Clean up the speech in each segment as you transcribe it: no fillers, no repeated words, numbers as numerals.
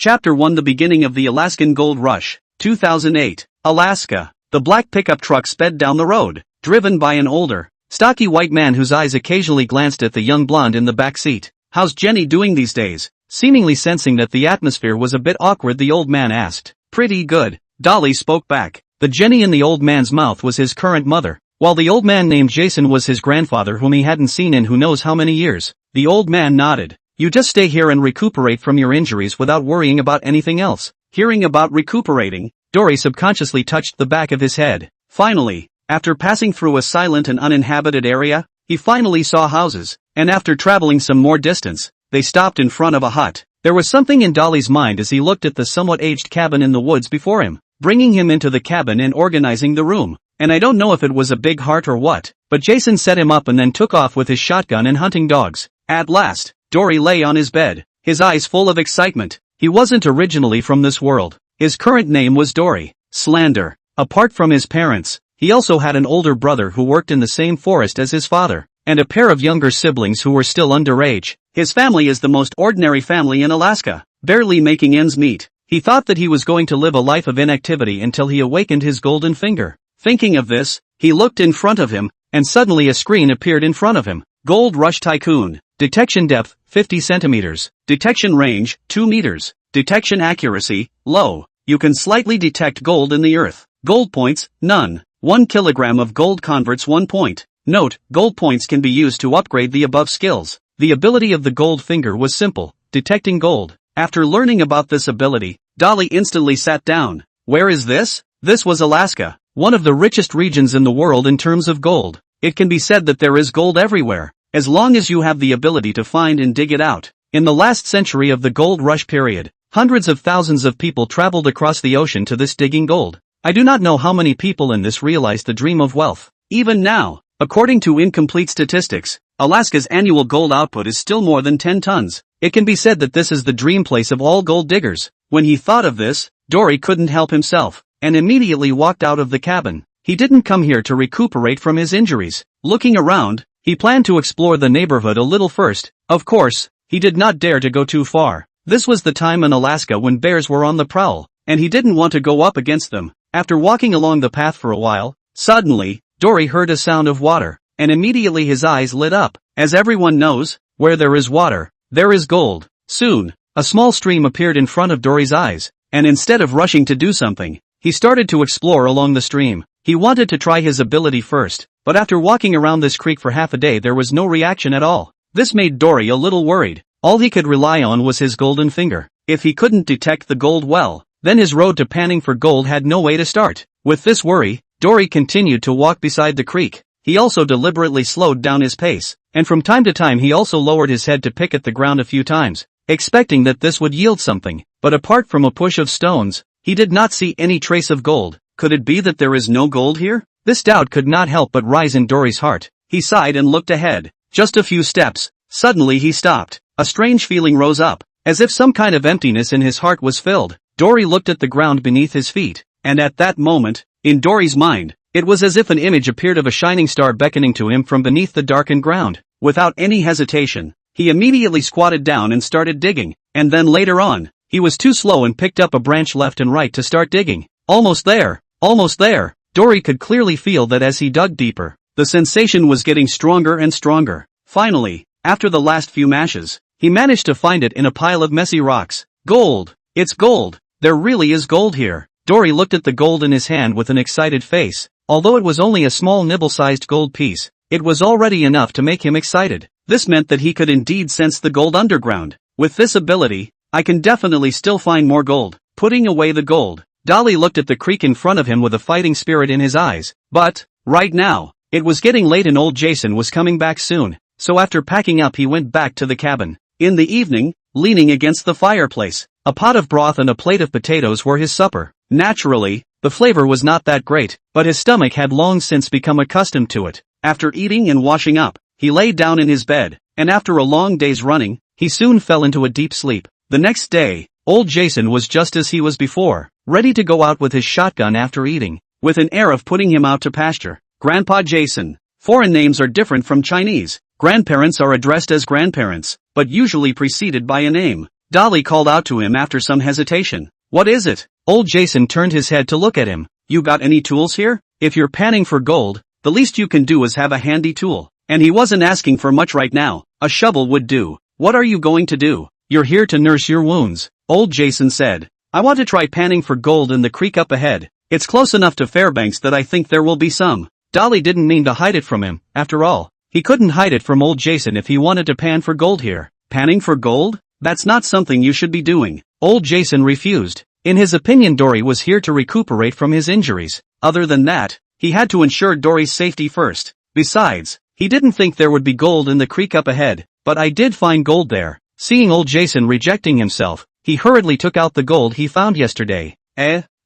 Chapter 1: The Beginning of the Alaskan Gold Rush, 2008, Alaska. The black pickup truck sped down the road, driven by an older, stocky white man whose eyes occasionally glanced at the young blonde in the back seat. "How's Jenny doing these days?" Seemingly sensing that the atmosphere was a bit awkward, the old man asked. "Pretty good," Dolly spoke back. The Jenny in the old man's mouth was his current mother, while the old man named Jason was his grandfather whom he hadn't seen in who knows how many years. The old man nodded. "You just stay here and recuperate from your injuries without worrying about anything else." Hearing about recuperating, Dory subconsciously touched the back of his head. Finally, after passing through a silent and uninhabited area, he finally saw houses, and after traveling some more distance, they stopped in front of a hut. There was something in Dolly's mind as he looked at the somewhat aged cabin in the woods before him, bringing him into the cabin and organizing the room. And I don't know if it was a big heart or what, but Jason set him up and then took off with his shotgun and hunting dogs. At last, Dory lay on his bed, his eyes full of excitement. He wasn't originally from this world. His current name was Dory Slander. Apart from his parents, he also had an older brother who worked in the same forest as his father, and a pair of younger siblings who were still underage. His family is the most ordinary family in Alaska, barely making ends meet. He thought that he was going to live a life of inactivity until he awakened his golden finger. Thinking of this, he looked in front of him, and suddenly a screen appeared in front of him. Gold Rush Tycoon. Detection depth, 50 centimeters. Detection range, 2 meters. Detection accuracy, low. You can slightly detect gold in the earth. Gold points, none. 1 kilogram of gold converts 1 point. Note, gold points can be used to upgrade the above skills. The ability of the gold finger was simple, detecting gold. After learning about this ability, Dolly instantly sat down. Where is this? This was Alaska, one of the richest regions in the world in terms of gold. It can be said that there is gold everywhere, as long as you have the ability to find and dig it out. In the last century of the gold rush period, hundreds of thousands of people traveled across the ocean to this digging gold. I do not know how many people in this realize the dream of wealth. Even now, according to incomplete statistics, Alaska's annual gold output is still more than 10 tons. It can be said that this is the dream place of all gold diggers. When he thought of this, Dory couldn't help himself, and immediately walked out of the cabin. He didn't come here to recuperate from his injuries. Looking around, he planned to explore the neighborhood a little first. Of course, he did not dare to go too far. This was the time in Alaska when bears were on the prowl, and he didn't want to go up against them. After walking along the path for a while, suddenly, Dory heard a sound of water, and immediately his eyes lit up. As everyone knows, where there is water, there is gold. Soon, a small stream appeared in front of Dory's eyes, and instead of rushing to do something, he started to explore along the stream. He wanted to try his ability first, but after walking around this creek for half a day there was no reaction at all. This made Dory a little worried. All he could rely on was his golden finger. If he couldn't detect the gold well, then his road to panning for gold had no way to start. With this worry, Dory continued to walk beside the creek. He also deliberately slowed down his pace, and from time to time he also lowered his head to pick at the ground a few times, expecting that this would yield something. But apart from a push of stones, he did not see any trace of gold. Could it be that there is no gold here? This doubt could not help but rise in Dory's heart. He sighed and looked ahead. Just a few steps. Suddenly he stopped. A strange feeling rose up, as if some kind of emptiness in his heart was filled. Dory looked at the ground beneath his feet, and at that moment, in Dory's mind, it was as if an image appeared of a shining star beckoning to him from beneath the darkened ground. Without any hesitation, he immediately squatted down and started digging, and then later on, he was too slow and picked up a branch left and right to start digging. Almost there. Almost there. Dory could clearly feel that as he dug deeper, the sensation was getting stronger and stronger. Finally, after the last few mashes, he managed to find it in a pile of messy rocks. Gold! It's gold! There really is gold here. Dory looked at the gold in his hand with an excited face. Although it was only a small nibble-sized gold piece, it was already enough to make him excited. This meant that he could indeed sense the gold underground. With this ability, I can definitely still find more gold. Putting away the gold, Dolly looked at the creek in front of him with a fighting spirit in his eyes. But, right now, it was getting late and old Jason was coming back soon, so after packing up he went back to the cabin. In the evening, leaning against the fireplace, a pot of broth and a plate of potatoes were his supper. Naturally, the flavor was not that great, but his stomach had long since become accustomed to it. After eating and washing up, he lay down in his bed, and after a long day's running, he soon fell into a deep sleep. The next day, old Jason was just as he was before, ready to go out with his shotgun after eating, with an air of putting him out to pasture. Grandpa Jason. Foreign names are different from Chinese. Grandparents are addressed as grandparents, but usually preceded by a name. Dolly called out to him after some hesitation. What is it? Old Jason turned his head to look at him. You got any tools here? If you're panning for gold, the least you can do is have a handy tool. And he wasn't asking for much right now. A shovel would do. What are you going to do? You're here to nurse your wounds, old Jason said. I want to try panning for gold in the creek up ahead. It's close enough to Fairbanks that I think there will be some. Dolly didn't mean to hide it from him, after all. He couldn't hide it from old Jason if he wanted to pan for gold here. Panning for gold? That's not something you should be doing. Old Jason refused. In his opinion, Dory was here to recuperate from his injuries. Other than that, he had to ensure Dory's safety first. Besides, he didn't think there would be gold in the creek up ahead, but I did find gold there. Seeing old Jason rejecting himself, he hurriedly took out the gold he found yesterday.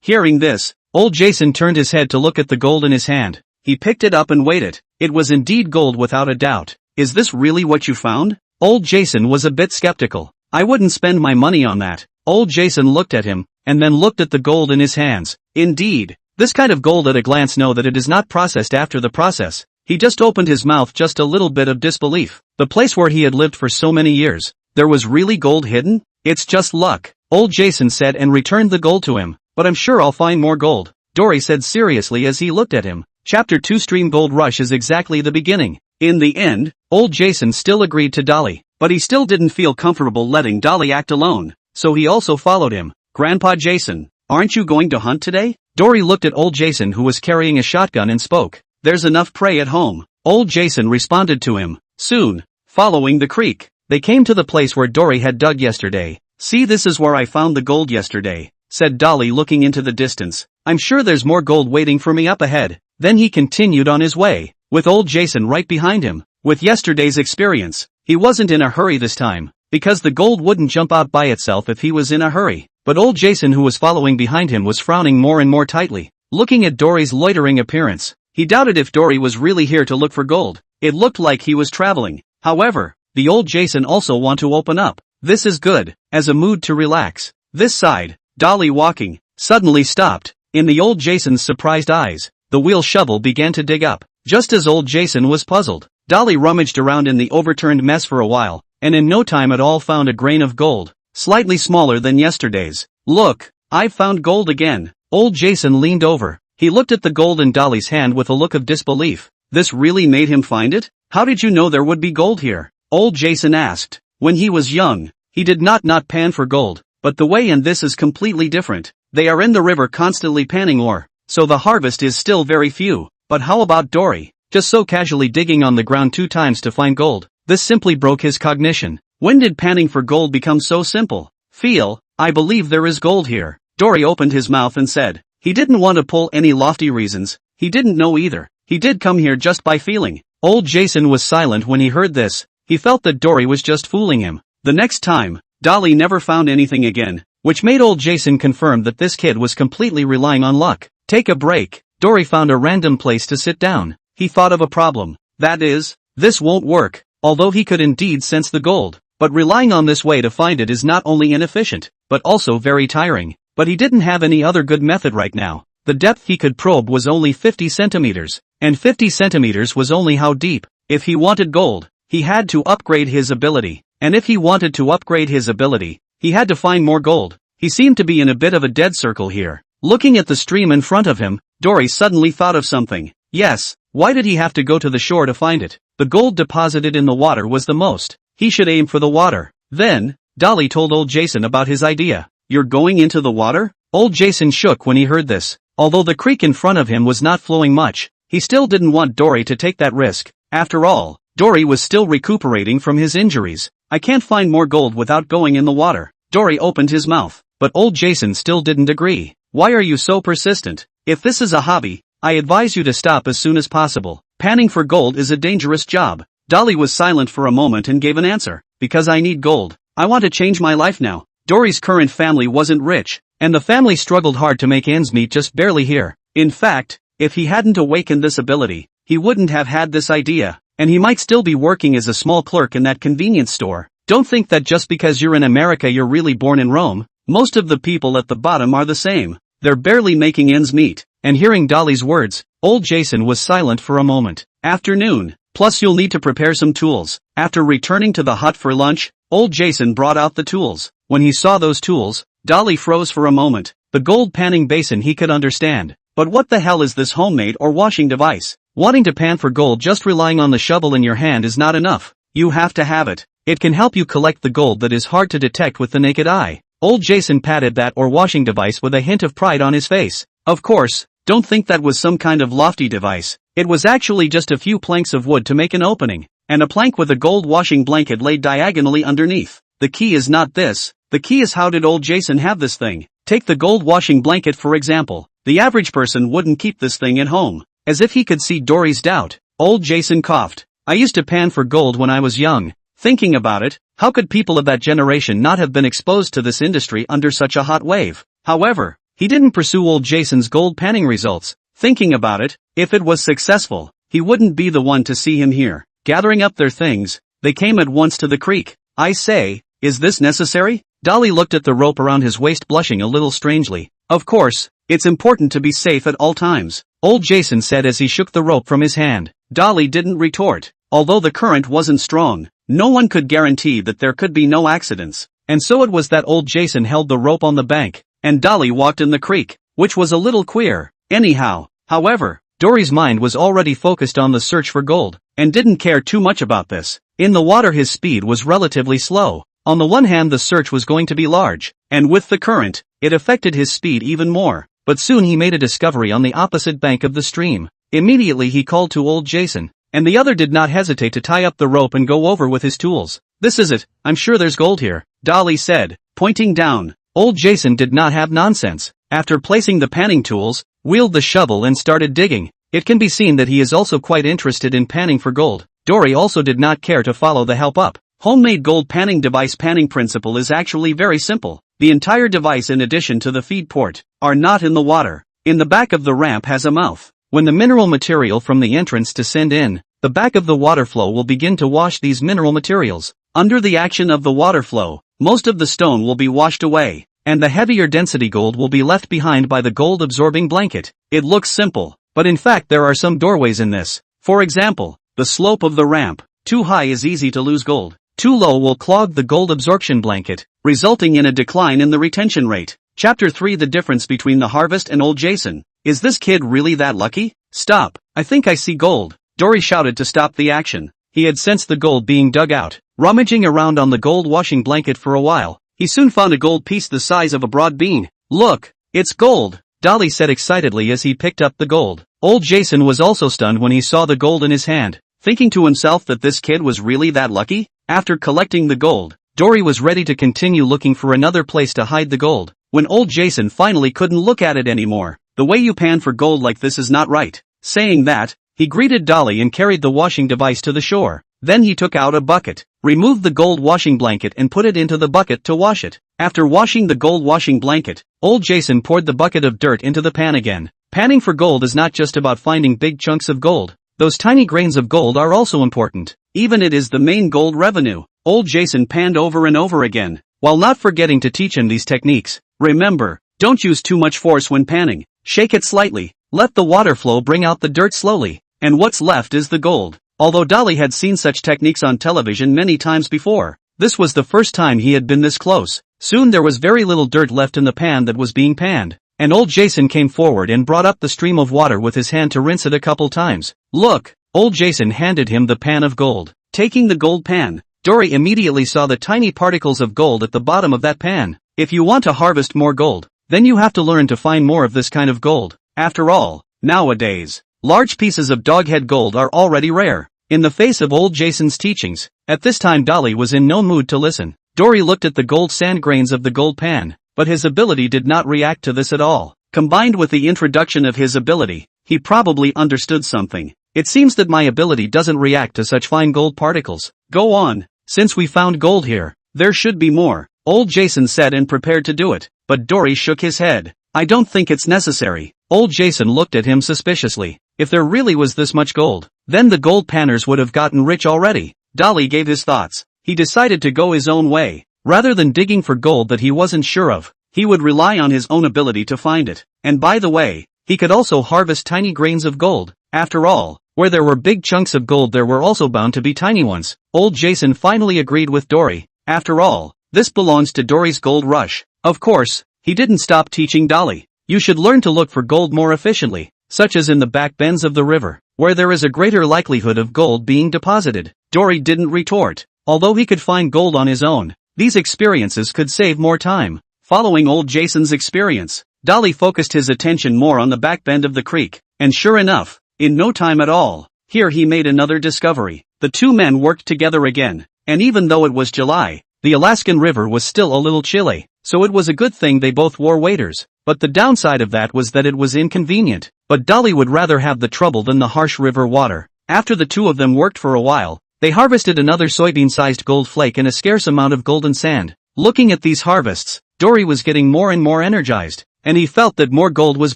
Hearing this, old Jason turned his head to look at the gold in his hand. He picked it up and weighed it. It was indeed gold without a doubt. Is this really what you found? Old Jason was a bit skeptical. I wouldn't spend my money on that. Old Jason looked at him, and then looked at the gold in his hands. Indeed, this kind of gold at a glance know that it is not processed after the process. He just opened his mouth, just a little bit of disbelief. The place where he had lived for so many years, there was really gold hidden? It's just luck, old Jason said and returned the gold to him. But I'm sure I'll find more gold, Dory said seriously as he looked at him. Chapter 2 Stream Gold Rush is exactly the beginning. In the end, old Jason still agreed to Dolly, but he still didn't feel comfortable letting Dolly act alone, so he also followed him. Grandpa Jason, aren't you going to hunt today? Dory looked at old Jason, who was carrying a shotgun, and spoke. There's enough prey at home. Old Jason responded to him. Soon, following the creek, they came to the place where Dory had dug yesterday. See, this is where I found the gold yesterday, said Dolly, looking into the distance. I'm sure there's more gold waiting for me up ahead. Then he continued on his way, with old Jason right behind him. With yesterday's experience, he wasn't in a hurry this time, because the gold wouldn't jump out by itself if he was in a hurry. But old Jason, who was following behind him, was frowning more and more tightly, looking at Dory's loitering appearance. He doubted if Dory was really here to look for gold. It looked like he was traveling. However, the old Jason also wanted to open up. This is good, as a mood to relax. This side, Dolly, walking, suddenly stopped. In the old Jason's surprised eyes, the wheel shovel began to dig up. Just as old Jason was puzzled, Dolly rummaged around in the overturned mess for a while, and in no time at all found a grain of gold, slightly smaller than yesterday's. Look, I've found gold again. Old Jason leaned over. He looked at the gold in Dolly's hand with a look of disbelief. This really made him find it? How did you know there would be gold here? Old Jason asked. When he was young, he did not pan for gold, but the way in this is completely different. They are in the river constantly panning ore, so the harvest is still very few. But how about Dory? Just so casually digging on the ground 2 times to find gold. This simply broke his cognition. When did panning for gold become so simple? Feel, I believe there is gold here. Dory opened his mouth and said. He didn't want to pull any lofty reasons. He didn't know either. He did come here just by feeling. Old Jason was silent when he heard this. He felt that Dory was just fooling him. The next time, Dolly never found anything again, which made old Jason confirm that this kid was completely relying on luck. Take a break. Dory found a random place to sit down. He thought of a problem. That is, this won't work. Although he could indeed sense the gold, but relying on this way to find it is not only inefficient, but also very tiring. But he didn't have any other good method right now. The depth he could probe was only 50 centimeters, and 50 centimeters was only how deep. If he wanted gold, he had to upgrade his ability, and if he wanted to upgrade his ability, he had to find more gold. He seemed to be in a bit of a dead circle here. Looking at the stream in front of him, Dory suddenly thought of something. Yes, why did he have to go to the shore to find it? The gold deposited in the water was the most. He should aim for the water. Then, Dolly told old Jason about his idea. You're going into the water? Old Jason shook when he heard this. Although the creek in front of him was not flowing much, he still didn't want Dory to take that risk. After all, Dory was still recuperating from his injuries. I can't find more gold without going in the water. Dory opened his mouth, but old Jason still didn't agree. Why are you so persistent? If this is a hobby, I advise you to stop as soon as possible. Panning for gold is a dangerous job. Dolly was silent for a moment and gave an answer. Because I need gold. I want to change my life now. Dory's current family wasn't rich, and the family struggled hard to make ends meet just barely here. In fact, if he hadn't awakened this ability, he wouldn't have had this idea, and he might still be working as a small clerk in that convenience store. Don't think that just because you're in America you're really born in Rome. Most of the people at the bottom are the same. They're barely making ends meet. And hearing Dolly's words, old Jason was silent for a moment. Afternoon. Plus you'll need to prepare some tools. After returning to the hut for lunch, Old Jason brought out the tools. When he saw those tools, Dolly froze for a moment. The gold panning basin he could understand. But what the hell is this homemade or washing device? Wanting to pan for gold just relying on the shovel in your hand is not enough. You have to have it. It can help you collect the gold that is hard to detect with the naked eye. Old Jason patted that or washing device with a hint of pride on his face. Of course, don't think that was some kind of lofty device. It was actually just a few planks of wood to make an opening, and a plank with a gold washing blanket laid diagonally underneath. The key is not this. The key is how did old Jason have this thing? Take the gold washing blanket for example. The average person wouldn't keep this thing at home. As if he could see Dory's doubt, old Jason coughed. I used to pan for gold when I was young. Thinking about it, how could people of that generation not have been exposed to this industry under such a hot wave? However, he didn't pursue old Jason's gold panning results. Thinking about it, if it was successful, he wouldn't be the one to see him here. Gathering up their things, they came at once to the creek. I say, is this necessary? Dolly looked at the rope around his waist blushing a little strangely. Of course, it's important to be safe at all times, old Jason said as he shook the rope from his hand. Dolly didn't retort. Although the current wasn't strong, no one could guarantee that there could be no accidents. And so it was that old Jason held the rope on the bank, and Dolly walked in the creek, which was a little queer. Anyhow, however, Dory's mind was already focused on the search for gold, and didn't care too much about this. In the water his speed was relatively slow. On the one hand the search was going to be large, and with the current, it affected his speed even more. But soon he made a discovery on the opposite bank of the stream. Immediately he called to old Jason, and the other did not hesitate to tie up the rope and go over with his tools. This is it, I'm sure there's gold here, Dolly said, pointing down. Old Jason did not have nonsense. After placing the panning tools, wheeled the shovel and started digging. It can be seen that he is also quite interested in panning for gold. Dory also did not care to follow the help up. Homemade gold panning device panning principle is actually very simple. The entire device in addition to the feed port are not in the water. In the back of the ramp has a mouth. When the mineral material from the entrance descend in, the back of the water flow will begin to wash these mineral materials. Under the action of the water flow, most of the stone will be washed away, and the heavier density gold will be left behind by the gold absorbing blanket. It looks simple, but in fact there are some doorways in this. For example, the slope of the ramp. Too high is easy to lose gold. Too low will clog the gold absorption blanket, resulting in a decline in the retention rate. Chapter 3 The difference between the harvest and old Jason. Is this kid really that lucky? Stop, I think I see gold. Dory shouted to stop the action. He had sensed the gold being dug out. Rummaging around on the gold washing blanket for a while, he soon found a gold piece the size of a broad bean. Look, it's gold, Dolly said excitedly as he picked up the gold. Old Jason was also stunned when he saw the gold in his hand, thinking to himself that this kid was really that lucky. After collecting the gold, Dory was ready to continue looking for another place to hide the gold, when old Jason finally couldn't look at it anymore. The way you pan for gold like this is not right. Saying that, he greeted Dolly and carried the washing device to the shore. Then he took out a bucket, removed the gold washing blanket and put it into the bucket to wash it. After washing the gold washing blanket, old Jason poured the bucket of dirt into the pan again. Panning for gold is not just about finding big chunks of gold. Those tiny grains of gold are also important. Even it is the main gold revenue. Old Jason panned over and over again, while not forgetting to teach him these techniques. Remember, don't use too much force when panning. Shake it slightly, let the water flow bring out the dirt slowly, and what's left is the gold. Although Dolly had seen such techniques on television many times before, this was the first time he had been this close. Soon there was very little dirt left in the pan that was being panned, and old Jason came forward and brought up the stream of water with his hand to rinse it a couple times. Look, old Jason handed him the pan of gold. Taking the gold pan, Dory immediately saw the tiny particles of gold at the bottom of that pan. If you want to harvest more gold, then you have to learn to find more of this kind of gold. After all, nowadays, large pieces of doghead gold are already rare. In the face of old Jason's teachings, at this time Dolly was in no mood to listen. Dory looked at the gold sand grains of the gold pan, but his ability did not react to this at all. Combined with the introduction of his ability, he probably understood something. It seems that my ability doesn't react to such fine gold particles. Go on, since we found gold here, there should be more, old Jason said and prepared to do it, but Dory shook his head. I don't think it's necessary. Old Jason looked at him suspiciously. If there really was this much gold, then the gold panners would have gotten rich already. Dolly gave his thoughts. He decided to go his own way. Rather than digging for gold that he wasn't sure of, he would rely on his own ability to find it. And by the way, he could also harvest tiny grains of gold. After all, where there were big chunks of gold there were also bound to be tiny ones. Old Jason finally agreed with Dory. After all, this belongs to Dory's gold rush. Of course, he didn't stop teaching Dolly. You should learn to look for gold more efficiently, such as in the back bends of the river, where there is a greater likelihood of gold being deposited. Dory didn't retort. Although he could find gold on his own, these experiences could save more time. Following old Jason's experience, Dolly focused his attention more on the back bend of the creek, and sure enough, in no time at all, here he made another discovery. The two men worked together again, and even though it was July, the Alaskan River was still a little chilly, so it was a good thing they both wore waders. But the downside of that was that it was inconvenient. But Dolly would rather have the trouble than the harsh river water. After the two of them worked for a while, they harvested another soybean-sized gold flake and a scarce amount of golden sand. Looking at these harvests, Dory was getting more and more energized, and he felt that more gold was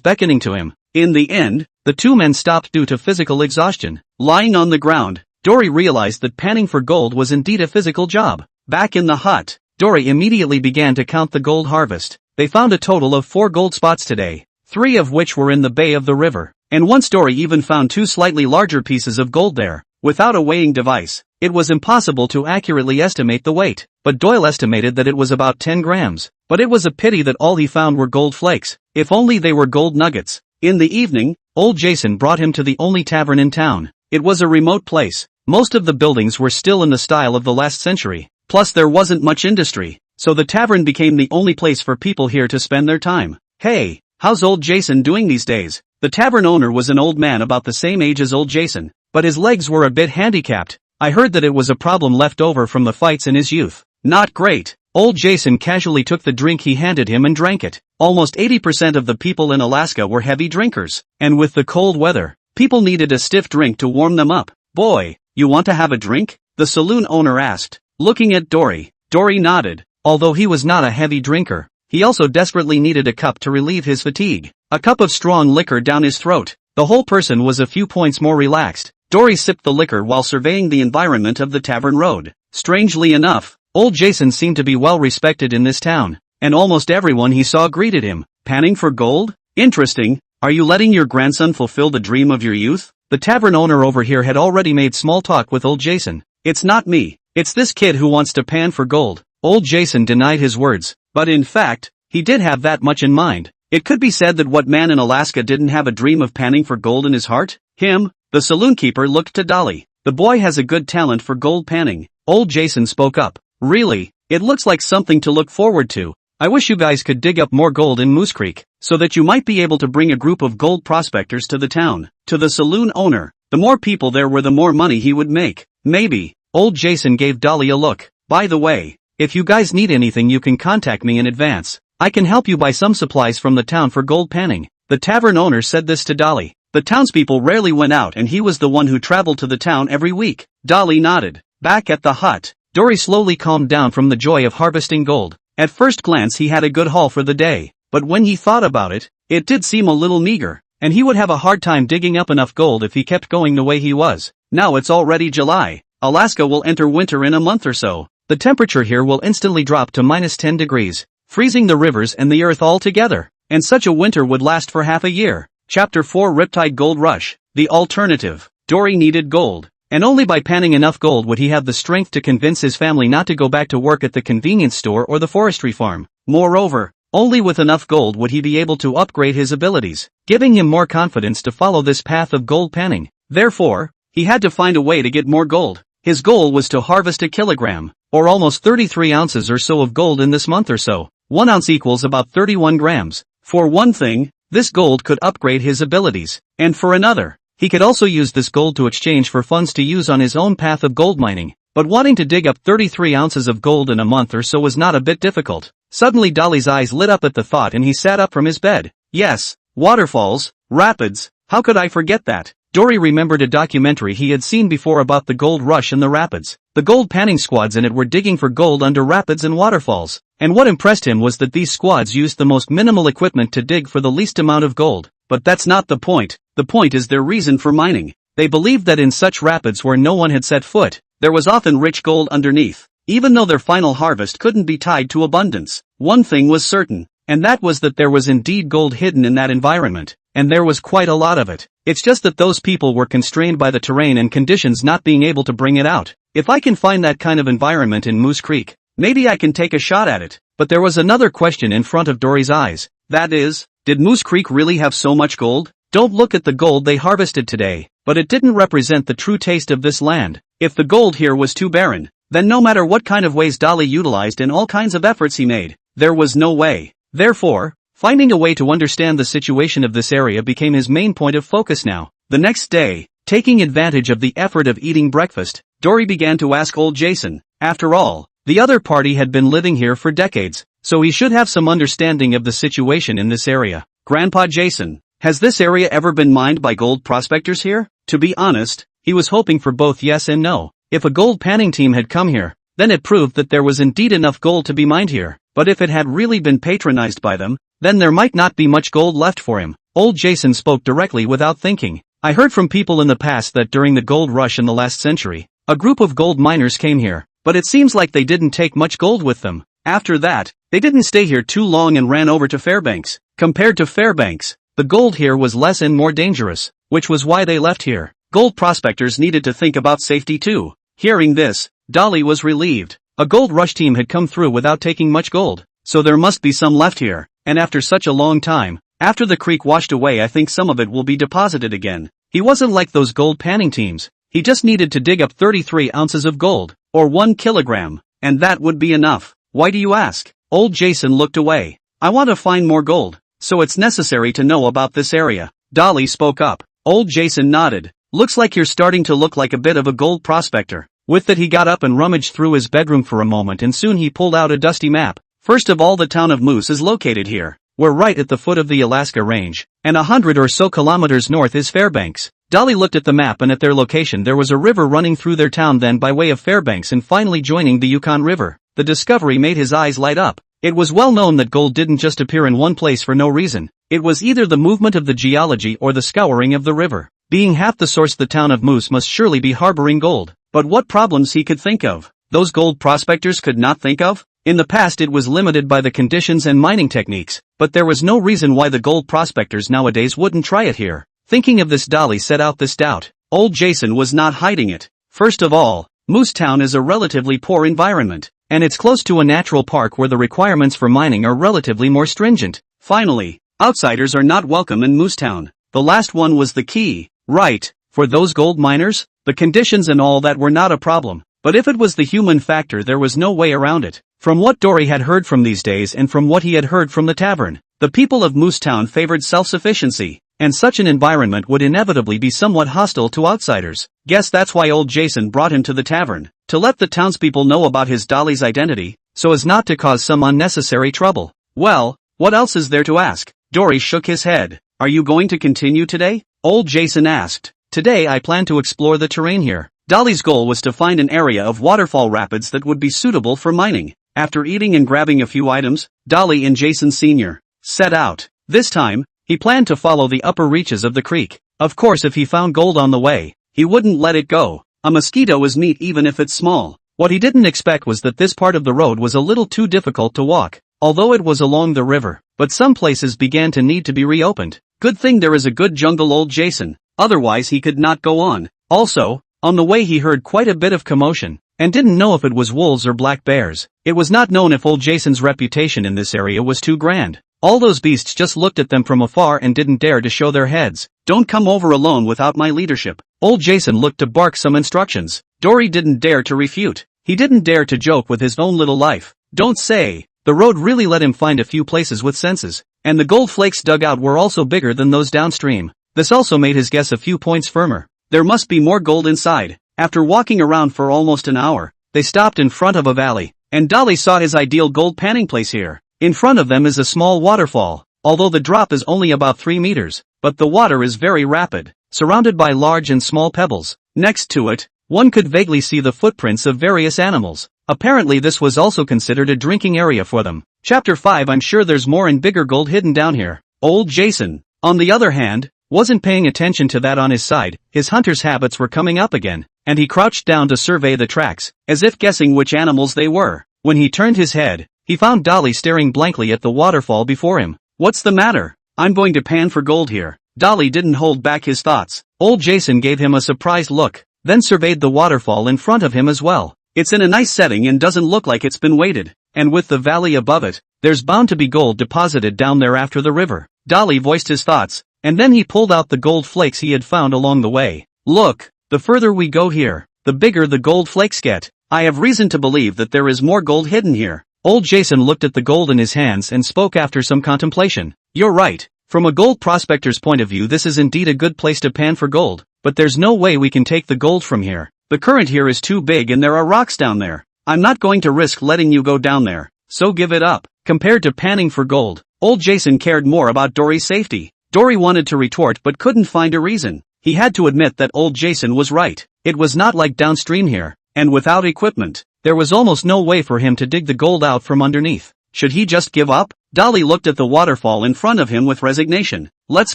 beckoning to him. In the end, the two men stopped due to physical exhaustion. Lying on the ground, Dory realized that panning for gold was indeed a physical job. Back in the hut, Dory immediately began to count the gold harvest. They found a total of 4 gold spots today, 3 of which were in the bay of the river, and once Dory even found 2 slightly larger pieces of gold there. Without a weighing device, it was impossible to accurately estimate the weight, but Doyle estimated that it was about 10 grams. But it was a pity that all he found were gold flakes. If only they were gold nuggets. In the evening, old Jason brought him to the only tavern in town. It was a remote place. Most of the buildings were still in the style of the last century, plus there wasn't much industry. So the tavern became the only place for people here to spend their time. Hey, how's old Jason doing these days? The tavern owner was an old man about the same age as old Jason, but his legs were a bit handicapped. I heard that it was a problem left over from the fights in his youth. Not great. Old Jason casually took the drink he handed him and drank it. Almost 80% of the people in Alaska were heavy drinkers, and with the cold weather, people needed a stiff drink to warm them up. Boy, you want to have a drink? The saloon owner asked. Looking at Dory, Dory nodded. Although he was not a heavy drinker, he also desperately needed a cup to relieve his fatigue. A cup of strong liquor down his throat. The whole person was a few points more relaxed. Dory sipped the liquor while surveying the environment of the tavern road. Strangely enough, old Jason seemed to be well respected in this town, and almost everyone he saw greeted him. Panning for gold? Interesting. Are you letting your grandson fulfill the dream of your youth? The tavern owner over here had already made small talk with old Jason. It's not me. It's this kid who wants to pan for gold. Old Jason denied his words, but in fact, he did have that much in mind. It could be said that what man in Alaska didn't have a dream of panning for gold in his heart? Him? The saloon keeper looked to Dolly. The boy has a good talent for gold panning. Old Jason spoke up. Really? It looks like something to look forward to. I wish you guys could dig up more gold in Moose Creek, so that you might be able to bring a group of gold prospectors to the town. To the saloon owner, the more people there were the more money he would make. Maybe. Old Jason gave Dolly a look. By the way, if you guys need anything you can contact me in advance. I can help you buy some supplies from the town for gold panning. The tavern owner said this to Dolly. The townspeople rarely went out and he was the one who traveled to the town every week. Dolly nodded. Back at the hut, Dory slowly calmed down from the joy of harvesting gold. At first glance he had a good haul for the day, but when he thought about it, it did seem a little meager, and he would have a hard time digging up enough gold if he kept going the way he was. Now it's already July. Alaska will enter winter in a month or so. The temperature here will instantly drop to -10 degrees, freezing the rivers and the earth altogether, and such a winter would last for half a year. Chapter 4 Riptide Gold Rush. The alternative. Dory needed gold, and only by panning enough gold would he have the strength to convince his family not to go back to work at the convenience store or the forestry farm. Moreover, only with enough gold would he be able to upgrade his abilities, giving him more confidence to follow this path of gold panning. Therefore, he had to find a way to get more gold. His goal was to harvest a kilogram, or almost 33 ounces or so of gold in this month or so. 1 ounce equals about 31 grams. For one thing, this gold could upgrade his abilities, and for another, he could also use this gold to exchange for funds to use on his own path of gold mining. But wanting to dig up 33 ounces of gold in a month or so was not a bit difficult. Suddenly Dolly's eyes lit up at the thought and he sat up from his bed. Yes, waterfalls, rapids, how could I forget that? Dory remembered a documentary he had seen before about the gold rush in the rapids. The gold panning squads in it were digging for gold under rapids and waterfalls, and what impressed him was that these squads used the most minimal equipment to dig for the least amount of gold. But that's not the point. The point is their reason for mining. They believed that in such rapids where no one had set foot, there was often rich gold underneath. Even though their final harvest couldn't be tied to abundance, one thing was certain, and that was that there was indeed gold hidden in that environment, and there was quite a lot of it. It's just that those people were constrained by the terrain and conditions not being able to bring it out. If I can find that kind of environment in Moose Creek, maybe I can take a shot at it. But there was another question in front of Dory's eyes. That is, did Moose Creek really have so much gold? Don't look at the gold they harvested today, but it didn't represent the true taste of this land. If the gold here was too barren, then no matter what kind of ways Dolly utilized and all kinds of efforts he made, there was no way. Therefore, finding a way to understand the situation of this area became his main point of focus now. The next day, taking advantage of the effort of eating breakfast, Dory began to ask old Jason. After all, the other party had been living here for decades, so he should have some understanding of the situation in this area. Grandpa Jason, has this area ever been mined by gold prospectors here? To be honest, he was hoping for both yes and no. If a gold panning team had come here, then it proved that there was indeed enough gold to be mined here. But if it had really been patronized by them, then there might not be much gold left for him. Old Jason spoke directly without thinking. I heard from people in the past that during the gold rush in the last century, a group of gold miners came here, but it seems like they didn't take much gold with them. After that, they didn't stay here too long and ran over to Fairbanks. Compared to Fairbanks, the gold here was less and more dangerous, which was why they left here. Gold prospectors needed to think about safety too. Hearing this, Dolly was relieved. A gold rush team had come through without taking much gold, so there must be some left here, and after such a long time, after the creek washed away, I think some of it will be deposited again. He wasn't like those gold panning teams. He just needed to dig up 33 ounces of gold, or 1 kilogram, and that would be enough. Why do you ask? Old Jason looked away. I want to find more gold, so it's necessary to know about this area. Dolly spoke up. Old Jason nodded. Looks like you're starting to look like a bit of a gold prospector. With that he got up and rummaged through his bedroom for a moment, and soon he pulled out a dusty map. First of all, the town of Moose is located here. We're right at the foot of the Alaska Range, and 100 or so kilometers north is Fairbanks. Dolly looked at the map, and at their location there was a river running through their town, then by way of Fairbanks and finally joining the Yukon River. The discovery made his eyes light up. It was well known that gold didn't just appear in one place for no reason. It was either the movement of the geology or the scouring of the river. Being half the source, the town of Moose must surely be harboring gold. But what problems he could think of, those gold prospectors could not think of? In the past it was limited by the conditions and mining techniques, but there was no reason why the gold prospectors nowadays wouldn't try it here. Thinking of this, Dolly set out this doubt. Old Jason was not hiding it. First of all, Moose Town is a relatively poor environment, and it's close to a natural park where the requirements for mining are relatively more stringent. Finally, outsiders are not welcome in Moose Town. The last one was the key, right? For those gold miners, the conditions and all that were not a problem. But if it was the human factor, there was no way around it. From what Dory had heard from these days and from what he had heard from the tavern, the people of Moose Town favored self-sufficiency, and such an environment would inevitably be somewhat hostile to outsiders. Guess that's why old Jason brought him to the tavern, to let the townspeople know about his Dolly's identity, so as not to cause some unnecessary trouble. Well, what else is there to ask? Dory shook his head. Are you going to continue today? Old Jason asked. Today I plan to explore the terrain here. Dolly's goal was to find an area of waterfall rapids that would be suitable for mining. After eating and grabbing a few items, Dolly and Jason Sr. set out. This time, he planned to follow the upper reaches of the creek. Of course, if he found gold on the way, he wouldn't let it go. A mosquito is meat even if it's small. What he didn't expect was that this part of the road was a little too difficult to walk, although it was along the river, but some places began to need to be reopened. Good thing there is a good jungle, old Jason. Otherwise he could not go on. Also, on the way he heard quite a bit of commotion, and didn't know if it was wolves or black bears. It was not known if old Jason's reputation in this area was too grand. All those beasts just looked at them from afar and didn't dare to show their heads. Don't come over alone without my leadership. Old Jason looked to bark some instructions. Dory didn't dare to refute. He didn't dare to joke with his own little life. Don't say. The road really let him find a few places with senses, and the gold flakes dug out were also bigger than those downstream. This also made his guess a few points firmer. There must be more gold inside. After walking around for almost an hour, they stopped in front of a valley, and Dolly saw his ideal gold panning place here. In front of them is a small waterfall, although the drop is only about 3 meters, but the water is very rapid, surrounded by large and small pebbles. Next to it, one could vaguely see the footprints of various animals. Apparently this was also considered a drinking area for them. Chapter 5. I'm sure there's more and bigger gold hidden down here. Old Jason, on the other hand, wasn't paying attention to that on his side. His hunter's habits were coming up again, and he crouched down to survey the tracks, as if guessing which animals they were. When he turned his head, he found Dolly staring blankly at the waterfall before him. What's the matter? I'm going to pan for gold here. Dolly didn't hold back his thoughts. Old Jason gave him a surprised look, then surveyed the waterfall in front of him as well. It's in a nice setting and doesn't look like it's been weighted. And with the valley above it, there's bound to be gold deposited down there after the river. Dolly voiced his thoughts, and then he pulled out the gold flakes he had found along the way. Look, the further we go here, the bigger the gold flakes get. I have reason to believe that there is more gold hidden here. Old Jason looked at the gold in his hands and spoke after some contemplation. You're right. From a gold prospector's point of view, this is indeed a good place to pan for gold, but there's no way we can take the gold from here. The current here is too big and there are rocks down there. I'm not going to risk letting you go down there, so give it up. Compared to panning for gold, old Jason cared more about Dory's safety. Dory wanted to retort but couldn't find a reason. He had to admit that old Jason was right. It was not like downstream here, and without equipment, there was almost no way for him to dig the gold out from underneath. Should he just give up? Dolly looked at the waterfall in front of him with resignation. Let's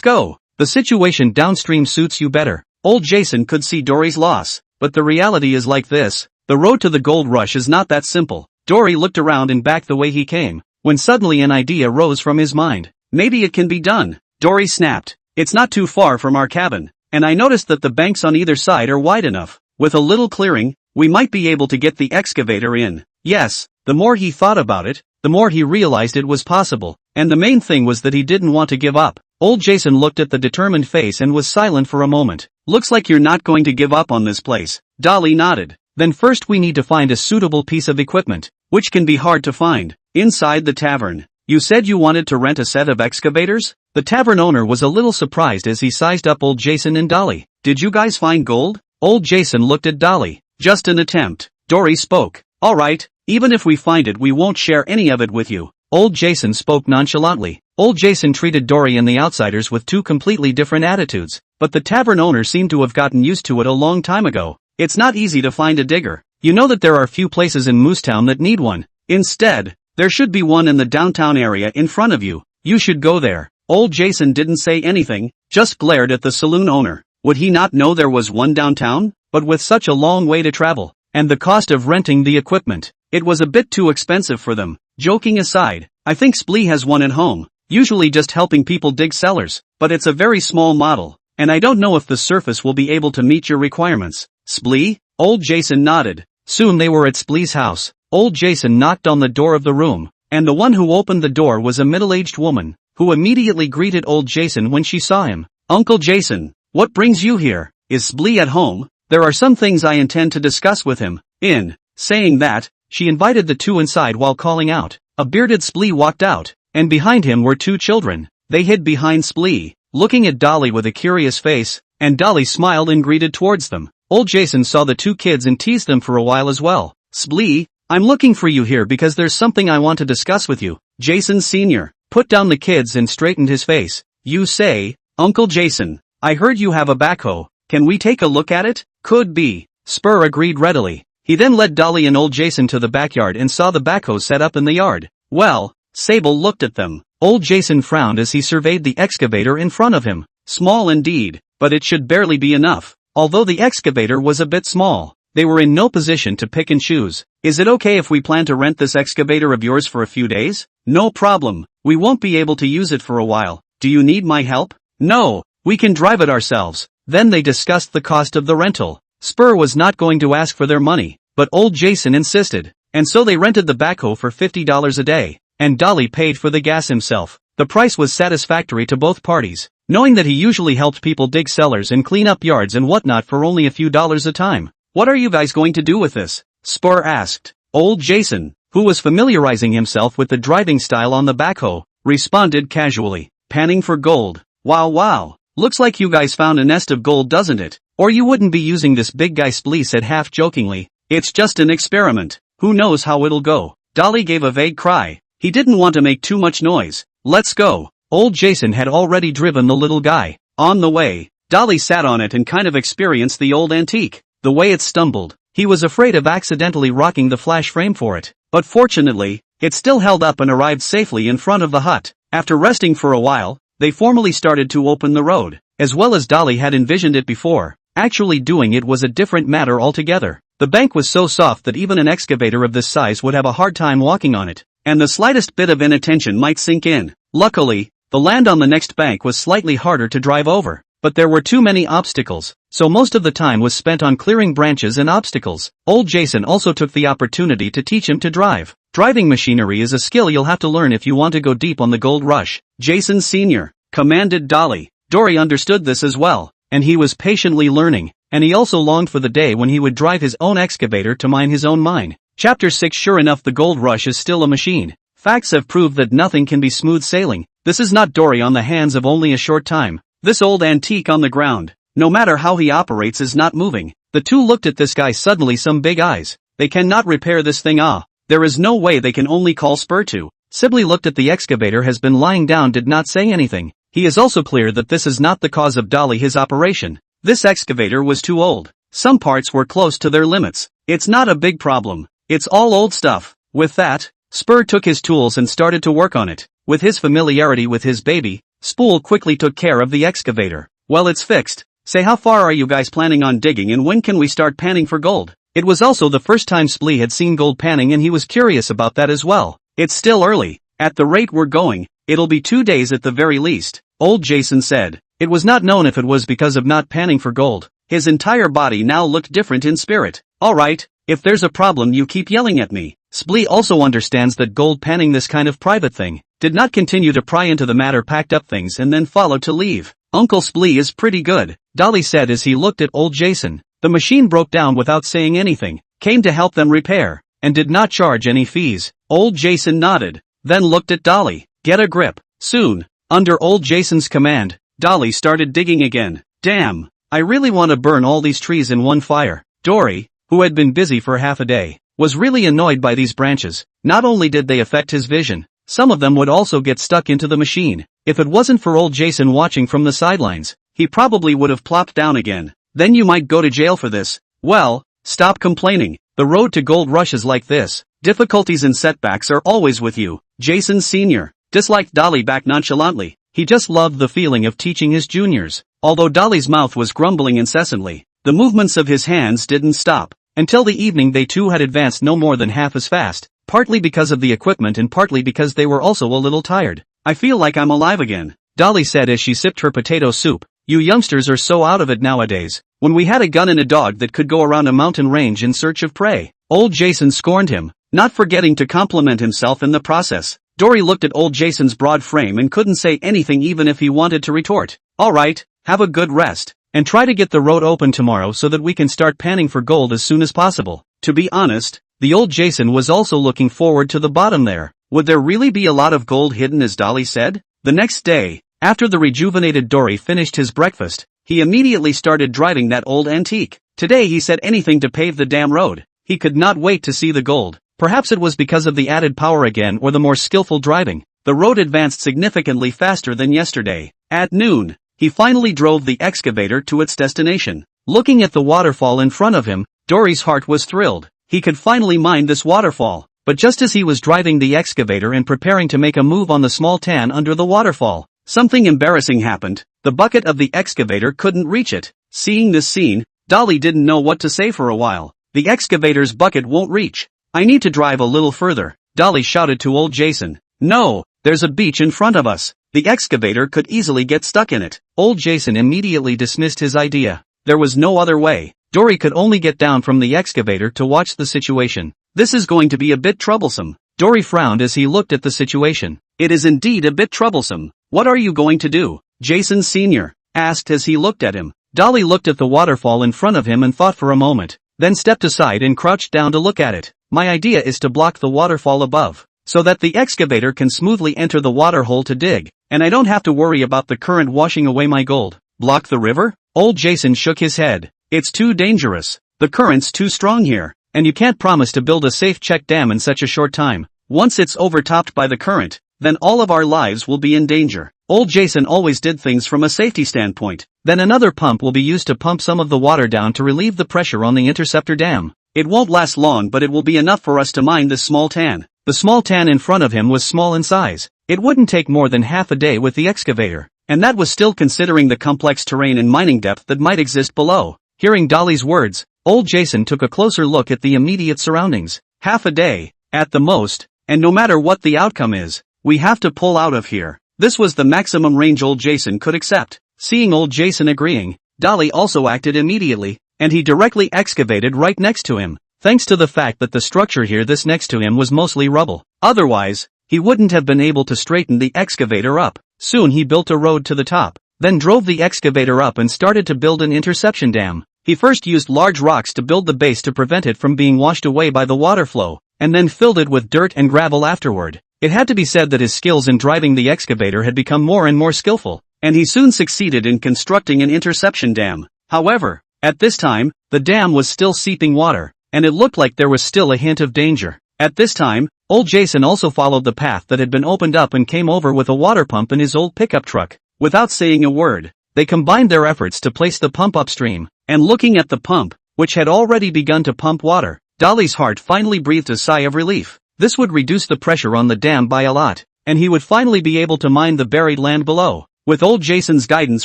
go. The situation downstream suits you better. Old Jason could see Dory's loss, but the reality is like this. The road to the gold rush is not that simple. Dory looked around and back the way he came, when suddenly an idea rose from his mind. Maybe it can be done. Dory snapped. It's not too far from our cabin, and I noticed that the banks on either side are wide enough. With a little clearing, we might be able to get the excavator in. Yes, the more he thought about it, the more he realized it was possible, and the main thing was that he didn't want to give up. Old Jason looked at the determined face and was silent for a moment. Looks like you're not going to give up on this place. Dolly nodded. Then first we need to find a suitable piece of equipment, which can be hard to find. Inside the tavern. You said you wanted to rent a set of excavators? The tavern owner was a little surprised as he sized up old Jason and Dolly. Did you guys find gold? Old Jason looked at Dolly. Just an attempt. Dory spoke. Alright, even if we find it we won't share any of it with you. Old Jason spoke nonchalantly. Old Jason treated Dory and the outsiders with two completely different attitudes, but the tavern owner seemed to have gotten used to it a long time ago. It's not easy to find a digger. You know that there are few places in Moosetown that need one. Instead, there should be one in the downtown area in front of you. You should go there. Old Jason didn't say anything, just glared at the saloon owner. Would he not know there was one downtown? But with such a long way to travel, and the cost of renting the equipment, it was a bit too expensive for them. Joking aside, I think Splee has one at home, usually just helping people dig cellars, but it's a very small model, and I don't know if the surface will be able to meet your requirements. Splee? Old Jason nodded. Soon they were at Splee's house. Old Jason knocked on the door of the room, and the one who opened the door was a middle-aged woman, who immediately greeted old Jason when she saw him. Uncle Jason, what brings you here? Is Splee at home? There are some things I intend to discuss with him. In saying that, she invited the two inside while calling out. A bearded Splee walked out, and behind him were two children. They hid behind Splee, looking at Dolly with a curious face, and Dolly smiled and greeted towards them. Old Jason saw the two kids and teased them for a while as well. Splee, I'm looking for you here because there's something I want to discuss with you. Jason Sr. put down the kids and straightened his face. You say, Uncle Jason, I heard you have a backhoe. Can we take a look at it? Could be. Spur agreed readily. He then led Dolly and old Jason to the backyard and saw the backhoe set up in the yard. Well, Sable looked at them. Old Jason frowned as he surveyed the excavator in front of him. Small indeed, but it should barely be enough. Although the excavator was a bit small, they were in no position to pick and choose. Is it okay if we plan to rent this excavator of yours for a few days? No problem. We won't be able to use it for a while. Do you need my help? No, we can drive it ourselves. Then they discussed the cost of the rental. Spur was not going to ask for their money, but old Jason insisted, and so they rented the backhoe for $50 a day, and Dolly paid for the gas himself. The price was satisfactory to both parties, knowing that he usually helped people dig cellars and clean up yards and whatnot for only a few dollars a time. What are you guys going to do with this? Spur asked. Old Jason, who was familiarizing himself with the driving style on the backhoe, responded casually. Panning for gold. Wow. Looks like you guys found a nest of gold, doesn't it? Or you wouldn't be using this big guy. Splee said half jokingly. It's just an experiment. Who knows how it'll go? Dolly gave a vague cry. He didn't want to make too much noise. Let's go. Old Jason had already driven the little guy. On the way, Dolly sat on it and kind of experienced the old antique. The way it stumbled, he was afraid of accidentally rocking the flash frame for it. But fortunately, it still held up and arrived safely in front of the hut. After resting for a while, they formally started to open the road. As well as Dolly had envisioned it before, actually doing it was a different matter altogether. The bank was so soft that even an excavator of this size would have a hard time walking on it, and the slightest bit of inattention might sink in. Luckily, the land on the next bank was slightly harder to drive over. but there were too many obstacles, so most of the time was spent on clearing branches and obstacles. Old Jason also took the opportunity to teach him to drive. Driving machinery is a skill you'll have to learn if you want to go deep on the gold rush. Jason Sr. commanded Dolly. Dory understood this as well, and he was patiently learning, and he also longed for the day when he would drive his own excavator to mine his own mine. Chapter 6. Sure enough, the gold rush is still a machine. Facts have proved that nothing can be smooth sailing. This is not Dory on the hands of only a short time. This old antique on the ground, no matter how he operates, is not moving. The two looked at this guy, suddenly some big eyes. They cannot repair this thing. There is no way. They can only call spur to. Sibley looked at the excavator, has been lying down, did not say anything. He is also clear that this is not the cause of Dolly his operation. This excavator was too old. Some parts were close to their limits. It's not a big problem. It's all old stuff. With that, Spur took his tools and started to work on it. With his familiarity with his baby, Spool quickly took care of the excavator. Well, it's fixed. Say, how far are you guys planning on digging, and when can we start panning for gold? It was also the first time Splee had seen gold panning, and he was curious about that as well. It's still early. At the rate we're going, it'll be 2 days at the very least, old Jason said. It was not known if it was because of not panning for gold. His entire body now looked different in spirit. Alright, if there's a problem you keep yelling at me. Splee also understands that gold panning, this kind of private thing, did not continue to pry into the matter, packed up things and then followed to leave. Uncle Splee is pretty good, Dolly said as he looked at old Jason. The machine broke down without saying anything, came to help them repair, and did not charge any fees. Old Jason nodded, then looked at Dolly. Get a grip. Soon, under old Jason's command, Dolly started digging again. Damn, I really want to burn all these trees in one fire. Dory, who had been busy for half a day, was really annoyed by these branches. Not only did they affect his vision, some of them would also get stuck into the machine. If it wasn't for old Jason watching from the sidelines, he probably would have plopped down again. Then you might go to jail for this. Well, stop complaining. The road to gold rushes like this. Difficulties and setbacks are always with you. Jason Sr. disliked Dolly back nonchalantly. He just loved the feeling of teaching his juniors. Although Dolly's mouth was grumbling incessantly, the movements of his hands didn't stop. Until the evening they too had advanced no more than half as fast, partly because of the equipment and partly because they were also a little tired. I feel like I'm alive again, Dolly said as she sipped her potato soup. You youngsters are so out of it nowadays. When we had a gun and a dog that could go around a mountain range in search of prey. Old Jason scorned him, not forgetting to compliment himself in the process. Dory looked at old Jason's broad frame and couldn't say anything even if he wanted to retort. Alright, have a good rest, and try to get the road open tomorrow so that we can start panning for gold as soon as possible. To be honest, the old Jason was also looking forward to the bottom there. Would there really be a lot of gold hidden, as Dolly said? The next day, after the rejuvenated Dory finished his breakfast, he immediately started driving that old antique. Today he said anything to pave the damn road. He could not wait to see the gold. Perhaps it was because of the added power again or the more skillful driving. The road advanced significantly faster than yesterday. At noon, he finally drove the excavator to its destination. Looking at the waterfall in front of him, Dory's heart was thrilled. He could finally mine this waterfall. But just as he was driving the excavator and preparing to make a move on the small tan under the waterfall, something embarrassing happened. The bucket of the excavator couldn't reach it. Seeing this scene, Dolly didn't know what to say for a while. The excavator's bucket won't reach. I need to drive a little further, Dolly shouted to old Jason. No, there's a beach in front of us. The excavator could easily get stuck in it. Old Jason immediately dismissed his idea. There was no other way. Dory could only get down from the excavator to watch the situation. This is going to be a bit troublesome. Dory frowned as he looked at the situation. It is indeed a bit troublesome. What are you going to do? Jason Sr. asked as he looked at him. Dolly looked at the waterfall in front of him and thought for a moment, then stepped aside and crouched down to look at it. My idea is to block the waterfall above, so that the excavator can smoothly enter the water hole to dig, and I don't have to worry about the current washing away my gold. Block the river? Old Jason shook his head. It's too dangerous. The current's too strong here, and you can't promise to build a safe check dam in such a short time. Once it's overtopped by the current, then all of our lives will be in danger. Old Jason always did things from a safety standpoint. Then another pump will be used to pump some of the water down to relieve the pressure on the interceptor dam. It won't last long, but it will be enough for us to mine this small tan. The small tan in front of him was small in size. It wouldn't take more than half a day with the excavator, and that was still considering the complex terrain and mining depth that might exist below. Hearing Dolly's words, old Jason took a closer look at the immediate surroundings. Half a day, at the most, and no matter what the outcome is, we have to pull out of here. This was the maximum range old Jason could accept. Seeing old Jason agreeing, Dolly also acted immediately, and he directly excavated right next to him, thanks to the fact that the structure here this next to him was mostly rubble. Otherwise, he wouldn't have been able to straighten the excavator up. Soon he built a road to the top, then drove the excavator up and started to build an interception dam. He first used large rocks to build the base to prevent it from being washed away by the water flow, and then filled it with dirt and gravel afterward. It had to be said that his skills in driving the excavator had become more and more skillful, and he soon succeeded in constructing an interception dam. However, at this time, the dam was still seeping water, and it looked like there was still a hint of danger. At this time, old Jason also followed the path that had been opened up and came over with a water pump in his old pickup truck. Without saying a word, they combined their efforts to place the pump upstream, and looking at the pump, which had already begun to pump water, Dolly's heart finally breathed a sigh of relief. This would reduce the pressure on the dam by a lot, and he would finally be able to mine the buried land below. With old Jason's guidance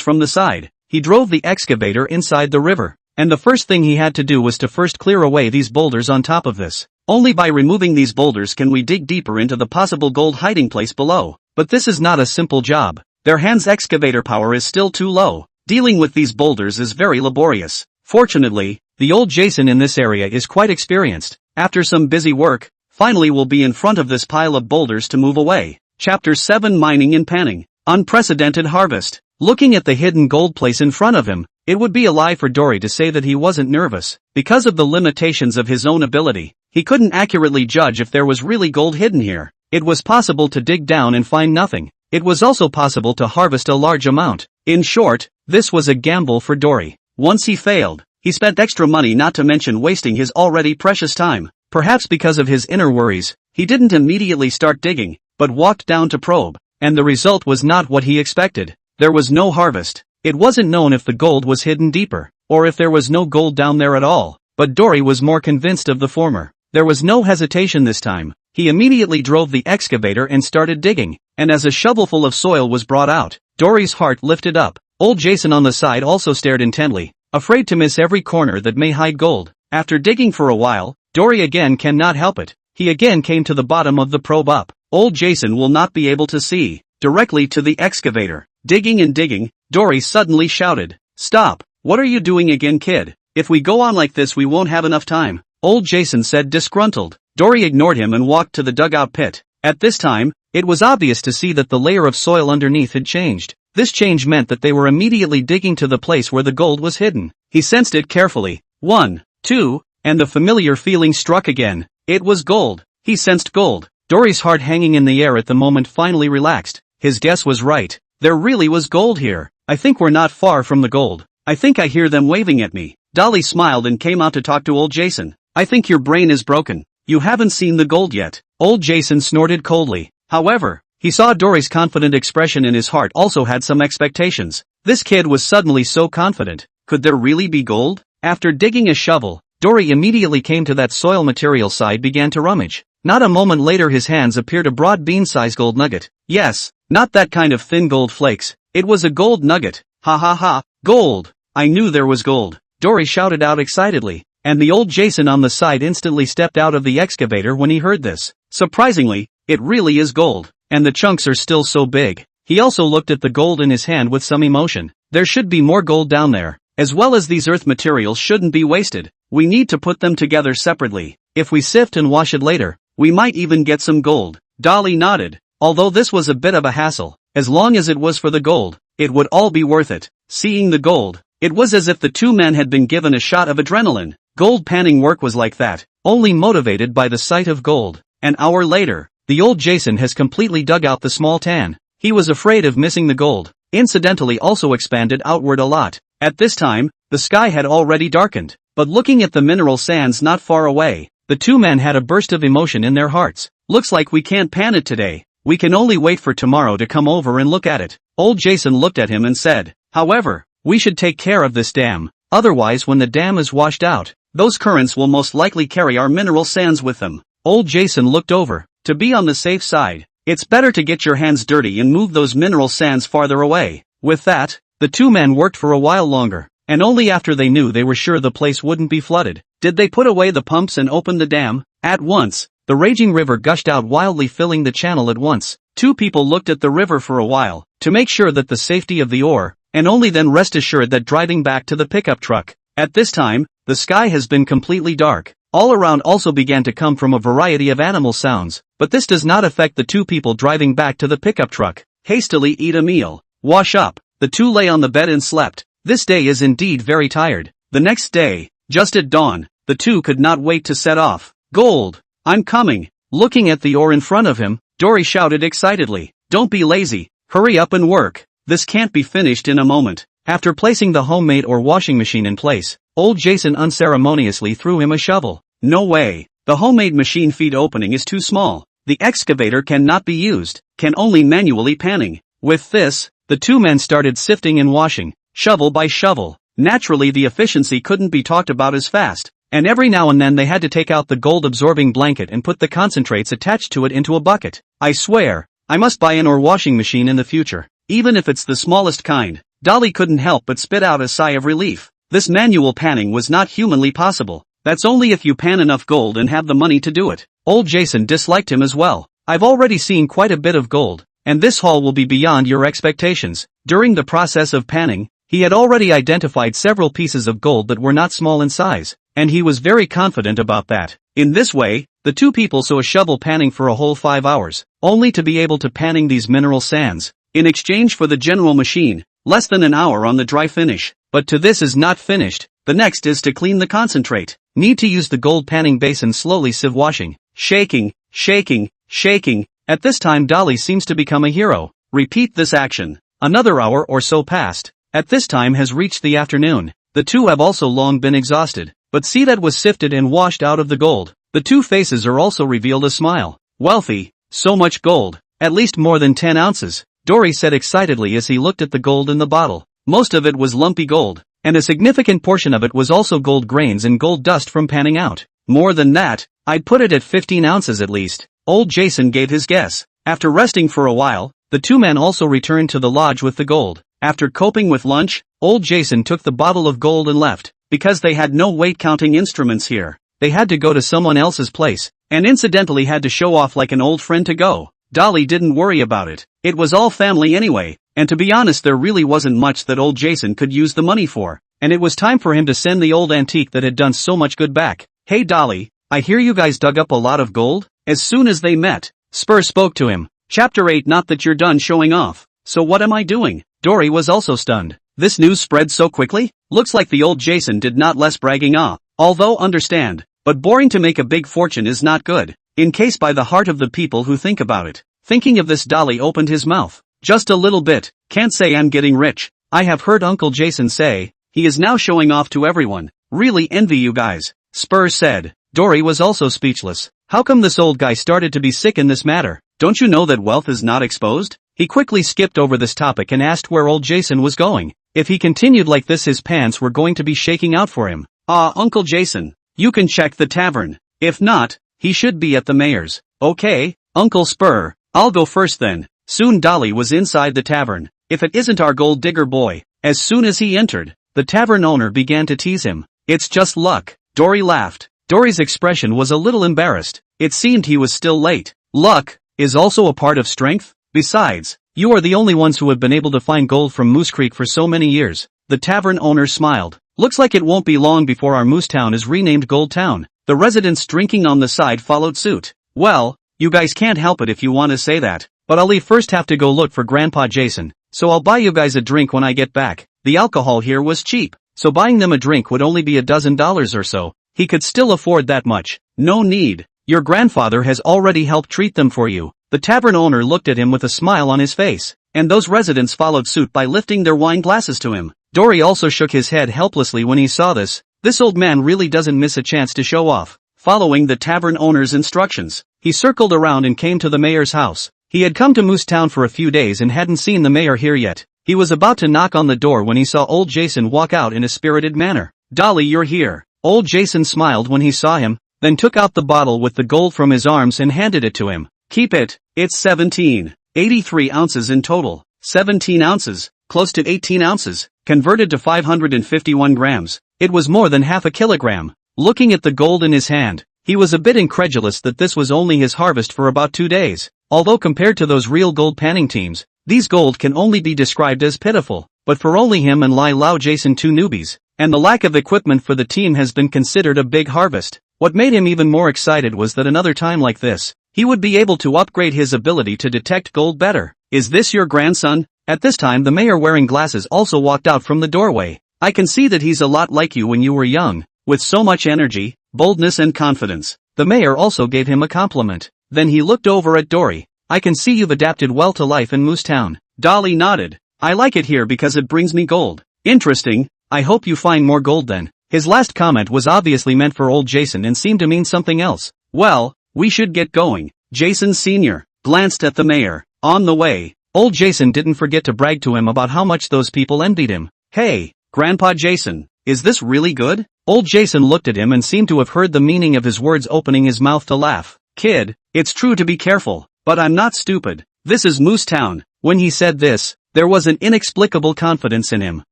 from the side, he drove the excavator inside the river, and the first thing he had to do was to first clear away these boulders on top of this. Only by removing these boulders can we dig deeper into the possible gold hiding place below. But this is not a simple job. Their hands' excavator power is still too low. Dealing with these boulders is very laborious. Fortunately, the old Jason in this area is quite experienced. After some busy work, finally we'll be in front of this pile of boulders to move away. Chapter 7 Mining and Panning. Unprecedented Harvest. Looking at the hidden gold place in front of him, it would be a lie for Dory to say that he wasn't nervous. Because of the limitations of his own ability, he couldn't accurately judge if there was really gold hidden here. It was possible to dig down and find nothing. It was also possible to harvest a large amount. In short, this was a gamble for Dory. Once he failed, he spent extra money, not to mention wasting his already precious time. Perhaps because of his inner worries, he didn't immediately start digging, but walked down to probe, and the result was not what he expected. There was no harvest. It wasn't known if the gold was hidden deeper, or if there was no gold down there at all, but Dory was more convinced of the former. There was no hesitation this time. He immediately drove the excavator and started digging, and as a shovelful of soil was brought out, Dory's heart lifted up. Old Jason on the side also stared intently, afraid to miss every corner that may hide gold. After digging for a while, Dory again cannot help it. He again came to the bottom of the probe up. Old Jason will not be able to see directly to the excavator. Digging and digging, Dory suddenly shouted, "Stop! What are you doing again, kid? If we go on like this we won't have enough time." Old Jason said, disgruntled. Dory ignored him and walked to the dugout pit. At this time, it was obvious to see that the layer of soil underneath had changed. This change meant that they were immediately digging to the place where the gold was hidden. He sensed it carefully. 1, 2, and the familiar feeling struck again. It was gold. He sensed gold. Dory's heart hanging in the air at the moment finally relaxed. His guess was right. There really was gold here. I think we're not far from the gold. I think I hear them waving at me. Dolly smiled and came out to talk to old Jason. I think your brain is broken. You haven't seen the gold yet. Old Jason snorted coldly. However, he saw Dory's confident expression and his heart also had some expectations. This kid was suddenly so confident. Could there really be gold? After digging a shovel, Dory immediately came to that soil material side, began to rummage. Not a moment later his hands appeared a broad bean-sized gold nugget. Yes, not that kind of thin gold flakes. It was a gold nugget. Ha ha ha, gold! I knew there was gold. Dory shouted out excitedly, and the old Jason on the side instantly stepped out of the excavator when he heard this. Surprisingly, it really is gold, and the chunks are still so big. He also looked at the gold in his hand with some emotion. There should be more gold down there, as well as these earth materials shouldn't be wasted. We need to put them together separately. If we sift and wash it later, we might even get some gold. Dolly nodded. Although this was a bit of a hassle, as long as it was for the gold, it would all be worth it. Seeing the gold, it was as if the two men had been given a shot of adrenaline. Gold panning work was like that, only motivated by the sight of gold. An hour later, the old Jason has completely dug out the small tan. He was afraid of missing the gold, incidentally also expanded outward a lot. At this time, the sky had already darkened, but looking at the mineral sands not far away, the two men had a burst of emotion in their hearts. Looks like we can't pan it today. We can only wait for tomorrow to come over and look at it. Old Jason looked at him and said, however, we should take care of this dam. Otherwise, when the dam is washed out, those currents will most likely carry our mineral sands with them. Old Jason looked over. To be on the safe side, it's better to get your hands dirty and move those mineral sands farther away. With that, the two men worked for a while longer, and only after they knew they were sure the place wouldn't be flooded, did they put away the pumps and open the dam. At once, the raging river gushed out wildly, filling the channel at once. Two people looked at the river for a while, to make sure that the safety of the ore and only then rest assured that driving back to the pickup truck. At this time, the sky has been completely dark. All around also began to come from a variety of animal sounds, but this does not affect the two people driving back to the pickup truck. Hastily eat a meal. Wash up. The two lay on the bed and slept. This day is indeed very tired. The next day, just at dawn, the two could not wait to set off. Gold! I'm coming! Looking at the ore in front of him, Dory shouted excitedly. Don't be lazy. Hurry up and work. This can't be finished in a moment. After placing the homemade ore washing machine in place, old Jason unceremoniously threw him a shovel. No way. The homemade machine feed opening is too small. The excavator cannot be used, can only manually panning. With this, the two men started sifting and washing, shovel by shovel. Naturally the efficiency couldn't be talked about as fast, and every now and then they had to take out the gold-absorbing blanket and put the concentrates attached to it into a bucket. I swear, I must buy an ore washing machine in the future, even if it's the smallest kind. Dolly couldn't help but spit out a sigh of relief. This manual panning was not humanly possible. That's only if you pan enough gold and have the money to do it. Old Jason disliked him as well. I've already seen quite a bit of gold, and this haul will be beyond your expectations. During the process of panning, he had already identified several pieces of gold that were not small in size, and he was very confident about that. In this way, the two people saw a shovel panning for a whole 5 hours, only to be able to panning these mineral sands. In exchange for the general machine, less than an hour on the dry finish. But to this is not finished. The next is to clean the concentrate. Need to use the gold panning basin slowly sieve washing. Shaking, shaking, shaking. At this time Dolly seems to become a hero. Repeat this action. Another hour or so passed. At this time has reached the afternoon. The two have also long been exhausted. But see that was sifted and washed out of the gold. The two faces are also revealed a smile. Wealthy. So much gold. At least more than 10 ounces. Dory said excitedly as he looked at the gold in the bottle. Most of it was lumpy gold, and a significant portion of it was also gold grains and gold dust from panning out. More than that, I'd put it at 15 ounces at least. Old Jason gave his guess. After resting for a while, the two men also returned to the lodge with the gold. After coping with lunch, old Jason took the bottle of gold and left. Because they had no weight-counting instruments here, they had to go to someone else's place, and incidentally had to show off like an old friend to go. Dolly didn't worry about it. It was all family anyway, and to be honest there really wasn't much that old Jason could use the money for, and it was time for him to send the old antique that had done so much good back. Hey Dolly, I hear you guys dug up a lot of gold? As soon as they met, Spur spoke to him. Chapter 8. Not that you're done showing off. So what am I doing? Dory was also stunned. This news spread so quickly? Looks like the old Jason did not less bragging off. Although understand, but boring to make a big fortune is not good. In case by the heart of the people who think about it. Thinking of this, Dolly opened his mouth. Just a little bit. Can't say I'm getting rich. I have heard Uncle Jason say, he is now showing off to everyone. Really envy you guys. Spur said. Dory was also speechless. How come this old guy started to be sick in this matter? Don't you know that wealth is not exposed? He quickly skipped over this topic and asked where old Jason was going. If he continued like this his pants were going to be shaking out for him. Uncle Jason, you can check the tavern. If not, he should be at the mayor's. Okay, Uncle Spur, I'll go first then. Soon Dolly was inside the tavern. If it isn't our gold digger boy. As soon as he entered, the tavern owner began to tease him. It's just luck. Dory laughed. Dory's expression was a little embarrassed. It seemed he was still late. Luck is also a part of strength. Besides, you are the only ones who have been able to find gold from Moose Creek for so many years. The tavern owner smiled. Looks like it won't be long before our Moose Town is renamed Gold Town. The residents drinking on the side followed suit. Well, you guys can't help it if you want to say that, but I'll first have to go look for Grandpa Jason, so I'll buy you guys a drink when I get back. The alcohol here was cheap, so buying them a drink would only be $12 or so. He could still afford that much. No need. Your grandfather has already helped treat them for you. The tavern owner looked at him with a smile on his face, and those residents followed suit by lifting their wine glasses to him. Dory also shook his head helplessly when he saw this. This old man really doesn't miss a chance to show off. Following the tavern owner's instructions, he circled around and came to the mayor's house. He had come to Moose Town for a few days and hadn't seen the mayor here yet. He was about to knock on the door when he saw old Jason walk out in a spirited manner. Dolly, you're here. Old Jason smiled when he saw him, then took out the bottle with the gold from his arms and handed it to him. Keep it. It's 83 ounces in total. 17 ounces, close to 18 ounces, converted to 551 grams. It was more than half a kilogram. Looking at the gold in his hand, he was a bit incredulous that this was only his harvest for about 2 days. Although compared to those real gold panning teams, these gold can only be described as pitiful. but for only him and Lai Lao Jason, two newbies, and the lack of equipment for the team has been considered a big harvest. What made him even more excited was that another time like this, he would be able to upgrade his ability to detect gold better. Is this your grandson? At this time the mayor, wearing glasses, also walked out from the doorway. I can see that he's a lot like you when you were young, with so much energy, boldness and confidence. The mayor also gave him a compliment. Then he looked over at Dory. I can see you've adapted well to life in Moose Town. Dolly nodded. I like it here because it brings me gold. Interesting, I hope you find more gold then. His last comment was obviously meant for old Jason and seemed to mean something else. Well, we should get going. Jason Sr. glanced at the mayor. On the way, old Jason didn't forget to brag to him about how much those people envied him. Hey, Grandpa Jason, is this really good? Old Jason looked at him and seemed to have heard the meaning of his words, opening his mouth to laugh. Kid, it's true to be careful, but I'm not stupid. This is Moose Town. When he said this, there was an inexplicable confidence in him.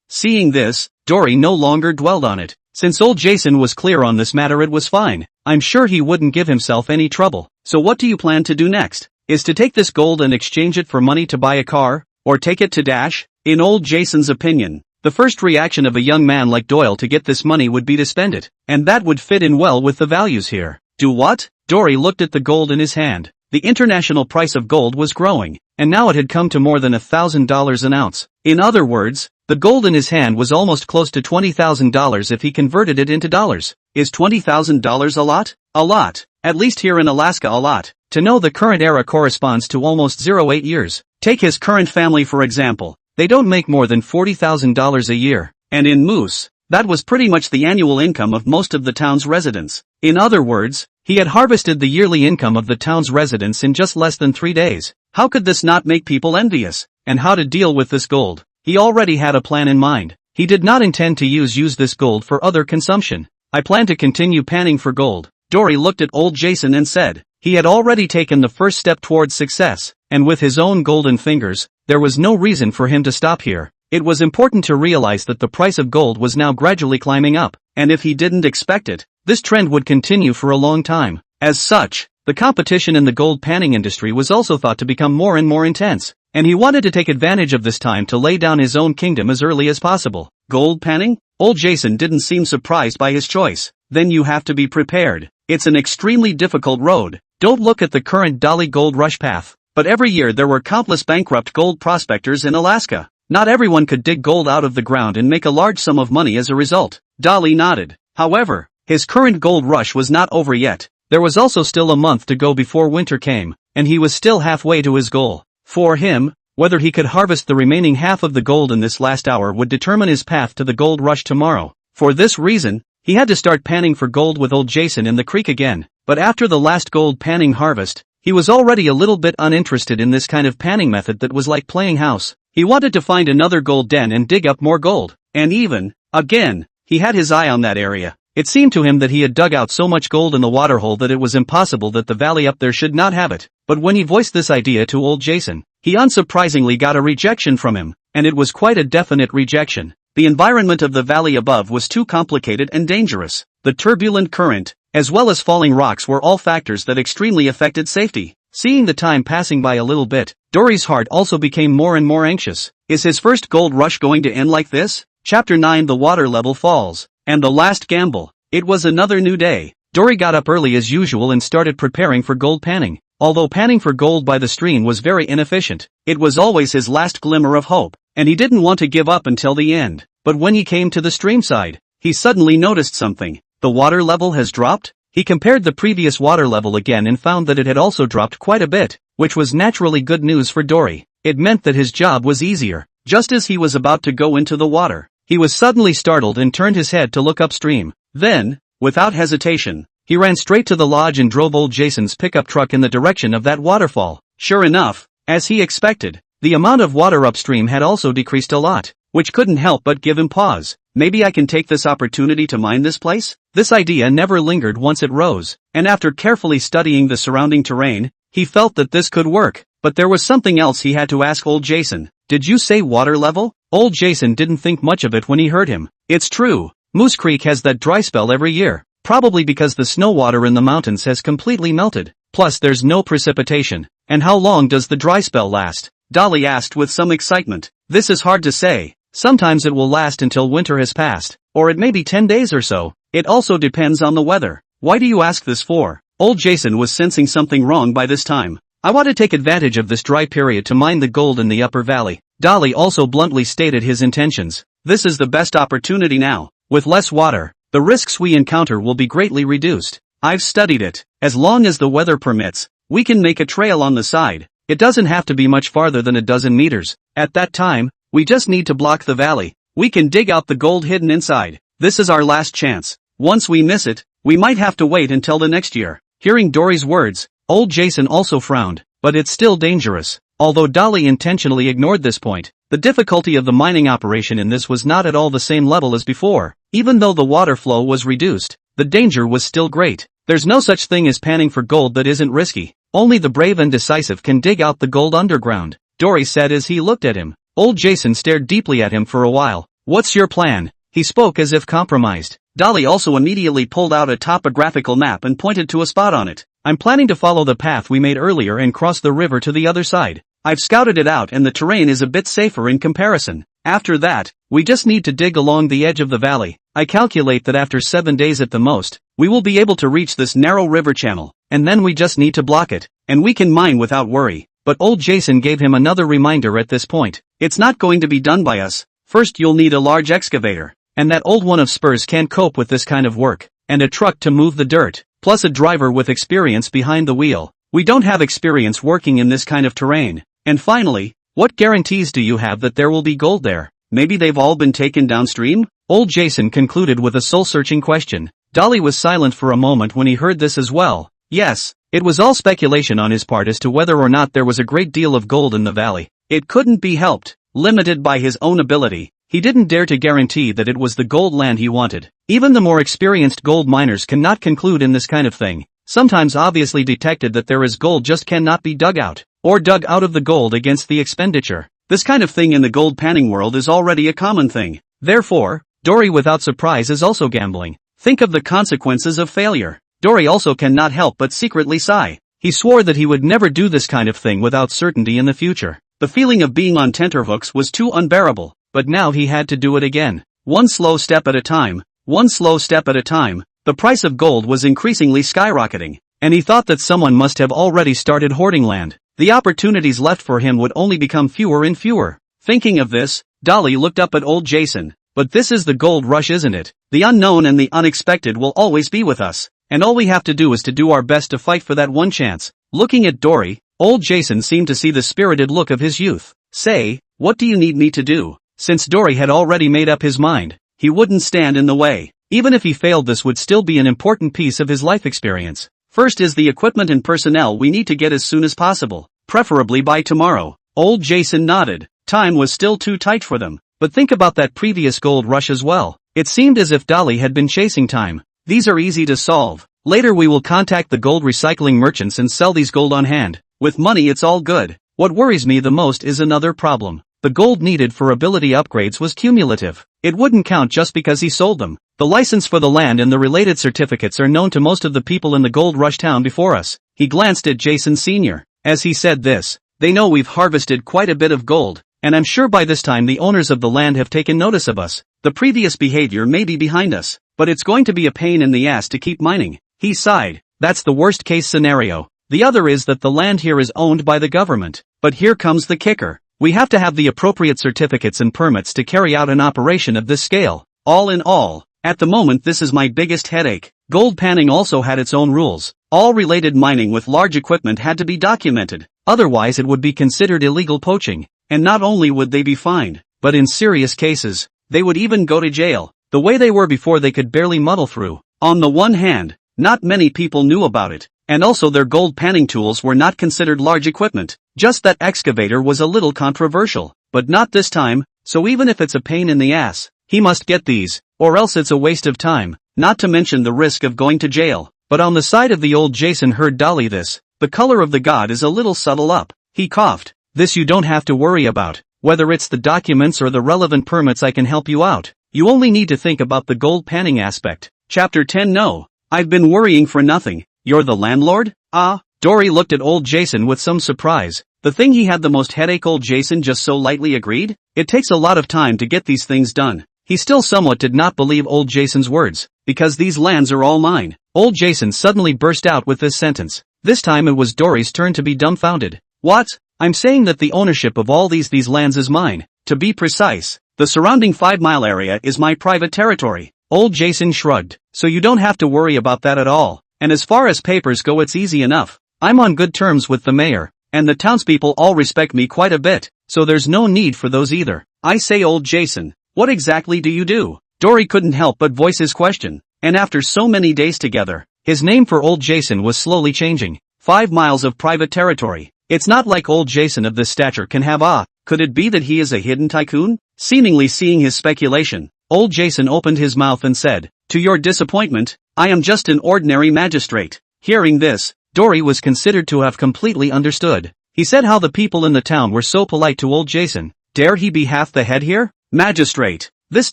Seeing this, Dory no longer dwelled on it. Since old Jason was clear on this matter, it was fine. I'm sure he wouldn't give himself any trouble. So what do you plan to do next? Is to take this gold and exchange it for money to buy a car? Or take it to Dash? In old Jason's opinion, the first reaction of a young man like Doyle to get this money would be to spend it. And that would fit in well with the values here. Do what? Dory looked at the gold in his hand. The international price of gold was growing, and now it had come to more than $1,000 an ounce. In other words, the gold in his hand was almost close to $20,000 if he converted it into dollars. Is $20,000 a lot? A lot. At least here in Alaska, a lot. To know the current era corresponds to almost 08 years. Take his current family for example. They don't make more than $40,000 a year. And in Moose, that was pretty much the annual income of most of the town's residents. In other words, he had harvested the yearly income of the town's residents in just less than 3 days. How could this not make people envious? And how to deal with this gold? He already had a plan in mind. He did not intend to use this gold for other consumption. I plan to continue panning for gold. Dory looked at old Jason and said, he had already taken the first step towards success, and with his own golden fingers, there was no reason for him to stop here. It was important to realize that the price of gold was now gradually climbing up, and if he didn't expect it, this trend would continue for a long time. As such, the competition in the gold panning industry was also thought to become more and more intense, and he wanted to take advantage of this time to lay down his own kingdom as early as possible. Gold panning? Old Jason didn't seem surprised by his choice. Then you have to be prepared. It's an extremely difficult road. Don't look at the current Dolly gold rush path. But every year there were countless bankrupt gold prospectors in Alaska. Not everyone could dig gold out of the ground and make a large sum of money as a result. Dolly nodded. However, his current gold rush was not over yet. There was also still a month to go before winter came, and he was still halfway to his goal. For him, whether he could harvest the remaining half of the gold in this last hour would determine his path to the gold rush tomorrow. For this reason, he had to start panning for gold with old Jason in the creek again. But after the last gold panning harvest, he was already a little bit uninterested in this kind of panning method that was like playing house. He wanted to find another gold den and dig up more gold. And even, again, he had his eye on that area. It seemed to him that he had dug out so much gold in the waterhole that it was impossible that the valley up there should not have it. But when he voiced this idea to old Jason, he unsurprisingly got a rejection from him, and it was quite a definite rejection. The environment of the valley above was too complicated and dangerous. The turbulent current, as well as falling rocks, were all factors that extremely affected safety. Seeing the time passing by a little bit, Dory's heart also became more and more anxious. Is his first gold rush going to end like this? Chapter 9: The water level falls. And the last gamble. It was another new day. Dory got up early as usual and started preparing for gold panning. Although panning for gold by the stream was very inefficient, it was always his last glimmer of hope, and he didn't want to give up until the end. But when he came to the stream side, he suddenly noticed something. The water level has dropped? He compared the previous water level again and found that it had also dropped quite a bit, which was naturally good news for Dory. It meant that his job was easier. Just as he was about to go into the water, he was suddenly startled and turned his head to look upstream. Then, without hesitation, he ran straight to the lodge and drove old Jason's pickup truck in the direction of that waterfall. Sure enough, as he expected, the amount of water upstream had also decreased a lot, which couldn't help but give him pause. Maybe I can take this opportunity to mine this place? This idea never lingered once it rose, and after carefully studying the surrounding terrain, he felt that this could work. But there was something else he had to ask old Jason. Did you say water level? Old Jason didn't think much of it when he heard him. It's true. Moose Creek has that dry spell every year, probably because the snow water in the mountains has completely melted. Plus there's no precipitation. And how long does the dry spell last? Dolly asked with some excitement. This is hard to say. Sometimes it will last until winter has passed, or it may be 10 days or so. It also depends on the weather. Why do you ask this for? Old Jason was sensing something wrong by this time. I want to take advantage of this dry period to mine the gold in the upper valley. Dolly also bluntly stated his intentions. This is the best opportunity now. With less water, the risks we encounter will be greatly reduced. I've studied it. As long as the weather permits, we can make a trail on the side. It doesn't have to be much farther than a dozen meters. At that time, we just need to block the valley. We can dig out the gold hidden inside. This is our last chance. Once we miss it, we might have to wait until the next year. Hearing Dory's words, old Jason also frowned. But it's still dangerous. Although Dolly intentionally ignored this point, the difficulty of the mining operation in this was not at all the same level as before. Even though the water flow was reduced, the danger was still great. There's no such thing as panning for gold that isn't risky. Only the brave and decisive can dig out the gold underground, Dory said as he looked at him. Old Jason stared deeply at him for a while. What's your plan? He spoke as if compromised. Dolly also immediately pulled out a topographical map and pointed to a spot on it. I'm planning to follow the path we made earlier and cross the river to the other side. I've scouted it out and the terrain is a bit safer in comparison. After that, we just need to dig along the edge of the valley. I calculate that after 7 days at the most, we will be able to reach this narrow river channel, and then we just need to block it, and we can mine without worry. But old Jason gave him another reminder at this point. It's not going to be done by us. First you'll need a large excavator, and that old one of Spurs can't cope with this kind of work, and a truck to move the dirt, plus a driver with experience behind the wheel. We don't have experience working in this kind of terrain. And finally, what guarantees do you have that there will be gold there? Maybe they've all been taken downstream? Old Jason concluded with a soul-searching question. Dolly was silent for a moment when he heard this as well. Yes, it was all speculation on his part as to whether or not there was a great deal of gold in the valley. It couldn't be helped. Limited by his own ability, he didn't dare to guarantee that it was the gold land he wanted. Even the more experienced gold miners cannot conclude in this kind of thing. Sometimes obviously detected that there is gold just cannot be dug out, or dug out of the gold against the expenditure. This kind of thing in the gold panning world is already a common thing. Therefore, Dory without surprise is also gambling. Think of the consequences of failure. Dory also cannot help but secretly sigh. He swore that he would never do this kind of thing without certainty in the future. The feeling of being on tenterhooks was too unbearable, but now he had to do it again. One slow step at a time, one slow step at a time. The price of gold was increasingly skyrocketing, and he thought that someone must have already started hoarding land. The opportunities left for him would only become fewer and fewer. Thinking of this, Dolly looked up at old Jason. But this is the gold rush, isn't it? The unknown and the unexpected will always be with us, and all we have to do is to do our best to fight for that one chance. Looking at Dory, old Jason seemed to see the spirited look of his youth. Say, what do you need me to do? Since Dory had already made up his mind, he wouldn't stand in the way. Even if he failed, this would still be an important piece of his life experience. First is the equipment and personnel we need to get as soon as possible, preferably by tomorrow. Old Jason nodded. Time was still too tight for them. But think about that previous gold rush as well. It seemed as if Dolly had been chasing time. These are easy to solve. Later we will contact the gold recycling merchants and sell these gold on hand. With money it's all good. What worries me the most is another problem. The gold needed for ability upgrades was cumulative. It wouldn't count just because he sold them. The license for the land and the related certificates are known to most of the people in the gold rush town before us. He glanced at Jason Sr. As he said this, they know we've harvested quite a bit of gold, and I'm sure by this time the owners of the land have taken notice of us. The previous behavior may be behind us, but it's going to be a pain in the ass to keep mining. He sighed. That's the worst case scenario. The other is that the land here is owned by the government. But here comes the kicker. We have to have the appropriate certificates and permits to carry out an operation of this scale. All in all, at the moment this is my biggest headache. Gold panning also had its own rules. All related mining with large equipment had to be documented. Otherwise it would be considered illegal poaching. And not only would they be fined, but in serious cases, they would even go to jail. The way they were before they could barely muddle through. On the one hand, not many people knew about it, and also their gold panning tools were not considered large equipment. Just that excavator was a little controversial, but not this time, so even if it's a pain in the ass, he must get these, or else it's a waste of time, not to mention the risk of going to jail. But on the side of the old Jason heard Dolly this, the color of the god is a little subtle up. He coughed. This you don't have to worry about. Whether it's the documents or the relevant permits, I can help you out. You only need to think about the gold panning aspect. Chapter 10. No, I've been worrying for nothing. You're the landlord? Ah. Dory looked at old Jason with some surprise. The thing he had the most headache. Old Jason just so lightly agreed? It takes a lot of time to get these things done. He still somewhat did not believe old Jason's words, because these lands are all mine. Old Jason suddenly burst out with this sentence. This time it was Dory's turn to be dumbfounded. What? I'm saying that the ownership of all these lands is mine. To be precise, the surrounding 5-mile area is my private territory. Old Jason shrugged. So you don't have to worry about that at all. And as far as papers go, it's easy enough. I'm on good terms with the mayor, and the townspeople all respect me quite a bit, so there's no need for those either. I say, old Jason, what exactly do you do? Dory couldn't help but voice his question, and after so many days together, his name for old Jason was slowly changing. 5 miles of private territory. It's not like old Jason of this stature can have. Could it be that he is a hidden tycoon? Seemingly seeing his speculation, old Jason opened his mouth and said, to your disappointment, I am just an ordinary magistrate. Hearing this, Dory was considered to have completely understood. He said how the people in the town were so polite to old Jason. Dare he be half the head here? Magistrate. This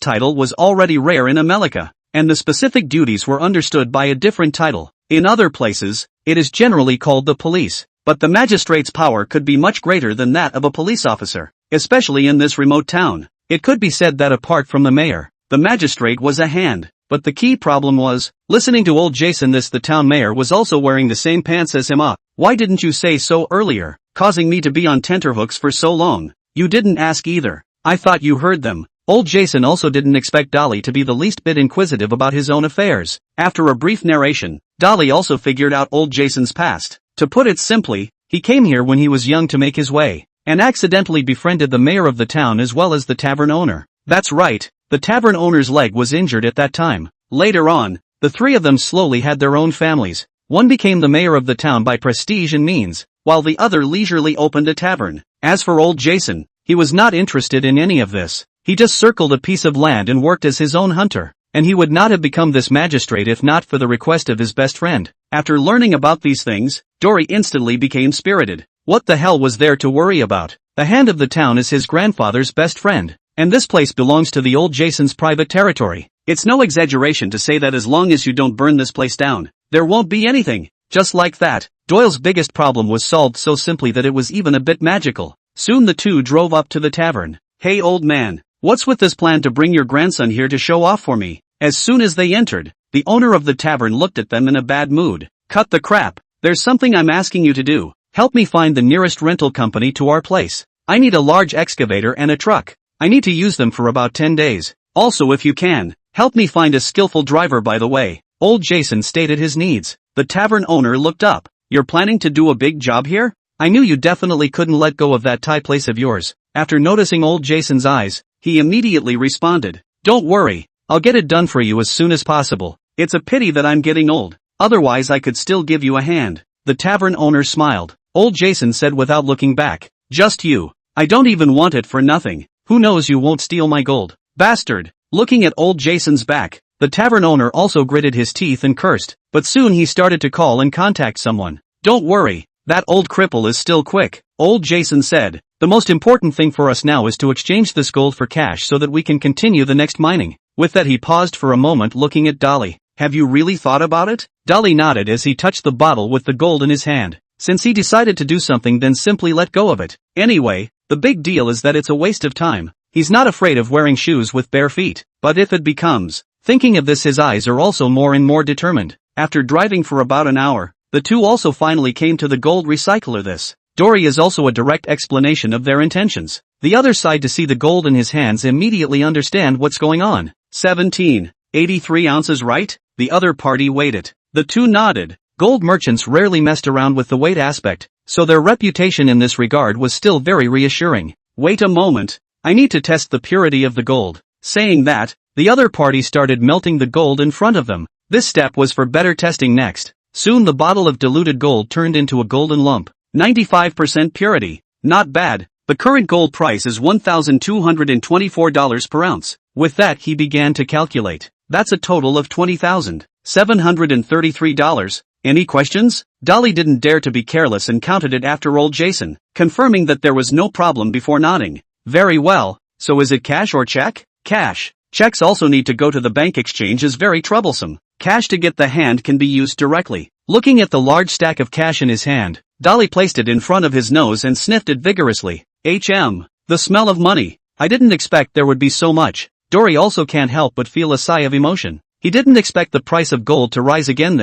title was already rare in America, and the specific duties were understood by a different title. In other places, it is generally called the police, but the magistrate's power could be much greater than that of a police officer, especially in this remote town. It could be said that apart from the mayor, the magistrate was a hand. But the key problem was, listening to old Jason, the town mayor was also wearing the same pants as him. Why didn't you say so earlier, causing me to be on tenterhooks for so long? You didn't ask either. I thought you heard them. Old Jason also didn't expect Dolly to be the least bit inquisitive about his own affairs. After a brief narration, Dolly also figured out old Jason's past. To put it simply, he came here when he was young to make his way, and accidentally befriended the mayor of the town as well as the tavern owner. That's right. The tavern owner's leg was injured at that time. Later on, the three of them slowly had their own families. One became the mayor of the town by prestige and means, while the other leisurely opened a tavern. As for old Jason, he was not interested in any of this. He just circled a piece of land and worked as his own hunter. And he would not have become this magistrate if not for the request of his best friend. After learning about these things, Dory instantly became spirited. What the hell was there to worry about? The hand of the town is his grandfather's best friend. And this place belongs to the old Jason's private territory. It's no exaggeration to say that as long as you don't burn this place down, there won't be anything. Just like that, Doyle's biggest problem was solved so simply that it was even a bit magical. Soon the two drove up to the tavern. Hey old man, what's with this plan to bring your grandson here to show off for me? As soon as they entered, the owner of the tavern looked at them in a bad mood. Cut the crap. There's something I'm asking you to do. Help me find the nearest rental company to our place. I need a large excavator and a truck. I need to use them for about 10 days. Also, if you can, help me find a skillful driver. By the way, old Jason stated his needs. The tavern owner looked up. You're planning to do a big job here? I knew you definitely couldn't let go of that Thai place of yours. After noticing old Jason's eyes, he immediately responded. Don't worry, I'll get it done for you as soon as possible. It's a pity that I'm getting old. Otherwise I could still give you a hand. The tavern owner smiled. Old Jason said without looking back. Just you. I don't even want it for nothing. Who knows you won't steal my gold. Bastard. Looking at old Jason's back, the tavern owner also gritted his teeth and cursed, but soon he started to call and contact someone. Don't worry, that old cripple is still quick. Old Jason said, the most important thing for us now is to exchange this gold for cash so that we can continue the next mining. With that he paused for a moment looking at Dolly. Have you really thought about it? Dolly nodded as he touched the bottle with the gold in his hand. Since he decided to do something, then simply let go of it. Anyway, the big deal is that it's a waste of time. He's not afraid of wearing shoes with bare feet, but if it becomes, thinking of this his eyes are also more and more determined. After driving for about an hour, the two also finally came to the gold recycler. This Dory is also a direct explanation of their intentions. The other side to see the gold in his hands immediately understand what's going on. 1783 ounces, right? The other party weighed it. The two nodded. Gold merchants rarely messed around with the weight aspect, so their reputation in this regard was still very reassuring. Wait a moment. I need to test the purity of the gold. Saying that, the other party started melting the gold in front of them. This step was for better testing next. Soon the bottle of diluted gold turned into a golden lump. 95% purity. Not bad. The current gold price is $1,224 per ounce. With that he began to calculate. That's a total of $20,733. Any questions? Dolly didn't dare to be careless and counted it after old Jason, confirming that there was no problem before nodding. Very well, so is it cash or check? Cash. Checks also need to go to the bank. Exchange is very troublesome. Cash to get the hand can be used directly. Looking at the large stack of cash in his hand, Dolly placed it in front of his nose and sniffed it vigorously. The smell of money. I didn't expect there would be so much. Dory also can't help but feel a sigh of emotion. He didn't expect the price of gold to rise again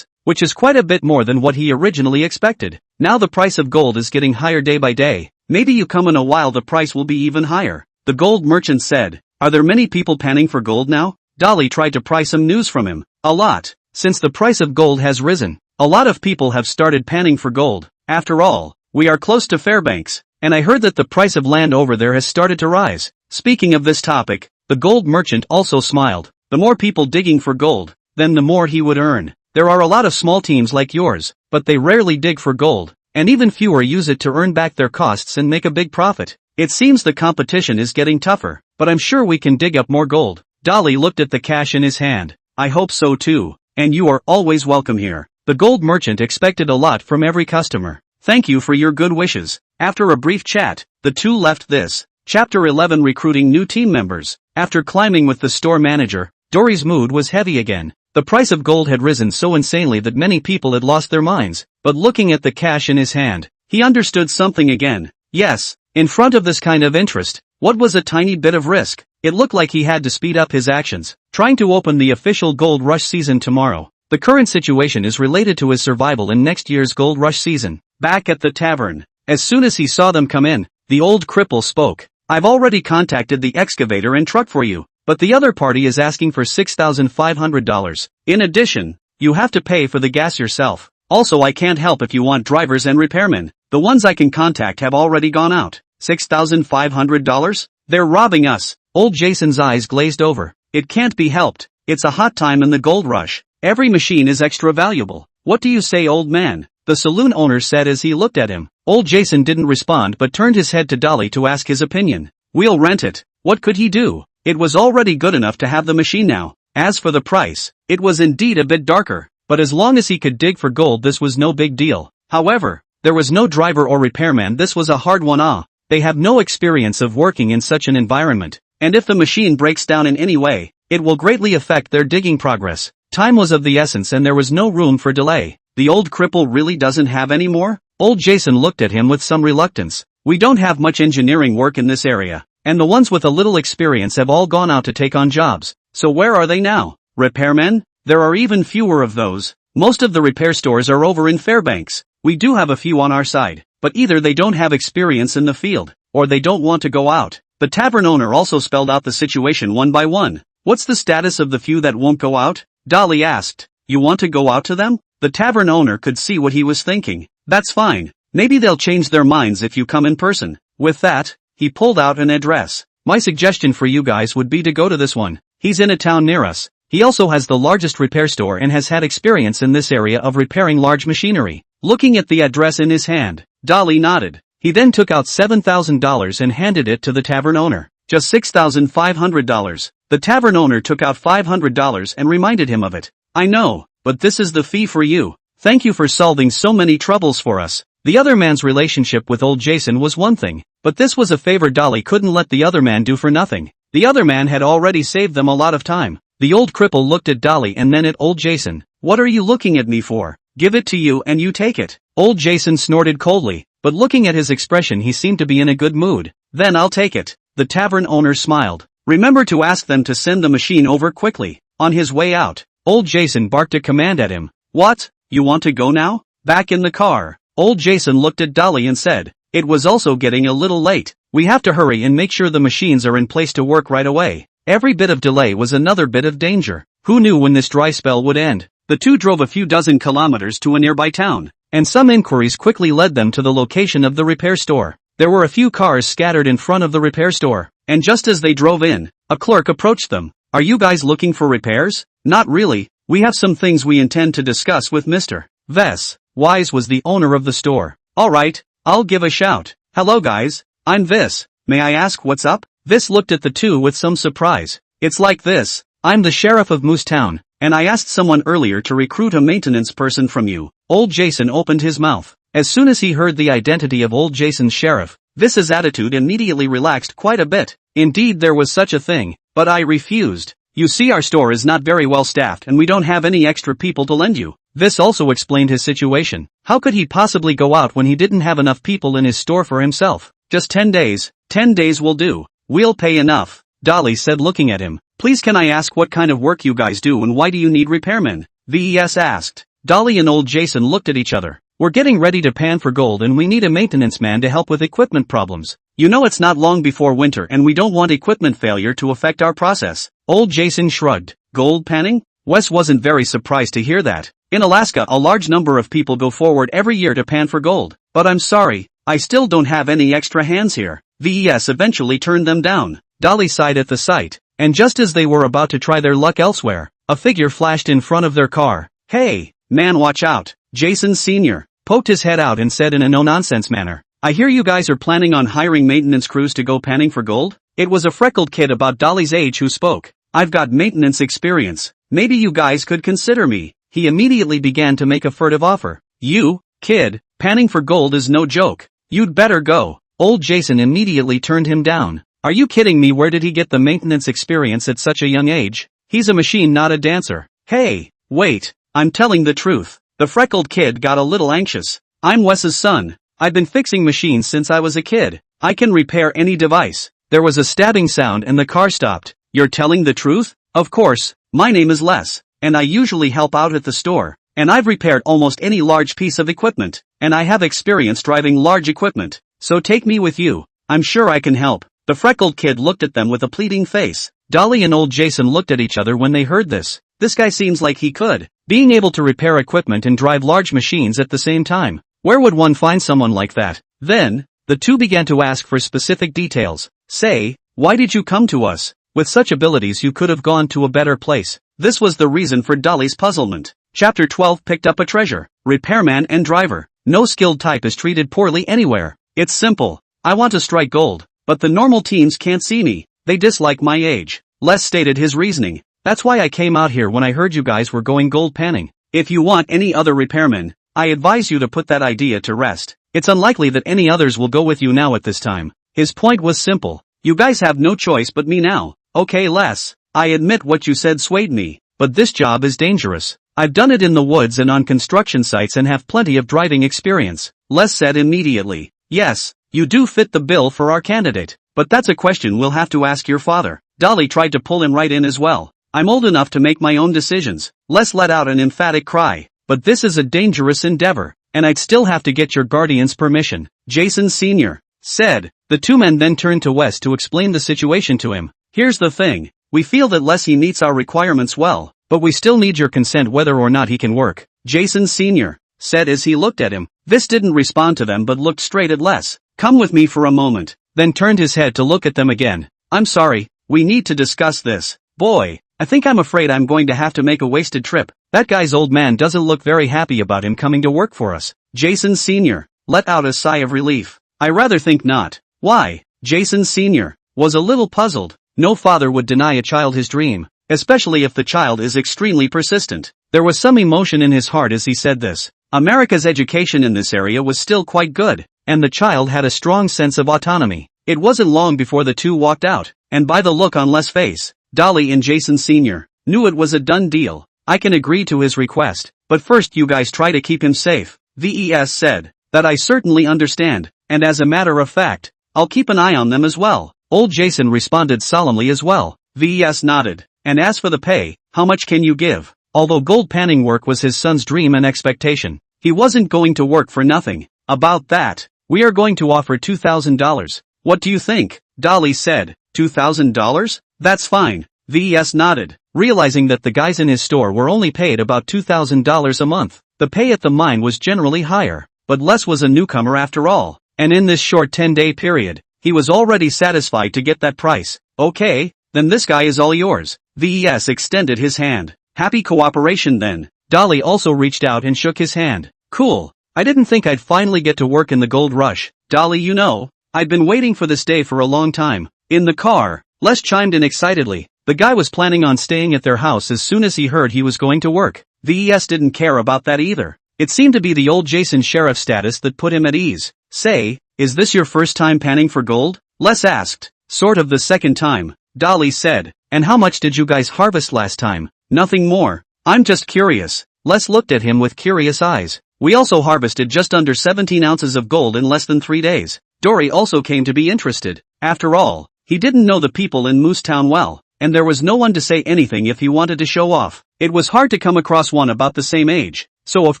which is quite a bit more than what he originally expected. Now the price of gold is getting higher day by day. Maybe you come in a while the price will be even higher. The gold merchant said. Are there many people panning for gold now? Dolly tried to pry some news from him. A lot. Since the price of gold has risen, a lot of people have started panning for gold. After all, we are close to Fairbanks, and I heard that the price of land over there has started to rise. Speaking of this topic, the gold merchant also smiled. The more people digging for gold, then the more he would earn. There are a lot of small teams like yours, but they rarely dig for gold, and even fewer use it to earn back their costs and make a big profit. It seems the competition is getting tougher, but I'm sure we can dig up more gold. Dolly looked at the cash in his hand. I hope so too, and you are always welcome here. The gold merchant expected a lot from every customer. Thank you for your good wishes. After a brief chat, the two left this. Chapter 11 Recruiting New Team Members. After climbing with the store manager, Dory's mood was heavy again. The price of gold had risen so insanely that many people had lost their minds, but looking at the cash in his hand, he understood something again. Yes, in front of this kind of interest, what was a tiny bit of risk? It looked like he had to speed up his actions, trying to open the official gold rush season tomorrow. The current situation is related to his survival in next year's gold rush season. Back at the tavern, as soon as he saw them come in, the old cripple spoke. I've already contacted the excavator and truck for you. But the other party is asking for $6,500. In addition, you have to pay for the gas yourself. Also I can't help if you want drivers and repairmen. The ones I can contact have already gone out. $6,500? They're robbing us. Old Jason's eyes glazed over. It can't be helped. It's a hot time in the gold rush. Every machine is extra valuable. What do you say, old man? The saloon owner said as he looked at him. Old Jason didn't respond but turned his head to Dolly to ask his opinion. We'll rent it. What could he do? It was already good enough to have the machine now. As for the price, it was indeed a bit darker, but as long as he could dig for gold this was no big deal. However, there was no driver or repairman. This was a hard one. They have no experience of working in such an environment, and if the machine breaks down in any way, it will greatly affect their digging progress. Time was of the essence and there was no room for delay. The old cripple really doesn't have any more? Old Jason looked at him with some reluctance. We don't have much engineering work in this area. And the ones with a little experience have all gone out to take on jobs. So where are they now? Repairmen? There are even fewer of those. Most of the repair stores are over in Fairbanks. We do have a few on our side, but either they don't have experience in the field, or they don't want to go out. The tavern owner also spelled out the situation one by one. What's the status of the few that won't go out? Dolly asked. You want to go out to them? The tavern owner could see what he was thinking. That's fine. Maybe they'll change their minds if you come in person. With that, he pulled out an address. My suggestion for you guys would be to go to this one. He's in a town near us. He also has the largest repair store and has had experience in this area of repairing large machinery. Looking at the address in his hand, Dolly nodded. He then took out $7,000 and handed it to the tavern owner. Just $6,500. The tavern owner took out $500 and reminded him of it. I know, but this is the fee for you. Thank you for solving so many troubles for us. The other man's relationship with old Jason was one thing, but this was a favor Dolly couldn't let the other man do for nothing. The other man had already saved them a lot of time. The old cripple looked at Dolly and then at old Jason. What are you looking at me for? Give it to you and you take it. Old Jason snorted coldly, but looking at his expression he seemed to be in a good mood. Then I'll take it. The tavern owner smiled. Remember to ask them to send the machine over quickly. On his way out, old Jason barked a command at him. What? You want to go now? Back in the car. Old Jason looked at Dolly and said, it was also getting a little late. We have to hurry and make sure the machines are in place to work right away. Every bit of delay was another bit of danger. Who knew when this dry spell would end? The two drove a few dozen kilometers to a nearby town, and some inquiries quickly led them to the location of the repair store. There were a few cars scattered in front of the repair store, and just as they drove in, a clerk approached them. Are you guys looking for repairs? Not really. We have some things we intend to discuss with Mr. Vess. Wise was the owner of the store. Alright, I'll give a shout. Hello guys, I'm Vis. May I ask what's up? Vis looked at the two with some surprise. It's like this. I'm the sheriff of Moose Town, and I asked someone earlier to recruit a maintenance person from you. Old Jason opened his mouth. As soon as he heard the identity of old Jason's sheriff, Vis's attitude immediately relaxed quite a bit. Indeed there was such a thing, but I refused. You see our store is not very well staffed and we don't have any extra people to lend you. This also explained his situation. How could he possibly go out when he didn't have enough people in his store for himself? Just 10 days. 10 days will do. We'll pay enough, Dolly said looking at him. Please can I ask what kind of work you guys do and why do you need repairmen? VES asked. Dolly and old Jason looked at each other. We're getting ready to pan for gold and we need a maintenance man to help with equipment problems. You know it's not long before winter and we don't want equipment failure to affect our process. Old Jason shrugged. Gold panning? Wes wasn't very surprised to hear that. In Alaska a large number of people go forward every year to pan for gold. But I'm sorry, I still don't have any extra hands here. VES eventually turned them down. Dolly sighed at the sight. And just as they were about to try their luck elsewhere, a figure flashed in front of their car. Hey, man, watch out. Jason Sr. poked his head out and said in a no-nonsense manner, I hear you guys are planning on hiring maintenance crews to go panning for gold? It was a freckled kid about Dolly's age who spoke. I've got maintenance experience. Maybe you guys could consider me. He immediately began to make a furtive offer. You, kid, panning for gold is no joke. You'd better go. Old Jason immediately turned him down. Are you kidding me? Where did he get the maintenance experience at such a young age? He's a machine, not a dancer. Hey, wait, I'm telling the truth. The freckled kid got a little anxious. I'm Wes's son. I've been fixing machines since I was a kid. I can repair any device. There was a stabbing sound and the car stopped. You're telling the truth? Of course, my name is Les, and I usually help out at the store, and I've repaired almost any large piece of equipment, and I have experience driving large equipment, so take me with you. I'm sure I can help. The freckled kid looked at them with a pleading face. Dolly and old Jason looked at each other when they heard this. This guy seems like he could. Being able to repair equipment and drive large machines at the same time. Where would one find someone like that? Then, the two began to ask for specific details. Say, why did you come to us? With such abilities you could have gone to a better place. This was the reason for Dolly's puzzlement. Chapter 12 picked up a treasure. Repairman and driver. No skilled type is treated poorly anywhere. It's simple. I want to strike gold. But the normal teens can't see me. They dislike my age. Les stated his reasoning. That's why I came out here when I heard you guys were going gold panning. If you want any other repairmen, I advise you to put that idea to rest. It's unlikely that any others will go with you now at this time. His point was simple. You guys have no choice but me now. Okay, Les, I admit what you said swayed me, but this job is dangerous. I've done it in the woods and on construction sites and have plenty of driving experience. Les said immediately. Yes, you do fit the bill for our candidate, but that's a question we'll have to ask your father. Dolly tried to pull him right in as well. I'm old enough to make my own decisions. Les let out an emphatic cry. But this is a dangerous endeavor, and I'd still have to get your guardian's permission. Jason Sr. said. The two men then turned to Wes to explain the situation to him. Here's the thing. We feel that Les he meets our requirements well, but we still need your consent whether or not he can work. Jason Sr. said as he looked at him. This didn't respond to them but looked straight at Les. Come with me for a moment, then turned his head to look at them again. I'm sorry, we need to discuss this. Boy, I think I'm afraid I'm going to have to make a wasted trip. That guy's old man doesn't look very happy about him coming to work for us. Jason Sr. let out a sigh of relief. I rather think not. Why? Jason Sr. was a little puzzled. No father would deny a child his dream, especially if the child is extremely persistent. There was some emotion in his heart as he said this. America's education in this area was still quite good, and the child had a strong sense of autonomy. It wasn't long before the two walked out, and by the look on Les' face, Dolly and Jason Sr. knew it was a done deal. I can agree to his request, but first you guys try to keep him safe. VES said. That I certainly understand, and as a matter of fact, I'll keep an eye on them as well. Old Jason responded solemnly as well. VES nodded. And as for the pay, how much can you give? Although gold panning work was his son's dream and expectation, he wasn't going to work for nothing. About that, we are going to offer $2,000. What do you think? Dolly said. $2,000? That's fine. VES nodded, realizing that the guys in his store were only paid about $2,000 a month. The pay at the mine was generally higher, but Les was a newcomer after all, and in this short 10-day period, he was already satisfied to get that price. Okay, then this guy is all yours. VES extended his hand. Happy cooperation then. Dolly also reached out and shook his hand. Cool. I didn't think I'd finally get to work in the gold rush. Dolly, you know, I'd been waiting for this day for a long time. In the car, Les chimed in excitedly. The guy was planning on staying at their house as soon as he heard he was going to work. VES didn't care about that either. It seemed to be the old Jason sheriff status that put him at ease. Say, is this your first time panning for gold? Les asked. Sort of the second time, Dolly said. And how much did you guys harvest last time? Nothing more. I'm just curious. Les looked at him with curious eyes. We also harvested just under 17 ounces of gold in less than 3 days. Dory also came to be interested. After all, he didn't know the people in Moose Town well, and there was no one to say anything if he wanted to show off. It was hard to come across one about the same age, so of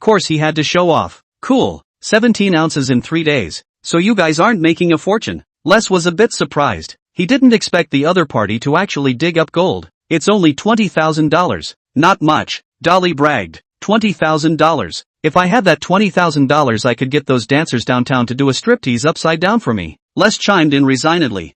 course he had to show off. Cool, 17 ounces in 3 days. So you guys aren't making a fortune? Les was a bit surprised. He didn't expect the other party to actually dig up gold. It's only $20,000. Not much, Dolly bragged. $20,000. If I had that $20,000 I could get those dancers downtown to do a striptease upside down for me. Les chimed in resignedly.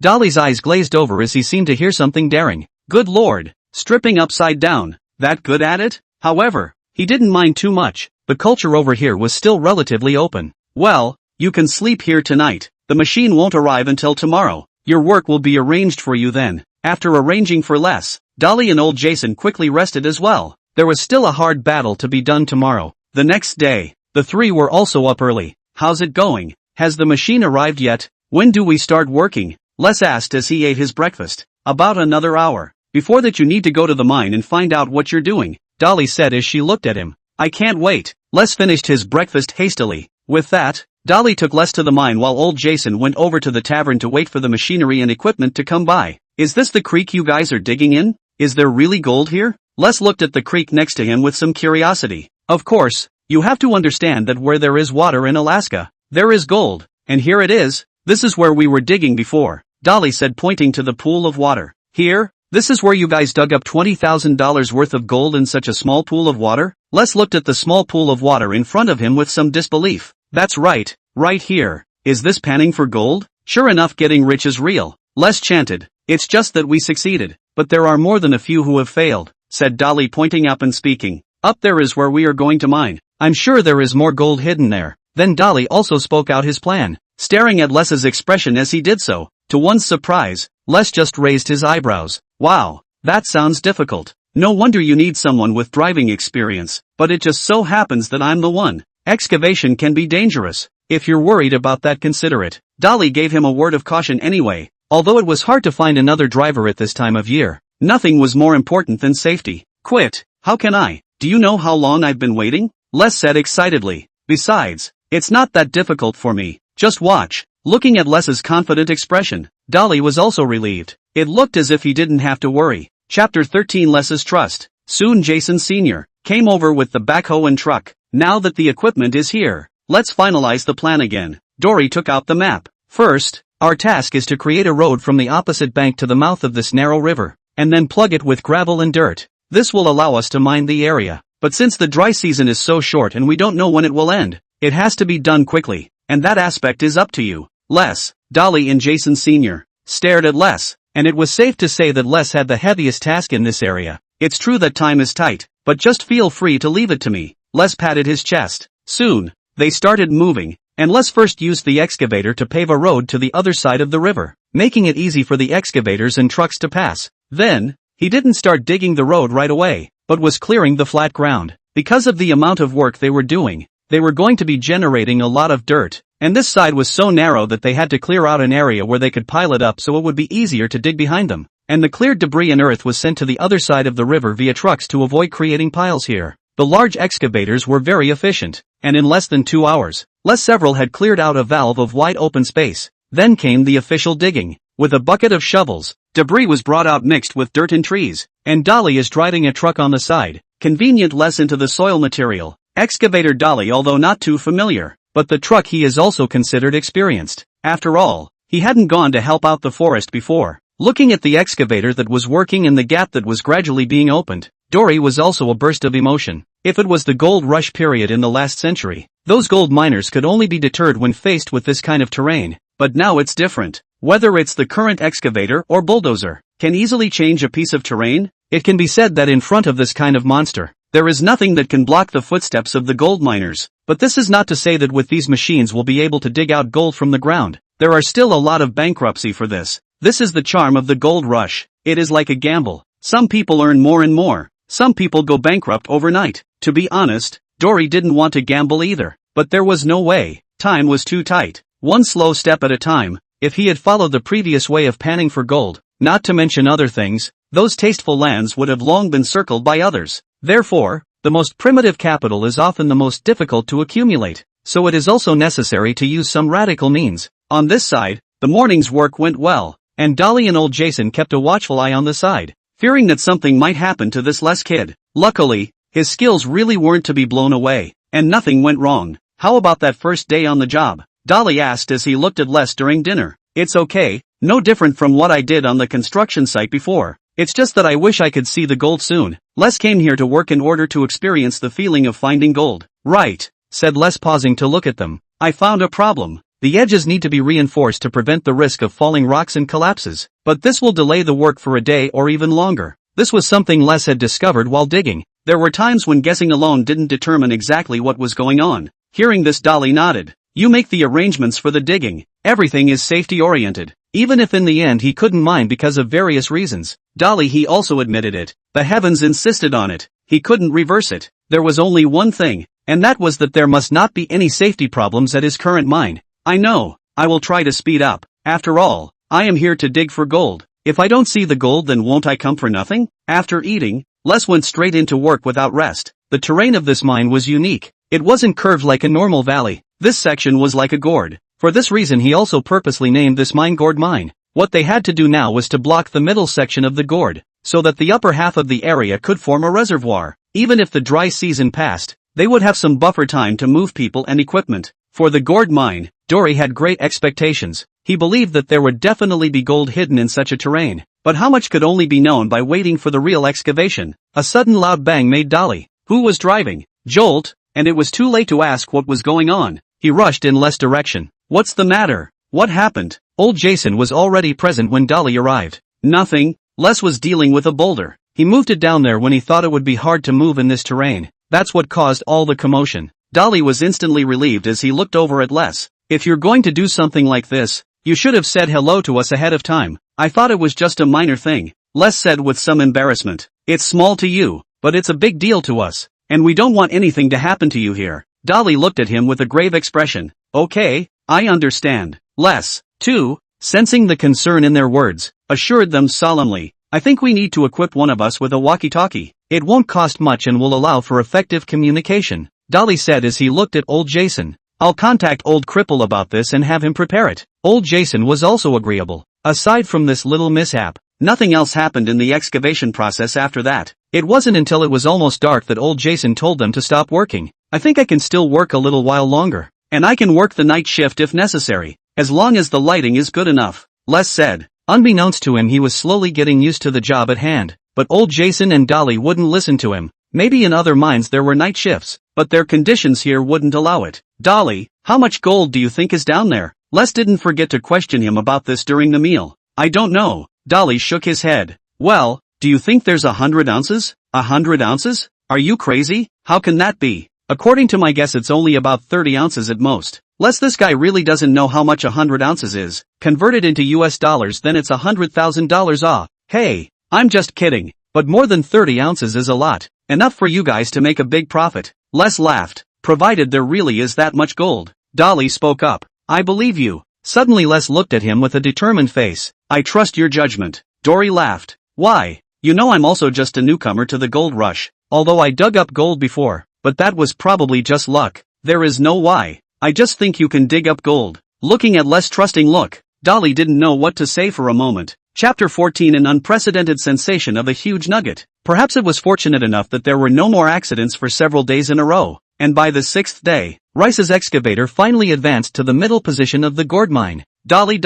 Dolly's eyes glazed over as he seemed to hear something daring. Good lord, stripping upside down, that good at it? However, he didn't mind too much. The culture over here was still relatively open. Well, you can sleep here tonight. The machine won't arrive until tomorrow. Your work will be arranged for you then. After arranging for Les, Dolly and old Jason quickly rested as well. There was still a hard battle to be done tomorrow. The next day, the three were also up early. How's it going? Has the machine arrived yet? When do we start working? Les asked as he ate his breakfast. About another hour. Before that you need to go to the mine and find out what you're doing, Dolly said as she looked at him. I can't wait. Les finished his breakfast hastily. With that, Dolly took Les to the mine while old Jason went over to the tavern to wait for the machinery and equipment to come by. Is this the creek you guys are digging in? Is there really gold here? Les looked at the creek next to him with some curiosity. Of course, you have to understand that where there is water in Alaska, there is gold, and here it is. This is where we were digging before, Dolly said pointing to the pool of water. Here? This is where you guys dug up $20,000 worth of gold in such a small pool of water? Les looked at the small pool of water in front of him with some disbelief. That's right here. Is this panning for gold? Sure enough, getting rich is real, Les chanted. It's just that we succeeded, but there are more than a few who have failed, said Dolly pointing up and speaking. Up there is where we are going to mine. I'm sure there is more gold hidden there. Then Dolly also spoke out his plan, staring at Les's expression as he did so. To one's surprise, Les just raised his eyebrows. Wow, that sounds difficult. No wonder you need someone with driving experience, but it just so happens that I'm the one. Excavation can be dangerous. If you're worried about that, consider it. Dolly gave him a word of caution anyway. Although it was hard to find another driver at this time of year, nothing was more important than safety. Quit? How can I? Do you know how long I've been waiting? Les said excitedly. Besides, it's not that difficult for me. Just watch. Looking at Les's confident expression, Dolly was also relieved. It looked as if he didn't have to worry. Chapter 13 Les's Trust. Soon Jason Sr. came over with the backhoe and truck. Now that the equipment is here, let's finalize the plan again. Dory took out the map. First, our task is to create a road from the opposite bank to the mouth of this narrow river, and then plug it with gravel and dirt. This will allow us to mine the area. But since the dry season is so short and we don't know when it will end, it has to be done quickly, and that aspect is up to you. Les, Dolly and Jason Sr. stared at Les, and it was safe to say that Les had the heaviest task in this area. It's true that time is tight, but just feel free to leave it to me. Les patted his chest. Soon, they started moving, and Les first used the excavator to pave a road to the other side of the river, making it easy for the excavators and trucks to pass. Then, he didn't start digging the road right away, but was clearing the flat ground. Because of the amount of work they were doing, they were going to be generating a lot of dirt, and this side was so narrow that they had to clear out an area where they could pile it up so it would be easier to dig behind them. And the cleared debris and earth was sent to the other side of the river via trucks to avoid creating piles here. The large excavators were very efficient, and in less than 2 hours, several had cleared out a valve of wide open space. Then came the official digging. With a bucket of shovels, debris was brought out mixed with dirt and trees, and Dolly is driving a truck on the side, convenient less into the soil material. Excavator Dolly, although not too familiar, but the truck he is also considered experienced. After all, he hadn't gone to help out the forest before. Looking at the excavator that was working and the gap that was gradually being opened, Dory was also a burst of emotion. If it was the gold rush period in the last century, those gold miners could only be deterred when faced with this kind of terrain, but now it's different. Whether it's the current excavator or bulldozer, can easily change a piece of terrain. It can be said that in front of this kind of monster, there is nothing that can block the footsteps of the gold miners. But this is not to say that with these machines we'll be able to dig out gold from the ground. There are still a lot of bankruptcy for this. This is the charm of the gold rush. It is like a gamble. Some people earn more and more. Some people go bankrupt overnight. To be honest, Dory didn't want to gamble either. But there was no way. Time was too tight. One slow step at a time. If he had followed the previous way of panning for gold, not to mention other things, those tasteful lands would have long been circled by others. Therefore, the most primitive capital is often the most difficult to accumulate, so it is also necessary to use some radical means. On this side, the morning's work went well, and Dolly and old Jason kept a watchful eye on the side, fearing that something might happen to this Les kid. Luckily, his skills really weren't to be blown away, and nothing went wrong. How about that first day on the job? Dolly asked as he looked at Les during dinner. It's okay, no different from what I did on the construction site before. It's just that I wish I could see the gold soon. Les came here to work in order to experience the feeling of finding gold. Right, said Les, pausing to look at them. I found a problem. The edges need to be reinforced to prevent the risk of falling rocks and collapses. But this will delay the work for a day or even longer. This was something Les had discovered while digging. There were times when guessing alone didn't determine exactly what was going on. Hearing this, Dolly nodded. You make the arrangements for the digging. Everything is safety-oriented. Even if in the end he couldn't mine because of various reasons. Dolly, he also admitted it. The heavens insisted on it. He couldn't reverse it. There was only one thing, and that was that there must not be any safety problems at his current mine. I know. I will try to speed up. After all, I am here to dig for gold. If I don't see the gold, then won't I come for nothing? After eating, Les went straight into work without rest. The terrain of this mine was unique. It wasn't curved like a normal valley. This section was like a gourd. For this reason he also purposely named this mine Gourd Mine. What they had to do now was to block the middle section of the gourd, so that the upper half of the area could form a reservoir. Even if the dry season passed, they would have some buffer time to move people and equipment. For the gourd mine, Dory had great expectations. He believed that there would definitely be gold hidden in such a terrain. But how much could only be known by waiting for the real excavation. A sudden loud bang made Dolly, who was driving, jolt, and it was too late to ask what was going on. He rushed in Les' direction. What's the matter? What happened? Old Jason was already present when Dolly arrived. Nothing. Les was dealing with a boulder. He moved it down there when he thought it would be hard to move in this terrain. That's what caused all the commotion. Dolly was instantly relieved as he looked over at Les. If you're going to do something like this, you should have said hello to us ahead of time. I thought it was just a minor thing, Les said with some embarrassment. It's small to you, but it's a big deal to us, and we don't want anything to happen to you here. Dolly looked at him with a grave expression. Okay, I understand. Les, too, sensing the concern in their words, assured them solemnly, I think we need to equip one of us with a walkie-talkie. It won't cost much and will allow for effective communication, Dolly said as he looked at old Jason. I'll contact old Cripple about this and have him prepare it. Old Jason was also agreeable. Aside from this little mishap, nothing else happened in the excavation process after that. It wasn't until it was almost dark that old Jason told them to stop working. I think I can still work a little while longer. And I can work the night shift if necessary, as long as the lighting is good enough, Les said. Unbeknownst to him, he was slowly getting used to the job at hand. But old Jason and Dolly wouldn't listen to him. Maybe in other mines there were night shifts, but their conditions here wouldn't allow it. Dolly, how much gold do you think is down there? Les didn't forget to question him about this during the meal. I don't know. Dolly shook his head. Well, do you think there's 100 ounces? 100 ounces? Are you crazy? How can that be? According to my guess, it's only about 30 ounces at most. Les, this guy really doesn't know how much 100 ounces is. Converted into US dollars, then it's $100,000. Ah, hey, I'm just kidding. But more than 30 ounces is a lot. Enough for you guys to make a big profit. Les laughed. Provided there really is that much gold. Dolly spoke up. I believe you. Suddenly Les looked at him with a determined face. I trust your judgment. Dory laughed. Why? You know I'm also just a newcomer to the gold rush. Although I dug up gold before, but that was probably just luck. There is no why. I just think you can dig up gold. Looking at Les' trusting look, Dolly didn't know what to say for a moment. Chapter 14, an unprecedented sensation of a huge nugget. Perhaps it was fortunate enough that there were no more accidents for several days in a row, and by the 6th day, Rice's excavator finally advanced to the middle position of the gourd mine. Dolly,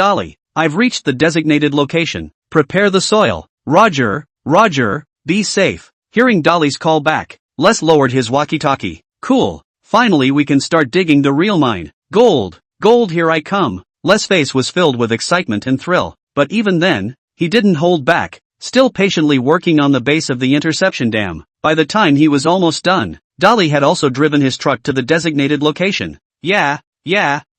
I've reached the designated location. Prepare the soil. Roger, be safe. Hearing Dolly's call back, Les lowered his walkie-talkie. Cool. Finally we can start digging the real mine. Gold, here I come. Les' face was filled with excitement and thrill, but even then, he didn't hold back, still patiently working on the base of the interception dam. By the time he was almost done, Dolly had also driven his truck to the designated location. Yeah,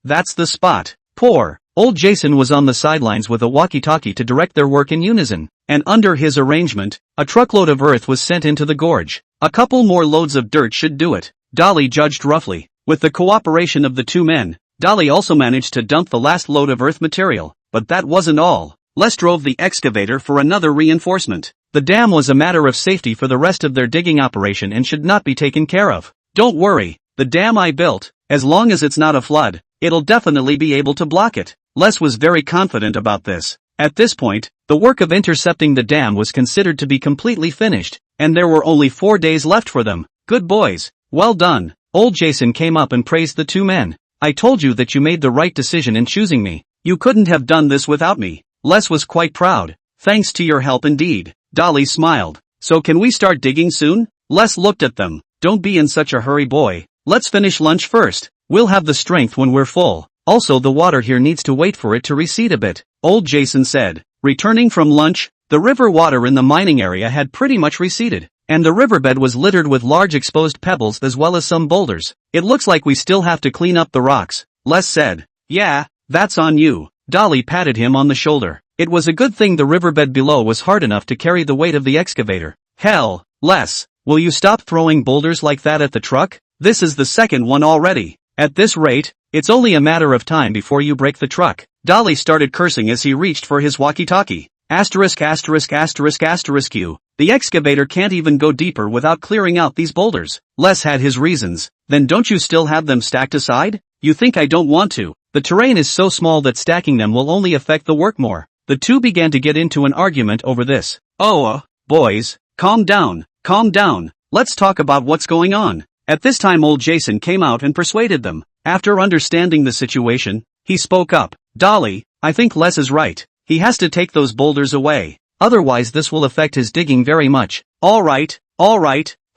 that's the spot. Poor old Jason was on the sidelines with a walkie-talkie to direct their work in unison, and under his arrangement, a truckload of earth was sent into the gorge. A couple more loads of dirt should do it, Dolly judged roughly. With the cooperation of the two men, Dolly also managed to dump the last load of earth material, but that wasn't all. Les drove the excavator for another reinforcement. The dam was a matter of safety for the rest of their digging operation and should not be taken care of. Don't worry, the dam I built, as long as it's not a flood, it'll definitely be able to block it. Les was very confident about this. At this point, the work of intercepting the dam was considered to be completely finished, and there were only 4 days left for them. Good boys, well done. Old Jason came up and praised the two men. I told you that you made the right decision in choosing me. You couldn't have done this without me. Les was quite proud. Thanks to your help indeed. Dolly smiled. So can we start digging soon? Les looked at them. Don't be in such a hurry, boy. Let's finish lunch first. We'll have the strength when we're full. Also, the water here needs to wait for it to recede a bit, old Jason said. Returning from lunch, the river water in the mining area had pretty much receded, and the riverbed was littered with large exposed pebbles as well as some boulders. It looks like we still have to clean up the rocks, Les said. Yeah, that's on you. Dolly patted him on the shoulder. It was a good thing the riverbed below was hard enough to carry the weight of the excavator. Hell, Les, will you stop throwing boulders like that at the truck? This is the second one already. At this rate, it's only a matter of time before you break the truck. Dolly started cursing as he reached for his walkie-talkie. Asterisk asterisk asterisk asterisk you. The excavator can't even go deeper without clearing out these boulders. Les had his reasons. Then don't you still have them stacked aside? You think I don't want to? The terrain is so small that stacking them will only affect the work more. The two began to get into an argument over this. Boys, calm down, calm down. Let's talk about what's going on. At this time old Jason came out and persuaded them. After understanding the situation, he spoke up. Dolly, I think Les is right. He has to take those boulders away. Otherwise this will affect his digging very much. Alright,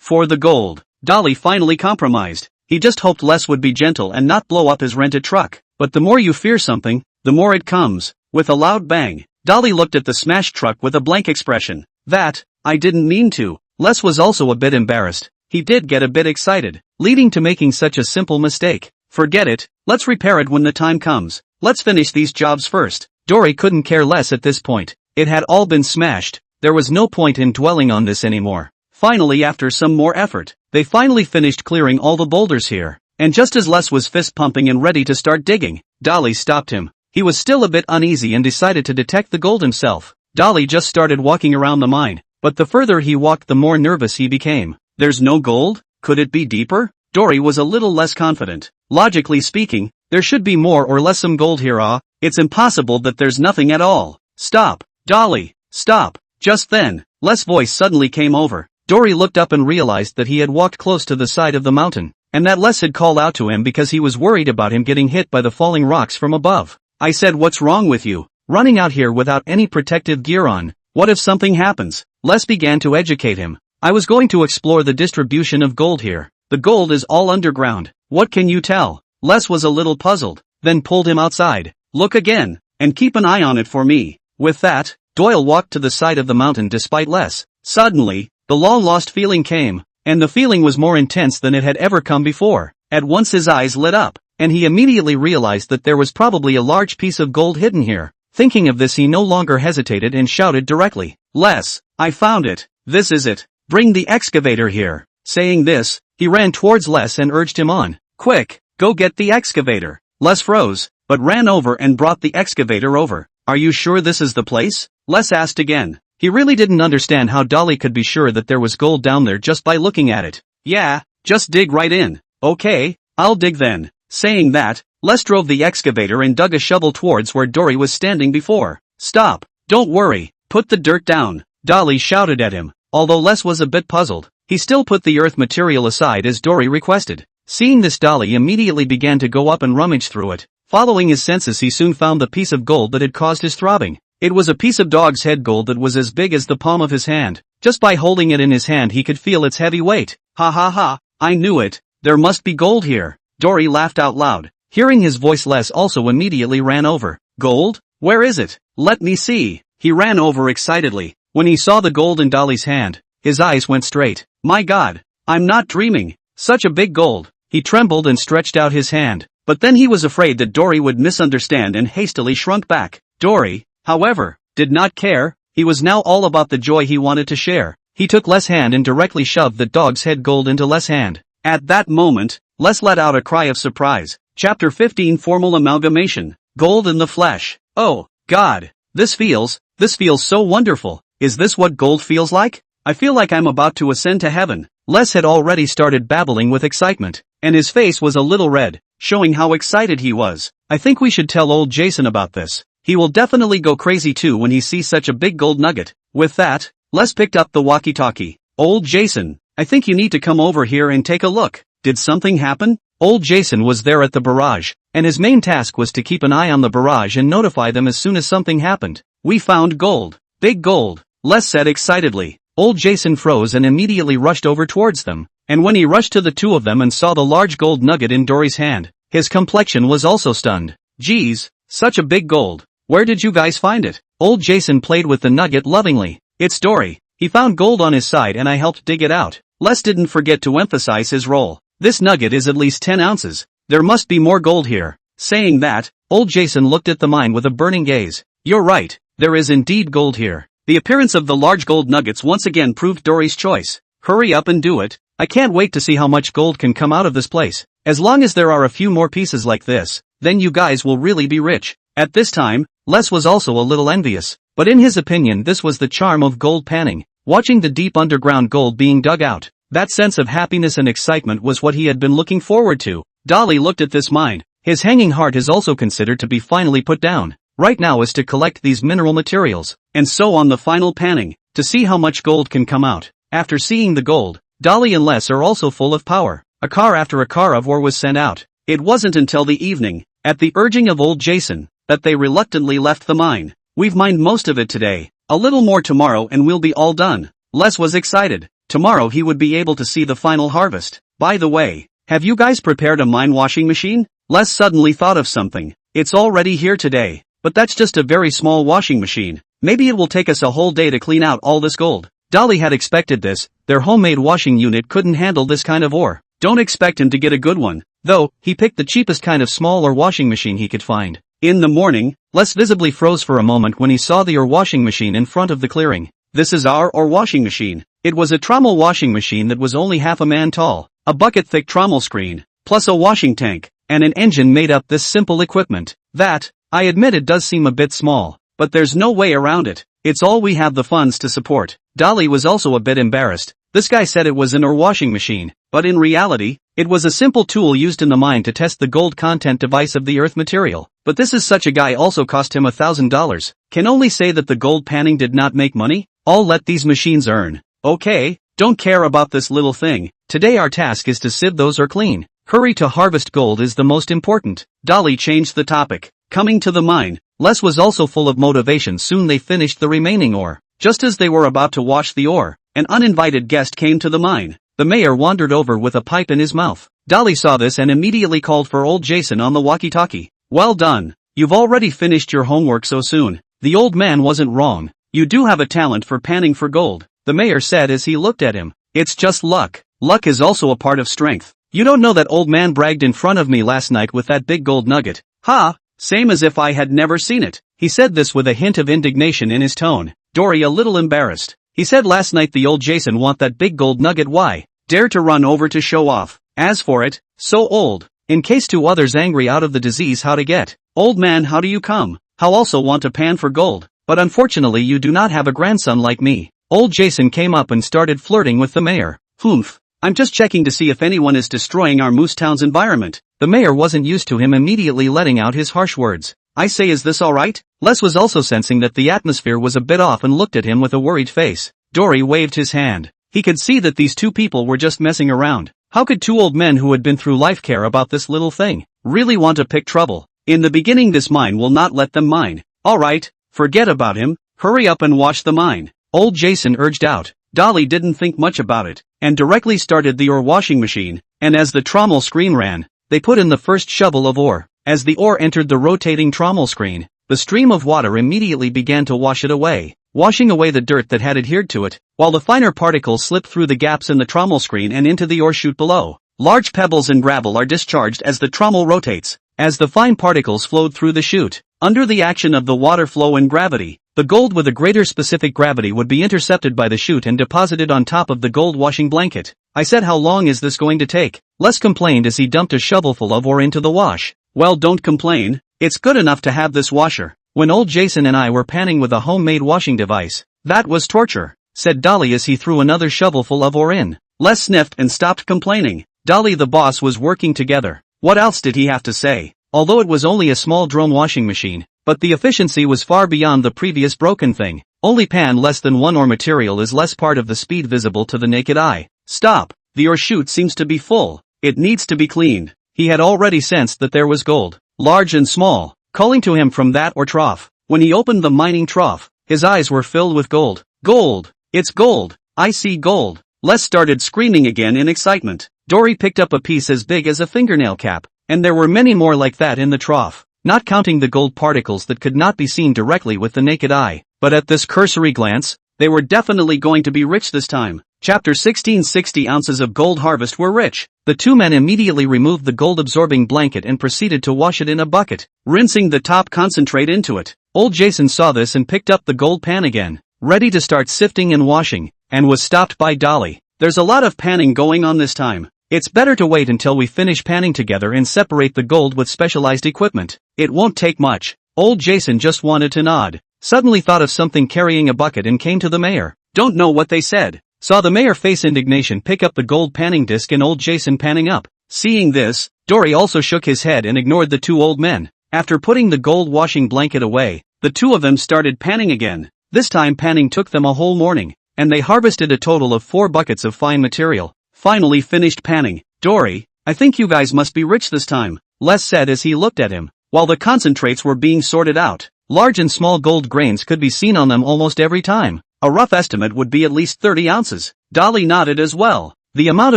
for the gold. Dolly finally compromised. He just hoped Les would be gentle and not blow up his rented truck. But the more you fear something, the more it comes. With a loud bang, Dolly looked at the smashed truck with a blank expression. I didn't mean to. Les was also a bit embarrassed. He did get a bit excited, leading to making such a simple mistake. Forget it, let's repair it when the time comes. Let's finish these jobs first. Dory couldn't care less at this point. It had all been smashed. There was no point in dwelling on this anymore. Finally, after some more effort, they finally finished clearing all the boulders here. And just as Les was fist pumping and ready to start digging, Dolly stopped him. He was still a bit uneasy and decided to detect the gold himself. Dolly just started walking around the mine, but the further he walked the more nervous he became. There's no gold? Could it be deeper? Dory was a little less confident. Logically speaking, there should be more or less some gold here. It's impossible that there's nothing at all. Stop, Dolly, stop. Just then, Les' voice suddenly came over. Dory looked up and realized that he had walked close to the side of the mountain, and that Les had called out to him because he was worried about him getting hit by the falling rocks from above. I said, what's wrong with you? Running out here without any protective gear on. What if something happens? Les began to educate him. I was going to explore the distribution of gold here. The gold is all underground. What can you tell? Les was a little puzzled, then pulled him outside. Look again, and keep an eye on it for me. With that, Doyle walked to the side of the mountain despite Les. Suddenly, the long-lost feeling came, and the feeling was more intense than it had ever come before. At once his eyes lit up, and he immediately realized that there was probably a large piece of gold hidden here. Thinking of this, he no longer hesitated and shouted directly. Les, I found it. This is it. Bring the excavator here. Saying this, he ran towards Les and urged him on. Quick, go get the excavator. Les froze, but ran over and brought the excavator over. Are you sure this is the place? Les asked again. He really didn't understand how Dolly could be sure that there was gold down there just by looking at it. Yeah, just dig right in. Okay, I'll dig then. Saying that, Les drove the excavator and dug a shovel towards where Dory was standing before. Stop, don't worry, put the dirt down. Dolly shouted at him. Although Les was a bit puzzled, he still put the earth material aside as Dory requested. Seeing this, Dolly immediately began to go up and rummage through it. Following his senses, he soon found the piece of gold that had caused his throbbing. It was a piece of dog's head gold that was as big as the palm of his hand. Just by holding it in his hand he could feel its heavy weight. Ha ha ha, I knew it. There must be gold here. Dory laughed out loud. Hearing his voice, Les also immediately ran over. Gold? Where is it? Let me see. He ran over excitedly. When he saw the gold in Dolly's hand, his eyes went straight. My God, I'm not dreaming. Such a big gold. He trembled and stretched out his hand, but then he was afraid that Dory would misunderstand and hastily shrunk back. Dory, however, did not care. He was now all about the joy he wanted to share. He took Les' hand and directly shoved the dog's head gold into Les' hand. At that moment, Les let out a cry of surprise. Chapter 15 Formal Amalgamation. Gold in the flesh. Oh, God. This feels so wonderful. Is this what gold feels like? I feel like I'm about to ascend to heaven. Les had already started babbling with excitement, and his face was a little red, showing how excited he was. I think we should tell old Jason about this. He will definitely go crazy too when he sees such a big gold nugget. With that, Les picked up the walkie-talkie. Old Jason, I think you need to come over here and take a look. Did something happen? Old Jason was there at the barrage, and his main task was to keep an eye on the barrage and notify them as soon as something happened. We found gold. Big gold, Les said excitedly. Old Jason froze and immediately rushed over towards them, and when he rushed to the two of them and saw the large gold nugget in Dory's hand, his complexion was also stunned. Geez, such a big gold. Where did you guys find it? Old Jason played with the nugget lovingly. It's Dory. He found gold on his side and I helped dig it out. Les didn't forget to emphasize his role. This nugget is at least 10 ounces. There must be more gold here. Saying that, old Jason looked at the mine with a burning gaze. You're right, there is indeed gold here. The appearance of the large gold nuggets once again proved Dory's choice. Hurry up and do it. I can't wait to see how much gold can come out of this place. As long as there are a few more pieces like this, then you guys will really be rich. At this time, Les was also a little envious, but in his opinion this was the charm of gold panning. Watching the deep underground gold being dug out, that sense of happiness and excitement was what he had been looking forward to. Dolly looked at this mine. His hanging heart is also considered to be finally put down. Right now is to collect these mineral materials, and so on the final panning, to see how much gold can come out. After seeing the gold, Dolly and Les are also full of power. A car after a car of ore was sent out. It wasn't until the evening, at the urging of old Jason, that they reluctantly left the mine. We've mined most of it today. A little more tomorrow and we'll be all done. Les was excited. Tomorrow he would be able to see the final harvest. By the way, have you guys prepared a mine washing machine? Les suddenly thought of something. It's already here today. But that's just a very small washing machine. Maybe it will take us a whole day to clean out all this gold. Dolly had expected this. Their homemade washing unit couldn't handle this kind of ore. Don't expect him to get a good one. Though, he picked the cheapest kind of smaller washing machine he could find. In the morning, Les visibly froze for a moment when he saw the ore washing machine in front of the clearing. This is our ore washing machine. It was a trommel washing machine that was only half a man tall. A bucket-thick trommel screen, plus a washing tank, and an engine made up this simple equipment. That, I admit it does seem a bit small, but there's no way around it. It's all we have the funds to support. Dolly was also a bit embarrassed. This guy said it was an ore washing machine, but in reality, it was a simple tool used in the mine to test the gold content device of the earth material. But this is such a guy also cost him $1,000. Can only say that the gold panning did not make money. I'll let these machines earn. Okay, don't care about this little thing. Today our task is to sieve those ore clean. Hurry to harvest gold is the most important. Dolly changed the topic. Coming to the mine, Les was also full of motivation. Soon they finished the remaining ore. Just as they were about to wash the ore, an uninvited guest came to the mine. The mayor wandered over with a pipe in his mouth. Dolly saw this and immediately called for old Jason on the walkie-talkie. Well done. You've already finished your homework so soon. The old man wasn't wrong. You do have a talent for panning for gold, the mayor said as he looked at him. It's just luck. Luck is also a part of strength. You don't know that old man bragged in front of me last night with that big gold nugget. Ha! Same as if I had never seen it. He said this with a hint of indignation in his tone. Dory a little embarrassed. He said last night the old Jason want that big gold nugget. Why? Dare to run over to show off. As for it, so old. In case two others angry out of the disease how to get. Old man how do you come? How also want to pan for gold? But unfortunately you do not have a grandson like me. Old Jason came up and started flirting with the mayor. Humph. I'm just checking to see if anyone is destroying our Moose Town's environment. The mayor wasn't used to him immediately letting out his harsh words. I say, is this alright? Les was also sensing that the atmosphere was a bit off and looked at him with a worried face. Dory waved his hand. He could see that these two people were just messing around. How could two old men who had been through life care about this little thing? Really want to pick trouble. In the beginning this mine will not let them mine. Alright, forget about him, hurry up and wash the mine. Old Jason urged out. Dolly didn't think much about it, and directly started the ore washing machine, and as the trommel screen ran, they put in the first shovel of ore. As the ore entered the rotating trommel screen, the stream of water immediately began to wash it away, washing away the dirt that had adhered to it, while the finer particles slipped through the gaps in the trommel screen and into the ore chute below. Large pebbles and gravel are discharged as the trommel rotates, as the fine particles flowed through the chute. Under the action of the water flow and gravity, the gold with a greater specific gravity would be intercepted by the chute and deposited on top of the gold washing blanket. I said, how long is this going to take? Les complained as he dumped a shovelful of ore into the wash. Well, don't complain, it's good enough to have this washer. When old Jason and I were panning with a homemade washing device, That was torture, said Dolly as he threw another shovelful of ore in. Les sniffed and stopped complaining. Dolly the boss was working together. What else did he have to say? Although it was only a small drone washing machine, but the efficiency was far beyond the previous broken thing. Only pan less than 1 ore material is less part of the speed visible to the naked eye. Stop, the ore chute seems to be full. It needs to be cleaned. He had already sensed that there was gold, large and small, calling to him from that ore trough. When he opened the mining trough, his eyes were filled with gold. Gold! It's gold! I see gold! Les started screaming again in excitement. Dory picked up a piece as big as a fingernail cap, and there were many more like that in the trough, not counting the gold particles that could not be seen directly with the naked eye. But at this cursory glance, they were definitely going to be rich this time. Chapter 16. 60 ounces of gold harvest were rich. The two men immediately removed the gold-absorbing blanket and proceeded to wash it in a bucket, rinsing the top concentrate into it. Old Jason saw this and picked up the gold pan again, ready to start sifting and washing, and was stopped by Dolly. There's a lot of panning going on this time. It's better to wait until we finish panning together and separate the gold with specialized equipment. It won't take much. Old Jason just wanted to nod. Suddenly thought of something carrying a bucket and came to the mayor. Don't know what they said. Saw the mayor face indignation pick up the gold panning disc and old Jason panning up. Seeing this, Dory also shook his head and ignored the two old men. After putting the gold washing blanket away, the two of them started panning again. This time panning took them a whole morning, and they harvested a total of 4 buckets of fine material. Finally finished panning. Dory, I think you guys must be rich this time, Les said as he looked at him. While the concentrates were being sorted out, large and small gold grains could be seen on them almost every time. A rough estimate would be at least 30 ounces. Dolly nodded as well. The amount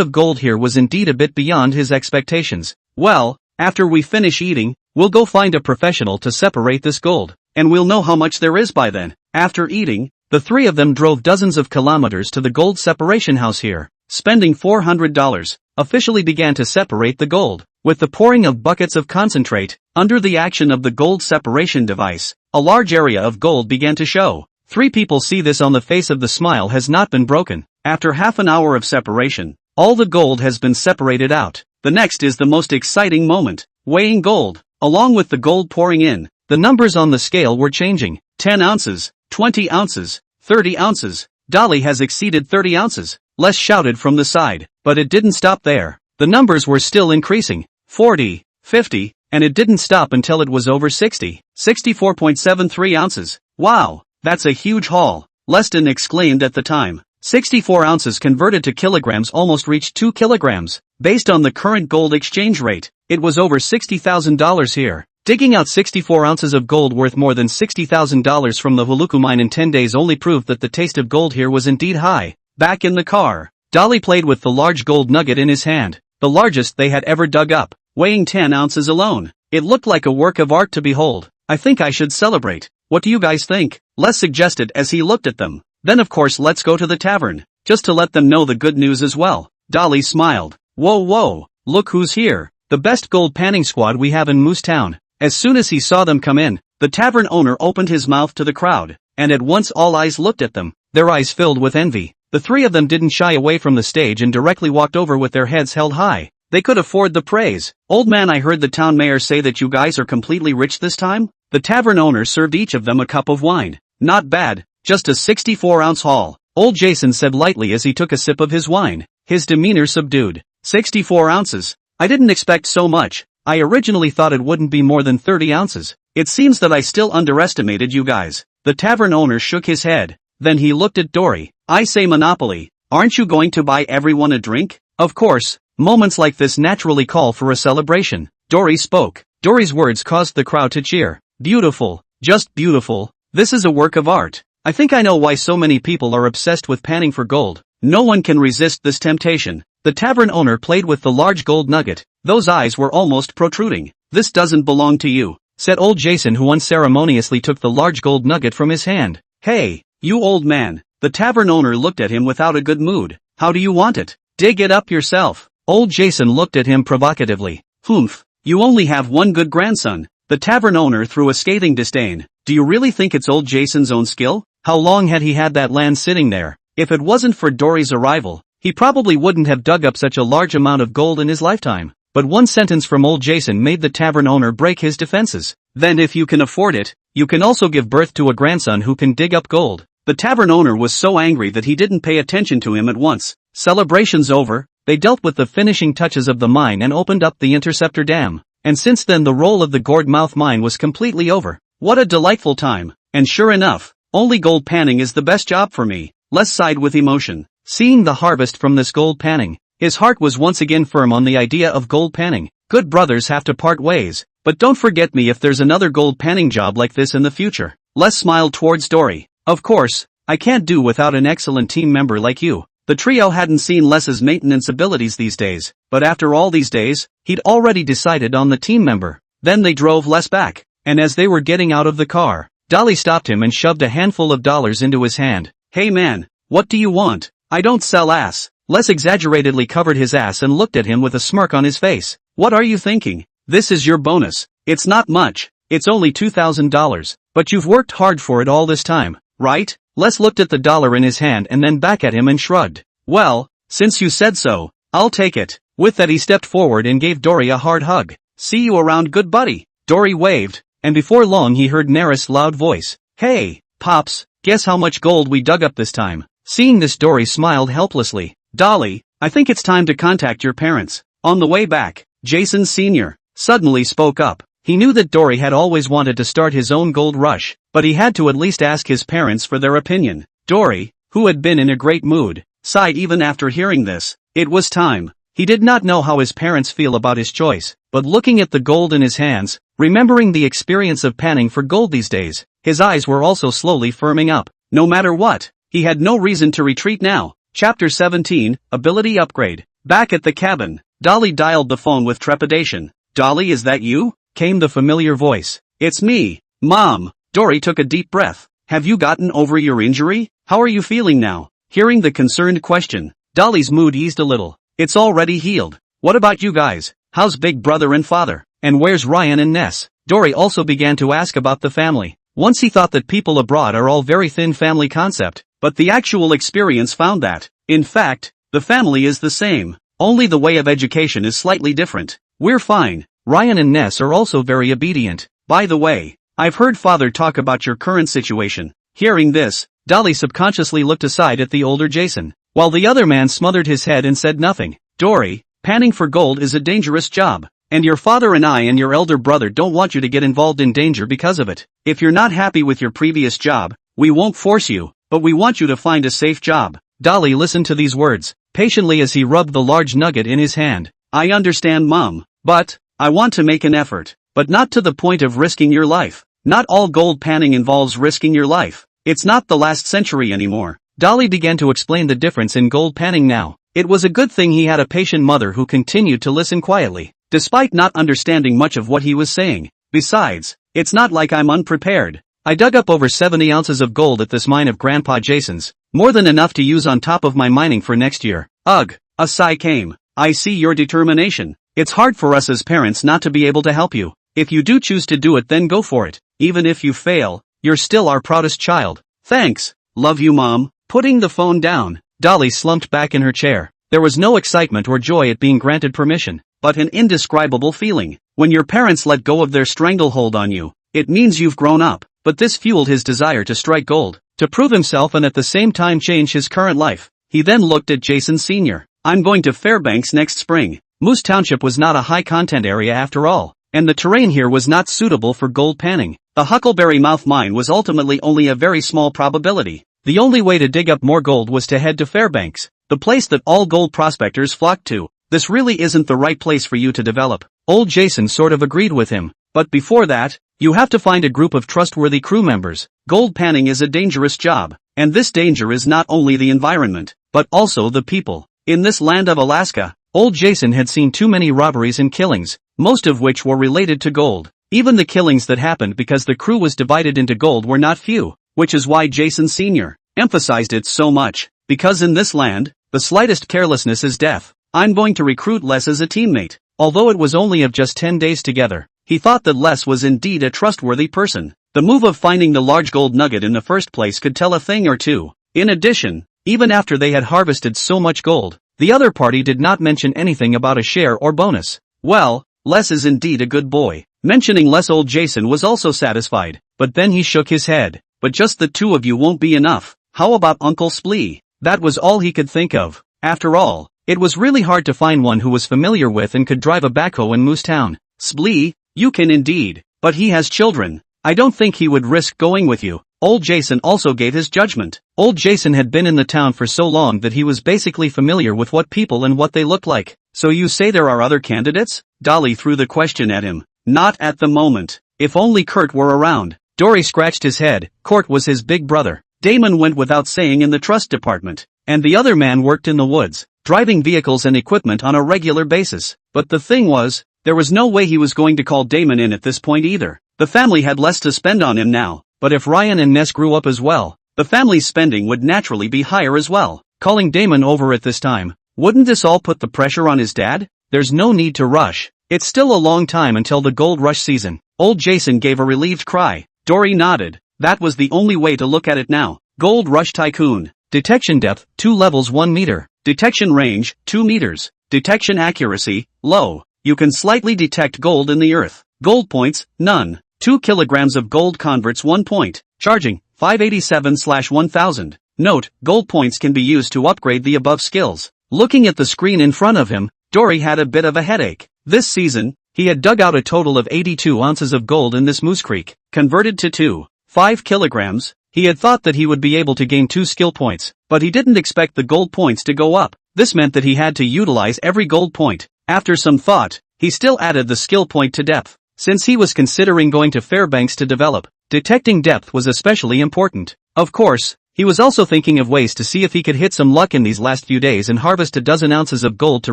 of gold here was indeed a bit beyond his expectations. Well, after we finish eating, we'll go find a professional to separate this gold, and we'll know how much there is by then. After eating, the three of them drove dozens of kilometers to the gold separation house here, spending $400, officially began to separate the gold. With the pouring of buckets of concentrate, under the action of the gold separation device, a large area of gold began to show. 3 people see this on the face of the smile has not been broken. After half an hour of separation, all the gold has been separated out. The next is the most exciting moment, weighing gold. Along with the gold pouring in, the numbers on the scale were changing. 10 ounces, 20 ounces, 30 ounces. Dolly has exceeded 30 ounces, Les shouted from the side. But it didn't stop there. The numbers were still increasing. 40, 50, and it didn't stop until it was over 60. 64.73 ounces. Wow, that's a huge haul, Leston exclaimed at the time. 64 ounces converted to kilograms almost reached 2 kilograms. Based on the current gold exchange rate, it was over $60,000 here. Digging out 64 ounces of gold worth more than $60,000 from the Huluku mine in 10 days only proved that the taste of gold here was indeed high. Back in the car, Dolly played with the large gold nugget in his hand, the largest they had ever dug up, weighing 10 ounces alone. It looked like a work of art to behold. I think I should celebrate. What do you guys think? Les suggested as he looked at them. Then of course let's go to the tavern, just to let them know the good news as well. Dolly smiled. Whoa, look who's here. The best gold panning squad we have in Moose Town. As soon as he saw them come in, the tavern owner opened his mouth to the crowd, and at once all eyes looked at them, their eyes filled with envy. The 3 of them didn't shy away from the stage and directly walked over with their heads held high. They could afford the praise. Old man, I heard the town mayor say that you guys are completely rich this time? The tavern owner served each of them a cup of wine. Not bad, just a 64-ounce haul, old Jason said lightly as he took a sip of his wine, his demeanor subdued. 64 ounces. I didn't expect so much. I originally thought it wouldn't be more than 30 ounces. It seems that I still underestimated you guys. The tavern owner shook his head. Then he looked at Dory. I say Monopoly, aren't you going to buy everyone a drink? Of course, moments like this naturally call for a celebration. Dory spoke. Dory's words caused the crowd to cheer. Beautiful, just beautiful. This is a work of art. I think I know why so many people are obsessed with panning for gold. No one can resist this temptation. The tavern owner played with the large gold nugget. Those eyes were almost protruding. This doesn't belong to you, said old Jason, who unceremoniously took the large gold nugget from his hand. Hey, you old man. The tavern owner looked at him without a good mood. How do you want it? Dig it up yourself. Old Jason looked at him provocatively. Humph, you only have one good grandson. The tavern owner threw a scathing disdain. Do you really think it's old Jason's own skill? How long had he had that land sitting there? If it wasn't for Dory's arrival, he probably wouldn't have dug up such a large amount of gold in his lifetime. But one sentence from old Jason made the tavern owner break his defenses. Then if you can afford it, you can also give birth to a grandson who can dig up gold. The tavern owner was so angry that he didn't pay attention to him at once. Celebrations over, they dealt with the finishing touches of the mine and opened up the interceptor dam. And since then the role of the gourd mouth mine was completely over. What a delightful time. And sure enough, only gold panning is the best job for me. Les sighed with emotion. Seeing the harvest from this gold panning, his heart was once again firm on the idea of gold panning. Good brothers have to part ways, but don't forget me if there's another gold panning job like this in the future. Les smiled towards Dory. Of course, I can't do without an excellent team member like you. The trio hadn't seen Les's maintenance abilities these days, but after all these days, he'd already decided on the team member. Then they drove Les back, and as they were getting out of the car, Dolly stopped him and shoved a handful of dollars into his hand. Hey man, what do you want? I don't sell ass. Les exaggeratedly covered his ass and looked at him with a smirk on his face. What are you thinking? This is your bonus. It's not much. It's only $2,000, but you've worked hard for it all this time, right? Les looked at the dollar in his hand and then back at him and shrugged. Well, since you said so, I'll take it. With that he stepped forward and gave Dory a hard hug. See you around, good buddy. Dory waved, and before long he heard Neris' loud voice. Hey, Pops, guess how much gold we dug up this time? Seeing this, Dory smiled helplessly. Dolly, I think it's time to contact your parents. On the way back, Jason Sr. suddenly spoke up. He knew that Dory had always wanted to start his own gold rush, but he had to at least ask his parents for their opinion. Dory, who had been in a great mood, sighed even after hearing this. It was time. He did not know how his parents feel about his choice, but looking at the gold in his hands, remembering the experience of panning for gold these days, his eyes were also slowly firming up. No matter what, he had no reason to retreat now. Chapter 17, Ability Upgrade. Back at the cabin, Dolly dialed the phone with trepidation. Dolly, is that you? Came the familiar voice. It's me, Mom. Dory took a deep breath. Have you gotten over your injury? How are you feeling now? Hearing the concerned question, Dolly's mood eased a little. It's already healed. What about you guys? How's big brother and father? And where's Ryan and Ness? Dory also began to ask about the family. Once he thought that people abroad are all very thin family concept, but the actual experience found that, in fact, the family is the same, only the way of education is slightly different. We're fine. Ryan and Ness are also very obedient. By the way, I've heard father talk about your current situation. Hearing this, Dolly subconsciously looked aside at the older Jason, while the other man smothered his head and said nothing. Dory, panning for gold is a dangerous job, and your father and I and your elder brother don't want you to get involved in danger because of it. If you're not happy with your previous job, we won't force you, but we want you to find a safe job. Dolly listened to these words, patiently as he rubbed the large nugget in his hand. I understand, Mom, but I want to make an effort, but not to the point of risking your life. Not all gold panning involves risking your life. It's not the last century anymore. Dolly began to explain the difference in gold panning now. It was a good thing he had a patient mother who continued to listen quietly, despite not understanding much of what he was saying. Besides, it's not like I'm unprepared. I dug up over 70 ounces of gold at this mine of Grandpa Jason's, more than enough to use on top of my mining for next year. Ugh, a sigh came. I see your determination. It's hard for us as parents not to be able to help you. If you do choose to do it, then go for it. Even if you fail, you're still our proudest child. Thanks. Love you, Mom. Putting the phone down, Dolly slumped back in her chair. There was no excitement or joy at being granted permission, but an indescribable feeling. When your parents let go of their stranglehold on you, it means you've grown up. But this fueled his desire to strike gold, to prove himself and at the same time change his current life. He then looked at Jason Sr. I'm going to Fairbanks next spring. Moose Township was not a high-content area after all, and the terrain here was not suitable for gold panning. The Huckleberry Mouth mine was ultimately only a very small probability. The only way to dig up more gold was to head to Fairbanks, the place that all gold prospectors flocked to. This really isn't the right place for you to develop. Old Jason sort of agreed with him, but before that, you have to find a group of trustworthy crew members. Gold panning is a dangerous job, and this danger is not only the environment, but also the people. In this land of Alaska, old Jason had seen too many robberies and killings, most of which were related to gold. Even the killings that happened because the crew was divided into gold were not few, which is why Jason Sr. emphasized it so much, because in this land, the slightest carelessness is death. I'm going to recruit Les as a teammate. Although it was only of just 10 days together, he thought that Les was indeed a trustworthy person. The move of finding the large gold nugget in the first place could tell a thing or two. In addition, even after they had harvested so much gold, the other party did not mention anything about a share or bonus. Well, Les is indeed a good boy. Mentioning Les, old Jason was also satisfied, but then he shook his head. but just the two of you won't be enough. How about Uncle Splee? That was all he could think of. After all, it was really hard to find one who was familiar with and could drive a backhoe in Moose Town. Splee, you can indeed, but he has children. I don't think he would risk going with you. Old Jason also gave his judgment. Old Jason had been in the town for so long that he was basically familiar with what people and what they looked like. So you say there are other candidates? Dolly threw the question at him. Not at the moment. If only Kurt were around. Dory scratched his head. Kurt was his big brother. Damon went without saying in the trust department. And the other man worked in the woods, driving vehicles and equipment on a regular basis. But the thing was, there was no way he was going to call Damon in at this point either. The family had less to spend on him now. But if Ryan and Ness grew up as well, the family's spending would naturally be higher as well. Calling Damon over at this time, wouldn't this all put the pressure on his dad? There's no need to rush. It's still a long time until the gold rush season. Old Jason gave a relieved cry. Dory nodded. That was the only way to look at it now. Gold Rush Tycoon. Detection depth, 2 levels 1 meter. Detection range, 2 meters. Detection accuracy, low. You can slightly detect gold in the earth. Gold points, none. 2 kilograms of gold converts 1 point. Charging, 587/1000. Note, gold points can be used to upgrade the above skills. Looking at the screen in front of him, Dory had a bit of a headache. This season, he had dug out a total of 82 ounces of gold in this Moose Creek, converted to 2.5 kilograms. He had thought that he would be able to gain 2 skill points, but he didn't expect the gold points to go up. This meant that he had to utilize every gold point. After some thought, he still added the skill point to depth. Since he was considering going to Fairbanks to develop, detecting depth was especially important. Of course, he was also thinking of ways to see if he could hit some luck in these last few days and harvest a dozen ounces of gold to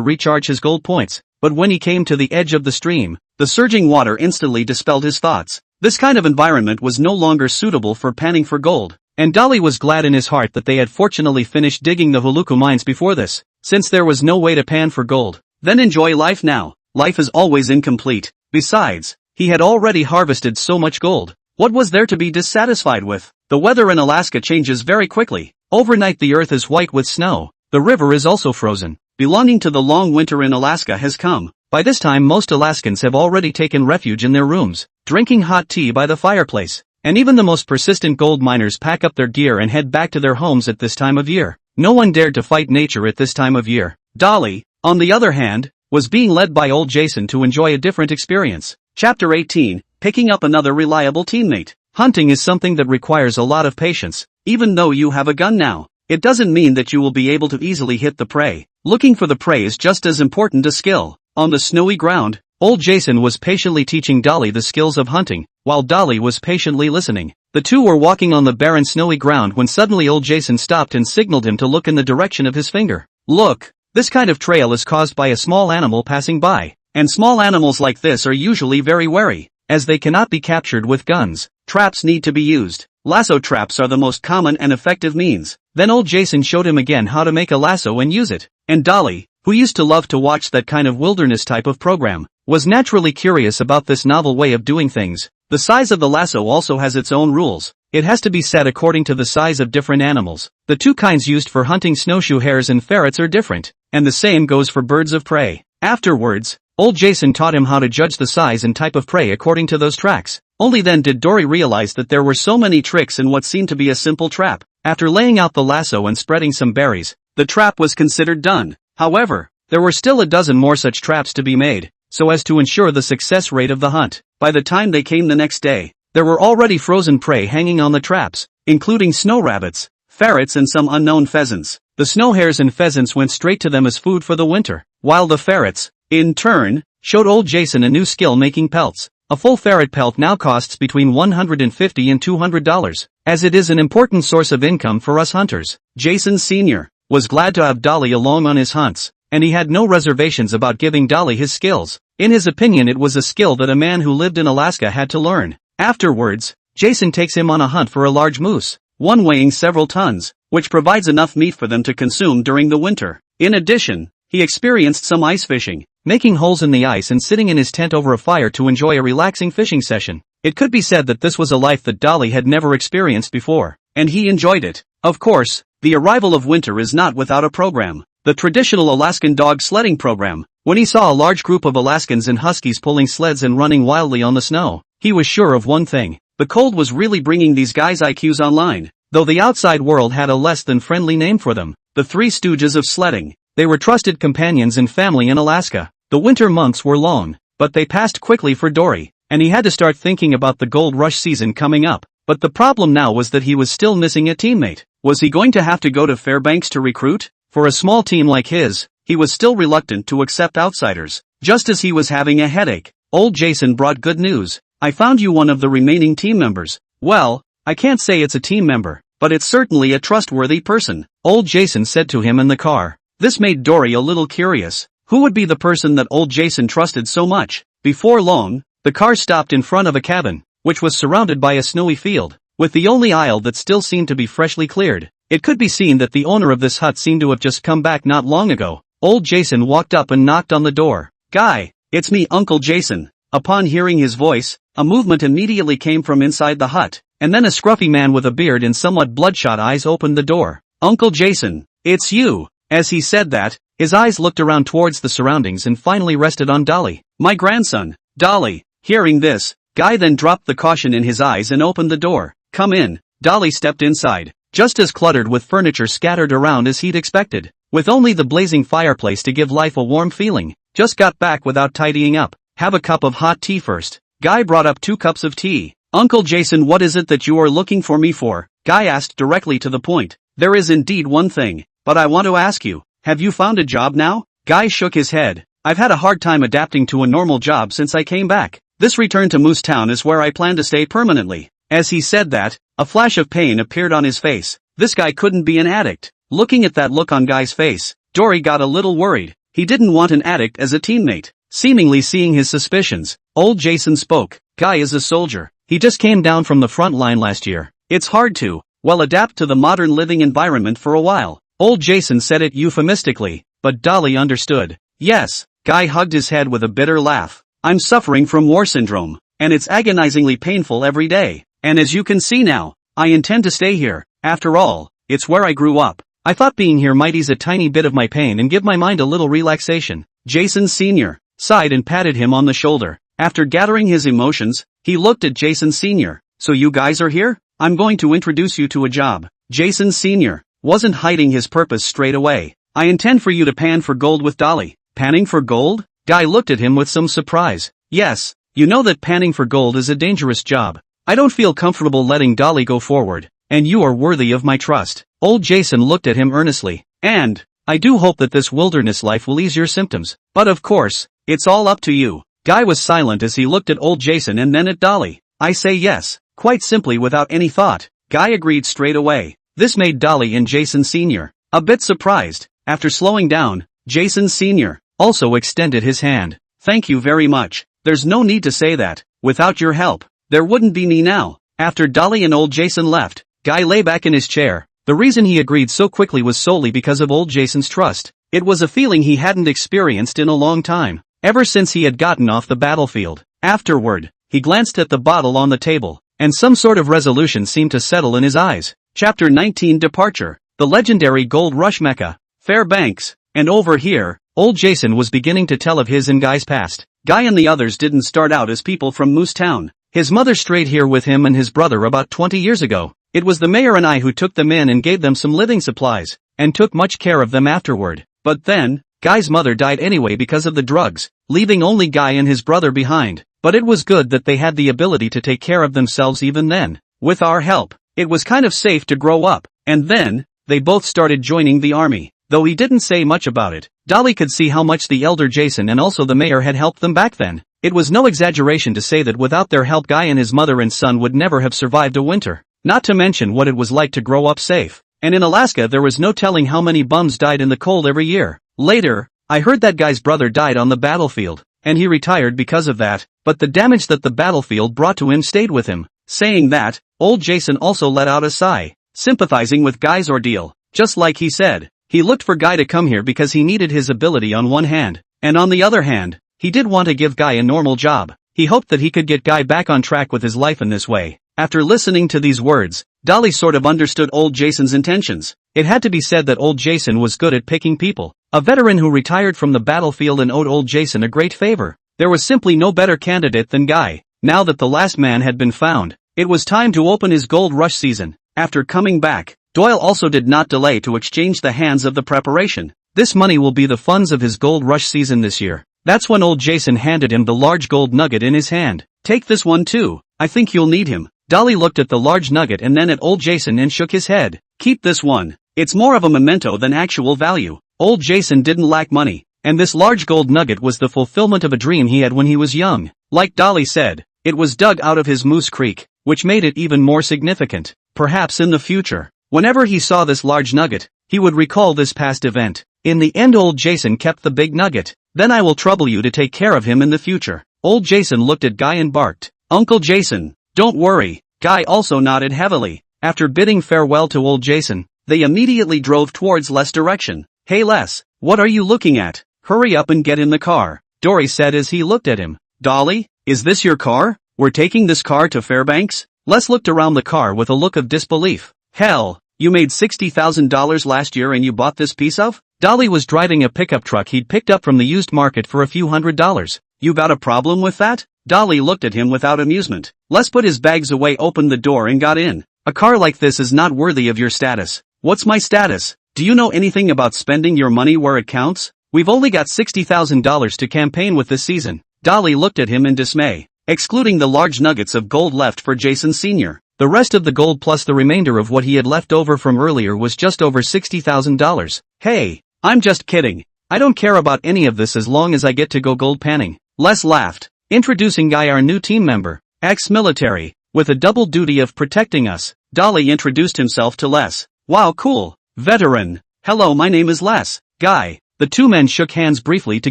recharge his gold points. But when he came to the edge of the stream, the surging water instantly dispelled his thoughts. This kind of environment was no longer suitable for panning for gold. And Dolly was glad in his heart that they had fortunately finished digging the Huluku mines before this, since there was no way to pan for gold. Then enjoy life now. Life is always incomplete. Besides, he had already harvested so much gold. What was there to be dissatisfied with? The weather in Alaska changes very quickly. Overnight the earth is white with snow. The river is also frozen. Belonging to the long winter in Alaska has come. By this time most Alaskans have already taken refuge in their rooms, drinking hot tea by the fireplace. And even the most persistent gold miners pack up their gear and head back to their homes at this time of year. No one dared to fight nature at this time of year. Dolly, on the other hand, was being led by old Jason to enjoy a different experience. Chapter 18, Picking Up Another Reliable Teammate. Hunting is something that requires a lot of patience. Even though you have a gun now, it doesn't mean that you will be able to easily hit the prey. Looking for the prey is just as important a skill. On the snowy ground, old Jason was patiently teaching Dolly the skills of hunting, while Dolly was patiently listening. The two were walking on the barren snowy ground when suddenly old Jason stopped and signaled him to look in the direction of his finger. Look, this kind of trail is caused by a small animal passing by. And small animals like this are usually very wary, as they cannot be captured with guns. Traps need to be used. Lasso traps are the most common and effective means. Then old Jason showed him again how to make a lasso and use it. And Dolly, who used to love to watch that kind of wilderness type of program, was naturally curious about this novel way of doing things. The size of the lasso also has its own rules. It has to be set according to the size of different animals. The two kinds used for hunting snowshoe hares and ferrets are different, and the same goes for birds of prey. Afterwards, old Jason taught him how to judge the size and type of prey according to those tracks. Only then did Dory realize that there were so many tricks in what seemed to be a simple trap. After laying out the lasso and spreading some berries, the trap was considered done. However, there were still a dozen more such traps to be made, so as to ensure the success rate of the hunt. By the time they came the next day, there were already frozen prey hanging on the traps, including snow rabbits, ferrets and some unknown pheasants. The snow hares and pheasants went straight to them as food for the winter, while the ferrets, in turn, showed old Jason a new skill making pelts. A full ferret pelt now costs between $150 and $200, as it is an important source of income for us hunters. Jason Sr. was glad to have Dolly along on his hunts, and he had no reservations about giving Dolly his skills. In his opinion, it was a skill that a man who lived in Alaska had to learn. Afterwards, Jason takes him on a hunt for a large moose, one weighing several tons, which provides enough meat for them to consume during the winter. In addition, he experienced some ice fishing, making holes in the ice and sitting in his tent over a fire to enjoy a relaxing fishing session. It could be said that this was a life that Dolly had never experienced before, and he enjoyed it. Of course, the arrival of winter is not without a program. The traditional Alaskan dog sledding program. When he saw a large group of Alaskans and Huskies pulling sleds and running wildly on the snow, he was sure of one thing. The cold was really bringing these guys' IQs online, though the outside world had a less than friendly name for them. The Three Stooges of sledding. They were trusted companions and family in Alaska. The winter months were long, but they passed quickly for Dory, and he had to start thinking about the gold rush season coming up. But the problem now was that he was still missing a teammate. Was he going to have to go to Fairbanks to recruit? For a small team like his, he was still reluctant to accept outsiders. Just as he was having a headache, old Jason brought good news. I found you one of the remaining team members. Well, I can't say it's a team member, but it's certainly a trustworthy person, old Jason said to him in the car. This made Dory a little curious. Who would be the person that old Jason trusted so much? Before long, the car stopped in front of a cabin, which was surrounded by a snowy field, with the only aisle that still seemed to be freshly cleared. It could be seen that the owner of this hut seemed to have just come back not long ago. Old Jason walked up and knocked on the door. Guy, it's me, Uncle Jason. Upon hearing his voice, a movement immediately came from inside the hut, and then a scruffy man with a beard and somewhat bloodshot eyes opened the door. Uncle Jason, it's you. As he said that, his eyes looked around towards the surroundings and finally rested on Dolly. My grandson, Dolly. Hearing this, Guy then dropped the caution in his eyes and opened the door. Come in. Dolly stepped inside, just as cluttered with furniture scattered around as he'd expected, with only the blazing fireplace to give life a warm feeling. Just got back without tidying up. Have a cup of hot tea first. Guy brought up 2 cups of tea. Uncle Jason, what is it that you are looking for me for? Guy asked directly to the point. There is indeed one thing, but I want to ask you, have you found a job now? Guy shook his head. I've had a hard time adapting to a normal job since I came back. This return to Moose Town is where I plan to stay permanently. As he said that, a flash of pain appeared on his face. This guy couldn't be an addict. Looking at that look on Guy's face, Dory got a little worried. He didn't want an addict as a teammate. Seemingly seeing his suspicions, old Jason spoke. Guy is a soldier. He just came down from the front line last year. It's hard to, well, adapt to the modern living environment for a while. Old Jason said it euphemistically, but Dolly understood. Yes, Guy hugged his head with a bitter laugh. I'm suffering from war syndrome, and it's agonizingly painful every day. And as you can see now, I intend to stay here. After all, it's where I grew up. I thought being here might ease a tiny bit of my pain and give my mind a little relaxation. Jason Sr. sighed and patted him on the shoulder. After gathering his emotions, he looked at Jason Sr. So you guys are here? I'm going to introduce you to a job. Jason Sr. wasn't hiding his purpose straight away. I intend for you to pan for gold with Dolly. Panning for gold? Guy looked at him with some surprise. Yes, you know that panning for gold is a dangerous job. I don't feel comfortable letting Dolly go forward, and you are worthy of my trust. Old Jason looked at him earnestly. And I do hope that this wilderness life will ease your symptoms. But of course, it's all up to you. Guy was silent as he looked at old Jason and then at Dolly. I say yes, quite simply without any thought. Guy agreed straight away. This made Dolly and Jason Sr. a bit surprised. After slowing down, Jason Sr. also extended his hand. Thank you very much. There's no need to say that. Without your help, there wouldn't be me now. After Dolly and old Jason left, Guy lay back in his chair. The reason he agreed so quickly was solely because of old Jason's trust. It was a feeling he hadn't experienced in a long time, ever since he had gotten off the battlefield. Afterward, he glanced at the bottle on the table, and some sort of resolution seemed to settle in his eyes. Chapter 19 Departure. The legendary Gold Rush Mecca, Fairbanks. And over here, old Jason was beginning to tell of his and Guy's past. Guy and the others didn't start out as people from Moose Town. His mother strayed here with him and his brother about 20 years ago. It was the mayor and I who took them in and gave them some living supplies, and took much care of them afterward. But then, Guy's mother died anyway because of the drugs, leaving only Guy and his brother behind. But it was good that they had the ability to take care of themselves even then. With our help, it was kind of safe to grow up. And then, they both started joining the army. Though he didn't say much about it, Dolly could see how much the elder Jason and also the mayor had helped them back then. It was no exaggeration to say that without their help Guy and his mother and son would never have survived a winter. Not to mention what it was like to grow up safe. And in Alaska there was no telling how many bums died in the cold every year. Later, I heard that Guy's brother died on the battlefield, and he retired because of that, but the damage that the battlefield brought to him stayed with him. Saying that, old Jason also let out a sigh, sympathizing with Guy's ordeal. Just like he said, he looked for Guy to come here because he needed his ability on one hand, and on the other hand, he did want to give Guy a normal job. He hoped that he could get Guy back on track with his life in this way. After listening to these words, Dolly sort of understood old Jason's intentions. It had to be said that old Jason was good at picking people. A veteran who retired from the battlefield and owed old Jason a great favor. There was simply no better candidate than Guy. Now that the last man had been found, It was time to open his gold rush season. After coming back, Doyle also did not delay to exchange the hands of the preparation. This money will be the funds of his gold rush season this year. That's when old Jason handed him the large gold nugget in his hand. Take this one too, I think you'll need him. Dolly looked at the large nugget and then at old Jason and shook his head. Keep this one. It's more of a memento than actual value. Old Jason didn't lack money, and this large gold nugget was the fulfillment of a dream he had when he was young. Like Dolly said, it was dug out of his Moose Creek, which made it even more significant. Perhaps in the future, whenever he saw this large nugget, he would recall this past event. In the end, old Jason kept the big nugget. Then I will trouble you to take care of him in the future. Old Jason looked at Guy and barked, Uncle Jason, don't worry. Guy also nodded heavily. After bidding farewell to old Jason, they immediately drove towards Les' direction. Hey Les, what are you looking at? Hurry up and get in the car, Dory said as he looked at him. Dolly, is this your car? We're taking this car to Fairbanks? Les looked around the car with a look of disbelief. Hell, you made $60,000 last year and you bought this piece of? Dolly was driving a pickup truck he'd picked up from the used market for a few $100s. You got a problem with that? Dolly looked at him without amusement. Les put his bags away, opened the door and got in. A car like this is not worthy of your status. What's my status? Do you know anything about spending your money where it counts? We've only got $60,000 to campaign with this season. Dolly looked at him in dismay. Excluding the large nuggets of gold left for Jason Sr., the rest of the gold plus the remainder of what he had left over from earlier was just over $60,000. Hey, I'm just kidding. I don't care about any of this as long as I get to go gold panning. Les laughed. Introducing Guy, our new team member, ex-military, with a double duty of protecting us. Dolly introduced himself to Les. Wow, cool. Veteran. Hello, my name is Les. Guy. The two men shook hands briefly to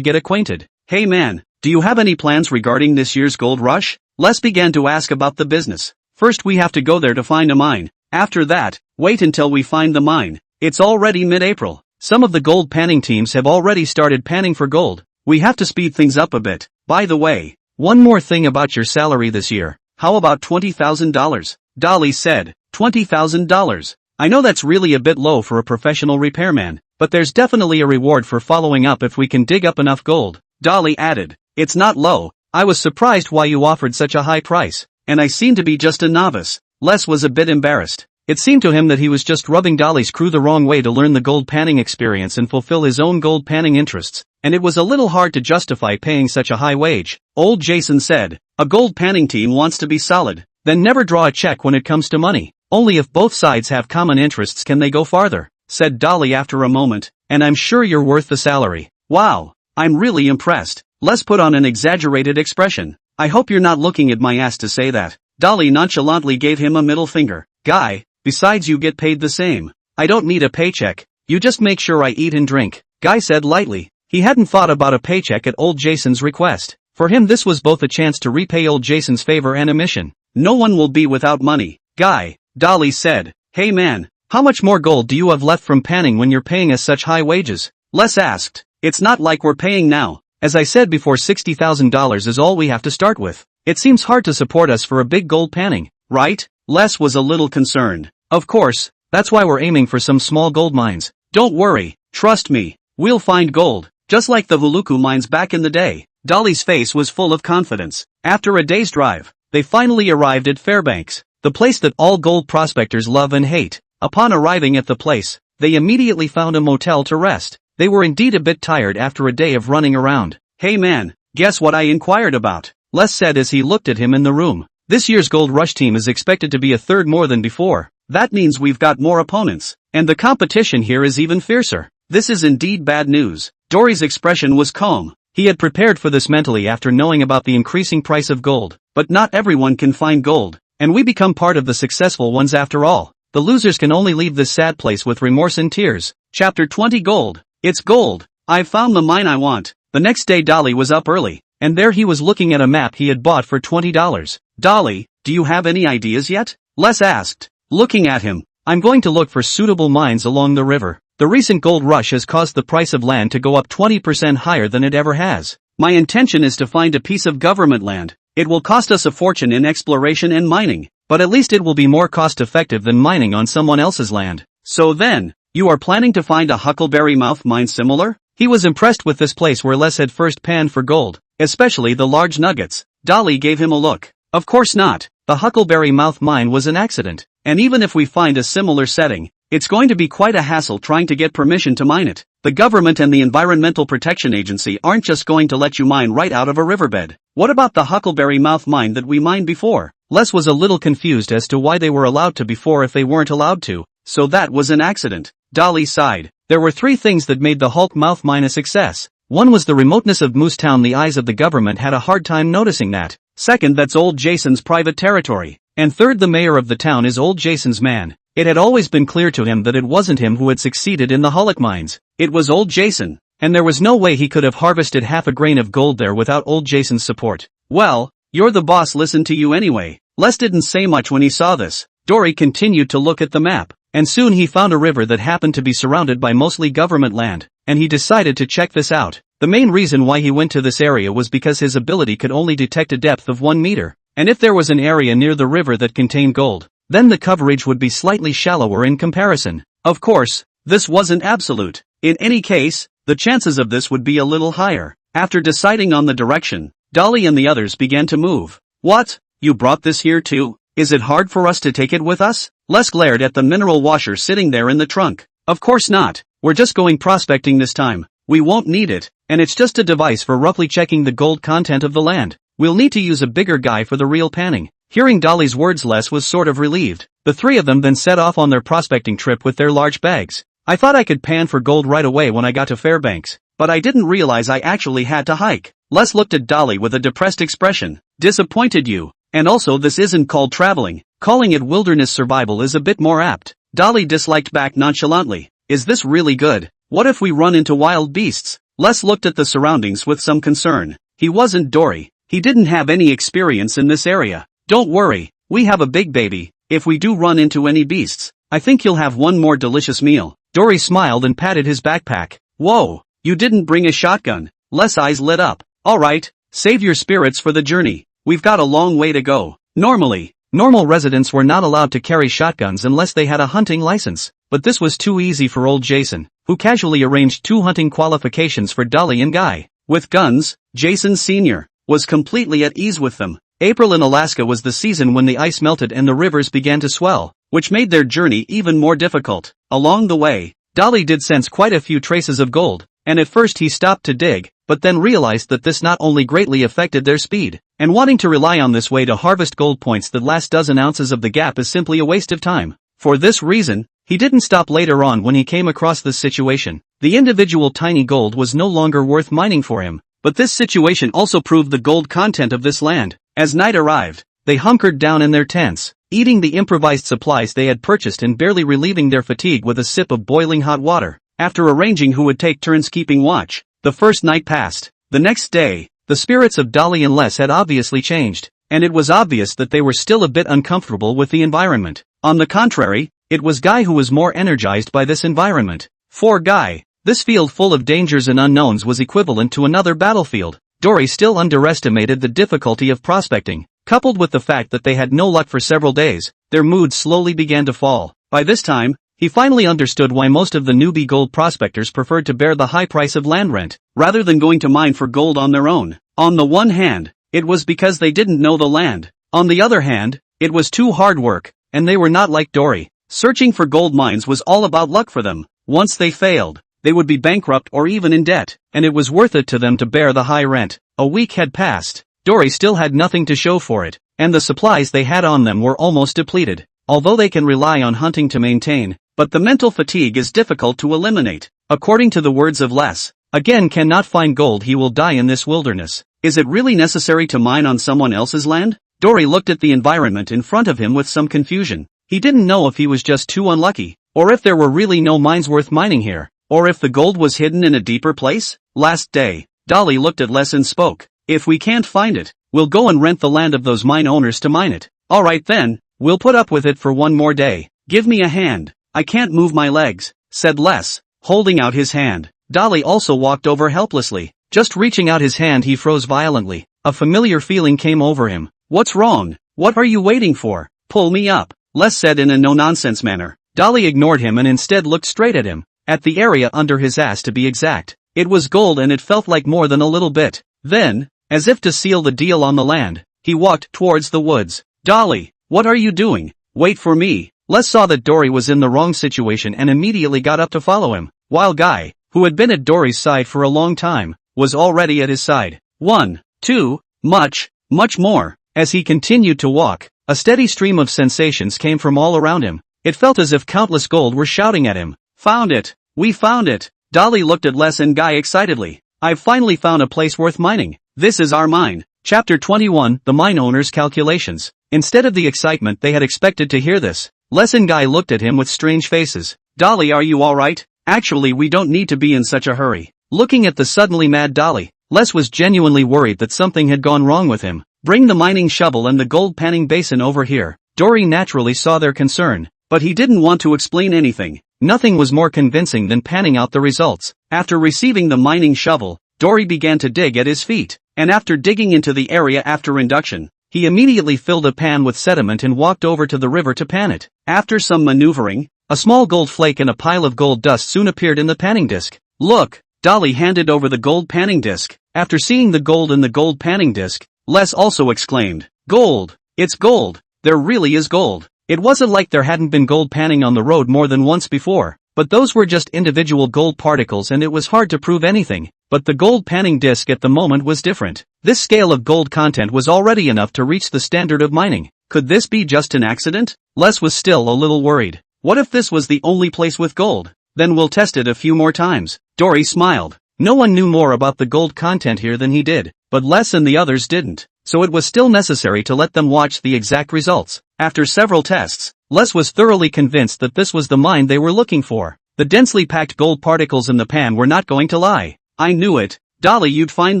get acquainted. Hey man, do you have any plans regarding this year's gold rush? Les began to ask about the business. First we have to go there to find a mine. After that, wait until we find the mine. It's already mid-April. Some of the gold panning teams have already started panning for gold. We have to speed things up a bit. By the way, one more thing about your salary this year. How about $20,000? Dolly said. $20,000. I know that's really a bit low for a professional repairman, but there's definitely a reward for following up if we can dig up enough gold. Dolly added. It's not low. I was surprised why you offered such a high price, and I seem to be just a novice. Les was a bit embarrassed. It seemed to him that he was just rubbing Dolly's crew the wrong way to learn the gold panning experience and fulfill his own gold panning interests, and it was a little hard to justify paying such a high wage. Old Jason said, a gold panning team wants to be solid, then never draw a check when it comes to money. Only if both sides have common interests can they go farther, said Dolly after a moment, and I'm sure you're worth the salary. Wow, I'm really impressed. Les put on an exaggerated expression. I hope you're not looking at my ass to say that. Dolly nonchalantly gave him a middle finger. Guy, besides you get paid the same. I don't need a paycheck. You just make sure I eat and drink, Guy said lightly. He hadn't thought about a paycheck at old Jason's request. For him this was both a chance to repay old Jason's favor and a mission. No one will be without money. Guy, Dolly said. Hey man, how much more gold do you have left from panning when you're paying us such high wages? Les asked. It's not like we're paying now. As I said before, $60,000 is all we have to start with. It seems hard to support us for a big gold panning, right? Les was a little concerned. Of course, that's why we're aiming for some small gold mines. Don't worry, trust me, we'll find gold, just like the Huluku mines back in the day. Dolly's face was full of confidence. After a day's drive, they finally arrived at Fairbanks, the place that all gold prospectors love and hate. Upon arriving at the place, they immediately found a motel to rest. They were indeed a bit tired after a day of running around. Hey man, guess what I inquired about? Les said as he looked at him in the room. This year's Gold Rush team is expected to be a third more than before. That means we've got more opponents, and the competition here is even fiercer. This is indeed bad news. Dory's expression was calm. He had prepared for this mentally after knowing about the increasing price of gold. But not everyone can find gold, and we become part of the successful ones after all. The losers can only leave this sad place with remorse and tears. Chapter 20 Gold. It's gold. I've found the mine I want. The next day Dolly was up early, and there he was looking at a map he had bought for $20. Dolly, do you have any ideas yet? Les asked, looking at him. I'm going to look for suitable mines along the river. The recent gold rush has caused the price of land to go up 20% higher than it ever has. My intention is to find a piece of government land. It will cost us a fortune in exploration and mining, but at least it will be more cost-effective than mining on someone else's land. So then, you are planning to find a Huckleberry Mouth mine similar? He was impressed with this place where Les had first panned for gold, especially the large nuggets. Dolly gave him a look. Of course not. the Huckleberry Mouth mine was an accident, and even if we find a similar setting, it's going to be quite a hassle trying to get permission to mine it. The government and the Environmental Protection Agency aren't just going to let you mine right out of a riverbed. What about the Huckleberry Mouth mine that we mined before? Les was a little confused as to why they were allowed to before if they weren't allowed to, so that was an accident. Dolly sighed. There were 3 things that made the Hulk Mouth mine a success. One was the remoteness of Moose Town. The eyes of the government had a hard time noticing that. Second, that's old Jason's private territory. And third, the mayor of the town is old Jason's man. It had always been clear to him that it wasn't him who had succeeded in the Hulk mines. It was old Jason. And there was no way he could have harvested half a grain of gold there without old Jason's support. Well, you're the boss, listen to you anyway. Les didn't say much when he saw this. Dory continued to look at the map. And soon he found a river that happened to be surrounded by mostly government land, and he decided to check this out. The main reason why he went to this area was because his ability could only detect a depth of 1 meter, and if there was an area near the river that contained gold, then the coverage would be slightly shallower in comparison. Of course, this wasn't absolute. In any case, the chances of this would be a little higher. After deciding on the direction, Dolly and the others began to move. What? You brought this here too? Is it hard for us to take it with us? Les glared at the mineral washer sitting there in the trunk. Of course not. We're just going prospecting this time. We won't need it, and it's just a device for roughly checking the gold content of the land. We'll need to use a bigger guy for the real panning. Hearing Dolly's words, Les was sort of relieved. The 3 of them then set off on their prospecting trip with their large bags. I thought I could pan for gold right away when I got to Fairbanks, but I didn't realize I actually had to hike. Les looked at Dolly with a depressed expression. Disappointed you? And also, this isn't called traveling. Calling it wilderness survival is a bit more apt. Dolly disliked back nonchalantly. Is this really good? What if we run into wild beasts? Les looked at the surroundings with some concern. He wasn't Dory. He didn't have any experience in this area. Don't worry, we have a big baby. If we do run into any beasts, I think you'll have one more delicious meal. Dory smiled and patted his backpack. Whoa, you didn't bring a shotgun. Les' eyes lit up. Alright, save your spirits for the journey. We've got a long way to go. Normal residents were not allowed to carry shotguns unless they had a hunting license, but this was too easy for old Jason, who casually arranged 2 hunting qualifications for Dolly and Guy. With guns, Jason Sr. was completely at ease with them. April in Alaska was the season when the ice melted and the rivers began to swell, which made their journey even more difficult. Along the way, Dolly did sense quite a few traces of gold, and at first he stopped to dig, but then realized that this not only greatly affected their speed, and wanting to rely on this way to harvest gold points that last dozen ounces of the gap is simply a waste of time. For this reason, he didn't stop later on when he came across this situation. The individual tiny gold was no longer worth mining for him, but this situation also proved the gold content of this land. As night arrived, they hunkered down in their tents, eating the improvised supplies they had purchased and barely relieving their fatigue with a sip of boiling hot water. After arranging who would take turns keeping watch, the first night passed. The next day, the spirits of Dolly and Les had obviously changed, and it was obvious that they were still a bit uncomfortable with the environment. On the contrary, it was Guy who was more energized by this environment. For Guy, this field full of dangers and unknowns was equivalent to another battlefield. Dory still underestimated the difficulty of prospecting. Coupled with the fact that they had no luck for several days, their moods slowly began to fall. By this time, he finally understood why most of the newbie gold prospectors preferred to bear the high price of land rent, rather than going to mine for gold on their own. On the one hand, it was because they didn't know the land. On the other hand, it was too hard work, and they were not like Dory. Searching for gold mines was all about luck for them. Once they failed, they would be bankrupt or even in debt, and it was worth it to them to bear the high rent. A week had passed. Dory still had nothing to show for it, and the supplies they had on them were almost depleted. Although they can rely on hunting to maintain, but the mental fatigue is difficult to eliminate. According to the words of Les, again cannot find gold, he will die in this wilderness. Is it really necessary to mine on someone else's land? Dory looked at the environment in front of him with some confusion. He didn't know if he was just too unlucky, or if there were really no mines worth mining here, or if the gold was hidden in a deeper place. Last day, Dolly looked at Les and spoke. If we can't find it, we'll go and rent the land of those mine owners to mine it. Alright then, we'll put up with it for one more day. Give me a hand. I can't move my legs, said Les, holding out his hand. Dolly also walked over helplessly. Just reaching out his hand, he froze violently. A familiar feeling came over him. What's wrong? What are you waiting for? Pull me up, Les said in a no-nonsense manner. Dolly ignored him and instead looked straight at him. At the area under his ass to be exact. It was gold and it felt like more than a little bit. Then, as if to seal the deal on the land, he walked towards the woods. Dolly, what are you doing? Wait for me. Les saw that Dory was in the wrong situation and immediately got up to follow him, while Guy, who had been at Dory's side for a long time, was already at his side. 1, 2, much more. As he continued to walk, a steady stream of sensations came from all around him. It felt as if countless gold were shouting at him. Found it! We found it! Dolly looked at Les and Guy excitedly. I've finally found a place worth mining. This is our mine. Chapter 21, The Mine Owner's Calculations. Instead of the excitement they had expected to hear this, Les and Guy looked at him with strange faces. Dolly, are you alright? Actually, we don't need to be in such a hurry. Looking at the suddenly mad Dolly, Les was genuinely worried that something had gone wrong with him. Bring the mining shovel and the gold panning basin over here. Dory naturally saw their concern, but he didn't want to explain anything. Nothing was more convincing than panning out the results. After receiving the mining shovel, Dory began to dig at his feet, and after digging into the area after induction, he immediately filled a pan with sediment and walked over to the river to pan it. After some maneuvering, a small gold flake and a pile of gold dust soon appeared in the panning disc. Look! Dolly handed over the gold panning disc. After seeing the gold in the gold panning disc, Les also exclaimed, Gold! It's gold! There really is gold! It wasn't like there hadn't been gold panning on the road more than once before, but those were just individual gold particles and it was hard to prove anything. But the gold panning disc at the moment was different. This scale of gold content was already enough to reach the standard of mining. Could this be just an accident? Les was still a little worried. What if this was the only place with gold? Then we'll test it a few more times. Dory smiled. No one knew more about the gold content here than he did, but Les and the others didn't, so it was still necessary to let them watch the exact results. After several tests, Les was thoroughly convinced that this was the mine they were looking for. The densely packed gold particles in the pan were not going to lie. I knew it. Dolly, you'd find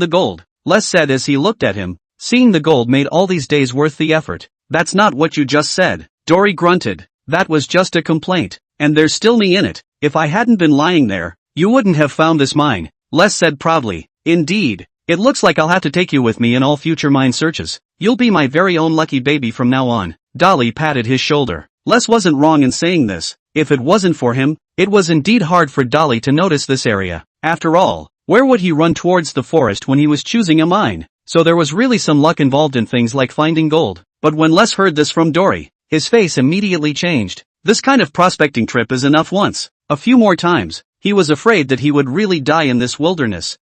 the gold, Les said as he looked at him. Seeing the gold made all these days worth the effort. That's not what you just said. Dory grunted. That was just a complaint, and there's still me in it. If I hadn't been lying there, you wouldn't have found this mine, Les said proudly. Indeed. It looks like I'll have to take you with me in all future mine searches. You'll be my very own lucky baby from now on. Dolly patted his shoulder. Les wasn't wrong in saying this. If it wasn't for him, it was indeed hard for Dolly to notice this area. After all, where would he run towards the forest when he was choosing a mine? So there was really some luck involved in things like finding gold. But when Les heard this from Dory, his face immediately changed. This kind of prospecting trip is enough once. A few more times. He was afraid that he would really die in this wilderness.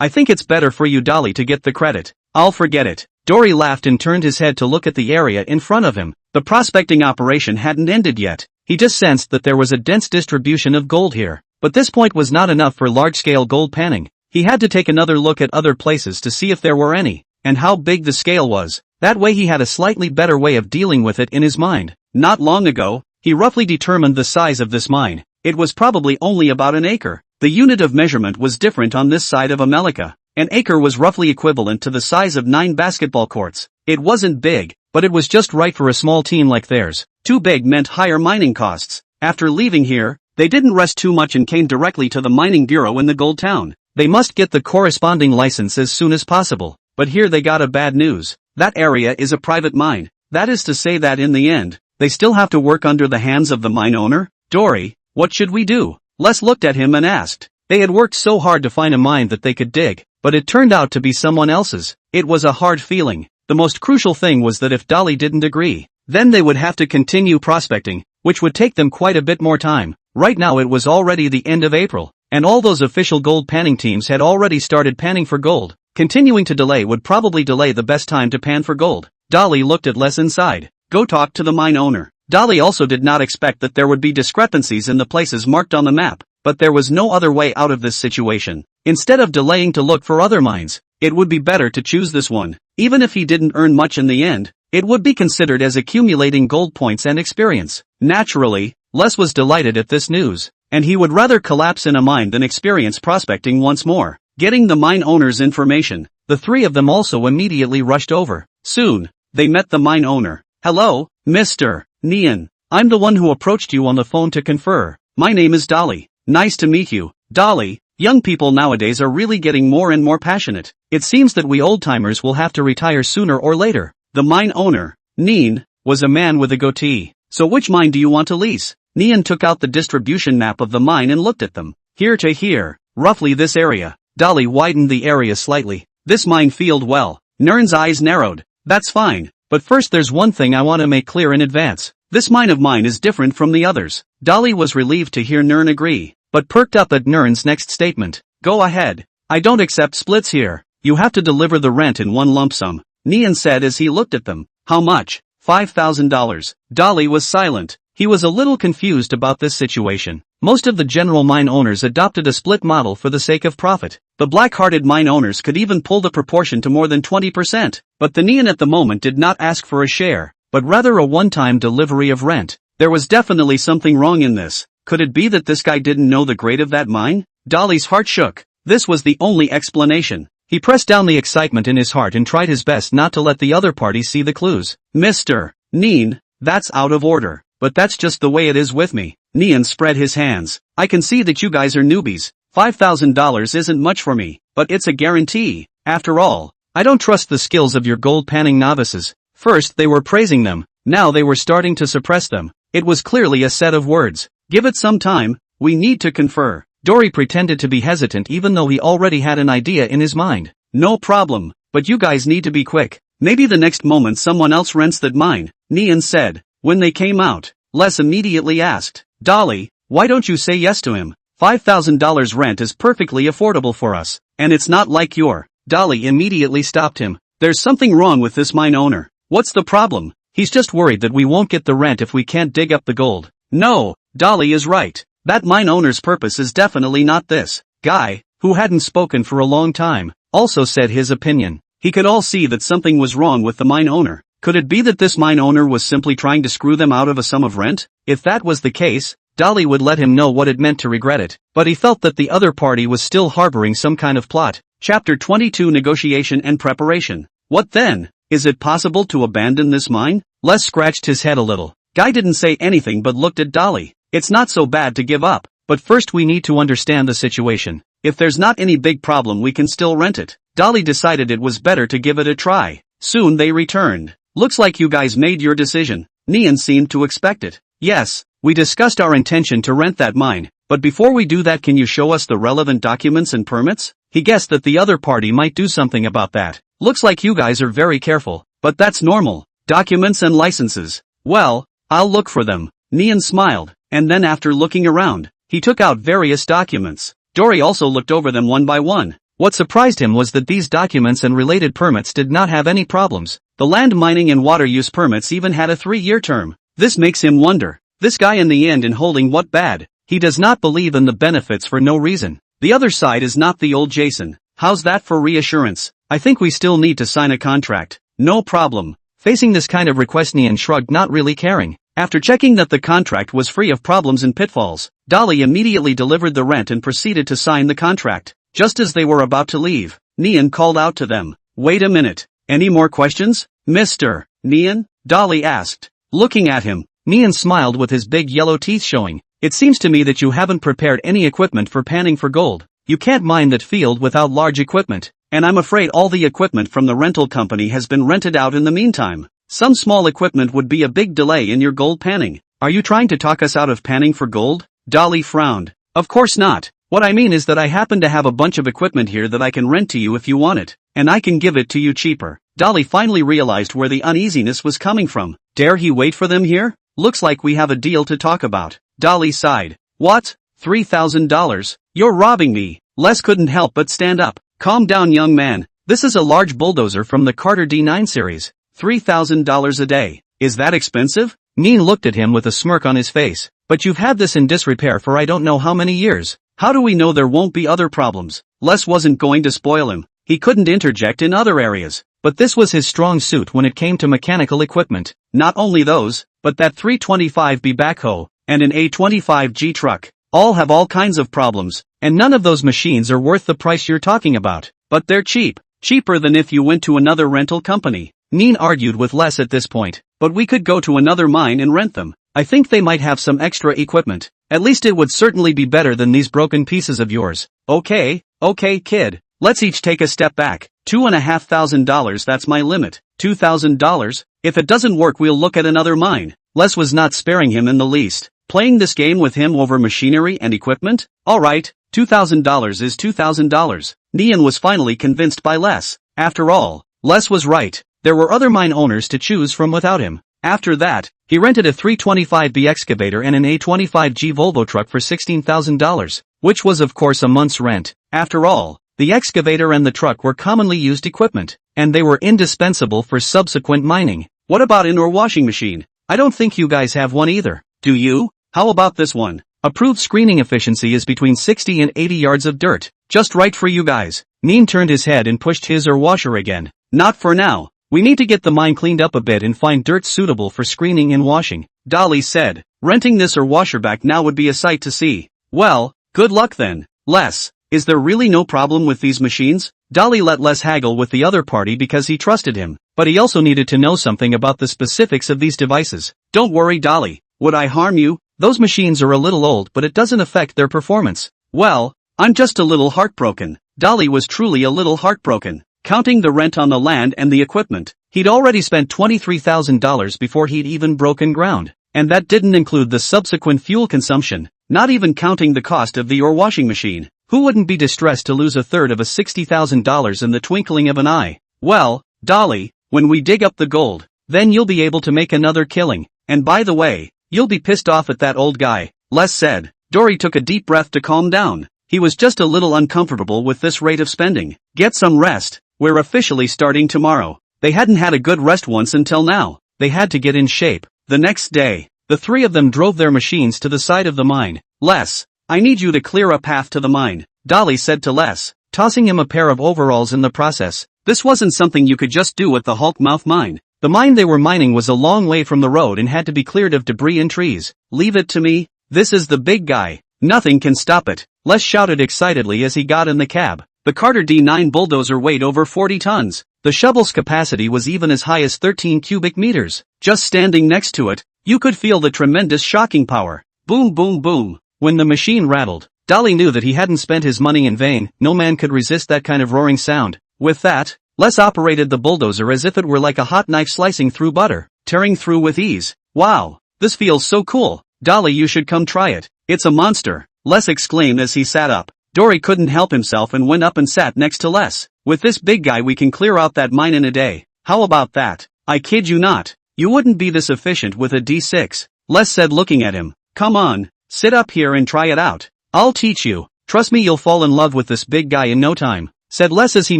I think it's better for you, Dolly, to get the credit. I'll forget it. Dory laughed and turned his head to look at the area in front of him. The prospecting operation hadn't ended yet. He just sensed that there was a dense distribution of gold here. But this point was not enough for large-scale gold panning. He had to take another look at other places to see if there were any, and how big the scale was. That way he had a slightly better way of dealing with it in his mind. Not long ago, he roughly determined the size of this mine. It was probably only about an acre. The unit of measurement was different on this side of America. An acre was roughly equivalent to the size of 9 basketball courts. It wasn't big, but it was just right for a small team like theirs. Too big meant higher mining costs. After leaving here, they didn't rest too much and came directly to the mining bureau in the gold town. They must get the corresponding license as soon as possible. But here they got a bad news. That area is a private mine. That is to say that in the end, they still have to work under the hands of the mine owner. Dory, what should we do? Les looked at him and asked. They had worked so hard to find a mine that they could dig, but it turned out to be someone else's. It was a hard feeling. The most crucial thing was that if Dolly didn't agree, then they would have to continue prospecting, which would take them quite a bit more time. Right now it was already the end of April, and all those official gold panning teams had already started panning for gold. Continuing to delay would probably delay the best time to pan for gold. Dolly looked at Les and sighed. Go talk to the mine owner. Dolly also did not expect that there would be discrepancies in the places marked on the map, but there was no other way out of this situation. Instead of delaying to look for other mines, it would be better to choose this one. Even if he didn't earn much in the end, it would be considered as accumulating gold points and experience. Naturally, Les was delighted at this news, and he would rather collapse in a mine than experience prospecting once more. Getting the mine owner's information, the three of them also immediately rushed over. Soon, they met the mine owner. Hello, Mr. Nian. I'm the one who approached you on the phone to confer. My name is Dolly. Nice to meet you. Dolly, young people nowadays are really getting more and more passionate. It seems that we old-timers will have to retire sooner or later. The mine owner, Nian, was a man with a goatee. So which mine do you want to lease? Nian took out the distribution map of the mine and looked at them. Here to here, roughly this area. Dolly widened the area slightly. This mine field well. Nern's eyes narrowed. That's fine. But first there's one thing I want to make clear in advance. This mine of mine is different from the others. Dolly was relieved to hear Nern agree, but perked up at Nern's next statement. Go ahead. I don't accept splits here. You have to deliver the rent in one lump sum, Nian said as he looked at them. How much? $5,000. Dolly was silent. He was a little confused about this situation. Most of the general mine owners adopted a split model for the sake of profit. The black-hearted mine owners could even pull the proportion to more than 20%. But the Nian at the moment did not ask for a share, but rather a one-time delivery of rent. There was definitely something wrong in this. Could it be that this guy didn't know the grade of that mine? Dolly's heart shook. This was the only explanation. He pressed down the excitement in his heart and tried his best not to let the other party see the clues. Mr. Nian, that's out of order. But that's just the way it is with me. Nian spread his hands. I can see that you guys are newbies. $5,000 isn't much for me, but it's a guarantee. After all, I don't trust the skills of your gold panning novices. First they were praising them, now they were starting to suppress them. It was clearly a set of words. Give it some time, we need to confer. Dory pretended to be hesitant even though he already had an idea in his mind. No problem, but you guys need to be quick. Maybe the next moment someone else rents that mine, Nian said. When they came out, Les immediately asked, Dolly, why don't you say yes to him? $5,000 rent is perfectly affordable for us, and it's not like your. Dolly immediately stopped him. There's something wrong with this mine owner. What's the problem? He's just worried that we won't get the rent if we can't dig up the gold. No, Dolly is right. That mine owner's purpose is definitely not this. Guy, who hadn't spoken for a long time, also said his opinion. He could all see that something was wrong with the mine owner. Could it be that this mine owner was simply trying to screw them out of a sum of rent? If that was the case, Dolly would let him know what it meant to regret it, but he felt that the other party was still harboring some kind of plot. Chapter 22 Negotiation and Preparation. What then? Is it possible to abandon this mine? Les scratched his head a little. Guy didn't say anything but looked at Dolly. It's not so bad to give up, but first we need to understand the situation. If there's not any big problem we can still rent it. Dolly decided it was better to give it a try. Soon they returned. Looks like you guys made your decision. Nian seemed to expect it. Yes, we discussed our intention to rent that mine, but before we do that can you show us the relevant documents and permits? He guessed that the other party might do something about that. Looks like you guys are very careful, but that's normal. Documents and licenses. Well, I'll look for them. Nian smiled, and then after looking around, he took out various documents. Dory also looked over them one by one. What surprised him was that these documents and related permits did not have any problems. The land mining and water use permits even had a 3-year term. This makes him wonder. This guy in the end in holding what bad? He does not believe in the benefits for no reason. The other side is not the old Jason. How's that for reassurance? I think we still need to sign a contract. No problem. Facing this kind of request Nian shrugged, not really caring. After checking that the contract was free of problems and pitfalls, Dolly immediately delivered the rent and proceeded to sign the contract. Just as they were about to leave, Nian called out to them. Wait a minute. Any more questions? Mr. Nian? Dolly asked. Looking at him, Nian smiled with his big yellow teeth showing. It seems to me that you haven't prepared any equipment for panning for gold. You can't mine that field without large equipment, and I'm afraid all the equipment from the rental company has been rented out in the meantime. Some small equipment would be a big delay in your gold panning. Are you trying to talk us out of panning for gold? Dolly frowned. Of course not. What I mean is that I happen to have a bunch of equipment here that I can rent to you if you want it, and I can give it to you cheaper. Dolly finally realized where the uneasiness was coming from. Dare he wait for them here? Looks like we have a deal to talk about. Dolly sighed. What? $3,000? You're robbing me. Les couldn't help but stand up. Calm down, young man. This is a large bulldozer from the Carter D9 series. $3,000 a day. Is that expensive? Nian looked at him with a smirk on his face. But you've had this in disrepair for I don't know how many years. How do we know there won't be other problems? Les wasn't going to spoil him. He couldn't interject in other areas. But this was his strong suit when it came to mechanical equipment. Not only those, but that 325B backhoe, and an A25G truck, all have all kinds of problems, and none of those machines are worth the price you're talking about. But they're cheap. Cheaper than if you went to another rental company. Nian argued with Les at this point. But we could go to another mine and rent them. I think they might have some extra equipment. At least it would certainly be better than these broken pieces of yours. Okay, kid. Let's each take a step back. $2,500, that's my limit. $2,000? If it doesn't work we'll look at another mine. Les was not sparing him in the least. Playing this game with him over machinery and equipment? Alright, $2,000 is $2,000. Nian was finally convinced by Les. After all, Les was right. there were other mine owners to choose from without him. After that, he rented a 325B excavator and an A25G Volvo truck for $16,000, which was of course a month's rent. After all, the excavator and the truck were commonly used equipment, and they were indispensable for subsequent mining. What about an ore washing machine? I don't think you guys have one either, do you? How about this one? Approved screening efficiency is between 60 and 80 yards of dirt, just right for you guys. Neen turned his head and pushed his ore washer again. Not for now. We need to get the mine cleaned up a bit and find dirt suitable for screening and washing, Dolly said. Renting this ore washer back now would be a sight to see. Well, good luck then. Les, is there really no problem with these machines? Dolly let Les haggle with the other party because he trusted him, but he also needed to know something about the specifics of these devices. Don't worry, Dolly. Would I harm you? Those machines are a little old, but it doesn't affect their performance. Well, I'm just a little heartbroken. Dolly was truly a little heartbroken. Counting the rent on the land and the equipment, he'd already spent $23,000 before he'd even broken ground. And that didn't include the subsequent fuel consumption, not even counting the cost of the ore washing machine. Who wouldn't be distressed to lose a third of a $60,000 in the twinkling of an eye? Well, Dolly, when we dig up the gold, then you'll be able to make another killing. And by the way, you'll be pissed off at that old guy, Les said. Dory took a deep breath to calm down. He was just a little uncomfortable with this rate of spending. Get some rest. We're officially starting tomorrow. They hadn't had a good rest once until now. They had to get in shape. The next day, the three of them drove their machines to the side of the mine. Les, I need you to clear a path to the mine, Dolly said to Les, tossing him a pair of overalls in the process. This wasn't something you could just do at the Hulk Mouth mine. The mine they were mining was a long way from the road and had to be cleared of debris and trees. Leave it to me. This is the big guy. Nothing can stop it, Les shouted excitedly as he got in the cab. The Carter D9 bulldozer weighed over 40 tons. The shovel's capacity was even as high as 13 cubic meters. Just standing next to it, you could feel the tremendous shocking power. Boom, boom, boom. When the machine rattled, Dolly knew that he hadn't spent his money in vain. No man could resist that kind of roaring sound. With that, Les operated the bulldozer as if it were like a hot knife slicing through butter, tearing through with ease. Wow, this feels so cool. Dolly, you should come try it. It's a monster, Les exclaimed as he sat up. Dory couldn't help himself and went up and sat next to Les. With this big guy we can clear out that mine in a day. How about that? I kid you not. You wouldn't be this efficient with a D6, Les said looking at him. Come on, sit up here and try it out. I'll teach you. Trust me, you'll fall in love with this big guy in no time, said Les as he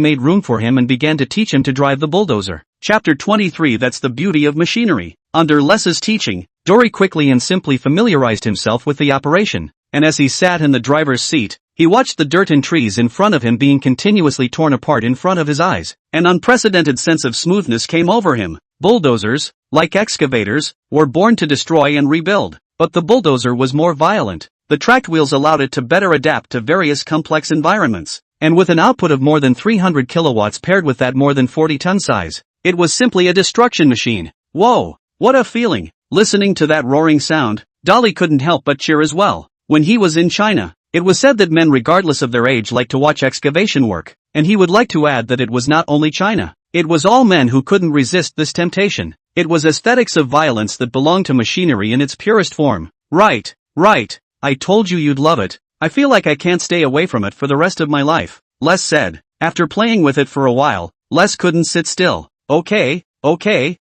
made room for him and began to teach him to drive the bulldozer. Chapter 23. That's the beauty of machinery. Under Les's teaching, Dory quickly and simply familiarized himself with the operation, and as he sat in the driver's seat, he watched the dirt and trees in front of him being continuously torn apart in front of his eyes. An unprecedented sense of smoothness came over him. Bulldozers, like excavators, were born to destroy and rebuild, but the bulldozer was more violent. The tracked wheels allowed it to better adapt to various complex environments, and with an output of more than 300 kilowatts paired with that more than 40-ton size, it was simply a destruction machine. Whoa, what a feeling! Listening to that roaring sound, Dolly couldn't help but cheer as well. When he was in China, it was said that men regardless of their age like to watch excavation work, and he would like to add that it was not only China. It was all men who couldn't resist this temptation. It was aesthetics of violence that belonged to machinery in its purest form. Right. I told you you'd love it. I feel like I can't stay away from it for the rest of my life, Les said. After playing with it for a while, Les couldn't sit still. Okay,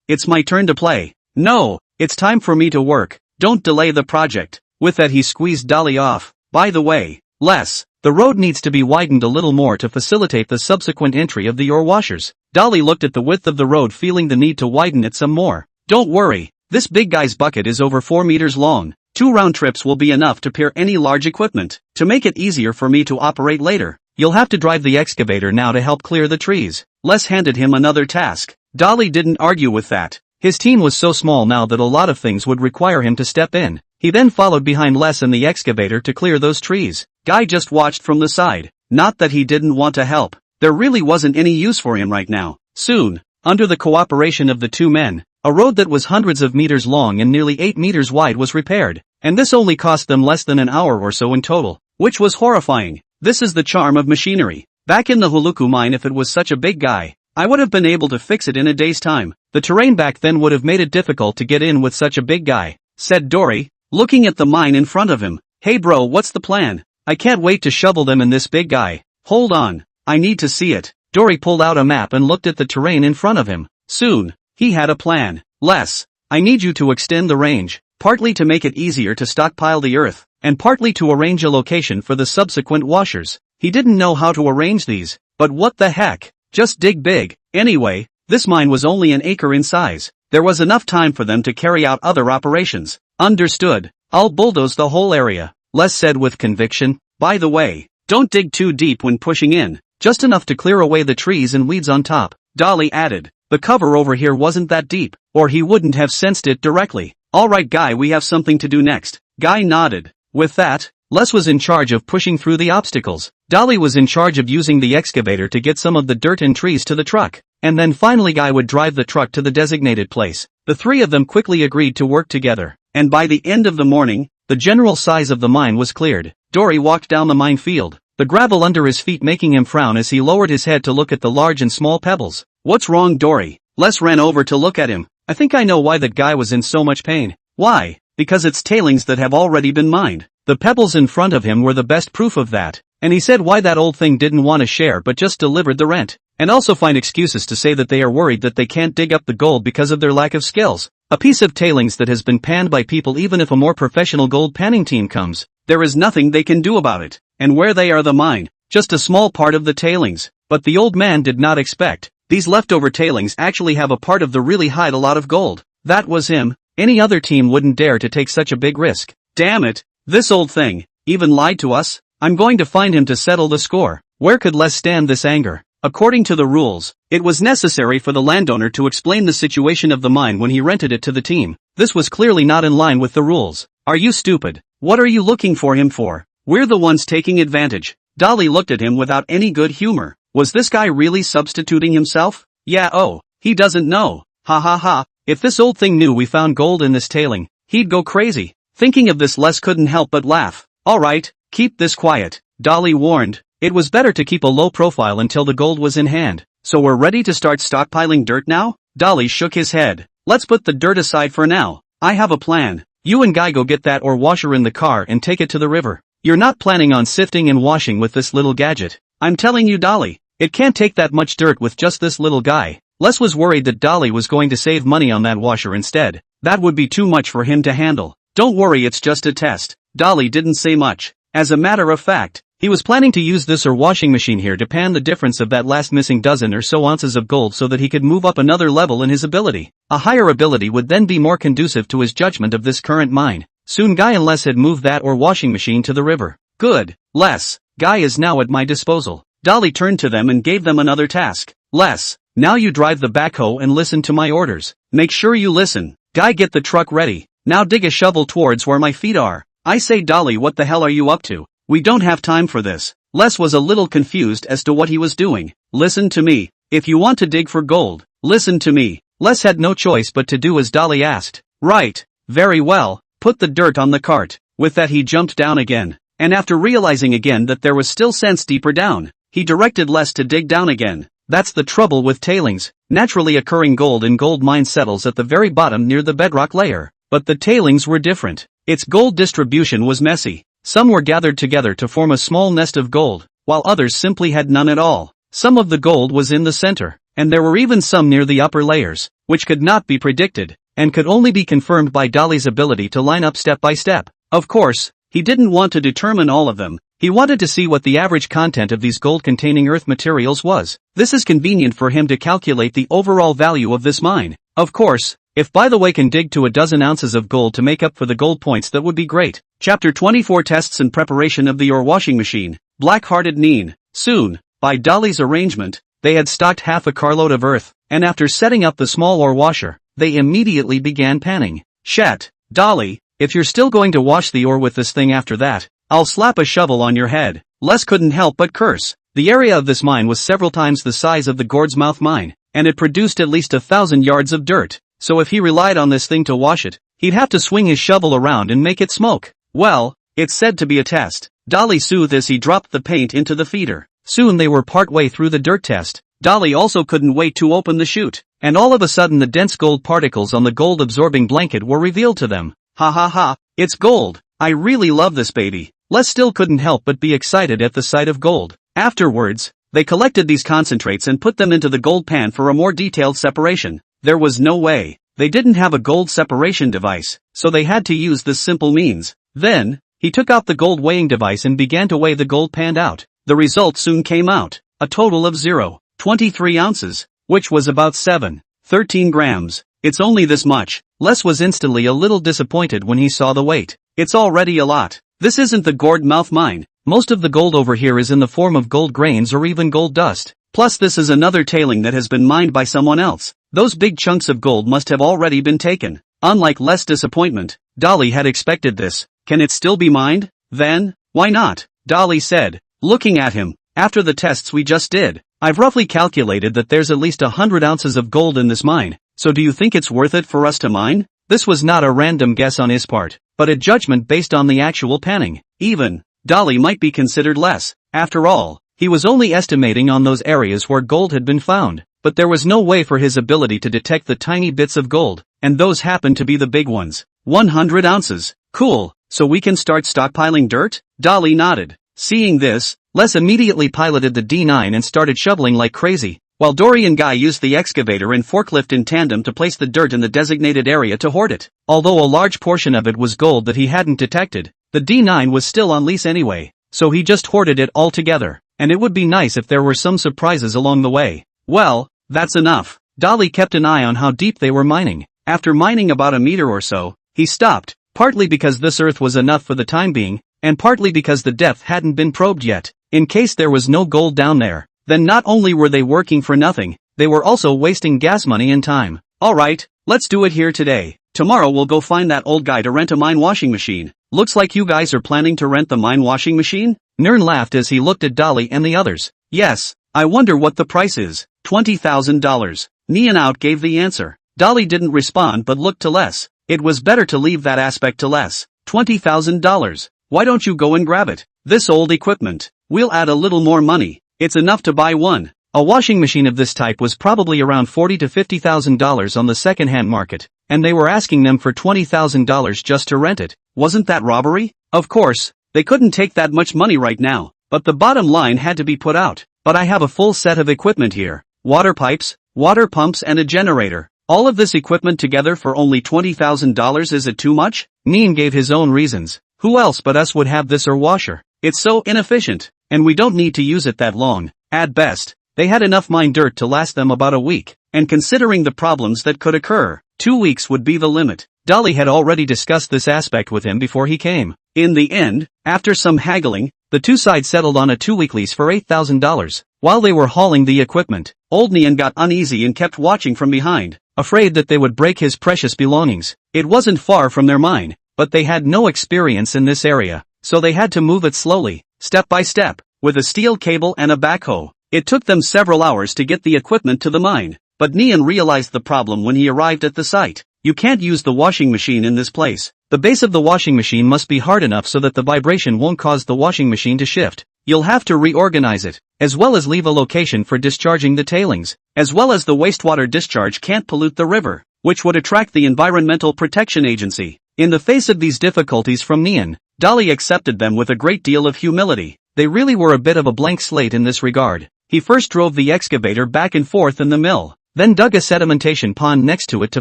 it's my turn to play. No, it's time for me to work. Don't delay the project. With that he squeezed Dolly off. By the way, Les, the road needs to be widened a little more to facilitate the subsequent entry of the ore washers. Dolly looked at the width of the road, feeling the need to widen it some more. Don't worry, this big guy's bucket is over 4 meters long. 2 round trips will be enough to pair any large equipment. To make it easier for me to operate later, you'll have to drive the excavator now to help clear the trees. Les handed him another task. Dolly didn't argue with that. His team was so small now that a lot of things would require him to step in. He then followed behind Les in the excavator to clear those trees. Guy just watched from the side. Not that he didn't want to help. There really wasn't any use for him right now. Soon, under the cooperation of the 2 men, a road that was hundreds of meters long and nearly 8 meters wide was repaired. And this only cost them less than an hour or so in total, which was horrifying. This is the charm of machinery. Back in the Huluku mine, if it was such a big guy, I would have been able to fix it in a day's time. The terrain back then would have made it difficult to get in with such a big guy, said Dory, looking at the mine in front of him. Hey bro, what's the plan? I can't wait to shovel them in this big guy. Hold on, I need to see it. Dory pulled out a map and looked at the terrain in front of him. Soon, he had a plan. Les, I need you to extend the range, partly to make it easier to stockpile the earth, and partly to arrange a location for the subsequent washers. He didn't know how to arrange these, but what the heck, just dig big. Anyway, this mine was only an acre in size. There was enough time for them to carry out other operations. Understood. I'll bulldoze the whole area, Les said with conviction. By the way, don't dig too deep when pushing in, just enough to clear away the trees and weeds on top, Dolly added. The cover over here wasn't that deep, or he wouldn't have sensed it directly. Alright Guy, we have something to do next. Guy nodded. With that, Les was in charge of pushing through the obstacles. Dolly was in charge of using the excavator to get some of the dirt and trees to the truck, and then finally Guy would drive the truck to the designated place. The three of them quickly agreed to work together, and by the end of the morning, the general size of the mine was cleared. Dory walked down the minefield, the gravel under his feet making him frown as he lowered his head to look at the large and small pebbles. What's wrong, Dory? Les ran over to look at him. I think I know why that guy was in so much pain. Why? Because it's tailings that have already been mined. The pebbles in front of him were the best proof of that, and he said why that old thing didn't want to share but just delivered the rent, and also find excuses to say that they are worried that they can't dig up the gold because of their lack of skills. A piece of tailings that has been panned by people. Even if a more professional gold panning team comes, there is nothing they can do about it, and where they are the mine, just a small part of the tailings. But the old man did not expect, these leftover tailings actually have a part of the really hide a lot of gold. That was him. Any other team wouldn't dare to take such a big risk. Damn it, this old thing, even lied to us. I'm going to find him to settle the score. Where could Les stand this anger? According to the rules, it was necessary for the landowner to explain the situation of the mine when he rented it to the team. This was clearly not in line with the rules. Are you stupid? What are you looking for him for? We're the ones taking advantage. Dolly looked at him without any good humor. Was this guy really substituting himself? Yeah, oh, he doesn't know. Ha ha ha. If this old thing knew we found gold in this tailing, he'd go crazy. Thinking of this, Les couldn't help but laugh. Alright, keep this quiet, Dolly warned. It was better to keep a low profile until the gold was in hand. So we're ready to start stockpiling dirt now? Dolly shook his head. Let's put the dirt aside for now. I have a plan. You and Guy go get that ore washer in the car and take it to the river. You're not planning on sifting and washing with this little gadget. I'm telling you, Dolly, it can't take that much dirt with just this little guy. Les was worried that Dolly was going to save money on that washer instead. That would be too much for him to handle. Don't worry, it's just a test. Dolly didn't say much. As a matter of fact, he was planning to use this washing machine here to pan the difference of that last missing dozen or so ounces of gold so that he could move up another level in his ability. A higher ability would then be more conducive to his judgment of this current mine. Soon Guy and Les had moved that washing machine to the river. Good, Les. Guy is now at my disposal. Dolly turned to them and gave them another task. Les, now you drive the backhoe and listen to my orders. Make sure you listen. Guy, get the truck ready. Now dig a shovel towards where my feet are. I say, Dolly, what the hell are you up to? We don't have time for this. Les was a little confused as to what he was doing. Listen to me. If you want to dig for gold, listen to me. Les had no choice but to do as Dolly asked. Right. Very well. Put the dirt on the cart. With that he jumped down again. And after realizing again that there was still sense deeper down, he directed Les to dig down again. That's the trouble with tailings. Naturally occurring gold in gold mine settles at the very bottom near the bedrock layer. But the tailings were different. Its gold distribution was messy. Some were gathered together to form a small nest of gold, while others simply had none at all. Some of the gold was in the center, and there were even some near the upper layers, which could not be predicted, and could only be confirmed by Dolly's ability to line up step by step. Of course, he didn't want to determine all of them. He wanted to see what the average content of these gold-containing earth materials was. This is convenient for him to calculate the overall value of this mine. Of course, if by the way can dig to a dozen ounces of gold to make up for the gold points, that would be great. Chapter 24 Tests and Preparation of the Ore Washing Machine. Black-hearted Neen. Soon, by Dolly's arrangement, they had stocked half a carload of earth, and after setting up the small ore washer, they immediately began panning. Shat, Dolly, if you're still going to wash the ore with this thing after that, I'll slap a shovel on your head. Les couldn't help but curse. The area of this mine was several times the size of the Gord's Mouth mine, and it produced at least 1,000 yards of dirt. So if he relied on this thing to wash it, he'd have to swing his shovel around and make it smoke. Well, it's said to be a test. Dolly soothed as he dropped the paint into the feeder. Soon they were partway through the dirt test. Dolly also couldn't wait to open the chute, and all of a sudden the dense gold particles on the gold-absorbing blanket were revealed to them. Ha ha ha, it's gold. I really love this baby. Les still couldn't help but be excited at the sight of gold. Afterwards, They collected these concentrates and put them into the gold pan for a more detailed separation. There was no way. They didn't have a gold separation device, so they had to use this simple means. Then, he took out the gold weighing device and began to weigh the gold panned out. The result soon came out. A total of 0.23 ounces, which was about 7.13 grams. It's only this much. Les was instantly a little disappointed when he saw the weight. It's already a lot. This isn't the gourd mouth mine. Most of the gold over here is in the form of gold grains or even gold dust. Plus this is another tailing that has been mined by someone else. Those big chunks of gold must have already been taken. Unlike Les' disappointment, Dolly had expected this. Can it still be mined? Then, why not? Dolly said, looking at him. After the tests we just did, I've roughly calculated that there's at least 100 ounces of gold in this mine. So do you think it's worth it for us to mine? This was not a random guess on his part, but a judgment based on the actual panning. Even Dolly might be considered less. After all, he was only estimating on those areas where gold had been found, but there was no way for his ability to detect the tiny bits of gold, and those happened to be the big ones. 100 ounces. Cool, so we can start stockpiling dirt? Dolly nodded. Seeing this, Les immediately piloted the D9 and started shoveling like crazy, while Dory and Guy used the excavator and forklift in tandem to place the dirt in the designated area to hoard it. Although a large portion of it was gold that he hadn't detected, the D9 was still on lease anyway, so he just hoarded it all together, and it would be nice if there were some surprises along the way. Well, that's enough. Dolly kept an eye on how deep they were mining. After mining about a meter or so, he stopped, partly because this earth was enough for the time being, and partly because the depth hadn't been probed yet. In case there was no gold down there, then not only were they working for nothing, they were also wasting gas money and time. Alright, let's do it here today. Tomorrow we'll go find that old guy to rent a mine washing machine. Looks like you guys are planning to rent the mine washing machine? Nern laughed as he looked at Dolly and the others. Yes, I wonder what the price is. $20,000. Neon out gave the answer. Dolly didn't respond but looked to Les. It was better to leave that aspect to Les. $20,000. Why don't you go and grab it? This old equipment. We'll add a little more money. It's enough to buy one. A washing machine of this type was probably around $40,000 to $50,000 on the second-hand market, and they were asking them for $20,000 just to rent it. Wasn't that robbery? Of course, they couldn't take that much money right now, but the bottom line had to be put out. But I have a full set of equipment here. Water pipes, water pumps and a generator. All of this equipment together for only $20,000, is it too much? Neen gave his own reasons. Who else but us would have this or washer? It's so inefficient, and we don't need to use it that long. At best, they had enough mine dirt to last them about a week, and considering the problems that could occur, 2 weeks would be the limit. Dolly had already discussed this aspect with him before he came. In the end, after some haggling, the two sides settled on a 2-week lease for $8,000. While they were hauling the equipment, old Neon got uneasy and kept watching from behind, afraid that they would break his precious belongings. It wasn't far from their mine, but they had no experience in this area, so they had to move it slowly, step by step, with a steel cable and a backhoe. It took them several hours to get the equipment to the mine, but Neon realized the problem when he arrived at the site. You can't use the washing machine in this place. The base of the washing machine must be hard enough so that the vibration won't cause the washing machine to shift. You'll have to reorganize it, as well as leave a location for discharging the tailings, as well as the wastewater discharge can't pollute the river, which would attract the Environmental Protection Agency. In the face of these difficulties from Neon, Dolly accepted them with a great deal of humility. They really were a bit of a blank slate in this regard. He first drove the excavator back and forth in the mill, then dug a sedimentation pond next to it to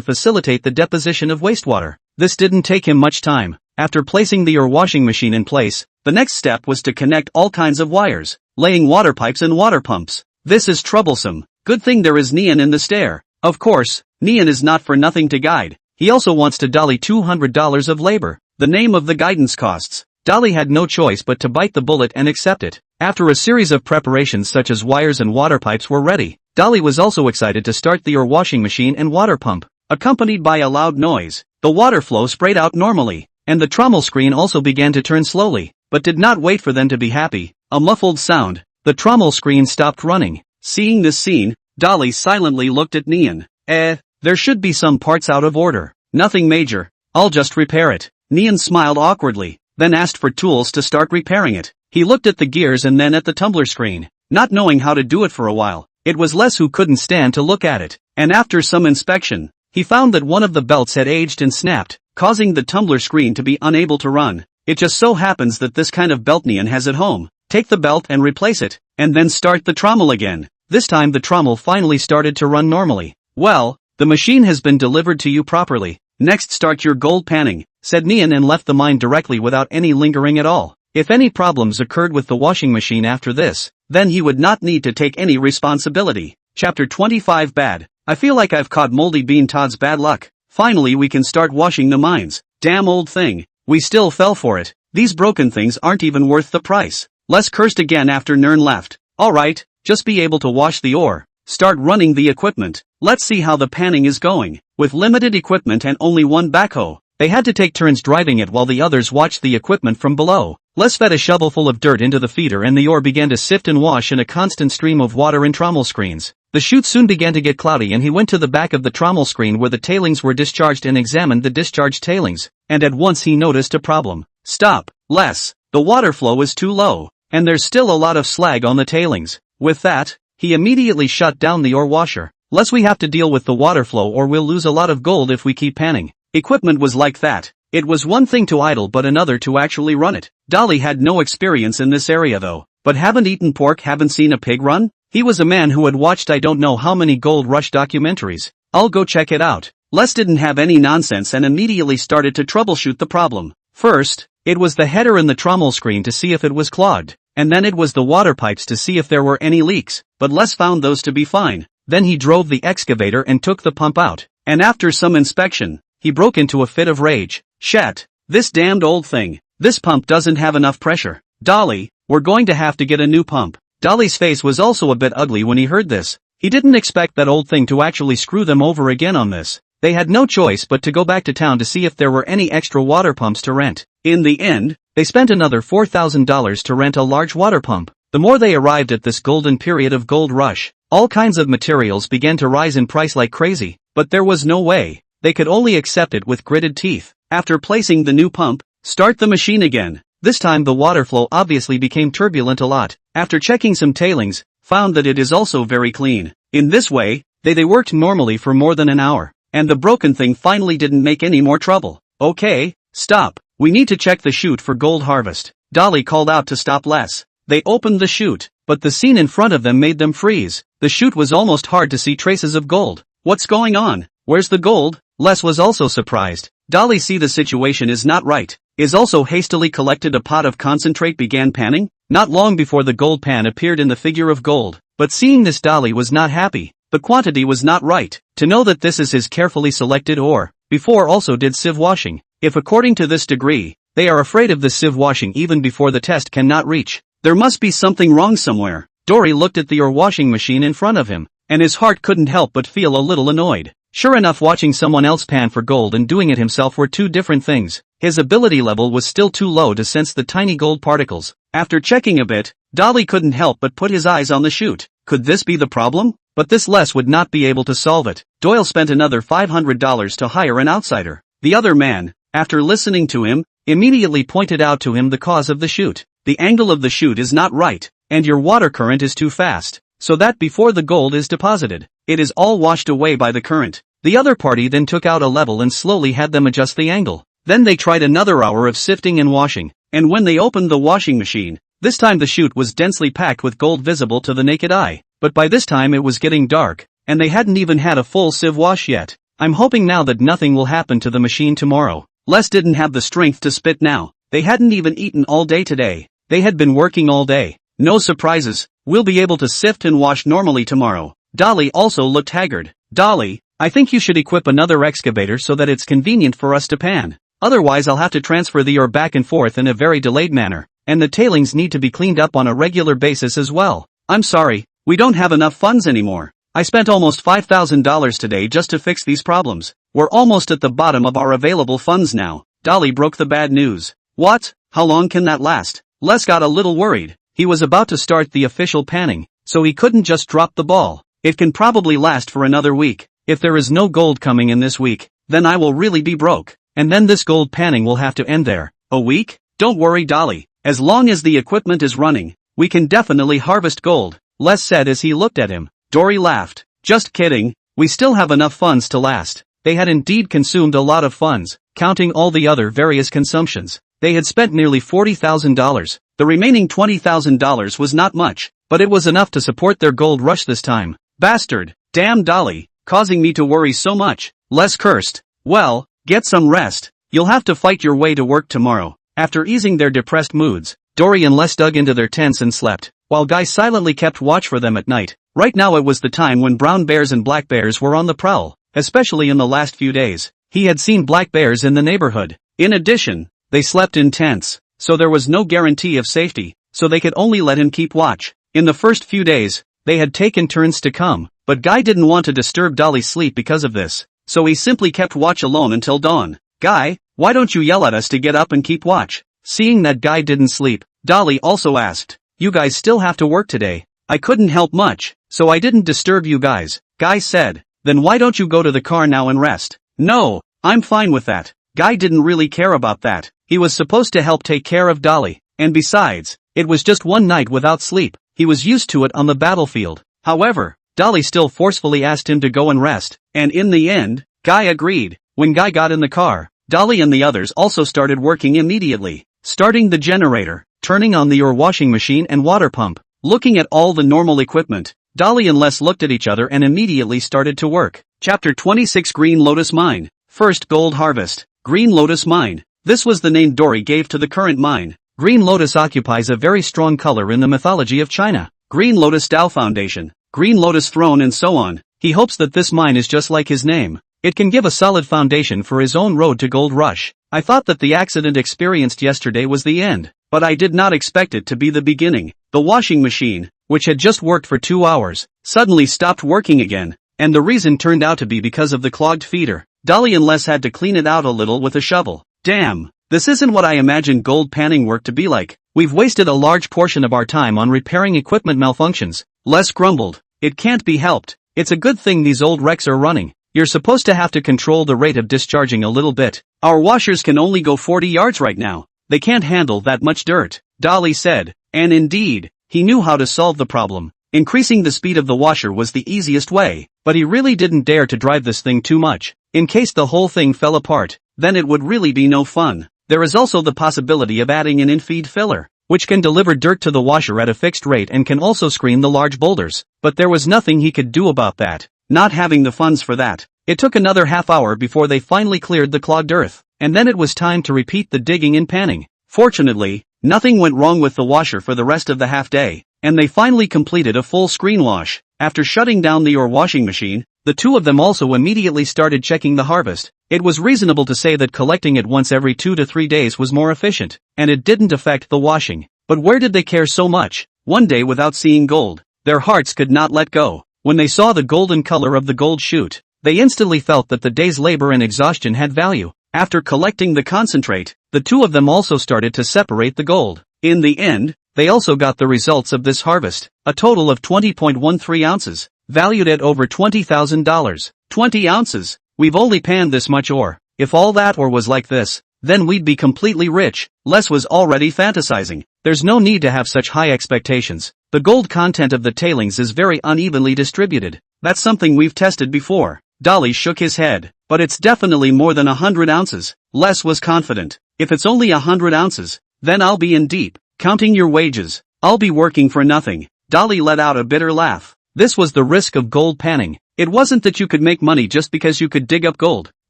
facilitate the deposition of wastewater. This didn't take him much time. After placing the washing machine in place, the next step was to connect all kinds of wires, laying water pipes and water pumps. This is troublesome. Good thing there is Neon in the stair. Of course, Neon is not for nothing to guide. He also wants to Dolly $200 of labor, the name of the guidance costs. Dolly had no choice but to bite the bullet and accept it. After a series of preparations such as wires and water pipes were ready, Dolly was also excited to start the washing machine and water pump. Accompanied by a loud noise, the water flow sprayed out normally, and the trommel screen also began to turn slowly, but did not wait for them to be happy. A muffled sound. The trommel screen stopped running. Seeing this scene, Dolly silently looked at Neon. There should be some parts out of order. Nothing major. I'll just repair it. Neon smiled awkwardly, then asked for tools to start repairing it. He looked at the gears and then at the tumbler screen, not knowing how to do it for a while. It was Les who couldn't stand to look at it, and after some inspection, he found that one of the belts had aged and snapped, causing the tumbler screen to be unable to run. It just so happens that this kind of belt Neon has at home. Take the belt and replace it, and then start the trommel again. This time the trommel finally started to run normally. Well, the machine has been delivered to you properly. Next start your gold panning, said Nian and left the mine directly without any lingering at all. If any problems occurred with the washing machine after this, then he would not need to take any responsibility. Chapter 25 Bad. I feel like I've caught Moldy Bean Todd's bad luck. Finally we can start washing the mines. Damn old thing. We still fell for it. These broken things aren't even worth the price. Les cursed again after Nern left. Alright, just be able to wash the ore. Start running the equipment. Let's see how the panning is going. With limited equipment and only one backhoe, they had to take turns driving it while the others watched the equipment from below. Les fed a shovelful of dirt into the feeder and the ore began to sift and wash in a constant stream of water in trommel screens. The chute soon began to get cloudy and he went to the back of the trommel screen where the tailings were discharged and examined the discharged tailings. And at once he noticed a problem. Stop, Les. The water flow is too low, and there's still a lot of slag on the tailings. With that, he immediately shut down the ore washer. Les, we have to deal with the water flow or we'll lose a lot of gold if we keep panning. Equipment was like that. It was one thing to idle but another to actually run it. Dolly had no experience in this area though. But haven't eaten pork, haven't seen a pig run? He was a man who had watched I don't know how many Gold Rush documentaries. I'll go check it out. Les didn't have any nonsense and immediately started to troubleshoot the problem. First, it was the header in the trommel screen to see if it was clogged, and then it was the water pipes to see if there were any leaks, but Les found those to be fine. Then he drove the excavator and took the pump out, and after some inspection, he broke into a fit of rage. Shit, this damned old thing. This pump doesn't have enough pressure. Dolly, we're going to have to get a new pump. Dolly's face was also a bit ugly when he heard this. He didn't expect that old thing to actually screw them over again on this. They had no choice but to go back to town to see if there were any extra water pumps to rent. In the end, they spent another $4,000 to rent a large water pump. The more they arrived at this golden period of gold rush, all kinds of materials began to rise in price like crazy, but there was no way. They could only accept it with gritted teeth. After placing the new pump, start the machine again. This time the water flow obviously became turbulent a lot. After checking some tailings, found that it is also very clean. In this way, they worked normally for more than an hour, and the broken thing finally didn't make any more trouble. Okay, stop. We need to check the chute for gold harvest. Dolly called out to stop Les. They opened the chute, but the scene in front of them made them freeze. The chute was almost hard to see traces of gold. What's going on? Where's the gold? Les was also surprised. Dolly see the situation is not right. Is also hastily collected a pot of concentrate began panning. Not long before the gold pan appeared in the figure of gold. But seeing this Dolly was not happy. The quantity was not right. To know that this is his carefully selected ore. Before also did sieve washing. If according to this degree, they are afraid of the sieve washing even before the test cannot reach. There must be something wrong somewhere. Dory looked at the ore washing machine in front of him, and his heart couldn't help but feel a little annoyed. Sure enough, watching someone else pan for gold and doing it himself were two different things. His ability level was still too low to sense the tiny gold particles. After checking a bit, Dolly couldn't help but put his eyes on the chute. Could this be the problem? But this Les would not be able to solve it. Doyle spent another $500 to hire an outsider. The other man, after listening to him, immediately pointed out to him the cause of the chute. The angle of the chute is not right, and your water current is too fast, so that before the gold is deposited, it is all washed away by the current. The other party then took out a level and slowly had them adjust the angle. Then they tried another hour of sifting and washing, and when they opened the washing machine, this time the chute was densely packed with gold visible to the naked eye, but by this time it was getting dark, and they hadn't even had a full sieve wash yet. I'm hoping now that nothing will happen to the machine tomorrow. Les didn't have the strength to spit now. They hadn't even eaten all day today. They had been working all day. No surprises. We'll be able to sift and wash normally tomorrow. Dolly also looked haggard. Dolly, I think you should equip another excavator so that it's convenient for us to pan. Otherwise I'll have to transfer the ore back and forth in a very delayed manner, and the tailings need to be cleaned up on a regular basis as well. I'm sorry, we don't have enough funds anymore. I spent almost $5,000 today just to fix these problems. We're almost at the bottom of our available funds now. Dolly broke the bad news. What? How long can that last? Les got a little worried. He was about to start the official panning, so he couldn't just drop the ball. It can probably last for another week. If there is no gold coming in this week, then I will really be broke. And then this gold panning will have to end there. A week? Don't worry, Dolly. As long as the equipment is running, we can definitely harvest gold, Les said as he looked at him. Dory laughed. Just kidding. We still have enough funds to last. They had indeed consumed a lot of funds, counting all the other various consumptions. They had spent nearly $40,000. The remaining $20,000 was not much, but it was enough to support their gold rush this time. Bastard, damn Dolly, causing me to worry so much. Les cursed. Well, get some rest. You'll have to fight your way to work tomorrow. After easing their depressed moods, Dory and Les dug into their tents and slept, while Guy silently kept watch for them at night. Right now it was the time when brown bears and black bears were on the prowl, especially in the last few days. He had seen black bears in the neighborhood. In addition, they slept in tents, so there was no guarantee of safety, so they could only let him keep watch. In the first few days, they had taken turns to come, but Guy didn't want to disturb Dolly's sleep because of this, so he simply kept watch alone until dawn. Guy, why don't you yell at us to get up and keep watch? Seeing that Guy didn't sleep, Dolly also asked, you guys still have to work today. I couldn't help much, so I didn't disturb you guys. Guy said, then why don't you go to the car now and rest? No, I'm fine with that. Guy didn't really care about that. He was supposed to help take care of Dolly, and besides, it was just one night without sleep. He was used to it on the battlefield. However, Dolly still forcefully asked him to go and rest, and in the end, Guy agreed. When Guy got in the car, Dolly and the others also started working immediately, starting the generator, turning on the washing machine and water pump. Looking at all the normal equipment, Dolly and Les looked at each other and immediately started to work. Chapter 26 Green Lotus Mine. First gold harvest. Green Lotus Mine. This was the name Dory gave to the current mine. Green Lotus occupies a very strong color in the mythology of China. Green Lotus Tao Foundation, Green Lotus Throne and so on. He hopes that this mine is just like his name. It can give a solid foundation for his own road to gold rush. I thought that the accident experienced yesterday was the end, but I did not expect it to be the beginning. The washing machine, which had just worked for 2 hours, suddenly stopped working again, and the reason turned out to be because of the clogged feeder. Dolly and Les had to clean it out a little with a shovel. Damn, this isn't what I imagined gold panning work to be like. We've wasted a large portion of our time on repairing equipment malfunctions. Les grumbled. It can't be helped. It's a good thing these old wrecks are running. You're supposed to have to control the rate of discharging a little bit. Our washers can only go 40 yards right now. They can't handle that much dirt, Dolly said. And indeed, he knew how to solve the problem. Increasing the speed of the washer was the easiest way, but he really didn't dare to drive this thing too much. In case the whole thing fell apart, then it would really be no fun. There is also the possibility of adding an in-feed filler, which can deliver dirt to the washer at a fixed rate and can also screen the large boulders. But there was nothing he could do about that, not having the funds for that. It took another half hour before they finally cleared the clogged earth, and then it was time to repeat the digging and panning. Fortunately, nothing went wrong with the washer for the rest of the half day, and they finally completed a full screen wash. After shutting down the washing machine, the two of them also immediately started checking the harvest. It was reasonable to say that collecting it once every 2 to 3 days was more efficient, and it didn't affect the washing. But where did they care so much? One day without seeing gold, their hearts could not let go. When they saw the golden color of the gold shoot, they instantly felt that the day's labor and exhaustion had value. After collecting the concentrate, the two of them also started to separate the gold. In the end, they also got the results of this harvest, a total of 20.13 ounces, valued at over $20,000. 20 ounces? We've only panned this much ore. If all that ore was like this, then we'd be completely rich. Les was already fantasizing. There's no need to have such high expectations. The gold content of the tailings is very unevenly distributed. That's something we've tested before. Dolly shook his head. But it's definitely more than 100 ounces. Les was confident. If it's only 100 ounces, then I'll be in deep. Counting your wages, I'll be working for nothing. Dolly let out a bitter laugh. This was the risk of gold panning. It wasn't that you could make money just because you could dig up gold,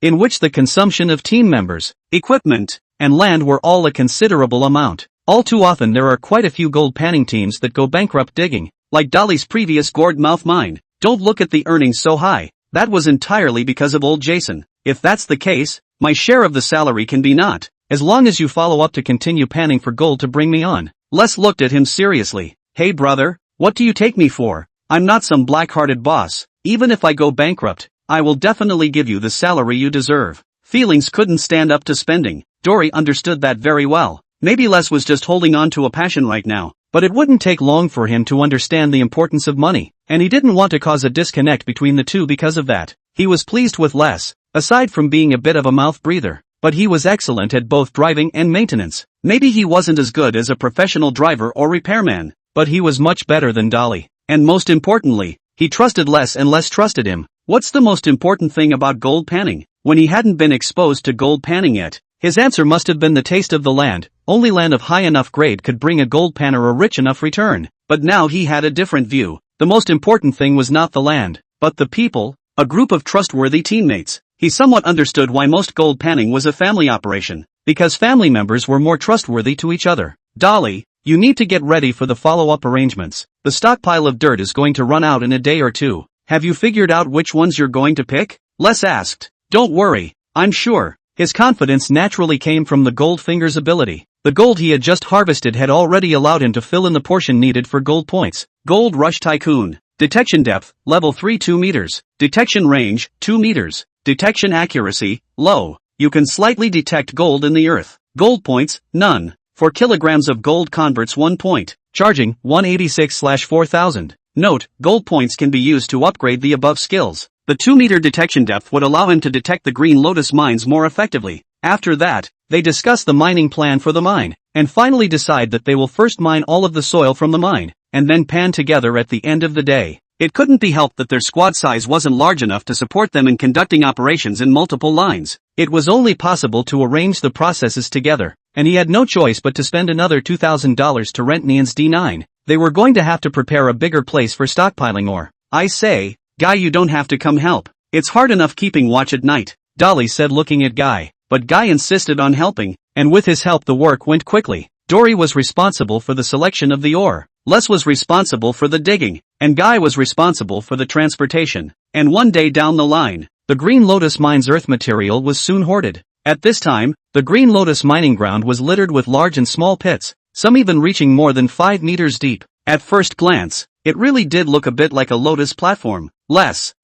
in which the consumption of team members, equipment, and land were all a considerable amount. All too often there are quite a few gold panning teams that go bankrupt digging, like Dolly's previous gourd mouth mine. Don't look at the earnings so high. That was entirely because of old Jason. If that's the case, my share of the salary can be not, as long as you follow up to continue panning for gold to bring me on. Les looked at him seriously. Hey brother, what do you take me for? I'm not some black-hearted boss. Even if I go bankrupt, I will definitely give you the salary you deserve. Feelings couldn't stand up to spending. Dory understood that very well. Maybe Les was just holding on to a passion right now, but it wouldn't take long for him to understand the importance of money, and he didn't want to cause a disconnect between the two because of that. He was pleased with Les, aside from being a bit of a mouth breather, but he was excellent at both driving and maintenance. Maybe he wasn't as good as a professional driver or repairman, but he was much better than Dolly. And most importantly, he trusted Les and Les trusted him. What's the most important thing about gold panning? When he hadn't been exposed to gold panning yet, his answer must have been the taste of the land. only land of high enough grade could bring a gold panner a rich enough return. But now he had a different view. The most important thing was not the land, but the people, a group of trustworthy teammates. He somewhat understood why most gold panning was a family operation, because family members were more trustworthy to each other. Dolly, you need to get ready for the follow-up arrangements. The stockpile of dirt is going to run out in a day or two. Have you figured out which ones you're going to pick? Les asked. Don't worry, I'm sure. His confidence naturally came from the Goldfinger's ability. The gold he had just harvested had already allowed him to fill in the portion needed for gold points. Gold Rush Tycoon. Detection depth, level 3 2 meters. Detection range, 2 meters. Detection accuracy, low. You can slightly detect gold in the earth. Gold points, none. 4 kilograms of gold converts 1 point. Charging, 186/4000. Note, gold points can be used to upgrade the above skills. The 2-meter detection depth would allow him to detect the Green Lotus mines more effectively. After that, they discuss the mining plan for the mine, and finally decide that they will first mine all of the soil from the mine, and then pan together at the end of the day. It couldn't be helped that their squad size wasn't large enough to support them in conducting operations in multiple lines. It was only possible to arrange the processes together, and he had no choice but to spend another $2,000 to rent Nian's D9. They were going to have to prepare a bigger place for stockpiling ore. I say, Guy, you don't have to come help. It's hard enough keeping watch at night, Dolly said looking at Guy. But Guy insisted on helping, and with his help the work went quickly. Dory was responsible for the selection of the ore, Les was responsible for the digging, and Guy was responsible for the transportation. And one day down the line, the Green Lotus mine's earth material was soon hoarded. At this time, the Green Lotus mining ground was littered with large and small pits, some even reaching more than 5 meters deep. At first glance, it really did look a bit like a lotus platform.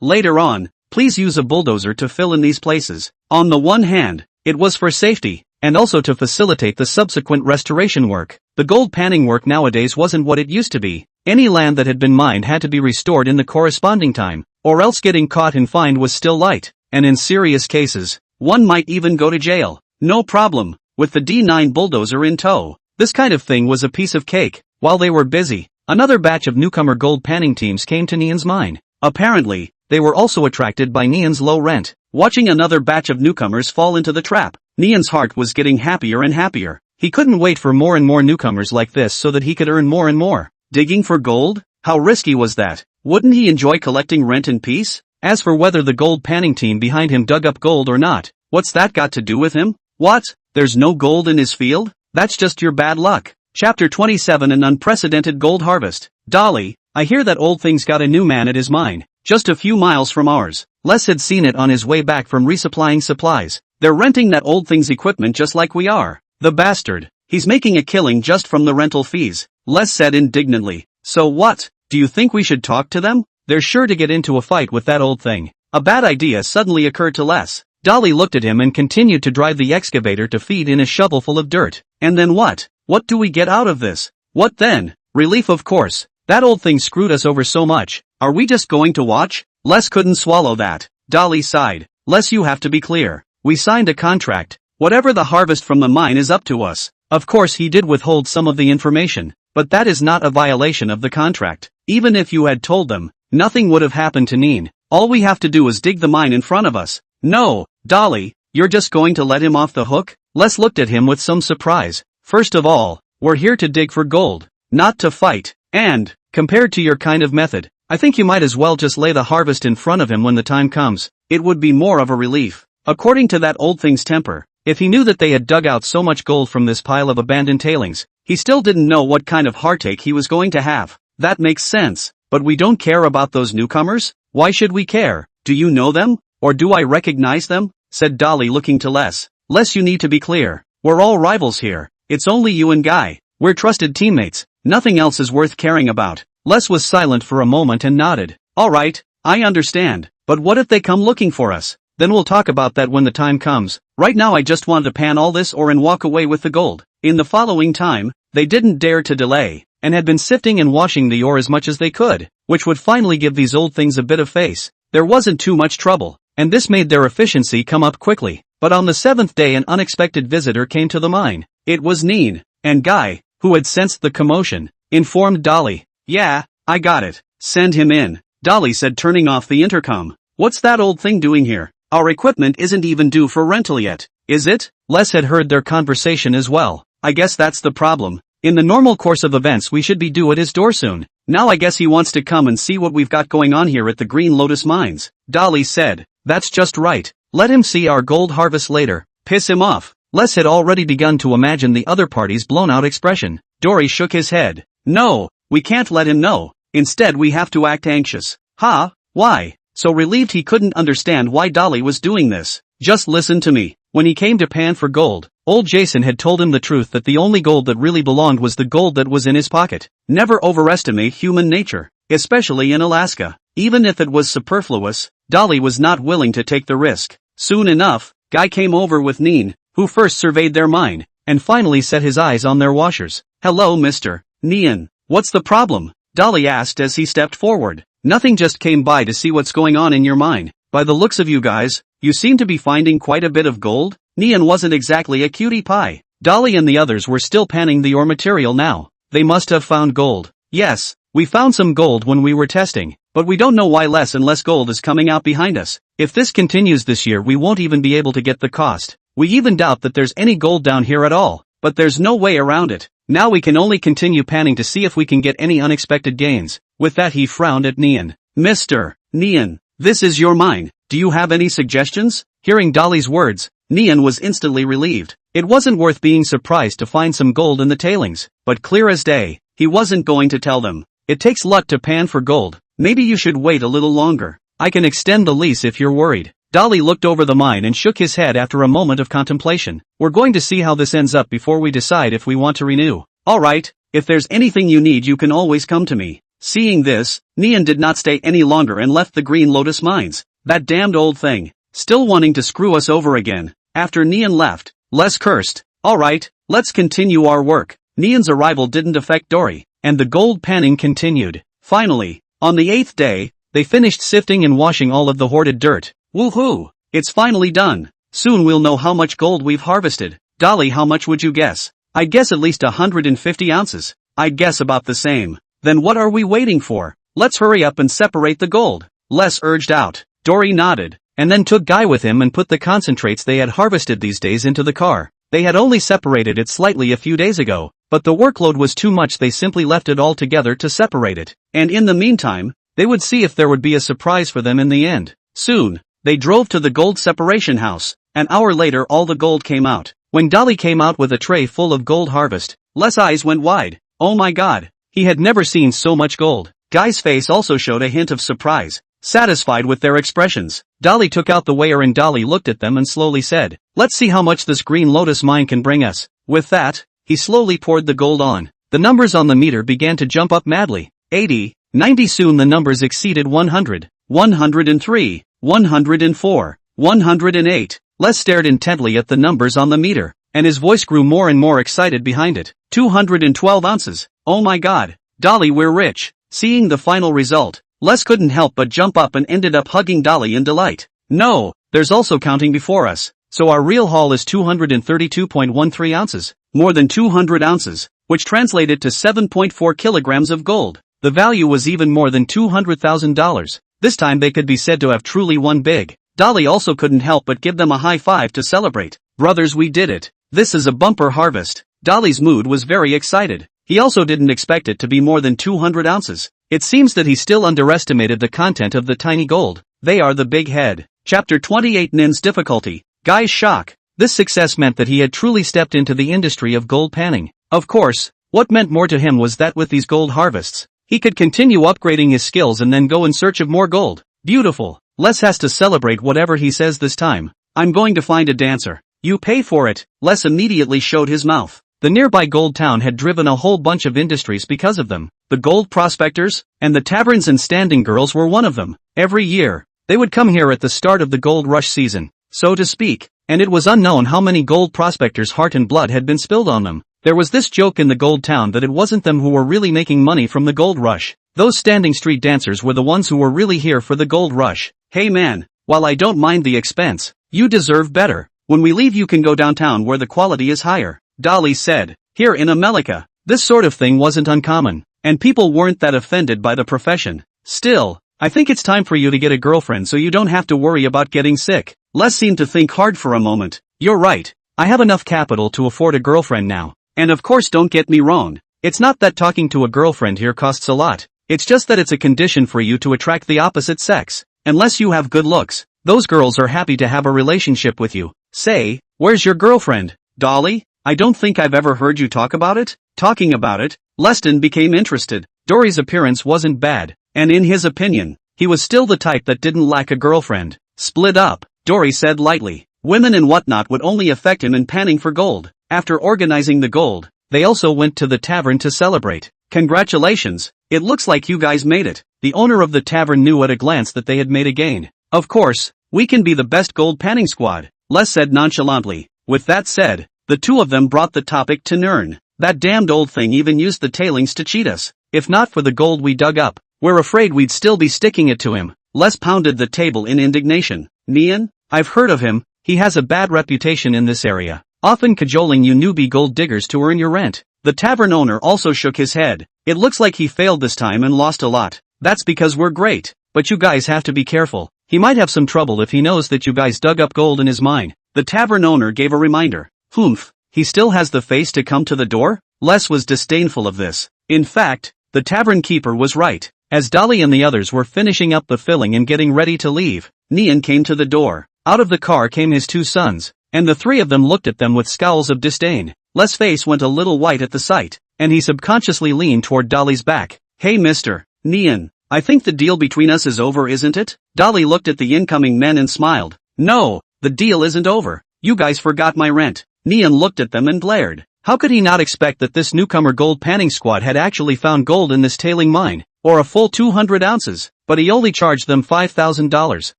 Later on, please use a bulldozer to fill in these places. On the one hand, it was for safety, and also to facilitate the subsequent restoration work. The gold panning work nowadays wasn't what it used to be. Any land that had been mined had to be restored in the corresponding time, or else getting caught and fined was still light, and in serious cases, one might even go to jail. No problem, with the D9 bulldozer in tow. This kind of thing was a piece of cake. While they were busy, another batch of newcomer gold panning teams came to Nian's mine. Apparently, they were also attracted by Nian's low rent. Watching another batch of newcomers fall into the trap, Nian's heart was getting happier and happier. He couldn't wait for more and more newcomers like this so that he could earn more and more. Digging for gold? How risky was that? Wouldn't he enjoy collecting rent in peace? As for whether the gold panning team behind him dug up gold or not, what's that got to do with him? What? There's no gold in his field? That's just your bad luck. Chapter 27 An Unprecedented Gold Harvest. Dolly, I hear that old thing's got a new man at his mine, just a few miles from ours. Les had seen it on his way back from resupplying supplies. They're renting that old thing's equipment just like we are. The bastard. He's making a killing just from the rental fees, Les said indignantly. So what? Do you think we should talk to them? They're sure to get into a fight with that old thing. A bad idea suddenly occurred to Les. Dolly looked at him and continued to drive the excavator to feed in a shovelful of dirt. And then what? What do we get out of this? What then? Relief, of course. That old thing screwed us over so much. Are we just going to watch? Les couldn't swallow that. Dolly sighed. Les, you have to be clear. We signed a contract. Whatever the harvest from the mine is up to us. Of course he did withhold some of the information, but that is not a violation of the contract. Even if you had told them, nothing would have happened to Nian. All we have to do is dig the mine in front of us. No, Dolly, you're just going to let him off the hook? Les looked at him with some surprise. First of all, we're here to dig for gold, not to fight. And, compared to your kind of method, I think you might as well just lay the harvest in front of him when the time comes. It would be more of a relief. According to that old thing's temper, if he knew that they had dug out so much gold from this pile of abandoned tailings, he still didn't know what kind of heartache he was going to have. That makes sense. But we don't care about those newcomers? Why should we care? Do you know them? Or do I recognize them? Said Dolly looking to Les. Les, you need to be clear. We're all rivals here. It's only you and Guy. We're trusted teammates. Nothing else is worth caring about. Les was silent for a moment and nodded. Alright, I understand. But what if they come looking for us? Then we'll talk about that when the time comes. Right now I just want to pan all this ore and walk away with the gold. In the following time, they didn't dare to delay, and had been sifting and washing the ore as much as they could, which would finally give these old things a bit of face. There wasn't too much trouble, and this made their efficiency come up quickly. But on the 7th day an unexpected visitor came to the mine. It was Nian, and Guy, who had sensed the commotion, informed Dolly. Yeah, I got it. Send him in, Dolly said, turning off the intercom. What's that old thing doing here? Our equipment isn't even due for rental yet, is it? Les had heard their conversation as well. I guess that's the problem. In the normal course of events we should be due at his door soon. Now I guess he wants to come and see what we've got going on here at the Green Lotus Mines. Dolly said. That's just right. Let him see our gold harvest later. Piss him off. Les had already begun to imagine the other party's blown-out expression. Dory shook his head. No, we can't let him know. Instead we have to act anxious. Ha? Why? So relieved he couldn't understand why Dolly was doing this. Just listen to me. When he came to pan for gold, old Jason had told him the truth that the only gold that really belonged was the gold that was in his pocket. Never overestimate human nature, especially in Alaska. Even if it was superfluous, Dolly was not willing to take the risk. Soon enough, Guy came over with Neen, who first surveyed their mine, and finally set his eyes on their washers. Hello Mr. Neen. What's the problem? Dolly asked as he stepped forward. Nothing, just came by to see what's going on in your mine. By the looks of you guys, you seem to be finding quite a bit of gold? Neen wasn't exactly a cutie pie. Dolly and the others were still panning the ore material now. They must have found gold. Yes, we found some gold when we were testing, but we don't know why less and less gold is coming out behind us. If this continues this year we won't even be able to get the cost. We even doubt that there's any gold down here at all, but there's no way around it. Now we can only continue panning to see if we can get any unexpected gains. With that he frowned at Neen. Mr. Neen, this is your mine. Do you have any suggestions? Hearing Dolly's words, Neen was instantly relieved. It wasn't worth being surprised to find some gold in the tailings, but clear as day, he wasn't going to tell them. It takes luck to pan for gold. Maybe you should wait a little longer. I can extend the lease if you're worried. Dolly looked over the mine and shook his head after a moment of contemplation. We're going to see how this ends up before we decide if we want to renew. Alright, if there's anything you need you can always come to me. Seeing this, Neen did not stay any longer and left the Green Lotus Mines. That damned old thing. Still wanting to screw us over again. After Neen left, Les cursed. Alright, let's continue our work. Neen's arrival didn't affect Dory, and the gold panning continued. Finally, on the 8th day, they finished sifting and washing all of the hoarded dirt. Woohoo! It's finally done. Soon we'll know how much gold we've harvested. Dolly, how much would you guess? I'd guess at least 150 ounces. I'd guess about the same. Then what are we waiting for? Let's hurry up and separate the gold. Les urged out. Dory nodded, and then took Guy with him and put the concentrates they had harvested these days into the car. They had only separated it slightly a few days ago, but the workload was too much. They simply left it all together to separate it. And in the meantime, they would see if there would be a surprise for them in the end. Soon, they drove to the gold separation house. An hour later all the gold came out. When Dolly came out with a tray full of gold harvest, Les' eyes went wide. Oh my god. He had never seen so much gold. Guy's face also showed a hint of surprise. Satisfied with their expressions, Dolly took out the weigher and Dolly looked at them and slowly said, let's see how much this Green Lotus mine can bring us. With that, he slowly poured the gold on. The numbers on the meter began to jump up madly. 80, 90, soon the numbers exceeded 100, 103, 104, 108. Les stared intently at the numbers on the meter, and his voice grew more and more excited behind it. 212 ounces. Oh my god. Dolly, we're rich. Seeing the final result, Les couldn't help but jump up and ended up hugging Dolly in delight. No, there's also counting before us. So our real haul is 232.13 ounces, more than 200 ounces, which translated to 7.4 kilograms of gold. The value was even more than $200,000. This time they could be said to have truly won big. Dolly also couldn't help but give them a high five to celebrate. Brothers, we did it. This is a bumper harvest. Dolly's mood was very excited. He also didn't expect it to be more than 200 ounces. It seems that he still underestimated the content of the tiny gold. They are the big head. Chapter 28, Nin's difficulty. Guy's shock. This success meant that he had truly stepped into the industry of gold panning. Of course, what meant more to him was that with these gold harvests, he could continue upgrading his skills and then go in search of more gold. Beautiful. Les has to celebrate whatever he says this time. I'm going to find a dancer. You pay for it. Les immediately showed his mouth. The nearby gold town had driven a whole bunch of industries because of them. The gold prospectors, and the taverns and standing girls were one of them. Every year, they would come here at the start of the gold rush season, so to speak, and it was unknown how many gold prospectors' heart and blood had been spilled on them. There was this joke in the gold town that it wasn't them who were really making money from the gold rush. Those standing street dancers were the ones who were really here for the gold rush. Hey man, while I don't mind the expense, you deserve better. When we leave you can go downtown where the quality is higher. Dolly said. Here in America, this sort of thing wasn't uncommon, and people weren't that offended by the profession. Still, I think it's time for you to get a girlfriend so you don't have to worry about getting sick. Les seemed to think hard for a moment. You're right. I have enough capital to afford a girlfriend now. And of course don't get me wrong. It's not that talking to a girlfriend here costs a lot. It's just that it's a condition for you to attract the opposite sex. Unless you have good looks, those girls are happy to have a relationship with you. Say, where's your girlfriend, Dolly? I don't think I've ever heard you talk about it. Talking about it, Leston became interested. Dory's appearance wasn't bad, and in his opinion, he was still the type that didn't lack a girlfriend. Split up, Dory said lightly. Women and whatnot would only affect him in panning for gold. After organizing the gold, they also went to the tavern to celebrate. Congratulations, it looks like you guys made it. The owner of the tavern knew at a glance that they had made a gain. Of course, we can be the best gold panning squad, Les said nonchalantly. With that said, the two of them brought the topic to Nern. That damned old thing even used the tailings to cheat us. If not for the gold we dug up, we're afraid we'd still be sticking it to him. Les pounded the table in indignation. Nian? I've heard of him. He has a bad reputation in this area, often cajoling you newbie gold diggers to earn your rent. The tavern owner also shook his head. It looks like he failed this time and lost a lot. That's because we're great, but you guys have to be careful. He might have some trouble if he knows that you guys dug up gold in his mine. The tavern owner gave a reminder. Humph, he still has the face to come to the door? Les was disdainful of this. In fact, the tavern keeper was right. As Dolly and the others were finishing up the filling and getting ready to leave, Nian came to the door. Out of the car came his two sons, and the three of them looked at them with scowls of disdain. Les' face went a little white at the sight, and he subconsciously leaned toward Dolly's back. Hey Mr. Nian, I think the deal between us is over, isn't it? Dolly looked at the incoming men and smiled. No, the deal isn't over. You guys forgot my rent. Nian looked at them and glared. How could he not expect that this newcomer gold panning squad had actually found gold in this tailing mine, or a full 200 ounces, but he only charged them $5,000.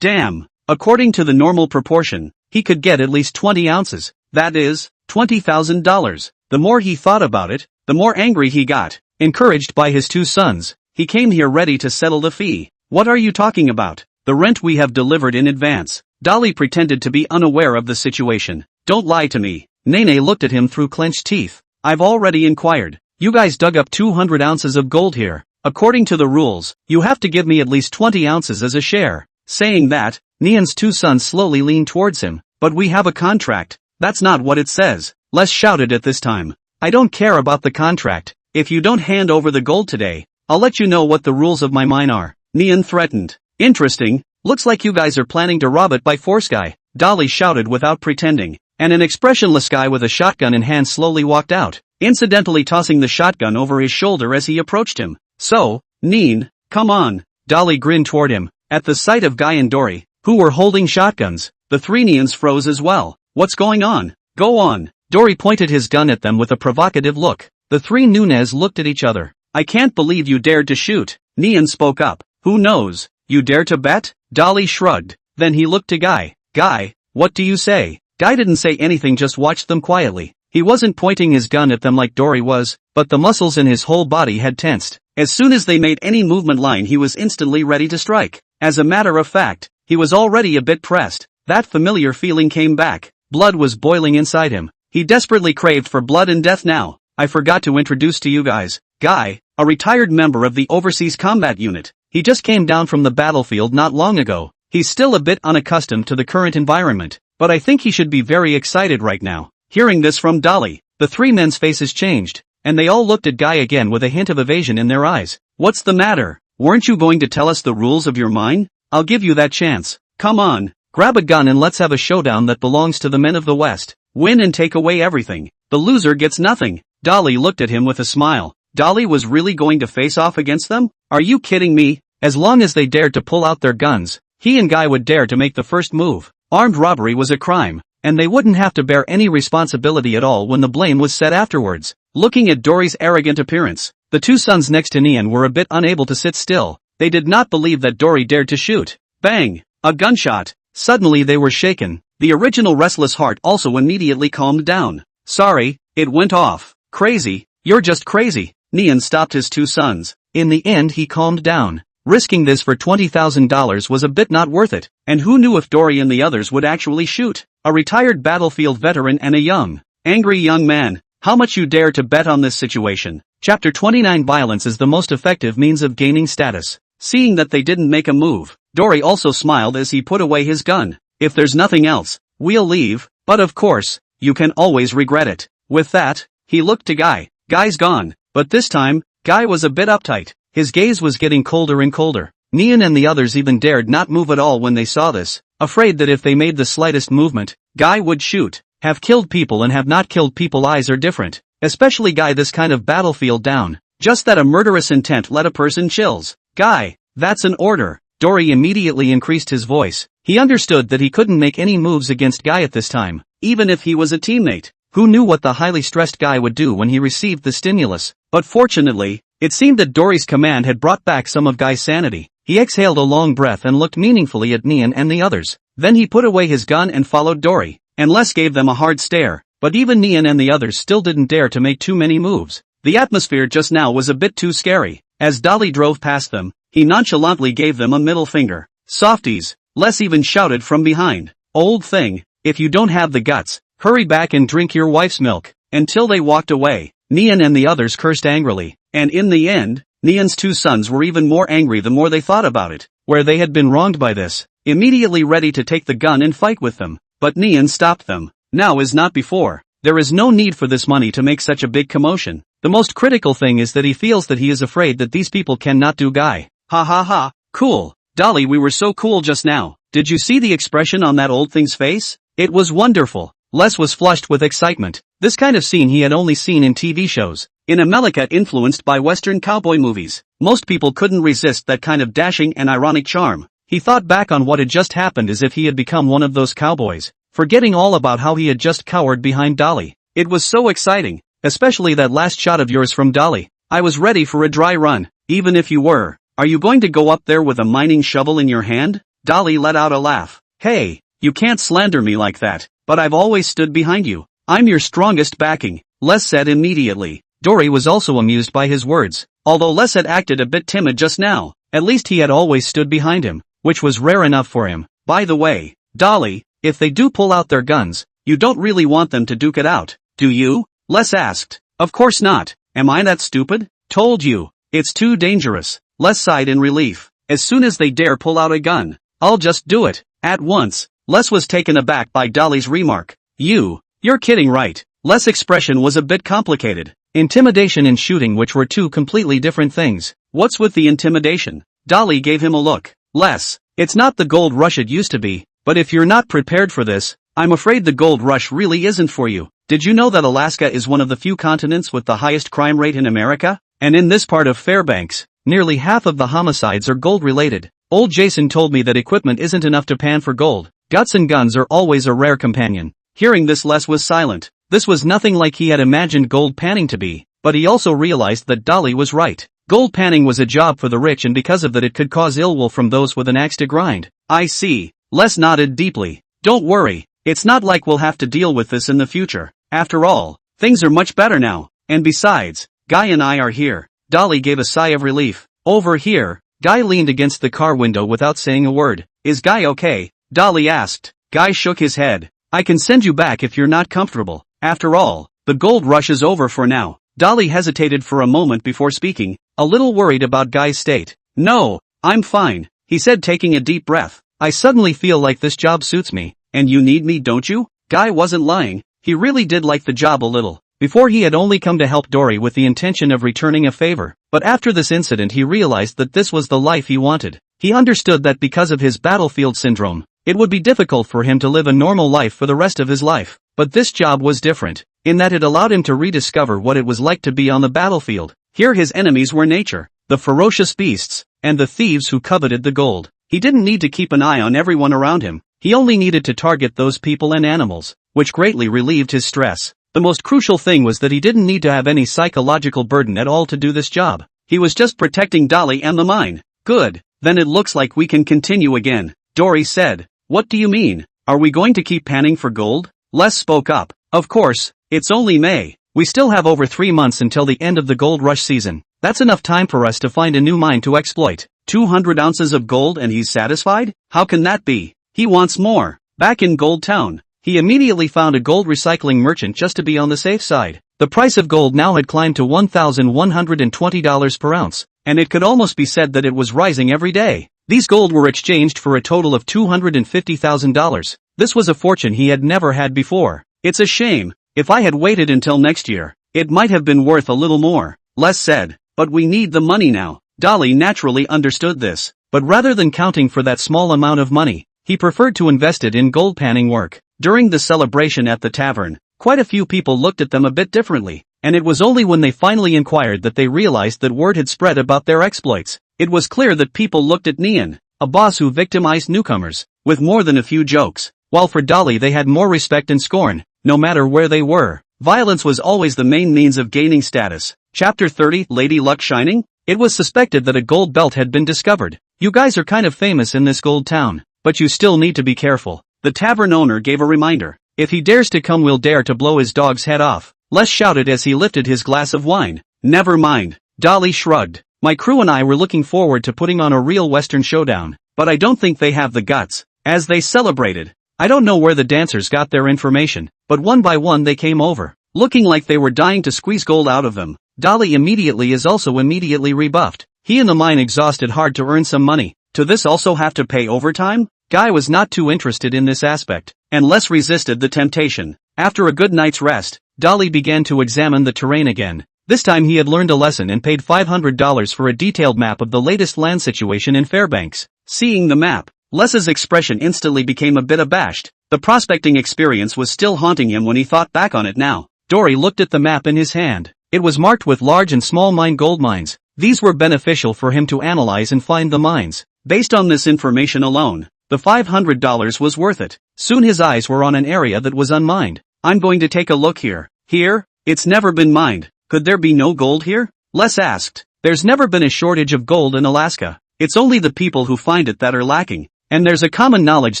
Damn, according to the normal proportion, he could get at least 20 ounces, that is, $20,000. The more he thought about it, the more angry he got. Encouraged by his two sons, he came here ready to settle the fee. What are you talking about? The rent we have delivered in advance. Dolly pretended to be unaware of the situation. Don't lie to me. Nene looked at him through clenched teeth. I've already inquired. You guys dug up 200 ounces of gold here. According to the rules, you have to give me at least 20 ounces as a share. Saying that, Nian's two sons slowly leaned towards him. But we have a contract. That's not what it says. Les shouted at this time. I don't care about the contract. If you don't hand over the gold today, I'll let you know what the rules of my mine are. Nian threatened. Interesting. Looks like you guys are planning to rob it by force, guy. Dolly shouted without pretending. And an expressionless guy with a shotgun in hand slowly walked out, incidentally tossing the shotgun over his shoulder as he approached him. So, Neen, come on. Dolly grinned toward him. At the sight of Guy and Dory, who were holding shotguns, the three Neans froze as well. What's going on? Go on. Dory pointed his gun at them with a provocative look. The three Nunez looked at each other. I can't believe you dared to shoot. Nian spoke up. Who knows? You dare to bet? Dolly shrugged. Then he looked to Guy. Guy, what do you say? Guy didn't say anything, just watched them quietly. He wasn't pointing his gun at them like Dory was, but the muscles in his whole body had tensed. As soon as they made any movement line, he was instantly ready to strike. As a matter of fact, he was already a bit pressed. That familiar feeling came back. Blood was boiling inside him. He desperately craved for blood and death now. I forgot to introduce to you guys, Guy, a retired member of the Overseas Combat Unit. He just came down from the battlefield not long ago. He's still a bit unaccustomed to the current environment, but I think he should be very excited right now. Hearing this from Dolly, the three men's faces changed, and they all looked at Guy again with a hint of evasion in their eyes. What's the matter? Weren't you going to tell us the rules of your mine? I'll give you that chance. Come on, grab a gun and let's have a showdown that belongs to the men of the West. Win and take away everything. The loser gets nothing. Dolly looked at him with a smile. Dolly was really going to face off against them? Are you kidding me? As long as they dared to pull out their guns, he and Guy would dare to make the first move. Armed robbery was a crime, and they wouldn't have to bear any responsibility at all when the blame was set afterwards. Looking at Dory's arrogant appearance, the two sons next to Nian were a bit unable to sit still. They did not believe that Dory dared to shoot. Bang! A gunshot. Suddenly they were shaken. The original restless heart also immediately calmed down. Sorry, it went off. Crazy, you're just crazy. Nian stopped his two sons. In the end he calmed down. Risking this for $20,000 was a bit not worth it, and who knew if Dory and the others would actually shoot? A retired battlefield veteran and a young, angry young man. How much you dare to bet on this situation? Chapter 29. Violence is the most effective means of gaining status. Seeing that they didn't make a move, Dory also smiled as he put away his gun. If there's nothing else, we'll leave, but of course, you can always regret it. With that, he looked to Guy. Guy's gone. But this time, Guy was a bit uptight. His gaze was getting colder and colder. Nian and the others even dared not move at all when they saw this, afraid that if they made the slightest movement, Guy would shoot. Have killed people and have not killed people eyes are different. Especially Guy, this kind of battlefield down. Just that a murderous intent let a person chills. Guy, that's an order. Dory immediately increased his voice. He understood that he couldn't make any moves against Guy at this time, even if he was a teammate. Who knew what the highly stressed Guy would do when he received the stimulus? But fortunately, it seemed that Dory's command had brought back some of Guy's sanity. He exhaled a long breath and looked meaningfully at Nian and the others. Then he put away his gun and followed Dory, and Les gave them a hard stare. But even Nian and the others still didn't dare to make too many moves. The atmosphere just now was a bit too scary. As Dolly drove past them, he nonchalantly gave them a middle finger. Softies, Les even shouted from behind. Old thing, if you don't have the guts, hurry back and drink your wife's milk. Until they walked away, Nian and the others cursed angrily. And in the end, Nian's two sons were even more angry the more they thought about it, where they had been wronged by this, immediately ready to take the gun and fight with them. But Nian stopped them. Now is not before. There is no need for this money to make such a big commotion. The most critical thing is that he feels that he is afraid that these people cannot do Guy. Ha ha ha, cool. Dolly, we were so cool just now. Did you see the expression on that old thing's face? It was wonderful. Les was flushed with excitement. This kind of scene he had only seen in TV shows. In America influenced by Western cowboy movies, most people couldn't resist that kind of dashing and ironic charm. He thought back on what had just happened as if he had become one of those cowboys, forgetting all about how he had just cowered behind Dolly. It was so exciting, especially that last shot of yours from Dolly. I was ready for a dry run, even if you were. Are you going to go up there with a mining shovel in your hand? Dolly let out a laugh. Hey, you can't slander me like that, but I've always stood behind you. I'm your strongest backing, Les said immediately. Dory was also amused by his words. Although Les had acted a bit timid just now, at least he had always stood behind him, which was rare enough for him. By the way, Dolly, if they do pull out their guns, you don't really want them to duke it out, do you? Les asked. Of course not. Am I that stupid? Told you. It's too dangerous. Les sighed in relief. As soon as they dare pull out a gun, I'll just do it. At once. Les was taken aback by Dolly's remark. You're kidding, right? Les' expression was a bit complicated. Intimidation and shooting, which were two completely different things. What's with the intimidation? Dolly gave him a look. Les, it's not the gold rush it used to be, but if you're not prepared for this, I'm afraid the gold rush really isn't for you. Did you know that Alaska is one of the few continents with the highest crime rate in America? And in this part of Fairbanks, nearly half of the homicides are gold-related. Old Jason told me that equipment isn't enough to pan for gold. Guts and guns are always a rare companion. Hearing this, Les was silent. This was nothing like he had imagined gold panning to be, but he also realized that Dolly was right. Gold panning was a job for the rich, and because of that it could cause ill will from those with an axe to grind. I see. Les nodded deeply. Don't worry, it's not like we'll have to deal with this in the future. After all, things are much better now, and besides, Guy and I are here. Dolly gave a sigh of relief. Over here. Guy leaned against the car window without saying a word. Is Guy okay? Dolly asked. Guy shook his head. I can send you back if you're not comfortable. After all, the gold rush is over for now. Dolly hesitated for a moment before speaking, a little worried about Guy's state. No, I'm fine, he said, taking a deep breath. I suddenly feel like this job suits me. And you need me, don't you? Guy wasn't lying. He really did like the job a little. Before he had only come to help Dory with the intention of returning a favor, but after this incident he realized that this was the life he wanted. He understood that because of his battlefield syndrome, it would be difficult for him to live a normal life for the rest of his life. But this job was different, in that it allowed him to rediscover what it was like to be on the battlefield. Here his enemies were nature, the ferocious beasts, and the thieves who coveted the gold. He didn't need to keep an eye on everyone around him. He only needed to target those people and animals, which greatly relieved his stress. The most crucial thing was that he didn't need to have any psychological burden at all to do this job. He was just protecting Dolly and the mine. Good, then it looks like we can continue again, Dory said. What do you mean? Are we going to keep panning for gold? Les spoke up. Of course, it's only May. We still have over 3 months until the end of the gold rush season. That's enough time for us to find a new mine to exploit. 200 ounces of gold and he's satisfied? How can that be? He wants more. Back in Gold Town, he immediately found a gold recycling merchant just to be on the safe side. The price of gold now had climbed to $1,120 per ounce, and it could almost be said that it was rising every day. These gold were exchanged for a total of $250,000. This was a fortune he had never had before. It's a shame. If I had waited until next year, It might have been worth a little more, Les said. But we need the money now. Dolly naturally understood this, but rather than counting for that small amount of money, he preferred to invest it in gold panning work. During the celebration at the tavern, quite a few people looked at them a bit differently, and it was only when they finally inquired that they realized that word had spread about their exploits. It was clear that people looked at Nian, a boss who victimized newcomers, with more than a few jokes, while for Dolly they had more respect and scorn, no matter where they were. Violence was always the main means of gaining status. Chapter 30, Lady Luck Shining? It was suspected that a gold belt had been discovered. You guys are kind of famous in this gold town, but you still need to be careful. The tavern owner gave a reminder. If he dares to come, we'll dare to blow his dog's head off. Les shouted as he lifted his glass of wine. Never mind. Dolly shrugged. My crew and I were looking forward to putting on a real Western showdown, but I don't think they have the guts. As they celebrated, I don't know where the dancers got their information, but one by one they came over, looking like they were dying to squeeze gold out of them. Dolly immediately is also immediately rebuffed. He and the mine exhausted hard to earn some money. To this also have to pay overtime? Guy was not too interested in this aspect, and Les resisted the temptation. After a good night's rest, Dolly began to examine the terrain again. This time he had learned a lesson and paid $500 for a detailed map of the latest land situation in Fairbanks. Seeing the map, Les's expression instantly became a bit abashed. The prospecting experience was still haunting him when he thought back on it now. Dory looked at the map in his hand. It was marked with large and small gold mines. These were beneficial for him to analyze and find the mines. Based on this information alone, the $500 was worth it. Soon his eyes were on an area that was unmined. I'm going to take a look here. Here? It's never been mined. Could there be no gold here? Les asked. There's never been a shortage of gold in Alaska. It's only the people who find it that are lacking. And there's a common knowledge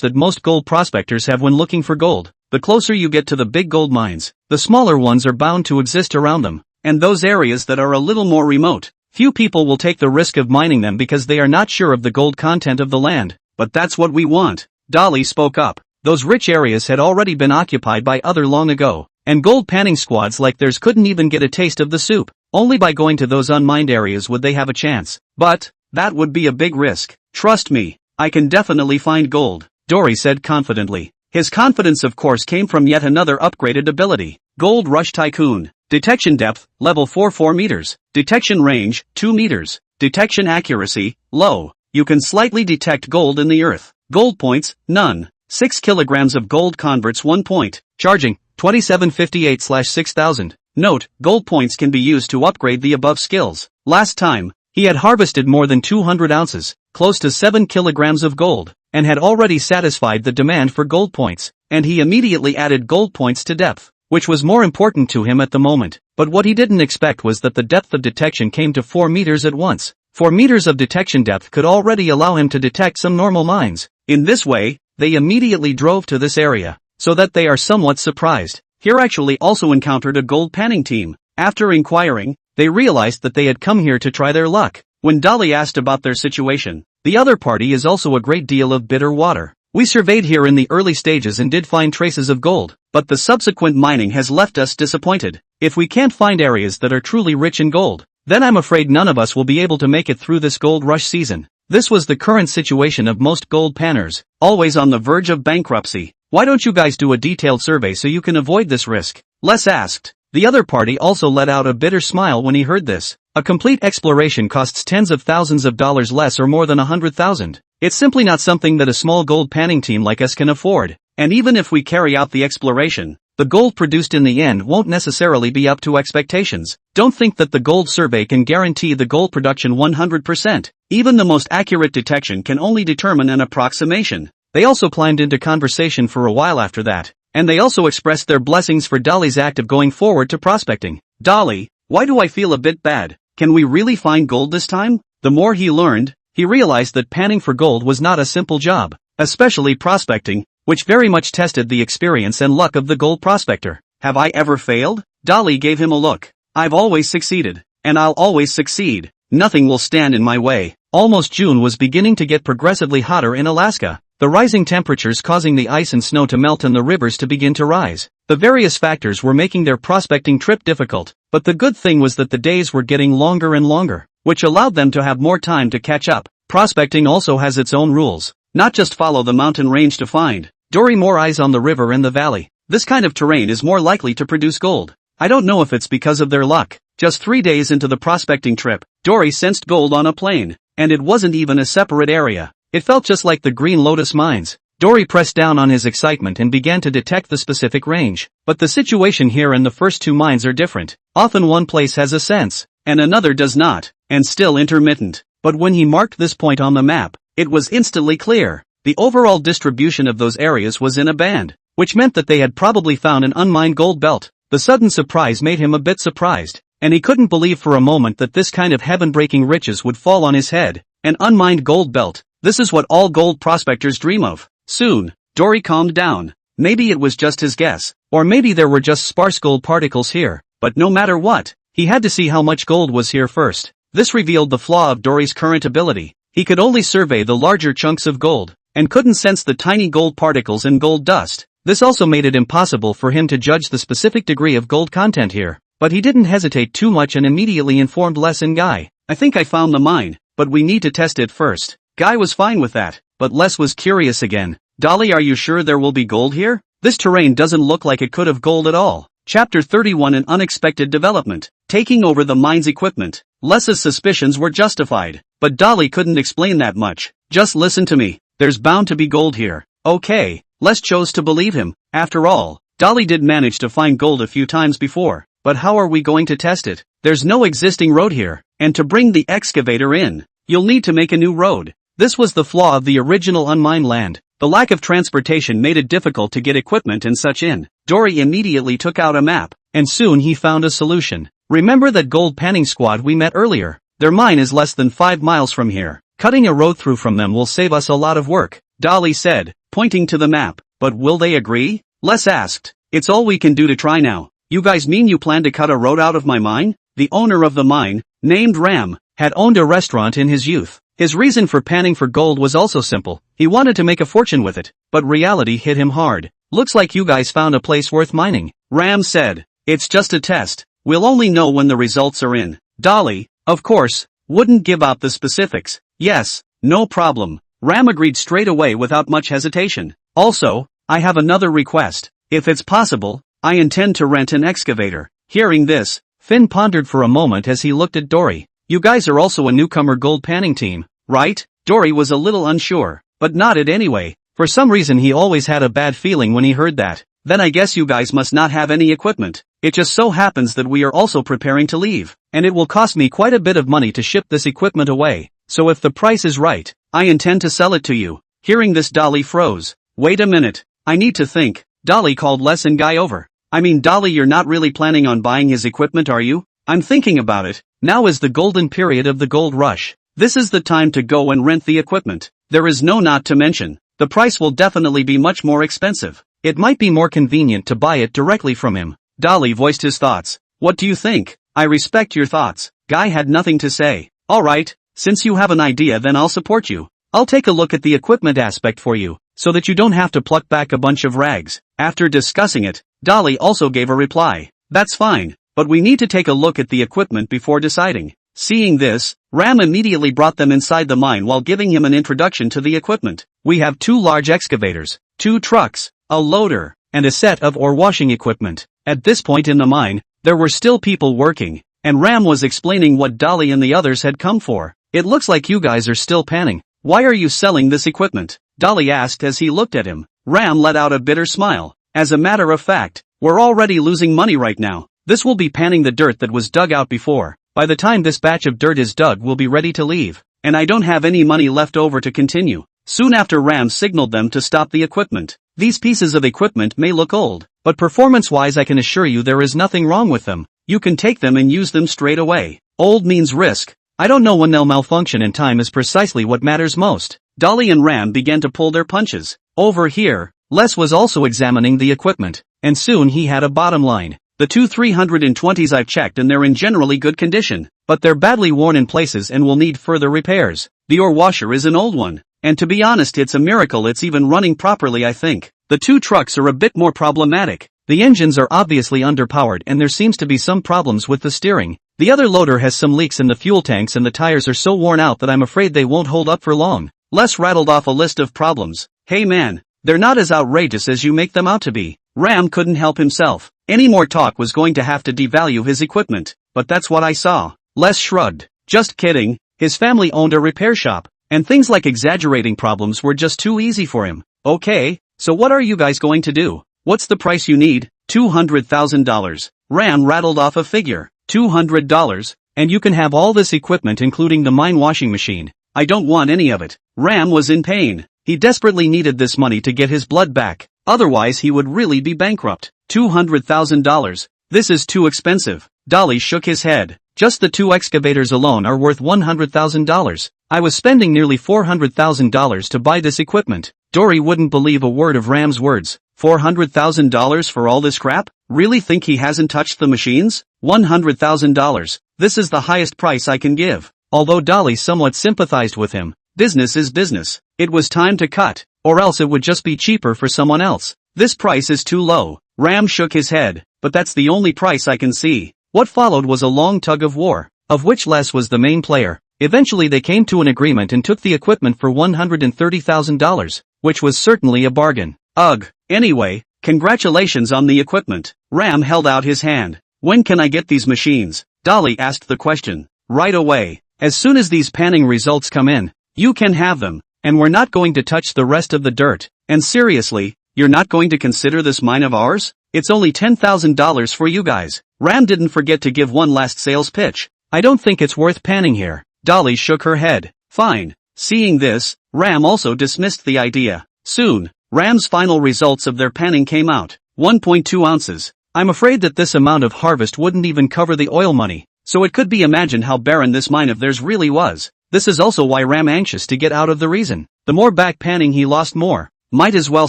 that most gold prospectors have when looking for gold. The closer you get to the big gold mines, the smaller ones are bound to exist around them. And those areas that are a little more remote, few people will take the risk of mining them because they are not sure of the gold content of the land. But that's what we want. Dolly spoke up. Those rich areas had already been occupied by other long ago, and gold panning squads like theirs couldn't even get a taste of the soup. Only by going to those unmined areas would they have a chance. But that would be a big risk. Trust me, I can definitely find gold, Dory said confidently. His confidence of course came from yet another upgraded ability. Gold Rush Tycoon. Detection depth, level 4 meters. Detection range, 2 meters. Detection accuracy, low. You can slightly detect gold in the earth. Gold points, none. 6 kilograms of gold converts 1 point. Charging, 2758/6000. Note, gold points can be used to upgrade the above skills. Last time, he had harvested more than 200 ounces, close to 7 kilograms of gold, and had already satisfied the demand for gold points, and he immediately added gold points to depth, which was more important to him at the moment. But what he didn't expect was that the depth of detection came to 4 meters at once. 4 meters of detection depth could already allow him to detect some normal mines. In this way, they immediately drove to this area, so that they are somewhat surprised. Here actually also encountered a gold panning team. After inquiring, they realized that they had come here to try their luck. When Dolly asked about their situation, the other party is also a great deal of bitter water. We surveyed here in the early stages and did find traces of gold, but the subsequent mining has left us disappointed. If we can't find areas that are truly rich in gold, then I'm afraid none of us will be able to make it through this gold rush season. This was the current situation of most gold panners, always on the verge of bankruptcy. Why don't you guys do a detailed survey so you can avoid this risk? Les asked. The other party also let out a bitter smile when he heard this. A complete exploration costs tens of thousands of dollars less or more than 100,000. It's simply not something that a small gold panning team like us can afford. And even if we carry out the exploration, the gold produced in the end won't necessarily be up to expectations. Don't think that the gold survey can guarantee the gold production 100%. Even the most accurate detection can only determine an approximation. They also climbed into conversation for a while after that, and they also expressed their blessings for Dolly's act of going forward to prospecting. Dolly, why do I feel a bit bad? Can we really find gold this time? The more he learned, he realized that panning for gold was not a simple job, especially prospecting, which very much tested the experience and luck of the gold prospector. Have I ever failed? Dolly gave him a look. I've always succeeded, and I'll always succeed. Nothing will stand in my way. Almost June was beginning to get progressively hotter in Alaska, the rising temperatures causing the ice and snow to melt and the rivers to begin to rise. The various factors were making their prospecting trip difficult, but the good thing was that the days were getting longer and longer, which allowed them to have more time to catch up. Prospecting also has its own rules, not just follow the mountain range to find. Dory more eyes on the river and the valley. This kind of terrain is more likely to produce gold. I don't know if it's because of their luck. Just 3 days into the prospecting trip, Dory sensed gold on a plain, and it wasn't even a separate area. It felt just like the Green Lotus mines. Dory pressed down on his excitement and began to detect the specific range. But the situation here and the first 2 mines are different. Often one place has a sense, and another does not, and still intermittent. But when he marked this point on the map, it was instantly clear. The overall distribution of those areas was in a band, which meant that they had probably found an unmined gold belt. The sudden surprise made him a bit surprised, and he couldn't believe for a moment that this kind of heaven-breaking riches would fall on his head. An unmined gold belt. This is what all gold prospectors dream of. Soon, Dory calmed down. Maybe it was just his guess, or maybe there were just sparse gold particles here, but no matter what, he had to see how much gold was here first. This revealed the flaw of Dory's current ability. He could only survey the larger chunks of gold, and couldn't sense the tiny gold particles and gold dust. This also made it impossible for him to judge the specific degree of gold content here. But he didn't hesitate too much and immediately informed Les and Guy. I think I found the mine, but we need to test it first. Guy was fine with that, but Les was curious again. Dolly, are you sure there will be gold here? This terrain doesn't look like it could have gold at all. Chapter 31, an unexpected development. Taking over the mine's equipment. Les's suspicions were justified, but Dolly couldn't explain that much. Just listen to me. There's bound to be gold here. Okay. Les chose to believe him. After all, Dolly did manage to find gold a few times before. But how are we going to test it? There's no existing road here, and to bring the excavator in, you'll need to make a new road. This was the flaw of the original unmined land. The lack of transportation made it difficult to get equipment and such in. Dory immediately took out a map, and soon he found a solution. Remember that gold panning squad we met earlier? Their mine is less than 5 miles from here. Cutting a road through from them will save us a lot of work, Dolly said, pointing to the map. But will they agree? Les asked. It's all we can do to try now. You guys mean you plan to cut a road out of my mine? The owner of the mine, named Ram, had owned a restaurant in his youth. His reason for panning for gold was also simple. He wanted to make a fortune with it. But reality hit him hard. Looks like you guys found a place worth mining, Ram said. It's just a test. We'll only know when the results are in. Dolly, of course, wouldn't give out the specifics. Yes, no problem. Ram agreed straight away without much hesitation. Also, I have another request. If it's possible, I intend to rent an excavator. Hearing this, Finn pondered for a moment as he looked at Dory. You guys are also a newcomer gold panning team, right? Dory was a little unsure, but nodded anyway. For some reason he always had a bad feeling when he heard that. Then I guess you guys must not have any equipment. It just so happens that we are also preparing to leave, and it will cost me quite a bit of money to ship this equipment away. So if the price is right, I intend to sell it to you. Hearing this, Dolly froze. Wait a minute. I need to think. Dolly called Les and Guy over. I mean, Dolly, you're not really planning on buying his equipment, are you? I'm thinking about it. Now is the golden period of the gold rush. This is the time to go and rent the equipment. There is no not to mention. The price will definitely be much more expensive. It might be more convenient to buy it directly from him. Dolly voiced his thoughts. What do you think? I respect your thoughts. Guy had nothing to say. Alright, since you have an idea, then I'll support you. I'll take a look at the equipment aspect for you, so that you don't have to pluck back a bunch of rags. After discussing it, Dolly also gave a reply. That's fine, but we need to take a look at the equipment before deciding. Seeing this, Ram immediately brought them inside the mine while giving him an introduction to the equipment. We have 2 large excavators, 2 trucks, a loader, and a set of ore washing equipment. At this point in the mine, there were still people working, and Ram was explaining what Dolly and the others had come for. It looks like you guys are still panning. Why are you selling this equipment? Dolly asked as he looked at him. Ram let out a bitter smile. As a matter of fact, we're already losing money right now. This will be panning the dirt that was dug out before. By the time this batch of dirt is dug, we'll be ready to leave. And I don't have any money left over to continue. Soon after, Ram signaled them to stop the equipment. These pieces of equipment may look old, but performance-wise I can assure you there is nothing wrong with them. You can take them and use them straight away. Old means risk. I don't know when they'll malfunction, and time is precisely what matters most. Dolly and Ram began to pull their punches. Over here, Les was also examining the equipment, and soon he had a bottom line. The 2 320s I've checked and they're in generally good condition, but they're badly worn in places and will need further repairs. The ore washer is an old one, and to be honest it's a miracle it's even running properly, I think. The 2 trucks are a bit more problematic. The engines are obviously underpowered and there seems to be some problems with the steering. The other loader has some leaks in the fuel tanks and the tires are so worn out that I'm afraid they won't hold up for long. Les rattled off a list of problems. Hey man, they're not as outrageous as you make them out to be. Ram couldn't help himself. Any more talk was going to have to devalue his equipment, but that's what I saw. Les shrugged. Just kidding, his family owned a repair shop, and things like exaggerating problems were just too easy for him. Okay, so what are you guys going to do? What's the price you need? $200,000. Ram rattled off a figure. $200, and you can have all this equipment including the mine washing machine. I don't want any of it. Ram was in pain. He desperately needed this money to get his blood back, otherwise he would really be bankrupt. $200,000. This is too expensive. Dolly shook his head. Just the 2 excavators alone are worth $100,000. I was spending nearly $400,000 to buy this equipment. Dory wouldn't believe a word of Ram's words. $400,000 for all this crap? Really think he hasn't touched the machines? $100,000. This is the highest price I can give. Although Dolly somewhat sympathized with him, business is business. It was time to cut, or else it would just be cheaper for someone else. This price is too low. Ram shook his head, but that's the only price I can see. What followed was a long tug of war, of which Les was the main player. Eventually they came to an agreement and took the equipment for $130,000, which was certainly a bargain. Ugh. Anyway, congratulations on the equipment. Ram held out his hand. When can I get these machines? Dolly asked the question. Right away. As soon as these panning results come in, you can have them, and we're not going to touch the rest of the dirt. And seriously, you're not going to consider this mine of ours? It's only $10,000 for you guys. Ram didn't forget to give one last sales pitch. I don't think it's worth panning here. Dolly shook her head. Fine. Seeing this, Ram also dismissed the idea. Soon, Ram's final results of their panning came out. 1.2 ounces. I'm afraid that this amount of harvest wouldn't even cover the oil money, so it could be imagined how barren this mine of theirs really was. This is also why Ram anxious to get out of the reason. The more back panning he lost more. Might as well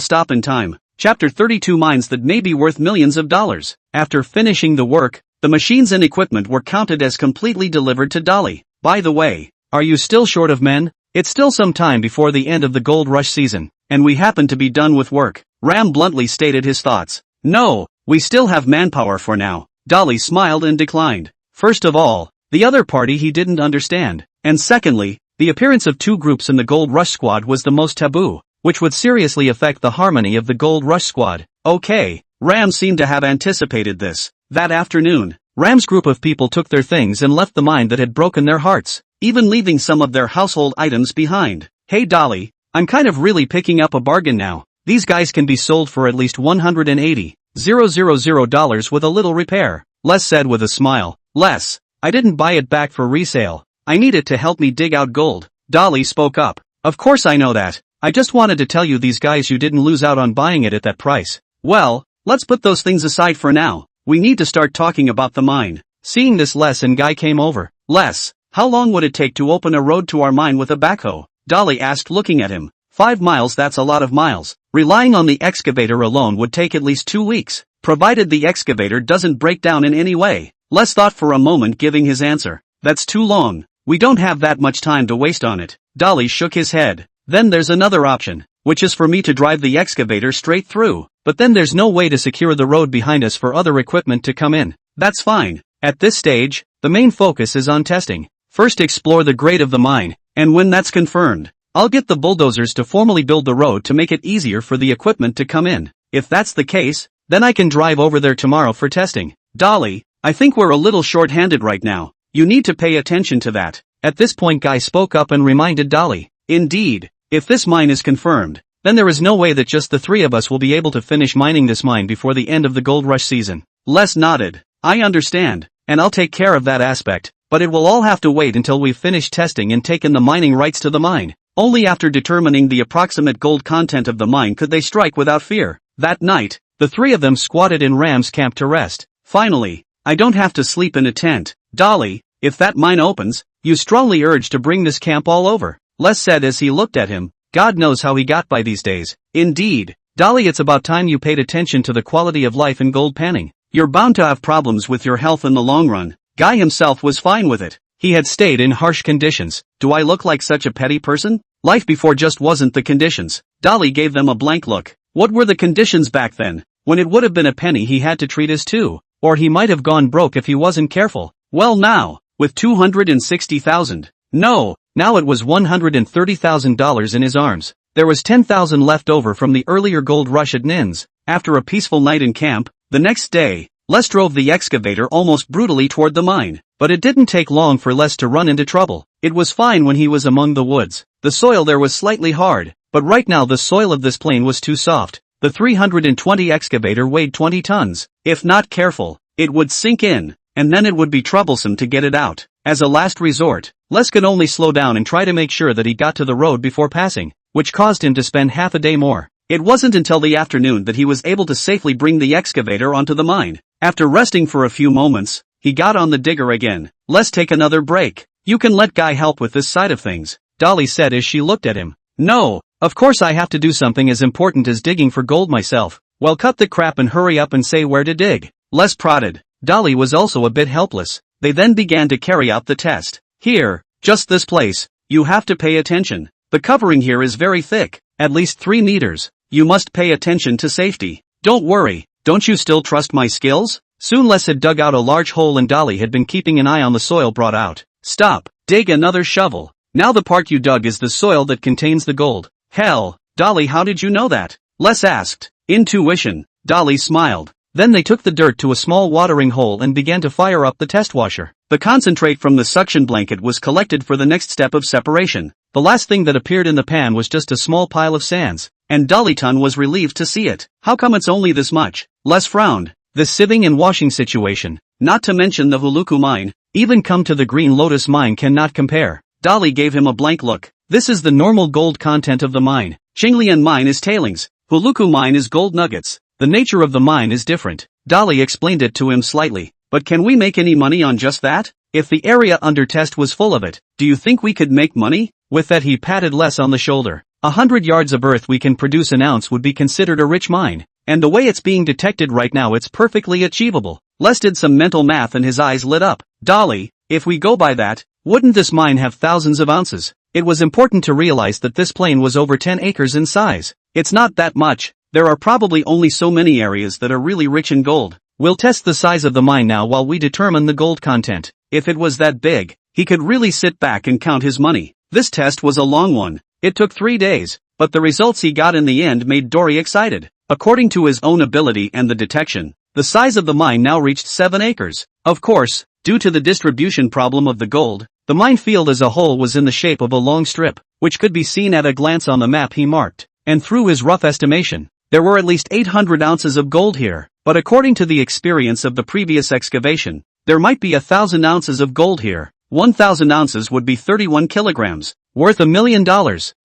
stop in time. Chapter 32 Mines that may be worth millions of dollars. After finishing the work, the machines and equipment were counted as completely delivered to Dolly. By the way, are you still short of men? It's still some time before the end of the gold rush season, and we happen to be done with work. Ram bluntly stated his thoughts. No, we still have manpower for now. Dolly smiled and declined. First of all, the other party he didn't understand, and secondly, the appearance of 2 groups in the gold rush squad was the most taboo, which would seriously affect the harmony of the gold rush squad. Okay, Ram seemed to have anticipated this. That afternoon, Ram's group of people took their things and left the mine that had broken their hearts, even leaving some of their household items behind. Hey Dolly, I'm kind of really picking up a bargain now. These guys can be sold for at least $180,000 with a little repair, Les said with a smile. Les, I didn't buy it back for resale. I need it to help me dig out gold. Dolly spoke up. Of course I know that. I just wanted to tell you these guys you didn't lose out on buying it at that price. Well, let's put those things aside for now. We need to start talking about the mine. Seeing this, Les and Guy came over. Les, how long would it take to open a road to our mine with a backhoe? Dolly asked, looking at him. 5 miles. That's a lot of miles. Relying on the excavator alone would take at least 2 weeks, provided the excavator doesn't break down in any way. Les thought for a moment, giving his answer. That's too long. We don't have that much time to waste on it. Dolly shook his head. Then there's another option, which is for me to drive the excavator straight through. But then there's no way to secure the road behind us for other equipment to come in. That's fine. At this stage, the main focus is on testing. First explore the grade of the mine, and when that's confirmed, I'll get the bulldozers to formally build the road to make it easier for the equipment to come in. If that's the case, then I can drive over there tomorrow for testing. Dolly, I think we're a little short-handed right now. You need to pay attention to that. At this point, Guy spoke up and reminded Dolly. Indeed, if this mine is confirmed, then there is no way that just the 3 of us will be able to finish mining this mine before the end of the gold rush season. Les nodded. I understand, and I'll take care of that aspect, but it will all have to wait until we've finished testing and taken the mining rights to the mine. Only after determining the approximate gold content of the mine could they strike without fear. That night, the 3 of them squatted in Ram's camp to rest. Finally, I don't have to sleep in a tent. Dolly, if that mine opens, you strongly urge to bring this camp all over, Les said as he looked at him. God knows how he got by these days. Indeed, Dolly, it's about time you paid attention to the quality of life in gold panning. You're bound to have problems with your health in the long run. Guy himself was fine with it. He had stayed in harsh conditions. Do I look like such a petty person? Life before just wasn't the conditions. Dolly gave them a blank look. What were the conditions back then, when it would have been a penny he had to treat as 2, or he might have gone broke if he wasn't careful? Well now, with $260,000. No, now it was $130,000 in his arms. There was 10,000 left over from the earlier gold rush at Nin's. After a peaceful night in camp, the next day, Les drove the excavator almost brutally toward the mine. But it didn't take long for Les to run into trouble. It was fine when he was among the woods. The soil there was slightly hard, but right now the soil of this plain was too soft. The 320 excavator weighed 20 tons. If not careful, it would sink in, and then it would be troublesome to get it out. As a last resort, Les could only slow down and try to make sure that he got to the road before passing, which caused him to spend half a day more. It wasn't until the afternoon that he was able to safely bring the excavator onto the mine. After resting for a few moments, he got on the digger again. Let's take another break. You can let Guy help with this side of things, Dolly said as she looked at him. No, of course I have to do something as important as digging for gold myself. Well, cut the crap and hurry up and say where to dig. Les prodded. Dolly was also a bit helpless. They then began to carry out the test. Here, just this place, you have to pay attention. The covering here is very thick, at least 3 meters. You must pay attention to safety. Don't worry, don't you still trust my skills? Soon Les had dug out a large hole and Dolly had been keeping an eye on the soil brought out. Stop, dig another shovel. Now the part you dug is the soil that contains the gold. Hell, Dolly, how did you know that? Les asked. Intuition, Dolly smiled. Then they took the dirt to a small watering hole and began to fire up the test washer. The concentrate from the suction blanket was collected for the next step of separation. The last thing that appeared in the pan was just a small pile of sands, and Dollyton was relieved to see it. How come it's only this much? Les frowned. The sieving and washing situation, not to mention the Huluku mine, even come to the Green Lotus mine cannot compare. Dolly gave him a blank look. This is the normal gold content of the mine. Qinglian mine is tailings. Huluku mine is gold nuggets. The nature of the mine is different. Dolly explained it to him slightly. But can we make any money on just that? If the area under test was full of it, do you think we could make money? With that he patted Les on the shoulder. 100 yards of earth we can produce an ounce would be considered a rich mine. And the way it's being detected right now it's perfectly achievable. Les did some mental math and his eyes lit up. Dolly, if we go by that, wouldn't this mine have thousands of ounces? It was important to realize that this plain was over 10 acres in size. It's not that much. There are probably only so many areas that are really rich in gold. We'll test the size of the mine now while we determine the gold content. If it was that big, he could really sit back and count his money. This test was a long one. It took 3 days, but the results he got in the end made Dory excited. According to his own ability and the detection, the size of the mine now reached 7 acres. Of course, due to the distribution problem of the gold, the mine field as a whole was in the shape of a long strip, which could be seen at a glance on the map he marked. And through his rough estimation, there were at least 800 ounces of gold here. But according to the experience of the previous excavation, there might be 1,000 ounces of gold here. 1,000 ounces would be 31 kilograms, worth $1 million.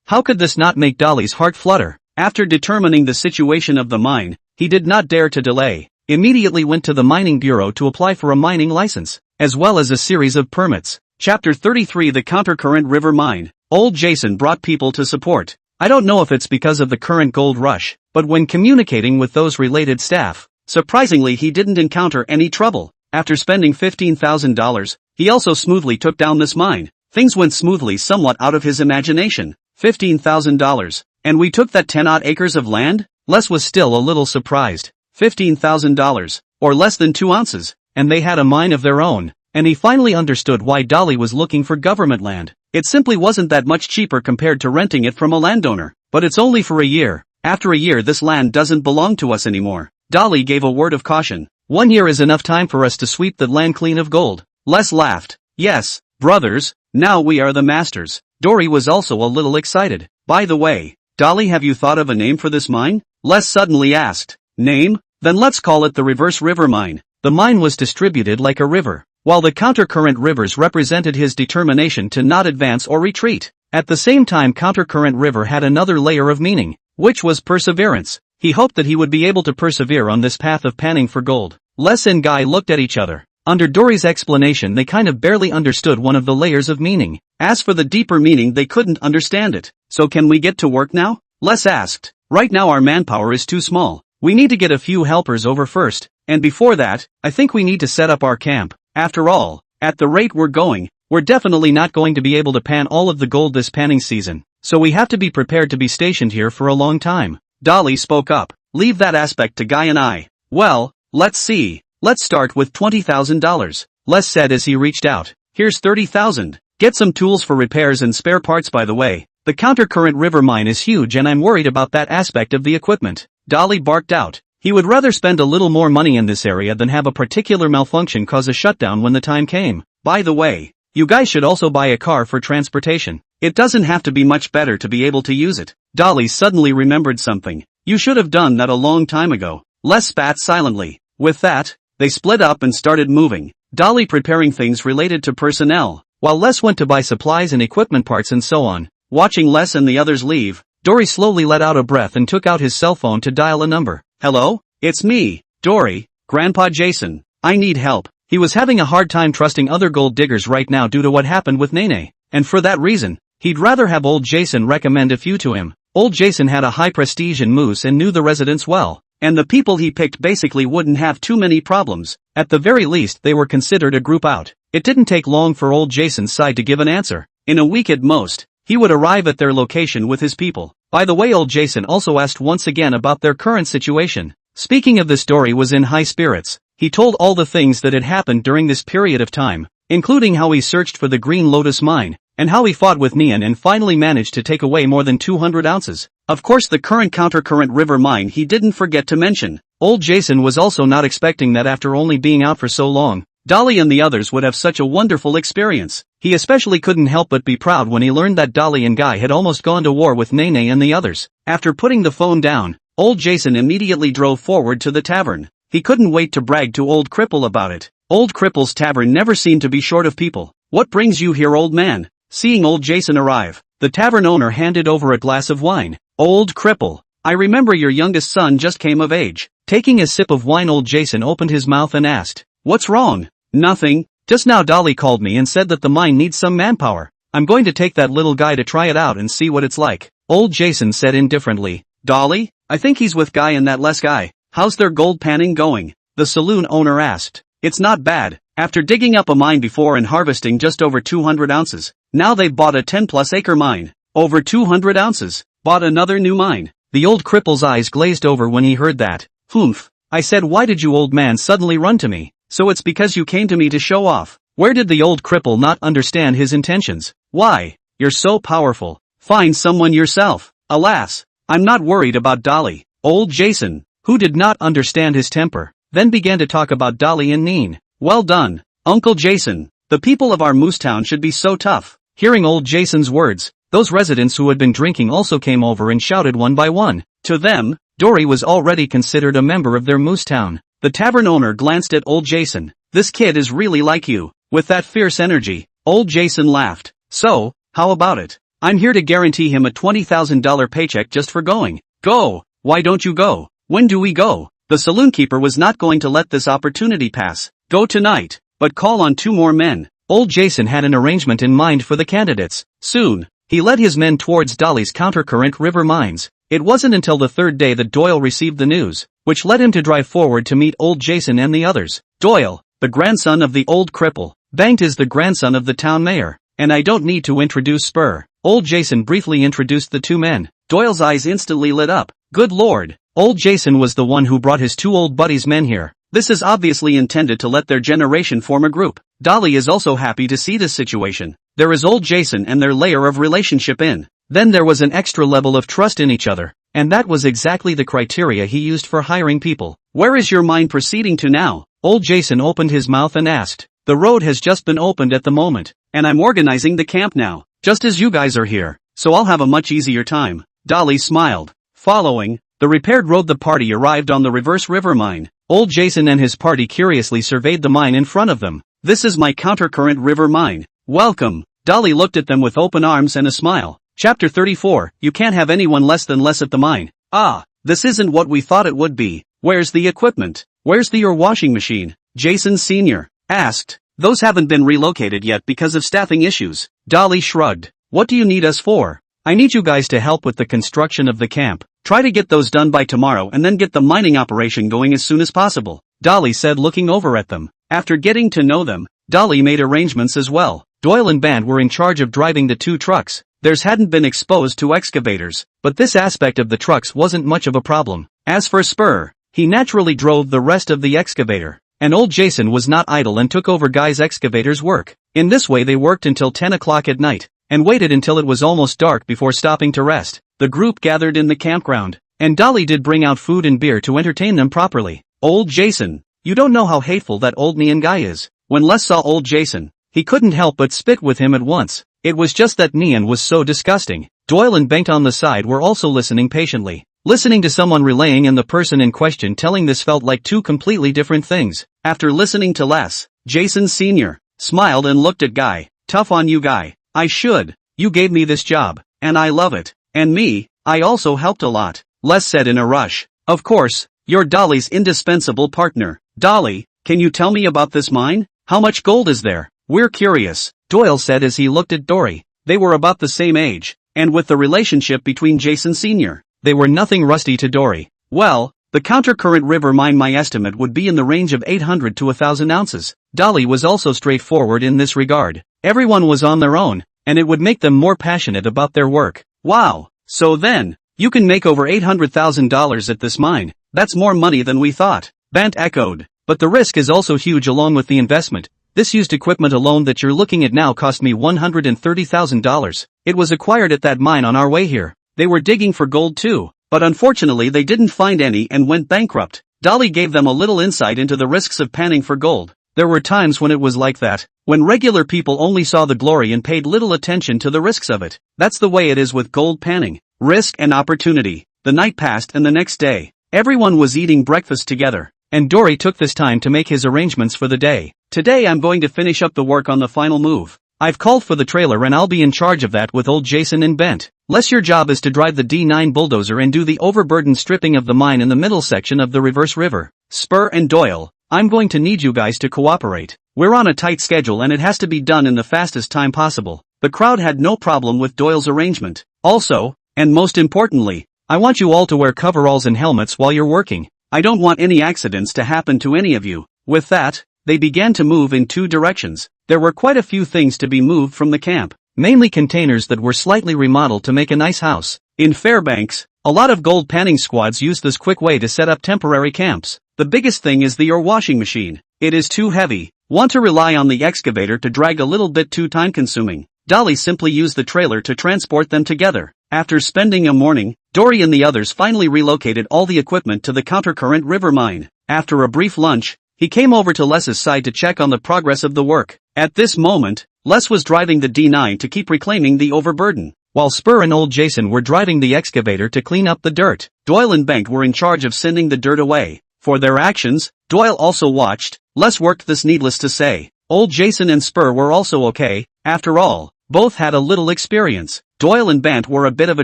How could this not make Dolly's heart flutter? After determining the situation of the mine, he did not dare to delay. Immediately went to the mining bureau to apply for a mining license, as well as a series of permits. Chapter 33 The Countercurrent River Mine. Old Jason brought people to support. I don't know if it's because of the current gold rush, but when communicating with those related staff, surprisingly he didn't encounter any trouble. After spending $15,000, he also smoothly took down this mine. Things went smoothly somewhat out of his imagination. $15,000. And we took that 10-odd acres of land? Les was still a little surprised. $15,000, or less than 2 ounces, and they had a mine of their own, and he finally understood why Dolly was looking for government land. It simply wasn't that much cheaper compared to renting it from a landowner. But it's only for a year. After a year this land doesn't belong to us anymore. Dolly gave a word of caution. 1 year is enough time for us to sweep the land clean of gold. Les laughed. Yes, brothers, now we are the masters. Dory was also a little excited. By the way, Dolly, have you thought of a name for this mine? Les suddenly asked. Name? Then let's call it the Reverse River Mine. The mine was distributed like a river, while the countercurrent rivers represented his determination to not advance or retreat. At the same time, Countercurrent River had another layer of meaning, which was perseverance. He hoped that he would be able to persevere on this path of panning for gold. Les and Guy looked at each other. Under Dory's explanation they kind of barely understood one of the layers of meaning. As for the deeper meaning they couldn't understand it. So can we get to work now? Les asked. Right now our manpower is too small. We need to get a few helpers over first, and before that, I think we need to set up our camp. After all, at the rate we're going, we're definitely not going to be able to pan all of the gold this panning season, so we have to be prepared to be stationed here for a long time. Dolly spoke up. Leave that aspect to Guy and I. Well, let's see. Let's start with $20,000, Les said as he reached out. Here's $30,000. Get some tools for repairs and spare parts by the way. The countercurrent river mine is huge and I'm worried about that aspect of the equipment. Dolly barked out. He would rather spend a little more money in this area than have a particular malfunction cause a shutdown when the time came. By the way, you guys should also buy a car for transportation. It doesn't have to be much better to be able to use it. Dolly suddenly remembered something. You should have done that a long time ago. Les spat silently. With that, they split up and started moving. Dolly preparing things related to personnel, while Les went to buy supplies and equipment parts and so on. Watching Les and the others leave, Dory slowly let out a breath and took out his cell phone to dial a number. Hello? It's me, Dory, Grandpa Jason. I need help. He was having a hard time trusting other gold diggers right now due to what happened with Nene, and for that reason, he'd rather have old Jason recommend a few to him. Old Jason had a high prestige in Moose and knew the residents well, and the people he picked basically wouldn't have too many problems. At the very least they were considered a group out. It didn't take long for old Jason's side to give an answer. In a week at most, he would arrive at their location with his people. By the way, old Jason also asked once again about their current situation. Speaking of this, Dory was in high spirits. He told all the things that had happened during this period of time, including how he searched for the Green Lotus mine, and how he fought with Neon and finally managed to take away more than 200 ounces. Of course, the current countercurrent river mine he didn't forget to mention. Old Jason was also not expecting that after only being out for so long, Dolly and the others would have such a wonderful experience. He especially couldn't help but be proud when he learned that Dolly and Guy had almost gone to war with Nene and the others. After putting the phone down, old Jason immediately drove forward to the tavern. He couldn't wait to brag to old Cripple about it. Old Cripple's tavern never seemed to be short of people. What brings you here, old man? Seeing old Jason arrive, the tavern owner handed over a glass of wine. Old Cripple, I remember your youngest son just came of age. Taking a sip of wine, old Jason opened his mouth and asked, "What's wrong?" "Nothing. Just now Dolly called me and said that the mine needs some manpower. I'm going to take that little guy to try it out and see what it's like," old Jason said indifferently. "Dolly? I think he's with Guy and that Les guy. How's their gold panning going?" the saloon owner asked. "It's not bad. After digging up a mine before and harvesting just over 200 ounces, now they've bought a 10-plus acre mine. Over 200 ounces. Bought another new mine." The old cripple's eyes glazed over when he heard that. "Humph. I said, why did you, old man, suddenly run to me? So it's because you came to me to show off." Where did the old cripple not understand his intentions? "Why? You're so powerful. Find someone yourself." "Alas, I'm not worried about Dolly." Old Jason, who did not understand his temper, then began to talk about Dolly and Neen. "Well done, Uncle Jason. The people of our moose town should be so tough." Hearing old Jason's words, those residents who had been drinking also came over and shouted one by one. To them, Dory was already considered a member of their moose town. The tavern owner glanced at old Jason. "This kid is really like you, with that fierce energy." Old Jason laughed. "So, how about it? I'm here to guarantee him a $20,000 paycheck just for going." "Go! Why don't you go?" "When do we go?" The saloonkeeper was not going to let this opportunity pass. "Go tonight, but call on 2 more men." Old Jason had an arrangement in mind for the candidates. Soon, he led his men towards Dolly's countercurrent river mines. It wasn't until the 3rd day that Doyle received the news, which led him to drive forward to meet old Jason and the others. Doyle, the grandson of the old cripple. Banked is the grandson of the town mayor. And I don't need to introduce Spur. Old Jason briefly introduced the 2 men. Doyle's eyes instantly lit up. Good lord. Old Jason was the one who brought his 2 old buddies men here. This is obviously intended to let their generation form a group. Dolly is also happy to see this situation. There is old Jason and their layer of relationship in. Then there was an extra level of trust in each other. And that was exactly the criteria he used for hiring people. "Where is your mine proceeding to now?" Old Jason opened his mouth and asked. "The road has just been opened at the moment, and I'm organizing the camp now, just as you guys are here, so I'll have a much easier time." Dolly smiled. Following the repaired road, the party arrived on the reverse river mine. Old Jason and his party curiously surveyed the mine in front of them. "This is my countercurrent river mine. Welcome." Dolly looked at them with open arms and a smile. Chapter 34, You can't have anyone less than Les at the mine. "Ah, this isn't what we thought it would be. Where's the equipment? Where's your washing machine?" Jason Sr. asked. "Those haven't been relocated yet because of staffing issues." Dolly shrugged. "What do you need us for?" "I need you guys to help with the construction of the camp. Try to get those done by tomorrow and then get the mining operation going as soon as possible," Dolly said, looking over at them. After getting to know them, Dolly made arrangements as well. Doyle and Band were in charge of driving the 2 trucks. Theirs hadn't been exposed to excavators, but this aspect of the trucks wasn't much of a problem. As for Spur, he naturally drove the rest of the excavator. And old Jason was not idle and took over Guy's excavator's work. In this way they worked until 10 o'clock at night. and waited until it was almost dark before stopping to rest. The group gathered in the campground, and Dolly did bring out food and beer to entertain them properly. Old Jason. You don't know how hateful that old Nian guy is. When Les saw old Jason, he couldn't help but spit with him at once. It was just that Nian was so disgusting. Doyle and Bengt on the side were also listening patiently. Listening to someone relaying and the person in question telling this felt like two completely different things. After listening to Les, Jason Sr. smiled and looked at Guy. Tough on you, Guy. I should. You gave me this job, and I love it. And me, I also helped a lot, Les said in a rush. Of course, you're Dolly's indispensable partner. Dolly, can you tell me about this mine? How much gold is there? We're curious, Doyle said as he looked at Dory. They were about the same age, and with the relationship between Jason Sr., they were nothing rusty to Dory. Well, the Countercurrent River mine, my estimate would be in the range of 800 to 1,000 ounces. Dolly was also straightforward in this regard. Everyone was on their own, and it would make them more passionate about their work. Wow, so then, you can make over $800,000 at this mine. That's more money than we thought, Bant echoed. But the risk is also huge along with the investment. This used equipment alone that you're looking at now cost me $130,000. It was acquired at that mine on our way here. They were digging for gold too, but unfortunately they didn't find any and went bankrupt. Dolly gave them a little insight into the risks of panning for gold. There were times when it was like that, when regular people only saw the glory and paid little attention to the risks of it. That's the way it is with gold panning. Risk and opportunity. The night passed and the next day, everyone was eating breakfast together, and Dory took this time to make his arrangements for the day. Today I'm going to finish up the work on the final move. I've called for the trailer and I'll be in charge of that with old Jason and Bent. Les, your job is to drive the D9 bulldozer and do the overburden stripping of the mine in the middle section of the reverse river. Spur and Doyle, I'm going to need you guys to cooperate. We're on a tight schedule and it has to be done in the fastest time possible. The crowd had no problem with Doyle's arrangement. Also, and most importantly, I want you all to wear coveralls and helmets while you're working. I don't want any accidents to happen to any of you. With that, they began to move in two directions. There were quite a few things to be moved from the camp, mainly containers that were slightly remodeled to make a nice house. In Fairbanks, a lot of gold panning squads use this quick way to set up temporary camps. The biggest thing is the ore washing machine. It is too heavy. Want to rely on the excavator to drag a little bit too time-consuming. Dolly simply used the trailer to transport them together. After spending a morning, Dory and the others finally relocated all the equipment to the Countercurrent River mine. After a brief lunch, he came over to Les's side to check on the progress of the work. At this moment, Les was driving the D9 to keep reclaiming the overburden, while Spur and old Jason were driving the excavator to clean up the dirt. Doyle and Bengt were in charge of sending the dirt away. For their actions, Doyle also watched. Les worked this, needless to say. Old Jason and Spur were also okay. After all, both had a little experience. Doyle and Bant were a bit of a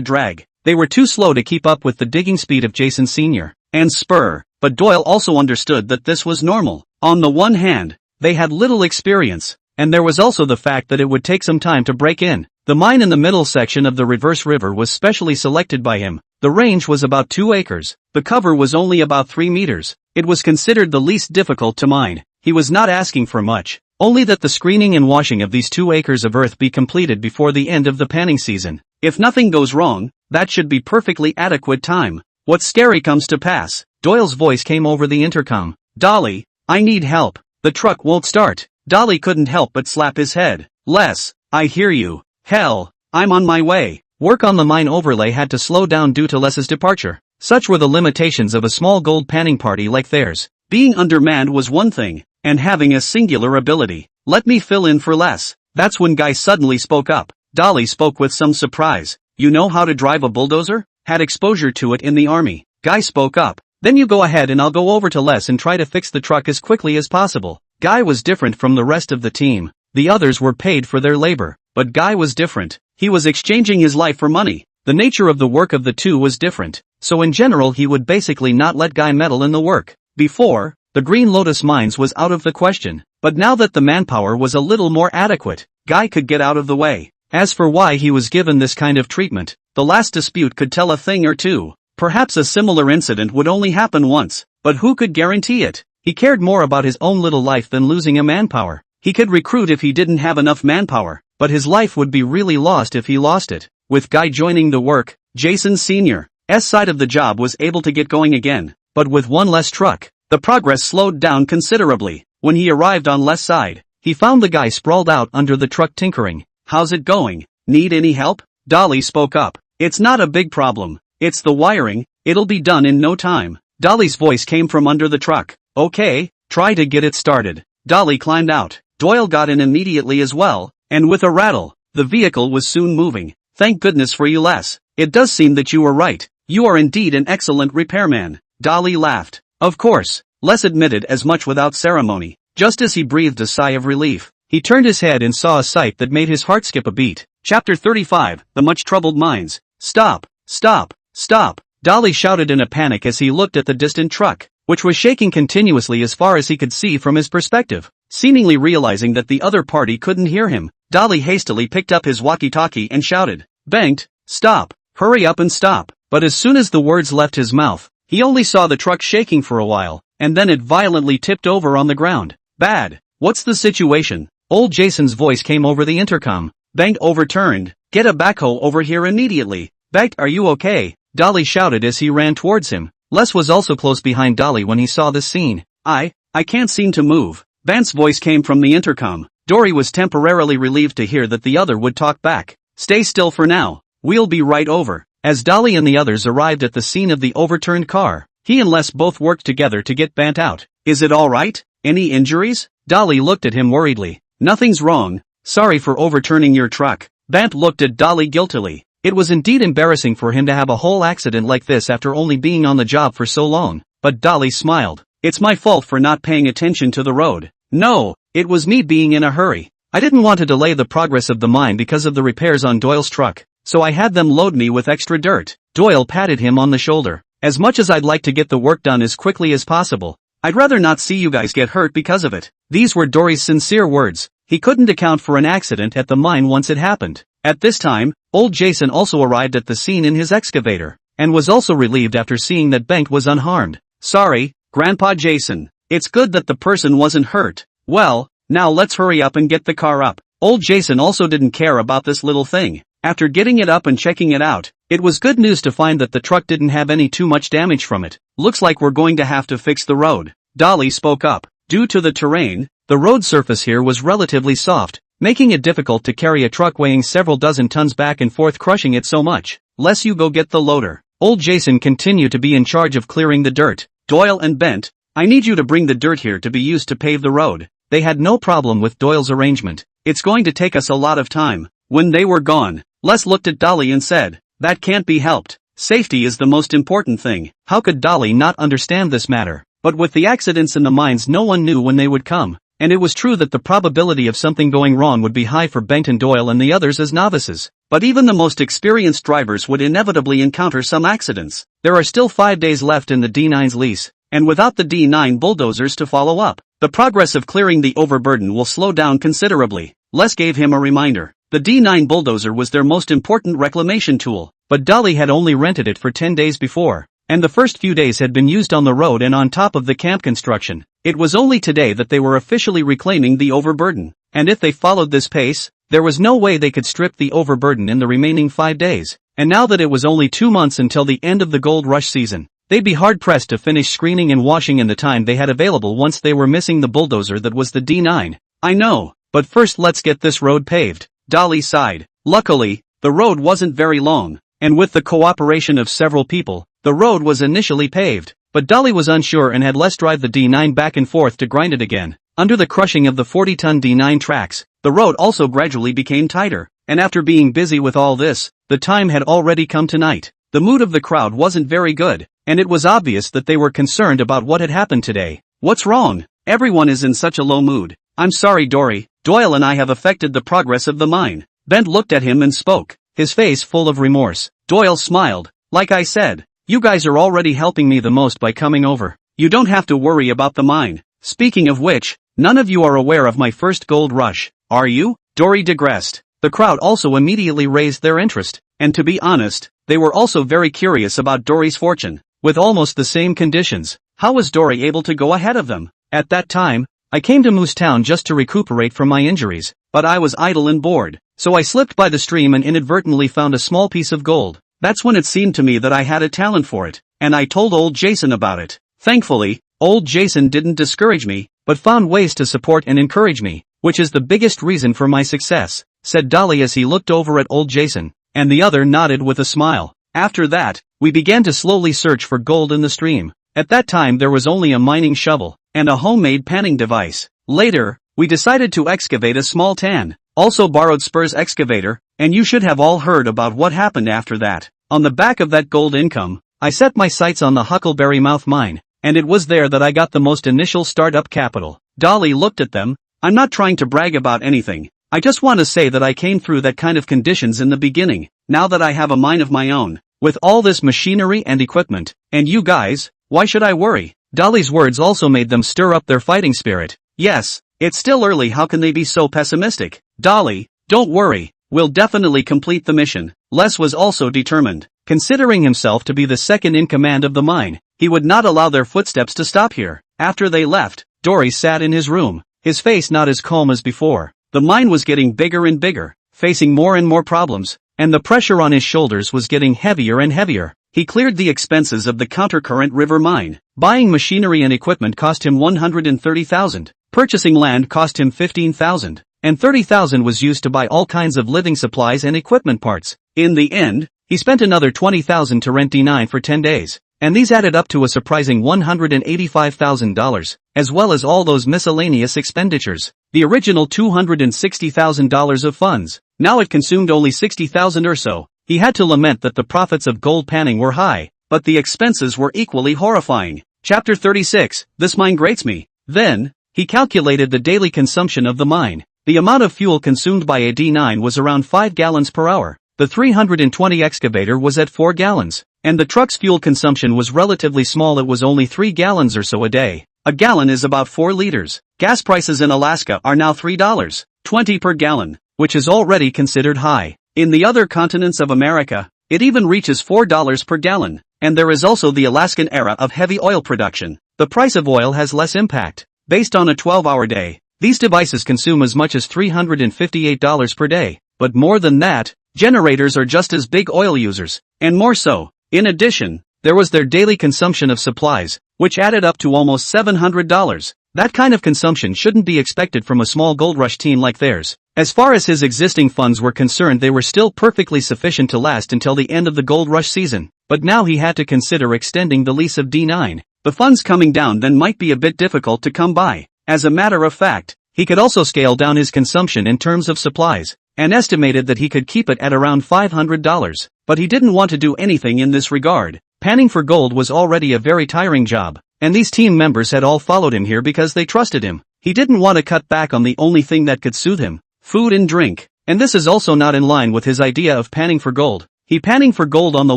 drag. They were too slow to keep up with the digging speed of Jason Sr. and Spur, but Doyle also understood that this was normal. On the one hand, they had little experience, and there was also the fact that it would take some time to break in. The mine in the middle section of the reverse river was specially selected by him. The range was about 2 acres. The cover was only about 3 meters. It was considered the least difficult to mine. He was not asking for much, only that the screening and washing of these 2 acres of earth be completed before the end of the panning season. If nothing goes wrong, that should be perfectly adequate time. What's scary comes to pass. Doyle's voice came over the intercom. Dolly, I need help. The truck won't start. Dolly couldn't help but slap his head. Les, I hear you. Hell, I'm on my way. Work on the mine overlay had to slow down due to Les's departure. Such were the limitations of a small gold panning party like theirs. Being undermanned was one thing, and having a singular ability. Let me fill in for Les. That's when Guy suddenly spoke up. Dolly spoke with some surprise. You know how to drive a bulldozer? Had exposure to it in the army. Guy spoke up. Then you go ahead and I'll go over to Les and try to fix the truck as quickly as possible. Guy was different from the rest of the team. The others were paid for their labor, but Guy was different. He was exchanging his life for money. The nature of the work of the two was different, so in general he would basically not let Guy meddle in the work. Before, the Green Lotus mines was out of the question, but now that the manpower was a little more adequate, Guy could get out of the way. As for why he was given this kind of treatment, the last dispute could tell a thing or two. Perhaps a similar incident would only happen once, but who could guarantee it? He cared more about his own little life than losing a manpower. He could recruit if he didn't have enough manpower, but his life would be really lost if he lost it. With Guy joining the work, Jason Sr.'s side of the job was able to get going again, but with one less truck, the progress slowed down considerably. When he arrived on Les' side, he found the guy sprawled out under the truck tinkering. How's it going? Need any help? Dolly spoke up. It's not a big problem. It's the wiring, it'll be done in no time. Dolly's voice came from under the truck. Okay, try to get it started. Dolly climbed out. Doyle got in immediately as well, and with a rattle, the vehicle was soon moving. Thank goodness for you, Les. It does seem that you were right. You are indeed an excellent repairman. Dolly laughed. Of course, Les admitted as much without ceremony. Just as he breathed a sigh of relief, he turned his head and saw a sight that made his heart skip a beat. Chapter 35, The Much Troubled Minds. Stop! Stop! Stop! Dolly shouted in a panic as he looked at the distant truck, which was shaking continuously as far as he could see from his perspective. Seemingly realizing that the other party couldn't hear him, Dolly hastily picked up his walkie-talkie and shouted, "Bengt, stop! Hurry up and stop!" But as soon as the words left his mouth, he only saw the truck shaking for a while, and then it violently tipped over on the ground. Bad. What's the situation? Old Jason's voice came over the intercom. Bengt overturned. Get a backhoe over here immediately. Bengt, are you okay? Dolly shouted as he ran towards him. Les was also close behind Dolly when he saw this scene. I can't seem to move. Bent's voice came from the intercom. Dory was temporarily relieved to hear that the other would talk back. Stay still for now. We'll be right over. As Dolly and the others arrived at the scene of the overturned car, he and Les both worked together to get Bent out. Is it all right? Any injuries? Dolly looked at him worriedly. Nothing's wrong. Sorry for overturning your truck. Bent looked at Dolly guiltily. It was indeed embarrassing for him to have a whole accident like this after only being on the job for so long. But Dolly smiled. It's my fault for not paying attention to the road. No, it was me being in a hurry. I didn't want to delay the progress of the mine because of the repairs on Doyle's truck, so I had them load me with extra dirt. Doyle patted him on the shoulder. As much as I'd like to get the work done as quickly as possible, I'd rather not see you guys get hurt because of it. These were Dory's sincere words. He couldn't account for an accident at the mine once it happened. At this time, old Jason also arrived at the scene in his excavator, and was also relieved after seeing that Bengt was unharmed. Sorry, Grandpa Jason. It's good that the person wasn't hurt. Well, now let's hurry up and get the car up. Old Jason also didn't care about this little thing. After getting it up and checking it out, it was good news to find that the truck didn't have any too much damage from it. Looks like we're going to have to fix the road. Dolly spoke up. Due to the terrain, the road surface here was relatively soft, making it difficult to carry a truck weighing several dozen tons back and forth, crushing it so much. Les, you go get the loader. Old Jason continued to be in charge of clearing the dirt. Doyle and Bengt, I need you to bring the dirt here to be used to pave the road. They had no problem with Doyle's arrangement. It's going to take us a lot of time. When they were gone, Les looked at Dolly and said, that can't be helped. Safety is the most important thing. How could Dolly not understand this matter? But with the accidents in the mines, no one knew when they would come, and it was true that the probability of something going wrong would be high for Bengt and Doyle and the others as novices. But even the most experienced drivers would inevitably encounter some accidents. There are still 5 days left in the D9's lease, and without the D9 bulldozers to follow up, the progress of clearing the overburden will slow down considerably. Les gave him a reminder. The D9 bulldozer was their most important reclamation tool, but Dolly had only rented it for 10 days before, and the first few days had been used on the road and on top of the camp construction. It was only today that they were officially reclaiming the overburden, and if they followed this pace, there was no way they could strip the overburden in the remaining 5 days. And now that it was only 2 months until the end of the gold rush season, they'd be hard-pressed to finish screening and washing in the time they had available once they were missing the bulldozer that was the D9. I know, but first let's get this road paved. Dolly sighed. Luckily, the road wasn't very long, and with the cooperation of several people, the road was initially paved, but Dolly was unsure and had Les drive the D9 back and forth to grind it again. Under the crushing of the 40-ton D9 tracks, the road also gradually became tighter, and after being busy with all this, the time had already come to night. The mood of the crowd wasn't very good, and it was obvious that they were concerned about what had happened today. What's wrong? Everyone is in such a low mood. I'm sorry, Dory. Doyle and I have affected the progress of the mine. Bengt looked at him and spoke, his face full of remorse. Doyle smiled. Like I said, you guys are already helping me the most by coming over. You don't have to worry about the mine. Speaking of which, none of you are aware of my first gold rush, are you? Dory digressed. The crowd also immediately raised their interest, and to be honest, they were also very curious about Dory's fortune. With almost the same conditions, how was Dory able to go ahead of them? At that time, I came to Moose Town just to recuperate from my injuries, but I was idle and bored, so I slipped by the stream and inadvertently found a small piece of gold. That's when it seemed to me that I had a talent for it, and I told old Jason about it. Thankfully, old Jason didn't discourage me, but found ways to support and encourage me, which is the biggest reason for my success. said Dolly as he looked over at old Jason, and the other nodded with a smile. After that, we began to slowly search for gold in the stream. At that time there was only a mining shovel, and a homemade panning device. Later, we decided to excavate a small tan. Also borrowed Spur's excavator, and you should have all heard about what happened after that. On the back of that gold income, I set my sights on the Huckleberry Mouth mine, and it was there that I got the most initial startup capital. Dolly looked at them. I'm not trying to brag about anything. I just want to say that I came through that kind of conditions in the beginning. Now that I have a mine of my own, with all this machinery and equipment, and you guys, why should I worry? Dolly's words also made them stir up their fighting spirit. Yes, it's still early, how can they be so pessimistic? Dolly, don't worry, we'll definitely complete the mission. Les was also determined. Considering himself to be the second in command of the mine, he would not allow their footsteps to stop here. After they left, Dory sat in his room, his face not as calm as before. The mine was getting bigger and bigger, facing more and more problems, and the pressure on his shoulders was getting heavier and heavier. He cleared the expenses of the Countercurrent River mine. Buying machinery and equipment cost him $130,000. Purchasing land cost him $15,000. And $30,000 was used to buy all kinds of living supplies and equipment parts. In the end, he spent another $20,000 to rent D9 for 10 days. And these added up to a surprising $185,000, as well as all those miscellaneous expenditures. The original $260,000 of funds. Now it consumed only $60,000 or so. He had to lament that the profits of gold panning were high, but the expenses were equally horrifying. Chapter 36, This mine grates me. Then, he calculated the daily consumption of the mine. The amount of fuel consumed by a D9 was around 5 gallons per hour. The 320 excavator was at 4 gallons, and the truck's fuel consumption was relatively small, it was only 3 gallons or so a day. A gallon is about 4 liters. Gas prices in Alaska are now $3.20 per gallon, which is already considered high. In the other continents of America, it even reaches $4 per gallon, and there is also the Alaskan era of heavy oil production. The price of oil has less impact. Based on a 12-hour day, these devices consume as much as $358 per day, but more than that, generators are just as big oil users, and more so. In addition, there was their daily consumption of supplies, which added up to almost $700. That kind of consumption shouldn't be expected from a small gold rush team like theirs. As far as his existing funds were concerned, they were still perfectly sufficient to last until the end of the gold rush season, but now he had to consider extending the lease of D9. The funds coming down then might be a bit difficult to come by. As a matter of fact, he could also scale down his consumption in terms of supplies, and estimated that he could keep it at around $500, but he didn't want to do anything in this regard. Panning for gold was already a very tiring job, and these team members had all followed him here because they trusted him. He didn't want to cut back on the only thing that could soothe him, food and drink, and this is also not in line with his idea of panning for gold. Panning for gold on the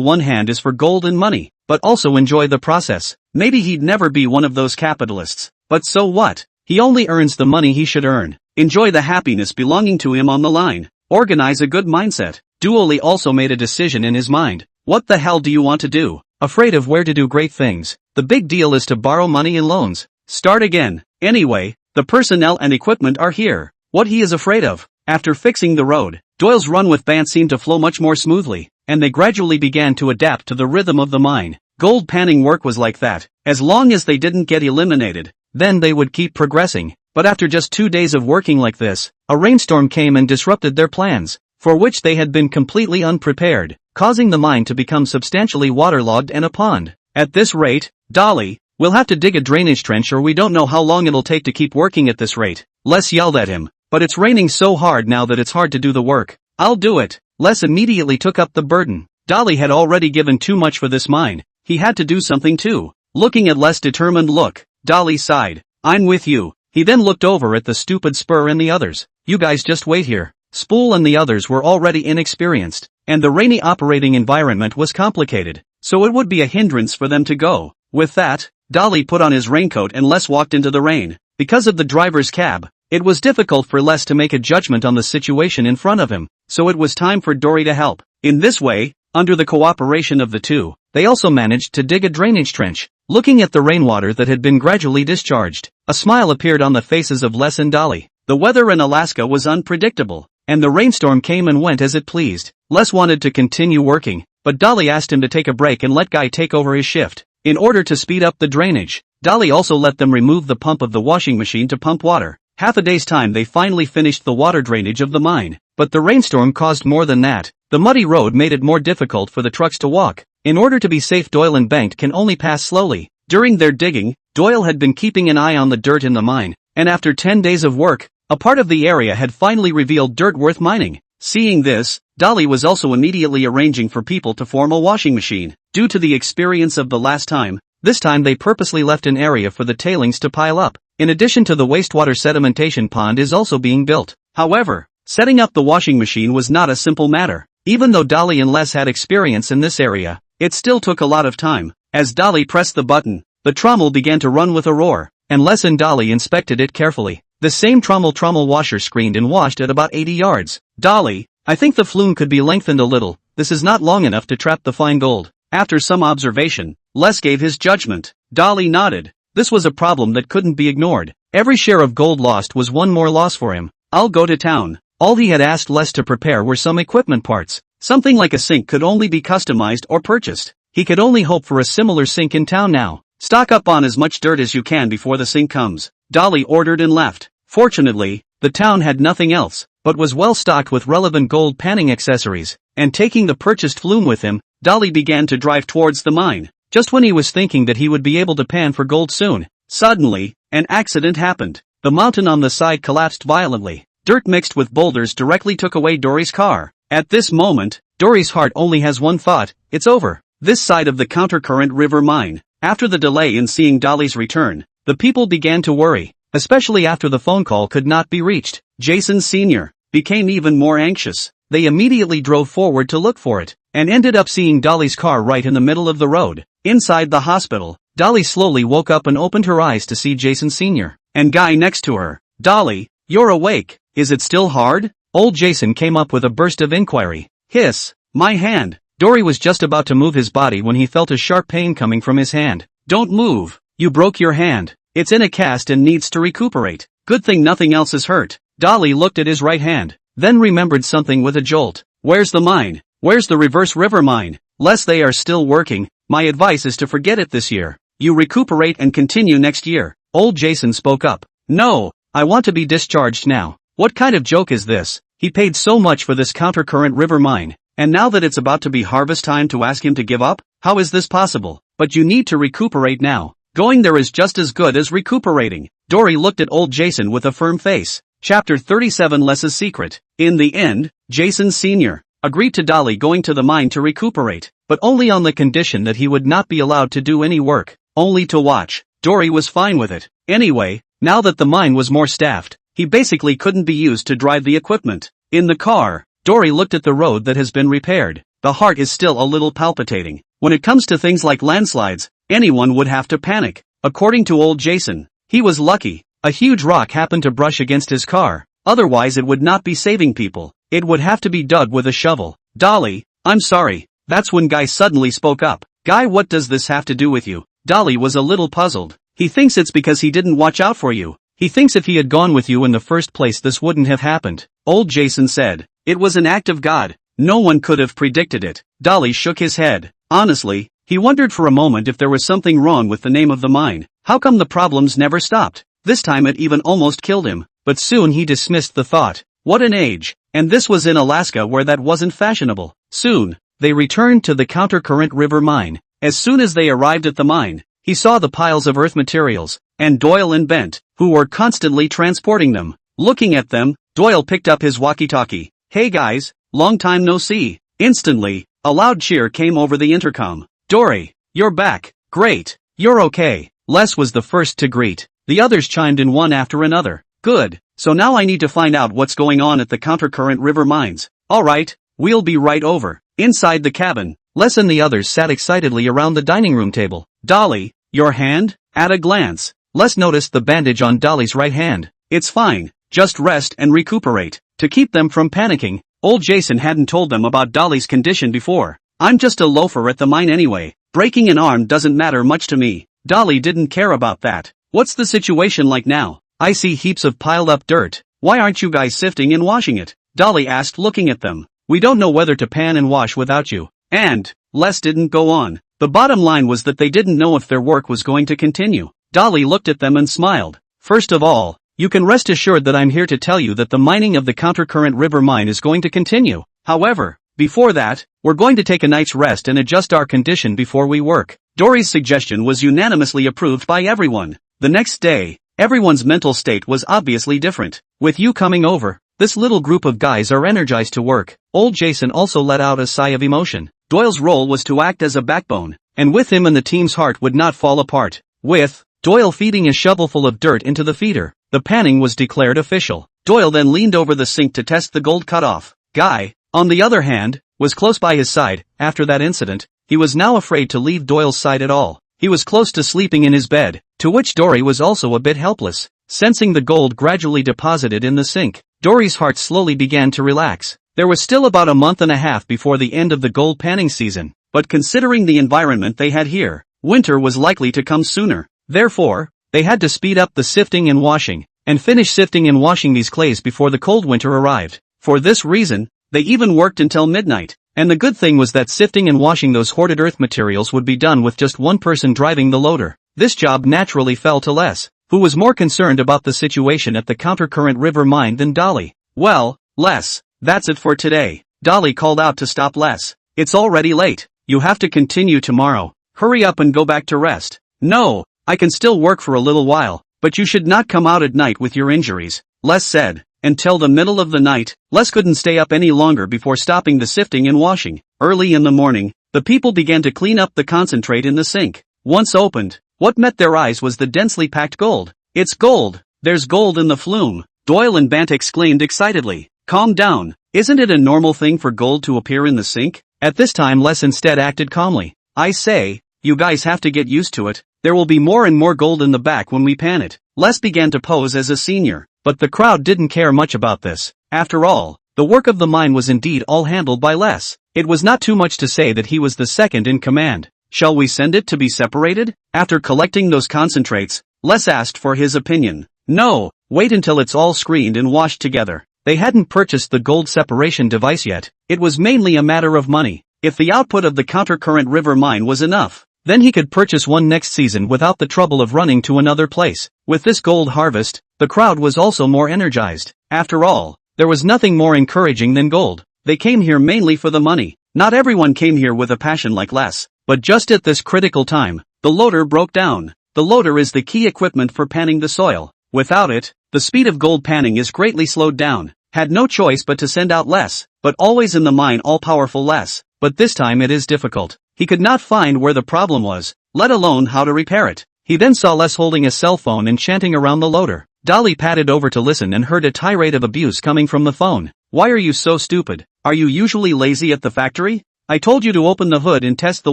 one hand is for gold and money, but also enjoy the process. Maybe he'd never be one of those capitalists, but so what? He only earns the money he should earn. Enjoy the happiness belonging to him on the line. Organize a good mindset. Dolly also made a decision in his mind. What the hell do you want to do? Afraid of where to do great things. The big deal is to borrow money in loans. Start again. Anyway, the personnel and equipment are here. What he is afraid of. After fixing the road, Doyle's run with Bant seemed to flow much more smoothly, and they gradually began to adapt to the rhythm of the mine. Gold panning work was like that. As long as they didn't get eliminated, then they would keep progressing. But after just 2 days of working like this, a rainstorm came and disrupted their plans, for which they had been completely unprepared, causing the mine to become substantially waterlogged and a pond. At this rate, Dolly, we'll have to dig a drainage trench or we don't know how long it'll take to keep working at this rate. Les yelled at him. But it's raining so hard now that it's hard to do the work. I'll do it. Les immediately took up the burden. Dolly had already given too much for this mine. He had to do something too. Looking at Les' determined look, Dolly sighed. I'm with you. He then looked over at the stupid Spur and the others. You guys just wait here. Spool and the others were already inexperienced, and the rainy operating environment was complicated, so it would be a hindrance for them to go. With that, Dolly put on his raincoat and Les walked into the rain. Because of the driver's cab, it was difficult for Les to make a judgment on the situation in front of him, so it was time for Dory to help. In this way, under the cooperation of the two, they also managed to dig a drainage trench. Looking at the rainwater that had been gradually discharged, a smile appeared on the faces of Les and Dolly. The weather in Alaska was unpredictable, and the rainstorm came and went as it pleased. Les wanted to continue working, but Dolly asked him to take a break and let Guy take over his shift. In order to speed up the drainage, Dolly also let them remove the pump of the washing machine to pump water. half a day's time they finally finished the water drainage of the mine. But the rainstorm caused more than that. The muddy road made it more difficult for the trucks to walk. In order to be safe, Doyle and Banked can only pass slowly. During their digging, Doyle had been keeping an eye on the dirt in the mine, and after 10 days of work, a part of the area had finally revealed dirt worth mining. Seeing this, Dolly was also immediately arranging for people to form a washing machine. Due to the experience of the last time, this time they purposely left an area for the tailings to pile up. In addition to the wastewater sedimentation pond is also being built. However, setting up the washing machine was not a simple matter. Even though Dolly and Les had experience in this area, it still took a lot of time. As Dolly pressed the button, the trommel began to run with a roar, and Les and Dolly inspected it carefully. The same trommel washer screened and washed at about 80 yards. Dolly, I think the flume could be lengthened a little. This is not long enough to trap the fine gold. After some observation, Les gave his judgment. Dolly nodded. This was a problem that couldn't be ignored. Every share of gold lost was one more loss for him. I'll go to town. All he had asked Les to prepare were some equipment parts. Something like a sink could only be customized or purchased. He could only hope for a similar sink in town now. Stock up on as much dirt as you can before the sink comes, Dolly ordered and left. Fortunately, the town had nothing else, but was well stocked with relevant gold panning accessories, and taking the purchased flume with him, Dolly began to drive towards the mine. Just when he was thinking that he would be able to pan for gold soon, suddenly, an accident happened. The mountain on the side collapsed violently. Dirt mixed with boulders directly took away Dory's car. At this moment, Dory's heart only has one thought: it's over. This side of the Countercurrent River mine. After the delay in seeing Dolly's return, the people began to worry, especially after the phone call could not be reached. Jason Sr. became even more anxious. They immediately drove forward to look for it, and ended up seeing Dolly's car right in the middle of the road. Inside the hospital, Dolly slowly woke up and opened her eyes to see Jason Sr. and Guy next to her. Dolly, you're awake. Is it still hard? Old Jason came up with a burst of inquiry. Hiss, my hand. Dory was just about to move his body when he felt a sharp pain coming from his hand. Don't move. You broke your hand. It's in a cast and needs to recuperate. Good thing nothing else is hurt. Dolly looked at his right hand, then remembered something with a jolt. Where's the mine? Where's the reverse river mine? Les, they are still working. My advice is to forget it this year. You recuperate and continue next year. Old Jason spoke up. No, I want to be discharged now. What kind of joke is this? He paid so much for this Countercurrent River mine, and now that it's about to be harvest time to ask him to give up? How is this possible? But you need to recuperate now. Going there is just as good as recuperating. Dory looked at old Jason with a firm face. Chapter 37: Les's Secret. In the end, Jason Sr. agreed to Dolly going to the mine to recuperate, but only on the condition that he would not be allowed to do any work, only to watch. Dory was fine with it. Anyway, now that the mine was more staffed, he basically couldn't be used to drive the equipment. In the car, Dory looked at the road that has been repaired. The heart is still a little palpitating. When it comes to things like landslides, anyone would have to panic. According to old Jason, he was lucky. A huge rock happened to brush against his car. Otherwise it would not be saving people. It would have to be dug with a shovel. Dolly, I'm sorry. That's when Guy suddenly spoke up. Guy, what does this have to do with you? Dolly was a little puzzled. He thinks it's because he didn't watch out for you. He thinks if he had gone with you in the first place this wouldn't have happened. Old Jason said. It was an act of God. No one could have predicted it. Dolly shook his head. Honestly, he wondered for a moment if there was something wrong with the name of the mine. How come the problems never stopped? This time it even almost killed him. But soon he dismissed the thought. What an age. And this was in Alaska where that wasn't fashionable. Soon, they returned to the Countercurrent River mine. As soon as they arrived at the mine, he saw the piles of earth materials, and Doyle and Bent, who were constantly transporting them. Looking at them, Doyle picked up his walkie-talkie. Hey guys, long time no see. Instantly, a loud cheer came over the intercom. Dory, you're back. Great. You're okay. Les was the first to greet. The others chimed in one after another. Good. So now I need to find out what's going on at the Countercurrent River mines. Alright, we'll be right over. Inside the cabin, Les and the others sat excitedly around the dining room table. Dolly, your hand? At a glance, Les noticed the bandage on Dolly's right hand. It's fine. Just rest and recuperate. To keep them from panicking, old Jason hadn't told them about Dolly's condition before. I'm just a loafer at the mine anyway. Breaking an arm doesn't matter much to me. Dolly didn't care about that. What's the situation like now? I see heaps of piled up dirt. Why aren't you guys sifting and washing it? Dolly asked, looking at them. We don't know whether to pan and wash without you. And, Les didn't go on. The bottom line was that they didn't know if their work was going to continue. Dolly looked at them and smiled. First of all, You can rest assured that I'm here to tell you that the mining of the Countercurrent River mine is going to continue. However, before that, we're going to take a night's rest and adjust our condition before we work. Dory's suggestion was unanimously approved by everyone. The next day, everyone's mental state was obviously different. With you coming over, this little group of guys are energized to work. Old Jason also let out a sigh of emotion. Doyle's role was to act as a backbone, and with him and the team's heart would not fall apart. With Doyle feeding a shovelful of dirt into the feeder, the panning was declared official. Doyle then leaned over the sink to test the gold cutoff. Guy, on the other hand, was close by his side. After that incident, he was now afraid to leave Doyle's side at all. He was close to sleeping in his bed, to which Dory was also a bit helpless. Sensing the gold gradually deposited in the sink, Dory's heart slowly began to relax. There was still about a month and a half before the end of the gold panning season, but considering the environment they had here, winter was likely to come sooner. Therefore, they had to speed up the sifting and washing, and finish sifting and washing these clays before the cold winter arrived. For this reason, they even worked until midnight. And the good thing was that sifting and washing those hoarded earth materials would be done with just one person driving the loader. This job naturally fell to Les, who was more concerned about the situation at the Countercurrent River mine than Dolly. Well, Les, that's it for today. Dolly called out to stop Les. It's already late. You have to continue tomorrow. Hurry up and go back to rest. No, I can still work for a little while, but you should not come out at night with your injuries, Les said. Until the middle of the night, Les couldn't stay up any longer before stopping the sifting and washing. Early in the morning, the people began to clean up the concentrate in the sink. Once opened, what met their eyes was the densely packed gold. It's gold! There's gold in the flume! Doyle and Bant exclaimed excitedly. Calm down, isn't it a normal thing for gold to appear in the sink? At this time Les instead acted calmly. I say, you guys have to get used to it. There will be more and more gold in the back when we pan it. Les began to pose as a senior. But the crowd didn't care much about this. After all, the work of the mine was indeed all handled by Les. It was not too much to say that he was the second in command. Shall we send it to be separated? After collecting those concentrates, Les asked for his opinion. No, wait until it's all screened and washed together. They hadn't purchased the gold separation device yet. It was mainly a matter of money. If the output of the Countercurrent River mine was enough, then he could purchase one next season without the trouble of running to another place. With this gold harvest, the crowd was also more energized. After all, there was nothing more encouraging than gold. They came here mainly for the money. Not everyone came here with a passion like Les. But just at this critical time, the loader broke down. The loader is the key equipment for panning the soil. Without it, the speed of gold panning is greatly slowed down. Had no choice but to send out Les, but always in the mine all-powerful Les. But this time it is difficult. He could not find where the problem was, let alone how to repair it. He then saw Les holding a cell phone and chanting around the loader. Dolly padded over to listen and heard a tirade of abuse coming from the phone. Why are you so stupid? Are you usually lazy at the factory? I told you to open the hood and test the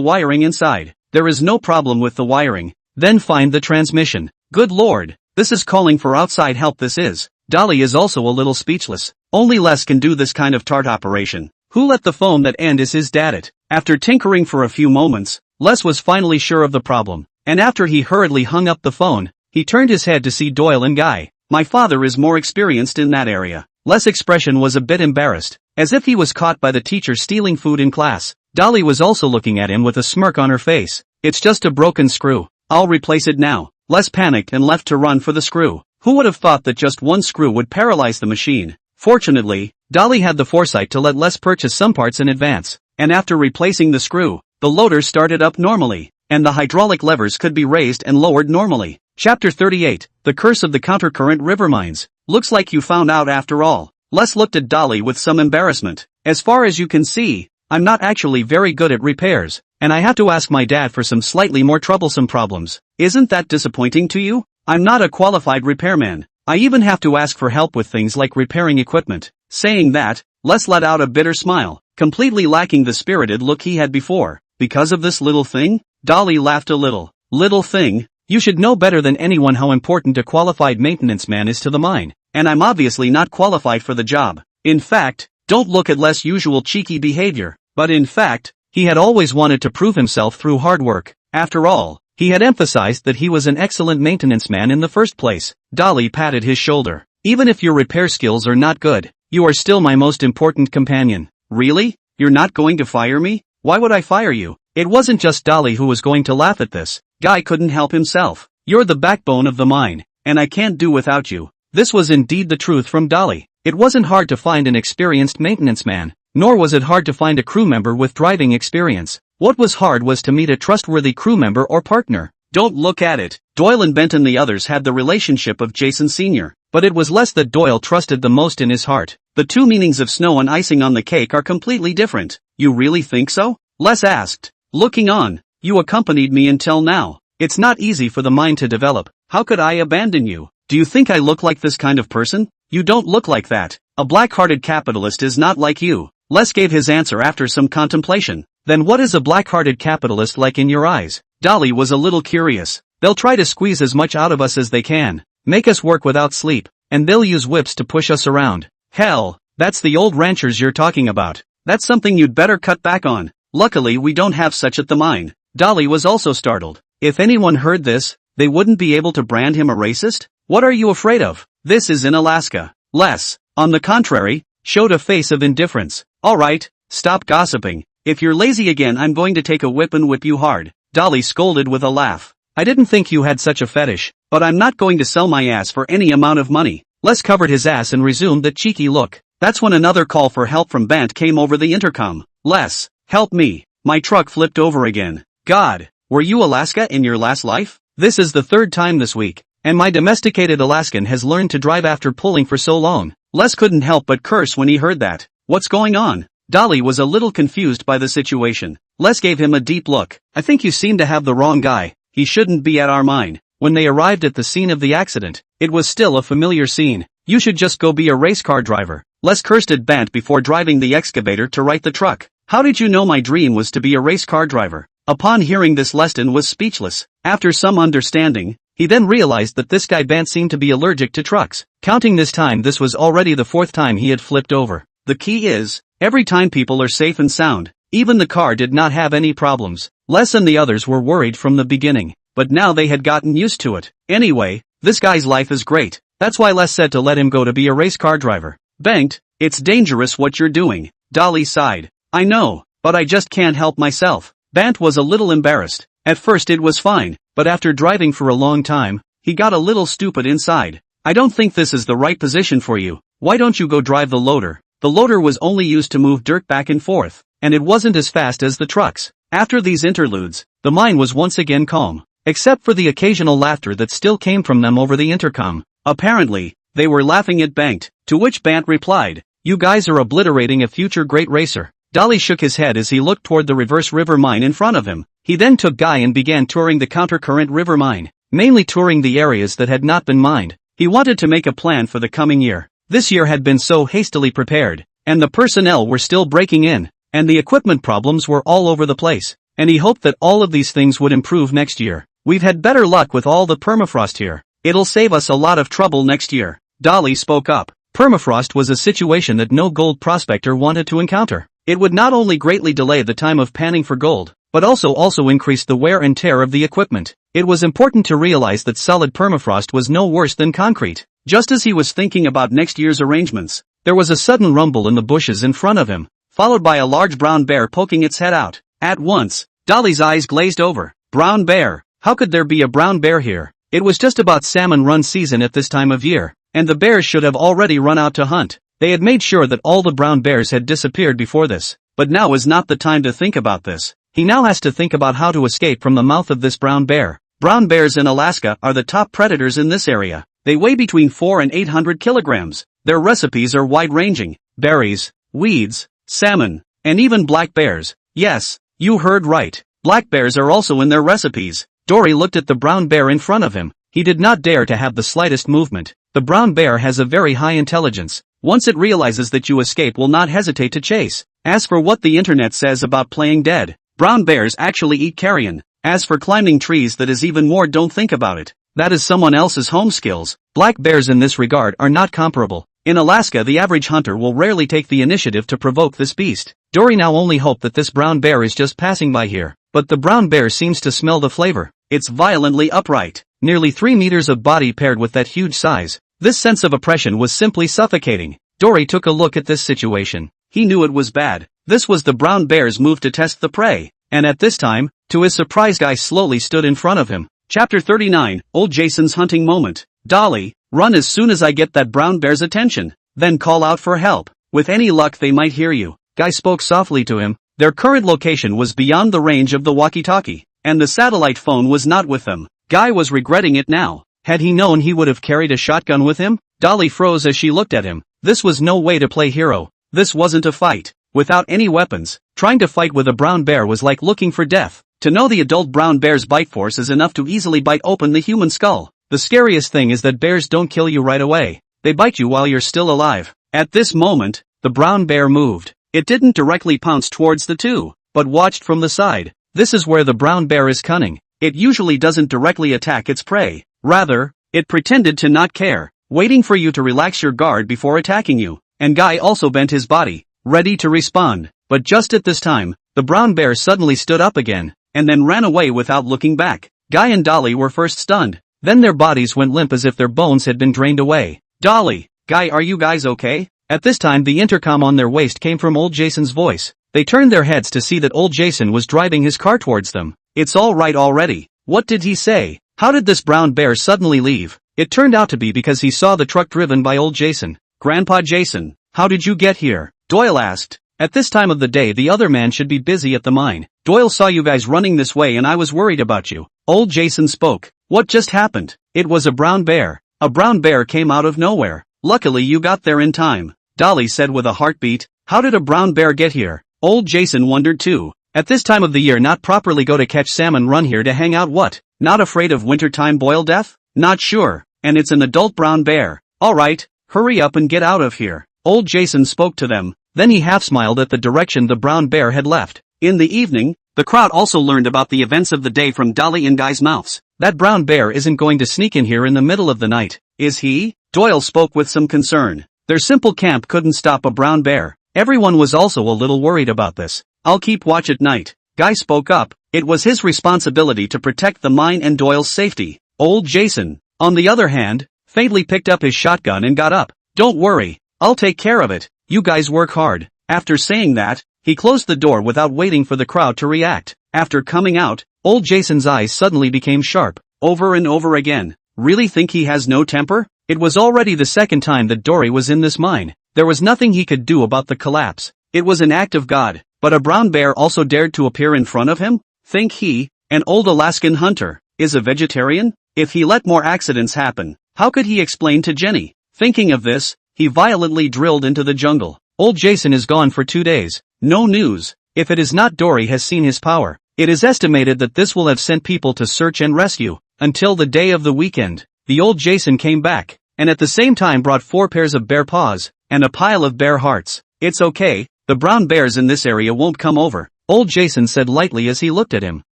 wiring inside. There is no problem with the wiring. Then find the transmission. Good lord, this is calling for outside help this is. Dolly is also a little speechless. Only Les can do this kind of tart operation. Who let the phone that end is his dad it? After tinkering for a few moments, Les was finally sure of the problem, and after he hurriedly hung up the phone, he turned his head to see Doyle and Guy. My father is more experienced in that area. Les' expression was a bit embarrassed, as if he was caught by the teacher stealing food in class. Dolly was also looking at him with a smirk on her face. It's just a broken screw. I'll replace it now. Les panicked and left to run for the screw. Who would have thought that just one screw would paralyze the machine? Fortunately, Dolly had the foresight to let Les purchase some parts in advance, and after replacing the screw, the loader started up normally, and the hydraulic levers could be raised and lowered normally. Chapter 38, The Curse of the Countercurrent River Mines. Looks like you found out after all. Les looked at Dolly with some embarrassment. As far as you can see, I'm not actually very good at repairs, and I have to ask my dad for some slightly more troublesome problems. Isn't that disappointing to you? I'm not a qualified repairman. I even have to ask for help with things like repairing equipment. Saying that, Les let out a bitter smile, completely lacking the spirited look he had before. Because of this little thing? Dolly laughed a little. Little thing? You should know better than anyone how important a qualified maintenance man is to the mine, and I'm obviously not qualified for the job. In fact, don't look at Les' usual cheeky behavior, but in fact, he had always wanted to prove himself through hard work. After all, he had emphasized that he was an excellent maintenance man in the first place. Dolly patted his shoulder. Even if your repair skills are not good, you are still my most important companion. Really? You're not going to fire me? Why would I fire you? It wasn't just Dolly who was going to laugh at this. Guy couldn't help himself. You're the backbone of the mine, and I can't do without you. This was indeed the truth from Dolly. It wasn't hard to find an experienced maintenance man, nor was it hard to find a crew member with driving experience. What was hard was to meet a trustworthy crew member or partner. Don't look at it. Doyle and Bent and the others had the relationship of Jason Sr., but it was Les that Doyle trusted the most in his heart. The two meanings of snow and icing on the cake are completely different. You really think so? Les asked, looking on. You accompanied me until now. It's not easy for the mind to develop. How could I abandon you? Do you think I look like this kind of person? You don't look like that. A black-hearted capitalist is not like you. Les gave his answer after some contemplation. Then what is a black-hearted capitalist like in your eyes? Dolly was a little curious. They'll try to squeeze as much out of us as they can, make us work without sleep, and they'll use whips to push us around. Hell, that's the old ranchers you're talking about. That's something you'd better cut back on. Luckily we don't have such at the mine. Dolly was also startled. If anyone heard this, they wouldn't be able to brand him a racist? What are you afraid of? This is in Alaska. Les, on the contrary, showed a face of indifference. Alright, stop gossiping. If you're lazy again I'm going to take a whip and whip you hard. Dolly scolded with a laugh. I didn't think you had such a fetish, but I'm not going to sell my ass for any amount of money. Les covered his ass and resumed that cheeky look. That's when another call for help from Bant came over the intercom. Les, help me. My truck flipped over again. God, were you Alaska in your last life? This is the third time this week, and my domesticated Alaskan has learned to drive after pulling for so long. Les couldn't help but curse when he heard that. What's going on? Dolly was a little confused by the situation. Les gave him a deep look. I think you seem to have the wrong guy. He shouldn't be at our mine. When they arrived at the scene of the accident, it was still a familiar scene. You should just go be a race car driver. Les cursed at Bant before driving the excavator to right the truck. How did you know my dream was to be a race car driver? Upon hearing this, Leston was speechless. After some understanding, he then realized that this guy Bant seemed to be allergic to trucks. Counting this time, this was already the fourth time he had flipped over. The key is, every time people are safe and sound. Even the car did not have any problems. Les and the others were worried from the beginning, but now they had gotten used to it. Anyway, this guy's life is great. That's why Les said to let him go to be a race car driver. Banked, it's dangerous what you're doing. Dolly sighed. I know, but I just can't help myself. Bant was a little embarrassed. At first it was fine, but after driving for a long time, he got a little stupid inside. I don't think this is the right position for you. Why don't you go drive the loader? The loader was only used to move dirt back and forth, and it wasn't as fast as the trucks. After these interludes, the mine was once again calm, except for the occasional laughter that still came from them over the intercom. Apparently, they were laughing at Banked, to which Bant replied, "You guys are obliterating a future great racer." Dolly shook his head as he looked toward the reverse river mine in front of him. He then took Guy and began touring the counter-current river mine, mainly touring the areas that had not been mined. He wanted to make a plan for the coming year. This year had been so hastily prepared, and the personnel were still breaking in, and the equipment problems were all over the place, and he hoped that all of these things would improve next year. We've had better luck with all the permafrost here. It'll save us a lot of trouble next year. Dolly spoke up. Permafrost was a situation that no gold prospector wanted to encounter. It would not only greatly delay the time of panning for gold, but also increase the wear and tear of the equipment. It was important to realize that solid permafrost was no worse than concrete. Just as he was thinking about next year's arrangements, there was a sudden rumble in the bushes in front of him, followed by a large brown bear poking its head out. At once, Dolly's eyes glazed over. Brown bear? How could there be a brown bear here? It was just about salmon run season at this time of year, and the bears should have already run out to hunt. They had made sure that all the brown bears had disappeared before this, but now is not the time to think about this. He now has to think about how to escape from the mouth of this brown bear. Brown bears in Alaska are the top predators in this area. They weigh between 400 and 800 kilograms. Their recipes are wide-ranging. Berries, weeds, salmon, and even black bears. Yes, you heard right. Black bears are also in their recipes. Dory looked at the brown bear in front of him. He did not dare to have the slightest movement. The brown bear has a very high intelligence. Once it realizes that you escape, will not hesitate to chase. As for what the internet says about playing dead, brown bears actually eat carrion. As for climbing trees, that is even more. Don't think about it. That is someone else's home skills. Black bears in this regard are not comparable. In Alaska, the average hunter will rarely take the initiative to provoke this beast. Dory now only hoped that this brown bear is just passing by here. But the brown bear seems to smell the flavor. It's violently upright. Nearly 3 meters of body paired with that huge size. This sense of oppression was simply suffocating. Dory took a look at this situation. He knew it was bad. This was the brown bear's move to test the prey. And at this time, to his surprise, Guy slowly stood in front of him. Chapter 39, Old Jason's hunting moment. Dolly, Run as soon as I get that brown bear's attention. Then call out for help. With any luck they might hear you. Guy spoke softly to him. Their current location was beyond the range of the walkie-talkie, and the satellite phone was not with them. Guy was regretting it now. Had he known he would have carried a shotgun with him? Dolly froze as she looked at him. This was no way to play hero. This wasn't a fight. Without any weapons, trying to fight with a brown bear was like looking for death. To know the adult brown bear's bite force is enough to easily bite open the human skull. The scariest thing is that bears don't kill you right away. They bite you while you're still alive. At this moment, the brown bear moved. It didn't directly pounce towards the two, but watched from the side. This is where the brown bear is cunning. It usually doesn't directly attack its prey. Rather, it pretended to not care, waiting for you to relax your guard before attacking you. And Guy also bent his body, ready to respond. But just at this time, the brown bear suddenly stood up again, and then ran away without looking back. Guy and Dolly were first stunned. Then their bodies went limp as if their bones had been drained away. Dolly, Guy, are you guys okay? At this time the intercom on their waist came from old Jason's voice. They turned their heads to see that old Jason was driving his car towards them. It's all right already. What did he say? How did this brown bear suddenly leave? It turned out to be because he saw the truck driven by old Jason. Grandpa Jason, how did you get here? Doyle asked. At this time of the day the other man should be busy at the mine. Doyle saw you guys running this way and I was worried about you. Old Jason spoke. What just happened? It was a brown bear. A brown bear came out of nowhere. Luckily you got there in time. Dolly said with a heartbeat. How did a brown bear get here? Old Jason wondered too. At this time of the year not properly go to catch salmon run here to hang out what? Not afraid of wintertime boil death? Not sure. And it's an adult brown bear. Alright, hurry up and get out of here. Old Jason spoke to them. Then he half smiled at the direction the brown bear had left. In the evening, the crowd also learned about the events of the day from Dolly and Guy's mouths. That brown bear isn't going to sneak in here in the middle of the night, is he? Doyle spoke with some concern. Their simple camp couldn't stop a brown bear. Everyone was also a little worried about this. I'll keep watch at night. Guy spoke up. It was his responsibility to protect the mine and Doyle's safety. Old Jason, on the other hand, faintly picked up his shotgun and got up. Don't worry, I'll take care of it. You guys work hard. After saying that, he closed the door without waiting for the crowd to react. After coming out, old Jason's eyes suddenly became sharp. Over and over again. Really think he has no temper? It was already the second time that Dory was in this mine. There was nothing he could do about the collapse. It was an act of God. But a brown bear also dared to appear in front of him? Think he, an old Alaskan hunter, is a vegetarian? If he let more accidents happen, how could he explain to Jenny? Thinking of this, he violently drilled into the jungle. Old Jason is gone for 2 days. No news. If it is not Dory has seen his power. It is estimated that this will have sent people to search and rescue. Until the day of the weekend, the old Jason came back, and at the same time brought 4 pairs of bear paws, and a pile of bear hearts. It's okay, the brown bears in this area won't come over, old Jason said lightly as he looked at him.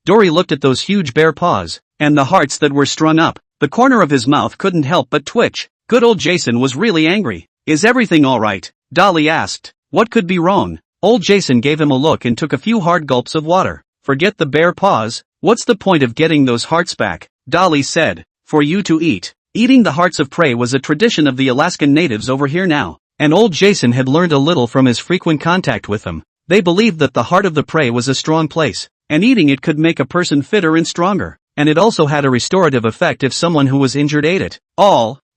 Dory looked at those huge bear paws, and the hearts that were strung up. The corner of his mouth couldn't help but twitch. Good old Jason was really angry. Is everything alright? Dolly asked. What could be wrong? Old Jason gave him a look and took a few hard gulps of water. Forget the bear paws. What's the point of getting those hearts back? Dolly said. For you to eat. Eating the hearts of prey was a tradition of the Alaskan natives over here now. And old Jason had learned a little from his frequent contact with them. They believed that the heart of the prey was a strong place, and eating it could make a person fitter and stronger, and it also had a restorative effect if someone who was injured ate it.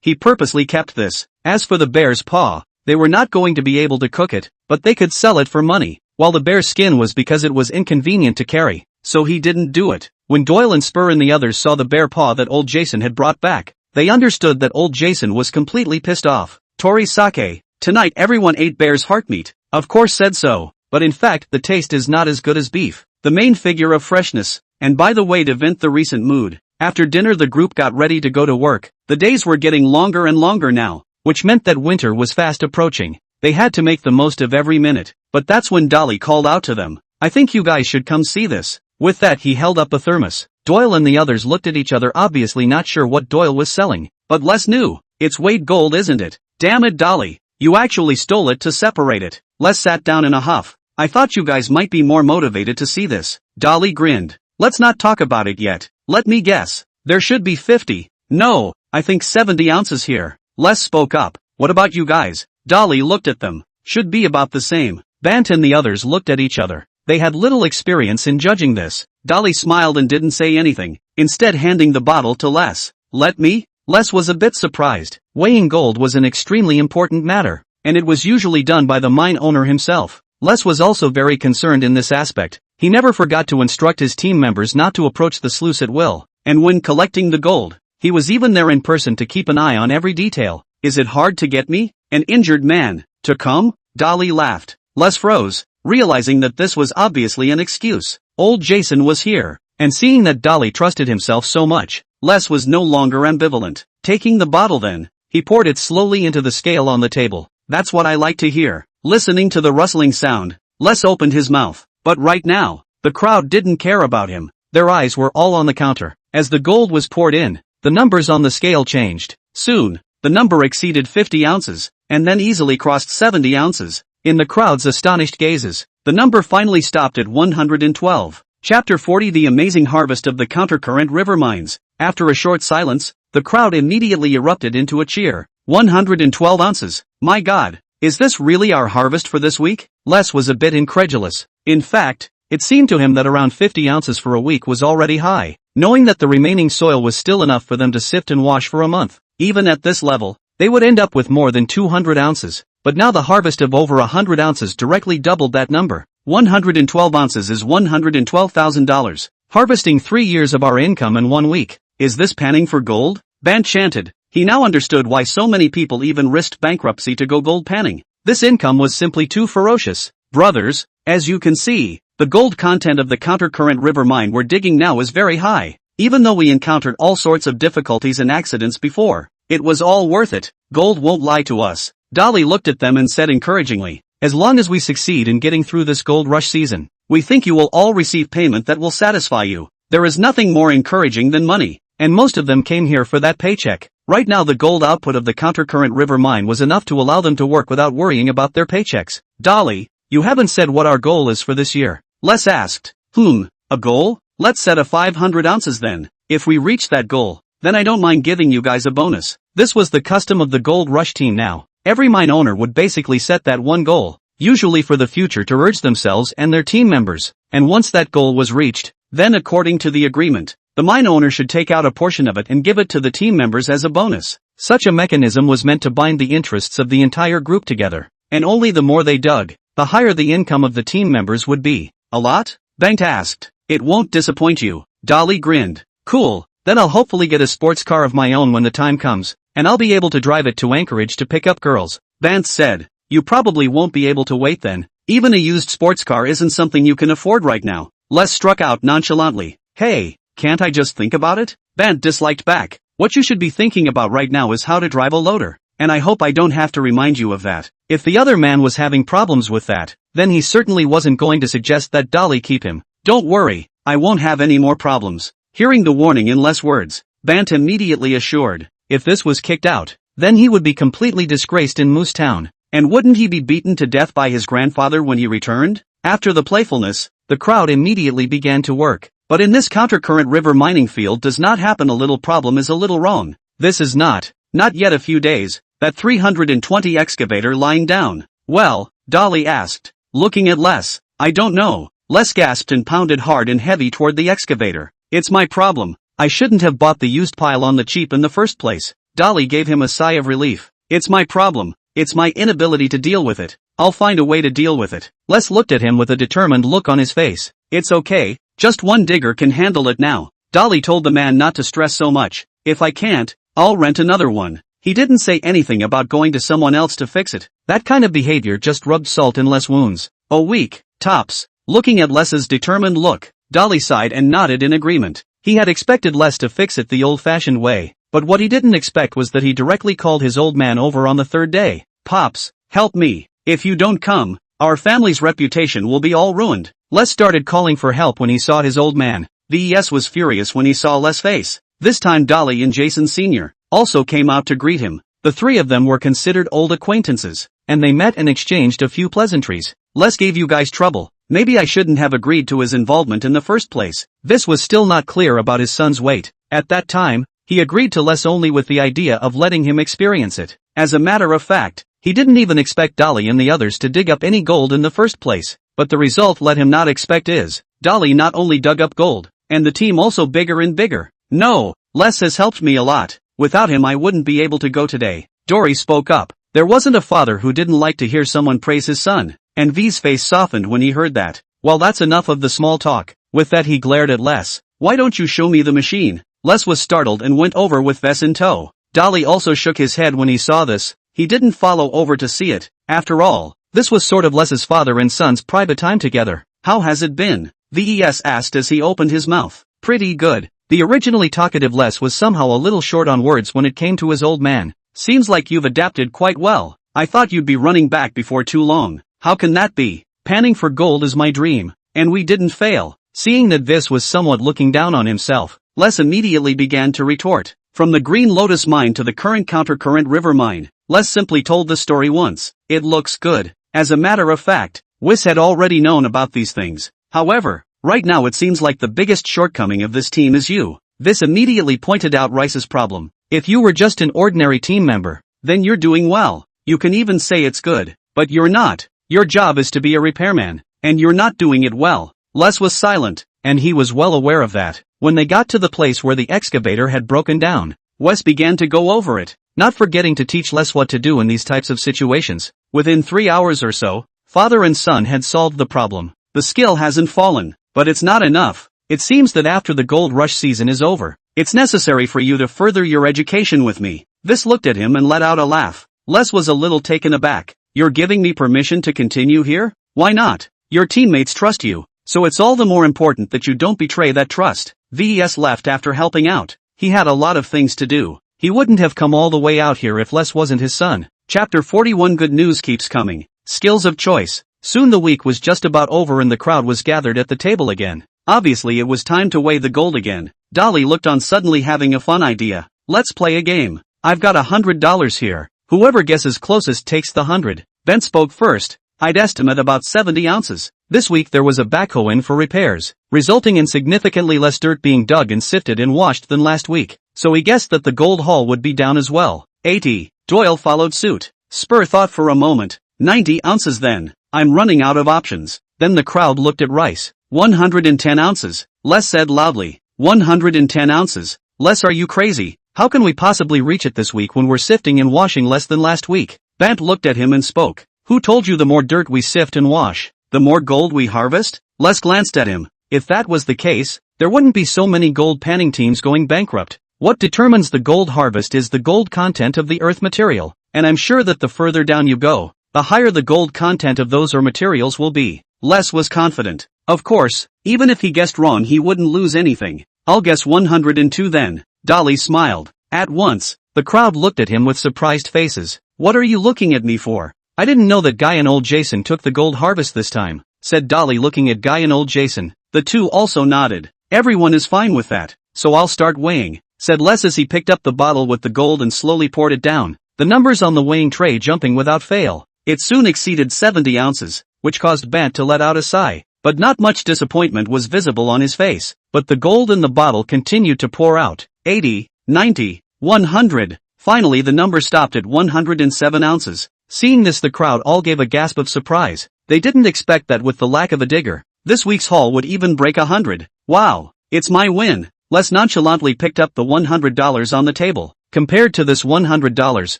He purposely kept this. As for the bear's paw, they were not going to be able to cook it, but they could sell it for money, while the bear's skin was because it was inconvenient to carry, so he didn't do it. When Doyle and Spur and the others saw the bear paw that old Jason had brought back, they understood that old Jason was completely pissed off. Tori Sake, tonight everyone ate bear's heart meat. Of course said so, but in fact the taste is not as good as beef. The main figure of freshness. And by the way, to vent the recent mood, after dinner the group got ready to go to work. The days were getting longer and longer now, which meant that winter was fast approaching. They had to make the most of every minute. But that's when Dolly called out to them. I think you guys should come see this. With that he held up a thermos. Doyle and the others looked at each other, obviously not sure what Doyle was selling. But Les knew. It's weight gold, isn't it? Damn it, Dolly. You actually stole it to separate it. Les sat down in a huff. I thought you guys might be more motivated to see this. Dolly grinned. Let's not talk about it yet. Let me guess. There should be 50. No, I think 70 ounces here. Les spoke up. What about you guys? Dolly looked at them. Should be about the same. Bant and the others looked at each other. They had little experience in judging this. Dolly smiled and didn't say anything, instead handing the bottle to Les. Let me? Les was a bit surprised. Weighing gold was an extremely important matter, and it was usually done by the mine owner himself. Les was also very concerned in this aspect. He never forgot to instruct his team members not to approach the sluice at will, and when collecting the gold, he was even there in person to keep an eye on every detail. Is it hard to get me, an injured man, to come? Dolly laughed. Les froze, realizing that this was obviously an excuse. Old Jason was here, and seeing that Dolly trusted himself so much, Les was no longer ambivalent. Taking the bottle then, he poured it slowly into the scale on the table. That's what I like to hear. Listening to the rustling sound, Les opened his mouth. But right now, the crowd didn't care about him. Their eyes were all on the counter. As the gold was poured in, the numbers on the scale changed. Soon, the number exceeded 50 ounces, and then easily crossed 70 ounces. In the crowd's astonished gazes, the number finally stopped at 112. Chapter 40 The Amazing Harvest of the Countercurrent River Mines. After a short silence, the crowd immediately erupted into a cheer. 112 ounces. My God, is this really our harvest for this week? Les was a bit incredulous. In fact, it seemed to him that around 50 ounces for a week was already high, knowing that the remaining soil was still enough for them to sift and wash for a month. Even at this level, they would end up with more than 200 ounces. But now the harvest of over 100 ounces directly doubled that number. 112 ounces is $112,000. Harvesting 3 years of our income in 1 week. Is this panning for gold? Bant chanted. He now understood why so many people even risked bankruptcy to go gold panning. This income was simply too ferocious. Brothers, as you can see, the gold content of the Countercurrent River mine we're digging now is very high. Even though we encountered all sorts of difficulties and accidents before, it was all worth it. Gold won't lie to us. Dolly looked at them and said encouragingly, as long as we succeed in getting through this gold rush season, we think you will all receive payment that will satisfy you. There is nothing more encouraging than money, and most of them came here for that paycheck. Right now the gold output of the Countercurrent River mine was enough to allow them to work without worrying about their paychecks. Dolly, you haven't said what our goal is for this year. Les asked. A goal? Let's set a 500 ounces then. If we reach that goal, then I don't mind giving you guys a bonus. This was the custom of the Gold Rush team now. Every mine owner would basically set that one goal, usually for the future to urge themselves and their team members, and once that goal was reached, then according to the agreement, the mine owner should take out a portion of it and give it to the team members as a bonus. Such a mechanism was meant to bind the interests of the entire group together, and only the more they dug, the higher the income of the team members would be. A lot? Bengt asked. It won't disappoint you. Dolly grinned. Cool, then I'll hopefully get a sports car of my own when the time comes, and I'll be able to drive it to Anchorage to pick up girls. Bant said. You probably won't be able to wait then. Even a used sports car isn't something you can afford right now. Les struck out nonchalantly. Hey, can't I just think about it? Bant disliked back. What you should be thinking about right now is how to drive a loader. And I hope I don't have to remind you of that. If the other man was having problems with that, then he certainly wasn't going to suggest that Dolly keep him. Don't worry, I won't have any more problems. Hearing the warning in Les' words, Bant immediately assured, if this was kicked out, then he would be completely disgraced in Moose Town. And wouldn't he be beaten to death by his grandfather when he returned? After the playfulness, the crowd immediately began to work. But in this Countercurrent River mining field does not happen. A little problem is a little wrong. This is not yet a few days, that 320 excavator lying down. Well, Dolly asked, looking at Les. I don't know. Les gasped and pounded hard and heavy toward the excavator. It's my problem. I shouldn't have bought the used pile on the cheap in the first place. Dolly gave him a sigh of relief. It's my problem. It's my inability to deal with it. I'll find a way to deal with it. Les looked at him with a determined look on his face. It's okay. Just one digger can handle it now. Dolly told the man not to stress so much. If I can't, I'll rent another one. He didn't say anything about going to someone else to fix it. That kind of behavior just rubbed salt in Les' wounds. A week, tops. Looking at Les's determined look, Dolly sighed and nodded in agreement. He had expected Les to fix it the old-fashioned way, but what he didn't expect was that he directly called his old man over on the third day. Pops, help me. If you don't come, our family's reputation will be all ruined. Les started calling for help when he saw his old man. VES was furious when he saw Les' face. This time Dolly and Jason Sr. also came out to greet him. The three of them were considered old acquaintances, and they met and exchanged a few pleasantries. Les gave you guys trouble. Maybe I shouldn't have agreed to his involvement in the first place. This was still not clear about his son's weight. At that time, he agreed to Les only with the idea of letting him experience it. As a matter of fact, he didn't even expect Dolly and the others to dig up any gold in the first place. But the result let him not expect is, Dolly not only dug up gold, and the team also bigger and bigger. No, Les has helped me a lot. Without him I wouldn't be able to go today. Dory spoke up. There wasn't a father who didn't like to hear someone praise his son, and V's face softened when he heard that. Well, that's enough of the small talk. With that he glared at Les. Why don't you show me the machine? Les was startled and went over with Vess in tow. Dolly also shook his head when he saw this. He didn't follow over to see it. After all, this was sort of Les's father and son's private time together. How has it been? Ves asked as he opened his mouth. Pretty good. The originally talkative Les was somehow a little short on words when it came to his old man. Seems like you've adapted quite well. I thought you'd be running back before too long. How can that be? Panning for gold is my dream. And we didn't fail. Seeing that Vis was somewhat looking down on himself, Les immediately began to retort. From the Green Lotus mine to the current countercurrent river mine, Les simply told the story once. It looks good. As a matter of fact, Wis had already known about these things. However, right now it seems like the biggest shortcoming of this team is you. Vis immediately pointed out Rice's problem. If you were just an ordinary team member, then you're doing well. You can even say it's good. But you're not. Your job is to be a repairman, and you're not doing it well. Les was silent, and he was well aware of that. When they got to the place where the excavator had broken down, Wes began to go over it, not forgetting to teach Les what to do in these types of situations. Within 3 hours or so, father and son had solved the problem. The skill hasn't fallen, but it's not enough. It seems that after the gold rush season is over, it's necessary for you to further your education with me. Vis looked at him and let out a laugh. Les was a little taken aback. You're giving me permission to continue here? Why not? Your teammates trust you, so it's all the more important that you don't betray that trust. Ves left after helping out. He had a lot of things to do. He wouldn't have come all the way out here if Les wasn't his son. Chapter 41. Good news keeps coming. Skills of choice. Soon the week was just about over and the crowd was gathered at the table again. Obviously it was time to weigh the gold again. Dolly looked on, suddenly having a fun idea. Let's play a game. I've got $100 here. Whoever guesses closest takes the 100. Ben spoke first. I'd estimate about 70 ounces. This week there was a backhoe in for repairs, resulting in significantly less dirt being dug and sifted and washed than last week, so he guessed that the gold haul would be down as well. 80. Doyle followed suit. Spur thought for a moment. 90 ounces then. I'm running out of options. Then the crowd looked at Rice. 110 ounces. Les said loudly. 110 ounces. Les, are you crazy? How can we possibly reach it this week when we're sifting and washing less than last week? Bant looked at him and spoke. Who told you the more dirt we sift and wash, the more gold we harvest? Les glanced at him. If that was the case, there wouldn't be so many gold panning teams going bankrupt. What determines the gold harvest is the gold content of the earth material, and I'm sure that the further down you go, the higher the gold content of those materials will be. Les was confident. Of course, even if he guessed wrong he wouldn't lose anything. I'll guess 102 then. Dolly smiled. At once, the crowd looked at him with surprised faces. What are you looking at me for? I didn't know that Guy and old Jason took the gold harvest this time, said Dolly, looking at Guy and old Jason. The two also nodded. Everyone is fine with that, so I'll start weighing, said Les as he picked up the bottle with the gold and slowly poured it down, the numbers on the weighing tray jumping without fail. It soon exceeded 70 ounces, which caused Bant to let out a sigh, but not much disappointment was visible on his face. But the gold in the bottle continued to pour out. 80, 90, 100. Finally the number stopped at 107 ounces. Seeing this, the crowd all gave a gasp of surprise. They didn't expect that with the lack of a digger, this week's haul would even break 100. Wow, it's my win. Les nonchalantly picked up the $100 on the table. Compared to this $100,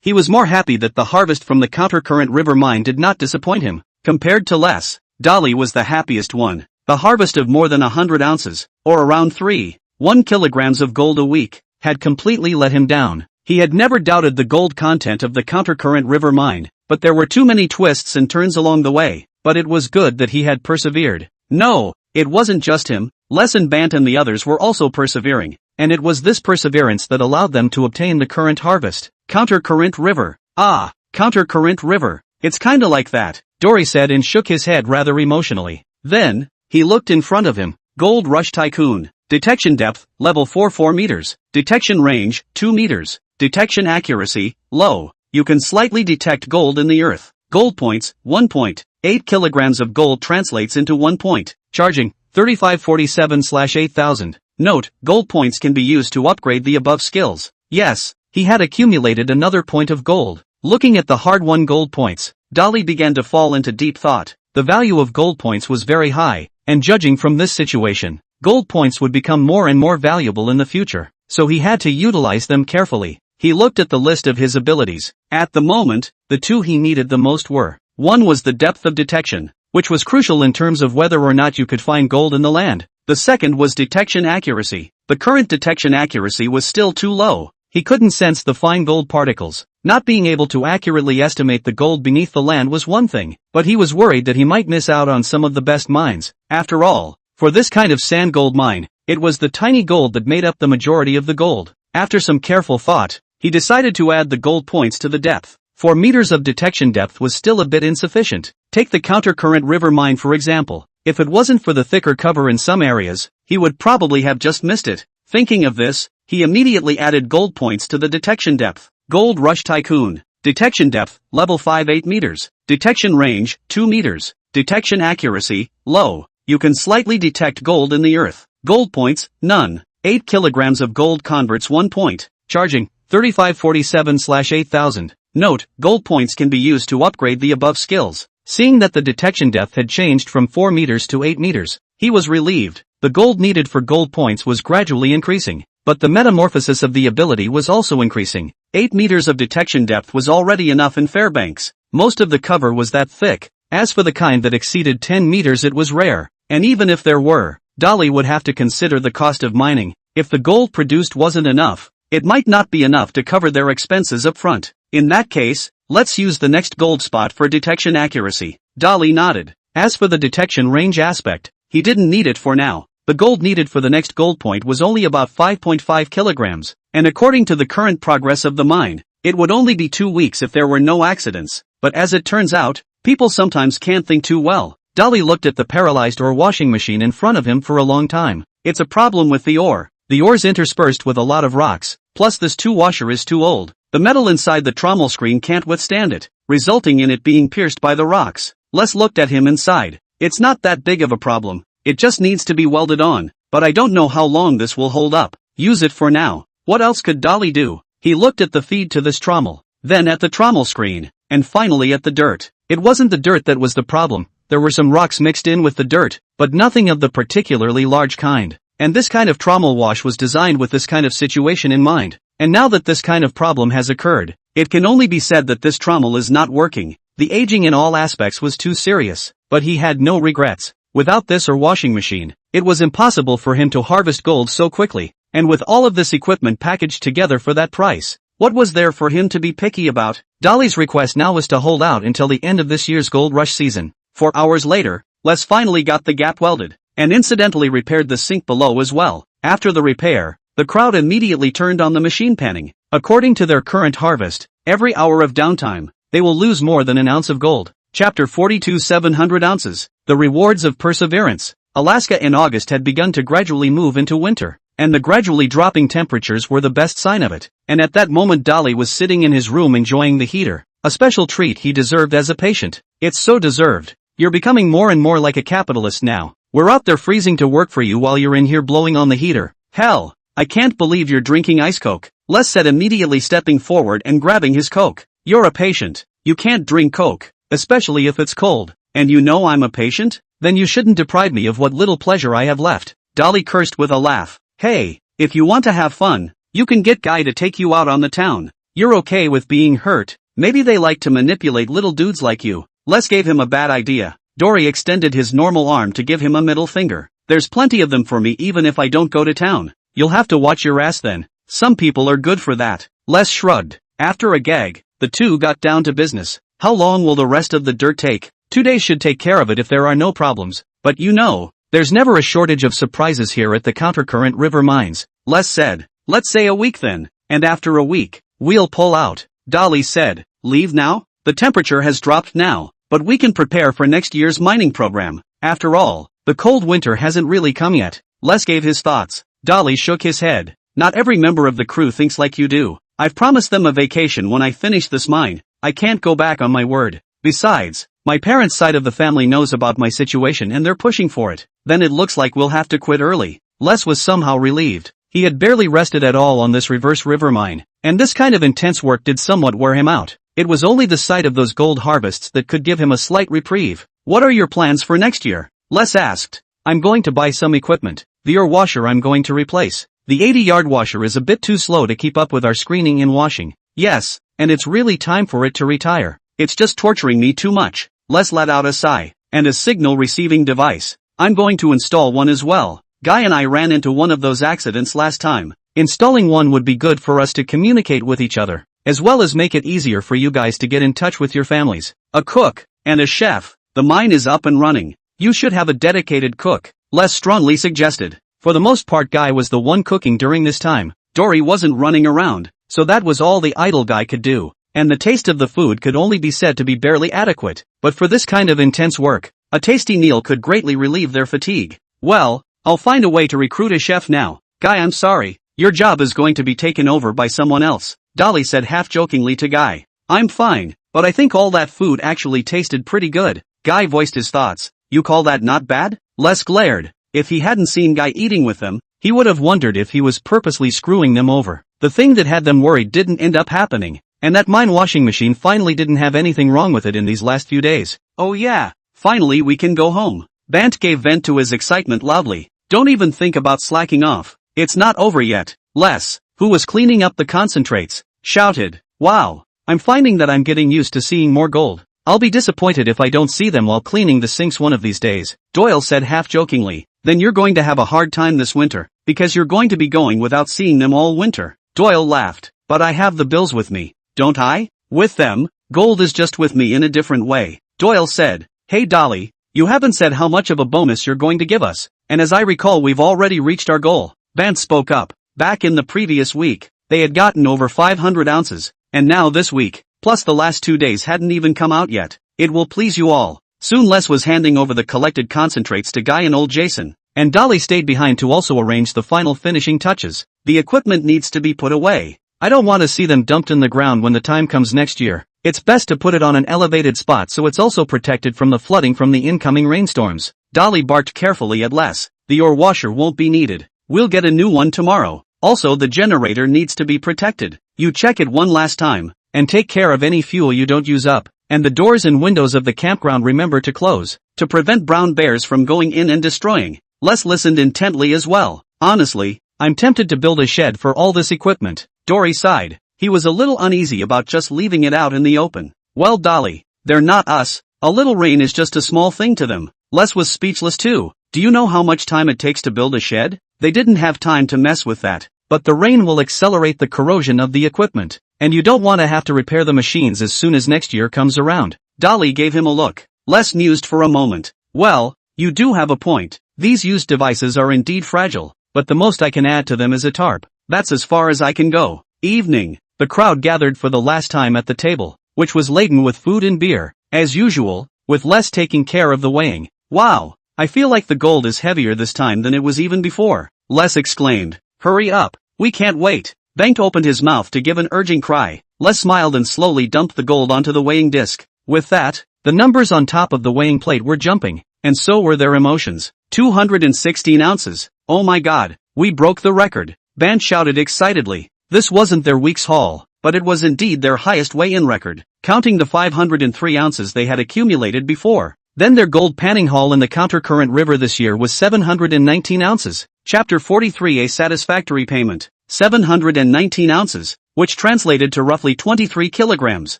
he was more happy that the harvest from the countercurrent river mine did not disappoint him. Compared to Les, Dolly was the happiest one. The harvest of more than 100 ounces, or around 3.1 kilograms of gold a week, had completely let him down. He had never doubted the gold content of the countercurrent river mine, but there were too many twists and turns along the way. But it was good that he had persevered. No, it wasn't just him. Les and Bant and the others were also persevering, and it was this perseverance that allowed them to obtain the current harvest. Countercurrent river. Ah, countercurrent river. It's kinda like that, Dory said and shook his head rather emotionally. Then, he looked in front of him. Gold Rush Tycoon. Detection depth, level 4 meters. Detection range, 2 meters. Detection accuracy, low. You can slightly detect gold in the earth. Gold points, 1.8 kilograms of gold translates into 1 point. Charging, 3547/8000. Note, gold points can be used to upgrade the above skills. Yes, he had accumulated another point of gold. Looking at the hard-won gold points, Dolly began to fall into deep thought. The value of gold points was very high, and judging from this situation, gold points would become more and more valuable in the future. so he had to utilize them carefully. He looked at the list of his abilities. At the moment, the two he needed the most were: one was the depth of detection, which was crucial in terms of whether or not you could find gold in the land. The second was detection accuracy. The current detection accuracy was still too low. He couldn't sense the fine gold particles. Not being able to accurately estimate the gold beneath the land was one thing, but he was worried that he might miss out on some of the best mines. After all, for this kind of sand gold mine, it was the tiny gold that made up the majority of the gold. After some careful thought, he decided to add the gold points to the depth. 4 meters of detection depth was still a bit insufficient. Take the countercurrent river mine for example. If it wasn't for the thicker cover in some areas, he would probably have just missed it. Thinking of this, he immediately added gold points to the detection depth. Gold Rush Tycoon. Detection depth, level 5 8 meters. Detection range, 2 meters. Detection accuracy, low. You can slightly detect gold in the earth. Gold points, none. 8 kilograms of gold converts 1 point. Charging, 3547/8000. Note, gold points can be used to upgrade the above skills. Seeing that the detection depth had changed from 4 meters to 8 meters, he was relieved. The gold needed for gold points was gradually increasing, but the metamorphosis of the ability was also increasing. 8 meters of detection depth was already enough in Fairbanks. Most of the cover was that thick. As for the kind that exceeded 10 meters, it was rare. And even if there were, Dolly would have to consider the cost of mining. If the gold produced wasn't enough, it might not be enough to cover their expenses up front. In that case, let's use the next gold spot for detection accuracy. Dolly nodded. As for the detection range aspect, he didn't need it for now. The gold needed for the next gold point was only about 5.5 kilograms, and according to the current progress of the mine, it would only be 2 weeks if there were no accidents. But as it turns out, people sometimes can't think too well. Dolly looked at the paralyzed ore washing machine in front of him for a long time. It's a problem with the ore. The ore's interspersed with a lot of rocks, plus this 2-washer is too old. The metal inside the trommel screen can't withstand it, resulting in it being pierced by the rocks. Les looked at him and sighed. It's not that big of a problem. It just needs to be welded on, but I don't know how long this will hold up. Use it for now. What else could Dolly do? He looked at the feed to this trommel, then at the trommel screen, and finally at the dirt. It wasn't the dirt that was the problem. There were some rocks mixed in with the dirt, but nothing of the particularly large kind. And this kind of trommel wash was designed with this kind of situation in mind. And now that this kind of problem has occurred, it can only be said that this trommel is not working. The aging in all aspects was too serious, but he had no regrets. Without this or washing machine, it was impossible for him to harvest gold so quickly. And with all of this equipment packaged together for that price, what was there for him to be picky about? Dolly's request now was to hold out until the end of this year's gold rush season. 4 hours later, Les finally got the gap welded, and incidentally repaired the sink below as well. After the repair, the crowd immediately turned on the machine panning. According to their current harvest, every hour of downtime, they will lose more than an ounce of gold. Chapter 42 700 ounces. The rewards of perseverance. Alaska in August had begun to gradually move into winter, and the gradually dropping temperatures were the best sign of it. And at that moment Dolly was sitting in his room enjoying the heater, a special treat he deserved as a patient. It's so deserved. You're becoming more and more like a capitalist now. We're out there freezing to work for you while you're in here blowing on the heater. Hell, I can't believe you're drinking ice Coke, Les said, immediately stepping forward and grabbing his Coke. You're a patient. You can't drink Coke, especially if it's cold. And you know I'm a patient? Then you shouldn't deprive me of what little pleasure I have left. Dolly cursed with a laugh. Hey, if you want to have fun, you can get Guy to take you out on the town. You're okay with being hurt. Maybe they like to manipulate little dudes like you. Les gave him a bad idea. Dory extended his normal arm to give him a middle finger. There's plenty of them for me even if I don't go to town. You'll have to watch your ass then. Some people are good for that. Les shrugged. After a gag, the two got down to business. How long will the rest of the dirt take? 2 days should take care of it if there are no problems. But you know, there's never a shortage of surprises here at the countercurrent river mines. Les said. Let's say a week then. And after a week, we'll pull out. Dolly said. Leave now? The temperature has dropped now, but we can prepare for next year's mining program. After all, the cold winter hasn't really come yet. Les gave his thoughts. Dolly shook his head. Not every member of the crew thinks like you do. I've promised them a vacation when I finish this mine. I can't go back on my word. Besides, my parents' side of the family knows about my situation and they're pushing for it. Then it looks like we'll have to quit early. Les was somehow relieved. He had barely rested at all on this reverse river mine, and this kind of intense work did somewhat wear him out. It was only the sight of those gold harvests that could give him a slight reprieve. What are your plans for next year? Les asked. I'm going to buy some equipment. The ore washer I'm going to replace. The 80-yard washer is a bit too slow to keep up with our screening and washing. Yes, and it's really time for it to retire. It's just torturing me too much. Les let out a sigh. And a signal receiving device. I'm going to install one as well. Guy and I ran into one of those accidents last time. Installing one would be good for us to communicate with each other, as well as make it easier for you guys to get in touch with your families. A cook, and a chef. The mine is up and running. You should have a dedicated cook, Les strongly suggested. For the most part Guy was the one cooking during this time. Dory wasn't running around, so that was all the idle guy could do. And the taste of the food could only be said to be barely adequate. But for this kind of intense work, a tasty meal could greatly relieve their fatigue. Well, I'll find a way to recruit a chef now. Guy, I'm sorry, your job is going to be taken over by someone else, Dolly said half-jokingly to Guy. I'm fine, but I think all that food actually tasted pretty good. Guy voiced his thoughts. You call that not bad? Les glared. If he hadn't seen Guy eating with them, he would have wondered if he was purposely screwing them over. The thing that had them worried didn't end up happening, and that mine washing machine finally didn't have anything wrong with it in these last few days. Oh yeah, finally we can go home. Bant gave vent to his excitement loudly. Don't even think about slacking off. It's not over yet. Les, who was cleaning up the concentrates, shouted. Wow, I'm finding that I'm getting used to seeing more gold. I'll be disappointed if I don't see them while cleaning the sinks one of these days, Doyle said half-jokingly. Then you're going to have a hard time this winter, because you're going to be going without seeing them all winter. Doyle laughed. But I have the bills with me, don't I? With them, gold is just with me in a different way. Doyle said. Hey Dolly, you haven't said how much of a bonus you're going to give us, and as I recall we've already reached our goal. Vance spoke up. Back in the previous week, they had gotten over 500 ounces, and now this week, plus the last 2 days hadn't even come out yet. It will please you all. Soon Les was handing over the collected concentrates to Guy and old Jason, and Dolly stayed behind to also arrange the final finishing touches. The equipment needs to be put away. I don't want to see them dumped in the ground when the time comes next year. It's best to put it on an elevated spot so it's also protected from the flooding from the incoming rainstorms. Dolly barked carefully at Les. The ore washer won't be needed. We'll get a new one tomorrow. Also the generator needs to be protected. You check it one last time, and take care of any fuel you don't use up. And the doors and windows of the campground remember to close, to prevent brown bears from going in and destroying. Les listened intently as well. Honestly, I'm tempted to build a shed for all this equipment. Dory sighed. He was a little uneasy about just leaving it out in the open. Well Dolly, they're not us. A little rain is just a small thing to them. Les was speechless too. Do you know how much time it takes to build a shed? They didn't have time to mess with that. But the rain will accelerate the corrosion of the equipment. And you don't want to have to repair the machines as soon as next year comes around. Dolly gave him a look. Les mused for a moment. Well, you do have a point. These used devices are indeed fragile, but the most I can add to them is a tarp. That's as far as I can go. Evening. The crowd gathered for the last time at the table, which was laden with food and beer, as usual, with Les taking care of the weighing. Wow, I feel like the gold is heavier this time than it was even before, Les exclaimed. Hurry up, we can't wait. Bengt opened his mouth to give an urging cry. Les smiled and slowly dumped the gold onto the weighing disc. With that, the numbers on top of the weighing plate were jumping, and so were their emotions. 216 ounces. Oh my god, we broke the record. Bant shouted excitedly. This wasn't their week's haul, but it was indeed their highest weigh-in record, counting the 503 ounces they had accumulated before. Then their gold panning haul in the Countercurrent River this year was 719 ounces. Chapter 43, a satisfactory payment. 719 ounces, which translated to roughly 23 kilograms,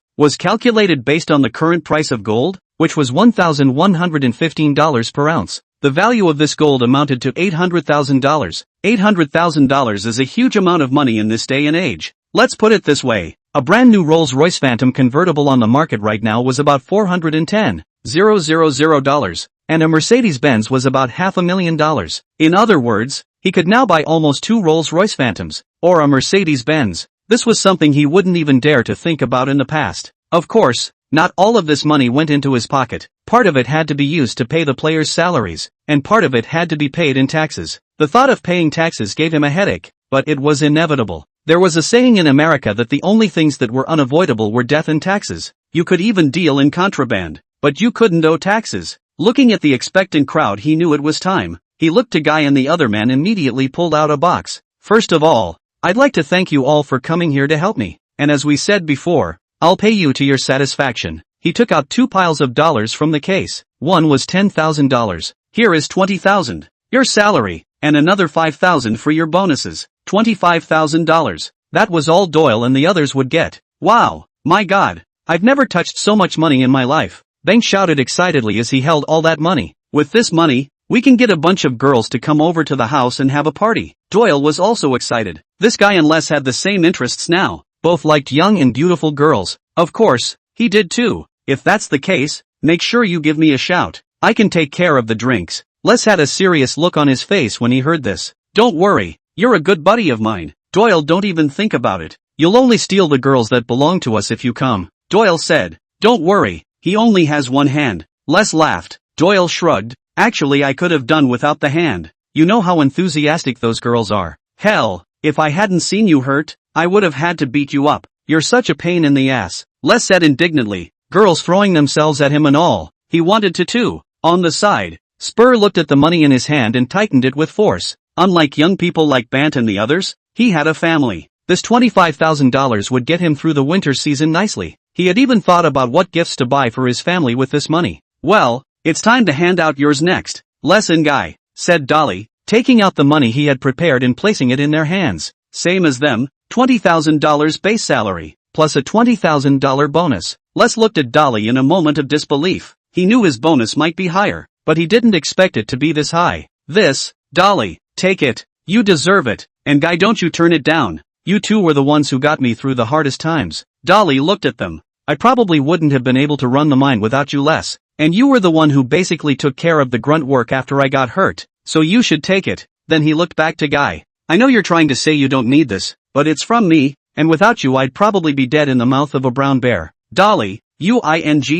was calculated based on the current price of gold, which was $1,115 per ounce. The value of this gold amounted to $800,000. $800,000 is a huge amount of money in this day and age. Let's put it this way. A brand new Rolls-Royce Phantom convertible on the market right now was about $410,000, and a Mercedes-Benz was about $500,000. In other words, he could now buy almost 2 Rolls-Royce Phantoms, or a Mercedes-Benz. This was something he wouldn't even dare to think about in the past. Of course, not all of this money went into his pocket. Part of it had to be used to pay the players' salaries, and part of it had to be paid in taxes. The thought of paying taxes gave him a headache, but it was inevitable. There was a saying in America that the only things that were unavoidable were death and taxes. You could even deal in contraband, but you couldn't owe taxes. Looking at the expectant crowd, he knew it was time. He looked to Guy and the other man immediately pulled out a box. First of all, I'd like to thank you all for coming here to help me, and as we said before, I'll pay you to your satisfaction. He took out 2 piles of dollars from the case. One was $10,000. Here is $20,000. Your salary, and another $5,000 for your bonuses. $25,000. That was all Doyle and the others would get. Wow, my God. I've never touched so much money in my life. Banks shouted excitedly as he held all that money. With this money, we can get a bunch of girls to come over to the house and have a party. Doyle was also excited. This guy and Les had the same interests now. Both liked young and beautiful girls. Of course, he did too. If that's the case, make sure you give me a shout. I can take care of the drinks. Les had a serious look on his face when he heard this. Don't worry, you're a good buddy of mine. Doyle, don't even think about it. You'll only steal the girls that belong to us if you come. Doyle said. Don't worry, he only has one hand. Les laughed. Doyle shrugged. Actually, I could have done without the hand. You know how enthusiastic those girls are. Hell, if I hadn't seen you hurt, I would have had to beat you up. You're such a pain in the ass. Les said indignantly. Girls throwing themselves at him and all. He wanted to too. On the side, Spur looked at the money in his hand and tightened it with force. Unlike young people like Bant and the others, he had a family. This $25,000 would get him through the winter season nicely. He had even thought about what gifts to buy for his family with this money. Well, it's time to hand out yours next. Les and Guy, said Dolly, taking out the money he had prepared and placing it in their hands. Same as them, $20,000 base salary, plus a $20,000 bonus. Les looked at Dolly in a moment of disbelief. He knew his bonus might be higher, but he didn't expect it to be this high. This, Dolly, take it. You deserve it. And Guy, don't you turn it down. You two were the ones who got me through the hardest times. Dolly looked at them. I probably wouldn't have been able to run the mine without you, Les. And you were the one who basically took care of the grunt work after I got hurt. So you should take it. Then he looked back to Guy. I know you're trying to say you don't need this, but it's from me, and without you I'd probably be dead in the mouth of a brown bear. Dolly, you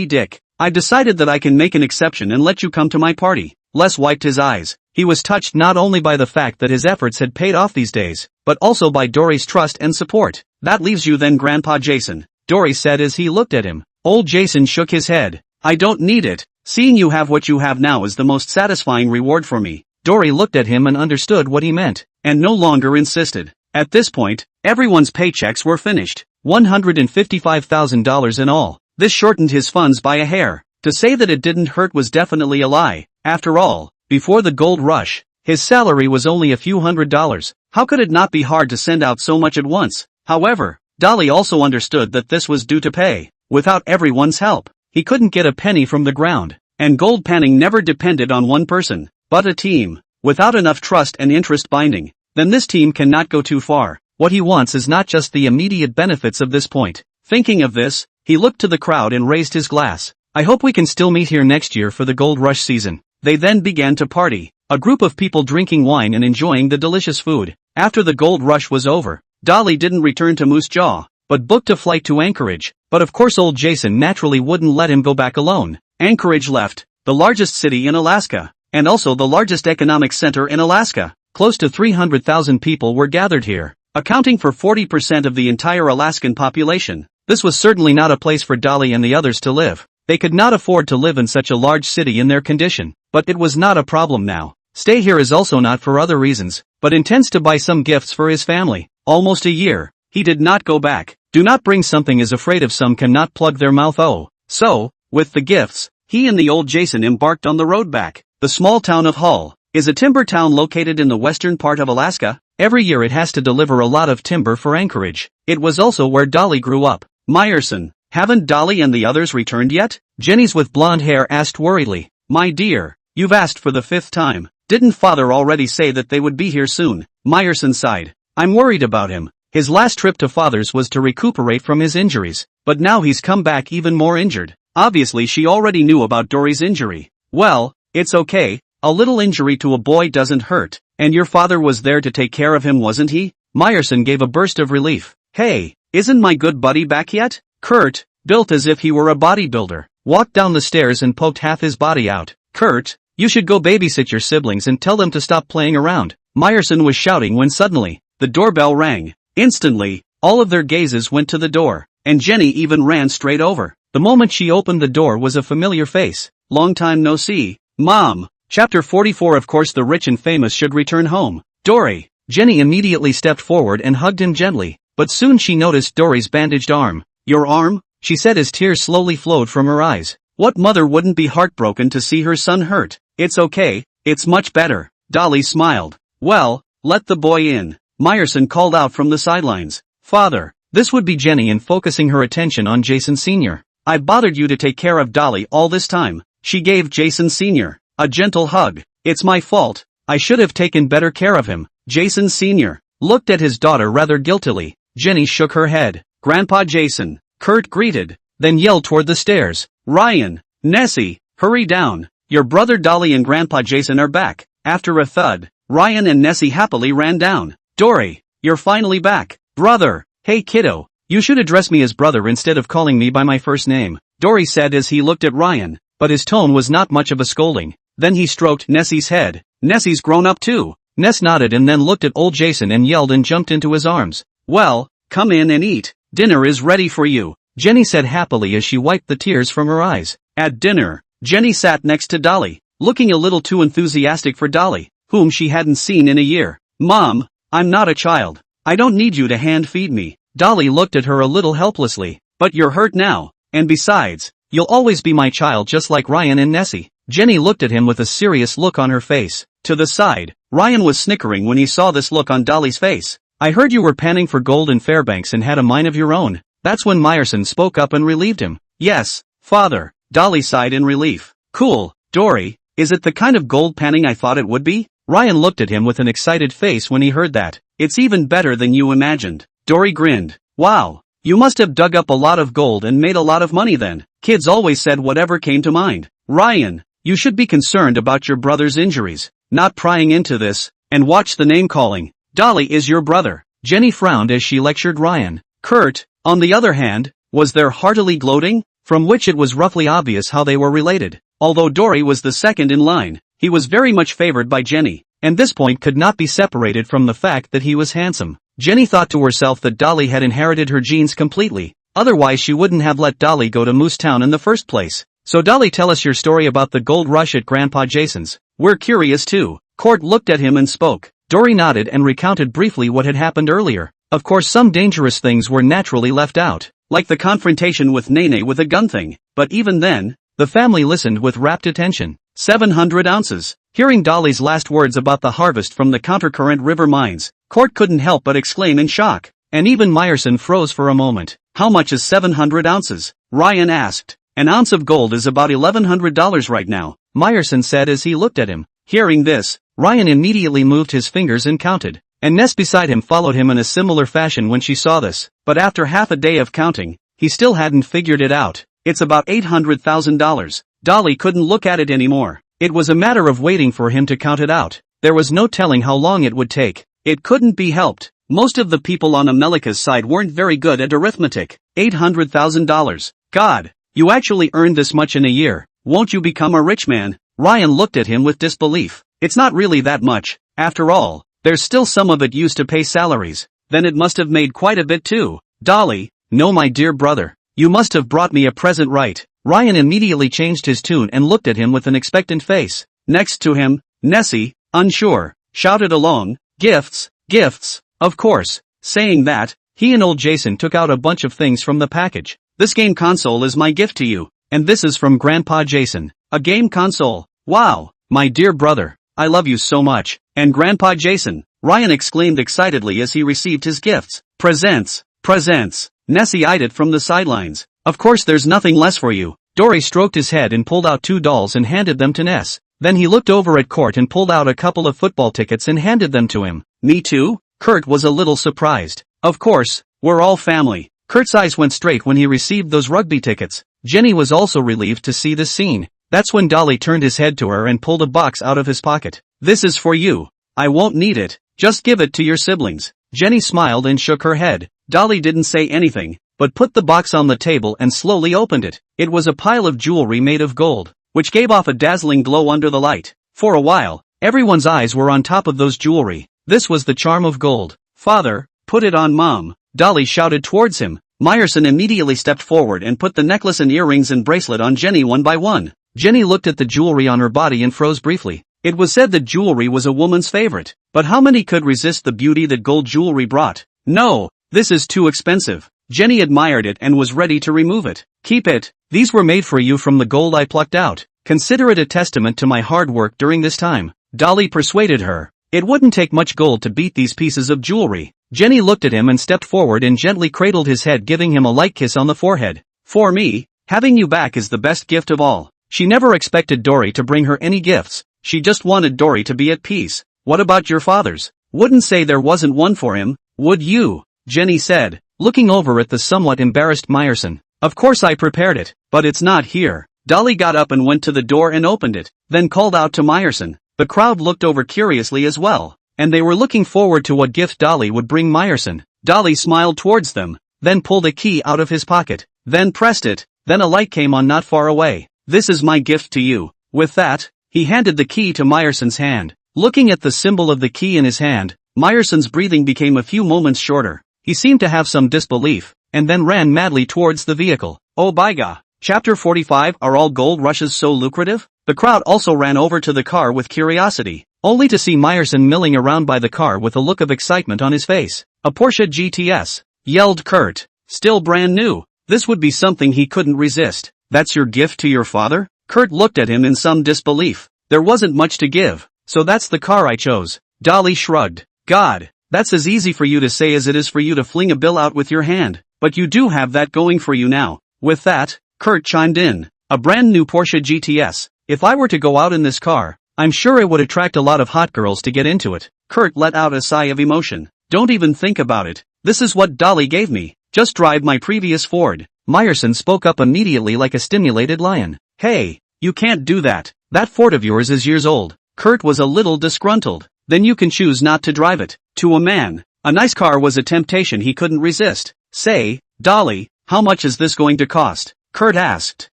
dick. I've decided that I can make an exception and let you come to my party. Les wiped his eyes. He was touched not only by the fact that his efforts had paid off these days, but also by Dory's trust and support. That leaves you then, Grandpa Jason, Dory said as he looked at him. Old Jason shook his head. I don't need it. Seeing you have what you have now is the most satisfying reward for me. Dory looked at him and understood what he meant, and no longer insisted. At this point, everyone's paychecks were finished. $155,000 in all. This shortened his funds by a hair. To say that it didn't hurt was definitely a lie. After all, before the gold rush, his salary was only a few $100s. How could it not be hard to send out so much at once? However, Dolly also understood that this was due to pay. Without everyone's help, he couldn't get a penny from the ground. And gold panning never depended on one person, but a team. Without enough trust and interest binding, then this team cannot go too far. What he wants is not just the immediate benefits of this point. Thinking of this, he looked to the crowd and raised his glass. I hope we can still meet here next year for the gold rush season. They then began to party, a group of people drinking wine and enjoying the delicious food. After the gold rush was over, Dolly didn't return to Moose Jaw, but booked a flight to Anchorage. But of course old Jason naturally wouldn't let him go back alone. Anchorage left, the largest city in Alaska, and also the largest economic center in Alaska. Close to 300,000 people were gathered here, accounting for 40% of the entire Alaskan population. This was certainly not a place for Dolly and the others to live. They could not afford to live in such a large city in their condition, but it was not a problem now. Stay here is also not for other reasons, but intends to buy some gifts for his family. Almost a year, he did not go back. Do not bring something is afraid of some cannot plug their mouth. Oh. So, with the gifts, he and the old Jason embarked on the road back. The small town of Hull is a timber town located in the western part of Alaska. Every year it has to deliver a lot of timber for Anchorage. It was also where Dolly grew up. Meyerson, haven't Dolly and the others returned yet? Jenny's with blonde hair asked worriedly. My dear, you've asked for the 5th time. Didn't father already say that they would be here soon? Meyerson sighed. I'm worried about him. His last trip to father's was to recuperate from his injuries, but now he's come back even more injured. Obviously she already knew about Dory's injury. Well, it's okay, a little injury to a boy doesn't hurt, and your father was there to take care of him, wasn't he? Meyerson gave a burst of relief. Hey, isn't my good buddy back yet? Kurt, built as if he were a bodybuilder, walked down the stairs and poked half his body out. Kurt, you should go babysit your siblings and tell them to stop playing around. Meyerson was shouting when suddenly, the doorbell rang. Instantly, all of their gazes went to the door, and Jenny even ran straight over. The moment she opened the door was a familiar face. Long time no see. Mom. Chapter 44. Of course the rich and famous should return home. Dory. Jenny immediately stepped forward and hugged him gently, but soon she noticed Dory's bandaged arm. Your arm? She said as tears slowly flowed from her eyes. What mother wouldn't be heartbroken to see her son hurt? It's okay, it's much better. Dolly smiled. Well, let the boy in. Meyerson called out from the sidelines. Father, this would be Jenny, and focusing her attention on Jason Sr. I've bothered you to take care of Dolly all this time. She gave Jason Sr. a gentle hug. It's my fault. I should have taken better care of him. Jason Sr. looked at his daughter rather guiltily. Jenny shook her head. Grandpa Jason, Kurt greeted, then yelled toward the stairs. Ryan, Nessie, hurry down. Your brother Dolly and Grandpa Jason are back. After a thud, Ryan and Nessie happily ran down. Dory, you're finally back. Brother, hey kiddo, you should address me as brother instead of calling me by my first name, Dory said as he looked at Ryan, but his tone was not much of a scolding. Then he stroked Nessie's head. Nessie's grown up too. Ness nodded and then looked at old Jason and yelled and jumped into his arms. Well, come in and eat. Dinner is ready for you, Jenny said happily as she wiped the tears from her eyes. At dinner, Jenny sat next to Dolly, looking a little too enthusiastic for Dolly, whom she hadn't seen in a year. Mom, I'm not a child. I don't need you to hand feed me. Dolly looked at her a little helplessly. But you're hurt now, and besides, you'll always be my child just like Ryan and Nessie. Jenny looked at him with a serious look on her face. To the side, Ryan was snickering when he saw this look on Dolly's face. I heard you were panning for gold in Fairbanks and had a mine of your own. That's when Meyerson spoke up and relieved him. Yes, father, Dolly sighed in relief. Cool, Dory, is it the kind of gold panning I thought it would be? Ryan looked at him with an excited face when he heard that. It's even better than you imagined. Dory grinned. Wow, you must have dug up a lot of gold and made a lot of money then. Kids always said whatever came to mind. Ryan, you should be concerned about your brother's injuries, not prying into this, and watch the name calling. Dolly is your brother. Jenny frowned as she lectured Ryan. Kurt, on the other hand, was there heartily gloating, from which it was roughly obvious how they were related. Although Dory was the second in line, he was very much favored by Jenny, and this point could not be separated from the fact that he was handsome. Jenny thought to herself that Dolly had inherited her genes completely, otherwise she wouldn't have let Dolly go to Moose Town in the first place. So Dolly, tell us your story about the gold rush at Grandpa Jason's. We're curious too. Court looked at him and spoke. Dory nodded and recounted briefly what had happened earlier. Of course some dangerous things were naturally left out, like the confrontation with Nene with a gun thing, but even then, the family listened with rapt attention. 700 ounces. Hearing Dolly's last words about the harvest from the Countercurrent River mines, Court couldn't help but exclaim in shock, and even Meyerson froze for a moment. How much is 700 ounces? Ryan asked. An ounce of gold is about $1,100 right now, Meyerson said as he looked at him. Hearing this, Ryan immediately moved his fingers and counted, and Ness beside him followed him in a similar fashion when she saw this, but after half a day of counting, he still hadn't figured it out. It's about $800,000. Dolly couldn't look at it anymore. It was a matter of waiting for him to count it out. There was no telling how long it would take. It couldn't be helped. Most of the people on Amelika's side weren't very good at arithmetic. $800,000. God, you actually earned this much in a year. Won't you become a rich man? Ryan looked at him with disbelief. It's not really that much. After all, there's still some of it used to pay salaries. Then it must have made quite a bit too. Dolly, no my dear brother. You must have brought me a present, right? Ryan immediately changed his tune and looked at him with an expectant face. Next to him, Nessie, unsure, shouted along, gifts, gifts, of course. Saying that, he and old Jason took out a bunch of things from the package. This game console is my gift to you, and this is from Grandpa Jason. A game console. Wow, my dear brother, I love you so much. And Grandpa Jason, Ryan exclaimed excitedly as he received his gifts. Presents, presents. Nessie eyed it from the sidelines. Of course there's nothing less for you. Dory stroked his head and pulled out 2 dolls and handed them to Ness. Then he looked over at Court and pulled out a couple of football tickets and handed them to him. Me too? Kurt was a little surprised. Of course, we're all family. Kurt's eyes went straight when he received those rugby tickets. Jenny was also relieved to see this scene. That's when Dolly turned his head to her and pulled a box out of his pocket. This is for you. I won't need it. Just give it to your siblings. Jenny smiled and shook her head. Dolly didn't say anything, but put the box on the table and slowly opened it. It was a pile of jewelry made of gold, which gave off a dazzling glow under the light. For a while, everyone's eyes were on top of those jewelry. This was the charm of gold. Father, put it on Mom. Dolly shouted towards him. Meyerson immediately stepped forward and put the necklace and earrings and bracelet on Jenny one by one. Jenny looked at the jewelry on her body and froze briefly. It was said that jewelry was a woman's favorite, but how many could resist the beauty that gold jewelry brought? No, this is too expensive. Jenny admired it and was ready to remove it. Keep it. These were made for you from the gold I plucked out. Consider it a testament to my hard work during this time. Dolly persuaded her. It wouldn't take much gold to beat these pieces of jewelry. Jenny looked at him and stepped forward and gently cradled his head, giving him a light kiss on the forehead. For me, having you back is the best gift of all. She never expected Dory to bring her any gifts. She just wanted Dory to be at peace. What about your father's? Wouldn't say there wasn't one for him, would you? Jenny said, looking over at the somewhat embarrassed Meyerson. Of course I prepared it, but it's not here. Dolly got up and went to the door and opened it, then called out to Meyerson. The crowd looked over curiously as well, and they were looking forward to what gift Dolly would bring Meyerson. Dolly smiled towards them, then pulled a key out of his pocket, then pressed it, then a light came on not far away. This is my gift to you. With that, he handed the key to Meyerson's hand. Looking at the symbol of the key in his hand, Meyerson's breathing became a few moments shorter. He seemed to have some disbelief, and then ran madly towards the vehicle. Oh by God. Chapter 45. Are all gold rushes so lucrative? The crowd also ran over to the car with curiosity, only to see Meyerson milling around by the car with a look of excitement on his face. A Porsche GTS, yelled Kurt. Still brand new. This would be something he couldn't resist. That's your gift to your father? Kurt looked at him in some disbelief. There wasn't much to give, so that's the car I chose. Dolly shrugged. God, that's as easy for you to say as it is for you to fling a bill out with your hand. But you do have that going for you now. With that, Kurt chimed in. A brand new Porsche GTS. If I were to go out in this car, I'm sure it would attract a lot of hot girls to get into it. Kurt let out a sigh of emotion. Don't even think about it. This is what Dolly gave me. Just drive my previous Ford. Meyerson spoke up immediately like a stimulated lion. Hey, you can't do that. That Ford of yours is years old. Kurt was a little disgruntled. Then you can choose not to drive it. To a man, a nice car was a temptation he couldn't resist. Say, Dolly, how much is this going to cost? Kurt asked.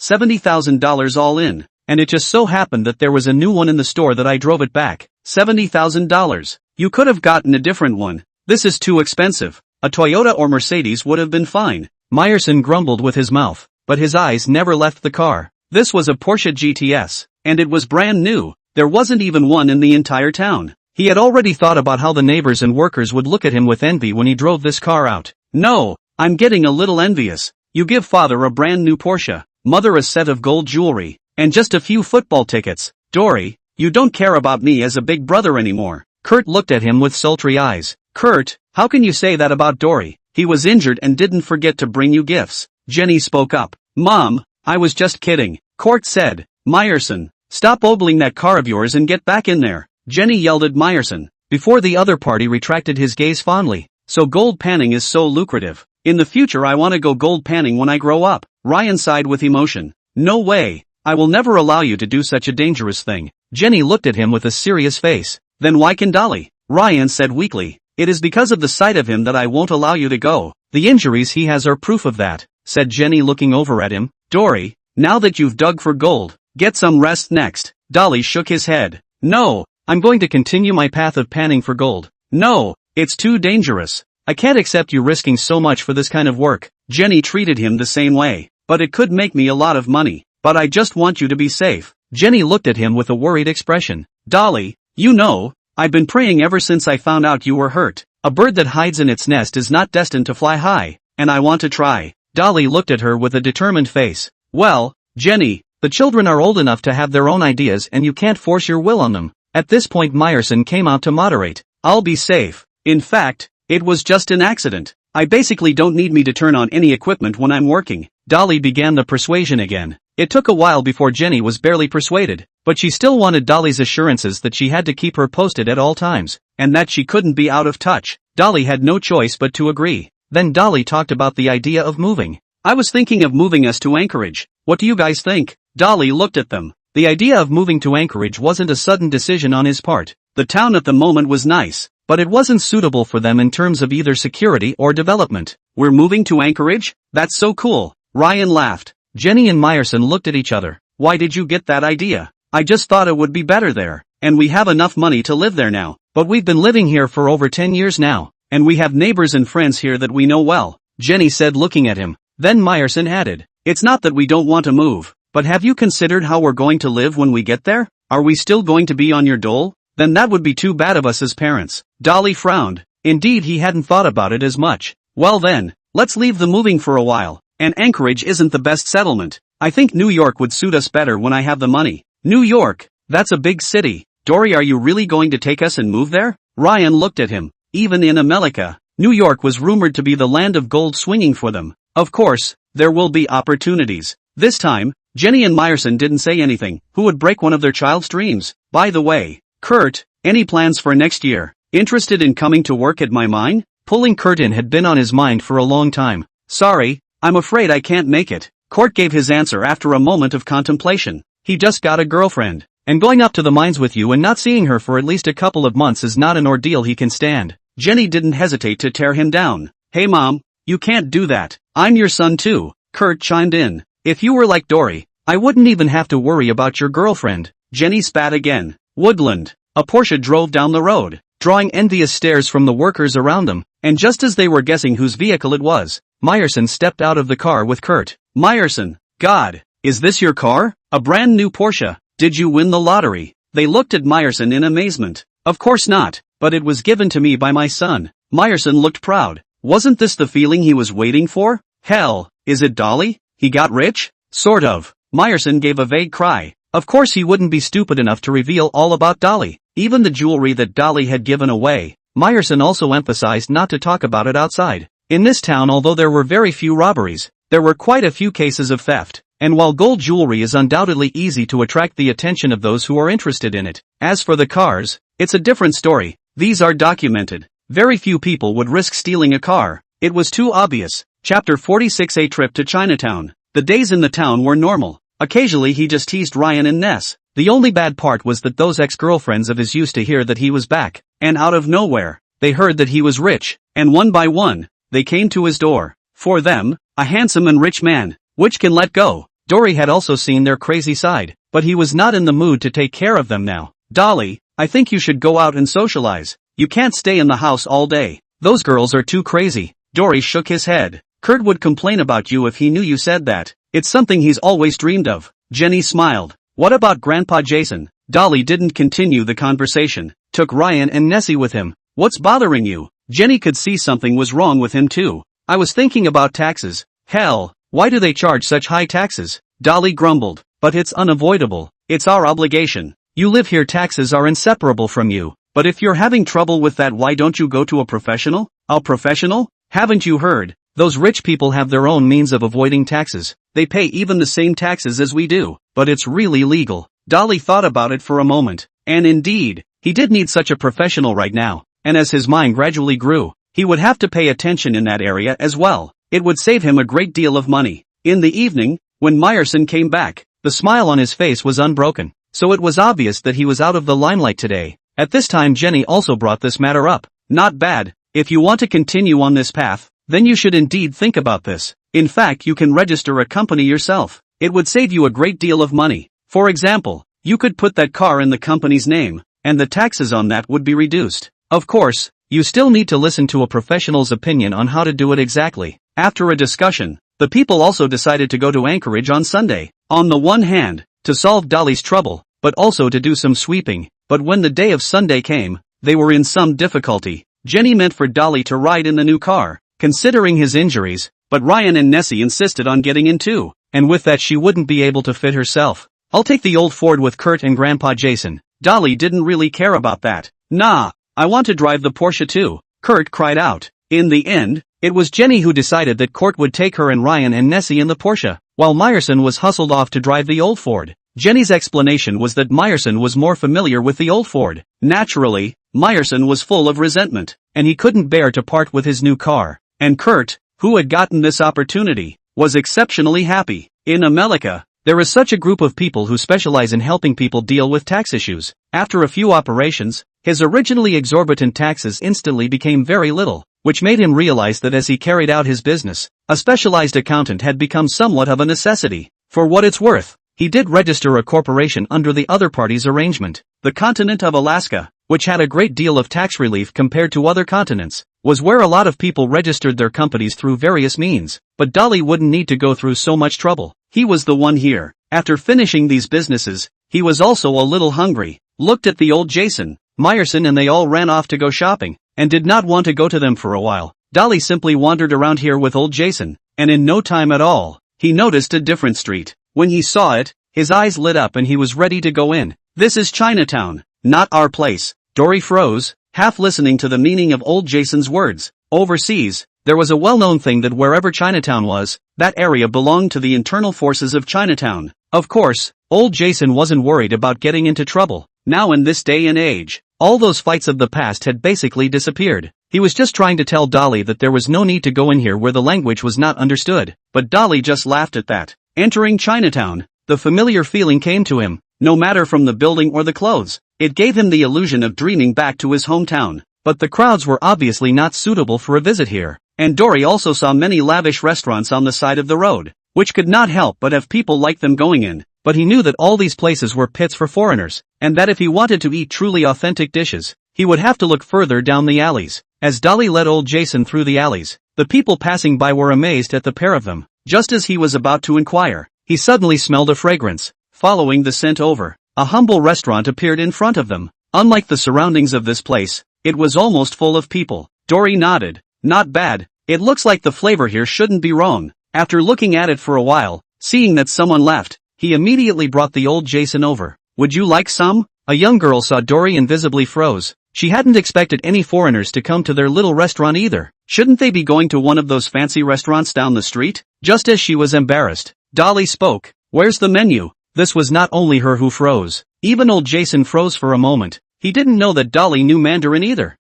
$70,000 all in. And it just so happened that there was a new one in the store that I drove it back. $70,000. You could have gotten a different one. This is too expensive. A Toyota or Mercedes would have been fine. Meyerson grumbled with his mouth, but his eyes never left the car. This was a Porsche GTS, and it was brand new. There wasn't even one in the entire town. He had already thought about how the neighbors and workers would look at him with envy when he drove this car out. No, I'm getting a little envious. You give father a brand new Porsche, mother a set of gold jewelry, and just a few football tickets. Dory, you don't care about me as a big brother anymore. Kurt looked at him with sultry eyes. Kurt, how can you say that about Dory? He was injured and didn't forget to bring you gifts. Jenny spoke up. Mom, I was just kidding. Kurt said. Meyerson, stop ogling that car of yours and get back in there. Jenny yelled at Meyerson, before the other party retracted his gaze fondly. So gold panning is so lucrative. In the future I want to go gold panning when I grow up. Ryan sighed with emotion. No way. I will never allow you to do such a dangerous thing. Jenny looked at him with a serious face. Then why can Dolly? Ryan said weakly. It is because of the sight of him that I won't allow you to go. The injuries he has are proof of that, said Jenny looking over at him. Dory, now that you've dug for gold, get some rest next. Dolly shook his head. No, I'm going to continue my path of panning for gold. No, it's too dangerous. I can't accept you risking so much for this kind of work. Jenny treated him the same way. But it could make me a lot of money. But I just want you to be safe. Jenny looked at him with a worried expression. Dolly, you know, I've been praying ever since I found out you were hurt. A bird that hides in its nest is not destined to fly high, and I want to try. Dolly looked at her with a determined face. Well, Jenny, the children are old enough to have their own ideas and you can't force your will on them. At this point Meyerson came out to moderate. I'll be safe. In fact, it was just an accident. I basically don't need me to turn on any equipment when I'm working. Dolly began the persuasion again. It took a while before Jenny was barely persuaded, but she still wanted Dolly's assurances that she had to keep her posted at all times, and that she couldn't be out of touch. Dolly had no choice but to agree. Then Dolly talked about the idea of moving. I was thinking of moving us to Anchorage. What do you guys think? Dolly looked at them. The idea of moving to Anchorage wasn't a sudden decision on his part. The town at the moment was nice, but it wasn't suitable for them in terms of either security or development. We're moving to Anchorage? That's so cool. Ryan laughed. Jenny and Meyerson looked at each other. Why did you get that idea? I just thought it would be better there, and we have enough money to live there now. But we've been living here for over 10 years now, and we have neighbors and friends here that we know well, Jenny said looking at him. Then Meyerson added, it's not that we don't want to move, but have you considered how we're going to live when we get there? Are we still going to be on your dole? Then that would be too bad of us as parents. Dolly frowned. Indeed he hadn't thought about it as much. Well then, let's leave the moving for a while. And Anchorage isn't the best settlement. I think New York would suit us better when I have the money. New York? That's a big city. Dory, are you really going to take us and move there? Ryan looked at him. Even in America, New York was rumored to be the land of gold swinging for them. Of course, there will be opportunities. This time, Jenny and Meyerson didn't say anything. Who would break one of their child's dreams? By the way, Kurt, any plans for next year? Interested in coming to work at my mine? Pulling Kurt in had been on his mind for a long time. Sorry, I'm afraid I can't make it. Kurt gave his answer after a moment of contemplation. He just got a girlfriend, and going up to the mines with you and not seeing her for at least a couple of months is not an ordeal he can stand. Jenny didn't hesitate to tear him down. Hey mom, you can't do that. I'm your son too, Kurt chimed in. If you were like Dory, I wouldn't even have to worry about your girlfriend. Jenny spat again. Woodland. A Porsche drove down the road, drawing envious stares from the workers around them, and just as they were guessing whose vehicle it was, Meyerson stepped out of the car with Kurt. Meyerson, God, is this your car? A brand new Porsche? Did you win the lottery? They looked at Meyerson in amazement. Of course not, but it was given to me by my son. Meyerson looked proud. Wasn't this the feeling he was waiting for? Hell, is it Dolly? He got rich? Sort of. Meyerson gave a vague cry. Of course he wouldn't be stupid enough to reveal all about Dolly, even the jewelry that Dolly had given away. Meyerson also emphasized not to talk about it outside. In this town, although there were very few robberies, there were quite a few cases of theft. And while gold jewelry is undoubtedly easy to attract the attention of those who are interested in it, as for the cars, it's a different story. These are documented. Very few people would risk stealing a car. It was too obvious. Chapter 46. A trip to Chinatown. The days in the town were normal. Occasionally he just teased Ryan and Ness. The only bad part was that those ex-girlfriends of his used to hear that he was back, and out of nowhere, they heard that he was rich, and one by one, they came to his door. For them, a handsome and rich man, which can let go. Dory had also seen their crazy side, but he was not in the mood to take care of them now. Dolly, I think you should go out and socialize. You can't stay in the house all day. Those girls are too crazy. Dory shook his head. Kurt would complain about you if he knew you said that. It's something he's always dreamed of. Jenny smiled. What about Grandpa Jason? Dolly didn't continue the conversation. Took Ryan and Nessie with him. What's bothering you? Jenny could see something was wrong with him too. I was thinking about taxes. Hell, why do they charge such high taxes? Dolly grumbled. But it's unavoidable. It's our obligation. You live here, taxes are inseparable from you. But if you're having trouble with that, why don't you go to a professional? A professional? Haven't you heard? Those rich people have their own means of avoiding taxes. They pay even the same taxes as we do, but it's really legal. Dolly thought about it for a moment, and indeed, he did need such a professional right now, and as his mind gradually grew, he would have to pay attention in that area as well. It would save him a great deal of money. In the evening, when Meyerson came back, the smile on his face was unbroken, so it was obvious that he was out of the limelight today. At this time Jenny also brought this matter up. Not bad. If you want to continue on this path, then you should indeed think about this. In fact, you can register a company yourself. It would save you a great deal of money. For example, you could put that car in the company's name, and the taxes on that would be reduced. Of course, you still need to listen to a professional's opinion on how to do it exactly. After a discussion, the people also decided to go to Anchorage on Sunday. On the one hand, to solve Dolly's trouble, but also to do some sweeping. But when the day of Sunday came, they were in some difficulty. Jenny meant for Dolly to ride in the new car, considering his injuries, but Ryan and Nessie insisted on getting in too, and with that she wouldn't be able to fit herself. I'll take the old Ford with Kurt and Grandpa Jason. Dolly didn't really care about that. Nah, I want to drive the Porsche too, Kurt cried out. In the end, it was Jenny who decided that Kurt would take her and Ryan and Nessie in the Porsche, while Meyerson was hustled off to drive the old Ford. Jenny's explanation was that Meyerson was more familiar with the old Ford. Naturally, Meyerson was full of resentment, and he couldn't bear to part with his new car. And Kurt, who had gotten this opportunity, was exceptionally happy. In America, there is such a group of people who specialize in helping people deal with tax issues. After a few operations, his originally exorbitant taxes instantly became very little, which made him realize that as he carried out his business, a specialized accountant had become somewhat of a necessity. For what it's worth, he did register a corporation under the other party's arrangement. The continent of Alaska, which had a great deal of tax relief compared to other continents, was where a lot of people registered their companies through various means. But Dolly wouldn't need to go through so much trouble. He was the one here. After finishing these businesses, he was also a little hungry. Looked at the old Jason, Meyerson, and they all ran off to go shopping, and did not want to go to them for a while. Dolly simply wandered around here with old Jason, and in no time at all, he noticed a different street. When he saw it, his eyes lit up and he was ready to go in. This is Chinatown. Not our place. Dory froze, half listening to the meaning of old Jason's words. Overseas, there was a well-known thing that wherever Chinatown was, that area belonged to the internal forces of Chinatown. Of course, old Jason wasn't worried about getting into trouble. Now in this day and age, all those fights of the past had basically disappeared. He was just trying to tell Dolly that there was no need to go in here where the language was not understood. But Dolly just laughed at that. Entering Chinatown, the familiar feeling came to him, no matter from the building or the clothes. It gave him the illusion of dreaming back to his hometown. But the crowds were obviously not suitable for a visit here. And Dory also saw many lavish restaurants on the side of the road, which could not help but have people like them going in. But he knew that all these places were pits for foreigners, and that if he wanted to eat truly authentic dishes, he would have to look further down the alleys. As Dolly led old Jason through the alleys, the people passing by were amazed at the pair of them. Just as he was about to inquire, he suddenly smelled a fragrance. Following the scent over, a humble restaurant appeared in front of them. Unlike the surroundings of this place, it was almost full of people. Dory nodded. Not bad. It looks like the flavor here shouldn't be wrong. After looking at it for a while, seeing that someone left, he immediately brought the old Jason over. Would you like some? A young girl saw Dory and visibly froze. She hadn't expected any foreigners to come to their little restaurant either. Shouldn't they be going to one of those fancy restaurants down the street? Just as she was embarrassed, Dolly spoke. Where's the menu? This was not only her who froze. Even old Jason froze for a moment. He didn't know that Dolly knew Mandarin either.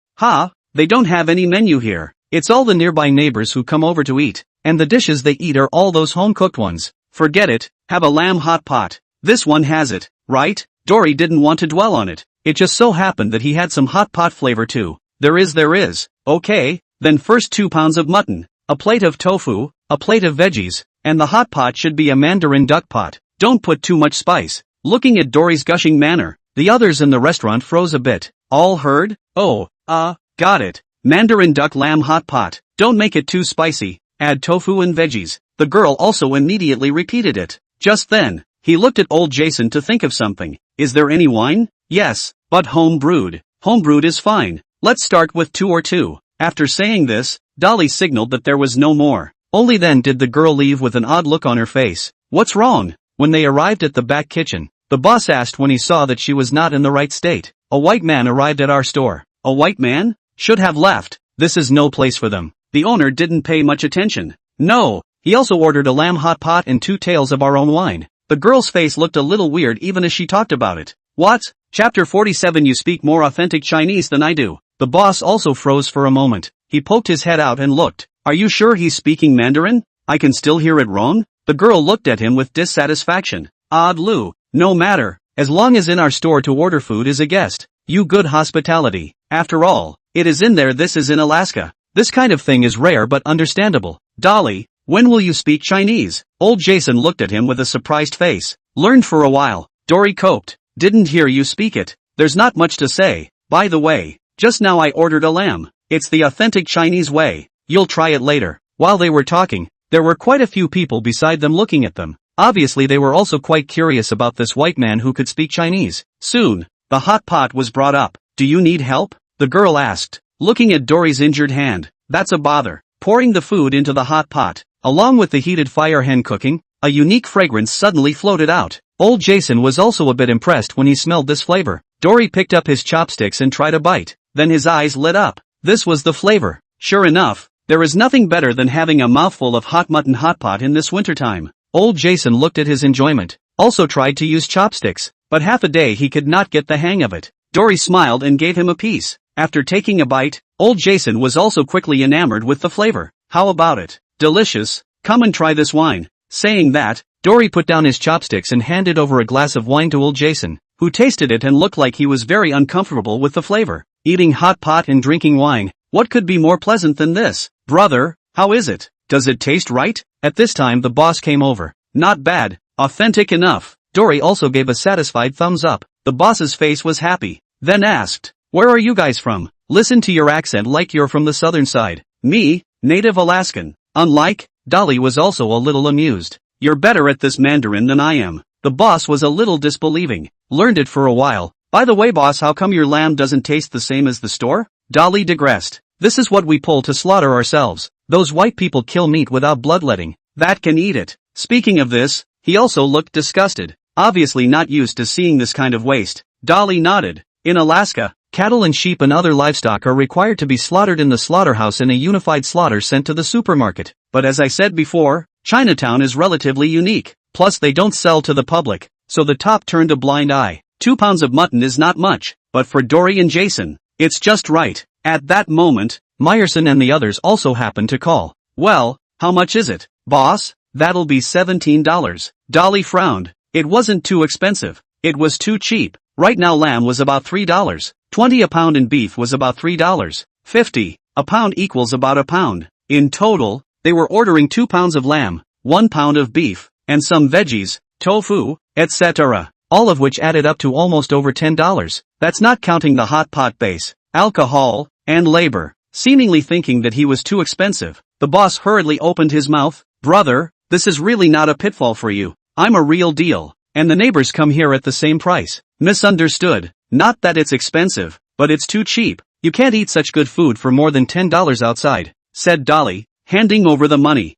They don't have any menu here. It's all the nearby neighbors who come over to eat, and the dishes they eat are all those home-cooked ones. Forget it, have a lamb hot pot. This one has it, right? Dory didn't want to dwell on it. It just so happened that he had some hot pot flavor too. There is. Okay, then first 2 pounds of mutton, a plate of tofu, a plate of veggies, and the hot pot should be a Mandarin duck pot. Don't put too much spice. Looking at Dory's gushing manner, the others in the restaurant froze a bit. All heard? Got it. Mandarin duck lamb hot pot. Don't make it too spicy. Add tofu and veggies. The girl also immediately repeated it. Just then, he looked at old Jason to think of something. Is there any wine? Yes, but home brewed. Home brewed is fine. Let's start with 2 or 2. After saying this, Dolly signaled that there was no more. Only then did the girl leave with an odd look on her face. What's wrong? When they arrived at the back kitchen, the boss asked when he saw that she was not in the right state. A white man arrived at our store. A white man? Should have left. This is no place for them. The owner didn't pay much attention. No, he also ordered a lamb hot pot and 2 tails of our own wine. The girl's face looked a little weird even as she talked about it. What? Chapter 47. You speak more authentic Chinese than I do. The boss also froze for a moment. He poked his head out and looked. Are you sure he's speaking Mandarin? I can still hear it wrong? The girl looked at him with dissatisfaction. Odd Lou, no matter, as long as in our store to order food is a guest. You good hospitality. After all, it is in there. This is in Alaska. This kind of thing is rare but understandable. Dolly, when will you speak Chinese? Old Jason looked at him with a surprised face. Learned for a while. Dory coped. Didn't hear you speak it. There's not much to say. By the way, just now I ordered a lamb. It's the authentic Chinese way. You'll try it later. While they were talking, there were quite a few people beside them looking at them. Obviously they were also quite curious about this white man who could speak Chinese. Soon, the hot pot was brought up. Do you need help? The girl asked, looking at Dory's injured hand. That's a bother. Pouring the food into the hot pot, along with the heated fire hen cooking, a unique fragrance suddenly floated out. Old Jason was also a bit impressed when he smelled this flavor. Dory picked up his chopsticks and tried a bite. Then his eyes lit up. This was the flavor. Sure enough, there is nothing better than having a mouthful of hot mutton hot pot in this wintertime. Old Jason looked at his enjoyment. Also tried to use chopsticks, but half a day he could not get the hang of it. Dory smiled and gave him a piece. After taking a bite, old Jason was also quickly enamored with the flavor. How about it? Delicious. Come and try this wine. Saying that, Dory put down his chopsticks and handed over a glass of wine to old Jason, who tasted it and looked like he was very uncomfortable with the flavor. Eating hot pot and drinking wine, what could be more pleasant than this? Brother, how is it? Does it taste right? At this time the boss came over. Not bad. Authentic enough. Dory also gave a satisfied thumbs up. The boss's face was happy. Then asked, where are you guys from? Listen to your accent like you're from the southern side. Me, native Alaskan. Unlike, Dolly was also a little amused. You're better at this Mandarin than I am. The boss was a little disbelieving. Learned it for a while. By the way boss, how come your lamb doesn't taste the same as the store? Dolly digressed. This is what we pull to slaughter ourselves. Those white people kill meat without bloodletting. That can eat it. Speaking of this, he also looked disgusted. Obviously not used to seeing this kind of waste. Dolly nodded. In Alaska, cattle and sheep and other livestock are required to be slaughtered in the slaughterhouse in a unified slaughter sent to the supermarket. But as I said before, Chinatown is relatively unique. Plus they don't sell to the public, so the top turned a blind eye. 2 pounds of mutton is not much, but for Dory and Jason, it's just right. At that moment, Meyerson and the others also happened to call. Well, how much is it, boss? That'll be $17. Dolly frowned. It wasn't too expensive. It was too cheap. Right now lamb was about $3.20 a pound and beef was about $3.50 a pound equals about a pound. In total, they were ordering 2 pounds of lamb, 1 pound of beef, and some veggies, tofu, etc., all of which added up to almost over $10. That's not counting the hot pot base, alcohol, and labor. Seemingly thinking that he was too expensive, the boss hurriedly opened his mouth. Brother, this is really not a pitfall for you. I'm a real deal, and the neighbors come here at the same price. Misunderstood. Not that it's expensive, but it's too cheap. You can't eat such good food for more than $10 outside, said Dolly, handing over the money.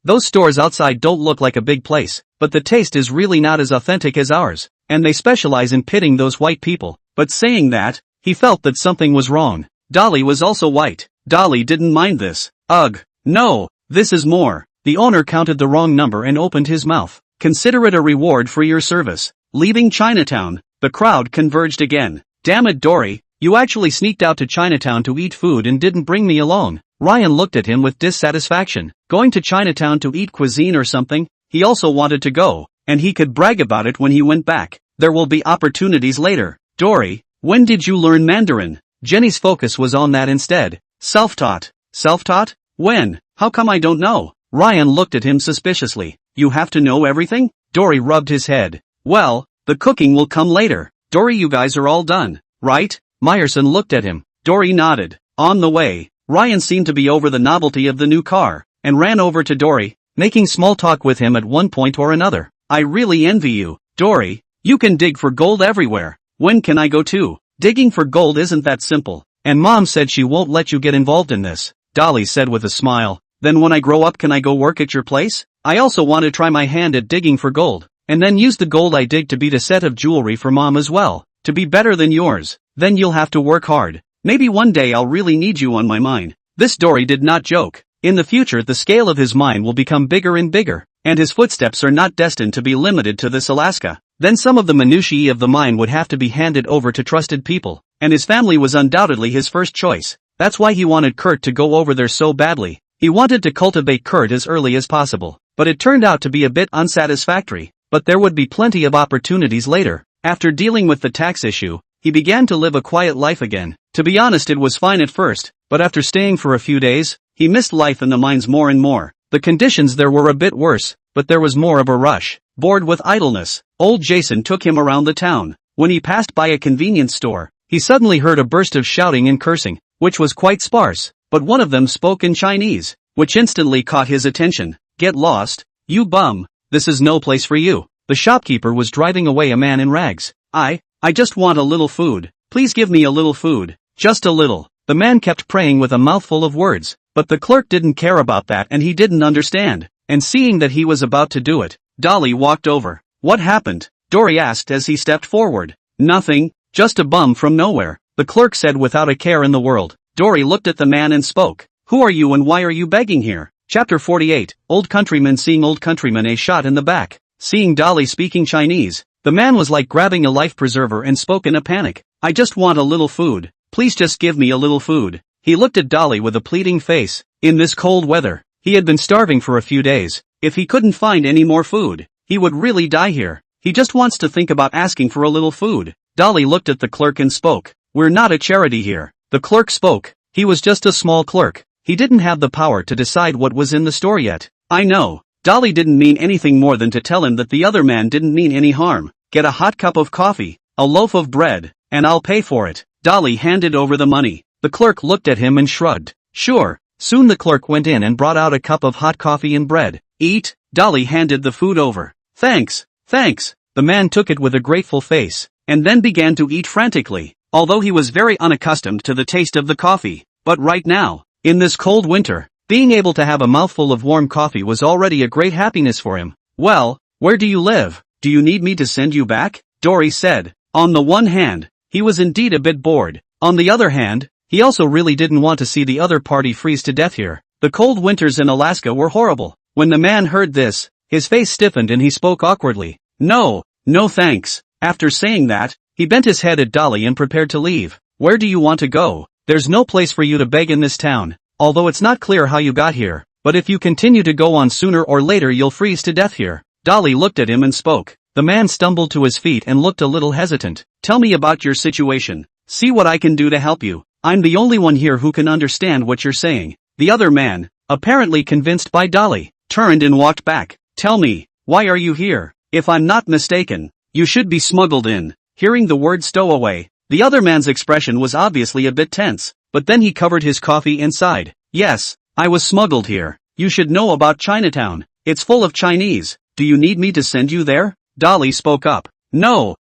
Those stores outside don't look like a big place, but the taste is really not as authentic as ours, and they specialize in pitting those white people. But saying that, he felt that something was wrong. Dolly was also white. Dolly didn't mind this. Ugh. No, this is more. The owner counted the wrong number and opened his mouth. Consider it a reward for your service. Leaving Chinatown, the crowd converged again. Damn it, Dory, you actually sneaked out to Chinatown to eat food and didn't bring me along. Ryan looked at him with dissatisfaction. Going to Chinatown to eat cuisine or something? He also wanted to go, and he could brag about it when he went back. There will be opportunities later. Dory, when did you learn Mandarin? Jenny's focus was on that instead. Self-taught. Self-taught? When? How come I don't know? Ryan looked at him suspiciously. You have to know everything? Dory rubbed his head. Well, the cooking will come later. Dory, you guys are all done, right? Meyerson looked at him. Dory nodded. On the way, Ryan seemed to be over the novelty of the new car, and ran over to Dory, making small talk with him at one point or another. I really envy you, Dory. You can dig for gold everywhere. When can I go too? Digging for gold isn't that simple, and Mom said she won't let you get involved in this, Dolly said with a smile. Then when I grow up, can I go work at your place? I also want to try my hand at digging for gold, and then use the gold I dig to beat a set of jewelry for Mom as well, to be better than yours. Then you'll have to work hard. Maybe one day I'll really need you on my mine. This Dory did not joke. In the future the scale of his mine will become bigger and bigger, and his footsteps are not destined to be limited to this Alaska. Then some of the minutiae of the mine would have to be handed over to trusted people, and his family was undoubtedly his first choice. That's why he wanted Kurt to go over there so badly. He wanted to cultivate Kurt as early as possible, but it turned out to be a bit unsatisfactory. But there would be plenty of opportunities later. After dealing with the tax issue, he began to live a quiet life again. To be honest, it was fine at first, but after staying for a few days, he missed life in the mines more and more. The conditions there were a bit worse, but there was more of a rush. Bored with idleness, old Jason took him around the town. When he passed by a convenience store, he suddenly heard a burst of shouting and cursing, which was quite sparse, but one of them spoke in Chinese, which instantly caught his attention. Get lost, you bum, this is no place for you. The shopkeeper was driving away a man in rags. I just want a little food. Please give me a little food. Just a little. The man kept praying with a mouthful of words, but the clerk didn't care about that and he didn't understand. And seeing that he was about to do it, Dolly walked over. What happened? Dory asked as he stepped forward. Nothing, just a bum from nowhere, the clerk said without a care in the world. Dory looked at the man and spoke. Who are you and why are you begging here? Chapter 48, Old Countryman seeing Old Countryman a shot in the back. Seeing Dolly speaking Chinese, the man was like grabbing a life preserver and spoke in a panic. I just want a little food. Please just give me a little food. He looked at Dolly with a pleading face. In this cold weather, he had been starving for a few days. If he couldn't find any more food, he would really die here. He just wants to think about asking for a little food. Dolly looked at the clerk and spoke. We're not a charity here. The clerk spoke. He was just a small clerk. He didn't have the power to decide what was in the store yet. I know. Dolly didn't mean anything more than to tell him that the other man didn't mean any harm. Get a hot cup of coffee, a loaf of bread, and I'll pay for it. Dolly handed over the money. The clerk looked at him and shrugged. Sure. Soon the clerk went in and brought out a cup of hot coffee and bread. Eat. Dolly handed the food over. Thanks. Thanks. The man took it with a grateful face, and then began to eat frantically, although he was very unaccustomed to the taste of the coffee. But right now, in this cold winter, being able to have a mouthful of warm coffee was already a great happiness for him. Well, where do you live? Do you need me to send you back? Dory said. On the one hand, He was indeed a bit bored. On the other hand, he also really didn't want to see the other party freeze to death here. The cold winters in Alaska were horrible. When the man heard this, his face stiffened and he spoke awkwardly. No thanks. After saying that, he bent his head at Dolly and prepared to leave. Where do you want to go? There's no place for you to beg in this town. Although it's not clear how you got here, but if you continue to go on sooner or later you'll freeze to death here. Dolly looked at him and spoke. The man stumbled to his feet and looked a little hesitant. Tell me about your situation. See what I can do to help you. I'm the only one here who can understand what you're saying. The other man, apparently convinced by Dolly, turned and walked back. Tell me, why are you here? If I'm not mistaken, you should be smuggled in. Hearing the word stowaway, the other man's expression was obviously a bit tense, but then he covered his coffee and sighed. Yes, I was smuggled here. You should know about Chinatown. It's full of Chinese. Do you need me to send you there? Dolly spoke up. No,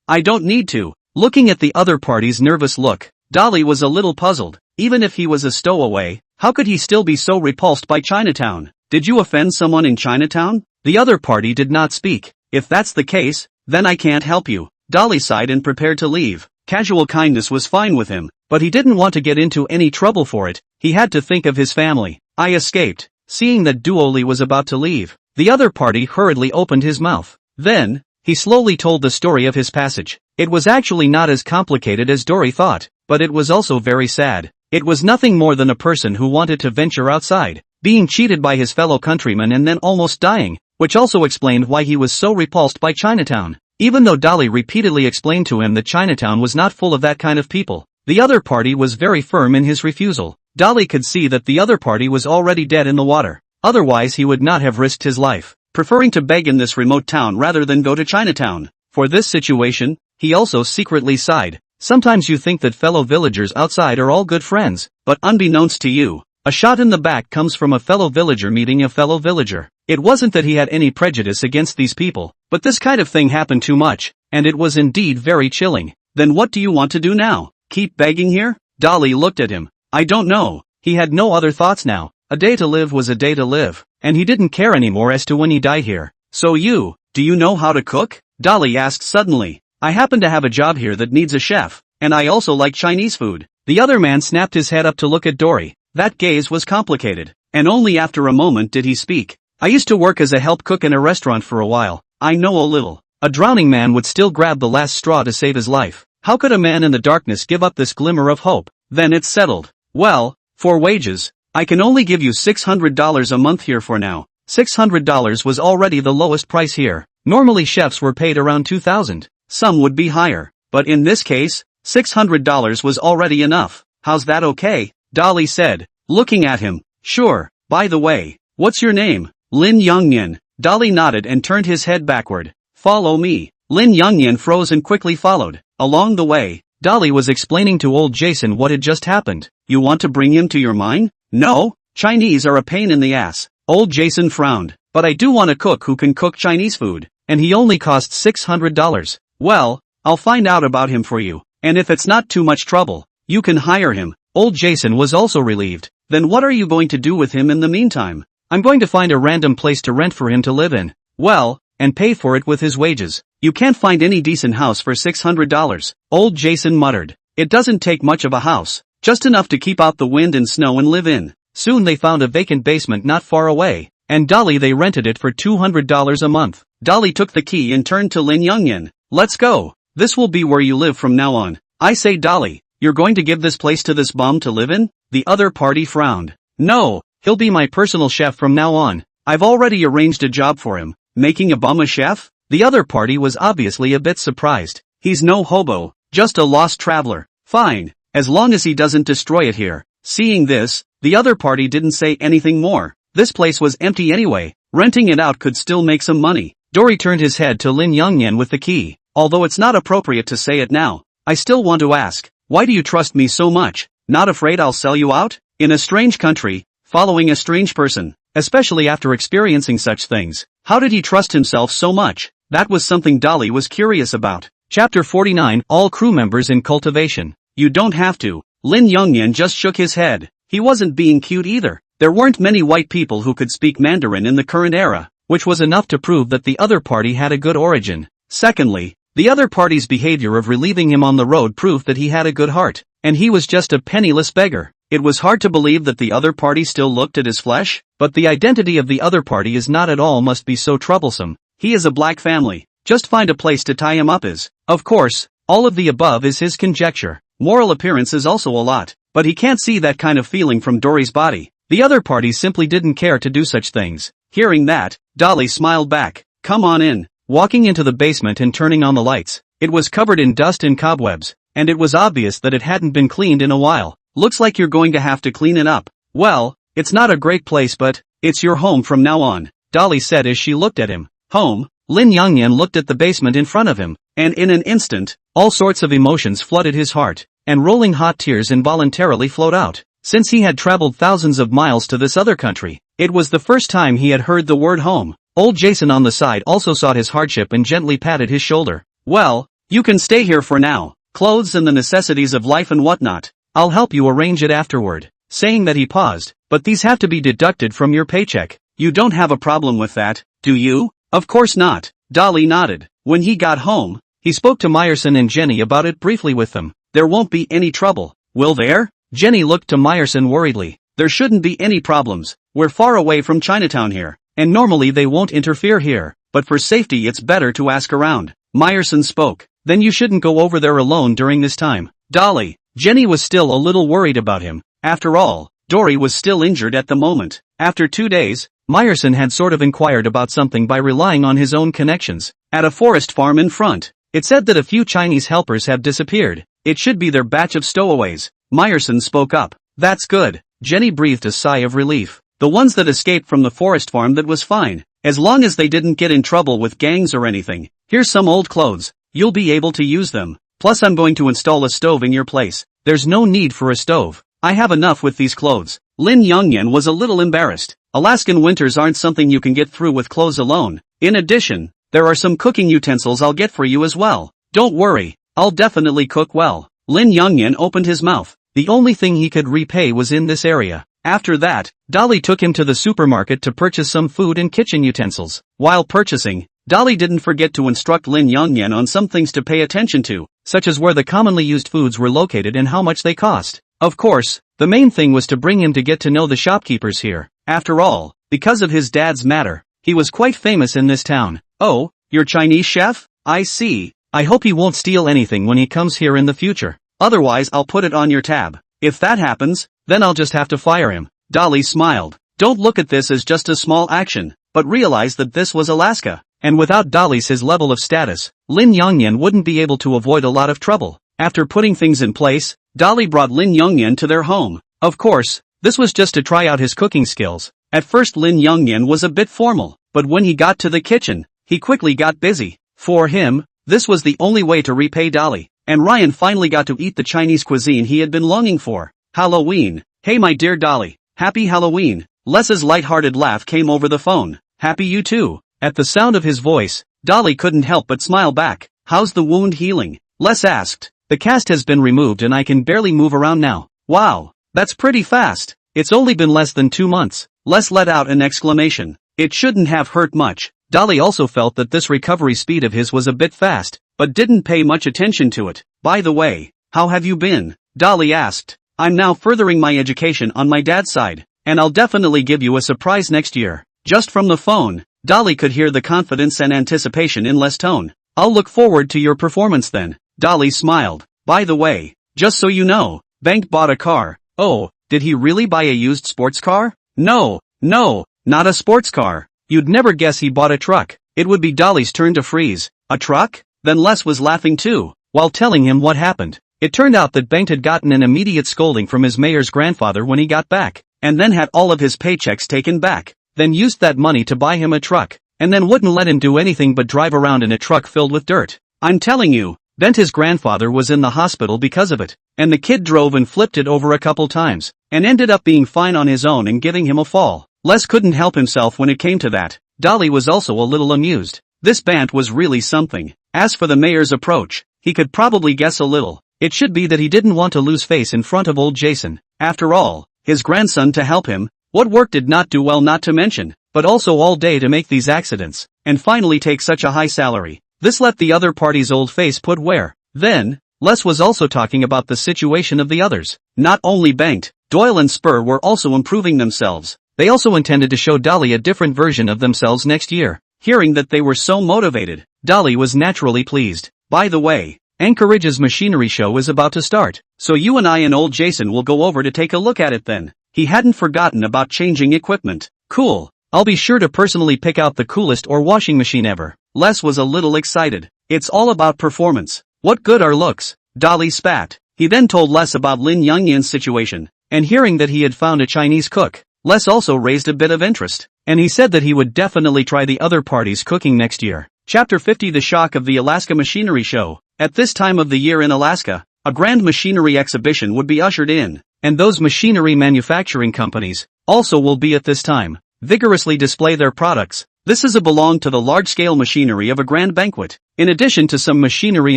I don't need to. Looking at the other party's nervous look, Dolly was a little puzzled. Even if he was a stowaway, how could he still be so repulsed by Chinatown? Did you offend someone in Chinatown? The other party did not speak. If that's the case, then I can't help you. Dolly sighed and prepared to leave. Casual kindness was fine with him, but he didn't want to get into any trouble for it. He had to think of his family. I escaped. Seeing that Dolly was about to leave, the other party hurriedly opened his mouth. Then, he slowly told the story of his passage. It was actually not as complicated as Dory thought, but it was also very sad. It was nothing more than a person who wanted to venture outside, being cheated by his fellow countrymen and then almost dying, which also explained why he was so repulsed by Chinatown. Even though Dolly repeatedly explained to him that Chinatown was not full of that kind of people, the other party was very firm in his refusal. Dolly could see that the other party was already dead in the water. Otherwise he would not have risked his life, preferring to beg in this remote town rather than go to Chinatown. For this situation, he also secretly sighed. Sometimes you think that fellow villagers outside are all good friends, but unbeknownst to you, a shot in the back comes from a fellow villager meeting a fellow villager. It wasn't that he had any prejudice against these people, but this kind of thing happened too much, and it was indeed very chilling. Then what do you want to do now? Keep begging here? Dolly looked at him. I don't know. He had no other thoughts now. A day to live was a day to live, and he didn't care anymore as to when he died here. So do you know how to cook? Dolly asked suddenly. I happen to have a job here that needs a chef, and I also like Chinese food. The other man snapped his head up to look at Dory. That gaze was complicated, and only after a moment did he speak. I used to work as a help cook in a restaurant for a while. I know a little. A drowning man would still grab the last straw to save his life. How could a man in the darkness give up this glimmer of hope? Then it's settled. Well, for wages, I can only give you $600 a month here for now. $600 was already the lowest price here. Normally chefs were paid around $2,000. Some would be higher, but in this case, $600 was already enough. How's that okay? Dolly said, looking at him. Sure. By the way, what's your name? Lin Youngyan. Dolly nodded and turned his head backward. Follow me. Lin Youngyan froze and quickly followed. Along the way, Dolly was explaining to old Jason what had just happened. You want to bring him to your mine? No, Chinese are a pain in the ass. Old Jason frowned. But I do want a cook who can cook Chinese food, and he only costs $600. Well, I'll find out about him for you, and if it's not too much trouble, you can hire him. Old Jason was also relieved. Then what are you going to do with him in the meantime? I'm going to find a random place to rent for him to live in. Well, and pay for it with his wages. You can't find any decent house for $600. Old Jason muttered. It doesn't take much of a house, just enough to keep out the wind and snow and live in. Soon they found a vacant basement not far away, and Dolly they rented it for $200 a month. Dolly took the key and turned to Lin Youngyan. Let's go. This will be where you live from now on. I say Dolly, you're going to give this place to this bum to live in? The other party frowned. No, he'll be my personal chef from now on. I've already arranged a job for him. Making a bum a chef? The other party was obviously a bit surprised. He's no hobo, just a lost traveler. Fine, as long as he doesn't destroy it here. Seeing this, the other party didn't say anything more. This place was empty anyway. Renting it out could still make some money. Dory turned his head to Lin Youngyan with the key. Although it's not appropriate to say it now, I still want to ask, why do you trust me so much? Not afraid I'll sell you out? In a strange country, following a strange person, especially after experiencing such things. How did he trust himself so much? That was something Dolly was curious about. Chapter 49, All crew members in cultivation. You don't have to. Lin Youngyan just shook his head. He wasn't being cute either. There weren't many white people who could speak Mandarin in the current era, which was enough to prove that the other party had a good origin. Secondly, The other party's behavior of relieving him on the road proved that he had a good heart, and he was just a penniless beggar. It was hard to believe that the other party still looked at his flesh, but the identity of the other party is not at all must be so troublesome. He is a black family. Just find a place to tie him up is. Of course, all of the above is his conjecture. Moral appearance is also a lot, but he can't see that kind of feeling from Dory's body. The other party simply didn't care to do such things. Hearing that, Dolly smiled back. Come on in. Walking into the basement and turning on the lights. It was covered in dust and cobwebs, and it was obvious that it hadn't been cleaned in a while. Looks like you're going to have to clean it up. Well, it's not a great place but, it's your home from now on, Dolly said as she looked at him. Home? Lin Yangyan looked at the basement in front of him, and in an instant, all sorts of emotions flooded his heart, and rolling hot tears involuntarily flowed out. Since he had traveled thousands of miles to this other country, it was the first time he had heard the word home. Old Jason on the side also saw his hardship and gently patted his shoulder. Well, you can stay here for now. Clothes and the necessities of life and whatnot. I'll help you arrange it afterward. Saying that he paused, but these have to be deducted from your paycheck. You don't have a problem with that, do you? Of course not. Dolly nodded. When he got home, he spoke to Meyerson and Jenny about it briefly with them. There won't be any trouble, will there? Jenny looked to Meyerson worriedly. There shouldn't be any problems. We're far away from Chinatown here, and normally they won't interfere here, but for safety it's better to ask around. Meyerson spoke. Then you shouldn't go over there alone during this time. Dolly. Jenny was still a little worried about him. After all, Dory was still injured at the moment. After 2 days, Meyerson had sort of inquired about something by relying on his own connections. At a forest farm in front, it said that a few Chinese helpers have disappeared. It should be their batch of stowaways. Meyerson spoke up. That's good. Jenny breathed a sigh of relief. The ones that escaped from the forest farm, that was fine. As long as they didn't get in trouble with gangs or anything. Here's some old clothes. You'll be able to use them. Plus I'm going to install a stove in your place. There's no need for a stove. I have enough with these clothes. Lin Yangyan was a little embarrassed. Alaskan winters aren't something you can get through with clothes alone. In addition, there are some cooking utensils I'll get for you as well. Don't worry, I'll definitely cook well. Lin Yangyan opened his mouth. The only thing he could repay was in this area. After that, Dolly took him to the supermarket to purchase some food and kitchen utensils. While purchasing, Dolly didn't forget to instruct Lin Yangyan on some things to pay attention to, such as where the commonly used foods were located and how much they cost. Of course, the main thing was to bring him to get to know the shopkeepers here. After all, because of his dad's matter, he was quite famous in this town. Oh, you're Chinese chef? I see. I hope he won't steal anything when he comes here in the future. Otherwise I'll put it on your tab. If that happens, then I'll just have to fire him. Dolly smiled. Don't look at this as just a small action, but realize that this was Alaska, and without Dolly's his level of status, Lin Yangyan wouldn't be able to avoid a lot of trouble. After putting things in place, Dolly brought Lin Yangyan to their home. Of course, this was just to try out his cooking skills. At first Lin Yangyan was a bit formal, but when he got to the kitchen, he quickly got busy. For him, this was the only way to repay Dolly, and Ryan finally got to eat the Chinese cuisine he had been longing for. Halloween. Hey my dear Dolly, happy Halloween. Les's light-hearted laugh came over the phone. Happy you too. At the sound of his voice, Dolly couldn't help but smile back. How's the wound healing? Les asked. The cast has been removed and I can barely move around now. Wow, that's pretty fast. It's only been less than 2 months. Les let out an exclamation. It shouldn't have hurt much. Dolly also felt that this recovery speed of his was a bit fast, but didn't pay much attention to it. By the way, how have you been? Dolly asked. I'm now furthering my education on my dad's side, and I'll definitely give you a surprise next year. Just from the phone, Dolly could hear the confidence and anticipation in Les' tone. I'll look forward to your performance then. Dolly smiled. By the way, just so you know, Bank bought a car. Oh, did he really buy a used sports car? No, not a sports car. You'd never guess he bought a truck. It would be Dolly's turn to freeze. A truck? Then Les was laughing too, while telling him what happened. It turned out that Bengt had gotten an immediate scolding from his mayor's grandfather when he got back, and then had all of his paychecks taken back, then used that money to buy him a truck, and then wouldn't let him do anything but drive around in a truck filled with dirt. I'm telling you, Bent's grandfather was in the hospital because of it, and the kid drove and flipped it over a couple times, and ended up being fine on his own and giving him a fall. Les couldn't help himself when it came to that. Dolly was also a little amused. This Bant was really something. As for the mayor's approach, he could probably guess a little. It should be that he didn't want to lose face in front of old Jason. After all, his grandson to help him, what work did not do well not to mention, but also all day to make these accidents, and finally take such a high salary. This let the other party's old face put where. Then, Les was also talking about the situation of the others. Not only Banked, Doyle and Spur were also improving themselves. They also intended to show Dolly a different version of themselves next year. Hearing that they were so motivated, Dolly was naturally pleased. By the way, Anchorage's machinery show is about to start, so you and I and old Jason will go over to take a look at it then. He hadn't forgotten about changing equipment. Cool. I'll be sure to personally pick out the coolest washing machine ever. Les was a little excited. It's all about performance. What good are looks? Dolly spat. He then told Les about Lin Yunyan's situation, and hearing that he had found a Chinese cook, Les also raised a bit of interest, and he said that he would definitely try the other party's cooking next year. Chapter 50 The Shock of the Alaska Machinery Show. At this time of the year in Alaska, a grand machinery exhibition would be ushered in, and those machinery manufacturing companies also will be at this time vigorously display their products. This is a belong to the large-scale machinery of a grand banquet. In addition to some machinery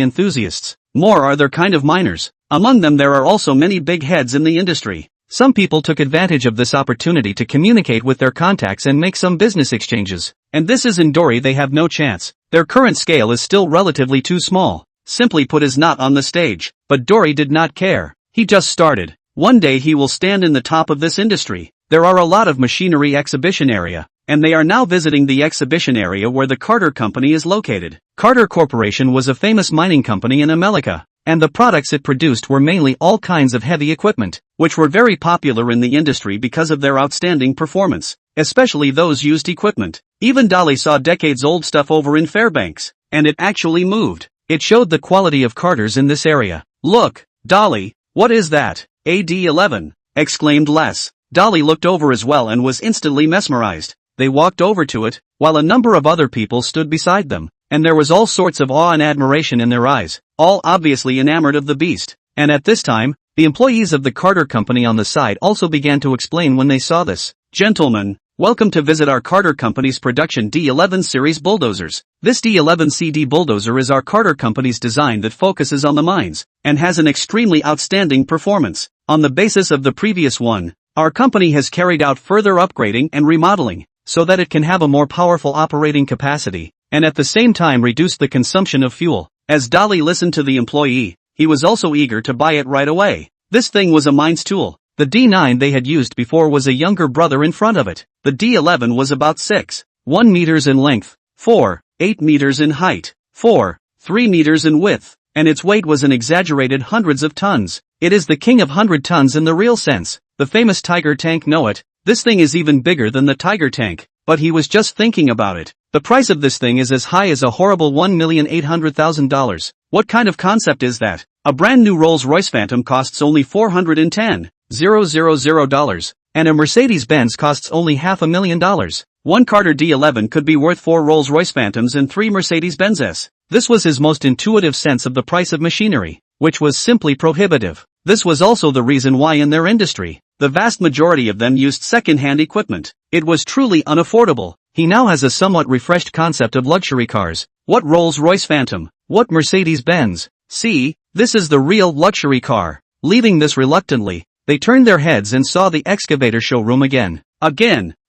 enthusiasts, more are their kind of miners. Among them there are also many big heads in the industry. Some people took advantage of this opportunity to communicate with their contacts and make some business exchanges. And this is in Dory they have no chance. Their current scale is still relatively too small. Simply put is not on the stage. But Dory did not care. He just started. One day he will stand in the top of this industry. There are a lot of machinery exhibition area, and they are now visiting the exhibition area where the Carter Company is located. Carter Corporation was a famous mining company in America, and the products it produced were mainly all kinds of heavy equipment, which were very popular in the industry because of their outstanding performance, especially those used equipment. Even Dolly saw decades-old stuff over in Fairbanks, and it actually moved. It showed the quality of Carters in this area. Look, Dolly, what is that? AD-11, exclaimed Les. Dolly looked over as well and was instantly mesmerized. They walked over to it, while a number of other people stood beside them, and there was all sorts of awe and admiration in their eyes, all obviously enamored of the beast. And at this time, the employees of the Carter Company on the side also began to explain when they saw this. Gentlemen, welcome to visit our Carter Company's production D11 series bulldozers. This D11 CD bulldozer is our Carter Company's design that focuses on the mines, and has an extremely outstanding performance. On the basis of the previous one, our company has carried out further upgrading and remodeling, so that it can have a more powerful operating capacity, and at the same time reduce the consumption of fuel. As Dolly listened to the employee, he was also eager to buy it right away. This thing was a mines tool. The D9 they had used before was a younger brother in front of it. The D11 was about 6.1 meters in length, 4.8 meters in height, 4.3 meters in width, and its weight was an exaggerated hundreds of tons. It is the king of 100 tons in the real sense. The famous Tiger tank know it. This thing is even bigger than the Tiger tank, but he was just thinking about it. The price of this thing is as high as a horrible $1,800,000. What kind of concept is that? A brand new Rolls-Royce Phantom costs only $410,000, and a Mercedes-Benz costs only $500,000. One Carter D11 could be worth 4 Rolls-Royce Phantoms and 3 Mercedes-Benzes. This was his most intuitive sense of the price of machinery, which was simply prohibitive. This was also the reason why in their industry, the vast majority of them used second-hand equipment. It was truly unaffordable. He now has a somewhat refreshed concept of luxury cars. What Rolls-Royce Phantom? What Mercedes-Benz? See, this is the real luxury car. Leaving this reluctantly, they turned their heads and saw the excavator showroom again.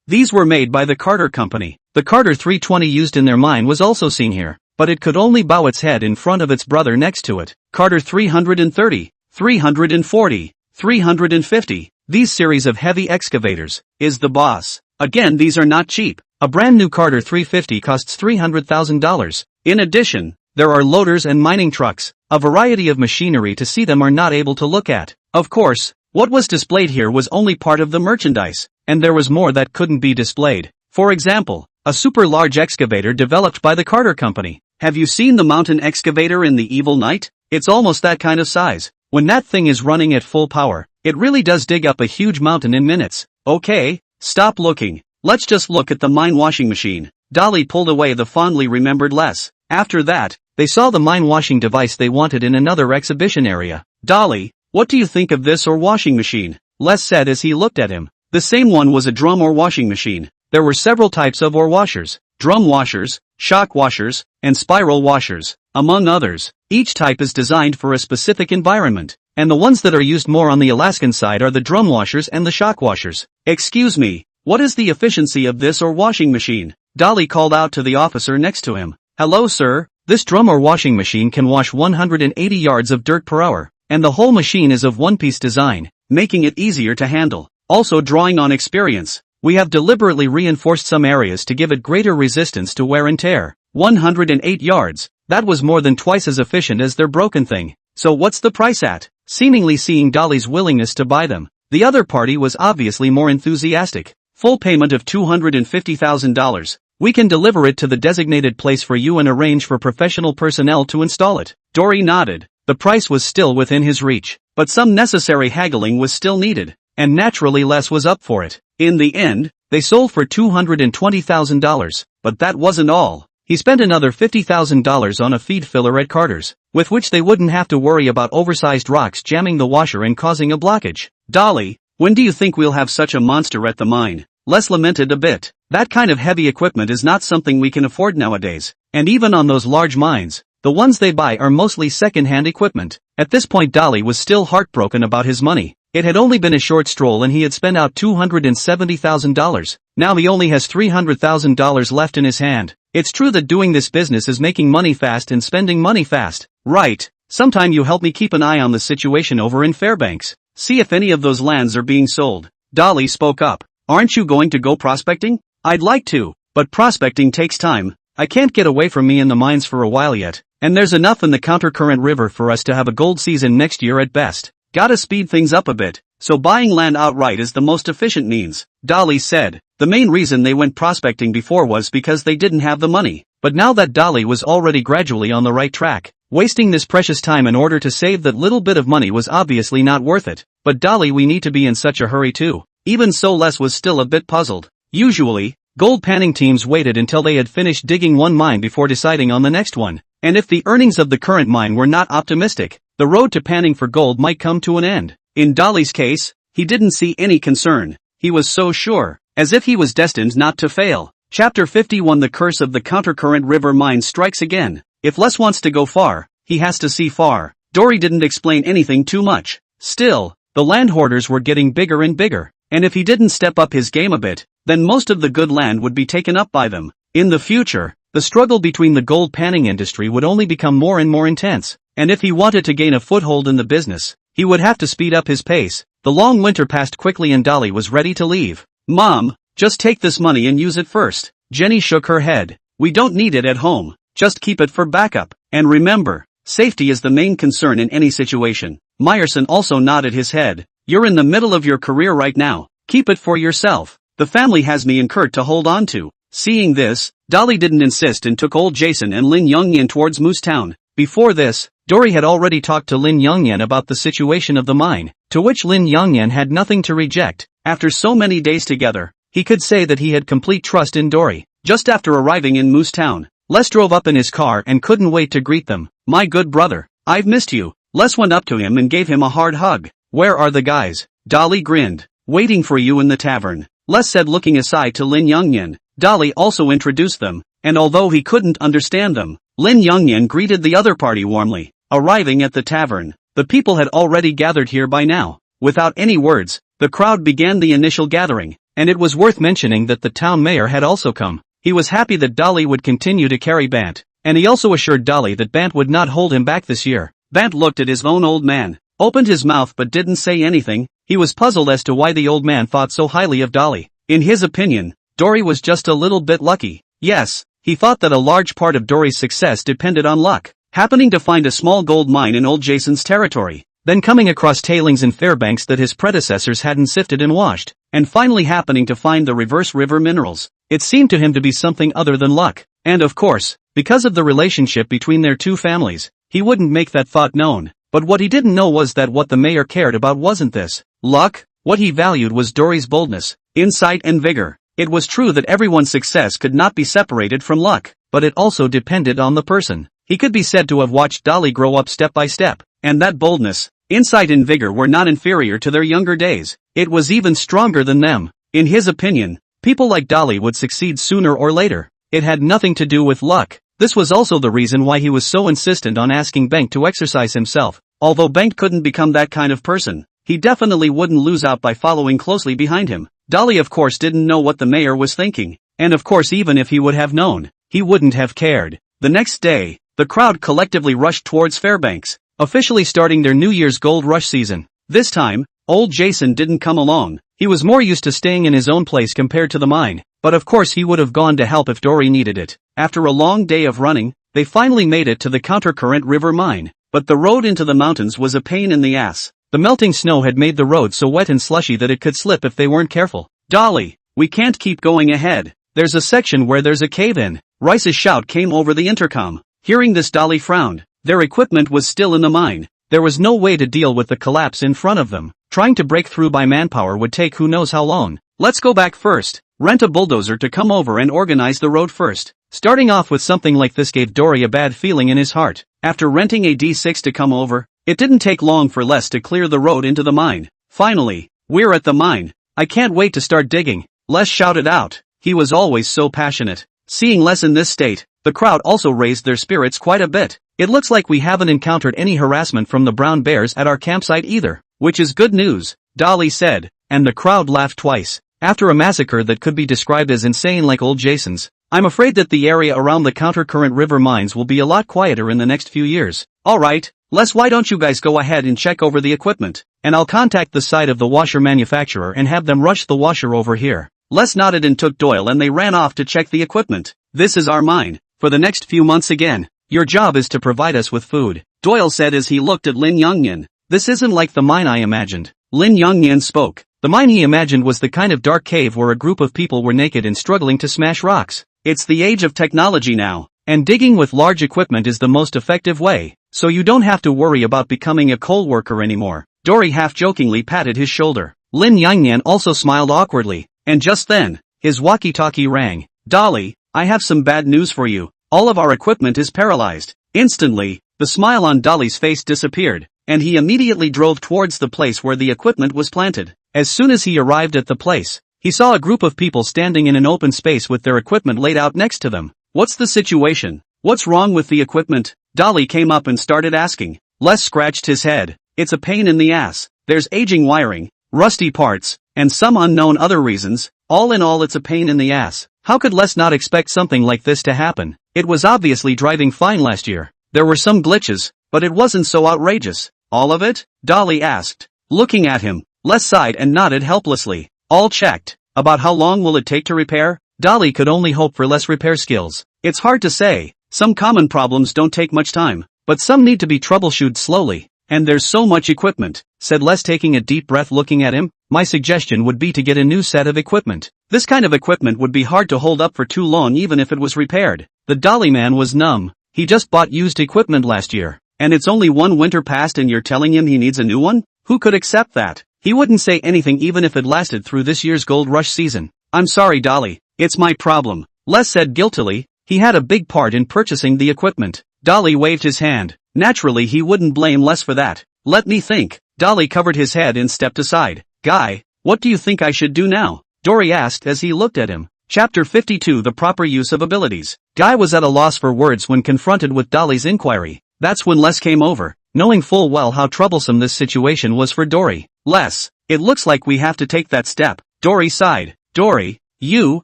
These were made by the Carter Company. The Carter 320 used in their mine was also seen here, but it could only bow its head in front of its brother next to it. Carter 330, 340, 350, these series of heavy excavators, is the boss. Again, these are not cheap. A brand new Carter 350 costs $300,000. In addition, there are loaders and mining trucks. A variety of machinery to see them are not able to look at. Of course, what was displayed here was only part of the merchandise, and there was more that couldn't be displayed. For example, a super large excavator developed by the Carter Company. Have you seen the mountain excavator in The Evil Knight? It's almost that kind of size. When that thing is running at full power, it really does dig up a huge mountain in minutes. Okay, stop looking. Let's just look at the mine washing machine. Dolly pulled away the fondly remembered Les. After that, they saw the mine washing device they wanted in another exhibition area. Dolly, what do you think of this washing machine? Les said as he looked at him. The same one was a drum washing machine. There were several types of washers: drum washers, shock washers, and spiral washers, among others. Each type is designed for a specific environment, and the ones that are used more on the Alaskan side are the drum washers and the shock washers. Excuse me, what is the efficiency of this washing machine? Dolly called out to the officer next to him. Hello sir, This drum or washing machine can wash 180 yards of dirt per hour, and the whole machine is of one-piece design, making it easier to handle. Also drawing on experience, we have deliberately reinforced some areas to give it greater resistance to wear and tear. 108 yards, that was more than twice as efficient as their broken thing. So what's the price at? Seemingly seeing Dolly's willingness to buy them, the other party was obviously more enthusiastic. Full payment of $250,000. We can deliver it to the designated place for you and arrange for professional personnel to install it. Dory nodded. The price was still within his reach, but some necessary haggling was still needed, and naturally Les was up for it. In the end, they sold for $220,000, but that wasn't all. He spent another $50,000 on a feed filler at Carter's, with which they wouldn't have to worry about oversized rocks jamming the washer and causing a blockage. Dolly, when do you think we'll have such a monster at the mine? Les lamented a bit. That kind of heavy equipment is not something we can afford nowadays, and even on those large mines, the ones they buy are mostly second-hand equipment. At this point Dolly was still heartbroken about his money. It had only been a short stroll and he had spent out $270,000. Now he only has $300,000 left in his hand. It's true that doing this business is making money fast and spending money fast. Right. Sometime you help me keep an eye on the situation over in Fairbanks. See if any of those lands are being sold. Dolly spoke up. Aren't you going to go prospecting? I'd like to, but prospecting takes time. I can't get away from me in the mines for a while yet, and there's enough in the Countercurrent River for us to have a gold season next year at best. Gotta speed things up a bit, so buying land outright is the most efficient means, Dolly said. The main reason they went prospecting before was because they didn't have the money, but now that Dolly was already gradually on the right track, wasting this precious time in order to save that little bit of money was obviously not worth it. But Dolly, we need to be in such a hurry too. Even so, Les was still a bit puzzled. Usually, gold panning teams waited until they had finished digging one mine before deciding on the next one, and if the earnings of the current mine were not optimistic, the road to panning for gold might come to an end. In Dolly's case, he didn't see any concern. He was so sure, as if he was destined not to fail. Chapter 51. The curse of the Countercurrent River mine strikes again. If Les wants to go far, he has to see far. Dory didn't explain anything too much. Still, the land hoarders were getting bigger and bigger, and if he didn't step up his game a bit, then most of the good land would be taken up by them. In the future, the struggle between the gold panning industry would only become more and more intense, and if he wanted to gain a foothold in the business, he would have to speed up his pace. The long winter passed quickly and Dolly was ready to leave. Mom, just take this money and use it first. Jenny shook her head. We don't need it at home, just keep it for backup. And remember, safety is the main concern in any situation. Meyerson also nodded his head. You're in the middle of your career right now, keep it for yourself. The family has me and Kurt to hold on to. Seeing this, Dolly didn't insist and took old Jason and Lin Youngyan towards Moose Town. Before this, Dory had already talked to Lin Youngyan about the situation of the mine, to which Lin Youngyan had nothing to reject. After so many days together, he could say that he had complete trust in Dory. Just after arriving in Moose Town, Les drove up in his car and couldn't wait to greet them. My good brother, I've missed you. Les went up to him and gave him a hard hug. Where are the guys? Dolly grinned. Waiting for you in the tavern, Les said, looking aside to Lin Youngyan. Dolly also introduced them, and although he couldn't understand them, Lin Youngyan greeted the other party warmly. Arriving at the tavern, the people had already gathered here by now. Without any words, the crowd began the initial gathering, and it was worth mentioning that the town mayor had also come. He was happy that Dolly would continue to carry Bant, and he also assured Dolly that Bant would not hold him back this year. Bant looked at his own old man, opened his mouth but didn't say anything. He was puzzled as to why the old man thought so highly of Dolly. In his opinion, Dory was just a little bit lucky. Yes, he thought that a large part of Dory's success depended on luck. Happening to find a small gold mine in old Jason's territory, then coming across tailings in Fairbanks that his predecessors hadn't sifted and washed, and finally happening to find the reverse river minerals. It seemed to him to be something other than luck, and of course, because of the relationship between their two families, he wouldn't make that thought known. But what he didn't know was that what the mayor cared about wasn't this luck. What he valued was Dory's boldness, insight and vigor. It was true that everyone's success could not be separated from luck, but it also depended on the person. He could be said to have watched Dolly grow up step by step, and that boldness, insight and vigor were not inferior to their younger days. It was even stronger than them. In his opinion, people like Dolly would succeed sooner or later. It had nothing to do with luck. This was also the reason why he was so insistent on asking Bengt to exercise himself. Although Bengt couldn't become that kind of person, he definitely wouldn't lose out by following closely behind him. Dolly of course didn't know what the mayor was thinking, and of course even if he would have known, he wouldn't have cared. The next day, the crowd collectively rushed towards Fairbanks, officially starting their New Year's gold rush season. This time, old Jason didn't come along. He was more used to staying in his own place compared to the mine, but of course he would have gone to help if Dory needed it. After a long day of running, they finally made it to the Countercurrent River mine, but the road into the mountains was a pain in the ass. The melting snow had made the road so wet and slushy that it could slip if they weren't careful. Dolly, we can't keep going ahead. There's a section where there's a cave-in. Rice's shout came over the intercom. Hearing this, Dolly frowned. Their equipment was still in the mine. There was no way to deal with the collapse in front of them. Trying to break through by manpower would take who knows how long. Let's go back first. Rent a bulldozer to come over and organize the road first. Starting off with something like this gave Dory a bad feeling in his heart. After renting a D6 to come over, it didn't take long for Les to clear the road into the mine. Finally, we're at the mine. I can't wait to start digging, Les shouted out. He was always so passionate. Seeing Les in this state, the crowd also raised their spirits quite a bit. It looks like we haven't encountered any harassment from the brown bears at our campsite either, which is good news, Dolly said, and the crowd laughed twice. After a massacre that could be described as insane like old Jason's, I'm afraid that the area around the Countercurrent River mines will be a lot quieter in the next few years. Alright, Les, why don't you guys go ahead and check over the equipment, and I'll contact the site of the washer manufacturer and have them rush the washer over here. Les nodded and took Doyle and they ran off to check the equipment. This is our mine, for the next few months again. Your job is to provide us with food, Doyle said as he looked at Lin Youngyan. This isn't like the mine I imagined. Lin Youngyan spoke. The mine he imagined was the kind of dark cave where a group of people were naked and struggling to smash rocks. It's the age of technology now, and digging with large equipment is the most effective way, so you don't have to worry about becoming a coal worker anymore. Dory half-jokingly patted his shoulder. Lin Youngyan also smiled awkwardly, and just then, his walkie-talkie rang. Dolly, I have some bad news for you. All of our equipment is paralyzed. Instantly, the smile on Dolly's face disappeared, and he immediately drove towards the place where the equipment was planted. As soon as he arrived at the place, he saw a group of people standing in an open space with their equipment laid out next to them. What's the situation? What's wrong with the equipment? Dolly came up and started asking. Les scratched his head. It's a pain in the ass. There's aging wiring, rusty parts, and some unknown other reasons. All in all, it's a pain in the ass. How could Les not expect something like this to happen? It was obviously driving fine last year. There were some glitches, but it wasn't so outrageous. All of it? Dolly asked. Looking at him, Les sighed and nodded helplessly. All checked. About how long will it take to repair? Dolly could only hope for less repair skills. It's hard to say. Some common problems don't take much time, but some need to be troubleshooted slowly. And there's so much equipment, said Les, taking a deep breath. Looking at him, my suggestion would be to get a new set of equipment. This kind of equipment would be hard to hold up for too long even if it was repaired. The Dolly man was numb. He just bought used equipment last year, and it's only one winter past and you're telling him he needs a new one? Who could accept that? He wouldn't say anything even if it lasted through this year's gold rush season. I'm sorry, Dolly. It's my problem, Les said guiltily. He had a big part in purchasing the equipment. Dolly waved his hand. Naturally he wouldn't blame Les for that. Let me think. Dolly covered his head and stepped aside. Guy, what do you think I should do now? Dory asked as he looked at him. Chapter 52, The Proper Use of Abilities. Guy was at a loss for words when confronted with Dolly's inquiry. That's when Les came over, knowing full well how troublesome this situation was for Dory. Les, it looks like we have to take that step. Dory sighed. Dory, you're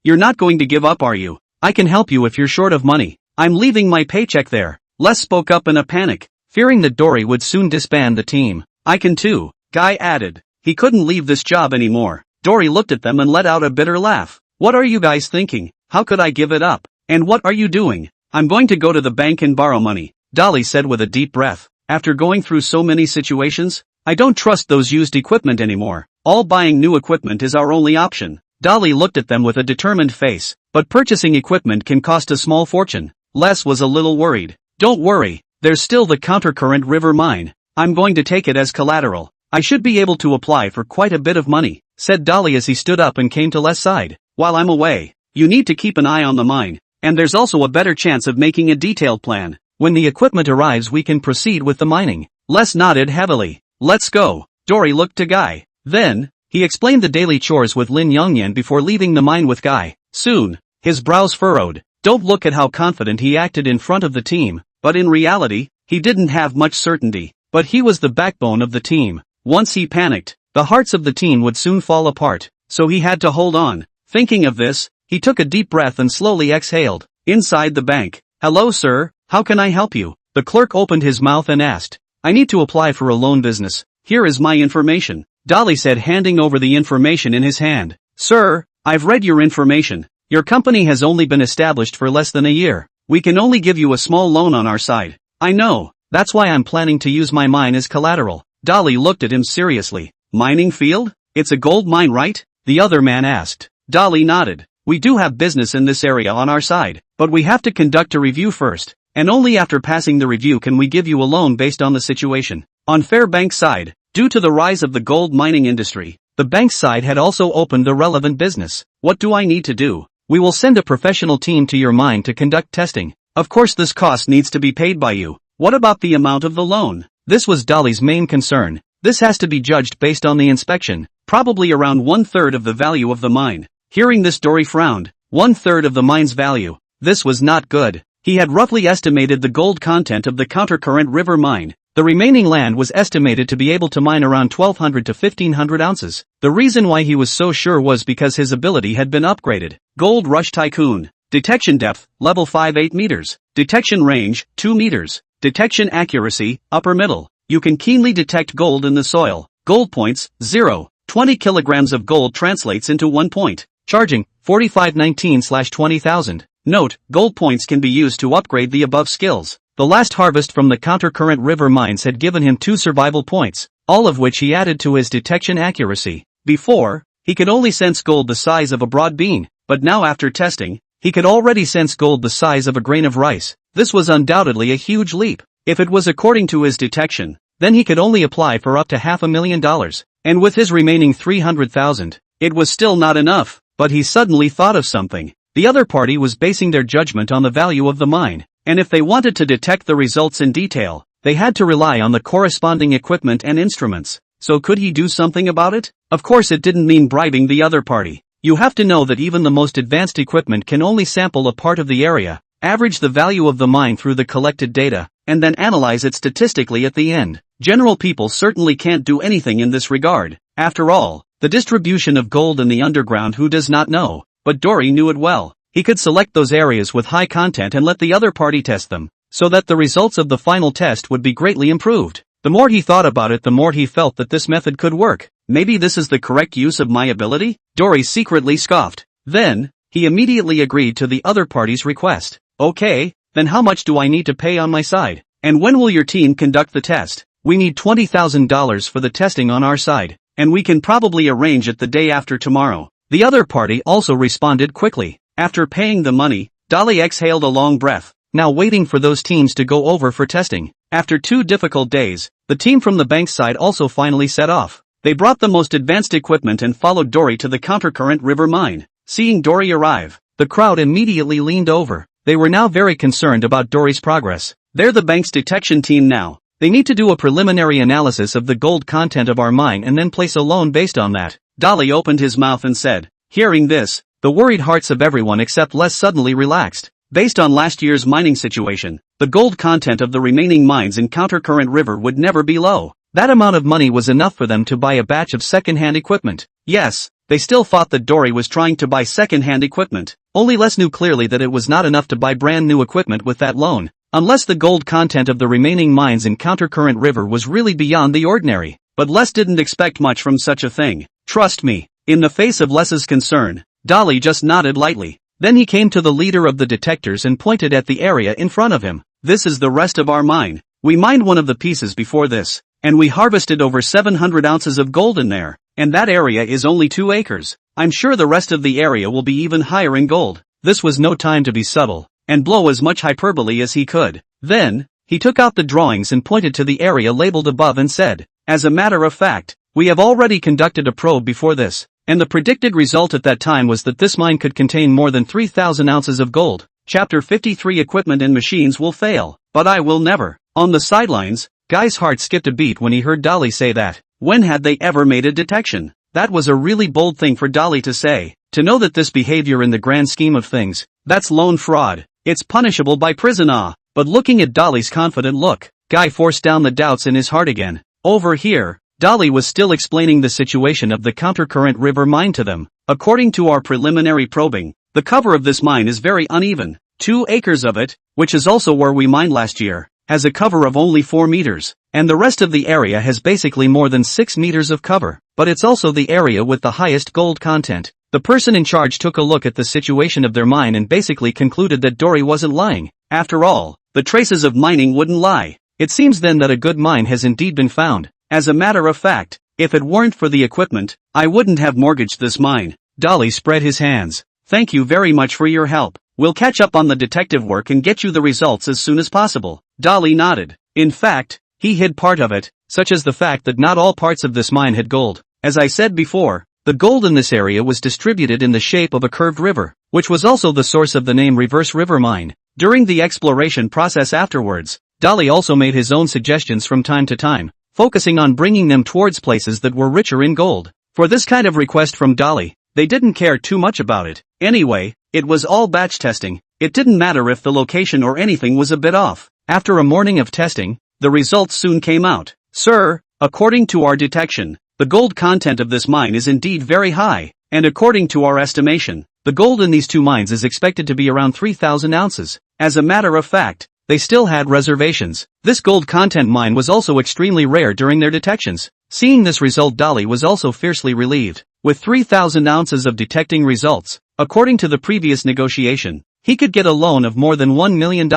not going to give up, are you? I can help you if you're short of money. I'm leaving my paycheck there. Les spoke up in a panic, fearing that Dory would soon disband the team. I can too, Guy added. He couldn't leave this job anymore. Dory looked at them and let out a bitter laugh. What are you guys thinking? How could I give it up? And what are you doing? I'm going to go to the bank and borrow money, Dolly said with a deep breath. After going through so many situations, I don't trust those used equipment anymore. All buying new equipment is our only option. Dolly looked at them with a determined face. But purchasing equipment can cost a small fortune. Les was a little worried. Don't worry, there's still the Countercurrent River mine. I'm going to take it as collateral. I should be able to apply for quite a bit of money, said Dolly as he stood up and came to Les' side. While I'm away, you need to keep an eye on the mine, and there's also a better chance of making a detailed plan. When the equipment arrives we can proceed with the mining. Les nodded heavily. Let's go. Dory looked to Guy. Then, he explained the daily chores with Lin Youngyan before leaving the mine with Guy. Soon, his brows furrowed. Don't look at how confident he acted in front of the team, but in reality, he didn't have much certainty. But he was the backbone of the team. Once he panicked, the hearts of the team would soon fall apart, so he had to hold on. Thinking of this, he took a deep breath and slowly exhaled. Inside the bank. Hello, sir, How can I help you? The clerk opened his mouth and asked. I need to apply for a loan business. Here is my information, Dolly said, handing over the information in his hand. Sir, I've read your information. Your company has only been established for less than a year. We can only give you a small loan on our side. I know, that's why I'm planning to use my mine as collateral. Dolly looked at him seriously. Mining field? It's a gold mine, right? The other man asked. Dolly nodded. We do have business in this area on our side, but we have to conduct a review first, and only after passing the review can we give you a loan based on the situation. On Fairbank's side, due to the rise of the gold mining industry, the bank's side had also opened a relevant business. What do I need to do? We will send a professional team to your mine to conduct testing. Of course this cost needs to be paid by you. What about the amount of the loan? This was Dolly's main concern. This has to be judged based on the inspection, probably around 1/3 of the value of the mine. Hearing this, Dory frowned. 1/3 of the mine's value. This was not good. He had roughly estimated the gold content of the Countercurrent River mine. The remaining land was estimated to be able to mine around 1,200 to 1,500 ounces. The reason why he was so sure was because his ability had been upgraded. Gold Rush Tycoon. Detection depth, level 5 8 meters. Detection range, 2 meters. Detection accuracy, upper middle. You can keenly detect gold in the soil. Gold points, 0. 20 kilograms of gold translates into 1 point. Charging, 4519/20,000. Note, gold points can be used to upgrade the above skills. The last harvest from the Countercurrent River mines had given him 2 survival points, all of which he added to his detection accuracy. Before, he could only sense gold the size of a broad bean, but now after testing, he could already sense gold the size of a grain of rice. This was undoubtedly a huge leap. If it was according to his detection, then he could only apply for up to $500,000, and with his remaining $300,000, it was still not enough. But he suddenly thought of something. The other party was basing their judgment on the value of the mine, and if they wanted to detect the results in detail, they had to rely on the corresponding equipment and instruments. So could he do something about it? Of course it didn't mean bribing the other party. You have to know that even the most advanced equipment can only sample a part of the area, average the value of the mine through the collected data, and then analyze it statistically at the end. General people certainly can't do anything in this regard. After all, the distribution of gold in the underground, who does not know? But Dory knew it well. He could select those areas with high content and let the other party test them, so that the results of the final test would be greatly improved. The more he thought about it, the more he felt that this method could work. Maybe this is the correct use of my ability? Dory secretly scoffed. Then, he immediately agreed to the other party's request. Okay, then how much do I need to pay on my side? And when will your team conduct the test? We need $20,000 for the testing on our side, and we can probably arrange it the day after tomorrow. The other party also responded quickly. After paying the money, Dolly exhaled a long breath, now waiting for those teams to go over for testing. After 2 difficult days, the team from the bank's side also finally set off. They brought the most advanced equipment and followed Dory to the Countercurrent River mine. Seeing Dory arrive, the crowd immediately leaned over. They were now very concerned about Dory's progress. They're the bank's detection team now. They need to do a preliminary analysis of the gold content of our mine and then place a loan based on that. Dolly opened his mouth and said. Hearing this, the worried hearts of everyone except Les suddenly relaxed. Based on last year's mining situation, the gold content of the remaining mines in Countercurrent River would never be low. That amount of money was enough for them to buy a batch of second-hand equipment. Yes, they still thought that Dory was trying to buy second-hand equipment. Only Les knew clearly that it was not enough to buy brand new equipment with that loan, unless the gold content of the remaining mines in Countercurrent River was really beyond the ordinary. But Les didn't expect much from such a thing. Trust me. In the face of Les's concern, Dolly just nodded lightly. Then he came to the leader of the detectors and pointed at the area in front of him. This is the rest of our mine. We mined one of the pieces before this, and we harvested over 700 ounces of gold in there, and that area is only 2 acres. I'm sure the rest of the area will be even higher in gold. This was no time to be subtle, and blow as much hyperbole as he could. Then, he took out the drawings and pointed to the area labeled above and said, as a matter of fact, we have already conducted a probe before this, and the predicted result at that time was that this mine could contain more than 3,000 ounces of gold. Chapter 53 Equipment and machines will fail, but I will never. On the sidelines, Guy's heart skipped a beat when he heard Dolly say that. When had they ever made a detection? That was a really bold thing for Dolly to say. To know that this behavior in the grand scheme of things, that's loan fraud. It's punishable by prison. But looking at Dolly's confident look, Guy forced down the doubts in his heart again. Over here, Dolly was still explaining the situation of the Countercurrent River mine to them. According to our preliminary probing, the cover of this mine is very uneven. 2 acres of it, which is also where we mined last year, has a cover of only 4 meters, and the rest of the area has basically more than 6 meters of cover, but it's also the area with the highest gold content. The person in charge took a look at the situation of their mine and basically concluded that Dory wasn't lying. After all, the traces of mining wouldn't lie. It seems then that a good mine has indeed been found. As a matter of fact, if it weren't for the equipment, I wouldn't have mortgaged this mine. Dolly spread his hands. Thank you very much for your help. We'll catch up on the detective work and get you the results as soon as possible. Dolly nodded. In fact, he hid part of it, such as the fact that not all parts of this mine had gold. As I said before, the gold in this area was distributed in the shape of a curved river, which was also the source of the name Reverse River Mine. During the exploration process afterwards, Dolly also made his own suggestions from time to time, focusing on bringing them towards places that were richer in gold. For this kind of request from Dolly, they didn't care too much about it. Anyway, it was all batch testing. It didn't matter if the location or anything was a bit off. After a morning of testing, the results soon came out. Sir, according to our detection, the gold content of this mine is indeed very high, and according to our estimation, the gold in these 2 mines is expected to be around 3,000 ounces. As a matter of fact, they still had reservations. This gold content mine was also extremely rare during their detections. Seeing this result, Dolly was also fiercely relieved. With 3,000 ounces of detecting results, according to the previous negotiation, he could get a loan of more than $1 million.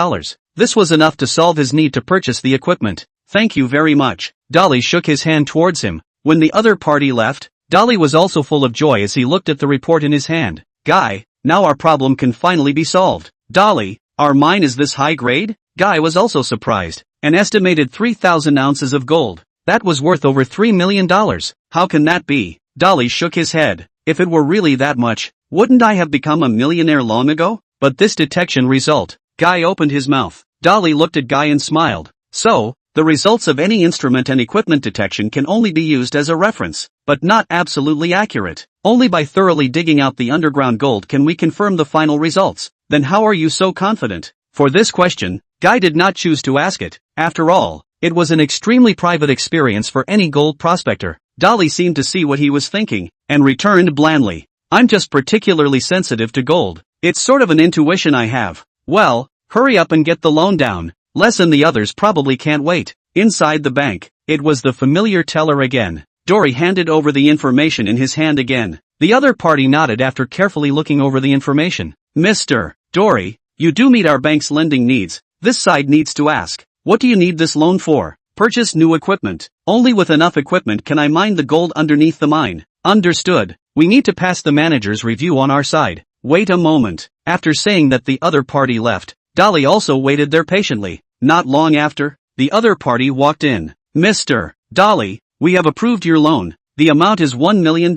This was enough to solve his need to purchase the equipment. Thank you very much. Dolly shook his hand towards him. When the other party left, Dolly was also full of joy as he looked at the report in his hand. Guy, now our problem can finally be solved. Dolly, our mine is this high grade? Guy was also surprised. An estimated 3,000 ounces of gold. That was worth over $3 million. How can that be? Dolly shook his head. If it were really that much, wouldn't I have become a millionaire long ago? But this detection result. Guy opened his mouth. Dolly looked at Guy and smiled. So, the results of any instrument and equipment detection can only be used as a reference, but not absolutely accurate. Only by thoroughly digging out the underground gold can we confirm the final results. Then how are you so confident? For this question, Guy did not choose to ask it. After all, it was an extremely private experience for any gold prospector. Dolly seemed to see what he was thinking, and returned blandly. I'm just particularly sensitive to gold. It's sort of an intuition I have. Well, hurry up and get the loan down. Les and the others probably can't wait. Inside the bank, it was the familiar teller again. Dory handed over the information in his hand again. The other party nodded after carefully looking over the information. Mr. Dory, you do meet our bank's lending needs. This side needs to ask, what do you need this loan for? Purchase new equipment. Only with enough equipment can I mine the gold underneath the mine. Understood. We need to pass the manager's review on our side. Wait a moment. After saying that, the other party left. Dolly also waited there patiently. Not long after, the other party walked in. Mr. Dolly, we have approved your loan. The amount is $1 million.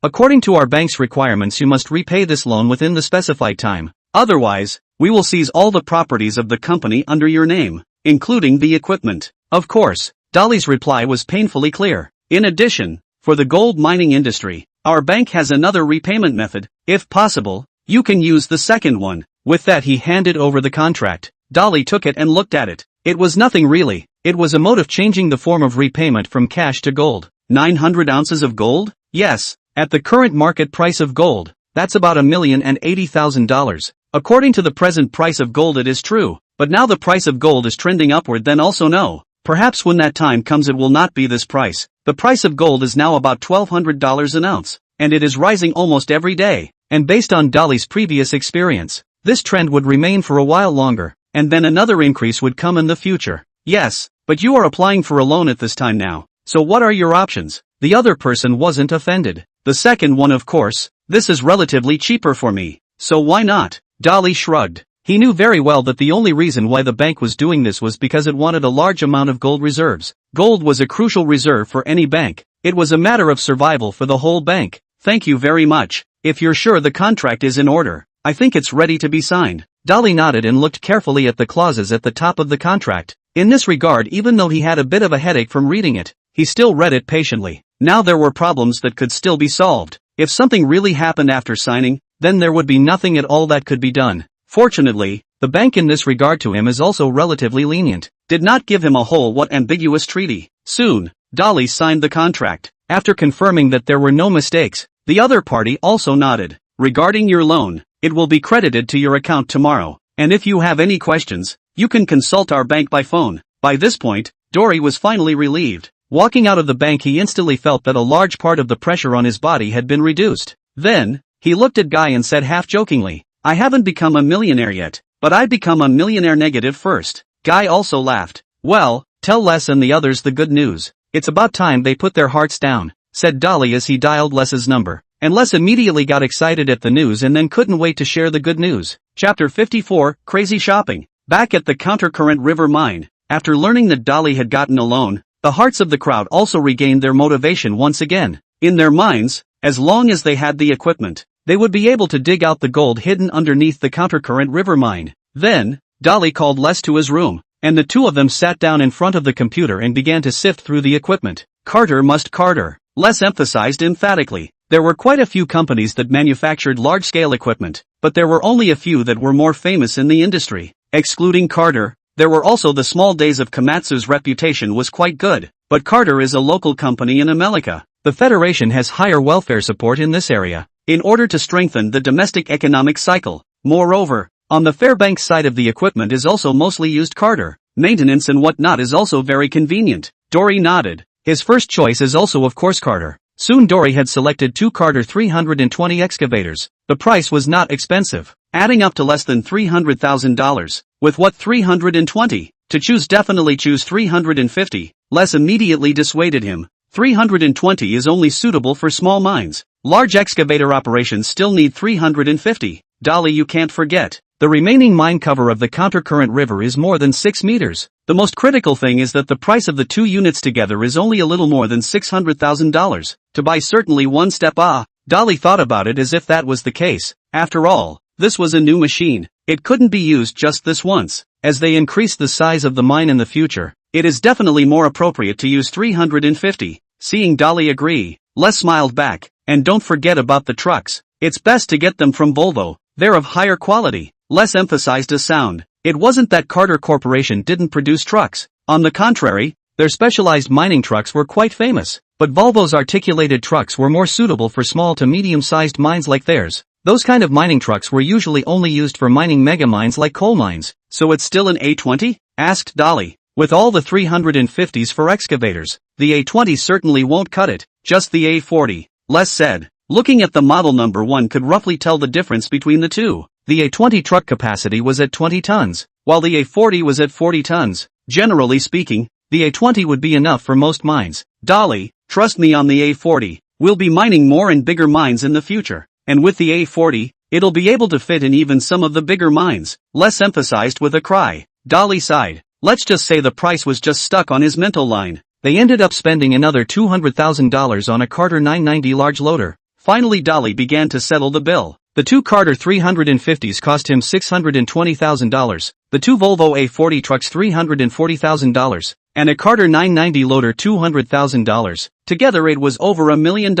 According to our bank's requirements, you must repay this loan within the specified time. Otherwise, we will seize all the properties of the company under your name, including the equipment. Of course, Dolly's reply was painfully clear. In addition, for the gold mining industry, our bank has another repayment method. If possible, you can use the second one. With that, he handed over the contract. Dolly took it and looked at it. It was nothing really. It was a mode of changing the form of repayment from cash to gold. 900 ounces of gold? Yes, at the current market price of gold, that's about $1,080,000. According to the present price of gold, it is true, but now the price of gold is trending upward. Then also no. Perhaps when that time comes it will not be this price. The price of gold is now about $1,200 an ounce, and it is rising almost every day. And based on Dolly's previous experience, this trend would remain for a while longer, and then another increase would come in the future. Yes, but you are applying for a loan at this time now, so what are your options? The other person wasn't offended. The second one, of course. This is relatively cheaper for me, so why not? Dolly shrugged. He knew very well that the only reason why the bank was doing this was because it wanted a large amount of gold reserves. Gold was a crucial reserve for any bank. It was a matter of survival for the whole bank. Thank you very much. If you're sure the contract is in order, I think it's ready to be signed. Dolly nodded and looked carefully at the clauses at the top of the contract. In this regard, even though he had a bit of a headache from reading it, he still read it patiently. Now there were problems that could still be solved. If something really happened after signing, then there would be nothing at all that could be done. Fortunately, the bank in this regard to him is also relatively lenient. Did not give him a whole what ambiguous treaty. Soon, Dolly signed the contract. After confirming that there were no mistakes, the other party also nodded. Regarding your loan, it will be credited to your account tomorrow. and if you have any questions, you can consult our bank by phone. By this point, Dory was finally relieved. Walking out of the bank, he instantly felt that a large part of the pressure on his body had been reduced. Then, he looked at Guy and said half-jokingly, "I haven't become a millionaire yet, but I'd become a millionaire negative first." Guy also laughed. "Well, tell Les and the others the good news. It's about time they put their hearts down," said Dolly as he dialed Les's number. And Les immediately got excited at the news and then couldn't wait to share the good news. Chapter 54, Crazy Shopping. Back at the Countercurrent River Mine, after learning that Dolly had gotten a loan, the hearts of the crowd also regained their motivation once again. In their minds, as long as they had the equipment, they would be able to dig out the gold hidden underneath the Countercurrent River Mine. Then, Dolly called Les to his room, and the two of them sat down in front of the computer and began to sift through the equipment. Carter must Carter, Les emphasized emphatically. There were quite a few companies that manufactured large-scale equipment, but there were only a few that were more famous in the industry. Excluding Carter, there were also the small days of Komatsu's reputation was quite good, but Carter is a local company in America. The Federation has higher welfare support in this area, in order to strengthen the domestic economic cycle. Moreover, on the Fairbanks side of the equipment is also mostly used Carter. Maintenance and whatnot is also very convenient. Dory nodded. His first choice is also of course Carter. Soon Dory had selected two Carter 320 excavators. The price was not expensive, adding up to less than $300,000. With what 320? To choose, definitely choose 350. Les immediately dissuaded him. 320 is only suitable for small mines. Large excavator operations still need 350. Dolly, you can't forget. The remaining mine cover of the Countercurrent River is more than 6 meters. The most critical thing is that the price of the two units together is only a little more than $600,000. To buy certainly one step. Dolly thought about it as if that was the case. After all, this was a new machine. It couldn't be used just this once. As they increase the size of the mine in the future, it is definitely more appropriate to use 350. Seeing Dolly agree, Les smiled back. And don't forget about the trucks. It's best to get them from Volvo. They're of higher quality. Les emphasized a sound. It wasn't that Carter Corporation didn't produce trucks. On the contrary, their specialized mining trucks were quite famous. But Volvo's articulated trucks were more suitable for small to medium-sized mines like theirs. Those kind of mining trucks were usually only used for mining mega mines like coal mines. So it's still an A20? Asked Dolly. With all the 350s for excavators, the A20 certainly won't cut it. Just the A40, Les said. Looking at the model number, one could roughly tell the difference between the two. The A20 truck capacity was at 20 tons, while the A40 was at 40 tons. Generally speaking, the A20 would be enough for most mines. Dolly, trust me on the A40. We'll be mining more and bigger mines in the future. And with the A40, it'll be able to fit in even some of the bigger mines. Les emphasized with a cry. Dolly sighed. Let's just say the price was just stuck on his mental line. They ended up spending another $200,000 on a Carter 990 large loader. Finally Dolly began to settle the bill. The two Carter 350s cost him $620,000, the two Volvo A40 trucks $340,000, and a Carter 990 loader $200,000. Together it was over $1 million.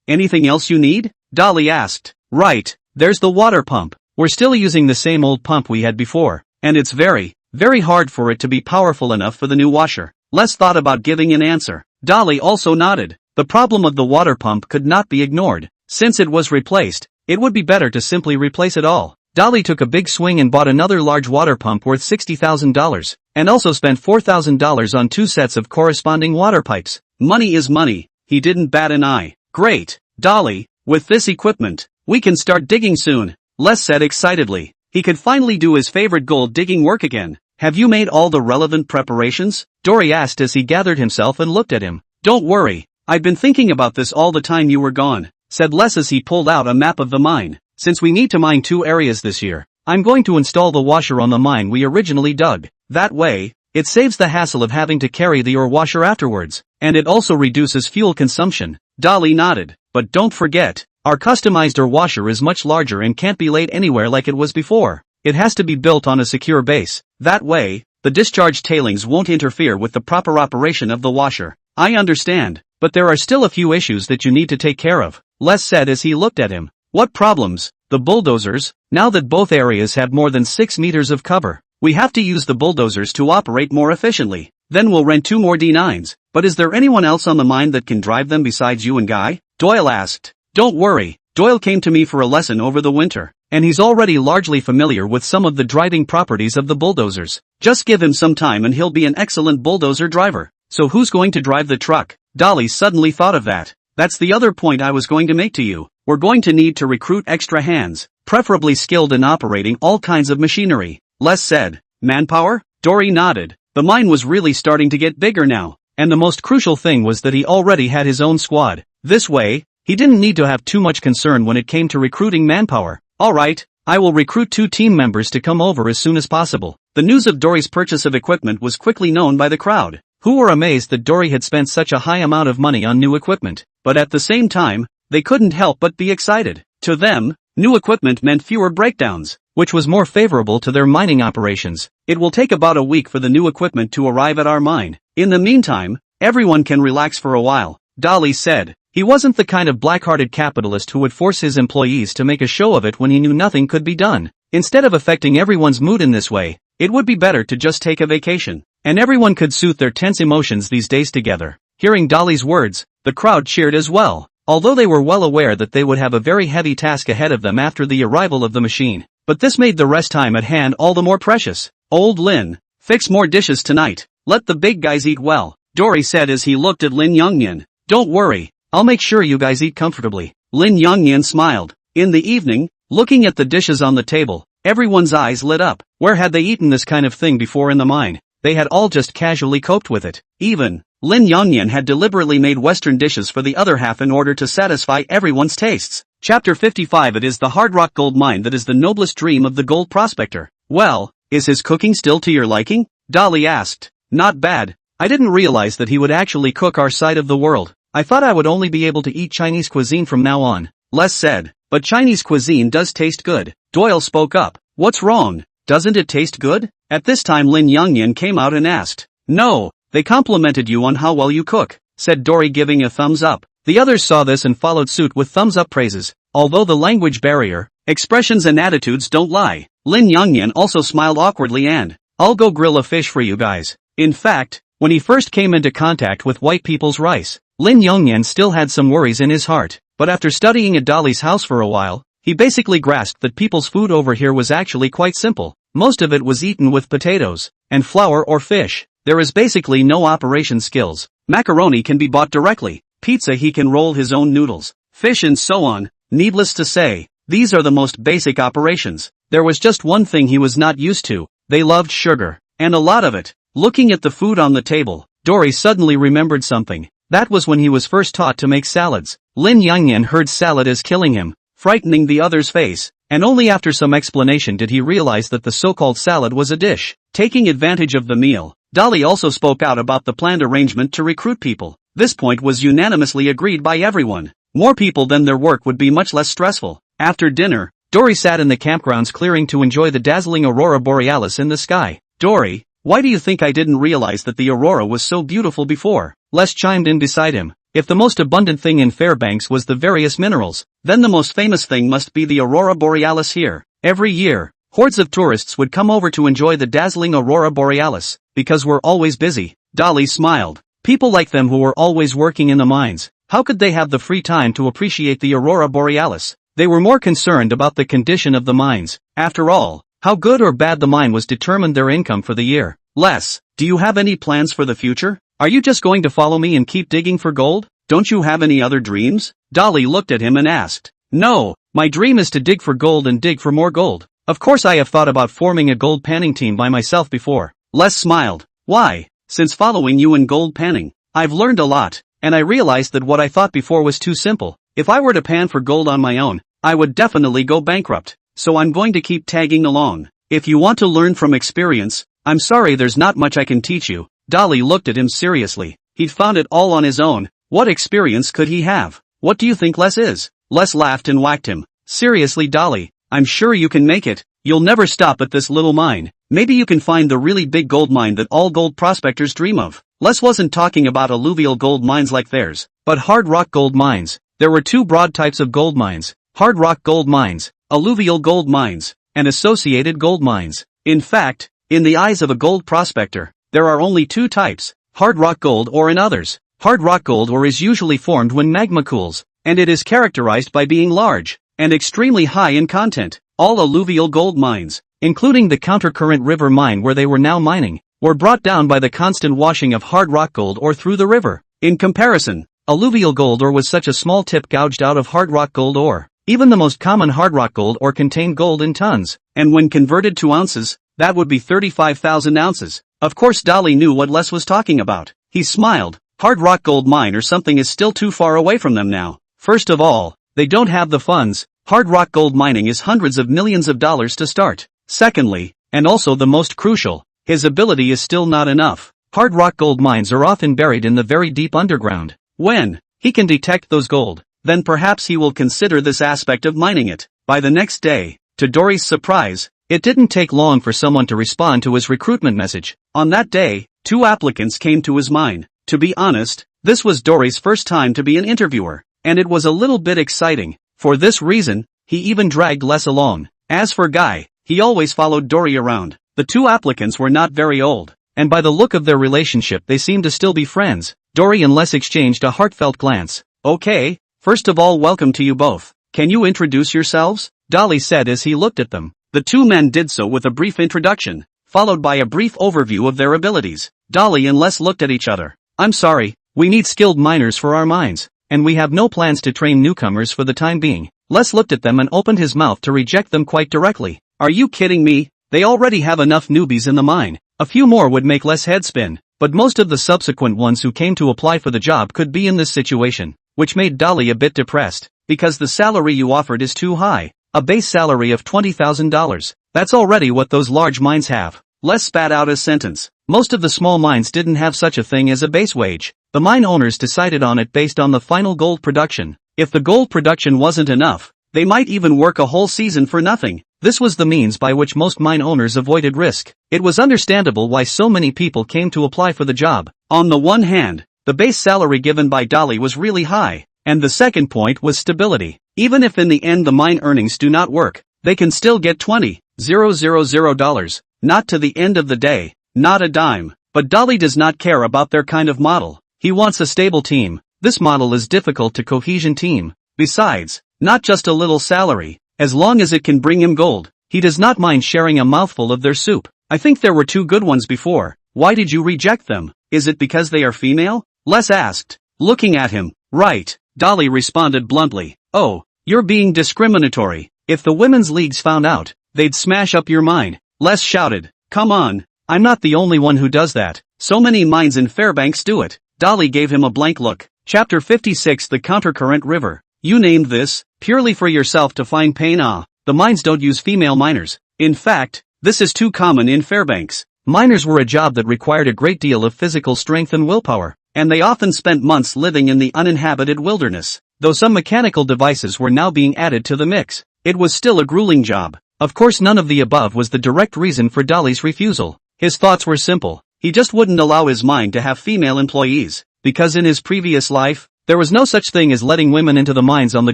Anything else you need? Dolly asked. Right, there's the water pump. We're still using the same old pump we had before, and it's very hard for it to be powerful enough for the new washer. Les thought about giving an answer. Dolly also nodded. The problem of the water pump could not be ignored. Since it was replaced, it would be better to simply replace it all. Dolly took a big swing and bought another large water pump worth $60,000, and also spent $4,000 on two sets of corresponding water pipes. Money is money. He didn't bat an eye. Great, Dolly, with this equipment, we can start digging soon, Les said excitedly. He could finally do his favorite gold digging work again. Have you made all the relevant preparations? Dory asked as he gathered himself and looked at him. Don't worry, I've been thinking about this all the time you were gone, said Les as he pulled out a map of the mine. Since we need to mine 2 areas this year, I'm going to install the washer on the mine we originally dug. That way, it saves the hassle of having to carry the ore washer afterwards, and it also reduces fuel consumption. Dolly nodded. But don't forget, our customized ore washer is much larger and can't be laid anywhere like it was before. It has to be built on a secure base. That way, the discharge tailings won't interfere with the proper operation of the washer. I understand, but there are still a few issues that you need to take care of, Les said as he looked at him. What problems? The bulldozers. Now that both areas have more than 6 meters of cover, we have to use the bulldozers to operate more efficiently. Then we'll rent 2 more D9s. But is there anyone else on the mine that can drive them besides you and Guy? Doyle asked. Don't worry, Doyle came to me for a lesson over the winter. and he's already largely familiar with some of the driving properties of the bulldozers. Just give him some time and he'll be an excellent bulldozer driver. So who's going to drive the truck? Dolly suddenly thought of that. That's the other point I was going to make to you. We're going to need to recruit extra hands, preferably skilled in operating all kinds of machinery. Les said. Manpower? Dory nodded. The mine was really starting to get bigger now, and the most crucial thing was that he already had his own squad. This way, he didn't need to have too much concern when it came to recruiting manpower. Alright, I will recruit 2 team members to come over as soon as possible. The news of Dory's purchase of equipment was quickly known by the crowd, who were amazed that Dory had spent such a high amount of money on new equipment. But at the same time, they couldn't help but be excited. To them, new equipment meant fewer breakdowns, which was more favorable to their mining operations. It will take about a week for the new equipment to arrive at our mine. In the meantime, everyone can relax for a while, Dolly said. He wasn't the kind of black-hearted capitalist who would force his employees to make a show of it when he knew nothing could be done. Instead of affecting everyone's mood in this way, it would be better to just take a vacation, and everyone could soothe their tense emotions these days together. Hearing Dolly's words, the crowd cheered as well, although they were well aware that they would have a very heavy task ahead of them after the arrival of the machine. But this made the rest time at hand all the more precious. Old Lin, fix more dishes tonight. Let the big guys eat well, Dory said as he looked at Lin Yongyan. Don't worry, I'll make sure you guys eat comfortably. Lin Yongyan smiled. In the evening, looking at the dishes on the table, everyone's eyes lit up. Where had they eaten this kind of thing before in the mine? They had all just casually coped with it. Even, Lin Yongyan had deliberately made Western dishes for the other half in order to satisfy everyone's tastes. Chapter 55. It is the hard rock gold mine that is the noblest dream of the gold prospector. Well, is his cooking still to your liking? Dolly asked. Not bad. I didn't realize that he would actually cook our side of the world. I thought I would only be able to eat Chinese cuisine from now on, Les said. But Chinese cuisine does taste good. Doyle spoke up. What's wrong? Doesn't it taste good? At this time Lin Yongyan came out and asked. No, they complimented you on how well you cook, said Dory, giving a thumbs up. The others saw this and followed suit with thumbs up praises. Although the language barrier, expressions and attitudes don't lie, Lin Yongyan also smiled awkwardly and, I'll go grill a fish for you guys. In fact, when he first came into contact with white people's rice, Lin Yongyan still had some worries in his heart, but after studying at Dolly's house for a while, he basically grasped that people's food over here was actually quite simple. Most of it was eaten with potatoes, and flour or fish. There is basically no operation skills. Macaroni can be bought directly, pizza he can roll his own noodles, fish and so on. Needless to say, these are the most basic operations. There was just one thing he was not used to. They loved sugar, and a lot of it. Looking at the food on the table, Dory suddenly remembered something. That was when he was first taught to make salads. Lin Yongyan heard salad is killing him, frightening the other's face, and only after some explanation did he realize that the so-called salad was a dish. Taking advantage of the meal, Dolly also spoke out about the planned arrangement to recruit people. This point was unanimously agreed by everyone. More people than their work would be much less stressful. After dinner, Dory sat in the campground's clearing to enjoy the dazzling aurora borealis in the sky. Dory, why do you think I didn't realize that the aurora was so beautiful before? Les chimed in beside him. If the most abundant thing in Fairbanks was the various minerals, then the most famous thing must be the aurora borealis here. Every year, hordes of tourists would come over to enjoy the dazzling aurora borealis, because we're always busy. Dolly smiled. People like them who were always working in the mines, how could they have the free time to appreciate the aurora borealis? They were more concerned about the condition of the mines. After all, how good or bad the mine was determined their income for the year. Les, do you have any plans for the future? Are you just going to follow me and keep digging for gold? Don't you have any other dreams? Dolly looked at him and asked. No, my dream is to dig for gold and dig for more gold. Of course I have thought about forming a gold panning team by myself before. Les smiled. Why? Since following you in gold panning, I've learned a lot, and I realized that what I thought before was too simple. If I were to pan for gold on my own, I would definitely go bankrupt. So I'm going to keep tagging along. If you want to learn from experience, I'm sorry there's not much I can teach you. Dolly looked at him seriously. He'd found it all on his own. What experience could he have? What do you think Les is? Les laughed and whacked him. Seriously, Dolly, I'm sure you can make it. You'll never stop at this little mine. Maybe you can find the really big gold mine that all gold prospectors dream of. Les wasn't talking about alluvial gold mines like theirs, but hard rock gold mines. There were two broad types of gold mines: hard rock gold mines, alluvial gold mines, and associated gold mines. In fact, in the eyes of a gold prospector, there are only two types: hard rock gold ore and others. Hard rock gold ore is usually formed when magma cools, and it is characterized by being large and extremely high in content. All alluvial gold mines, including the countercurrent river mine where they were now mining, were brought down by the constant washing of hard rock gold ore through the river. In comparison, alluvial gold ore was such a small tip gouged out of hard rock gold ore. Even the most common hard rock gold ore contained gold in tons, and when converted to ounces, that would be 35,000 ounces. Of course Dolly knew what Les was talking about. He smiled. Hard rock gold mine or something is still too far away from them now. First of all, they don't have the funds. Hard rock gold mining is hundreds of millions of dollars to start. Secondly, and also the most crucial, his ability is still not enough. Hard rock gold mines are often buried in the very deep underground. When he can detect those gold, then perhaps he will consider this aspect of mining it. By the next day, to Dory's surprise, it didn't take long for someone to respond to his recruitment message. On that day, 2 applicants came to his mine. To be honest, this was Dory's first time to be an interviewer, and it was a little bit exciting. For this reason, he even dragged Les along. As for Guy, he always followed Dory around. The 2 applicants were not very old, and by the look of their relationship they seemed to still be friends. Dory and Les exchanged a heartfelt glance. Okay, first of all, welcome to you both. Can you introduce yourselves? Dolly said as he looked at them. The 2 men did so with a brief introduction, followed by a brief overview of their abilities. Dolly and Les looked at each other. I'm sorry, we need skilled miners for our mines, and we have no plans to train newcomers for the time being. Les looked at them and opened his mouth to reject them quite directly. Are you kidding me? They already have enough newbies in the mine. A few more would make Les' head spin, but most of the subsequent ones who came to apply for the job could be in this situation, which made Dolly a bit depressed, because the salary you offered is too high. A base salary of $20,000. That's already what those large mines have. Les spat out his sentence. Most of the small mines didn't have such a thing as a base wage. The mine owners decided on it based on the final gold production. If the gold production wasn't enough, they might even work a whole season for nothing. This was the means by which most mine owners avoided risk. It was understandable why so many people came to apply for the job. On the one hand, the base salary given by Dolly was really high, and the second point was stability. Even if in the end the mine earnings do not work, they can still get $20,000, not to the end of the day, not a dime. But Dolly does not care about their kind of model. He wants a stable team. This model is difficult to cohesion team. Besides, not just a little salary, as long as it can bring him gold. He does not mind sharing a mouthful of their soup. I think there were 2 good ones before. Why did you reject them? Is it because they are female? Les asked, looking at him. Right, Dolly responded bluntly. Oh, you're being discriminatory. If the women's leagues found out, they'd smash up your mine. Les shouted. Come on, I'm not the only one who does that. So many mines in Fairbanks do it. Dolly gave him a blank look. Chapter 56 The Countercurrent River. You named this, purely for yourself to find pain. The mines don't use female miners. In fact, this is too common in Fairbanks. Miners were a job that required a great deal of physical strength and willpower, and they often spent months living in the uninhabited wilderness. Though some mechanical devices were now being added to the mix, it was still a grueling job. Of course, none of the above was the direct reason for Dolly's refusal. His thoughts were simple. He just wouldn't allow his mine to have female employees, because in his previous life, there was no such thing as letting women into the mines on the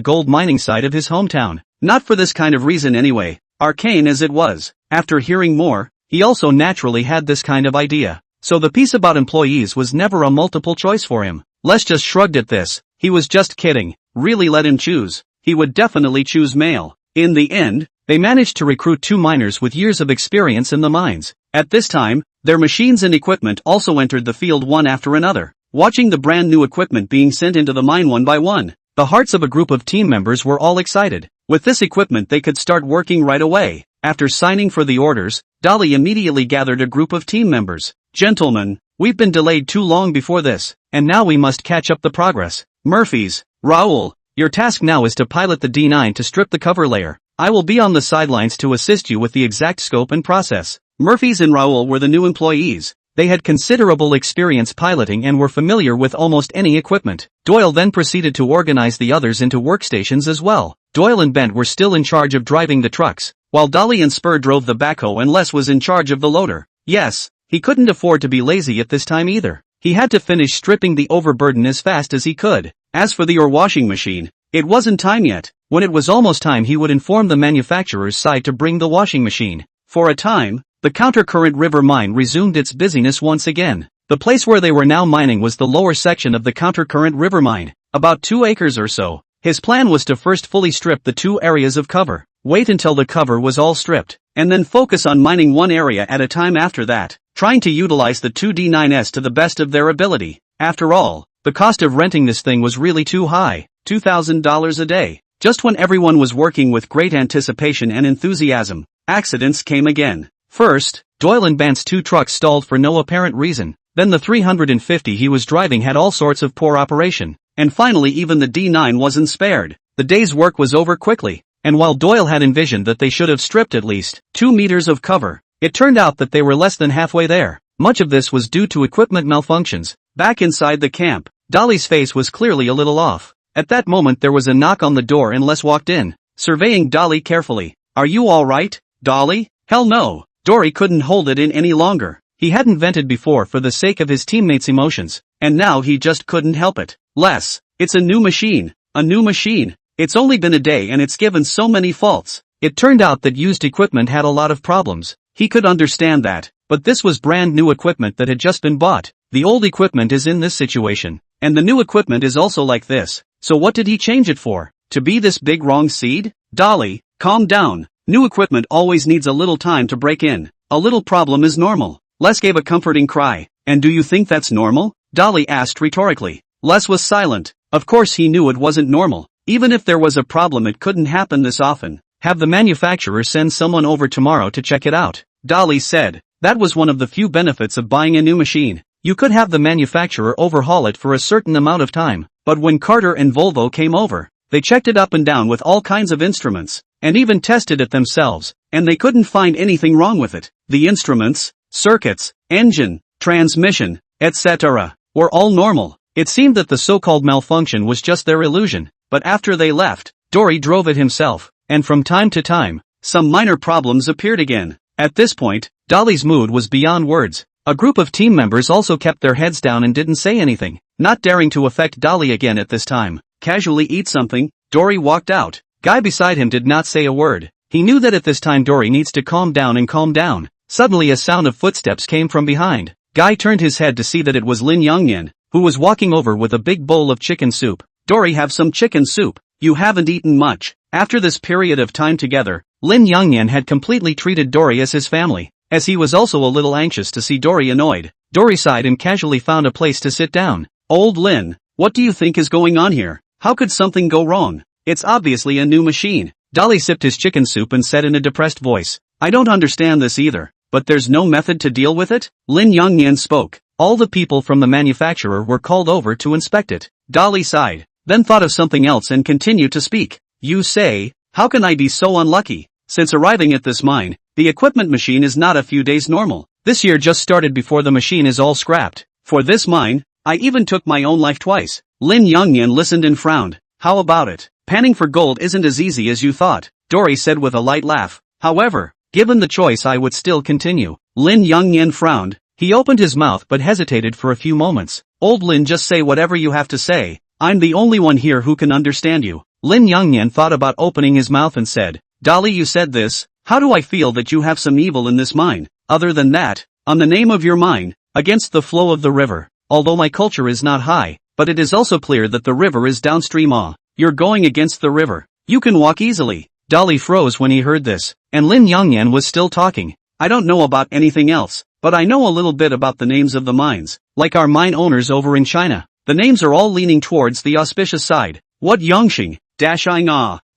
gold mining side of his hometown. Not for this kind of reason anyway, arcane as it was. After hearing more, he also naturally had this kind of idea. So the piece about employees was never a multiple choice for him. Les just shrugged at this. He was just kidding. Really let him choose. He would definitely choose male. In the end, they managed to recruit 2 miners with years of experience in the mines. At this time, their machines and equipment also entered the field one after another. Watching the brand new equipment being sent into the mine one by one, the hearts of a group of team members were all excited. With this equipment they could start working right away. After signing for the orders, Dolly immediately gathered a group of team members. Gentlemen, we've been delayed too long before this, and now we must catch up the progress. Murphy's, Raoul, your task now is to pilot the D9 to strip the cover layer. I will be on the sidelines to assist you with the exact scope and process. Murphy's and Raoul were the new employees. They had considerable experience piloting and were familiar with almost any equipment. Doyle then proceeded to organize the others into workstations as well. Doyle and Bent were still in charge of driving the trucks, while Dolly and Spur drove the backhoe and Les was in charge of the loader. Yes, he couldn't afford to be lazy at this time either. He had to finish stripping the overburden as fast as he could. As for the ore washing machine, it wasn't time yet. When it was almost time, he would inform the manufacturer's side to bring the washing machine. For a time, the Countercurrent River mine resumed its busyness once again. The place where they were now mining was the lower section of the Countercurrent River mine, about 2 acres or so. His plan was to first fully strip the 2 areas of cover, wait until the cover was all stripped, and then focus on mining one area at a time after that, trying to utilize the 2D9s to the best of their ability. After all, the cost of renting this thing was really too high, $2,000 a day. Just when everyone was working with great anticipation and enthusiasm, accidents came again. First, Doyle and Bant's 2 trucks stalled for no apparent reason, then the 350 he was driving had all sorts of poor operation, and finally even the D9 wasn't spared. The day's work was over quickly, and while Doyle had envisioned that they should have stripped at least 2 meters of cover, it turned out that they were less than halfway there. Much of this was due to equipment malfunctions. Back inside the camp, Dolly's face was clearly a little off. At that moment there was a knock on the door and Les walked in, surveying Dolly carefully. "Are you alright, Dolly?" "Hell no." Dory couldn't hold it in any longer. He hadn't vented before for the sake of his teammates' emotions, and now he just couldn't help it. "Les, it's a new machine. A new machine. It's only been a day and it's given so many faults." It turned out that used equipment had a lot of problems. He could understand that, but this was brand new equipment that had just been bought. The old equipment is in this situation, and the new equipment is also like this. So what did he change it for? To be this big wrong seed? "Dolly, calm down. New equipment always needs a little time to break in. A little problem is normal." Les gave a comforting cry. "And do you think that's normal?" Dolly asked rhetorically. Les was silent. Of course he knew it wasn't normal. Even if there was a problem it couldn't happen this often. "Have the manufacturer send someone over tomorrow to check it out," Dolly said. That was one of the few benefits of buying a new machine. You could have the manufacturer overhaul it for a certain amount of time. But when Carter and Volvo came over, they checked it up and down with all kinds of instruments, and even tested it themselves, and they couldn't find anything wrong with it. The instruments, circuits, engine, transmission, etc., were all normal. It seemed that the so-called malfunction was just their illusion, but after they left, Dory drove it himself, and from time to time, some minor problems appeared again. At this point, Dolly's mood was beyond words. A group of team members also kept their heads down and didn't say anything, not daring to affect Dolly again at this time. "Casually eat something." Dory walked out. Guy beside him did not say a word. He knew that at this time Dory needs to calm down and calm down. Suddenly a sound of footsteps came from behind. Guy turned his head to see that it was Lin Youngyan, who was walking over with a big bowl of chicken soup. "Dory, have some chicken soup. You haven't eaten much." After this period of time together, Lin Youngyan had completely treated Dory as his family, as he was also a little anxious to see Dory annoyed. Dory sighed and casually found a place to sit down. "Old Lin, what do you think is going on here? How could something go wrong? It's obviously a new machine." Dolly sipped his chicken soup and said in a depressed voice, "I don't understand this either. But there's no method to deal with it?" Lin Youngyan spoke. "All the people from the manufacturer were called over to inspect it." Dolly sighed, then thought of something else and continued to speak. "You say, how can I be so unlucky? Since arriving at this mine, the equipment machine is not a few days normal. This year just started before the machine is all scrapped. For this mine, I even took my own life twice." Lin Youngyan listened and frowned. "How about it? Panning for gold isn't as easy as you thought," Dory said with a light laugh. "However, given the choice I would still continue." Lin Youngyan frowned. He opened his mouth but hesitated for a few moments. "Old Lin, just say whatever you have to say. I'm the only one here who can understand you." Lin Youngyan thought about opening his mouth and said, "Dolly, you said this. How do I feel that you have some evil in this mine? Other than that, on the name of your mine, against the flow of the river. Although my culture is not high, but it is also clear that the river is downstream. You're going against the river. You can walk easily." Dolly froze when he heard this, and Lin Youngyan was still talking. "I don't know about anything else, but I know a little bit about the names of the mines. Like our mine owners over in China, the names are all leaning towards the auspicious side. What Yongxing, Dashing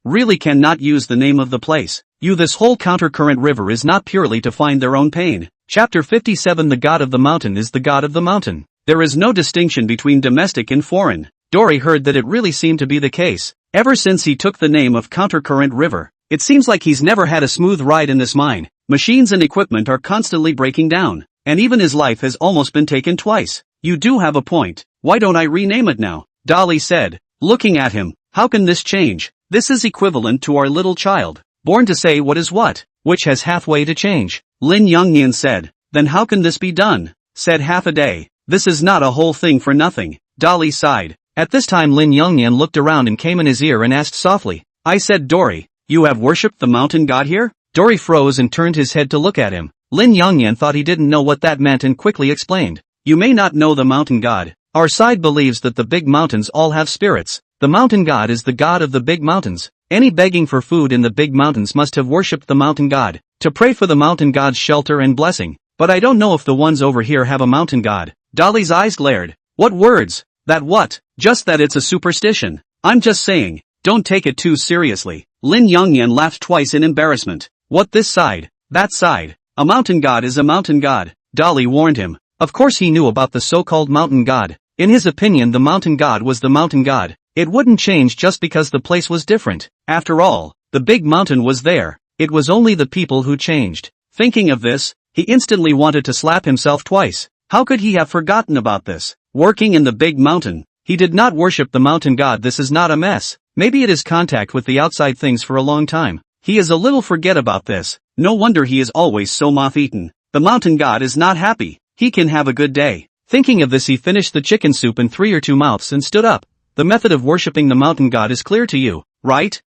really cannot use the name of the place. This whole countercurrent river is not purely to find their own pain." Chapter 57. The god of the mountain is the god of the mountain. There is no distinction between domestic and foreign. Dory heard that it really seemed to be the case. Ever since he took the name of countercurrent river, it seems like he's never had a smooth ride in this mine. Machines and equipment are constantly breaking down, and even his life has almost been taken twice. "You do have a point. Why don't I rename it now?" Dolly said, looking at him. "How can this change? This is equivalent to our little child, born to say what is what, which has halfway to change." Lin Youngyan said. "Then how can this be done?" Said half a day. "This is not a whole thing for nothing." Dolly sighed. At this time Lin Youngyan looked around and came in his ear and asked softly, "I said, Dory, you have worshipped the mountain god here?" Dory froze and turned his head to look at him. Lin Youngyan thought he didn't know what that meant and quickly explained. "You may not know the mountain god. Our side believes that the big mountains all have spirits. The mountain god is the god of the big mountains, Any begging for food in the big mountains must have worshipped the mountain god, to pray for the mountain god's shelter and blessing. But I don't know if the ones over here have a mountain god. Dolly's eyes glared. What words? That what? Just that it's a superstition. I'm just saying, don't take it too seriously. Lin Yongyan laughed twice in embarrassment. What this side? That side? A mountain god is a mountain god, Dolly warned him. Of course he knew about the so-called mountain god. In his opinion the mountain god was the mountain god. It wouldn't change just because the place was different. After all, the big mountain was there. It was only the people who changed. Thinking of this, he instantly wanted to slap himself twice. How could he have forgotten about this? Working in the big mountain. He did not worship the mountain god. This is not a mess. Maybe it is contact with the outside things for a long time. He is a little forget about this. No wonder he is always so moth-eaten. The mountain god is not happy. He can have a good day. Thinking of this he finished the chicken soup in 3 or 2 mouths and stood up. The method of worshipping the mountain god is clear to you, right?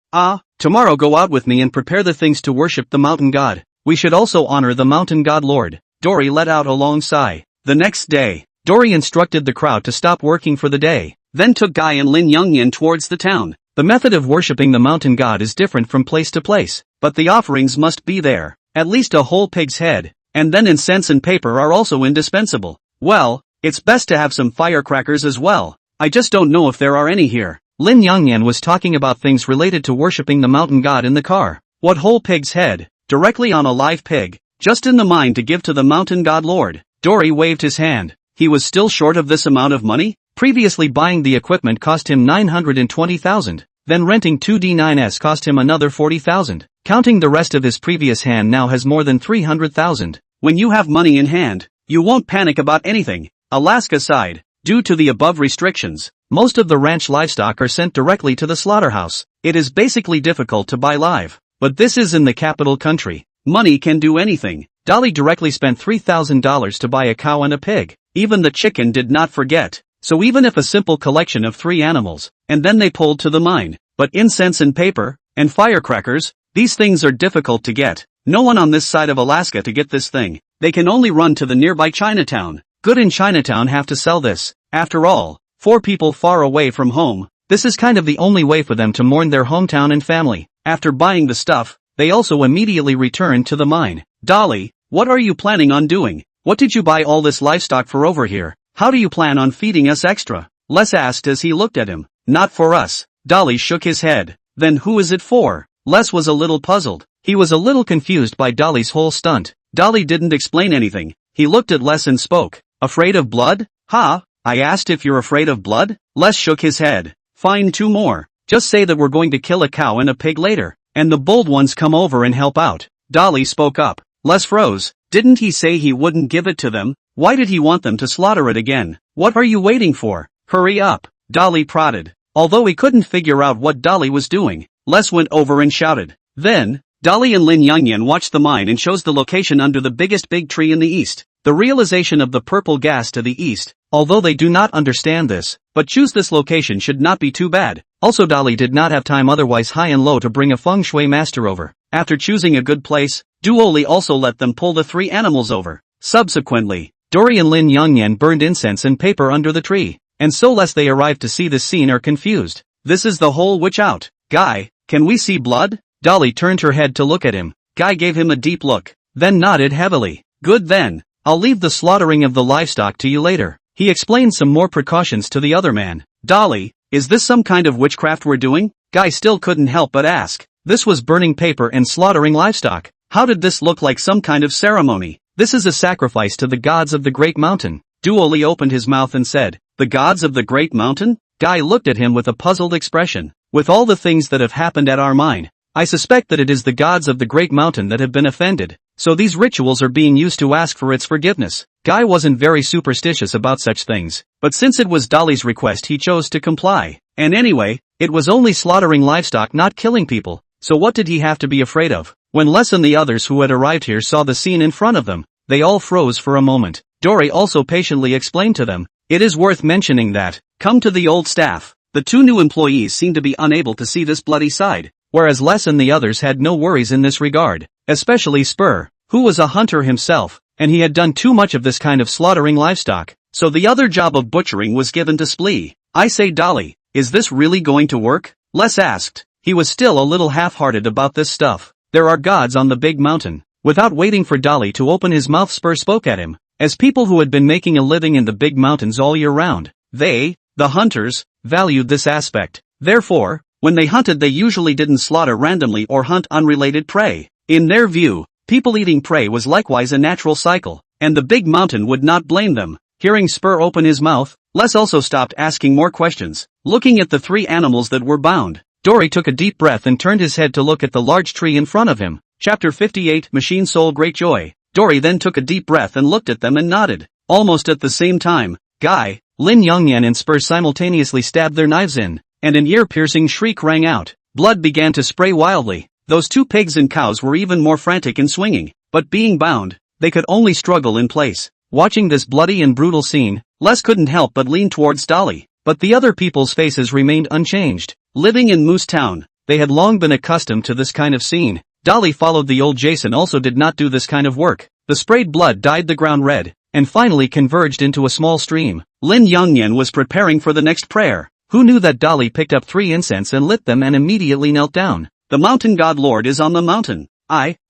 Tomorrow go out with me and prepare the things to worship the mountain god. We should also honor the mountain god lord. Dory let out a long sigh. The next day, Dory instructed the crowd to stop working for the day, then took Guy and Lin Yongyan towards the town. The method of worshipping the mountain god is different from place to place, but the offerings must be there. At least a whole pig's head, and then incense and paper are also indispensable. Well, it's best to have some firecrackers as well. I just don't know if there are any here. Lin Yongyan was talking about things related to worshipping the mountain god in the car. What whole pig's head? Directly on a live pig, just in the mind to give to the mountain god lord. Dory waved his hand. He was still short of this amount of money? Previously buying the equipment cost him 920,000, then renting 2 D9s cost him another 40,000. Counting the rest of his previous hand now has more than 300,000. When you have money in hand, you won't panic about anything. Alaska sighed. Due to the above restrictions, most of the ranch livestock are sent directly to the slaughterhouse. It is basically difficult to buy live. But this is in the capital country. Money can do anything. Dolly directly spent $3,000 to buy a cow and a pig. Even the chicken did not forget. So even if a simple collection of 3 animals, and then they pulled to the mine. But incense and paper, and firecrackers, these things are difficult to get. No one on this side of Alaska to get this thing. They can only run to the nearby Chinatown. Good in Chinatown have to sell this. After all, 4 people far away from home. This is kind of the only way for them to mourn their hometown and family. After buying the stuff, they also immediately returned to the mine. Dolly, what are you planning on doing? What did you buy all this livestock for over here? How do you plan on feeding us extra? Les asked as he looked at him. Not for us. Dolly shook his head. Then who is it for? Les was a little puzzled. He was a little confused by Dolly's whole stunt. Dolly didn't explain anything. He looked at Les and spoke. Afraid of blood? I asked if you're afraid of blood? Les shook his head. Fine, 2 more. Just say that we're going to kill a cow and a pig later, and the bold ones come over and help out. Dolly spoke up. Les froze. Didn't he say he wouldn't give it to them? Why did he want them to slaughter it again? What are you waiting for? Hurry up. Dolly prodded. Although he couldn't figure out what Dolly was doing, Les went over and shouted. Then, Dolly and Lin Yongyan watched the mine and chose the location under the biggest big tree in the east. The realization of the purple gas to the east, although they do not understand this, but choose this location should not be too bad. Also Dolly did not have time otherwise high and low to bring a feng shui master over. After choosing a good place, Dolly also let them pull the 3 animals over. Subsequently, Dory and Lin Yongyan burned incense and paper under the tree, and so lest they arrive to see this scene are confused. This is the whole witch out. Guy, can we see blood? Dolly turned her head to look at him. Guy gave him a deep look, then nodded heavily. Good then. I'll leave the slaughtering of the livestock to you later. He explained some more precautions to the other man. Dolly, is this some kind of witchcraft we're doing? Guy still couldn't help but ask. This was burning paper and slaughtering livestock. How did this look like some kind of ceremony? This is a sacrifice to the gods of the Great Mountain. Dolly opened his mouth and said, the gods of the Great Mountain? Guy looked at him with a puzzled expression. With all the things that have happened at our mine, I suspect that it is the gods of the Great Mountain that have been offended. So these rituals are being used to ask for its forgiveness. Guy wasn't very superstitious about such things, but since it was Dolly's request he chose to comply. And anyway, it was only slaughtering livestock, not killing people, so what did he have to be afraid of? When Les and the others who had arrived here saw the scene in front of them, they all froze for a moment. Dory also patiently explained to them. It is worth mentioning that, come to the old staff, the 2 new employees seemed to be unable to see this bloody side, whereas Les and the others had no worries in this regard. Especially Spur, who was a hunter himself, and he had done too much of this kind of slaughtering livestock, so the other job of butchering was given to Splee. I say Dolly, is this really going to work? Les asked. he was still a little half-hearted about this stuff. There are gods on the big mountain. Without waiting for Dolly to open his mouth, Spur spoke at him. As people who had been making a living in the big mountains all year round, they, the hunters, valued this aspect. Therefore, when they hunted, they usually didn't slaughter randomly or hunt unrelated prey. In their view, people eating prey was likewise a natural cycle, and the big mountain would not blame them. Hearing Spur open his mouth, Les also stopped asking more questions. Looking at the three animals that were bound, Dory took a deep breath and turned his head to look at the large tree in front of him. Chapter 58, Machine Soul Great Joy. Dory then took a deep breath and looked at them and nodded. Almost at the same time, Guy, Lin Yongyan and Spur simultaneously stabbed their knives in, and an ear-piercing shriek rang out. Blood began to spray wildly. Those two pigs and cows were even more frantic in swinging, but being bound, they could only struggle in place. Watching this bloody and brutal scene, Les couldn't help but lean towards Dolly, but the other people's faces remained unchanged. Living in Moose Town, they had long been accustomed to this kind of scene. Dolly followed the old Jason also did not do this kind of work. The sprayed blood dyed the ground red, and finally converged into a small stream. Lin Yongyan was preparing for the next prayer. Who knew that Dolly picked up 3 incense and lit them and immediately knelt down? The mountain god lord is on the mountain.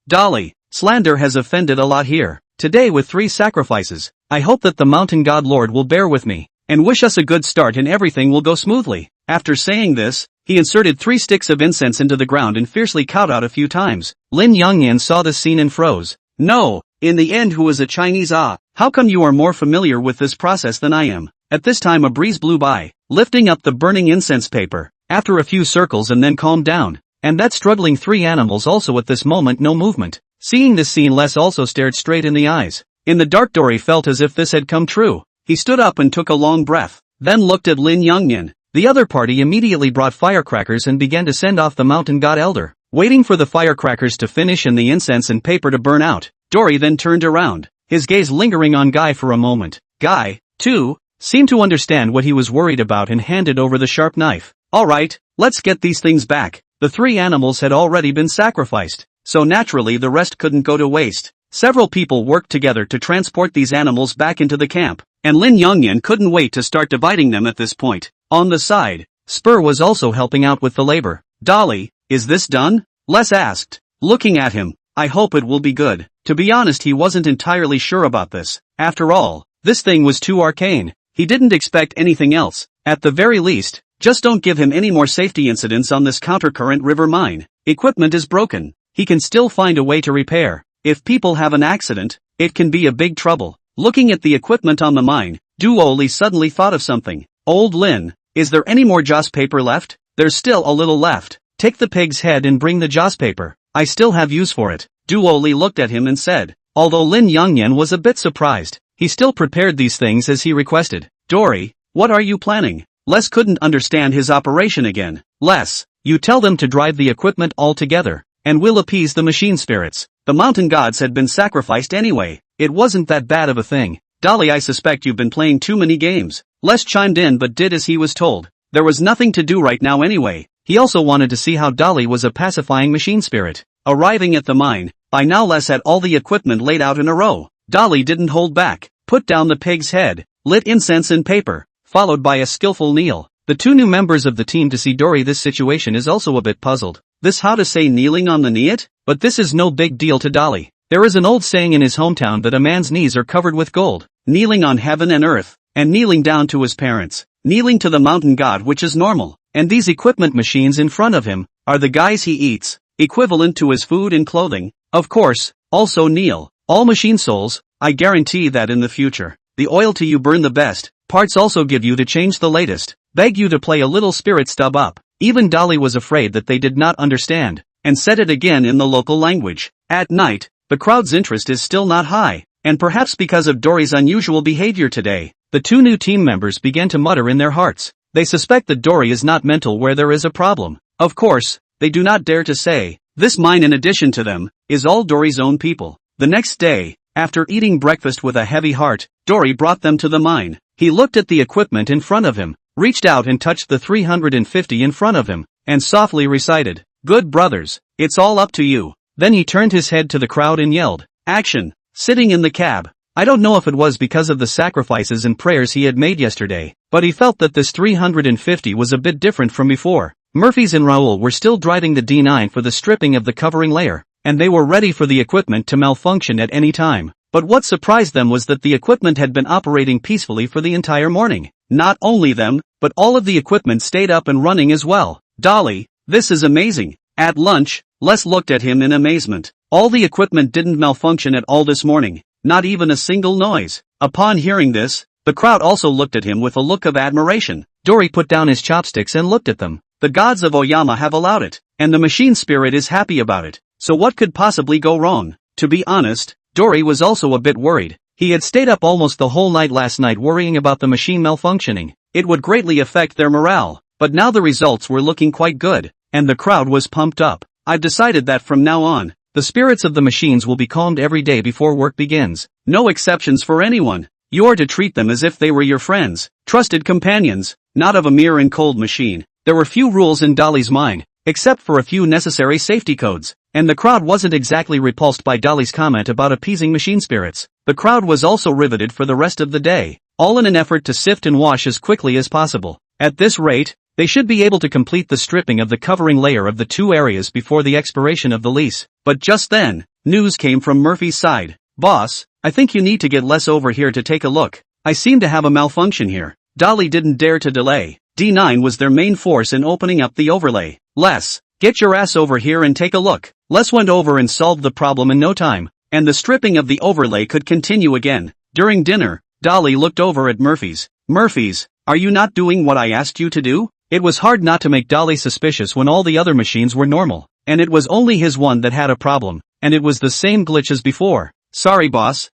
Dolly, slander has offended a lot here. Today with 3 sacrifices, I hope that the mountain god lord will bear with me, and wish us a good start and everything will go smoothly. After saying this, he inserted 3 sticks of incense into the ground and fiercely cowed out a few times. Lin Yongyan saw this scene and froze. No, in the end who is a Chinese how come you are more familiar with this process than I am? At this time a breeze blew by, lifting up the burning incense paper, after a few circles and then calmed down, and that struggling 3 animals also at this moment no movement. Seeing this scene Les also stared straight in the eyes. In the dark Dory felt as if this had come true. He stood up and took a long breath, then looked at Lin Yongyan. The other party immediately brought firecrackers and began to send off the mountain god elder. Waiting for the firecrackers to finish and the incense and paper to burn out, Dory then turned around, his gaze lingering on Guy for a moment. Guy, too, seemed to understand what he was worried about and handed over the sharp knife. Alright, let's get these things back. The 3 animals had already been sacrificed, so naturally the rest couldn't go to waste. Several people worked together to transport these animals back into the camp, and Lin Yongyan couldn't wait to start dividing them at this point. On the side, Spur was also helping out with the labor. Dolly, is this done? Les asked, looking at him. I hope it will be good. To be honest, he wasn't entirely sure about this. After all, this thing was too arcane. He didn't expect anything else. At the very least, just don't give him any more safety incidents on this countercurrent river mine. Equipment is broken. He can still find a way to repair. If people have an accident, it can be a big trouble. Looking at the equipment on the mine, Dolly suddenly thought of something. Old Lin, is there any more joss paper left? There's still a little left. Take the pig's head and bring the joss paper. I still have use for it. Dolly looked at him and said. Although Lin Yongyan was a bit surprised, he still prepared these things as he requested. Dory, what are you planning? Les couldn't understand his operation again. Les, you tell them to drive the equipment all together, and we'll appease the machine spirits. The mountain gods had been sacrificed anyway. It wasn't that bad of a thing. Dolly, I suspect you've been playing too many games. Les chimed in but did as he was told. There was nothing to do right now anyway. He also wanted to see how Dolly was a pacifying machine spirit. Arriving at the mine, by now Les had all the equipment laid out in a row. Dolly didn't hold back, put down the pig's head, lit incense and paper, followed by a skillful kneel. The 2 new members of the team to see Dory this situation is also a bit puzzled. This how to say kneeling on the knee? But this is no big deal to Dolly. There is an old saying in his hometown that a man's knees are covered with gold. Kneeling on heaven and earth, and kneeling down to his parents. Kneeling to the mountain god, which is normal. And these equipment machines in front of him are the guys he eats, equivalent to his food and clothing. Of course, also kneel. All machine souls, I guarantee that in the future, the oil to you burn the best, parts also give you to change the latest, beg you to play a little spirit stub up. Even Dolly was afraid that they did not understand, and said it again in the local language. At night, the crowd's interest is still not high, and perhaps because of Dory's unusual behavior today, the 2 new team members began to mutter in their hearts. They suspect that Dory is not mental where there is a problem. Of course, they do not dare to say, this mine in addition to them, is all Dory's own people. The next day, after eating breakfast with a heavy heart, Dory brought them to the mine. He looked at the equipment in front of him, reached out and touched the 350 in front of him, and softly recited, good brothers, it's all up to you. Then he turned his head to the crowd and yelled, action, sitting in the cab. I don't know if it was because of the sacrifices and prayers he had made yesterday, but he felt that this 350 was a bit different from before. Murphy's and Raoul were still driving the D9 for the stripping of the covering layer, and they were ready for the equipment to malfunction at any time. But what surprised them was that the equipment had been operating peacefully for the entire morning. Not only them, but all of the equipment stayed up and running as well. Dolly, this is amazing. At lunch, Les looked at him in amazement. All the equipment didn't malfunction at all this morning. Not even a single noise. Upon hearing this, the crowd also looked at him with a look of admiration. Dory put down his chopsticks and looked at them. The gods of Oyama have allowed it, and the machine spirit is happy about it. So what could possibly go wrong? To be honest, Dory was also a bit worried. He had stayed up almost the whole night last night worrying about the machine malfunctioning. It would greatly affect their morale, but now the results were looking quite good, and the crowd was pumped up. I've decided that from now on, the spirits of the machines will be calmed every day before work begins. No exceptions for anyone. You are to treat them as if they were your friends, trusted companions, not of a mere and cold machine. There were few rules in Dolly's mind, except for a few necessary safety codes, and the crowd wasn't exactly repulsed by Dolly's comment about appeasing machine spirits. The crowd was also riveted for the rest of the day, all in an effort to sift and wash as quickly as possible. At this rate, they should be able to complete the stripping of the covering layer of the two areas before the expiration of the lease. But just then, news came from Murphy's side. Boss, I think you need to get Les over here to take a look. I seem to have a malfunction here. Dolly didn't dare to delay. D9 was their main force in opening up the overlay. Les, get your ass over here and take a look. Les went over and solved the problem in no time, and the stripping of the overlay could continue again. During dinner, Dolly looked over at Murphy's. Murphy's, are you not doing what I asked you to do? It was hard not to make Dolly suspicious when all the other machines were normal, and it was only his one that had a problem, and it was the same glitch as before. Sorry boss,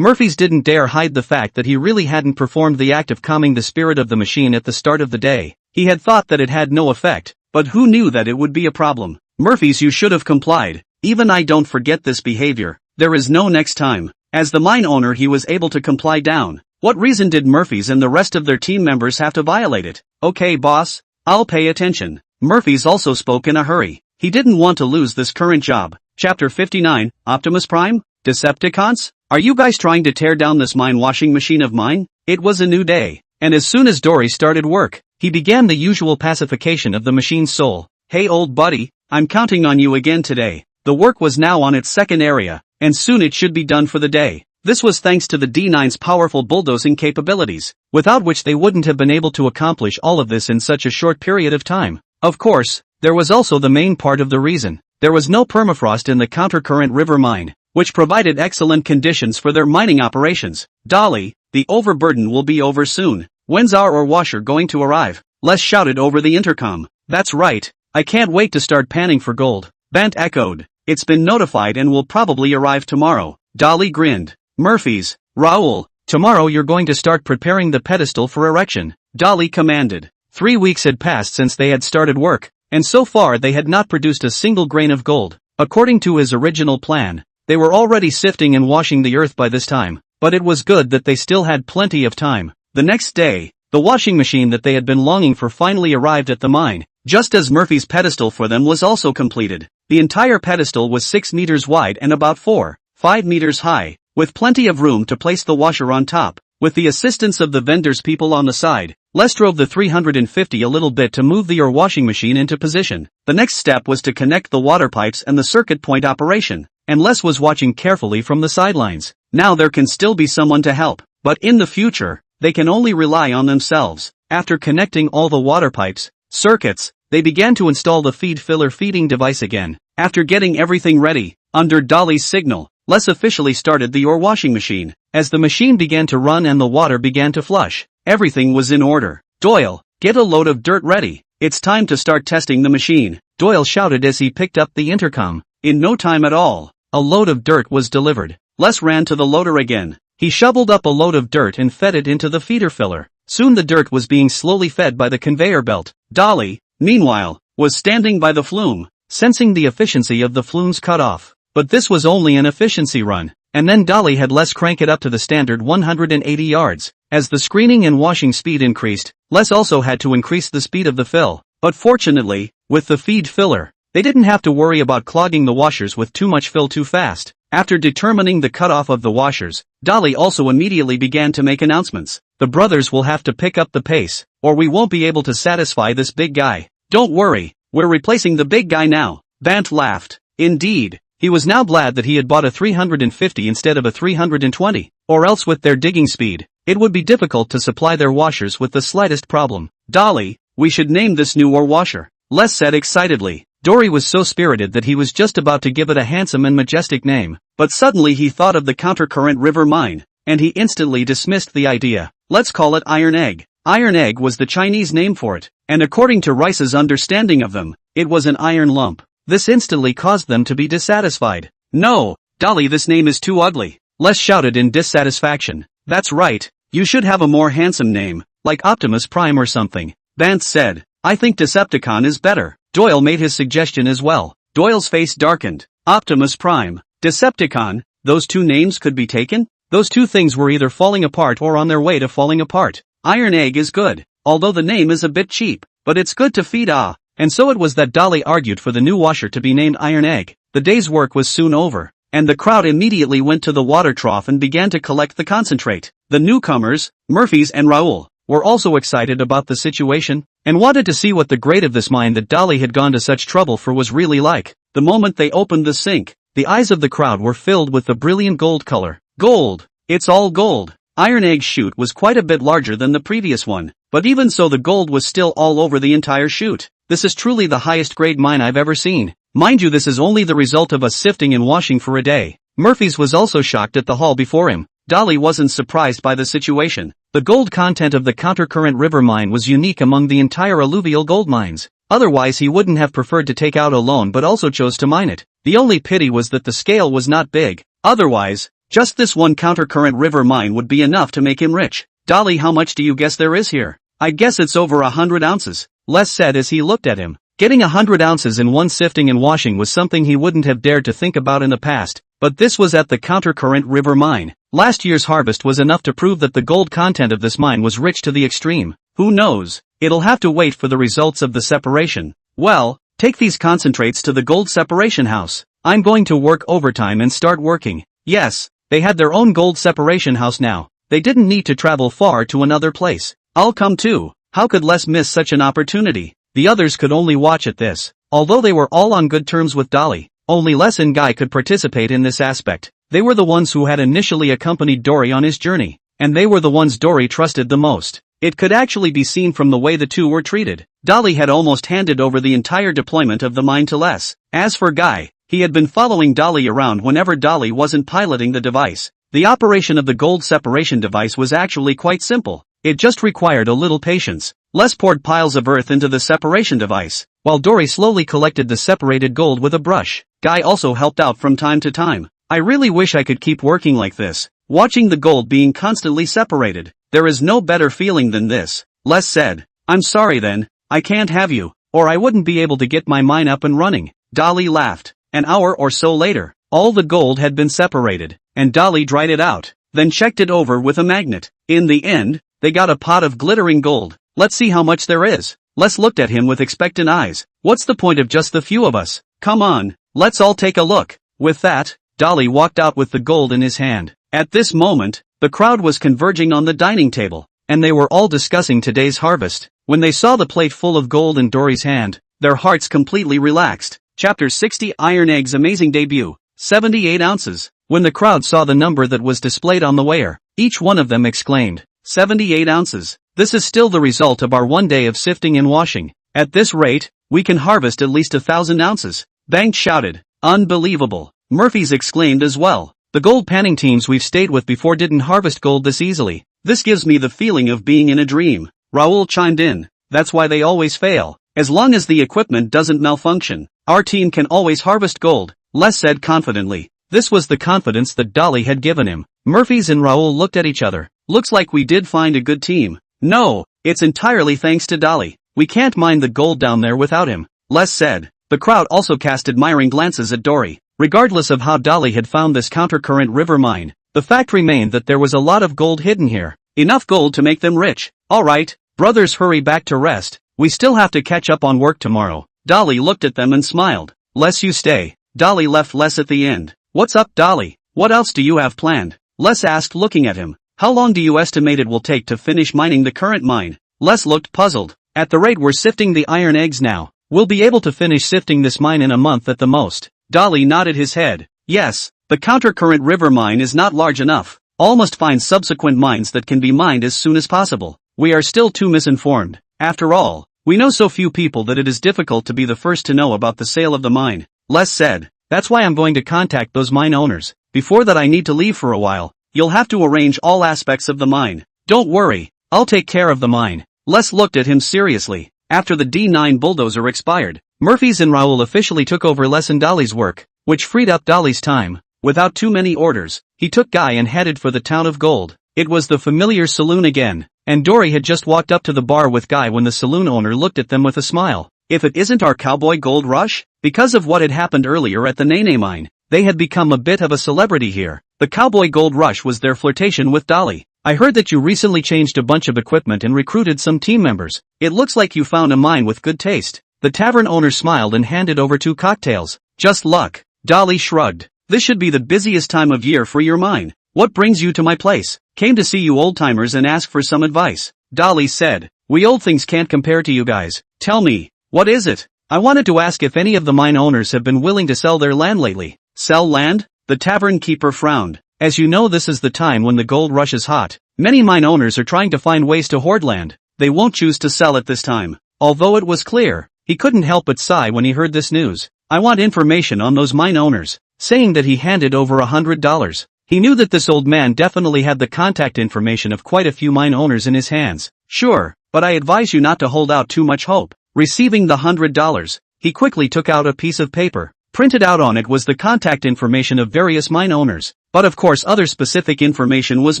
Murphy's didn't dare hide the fact that he really hadn't performed the act of calming the spirit of the machine at the start of the day. He had thought that it had no effect, but who knew that it would be a problem? Murphy's, you should have complied. Even I don't forget this behavior. There is no next time. As the mine owner, he was able to comply down. What reason did Murphy's and the rest of their team members have to violate it? Okay boss, I'll pay attention. Murphy's also spoke in a hurry. He didn't want to lose this current job. Chapter 59, Optimus Prime? Decepticons? Are you guys trying to tear down this mine washing machine of mine? It was a new day, and as soon as Dory started work, he began the usual pacification of the machine's soul. Hey old buddy, I'm counting on you again today. The work was now on its second area, and soon it should be done for the day. This was thanks to the D9's powerful bulldozing capabilities, without which they wouldn't have been able to accomplish all of this in such a short period of time. Of course, there was also the main part of the reason. There was no permafrost in the countercurrent river mine, which provided excellent conditions for their mining operations. Dolly, the overburden will be over soon. When's our ore washer going to arrive? Les shouted over the intercom. That's right, I can't wait to start panning for gold. Bant echoed. It's been notified and will probably arrive tomorrow. Dolly grinned. Murphy's, Raoul, tomorrow you're going to start preparing the pedestal for erection, Dolly commanded. 3 weeks had passed since they had started work, and so far they had not produced a single grain of gold. According to his original plan, they were already sifting and washing the earth by this time, but it was good that they still had plenty of time. The next day, the washing machine that they had been longing for finally arrived at the mine, just as Murphy's pedestal for them was also completed. The entire pedestal was 6 meters wide and about 4-5 meters high, with plenty of room to place the washer on top. With the assistance of the vendors people on the side, Les drove the 350 a little bit to move the ore washing machine into position. The next step was to connect the water pipes and the circuit point operation, and Les was watching carefully from the sidelines. Now there can still be someone to help, but in the future, they can only rely on themselves. After connecting all the water pipes, circuits, they began to install the feed filler feeding device again. After getting everything ready, under Dolly's signal, Les officially started the ore washing machine. As the machine began to run and the water began to flush, everything was in order. Doyle, get a load of dirt ready. It's time to start testing the machine, Doyle shouted as he picked up the intercom. In no time at all, a load of dirt was delivered. Les ran to the loader again. He shoveled up a load of dirt and fed it into the feeder filler. Soon the dirt was being slowly fed by the conveyor belt. Dolly, meanwhile, was standing by the flume, sensing the efficiency of the flume's cutoff. But this was only an efficiency run, and then Dolly had Les crank it up to the standard 180 yards. As the screening and washing speed increased, Les also had to increase the speed of the fill. But fortunately, with the feed filler, they didn't have to worry about clogging the washers with too much fill too fast. After determining the cutoff of the washers, Dolly also immediately began to make announcements. The brothers will have to pick up the pace, or we won't be able to satisfy this big guy. Don't worry, we're replacing the big guy now. Bant laughed. Indeed. He was now glad that he had bought a 350 instead of a 320, or else with their digging speed, it would be difficult to supply their washers with the slightest problem. Dolly, we should name this new ore washer, Les said excitedly. Dory was so spirited that he was just about to give it a handsome and majestic name, but suddenly he thought of the countercurrent river mine, and he instantly dismissed the idea. Let's call it Iron Egg. Iron Egg was the Chinese name for it, and according to Rice's understanding of them, it was an iron lump. This instantly caused them to be dissatisfied. No, Dolly, this name is too ugly. Les shouted in dissatisfaction. That's right, you should have a more handsome name, like Optimus Prime or something. Vance said. I think Decepticon is better. Doyle made his suggestion as well. Doyle's face darkened. Optimus Prime, Decepticon, those two names could be taken? Those two things were either falling apart or on their way to falling apart. Iron Egg is good, although the name is a bit cheap, but it's good to feed And so it was that Dolly argued for the new washer to be named Iron Egg. The day's work was soon over, and the crowd immediately went to the water trough and began to collect the concentrate. The newcomers, Murphys and Raoul, were also excited about the situation, and wanted to see what the grade of this mine that Dolly had gone to such trouble for was really like. The moment they opened the sink, the eyes of the crowd were filled with the brilliant gold color. Gold! It's all gold! Iron Egg's chute was quite a bit larger than the previous one, but even so the gold was still all over the entire chute. This is truly the highest grade mine I've ever seen. Mind you, this is only the result of us sifting and washing for a day. Murphy's was also shocked at the haul before him. Dolly wasn't surprised by the situation. The gold content of the countercurrent river mine was unique among the entire alluvial gold mines. Otherwise he wouldn't have preferred to take out a loan but also chose to mine it. The only pity was that the scale was not big. Otherwise, just this one countercurrent river mine would be enough to make him rich. Dolly, how much do you guess there is here? I guess it's over 100 ounces, Les said as he looked at him. Getting 100 ounces in one sifting and washing was something he wouldn't have dared to think about in the past, but this was at the countercurrent river mine. Last year's harvest was enough to prove that the gold content of this mine was rich to the extreme. Who knows? It'll have to wait for the results of the separation. Well, take these concentrates to the gold separation house. I'm going to work overtime and start working. Yes, they had their own gold separation house now. They didn't need to travel far to another place. I'll come too. How could Les miss such an opportunity? The others could only watch at this. Although they were all on good terms with Dolly, only Les and Guy could participate in this aspect. They were the ones who had initially accompanied Dory on his journey, and they were the ones Dory trusted the most. It could actually be seen from the way the two were treated. Dolly had almost handed over the entire deployment of the mine to Les. As for Guy, he had been following Dolly around whenever Dolly wasn't piloting the device. The operation of the gold separation device was actually quite simple. It just required a little patience. Les poured piles of earth into the separation device, while Dory slowly collected the separated gold with a brush. Guy also helped out from time to time. I really wish I could keep working like this, watching the gold being constantly separated. There is no better feeling than this, Les said. I'm sorry then, I can't have you, or I wouldn't be able to get my mine up and running. Dolly laughed. An hour or so later, all the gold had been separated, and Dolly dried it out, then checked it over with a magnet. In the end, they got a pot of glittering gold. Let's see how much there is. Les looked at him with expectant eyes. What's the point of just the few of us? Come on, let's all take a look. With that, Dolly walked out with the gold in his hand. At this moment, the crowd was converging on the dining table, and they were all discussing today's harvest. When they saw the plate full of gold in Dory's hand, their hearts completely relaxed. Chapter 60 Iron Egg's amazing debut. 78 ounces. When the crowd saw the number that was displayed on the weigher, each one of them exclaimed, 78 ounces. This is still the result of our one day of sifting and washing. At this rate, we can harvest at least 1,000 ounces. Banks shouted. Unbelievable. Murphys exclaimed as well. The gold panning teams we've stayed with before didn't harvest gold this easily. This gives me the feeling of being in a dream. Raoul chimed in. That's why they always fail. As long as the equipment doesn't malfunction, our team can always harvest gold, Les said confidently. This was the confidence that Dolly had given him. Murphys and Raoul looked at each other. Looks like we did find a good team. No, it's entirely thanks to Dolly. We can't mine the gold down there without him, Les said. The crowd also cast admiring glances at Dory. Regardless of how Dolly had found this countercurrent river mine, the fact remained that there was a lot of gold hidden here. Enough gold to make them rich. Alright, brothers, hurry back to rest. We still have to catch up on work tomorrow. Dolly looked at them and smiled. Les, you stay. Dolly left Les at the end. What's up, Dolly? What else do you have planned? Les asked, looking at him. How long do you estimate it will take to finish mining the current mine? Les looked puzzled. At the rate we're sifting the iron eggs now, we'll be able to finish sifting this mine in a month at the most. Dolly nodded his head. Yes, the countercurrent river mine is not large enough. All must find subsequent mines that can be mined as soon as possible. We are still too misinformed. After all, we know so few people that it is difficult to be the first to know about the sale of the mine. Les said. That's why I'm going to contact those mine owners. Before that I need to leave for a while. You'll have to arrange all aspects of the mine. Don't worry, I'll take care of the mine. Les looked at him seriously. After the D9 bulldozer expired, Murphy's and Raoul officially took over Les and Dolly's work, which freed up Dolly's time. Without too many orders, he took Guy and headed for the town of gold. It was the familiar saloon again, and Dory had just walked up to the bar with Guy when the saloon owner looked at them with a smile. If it isn't our cowboy gold rush? Because of what had happened earlier at the Nene mine, they had become a bit of a celebrity here. The cowboy gold rush was their flirtation with Dolly. I heard that you recently changed a bunch of equipment and recruited some team members. It looks like you found a mine with good taste. The tavern owner smiled and handed over 2 cocktails. Just luck. Dolly shrugged. This should be the busiest time of year for your mine. What brings you to my place? Came to see you old-timers and ask for some advice. Dolly said. We old things can't compare to you guys. Tell me, what is it? I wanted to ask if any of the mine owners have been willing to sell their land lately. Sell land? The tavern keeper frowned. As you know, this is the time when the gold rush is hot. Many mine owners are trying to find ways to hoard land. They won't choose to sell it this time. Although it was clear, he couldn't help but sigh when he heard this news. I want information on those mine owners. Saying that he handed over $100. He knew that this old man definitely had the contact information of quite a few mine owners in his hands. Sure, but I advise you not to hold out too much hope. Receiving the $100, he quickly took out a piece of paper. Printed out on it was the contact information of various mine owners, but of course other specific information was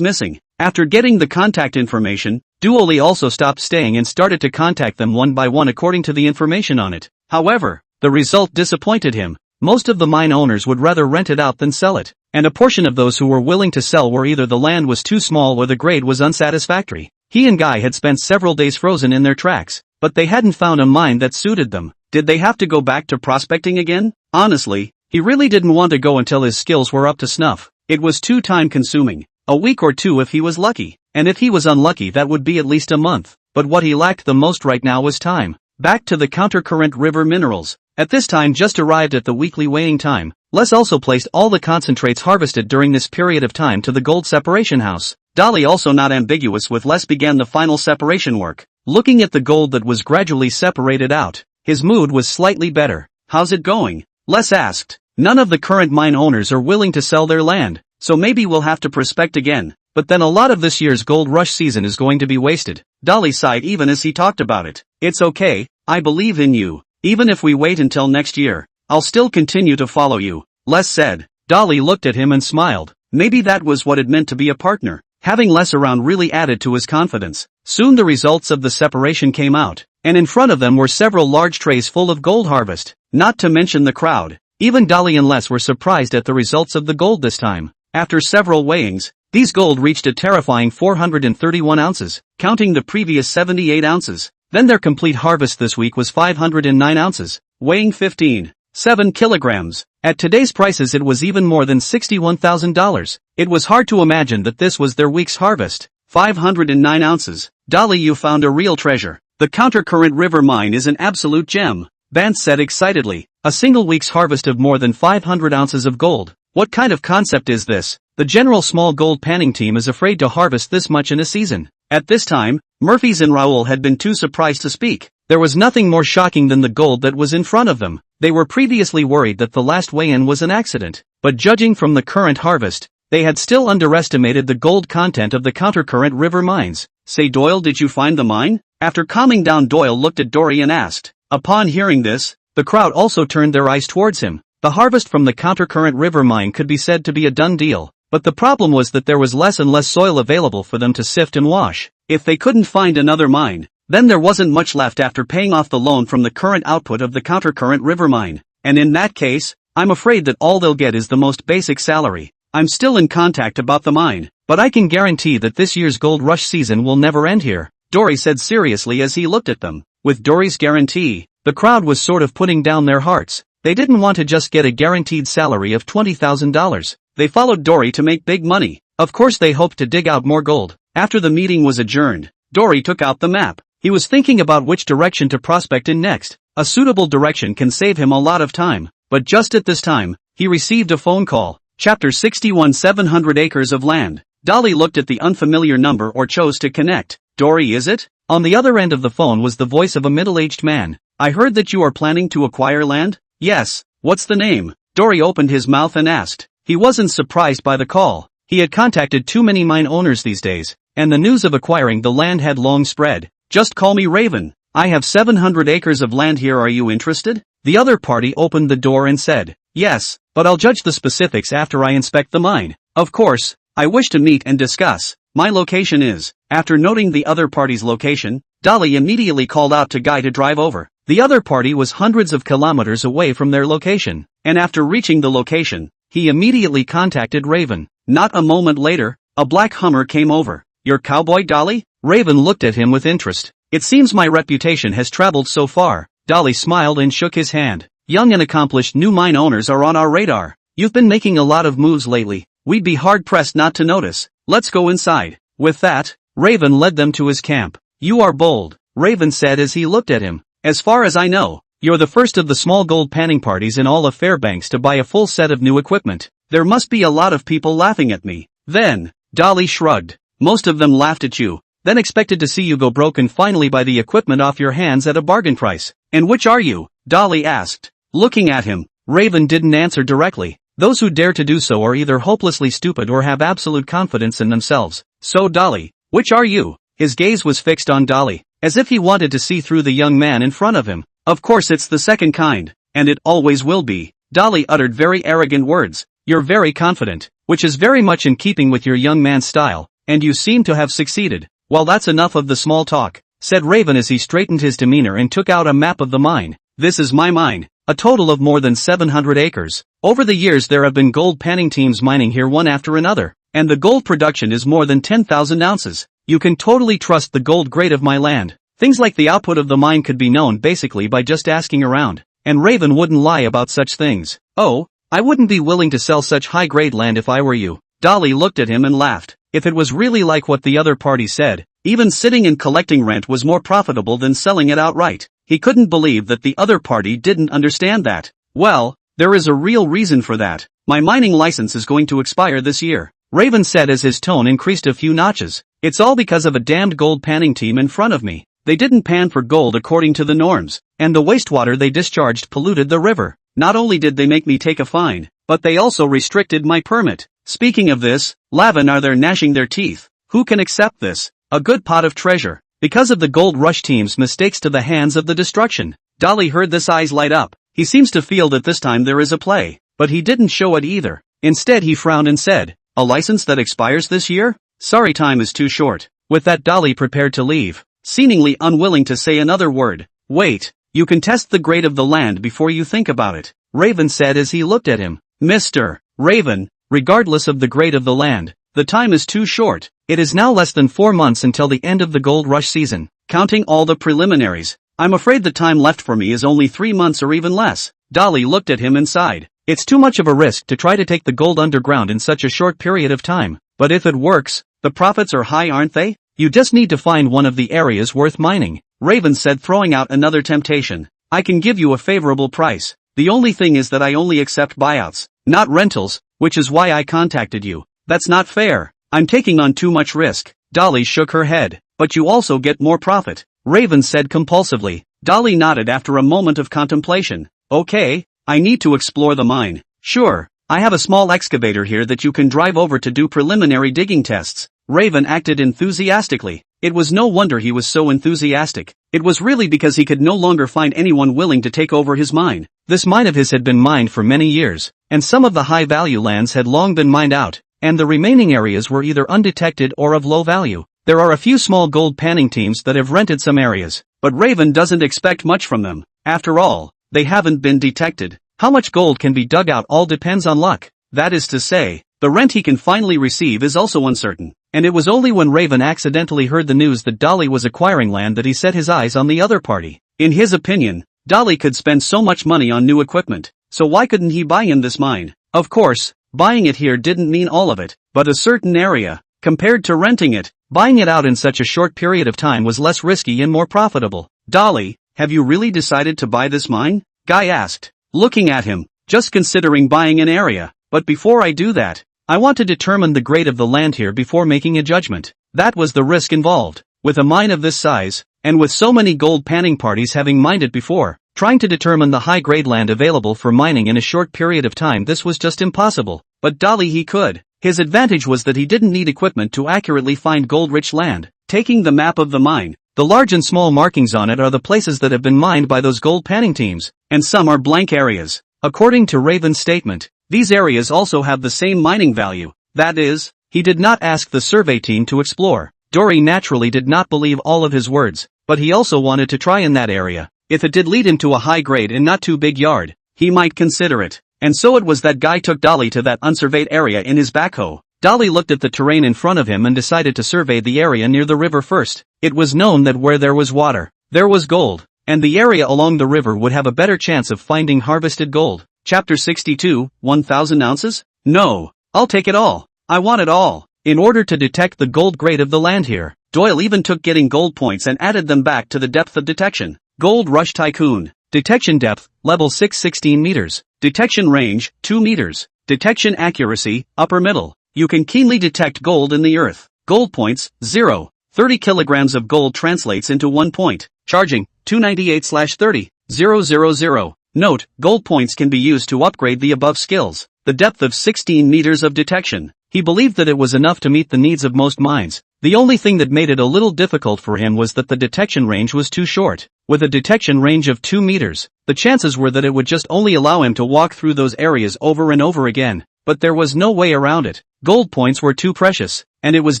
missing. After getting the contact information, Dolly also stopped staying and started to contact them one by one according to the information on it. However, the result disappointed him. Most of the mine owners would rather rent it out than sell it, and a portion of those who were willing to sell were either the land was too small or the grade was unsatisfactory. He and Guy had spent several days frozen in their tracks, but they hadn't found a mine that suited them. Did they have to go back to prospecting again? Honestly, he really didn't want to go until his skills were up to snuff. It was too time-consuming. A week or 2 if he was lucky, and if he was unlucky that would be at least a month. But what he lacked the most right now was time. Back to the countercurrent river minerals. At this time just arrived at the weekly weighing time. Les also placed all the concentrates harvested during this period of time to the gold separation house. Dolly, also not ambiguous with Les, began the final separation work. Looking at the gold that was gradually separated out, his mood was slightly better. How's it going? Les asked. None of the current mine owners are willing to sell their land, so maybe we'll have to prospect again. But then a lot of this year's gold rush season is going to be wasted. Dolly sighed even as he talked about it. It's okay, I believe in you. Even if we wait until next year, I'll still continue to follow you, Les said. Dolly looked at him and smiled. Maybe that was what it meant to be a partner. Having Les around really added to his confidence. Soon the results of the separation came out, and in front of them were several large trays full of gold harvest, not to mention the crowd. Even Dolly and Les were surprised at the results of the gold this time. After several weighings, these gold reached a terrifying 431 ounces, counting the previous 78 ounces. Then their complete harvest this week was 509 ounces, weighing 15.7 kilograms. At today's prices it was even more than $61,000. It was hard to imagine that this was their week's harvest. 509 ounces. Dolly, you found a real treasure. The countercurrent river mine is an absolute gem, Vance said excitedly. A single week's harvest of more than 500 ounces of gold. What kind of concept is this? The general small gold panning team is afraid to harvest this much in a season. At this time, Murphy's and Raoul had been too surprised to speak. There was nothing more shocking than the gold that was in front of them. They were previously worried that the last weigh-in was an accident, but judging from the current harvest, they had still underestimated the gold content of the countercurrent river mines. Say, Doyle, did you find the mine? After calming down, Doyle looked at Dory and asked. Upon hearing this, the crowd also turned their eyes towards him. The harvest from the countercurrent river mine could be said to be a done deal, but the problem was that there was less and less soil available for them to sift and wash. If they couldn't find another mine, then there wasn't much left after paying off the loan from the current output of the countercurrent river mine. And in that case, I'm afraid that all they'll get is the most basic salary. I'm still in contact about the mine, but I can guarantee that this year's gold rush season will never end here, Dory said seriously as he looked at them. With Dory's guarantee, the crowd was sort of putting down their hearts. They didn't want to just get a guaranteed salary of $20,000. They followed Dory to make big money. Of course they hoped to dig out more gold. After the meeting was adjourned, Dory took out the map. He was thinking about which direction to prospect in next. A suitable direction can save him a lot of time. But just at this time, he received a phone call. Chapter 61 700 acres of land. Dolly looked at the unfamiliar number or chose to connect. Dory, is it? On the other end of the phone was the voice of a middle-aged man. I heard that you are planning to acquire land? Yes. What's the name? Dory opened his mouth and asked. He wasn't surprised by the call. He had contacted too many mine owners these days, and the news of acquiring the land had long spread. Just call me Raven. I have 700 acres of land here, are you interested? The other party opened the door and said, yes, but I'll judge the specifics after I inspect the mine. Of course, I wish to meet and discuss. My location is. After noting the other party's location, Dolly immediately called out to Guy to drive over. The other party was hundreds of kilometers away from their location, and after reaching the location, he immediately contacted Raven. Not a moment later, a black Hummer came over. Your cowboy, Dolly? Raven looked at him with interest. It seems my reputation has traveled so far. Dolly smiled and shook his hand. Young and accomplished new mine owners are on our radar. You've been making a lot of moves lately. We'd be hard-pressed not to notice. Let's go inside. With that, Raven led them to his camp. You are bold, Raven said as he looked at him. As far as I know, you're the first of the small gold panning parties in all of Fairbanks to buy a full set of new equipment. There must be a lot of people laughing at me. Then, Dolly shrugged. Most of them laughed at you, then expected to see you go broke and finally buy the equipment off your hands at a bargain price. And which are you? Dolly asked. Looking at him, Raven didn't answer directly. Those who dare to do so are either hopelessly stupid or have absolute confidence in themselves. So Dolly, which are you? His gaze was fixed on Dolly, as if he wanted to see through the young man in front of him. Of course it's the second kind, and it always will be. Dolly uttered very arrogant words. You're very confident, which is very much in keeping with your young man's style, and you seem to have succeeded. Well, that's enough of the small talk, said Raven as he straightened his demeanor and took out a map of the mine. This is my mine, a total of more than 700 acres. Over the years there have been gold panning teams mining here one after another, and the gold production is more than 10,000 ounces. You can totally trust the gold grade of my land. Things like the output of the mine could be known basically by just asking around, and Raven wouldn't lie about such things. Oh, I wouldn't be willing to sell such high-grade land if I were you. Dolly looked at him and laughed. If it was really like what the other party said, even sitting and collecting rent was more profitable than selling it outright. He couldn't believe that the other party didn't understand that. Well, there is a real reason for that. My mining license is going to expire this year, Raven said as his tone increased a few notches. It's all because of a damned gold panning team in front of me. They didn't pan for gold according to the norms, and the wastewater they discharged polluted the river. Not only did they make me take a fine, but they also restricted my permit. Speaking of this, Lavin are there gnashing their teeth. Who can accept this? A good pot of treasure. Because of the gold rush team's mistakes to the hands of the destruction. Dolly heard this, eyes light up. He seems to feel that this time there is a play, but he didn't show it either. Instead he frowned and said, a license that expires this year? Sorry, time is too short. With that Dolly prepared to leave, seemingly unwilling to say another word. Wait, you can test the grade of the land before you think about it, Raven said as he looked at him. Mr. Raven, regardless of the grade of the land, the time is too short. It is now less than 4 months until the end of the gold rush season. Counting all the preliminaries, I'm afraid the time left for me is only 3 months or even less. Dolly looked at him and sighed. It's too much of a risk to try to take the gold underground in such a short period of time. But if it works, the profits are high, aren't they? You just need to find one of the areas worth mining, Raven said, throwing out another temptation. I can give you a favorable price. The only thing is that I only accept buyouts, not rentals, which is why I contacted you. That's not fair. I'm taking on too much risk. Dolly shook her head. But you also get more profit, Raven said compulsively. Dolly nodded after a moment of contemplation. Okay, I need to explore the mine. Sure, I have a small excavator here that you can drive over to do preliminary digging tests. Raven acted enthusiastically. It was no wonder he was so enthusiastic. It was really because he could no longer find anyone willing to take over his mine. This mine of his had been mined for many years, and some of the high-value lands had long been mined out, and the remaining areas were either undetected or of low value. There are a few small gold panning teams that have rented some areas, but Raven doesn't expect much from them. After all, they haven't been detected. How much gold can be dug out all depends on luck. That is to say, the rent he can finally receive is also uncertain. And it was only when Raven accidentally heard the news that Dolly was acquiring land that he set his eyes on the other party. In his opinion, Dolly could spend so much money on new equipment, so why couldn't he buy in this mine? Of course, buying it here didn't mean all of it, but a certain area. Compared to renting it, Buying it out in such a short period of time was less risky and more profitable. Dolly, have you really decided to buy this mine? Guy asked, looking at him. Just considering buying an area, but before I do that, I want to determine the grade of the land here before making a judgment. That was the risk involved. With a mine of this size, and with so many gold panning parties having mined it before, trying to determine the high-grade land available for mining in a short period of time, this was just impossible. But Dolly, he could. His advantage was that he didn't need equipment to accurately find gold-rich land. Taking the map of the mine, the large and small markings on it are the places that have been mined by those gold panning teams, and some are blank areas. According to Raven's statement, these areas also have the same mining value. That is, he did not ask the survey team to explore. Dory naturally did not believe all of his words, but he also wanted to try in that area. If it did lead him to a high-grade and not too big yard, he might consider it. And so it was that Guy took Dolly to that unsurveyed area in his backhoe. Dolly looked at the terrain in front of him and decided to survey the area near the river first. It was known that where there was water, there was gold, and the area along the river would have a better chance of finding harvested gold. Chapter 62, 1,000 ounces? No, I'll take it all. I want it all. In order to detect the gold grade of the land here, Doyle even took getting gold points and added them back to the depth of detection. Gold Rush Tycoon. Detection depth, level 6, 16 meters. Detection range, 2 meters. Detection accuracy, upper middle. You can keenly detect gold in the earth. Gold points, 0. 30 kilograms of gold translates into 1 point. Charging, 298/30, 000. Note, gold points can be used to upgrade the above skills. The depth of 16 meters of detection. He believed that it was enough to meet the needs of most mines. The only thing that made it a little difficult for him was that the detection range was too short. With a detection range of 2 meters, the chances were that it would just only allow him to walk through those areas over and over again. But there was no way around it. Gold points were too precious, and it was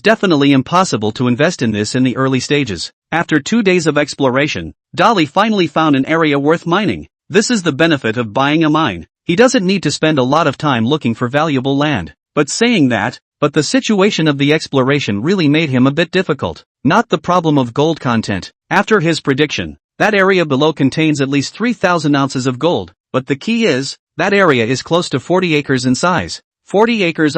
definitely impossible to invest in this in the early stages. After 2 days of exploration, Dolly finally found an area worth mining. This is the benefit of buying a mine. He doesn't need to spend a lot of time looking for valuable land. But saying that, the situation of the exploration really made him a bit difficult. Not the problem of gold content. After his prediction, that area below contains at least 3,000 ounces of gold, but the key is, that area is close to 40 acres in size. 40 acres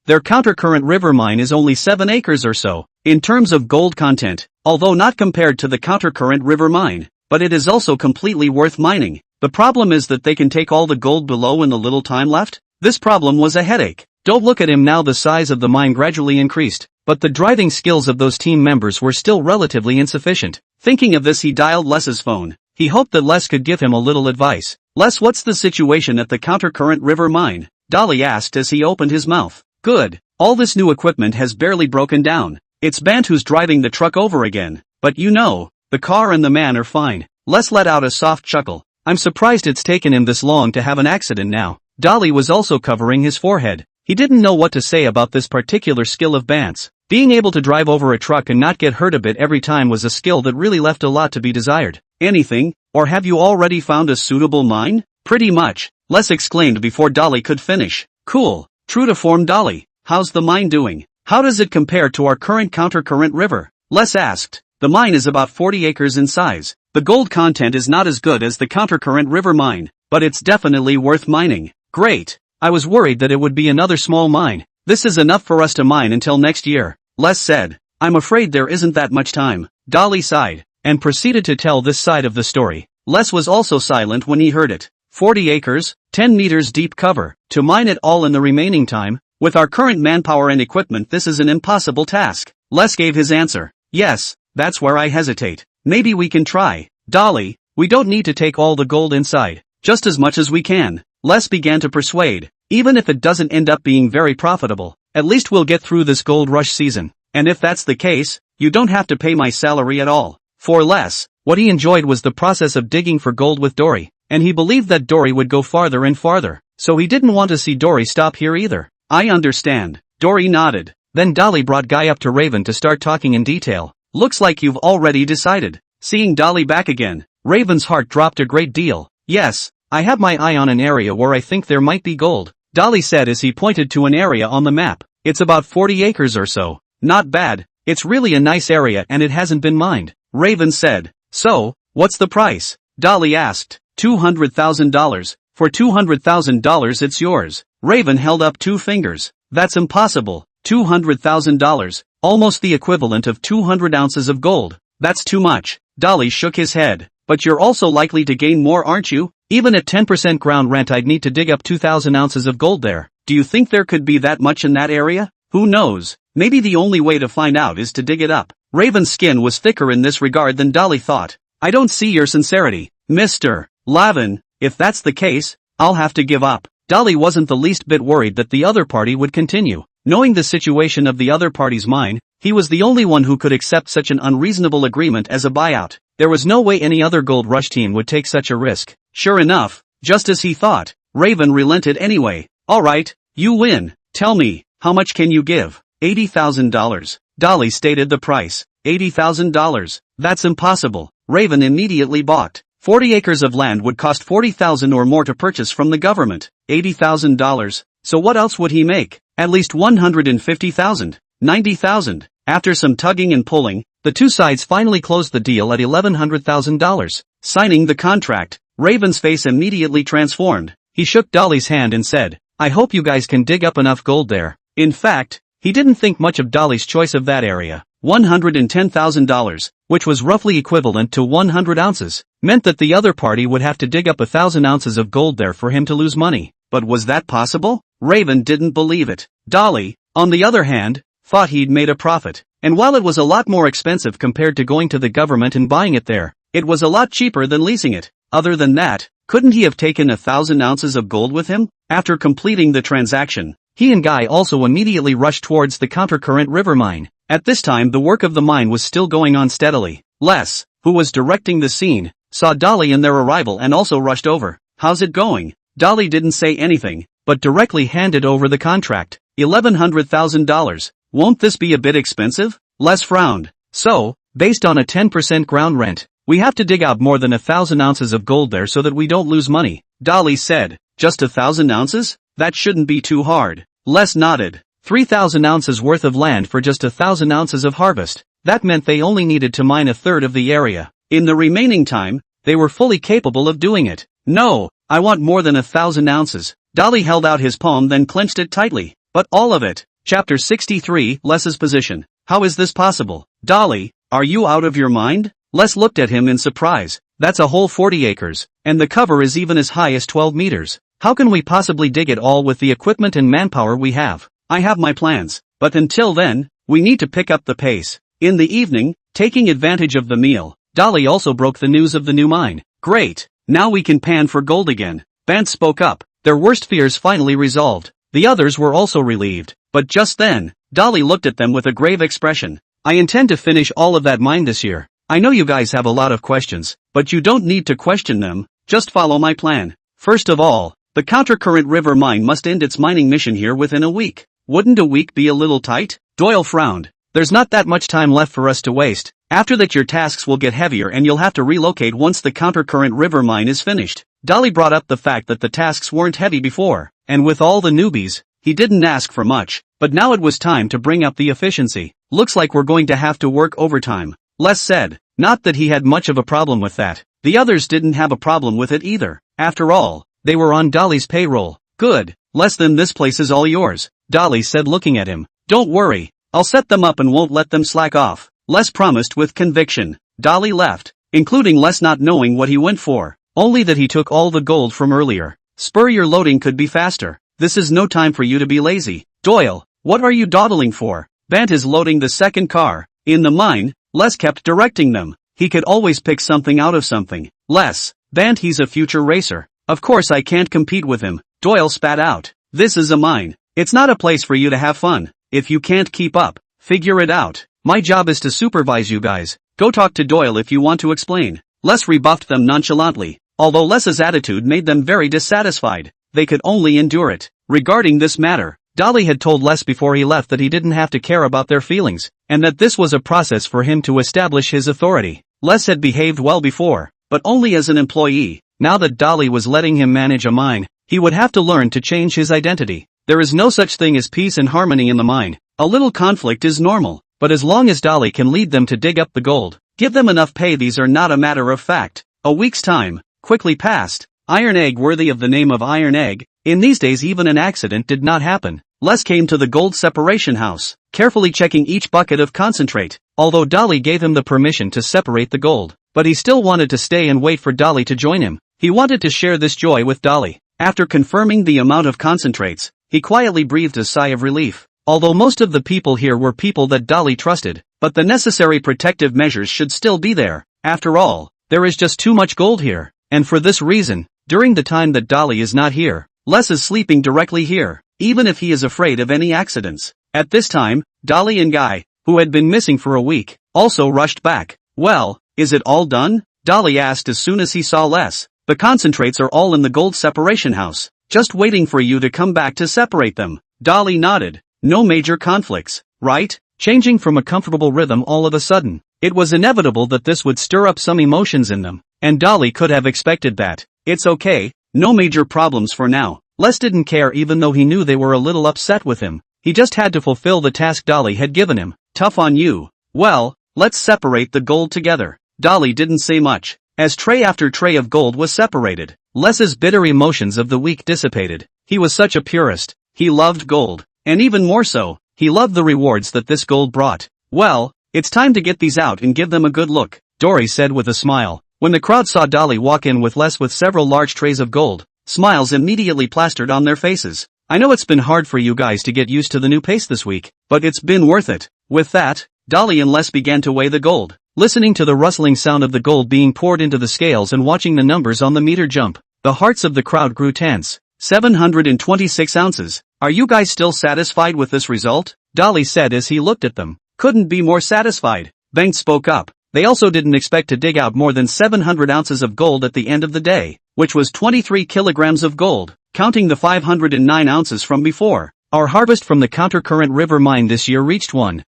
their countercurrent river mine is only 7 acres or so, in terms of gold content, although not compared to the countercurrent river mine, but it is also completely worth mining. The problem is that they can take all the gold below in the little time left. This problem was a headache. Don't look at him now. The size of the mine gradually increased, but the driving skills of those team members were still relatively insufficient. Thinking of this, he dialed Les's phone. He hoped that Les could give him a little advice. Les, what's the situation at the countercurrent river mine? Dolly asked as he opened his mouth. Good. All this new equipment has barely broken down. It's Bant who's driving the truck over again. But you know, the car and the man are fine. Les let out a soft chuckle. I'm surprised it's taken him this long to have an accident now. Dolly was also covering his forehead. He didn't know what to say about this particular skill of Bant's. Being able to drive over a truck and not get hurt a bit every time was a skill that really left a lot to be desired. Anything? Or have you already found a suitable mine? Pretty much, Les exclaimed before Dolly could finish. Cool. True to form, Dolly. How's the mine doing? How does it compare to our current countercurrent river? Les asked. The mine is about 40 acres in size. The gold content is not as good as the countercurrent river mine, but it's definitely worth mining. Great. I was worried that it would be another small mine. This is enough for us to mine until next year, Les said. I'm afraid there isn't that much time. Dolly sighed, and proceeded to tell this side of the story. Les was also silent when he heard it. 40 acres, 10 meters deep cover, to mine it all in the remaining time? With our current manpower and equipment, this is an impossible task. Les gave his answer. Yes, that's where I hesitate. Maybe we can try. Dolly, we don't need to take all the gold inside, just as much as we can. Les began to persuade. Even if it doesn't end up being very profitable, at least we'll get through this gold rush season. And if that's the case, you don't have to pay my salary at all. For Les, what he enjoyed was the process of digging for gold with Dory, and he believed that Dory would go farther and farther, so he didn't want to see Dory stop here either. I understand. Dory nodded. Then Dolly brought Guy up to Raven to start talking in detail. Looks like you've already decided. Seeing Dolly back again, Raven's heart dropped a great deal. Yes, I have my eye on an area where I think there might be gold, Dolly said as he pointed to an area on the map. It's about 40 acres or so. Not bad. It's really a nice area and it hasn't been mined, Raven said. So, what's the price? Dolly asked. $200,000. For $200,000 it's yours. Raven held up 2 fingers. That's impossible. $200,000. almost the equivalent of 200 ounces of gold. That's too much. Dolly shook his head. But you're also likely to gain more, aren't you? Even at 10% ground rent I'd need to dig up 2,000 ounces of gold there. Do you think there could be that much in that area? Who knows? Maybe the only way to find out is to dig it up. Raven's skin was thicker in this regard than Dolly thought. I don't see your sincerity, Mr. Lavin. If that's the case, I'll have to give up. Dolly wasn't the least bit worried that the other party would continue. Knowing the situation of the other party's mine, he was the only one who could accept such an unreasonable agreement as a buyout. There was no way any other Gold Rush team would take such a risk. Sure enough, just as he thought, Raven relented anyway. Alright, you win. Tell me, how much can you give? $80,000. Dolly stated the price. $80,000. That's impossible. Raven immediately balked. 40 acres of land would cost $40,000 or more to purchase from the government. $80,000. So what else would he make? At least $150,000. $90,000. After some tugging and pulling, the two sides finally closed the deal at $1,100,000. Signing the contract, Raven's face immediately transformed. He shook Dolly's hand and said, I hope you guys can dig up enough gold there. In fact, he didn't think much of Dolly's choice of that area. $110,000, which was roughly equivalent to 100 ounces, meant that the other party would have to dig up 1,000 ounces of gold there for him to lose money. But was that possible? Raven didn't believe it. Dolly, on the other hand, thought he'd made a profit. And while it was a lot more expensive compared to going to the government and buying it there, it was a lot cheaper than leasing it. Other than that, couldn't he have taken 1,000 ounces of gold with him? After completing the transaction, he and Guy also immediately rushed towards the Countercurrent River mine. At this time the work of the mine was still going on steadily. Les, who was directing the scene, saw Dolly and their arrival and also rushed over. How's it going? Dolly didn't say anything, but directly handed over the contract. $1,100,000. Won't this be a bit expensive? Les frowned. So, based on a 10% ground rent, we have to dig out more than 1,000 ounces of gold there so that we don't lose money. Dolly said, just 1,000 ounces? That shouldn't be too hard. Les nodded. 3,000 ounces worth of land for just 1,000 ounces of harvest. That meant they only needed to mine a third of the area. In the remaining time, they were fully capable of doing it. No, I want more than 1,000 ounces. Dolly held out his palm then clenched it tightly. But all of it. Chapter 63, Les's position. How is this possible? Dolly, are you out of your mind? Les looked at him in surprise. That's a whole 40 acres, and the cover is even as high as 12 meters. How can we possibly dig it all with the equipment and manpower we have? I have my plans, but until then, we need to pick up the pace. In the evening, taking advantage of the meal, Dolly also broke the news of the new mine. Great, now we can pan for gold again. Bant spoke up, their worst fears finally resolved. The others were also relieved, but just then, Dolly looked at them with a grave expression. I intend to finish all of that mine this year. I know you guys have a lot of questions, but you don't need to question them, just follow my plan. First of all, the Countercurrent River mine must end its mining mission here within a week. Wouldn't a week be a little tight? Doyle frowned. There's not that much time left for us to waste. After that your tasks will get heavier and you'll have to relocate once the Countercurrent River mine is finished. Dolly brought up the fact that the tasks weren't heavy before, and with all the newbies, he didn't ask for much, but now it was time to bring up the efficiency. Looks like we're going to have to work overtime. Les said, not that he had much of a problem with that. The others didn't have a problem with it either. After all, they were on Dolly's payroll. Good, Les, then this place is all yours, Dolly said looking at him. Don't worry, I'll set them up and won't let them slack off, Les promised with conviction. Dolly left, including Les not knowing what he went for, only that he took all the gold from earlier. Spur your loading could be faster. This is no time for you to be lazy. Doyle, what are you dawdling for? Bant is loading the second car. In the mine, Les kept directing them. He could always pick something out of something. Les, Bant, he's a future racer. Of course I can't compete with him, Doyle spat out. This is a mine. It's not a place for you to have fun. If you can't keep up, figure it out. My job is to supervise you guys. Go talk to Doyle if you want to explain. Les rebuffed them nonchalantly. Although Les's attitude made them very dissatisfied, they could only endure it. Regarding this matter, Dolly had told Les before he left that he didn't have to care about their feelings, and that this was a process for him to establish his authority. Les had behaved well before, but only as an employee. Now that Dolly was letting him manage a mine, he would have to learn to change his identity. There is no such thing as peace and harmony in the mine. A little conflict is normal, but as long as Dolly can lead them to dig up the gold, give them enough pay, these are not a matter of fact. A week's time quickly passed. Iron egg worthy of the name of iron egg. In these days even an accident did not happen. Les came to the gold separation house, carefully checking each bucket of concentrate, although Dolly gave him the permission to separate the gold. But he still wanted to stay and wait for Dolly to join him. He wanted to share this joy with Dolly. After confirming the amount of concentrates, he quietly breathed a sigh of relief. Although most of the people here were people that Dolly trusted, but the necessary protective measures should still be there. After all, there is just too much gold here. And for this reason, during the time that Dolly is not here, Les is sleeping directly here, even if he is afraid of any accidents. At this time, Dolly and Guy, who had been missing for a week, also rushed back. Well, is it all done? Dolly asked as soon as he saw Les. The concentrates are all in the gold separation house, just waiting for you to come back to separate them. Dolly nodded. No major conflicts, right? Changing from a comfortable rhythm all of a sudden. It was inevitable that this would stir up some emotions in them, and Dolly could have expected that. It's okay, no major problems for now. Les didn't care even though he knew they were a little upset with him. He just had to fulfill the task Dolly had given him. Tough on you. Well, let's separate the gold together. Dolly didn't say much, as tray after tray of gold was separated. Les's bitter emotions of the week dissipated. He was such a purist. He loved gold. And even more so, he loved the rewards that this gold brought. Well, it's time to get these out and give them a good look, Dory said with a smile. When the crowd saw Dolly walk in with Les with several large trays of gold, smiles immediately plastered on their faces. I know it's been hard for you guys to get used to the new pace this week, but it's been worth it. With that, Dolly and Les began to weigh the gold, listening to the rustling sound of the gold being poured into the scales and watching the numbers on the meter jump. The hearts of the crowd grew tense. 726 ounces. Are you guys still satisfied with this result? Dolly said as he looked at them. Couldn't be more satisfied. Bengt spoke up. They also didn't expect to dig out more than 700 ounces of gold at the end of the day, which was 23 kilograms of gold, counting the 509 ounces from before. Our harvest from the Countercurrent River mine this year reached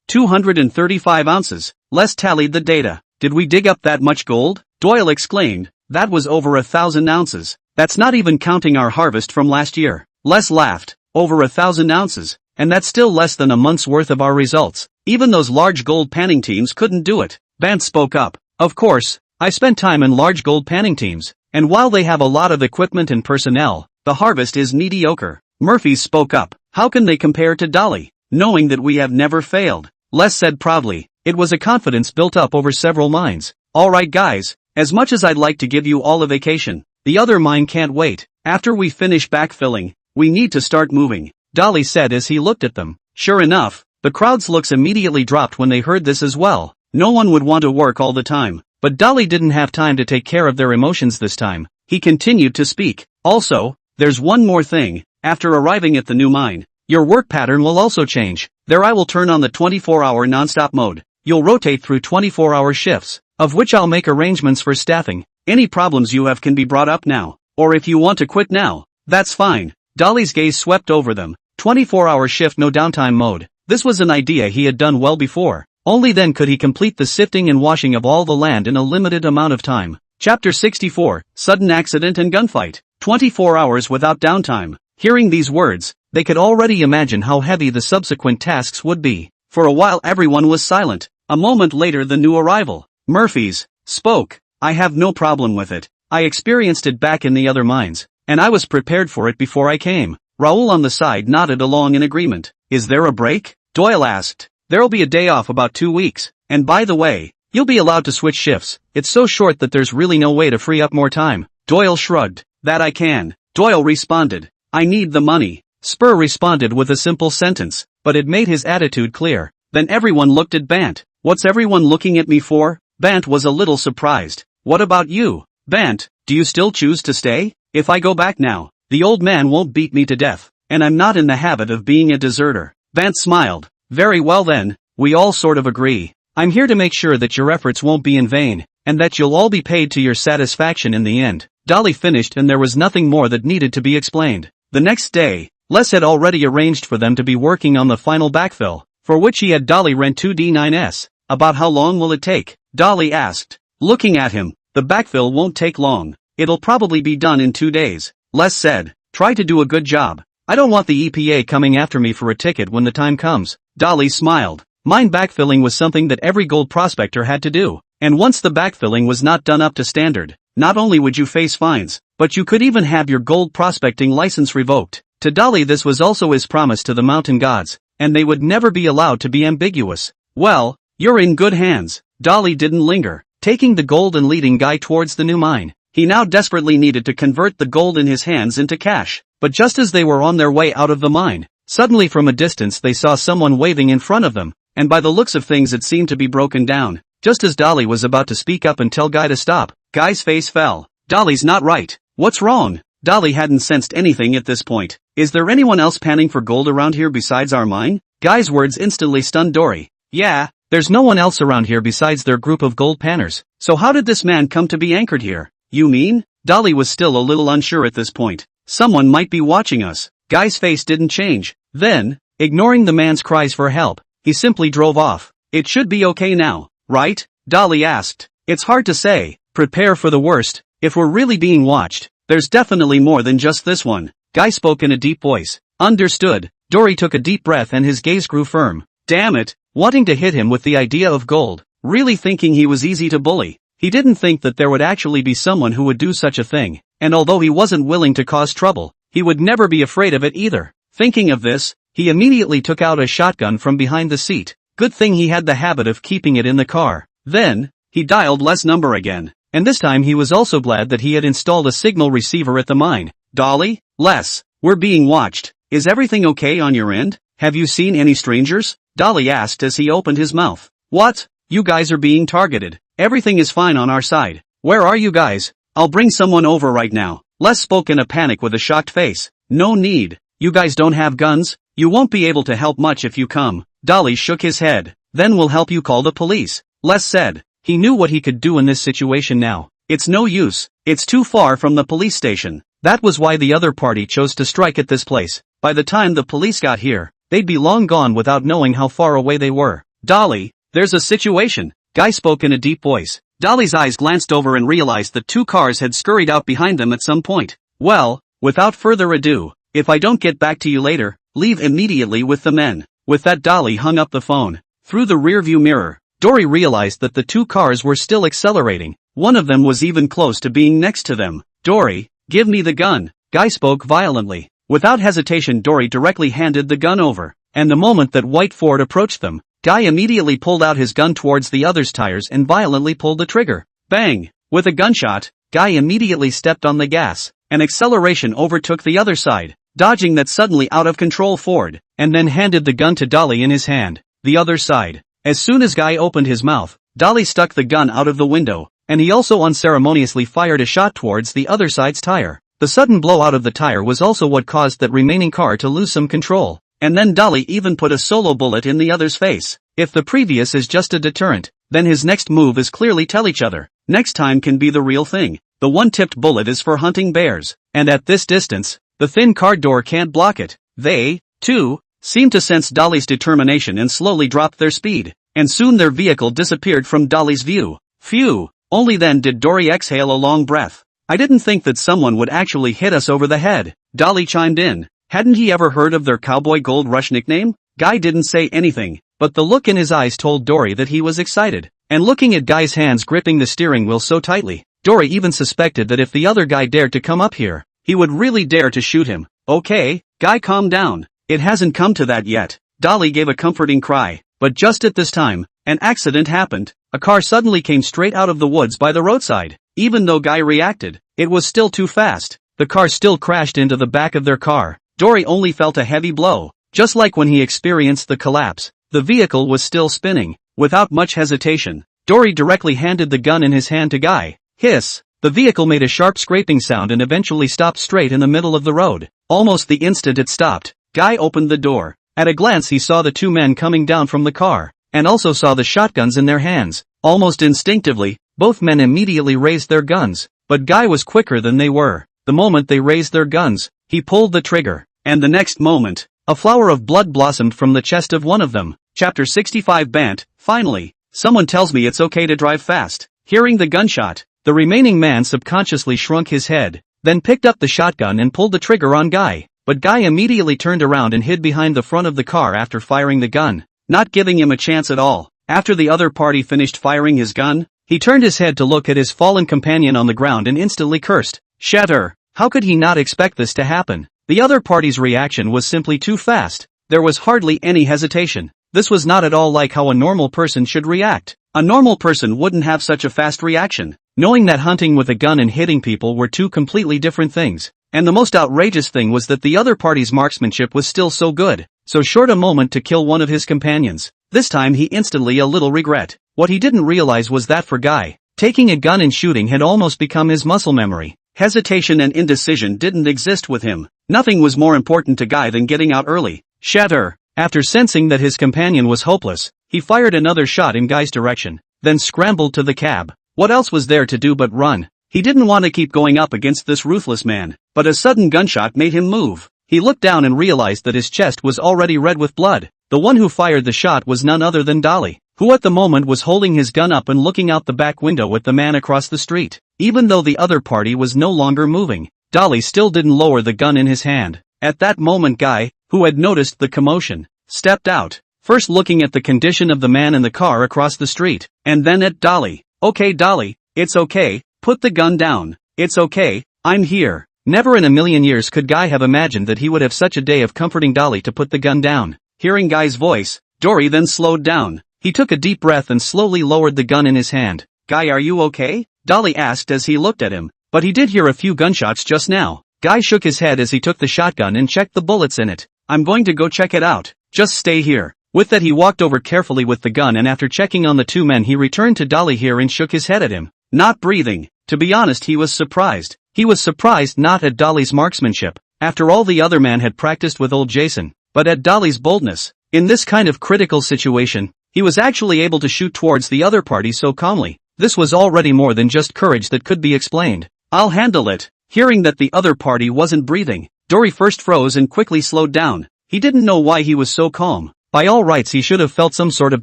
235 ounces. Les tallied the data. Did we dig up that much gold? Doyle exclaimed. That was over 1,000 ounces. That's not even counting our harvest from last year. Les laughed. Over 1,000 ounces. And that's still less than a month's worth of our results. Even those large gold panning teams couldn't do it. Bant spoke up. Of course, I spent time in large gold panning teams, and while they have a lot of equipment and personnel, the harvest is mediocre. Murphy spoke up. How can they compare to Dolly, knowing that we have never failed? Les said proudly. It was a confidence built up over several mines. Alright guys, as much as I'd like to give you all a vacation, the other mine can't wait. After we finish backfilling, we need to start moving, Dolly said as he looked at them. Sure enough, the crowd's looks immediately dropped when they heard this as well. No one would want to work all the time, but Dolly didn't have time to take care of their emotions this time. He continued to speak. Also, there's one more thing. After arriving at the new mine, your work pattern will also change. There I will turn on the 24-hour non-stop mode. You'll rotate through 24-hour shifts, of which I'll make arrangements for staffing. Any problems you have can be brought up now, or if you want to quit now, that's fine. Dolly's gaze swept over them. 24-hour shift no downtime mode. This was an idea he had done well before. Only then could he complete the sifting and washing of all the land in a limited amount of time. Chapter 64, Sudden Accident and Gunfight. 24 hours without downtime. Hearing these words, they could already imagine how heavy the subsequent tasks would be. For a while everyone was silent. A moment later the new arrival, Murphy's, spoke. I have no problem with it. I experienced it back in the other mines, and I was prepared for it before I came. Raoul on the side nodded along in agreement. Is there a break? Doyle asked. There'll be a day off about 2 weeks, and by the way, you'll be allowed to switch shifts. It's so short that there's really no way to free up more time. Doyle shrugged. That I can. Doyle responded. I need the money. Spur responded with a simple sentence, but it made his attitude clear. Then everyone looked at Bant. What's everyone looking at me for? Bant was a little surprised. What about you? Bant, do you still choose to stay? If I go back now, the old man won't beat me to death, and I'm not in the habit of being a deserter. Bant smiled. Very well then, we all sort of agree. I'm here to make sure that your efforts won't be in vain, and that you'll all be paid to your satisfaction in the end. Dolly finished and there was nothing more that needed to be explained. The next day, Les had already arranged for them to be working on the final backfill, for which he had Dolly rent 2 D9s. About how long will it take? Dolly asked. Looking at him, the backfill won't take long. It'll probably be done in 2 days. Les said. Try to do a good job. I don't want the EPA coming after me for a ticket when the time comes. Dolly smiled. Mine backfilling was something that every gold prospector had to do, and once the backfilling was not done up to standard, not only would you face fines, but but you could even have your gold prospecting license revoked. To Dolly this was also his promise to the mountain gods, and they would never be allowed to be ambiguous. Well, you're in good hands. Dolly didn't linger, taking the gold and leading Guy towards the new mine. He now desperately needed to convert the gold in his hands into cash, but just as they were on their way out of the mine, suddenly from a distance they saw someone waving in front of them, and by the looks of things it seemed to be broken down. Just as Dolly was about to speak up and tell Guy to stop, Guy's face fell. Dolly's not right. What's wrong? Dolly hadn't sensed anything at this point. Is there anyone else panning for gold around here besides our mine? Guy's words instantly stunned Dory. Yeah, there's no one else around here besides their group of gold panners. So how did this man come to be anchored here? You mean? Dolly was still a little unsure at this point. Someone might be watching us. Guy's face didn't change. Then, ignoring the man's cries for help, he simply drove off. It should be okay now, right? Dolly asked. It's hard to say. Prepare for the worst. If we're really being watched, there's definitely more than just this one. Guy spoke in a deep voice. Understood. Dory took a deep breath and his gaze grew firm. Damn it, wanting to hit him with the idea of gold, really thinking he was easy to bully. He didn't think that there would actually be someone who would do such a thing, and although he wasn't willing to cause trouble, he would never be afraid of it either. Thinking of this, he immediately took out a shotgun from behind the seat. Good thing he had the habit of keeping it in the car. Then, he dialed Les number again, and this time he was also glad that he had installed a signal receiver at the mine. Dolly? Les, we're being watched. Is everything okay on your end? Have you seen any strangers? Dolly asked as he opened his mouth. What? You guys are being targeted. Everything is fine on our side. Where are you guys? I'll bring someone over right now. Les spoke in a panic with a shocked face. No need. You guys don't have guns? You won't be able to help much if you come. Dolly shook his head. Then we'll help you call the police, Les said. He knew what he could do in this situation now. It's no use. It's too far from the police station. That was why the other party chose to strike at this place. By the time the police got here, they'd be long gone without knowing how far away they were. Dolly, there's a situation. Guy spoke in a deep voice. Dolly's eyes glanced over and realized that two cars had scurried out behind them at some point. Well, without further ado, if I don't get back to you later, leave immediately with the men. With that Dolly hung up the phone. Through the rearview mirror, Dory realized that the two cars were still accelerating. One of them was even close to being next to them. Dory, give me the gun. Guy spoke violently. Without hesitation Dory directly handed the gun over, and the moment that white Ford approached them, Guy immediately pulled out his gun towards the other's tires and violently pulled the trigger. Bang! With a gunshot, Guy immediately stepped on the gas, and acceleration overtook the other side, dodging that suddenly out of control Ford, and then handed the gun to Dolly in his hand. The other side. As soon as Guy opened his mouth, Dolly stuck the gun out of the window, and he also unceremoniously fired a shot towards the other side's tire. The sudden blowout of the tire was also what caused that remaining car to lose some control, and then Dolly even put a solo bullet in the other's face. If the previous is just a deterrent, then his next move is clearly tell each other. Next time can be the real thing. The one-tipped bullet is for hunting bears, and at this distance, the thin car door can't block it. They, too, seemed to sense Dolly's determination and slowly dropped their speed, and soon their vehicle disappeared from Dolly's view. Phew! Only then did Dory exhale a long breath. I didn't think that someone would actually hit us over the head. Dolly chimed in. Hadn't he ever heard of their Cowboy Gold Rush nickname? Guy didn't say anything, but the look in his eyes told Dory that he was excited. And looking at Guy's hands gripping the steering wheel so tightly, Dory even suspected that if the other guy dared to come up here, he would really dare to shoot him. Okay, Guy, calm down. It hasn't come to that yet. Dolly gave a comforting cry, but just at this time, an accident happened. A car suddenly came straight out of the woods by the roadside. Even though Guy reacted, it was still too fast. The car still crashed into the back of their car. Dory only felt a heavy blow. Just like when he experienced the collapse, the vehicle was still spinning. Without much hesitation, Dory directly handed the gun in his hand to Guy. Hiss! The vehicle made a sharp scraping sound and eventually stopped straight in the middle of the road. Almost the instant it stopped, Guy opened the door. At a glance he saw the two men coming down from the car, and also saw the shotguns in their hands. Almost instinctively, both men immediately raised their guns, but Guy was quicker than they were. The moment they raised their guns, he pulled the trigger, and the next moment, a flower of blood blossomed from the chest of one of them. Chapter 65 Bant. Finally, someone tells me it's okay to drive fast. Hearing the gunshot, the remaining man subconsciously shrunk his head, then picked up the shotgun and pulled the trigger on Guy. But Guy immediately turned around and hid behind the front of the car after firing the gun, not giving him a chance at all. After the other party finished firing his gun, he turned his head to look at his fallen companion on the ground and instantly cursed. Shatter! How could he not expect this to happen? The other party's reaction was simply too fast. There was hardly any hesitation. This was not at all like how a normal person should react. A normal person wouldn't have such a fast reaction, knowing that hunting with a gun and hitting people were two completely different things. And the most outrageous thing was that the other party's marksmanship was still so good, so short a moment to kill one of his companions. This time he instantly a little regret. What he didn't realize was that for Guy, taking a gun and shooting had almost become his muscle memory. Hesitation and indecision didn't exist with him. Nothing was more important to Guy than getting out early. Shatter! After sensing that his companion was hopeless, he fired another shot in Guy's direction, then scrambled to the cab. What else was there to do but run? He didn't want to keep going up against this ruthless man, but a sudden gunshot made him move. He looked down and realized that his chest was already red with blood. The one who fired the shot was none other than Dolly, who at the moment was holding his gun up and looking out the back window at the man across the street. Even though the other party was no longer moving, Dolly still didn't lower the gun in his hand. At that moment Guy, who had noticed the commotion, stepped out, first looking at the condition of the man in the car across the street, and then at Dolly. "Okay Dolly, it's okay, put the gun down, it's okay, I'm here." Never in a million years could Guy have imagined that he would have such a day of comforting Dolly to put the gun down. Hearing Guy's voice, Dory then slowed down. He took a deep breath and slowly lowered the gun in his hand. "Guy, are you okay?" Dolly asked as he looked at him. "But he did hear a few gunshots just now." Guy shook his head as he took the shotgun and checked the bullets in it. "I'm going to go check it out. Just stay here." With that he walked over carefully with the gun, and after checking on the two men he returned to Dolly here and shook his head at him, not breathing. To be honest, he was surprised. He was surprised not at Dolly's marksmanship, after all the other man had practiced with old Jason, but at Dolly's boldness. In this kind of critical situation, he was actually able to shoot towards the other party so calmly. This was already more than just courage that could be explained. "I'll handle it." Hearing that the other party wasn't breathing, Dory first froze and quickly slowed down. He didn't know why he was so calm. By all rights he should have felt some sort of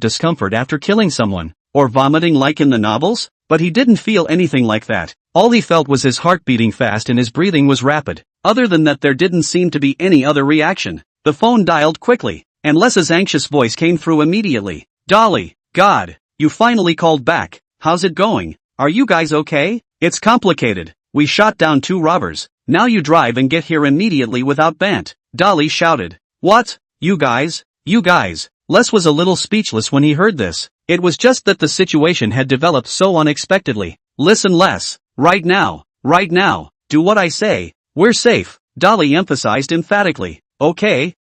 discomfort after killing someone, or vomiting like in the novels, but he didn't feel anything like that. All he felt was his heart beating fast and his breathing was rapid. Other than that there didn't seem to be any other reaction. The phone dialed quickly, and Les's anxious voice came through immediately. "Dolly, God, you finally called back. How's it going? Are you guys okay?" "It's complicated. We shot down 2 robbers. Now you drive and get here immediately without Bant," Dolly shouted. "What? You guys? You guys?" Les was a little speechless when he heard this. It was just that the situation had developed so unexpectedly. "Listen Les, right now, do what I say. We're safe," Dolly emphasized emphatically. Okay,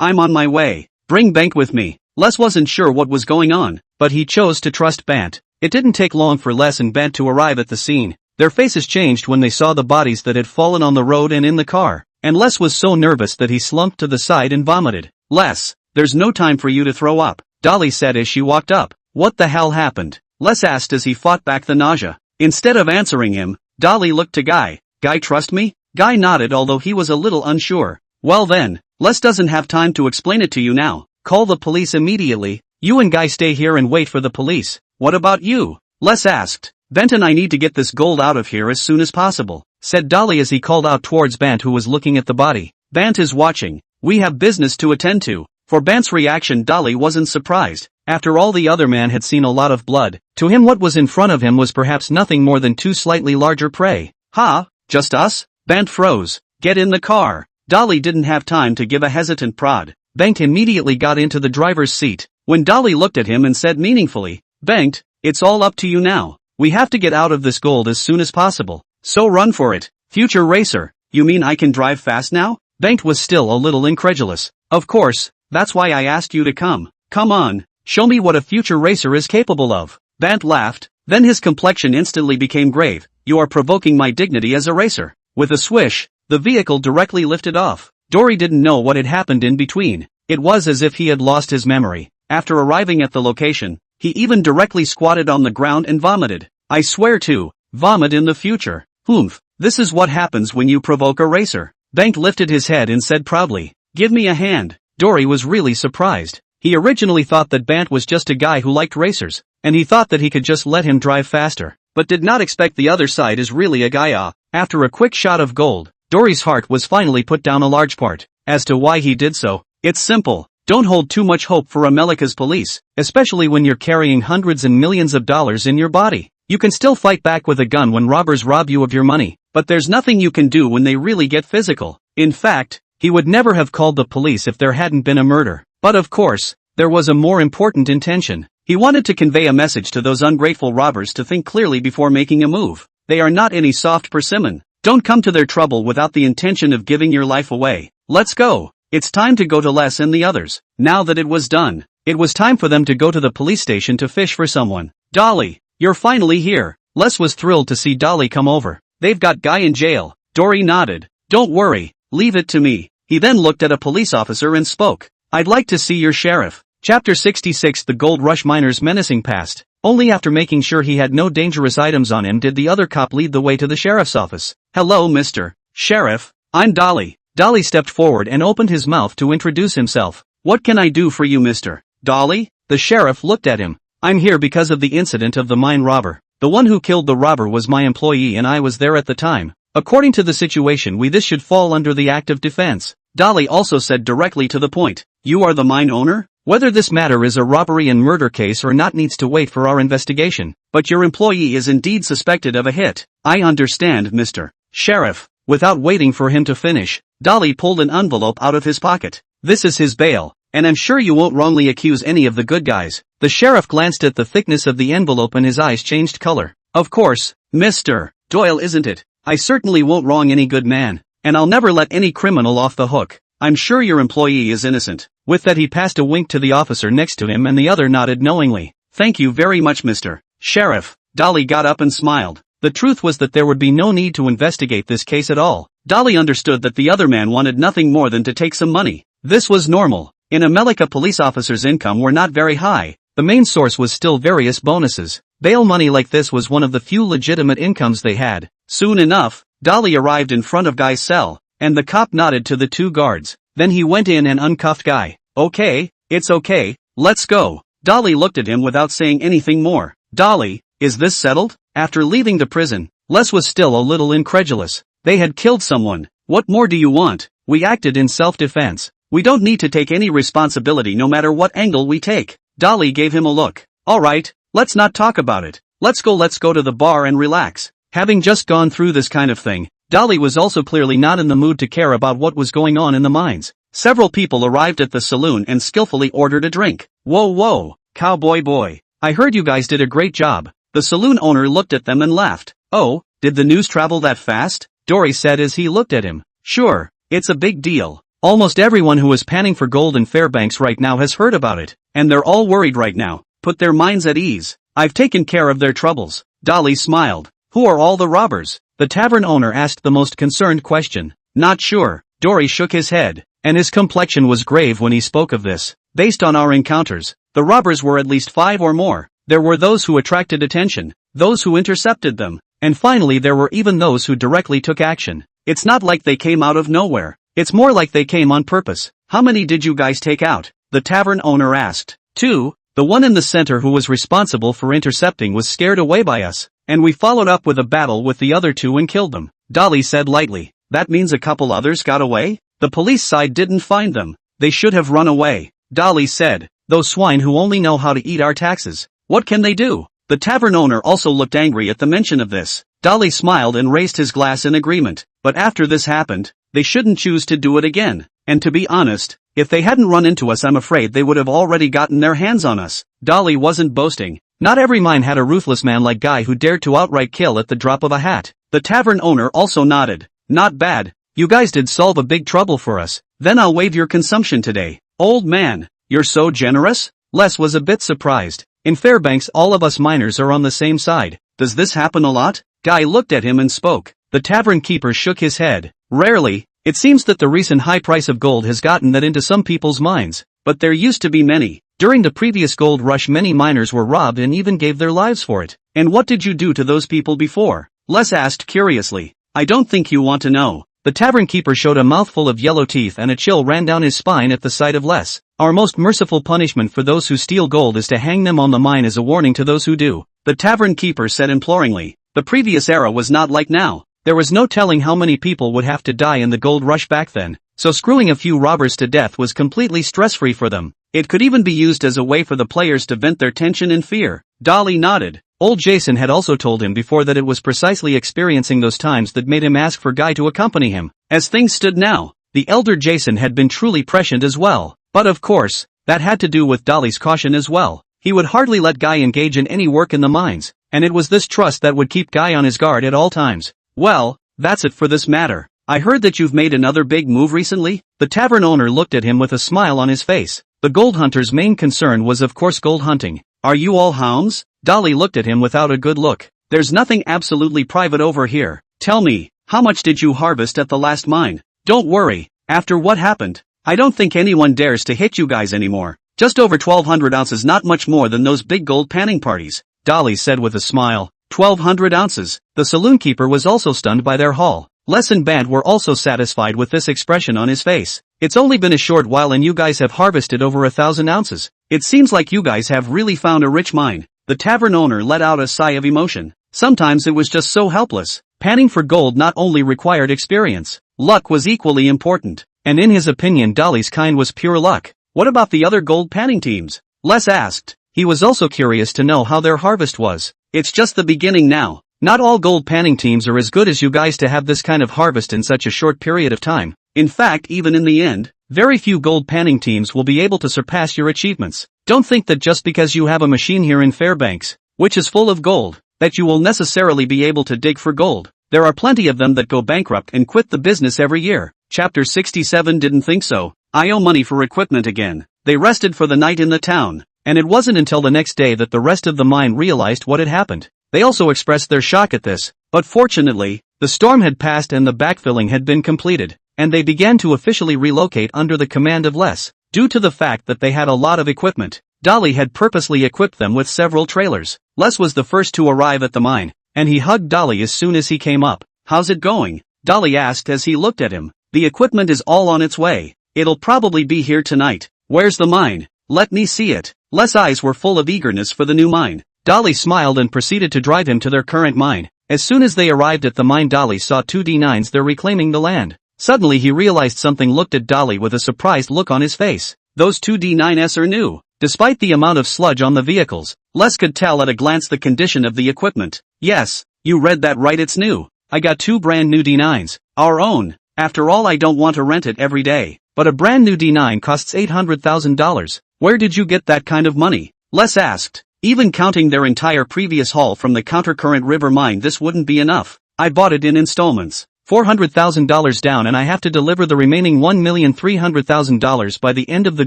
I'm on my way. Bring Bank with me." Les wasn't sure what was going on, but he chose to trust Bant. It didn't take long for Les and Bant to arrive at the scene. Their faces changed when they saw the bodies that had fallen on the road and in the car, and Les was so nervous that he slumped to the side and vomited. "Les, there's no time for you to throw up," Dolly said as she walked up. "What the hell happened?" Les asked as he fought back the nausea. Instead of answering him, Dolly looked to Guy. "Guy, trust me?" Guy nodded, although he was a little unsure. "Well then, Les doesn't have time to explain it to you now. Call the police immediately. You and Guy stay here and wait for the police." "What about you?" Les asked. "Bant and I need to get this gold out of here as soon as possible," said Dolly as he called out towards Bant, who was looking at the body. "Bant is watching. We have business to attend to." For Bant's reaction, Dolly wasn't surprised. After all, the other man had seen a lot of blood. To him what was in front of him was perhaps nothing more than 2 slightly larger prey. "Ha? Just us?" Bant froze. "Get in the car." Dolly didn't have time to give a hesitant prod. Bant immediately got into the driver's seat. When Dolly looked at him and said meaningfully, "Bant, it's all up to you now. We have to get out of this gold as soon as possible. So run for it, future racer." "You mean I can drive fast now?" Bant was still a little incredulous. "Of course, that's why I asked you to come. Come on, show me what a future racer is capable of." Bant laughed, then his complexion instantly became grave. "You are provoking my dignity as a racer." With a swish, the vehicle directly lifted off. Dory didn't know what had happened in between. It was as if he had lost his memory. After arriving at the location, he even directly squatted on the ground and vomited. "I swear to vomit in the future. Oomph, this is what happens when you provoke a racer." Bank lifted his head and said proudly, "Give me a hand." Dory was really surprised. He originally thought that Bant was just a guy who liked racers, and he thought that he could just let him drive faster, but did not expect the other side is really a guy. After a quick shot of gold, Dory's heart was finally put down a large part. As to why he did so, it's simple. Don't hold too much hope for America's police, especially when you're carrying hundreds and millions of dollars in your body. You can still fight back with a gun when robbers rob you of your money, but there's nothing you can do when they really get physical. In fact, he would never have called the police if there hadn't been a murder. But of course, there was a more important intention. He wanted to convey a message to those ungrateful robbers to think clearly before making a move. They are not any soft persimmon. Don't come to their trouble without the intention of giving your life away. Let's go. It's time to go to Les and the others. Now that it was done, it was time for them to go to the police station to fish for someone. Dolly, you're finally here. Les was thrilled to see Dolly come over. They've got Guy in jail. Dory nodded. Don't worry, leave it to me. He then looked at a police officer and spoke. I'd like to see your sheriff. Chapter 66 The Gold Rush Miner's menacing past. Only after making sure he had no dangerous items on him did the other cop lead the way to the sheriff's office. Hello, Mr. Sheriff. I'm Dolly. Dolly stepped forward and opened his mouth to introduce himself. What can I do for you, Mr. Dolly? The sheriff looked at him. I'm here because of the incident of the mine robber. The one who killed the robber was my employee and I was there at the time. According to the situation this should fall under the act of defense. Dolly also said directly to the point. You are the mine owner? Whether this matter is a robbery and murder case or not needs to wait for our investigation, but your employee is indeed suspected of a hit. I understand, Mr. Sheriff. Without waiting for him to finish, Dolly pulled an envelope out of his pocket. This is his bail, and I'm sure you won't wrongly accuse any of the good guys. The sheriff glanced at the thickness of the envelope and his eyes changed color. Of course, Mr. Doyle, isn't it? I certainly won't wrong any good man, and I'll never let any criminal off the hook. I'm sure your employee is innocent. With that he passed a wink to the officer next to him and the other nodded knowingly. Thank you very much, Mr. Sheriff. Dolly got up and smiled. The truth was that there would be no need to investigate this case at all. Dolly understood that the other man wanted nothing more than to take some money. This was normal. In America, police officers' income were not very high. The main source was still various bonuses. Bail money like this was one of the few legitimate incomes they had. Soon enough, Dolly arrived in front of Guy's cell, and the cop nodded to the two guards. Then he went in and uncuffed Guy. Okay, it's okay, let's go. Dolly looked at him without saying anything more. Dolly, is this settled? After leaving the prison, Les was still a little incredulous. They had killed someone. What more do you want? We acted in self-defense. We don't need to take any responsibility no matter what angle we take. Dolly gave him a look. Alright, let's not talk about it. Let's go to the bar and relax. Having just gone through this kind of thing, Dolly was also clearly not in the mood to care about what was going on in the mines. Several people arrived at the saloon and skillfully ordered a drink. Whoa, cowboy boy. I heard you guys did a great job. The saloon owner looked at them and laughed. Oh, did the news travel that fast? Dory said as he looked at him. Sure, it's a big deal. Almost everyone who is panning for gold in Fairbanks right now has heard about it, and they're all worried right now. Put their minds at ease. I've taken care of their troubles. Dolly smiled. Who are all the robbers? The tavern owner asked the most concerned question. Not sure. Dory shook his head, and his complexion was grave when he spoke of this. Based on our encounters, the robbers were at least 5 or more. There were those who attracted attention, those who intercepted them, and finally there were even those who directly took action. It's not like they came out of nowhere. It's more like they came on purpose. How many did you guys take out? The tavern owner asked. 2. The one in the center who was responsible for intercepting was scared away by us, and we followed up with a battle with the other 2 and killed them. Dolly said lightly. That means a couple others got away? The police side didn't find them. They should have run away. Dolly said. Those swine who only know how to eat our taxes. What can they do? The tavern owner also looked angry at the mention of this. Dolly smiled and raised his glass in agreement. But after this happened, they shouldn't choose to do it again. And to be honest, if they hadn't run into us, I'm afraid they would have already gotten their hands on us. Dolly wasn't boasting. Not every mine had a ruthless man like Guy who dared to outright kill at the drop of a hat. The tavern owner also nodded. Not bad. You guys did solve a big trouble for us. Then I'll waive your consumption today. Old man, you're so generous? Les was a bit surprised. In Fairbanks all of us miners are on the same side. Does this happen a lot? Guy looked at him and spoke. The tavern keeper shook his head. Rarely. It seems that the recent high price of gold has gotten that into some people's minds. But there used to be many. During the previous gold rush many miners were robbed and even gave their lives for it. And what did you do to those people before? Les asked curiously. I don't think you want to know. The tavern keeper showed a mouthful of yellow teeth and a chill ran down his spine at the sight of Les. Our most merciful punishment for those who steal gold is to hang them on the mine as a warning to those who do. The tavern keeper said imploringly. The previous era was not like now. There was no telling how many people would have to die in the gold rush back then, so screwing a few robbers to death was completely stress-free for them. It could even be used as a way for the players to vent their tension and fear. Dolly nodded. Old Jason had also told him before that it was precisely experiencing those times that made him ask for Guy to accompany him. As things stood now, the elder Jason had been truly prescient as well. But of course, that had to do with Dolly's caution as well. He would hardly let Guy engage in any work in the mines, and it was this trust that would keep Guy on his guard at all times. Well, that's it for this matter. I heard that you've made another big move recently? The tavern owner looked at him with a smile on his face. The gold hunter's main concern was of course gold hunting. Are you all hounds? Dolly looked at him without a good look. There's nothing absolutely private over here. Tell me, how much did you harvest at the last mine? Don't worry, after what happened, I don't think anyone dares to hit you guys anymore. Just over 1,200 ounces, not much more than those big gold panning parties, Dolly said with a smile. 1,200 ounces. The saloon keeper was also stunned by their haul. Les and Band were also satisfied with this expression on his face. It's only been a short while and you guys have harvested over 1,000 ounces. It seems like you guys have really found a rich mine. The tavern owner let out a sigh of emotion. Sometimes it was just so helpless. Panning for gold not only required experience, luck was equally important. And in his opinion Dolly's kind was pure luck. What about the other gold panning teams? Les asked. He was also curious to know how their harvest was. It's just the beginning now. Not all gold panning teams are as good as you guys to have this kind of harvest in such a short period of time. In fact, even in the end, very few gold panning teams will be able to surpass your achievements. Don't think that just because you have a machine here in Fairbanks, which is full of gold, that you will necessarily be able to dig for gold. There are plenty of them that go bankrupt and quit the business every year. Chapter 67 didn't think so. I owe money for equipment again. They rested for the night in the town, and it wasn't until the next day that the rest of the mine realized what had happened. They also expressed their shock at this, but fortunately, the storm had passed and the backfilling had been completed, and they began to officially relocate under the command of Les. Due to the fact that they had a lot of equipment, Dolly had purposely equipped them with several trailers. Les was the first to arrive at the mine, and he hugged Dolly as soon as he came up. How's it going? Dolly asked as he looked at him. The equipment is all on its way. It'll probably be here tonight. Where's the mine? Let me see it. Les' eyes were full of eagerness for the new mine. Dolly smiled and proceeded to drive him to their current mine. As soon as they arrived at the mine, Dolly saw two D9s there reclaiming the land. Suddenly he realized something. Looked at Dolly with a surprised look on his face. Those two D9s are new. Despite the amount of sludge on the vehicles, Les could tell at a glance the condition of the equipment. Yes, you read that right, it's new. I got two brand new D9s, our own. After all, I don't want to rent it every day. But a brand new D9 costs $800,000. Where did you get that kind of money? Les asked. Even counting their entire previous haul from the Countercurrent River mine, this wouldn't be enough. I bought it in installments. $400,000 down, and I have to deliver the remaining $1,300,000 by the end of the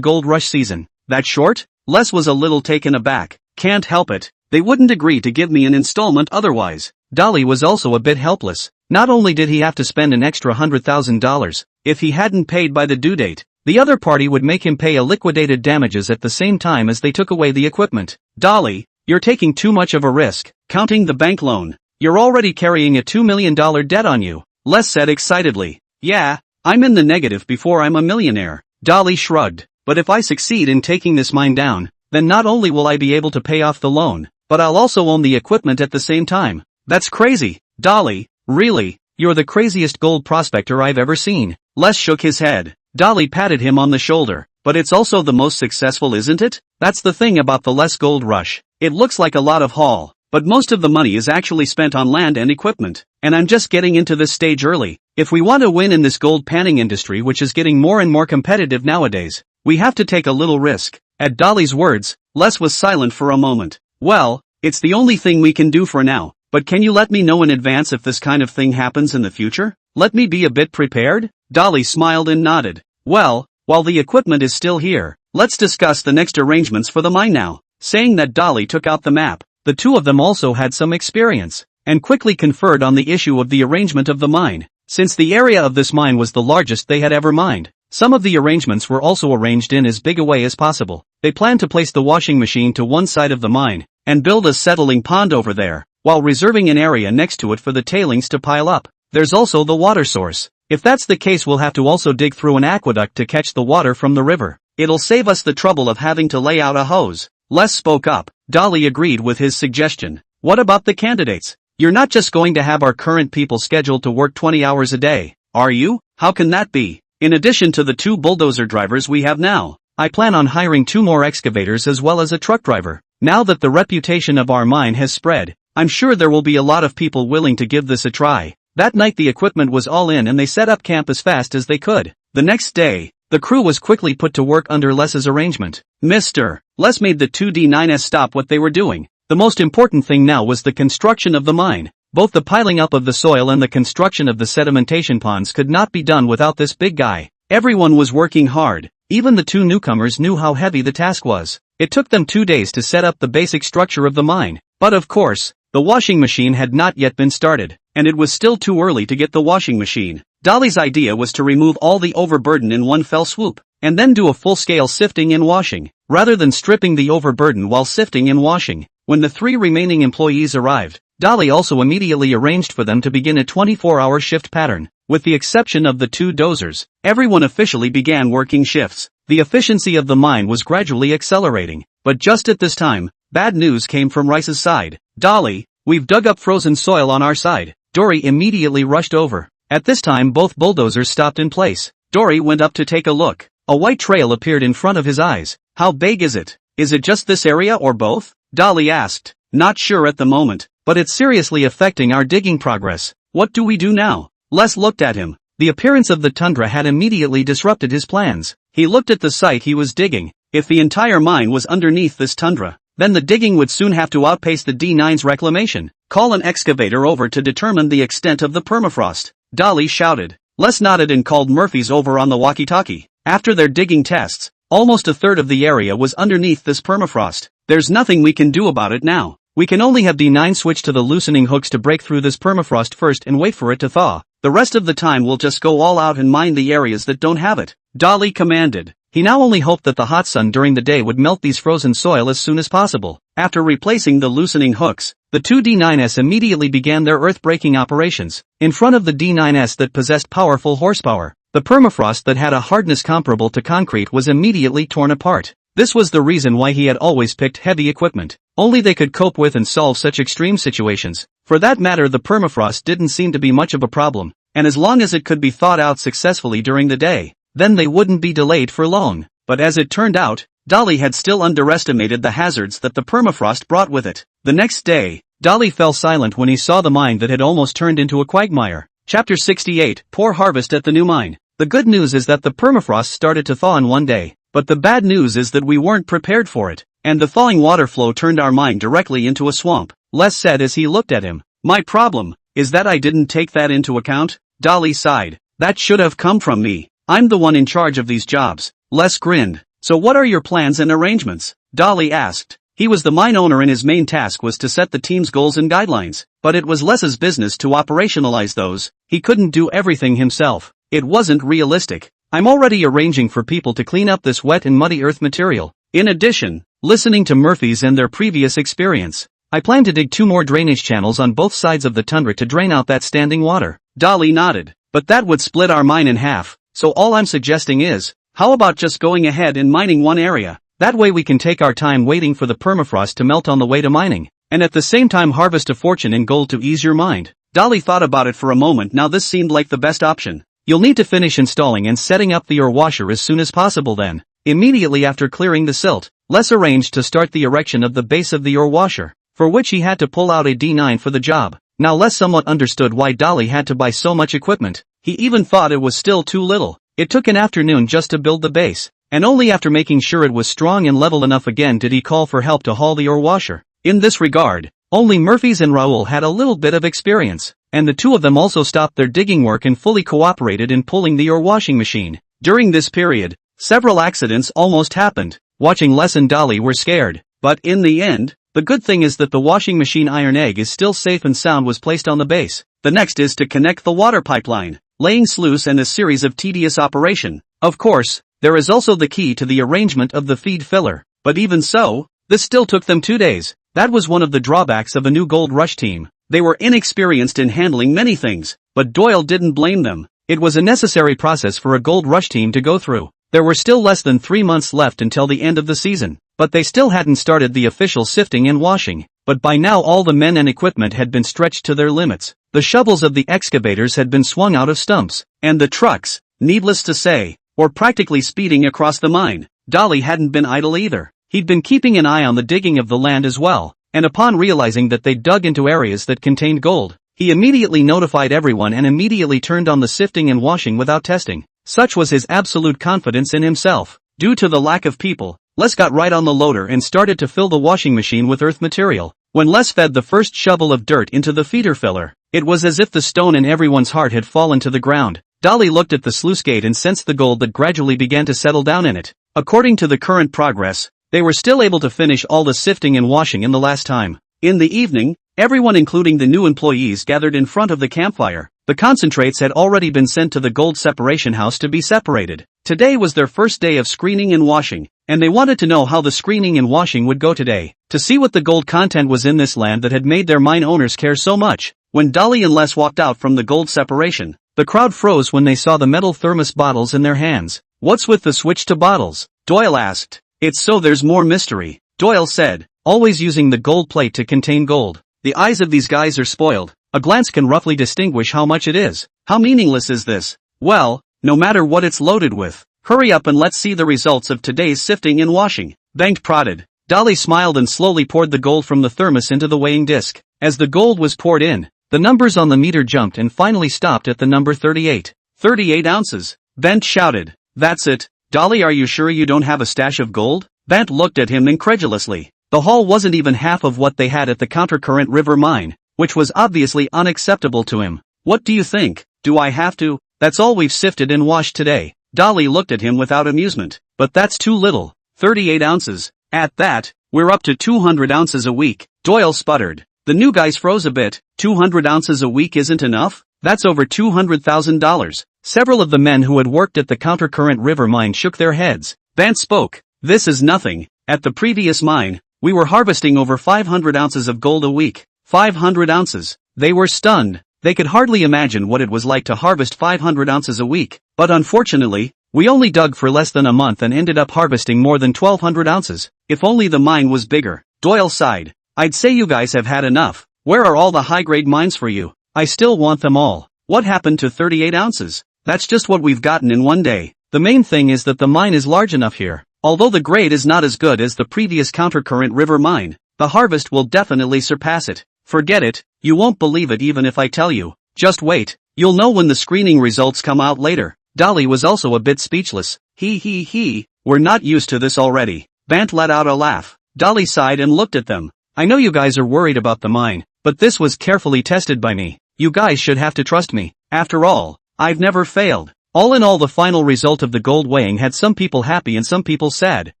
gold rush season. That short? Les was a little taken aback. Can't help it. They wouldn't agree to give me an installment otherwise. Dolly was also a bit helpless. Not only did he have to spend an extra $100,000, if he hadn't paid by the due date, the other party would make him pay a liquidated damages at the same time as they took away the equipment. Dolly, you're taking too much of a risk. Counting the bank loan, you're already carrying a $2 million debt on you, Les said excitedly. Yeah, I'm in the negative before I'm a millionaire. Dolly shrugged. But if I succeed in taking this mine down, then not only will I be able to pay off the loan, but I'll also own the equipment at the same time. That's crazy. Dolly, really, you're the craziest gold prospector I've ever seen. Les shook his head. Dolly patted him on the shoulder. But it's also the most successful, isn't it? That's the thing about the Les Gold Rush. It looks like a lot of haul, but most of the money is actually spent on land and equipment. And I'm just getting into this stage early. If we want to win in this gold panning industry, which is getting more and more competitive nowadays, we have to take a little risk. At Dolly's words, Les was silent for a moment. Well, it's the only thing we can do for now. But can you let me know in advance if this kind of thing happens in the future? Let me be a bit prepared? Dolly smiled and nodded. Well, while the equipment is still here, let's discuss the next arrangements for the mine now. Saying that, Dolly took out the map. The two of them also had some experience, and quickly conferred on the issue of the arrangement of the mine. Since the area of this mine was the largest they had ever mined, some of the arrangements were also arranged in as big a way as possible. They planned to place the washing machine to one side of the mine, and build a settling pond over there, while reserving an area next to it for the tailings to pile up. There's also the water source. If that's the case, we'll have to also dig through an aqueduct to catch the water from the river. It'll save us the trouble of having to lay out a hose. Les spoke up. Dolly agreed with his suggestion. What about the candidates? You're not just going to have our current people scheduled to work 20 hours a day, are you? How can that be? In addition to the 2 bulldozer drivers we have now, I plan on hiring 2 more excavators as well as a truck driver. Now that the reputation of our mine has spread, I'm sure there will be a lot of people willing to give this a try. That night the equipment was all in and they set up camp as fast as they could. The next day, the crew was quickly put to work under Les's arrangement. Mr. Les made the two D9s stop what they were doing. The most important thing now was the construction of the mine. Both the piling up of the soil and the construction of the sedimentation ponds could not be done without this big guy. Everyone was working hard. Even the two newcomers knew how heavy the task was. It took them 2 days to set up the basic structure of the mine. But of course, the washing machine had not yet been started, and it was still too early to get the washing machine. Dolly's idea was to remove all the overburden in one fell swoop, and then do a full-scale sifting and washing, rather than stripping the overburden while sifting and washing. When the 3 remaining employees arrived, Dolly also immediately arranged for them to begin a 24-hour shift pattern. With the exception of the 2 dozers, everyone officially began working shifts. The efficiency of the mine was gradually accelerating, but just at this time, bad news came from Rice's side. Dolly, we've dug up frozen soil on our side. Dory immediately rushed over. At this time both bulldozers stopped in place. Dory went up to take a look. A white trail appeared in front of his eyes. How big is it? Is it just this area or both? Dolly asked. Not sure at the moment, but it's seriously affecting our digging progress. What do we do now? Les looked at him. The appearance of the tundra had immediately disrupted his plans. He looked at the site he was digging. If the entire mine was underneath this tundra, then the digging would soon have to outpace the D9's reclamation. Call an excavator over to determine the extent of the permafrost. Dolly shouted. Les nodded and called Murphy's over on the walkie-talkie. After their digging tests, almost a third of the area was underneath this permafrost. There's nothing we can do about it now. We can only have D9 switch to the loosening hooks to break through this permafrost first and wait for it to thaw. The rest of the time we'll just go all out and mine the areas that don't have it. Dolly commanded. He now only hoped that the hot sun during the day would melt these frozen soil as soon as possible. After replacing the loosening hooks, the 2 D9s immediately began their earth-breaking operations. In front of the D9s that possessed powerful horsepower, the permafrost that had a hardness comparable to concrete was immediately torn apart. This was the reason why he had always picked heavy equipment. Only they could cope with and solve such extreme situations. For that matter, the permafrost didn't seem to be much of a problem, and as long as it could be thawed out successfully during the day, then they wouldn't be delayed for long. But as it turned out, Dolly had still underestimated the hazards that the permafrost brought with it. The next day, Dolly fell silent when he saw the mine that had almost turned into a quagmire. Chapter 68, Poor Harvest at the New Mine. The good news is that the permafrost started to thaw in one day, but the bad news is that we weren't prepared for it, and the thawing water flow turned our mine directly into a swamp. Les said as he looked at him. My problem is that I didn't take that into account. Dolly sighed. That should have come from me. I'm the one in charge of these jobs. Les grinned. So what are your plans and arrangements? Dolly asked. He was the mine owner and his main task was to set the team's goals and guidelines, but it was Les's business to operationalize those. He couldn't do everything himself. It wasn't realistic. I'm already arranging for people to clean up this wet and muddy earth material. In addition, listening to Murphy's and their previous experience, I plan to dig 2 more drainage channels on both sides of the tundra to drain out that standing water. Dolly nodded. But that would split our mine in half, so all I'm suggesting is, how about just going ahead and mining one area? That way we can take our time waiting for the permafrost to melt on the way to mining, and at the same time harvest a fortune in gold to ease your mind. Dolly thought about it for a moment. Now this seemed like the best option. You'll need to finish installing and setting up the ore washer as soon as possible then. Immediately after clearing the silt, Les arranged to start the erection of the base of the ore washer, for which he had to pull out a D9 for the job. Now Les somewhat understood why Dolly had to buy so much equipment. He even thought it was still too little. It took an afternoon just to build the base, and only after making sure it was strong and level enough again did he call for help to haul the ore washer. In this regard, only Murphy's and Raoul had a little bit of experience, and the two of them also stopped their digging work and fully cooperated in pulling the ore washing machine. During this period, several accidents almost happened. Watching Les and Dolly were scared, but in the end, the good thing is that the washing machine iron egg is still safe and sound was placed on the base. The next is to connect the water pipeline, laying sluice and a series of tedious operation. Of course, there is also the key to the arrangement of the feed filler, but even so, this still took them 2 days. That was one of the drawbacks of a new Gold Rush team. They were inexperienced in handling many things, but Doyle didn't blame them. It was a necessary process for a Gold Rush team to go through. There were still less than 3 months left until the end of the season, but they still hadn't started the official sifting and washing. But by now all the men and equipment had been stretched to their limits. The shovels of the excavators had been swung out of stumps, and the trucks, needless to say, were practically speeding across the mine. Dolly hadn't been idle either. He'd been keeping an eye on the digging of the land as well, and upon realizing that they'd dug into areas that contained gold, he immediately notified everyone and immediately turned on the sifting and washing without testing. Such was his absolute confidence in himself. Due to the lack of people, Les got right on the loader and started to fill the washing machine with earth material. When Les fed the first shovel of dirt into the feeder filler, it was as if the stone in everyone's heart had fallen to the ground. Dolly looked at the sluice gate and sensed the gold that gradually began to settle down in it. According to the current progress, they were still able to finish all the sifting and washing in the last time. In the evening, everyone including the new employees gathered in front of the campfire. The concentrates had already been sent to the gold separation house to be separated. Today was their first day of screening and washing, and they wanted to know how the screening and washing would go today, to see what the gold content was in this land that had made their mine owners care so much. When Dolly and Les walked out from the gold separation, the crowd froze when they saw the metal thermos bottles in their hands. "What's with the switch to bottles?" Doyle asked. "It's so there's more mystery," Doyle said, always using the gold plate to contain gold. "The eyes of these guys are spoiled. A glance can roughly distinguish how much it is. How meaningless is this? Well, no matter what it's loaded with. Hurry up and let's see the results of today's sifting and washing." Bank prodded. Dolly smiled and slowly poured the gold from the thermos into the weighing disc. As the gold was poured in, the numbers on the meter jumped and finally stopped at the number 38. 38 ounces. Bent shouted. "That's it. Dolly, are you sure you don't have a stash of gold?" Bent looked at him incredulously. The haul wasn't even half of what they had at the Countercurrent River mine, which was obviously unacceptable to him. "What do you think? Do I have to? That's all we've sifted and washed today." Dolly looked at him without amusement. "But that's too little. 38 ounces. At that, we're up to 200 ounces a week." Doyle sputtered. The new guys froze a bit. 200 ounces a week isn't enough? That's over $200,000. Several of the men who had worked at the Countercurrent River mine shook their heads. Bant spoke. "This is nothing. At the previous mine, we were harvesting over 500 ounces of gold a week. 500 ounces. They were stunned. They could hardly imagine what it was like to harvest 500 ounces a week. But unfortunately, we only dug for less than a month and ended up harvesting more than 1,200 ounces. If only the mine was bigger." Doyle sighed. "I'd say you guys have had enough. Where are all the high-grade mines for you? I still want them all. What happened to 38 ounces? That's just what we've gotten in one day. The main thing is that the mine is large enough here. Although the grade is not as good as the previous Countercurrent River mine, the harvest will definitely surpass it. Forget it, you won't believe it even if I tell you. Just wait, you'll know when the screening results come out later." Dolly was also a bit speechless. We're not used to this already." Bant let out a laugh. Dolly sighed and looked at them. "I know you guys are worried about the mine, but this was carefully tested by me. You guys should have to trust me. After all, I've never failed." All in all, the final result of the gold weighing had some people happy and some people sad,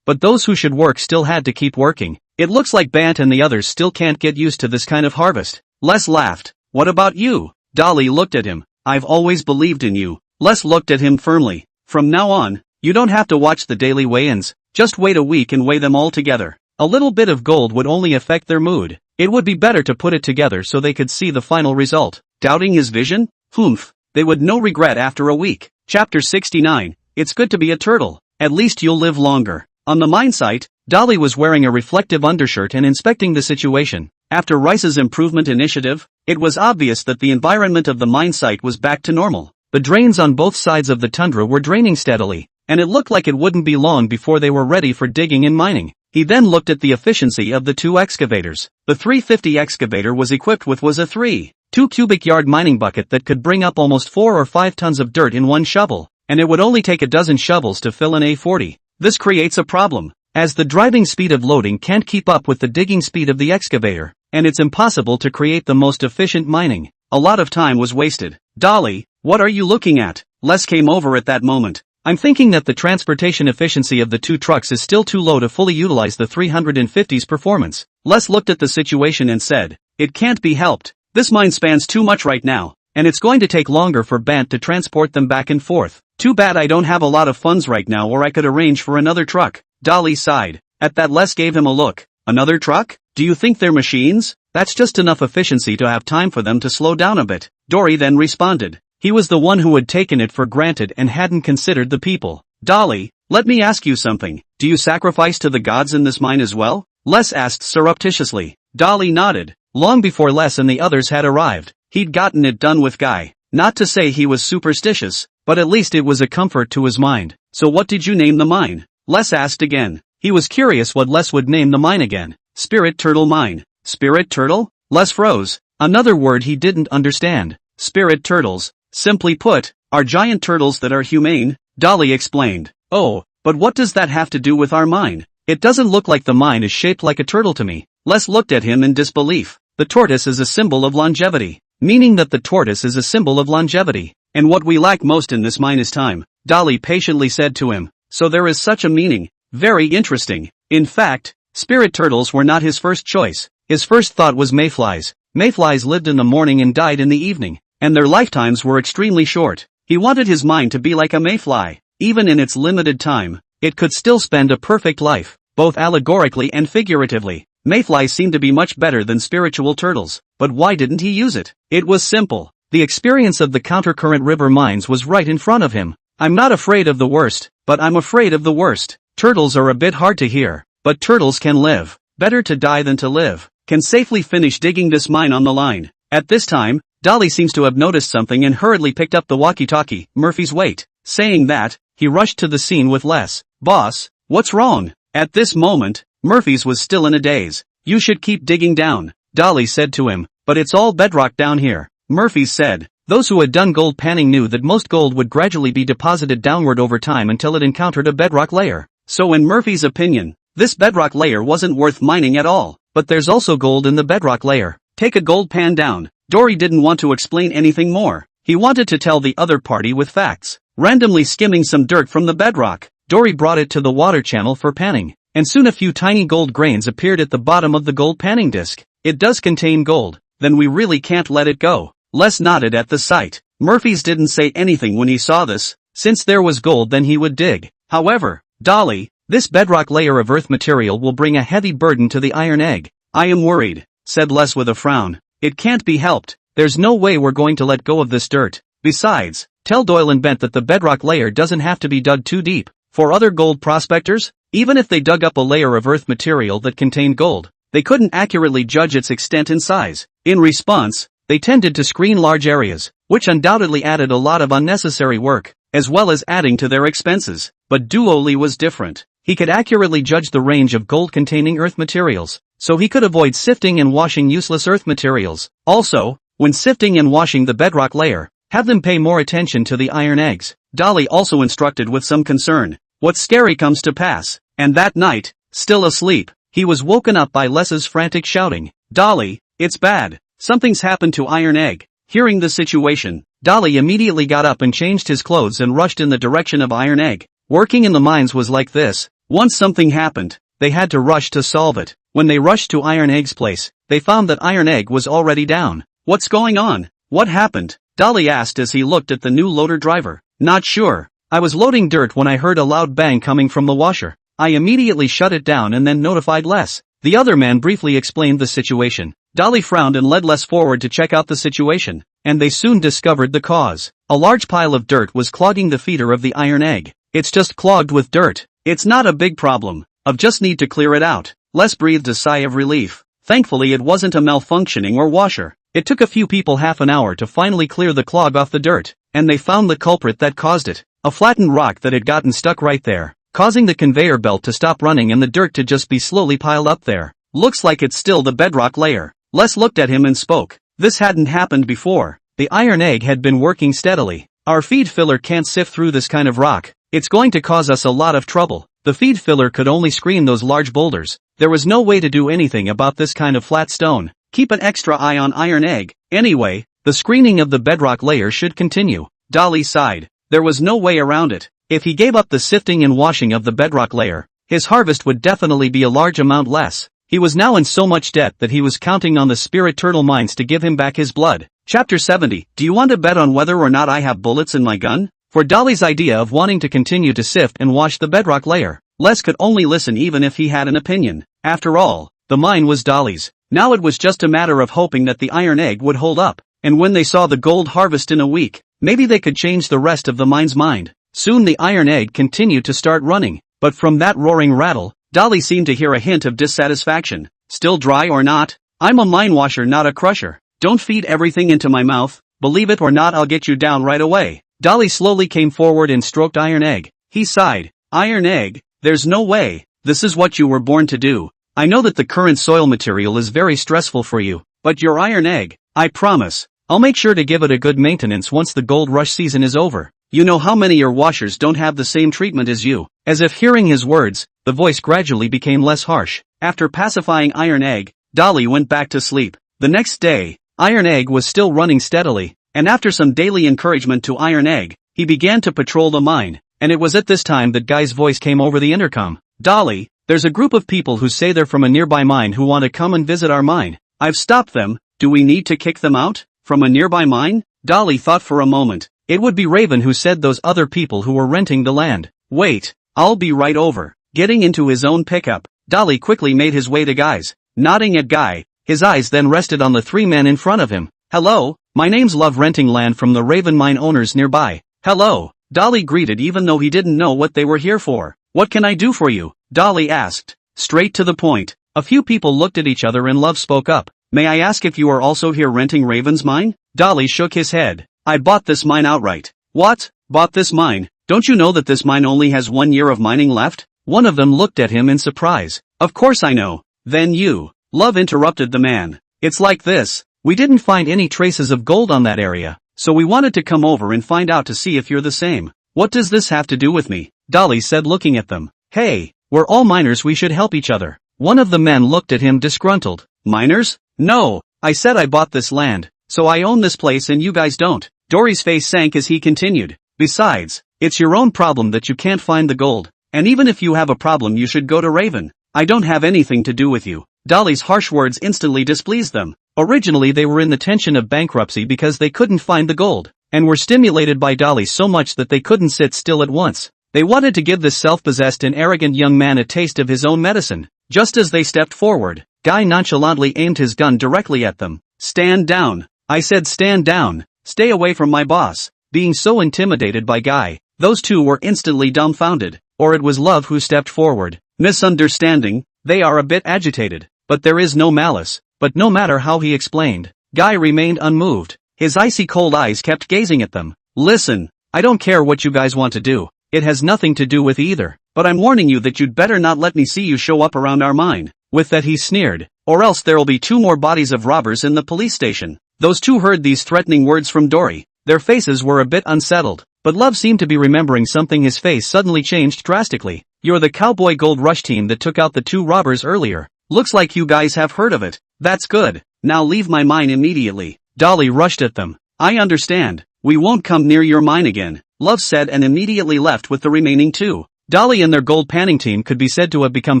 but those who should work still had to keep working. "It looks like Bant and the others still can't get used to this kind of harvest." Les laughed. "What about you?" Dolly looked at him. "I've always believed in you." Les looked at him firmly. "From now on, you don't have to watch the daily weigh-ins. Just wait a week and weigh them all together. A little bit of gold would only affect their mood. It would be better to put it together so they could see the final result." Doubting his vision? Humph. They would no regret after a week. Chapter 69. It's good to be a turtle. At least you'll live longer. On the mine site, Dolly was wearing a reflective undershirt and inspecting the situation. After Rice's improvement initiative, it was obvious that the environment of the mine site was back to normal. The drains on both sides of the tundra were draining steadily, and it looked like it wouldn't be long before they were ready for digging and mining. He then looked at the efficiency of the two excavators. The 350 excavator was equipped with a 3.2 cubic yard mining bucket that could bring up almost 4 or 5 tons of dirt in one shovel, and it would only take a dozen shovels to fill an A40. This creates a problem, as the driving speed of loading can't keep up with the digging speed of the excavator, and it's impossible to create the most efficient mining. A lot of time was wasted. "Dolly, what are you looking at?" Les came over at that moment. "I'm thinking that the transportation efficiency of the two trucks is still too low to fully utilize the 350's performance." Les looked at the situation and said, "It can't be helped. This mine spans too much right now, and it's going to take longer for Bant to transport them back and forth. Too bad I don't have a lot of funds right now, or I could arrange for another truck." Dolly sighed. At that, Les gave him a look. "Another truck? Do you think they're machines? That's just enough efficiency to have time for them to slow down a bit." Dory then responded. He was the one who had taken it for granted and hadn't considered the people. "Dolly, let me ask you something. Do you sacrifice to the gods in this mine as well?" Les asked surreptitiously. Dolly nodded. Long before Les and the others had arrived, he'd gotten it done with Guy. Not to say he was superstitious, but at least it was a comfort to his mind. "So what did you name the mine?" Les asked again. He was curious what Les would name the mine again. Spirit Turtle Mine. Spirit Turtle? Les froze. Another word he didn't understand. Spirit turtles, simply put, are giant turtles that are humane, Dolly explained. Oh, but what does that have to do with our mine? It doesn't look like the mine is shaped like a turtle to me. Les looked at him in disbelief. The tortoise is a symbol of longevity. Meaning that the tortoise is a symbol of longevity. And what we lack most in this mine is time, Dolly patiently said to him. So there is such a meaning. Very interesting. In fact, spirit turtles were not his first choice. His first thought was mayflies. Mayflies lived in the morning and died in the evening, and their lifetimes were extremely short. He wanted his mine to be like a mayfly. Even in its limited time, it could still spend a perfect life, both allegorically and figuratively. Mayflies seemed to be much better than spiritual turtles, but why didn't he use it? It was simple. The experience of the countercurrent river mines was right in front of him. I'm not afraid of the worst, but I'm afraid of the worst. Turtles are a bit hard to hear, but turtles can live. Better to die than to live. Can safely finish digging this mine on the line. At this time, Dolly seems to have noticed something and hurriedly picked up the walkie-talkie. Murphy's wait. Saying that, he rushed to the scene with Les. Boss, what's wrong? At this moment, Murphy's was still in a daze. You should keep digging down, Dolly said to him, but it's all bedrock down here. Murphy's said. Those who had done gold panning knew that most gold would gradually be deposited downward over time until it encountered a bedrock layer. So in Murphy's opinion, this bedrock layer wasn't worth mining at all. But there's also gold in the bedrock layer. Take a gold pan down. Dory didn't want to explain anything more. He wanted to tell the other party with facts. Randomly skimming some dirt from the bedrock, Dory brought it to the water channel for panning, and soon a few tiny gold grains appeared at the bottom of the gold panning disc. It does contain gold. Then we really can't let it go. Les nodded at the sight. Murphy's didn't say anything when he saw this. Since there was gold, then he would dig. However, Dolly, this bedrock layer of earth material will bring a heavy burden to the iron egg. I am worried, said Les with a frown. It can't be helped. There's no way we're going to let go of this dirt. Besides, tell Doyle and Bent that the bedrock layer doesn't have to be dug too deep. For other gold prospectors, even if they dug up a layer of earth material that contained gold, they couldn't accurately judge its extent and size. In response, they tended to screen large areas, which undoubtedly added a lot of unnecessary work, as well as adding to their expenses. But Dolly was different. He could accurately judge the range of gold-containing earth materials, so he could avoid sifting and washing useless earth materials. Also, when sifting and washing the bedrock layer, have them pay more attention to the iron eggs. Dolly also instructed with some concern. What's scary comes to pass. And that night, still asleep, he was woken up by Les's frantic shouting. Dolly, it's bad. Something's happened to Iron Egg. Hearing the situation, Dolly immediately got up and changed his clothes and rushed in the direction of Iron Egg. Working in the mines was like this. Once something happened, they had to rush to solve it. When they rushed to Iron Egg's place, they found that Iron Egg was already down. What's going on? What happened? Dolly asked as he looked at the new loader driver. Not sure. I was loading dirt when I heard a loud bang coming from the washer. I immediately shut it down and then notified Les. The other man briefly explained the situation. Dolly frowned and led Les forward to check out the situation, and they soon discovered the cause. A large pile of dirt was clogging the feeder of the Iron Egg. It's just clogged with dirt. It's not a big problem. I've just need to clear it out. Les breathed a sigh of relief. Thankfully it wasn't a malfunctioning or washer. It took a few people half an hour to finally clear the clog off the dirt, and they found the culprit that caused it. A flattened rock that had gotten stuck right there, causing the conveyor belt to stop running and the dirt to just be slowly piled up there. Looks like it's still the bedrock layer. Les looked at him and spoke. This hadn't happened before. The Iron Egg had been working steadily. Our feed filler can't sift through this kind of rock. It's going to cause us a lot of trouble. The feed filler could only screen those large boulders. There was no way to do anything about this kind of flat stone. Keep an extra eye on Iron Egg. Anyway, the screening of the bedrock layer should continue. Dolly sighed. There was no way around it. If he gave up the sifting and washing of the bedrock layer, his harvest would definitely be a large amount less. He was now in so much debt that he was counting on the spirit turtle mines to give him back his blood. Chapter 70. Do you want to bet on whether or not I have bullets in my gun? For Dolly's idea of wanting to continue to sift and wash the bedrock layer, Les could only listen even if he had an opinion. After all, the mine was Dolly's. Now it was just a matter of hoping that the Iron Egg would hold up, and when they saw the gold harvest in a week, maybe they could change the rest of the mine's mind. Soon the Iron Egg continued to start running, but from that roaring rattle, Dolly seemed to hear a hint of dissatisfaction. Still dry or not? I'm a mine washer, not a crusher. Don't feed everything into my mouth. Believe it or not, I'll get you down right away. Dolly slowly came forward and stroked Iron Egg. He sighed. Iron Egg? There's no way. this is what you were born to do. I know that the current soil material is very stressful for you, but your iron egg, I promise, I'll make sure to give it a good maintenance once the gold rush season is over. You know how many your washers don't have the same treatment as you. As if hearing his words, the voice gradually became less harsh. After pacifying Iron Egg, Dolly went back to sleep. The next day, Iron Egg was still running steadily, and after some daily encouragement to Iron Egg, he began to patrol the mine, and it was at this time that Guy's voice came over the intercom. Dolly, there's a group of people who say they're from a nearby mine who want to come and visit our mine. I've stopped them. Do we need to kick them out? From a nearby mine? Dolly thought for a moment. It would be Raven who said those other people who were renting the land. Wait, I'll be right over. Getting into his own pickup, Dolly quickly made his way to Guy's. Nodding at Guy, his eyes then rested on the three men in front of him. Hello, my name's Love, renting land from the Raven mine owners nearby. Hello, Dolly greeted even though he didn't know what they were here for. What can I do for you? Dolly asked. Straight to the point. A few people looked at each other and Love spoke up. May I ask if you are also here renting Raven's mine? Dolly shook his head. I bought this mine outright. What? Bought this mine? Don't you know that this mine only has 1 year of mining left? One of them looked at him in surprise. Of course I know. Then you. Love interrupted the man. It's like this. We didn't find any traces of gold on that area, so we wanted to come over and find out to see if you're the same. What does this have to do with me? Dolly said, looking at them. Hey, we're all miners, we should help each other. One of the men looked at him disgruntled. Miners? No, I said I bought this land, so I own this place and you guys don't. Dory's face sank as he continued. Besides, it's your own problem that you can't find the gold, and even if you have a problem you should go to Raven. I don't have anything to do with you. Dolly's harsh words instantly displeased them. Originally they were in the tension of bankruptcy because they couldn't find the gold, and were stimulated by Dolly so much that they couldn't sit still at once. They wanted to give this self-possessed and arrogant young man a taste of his own medicine. Just as they stepped forward, Guy nonchalantly aimed his gun directly at them. Stand down. I said stand down. Stay away from my boss. Being so intimidated by Guy, those two were instantly dumbfounded. Or it was Love who stepped forward. Misunderstanding, they are a bit agitated, but there is no malice. But no matter how he explained, Guy remained unmoved. His icy cold eyes kept gazing at them. Listen, I don't care what you guys want to do. It has nothing to do with either. But I'm warning you that you'd better not let me see you show up around our mine. With that he sneered. Or else there'll be 2 more bodies of robbers in the police station. Those two heard these threatening words from Dory. Their faces were a bit unsettled, but Love seemed to be remembering something. His face suddenly changed drastically. You're the Cowboy Gold Rush team that took out the 2 robbers earlier. Looks like you guys have heard of it. That's good. Now leave my mine immediately. Dolly rushed at them. I understand. We won't come near your mine again, Love said, and immediately left with the remaining 2. Dolly and their gold panning team could be said to have become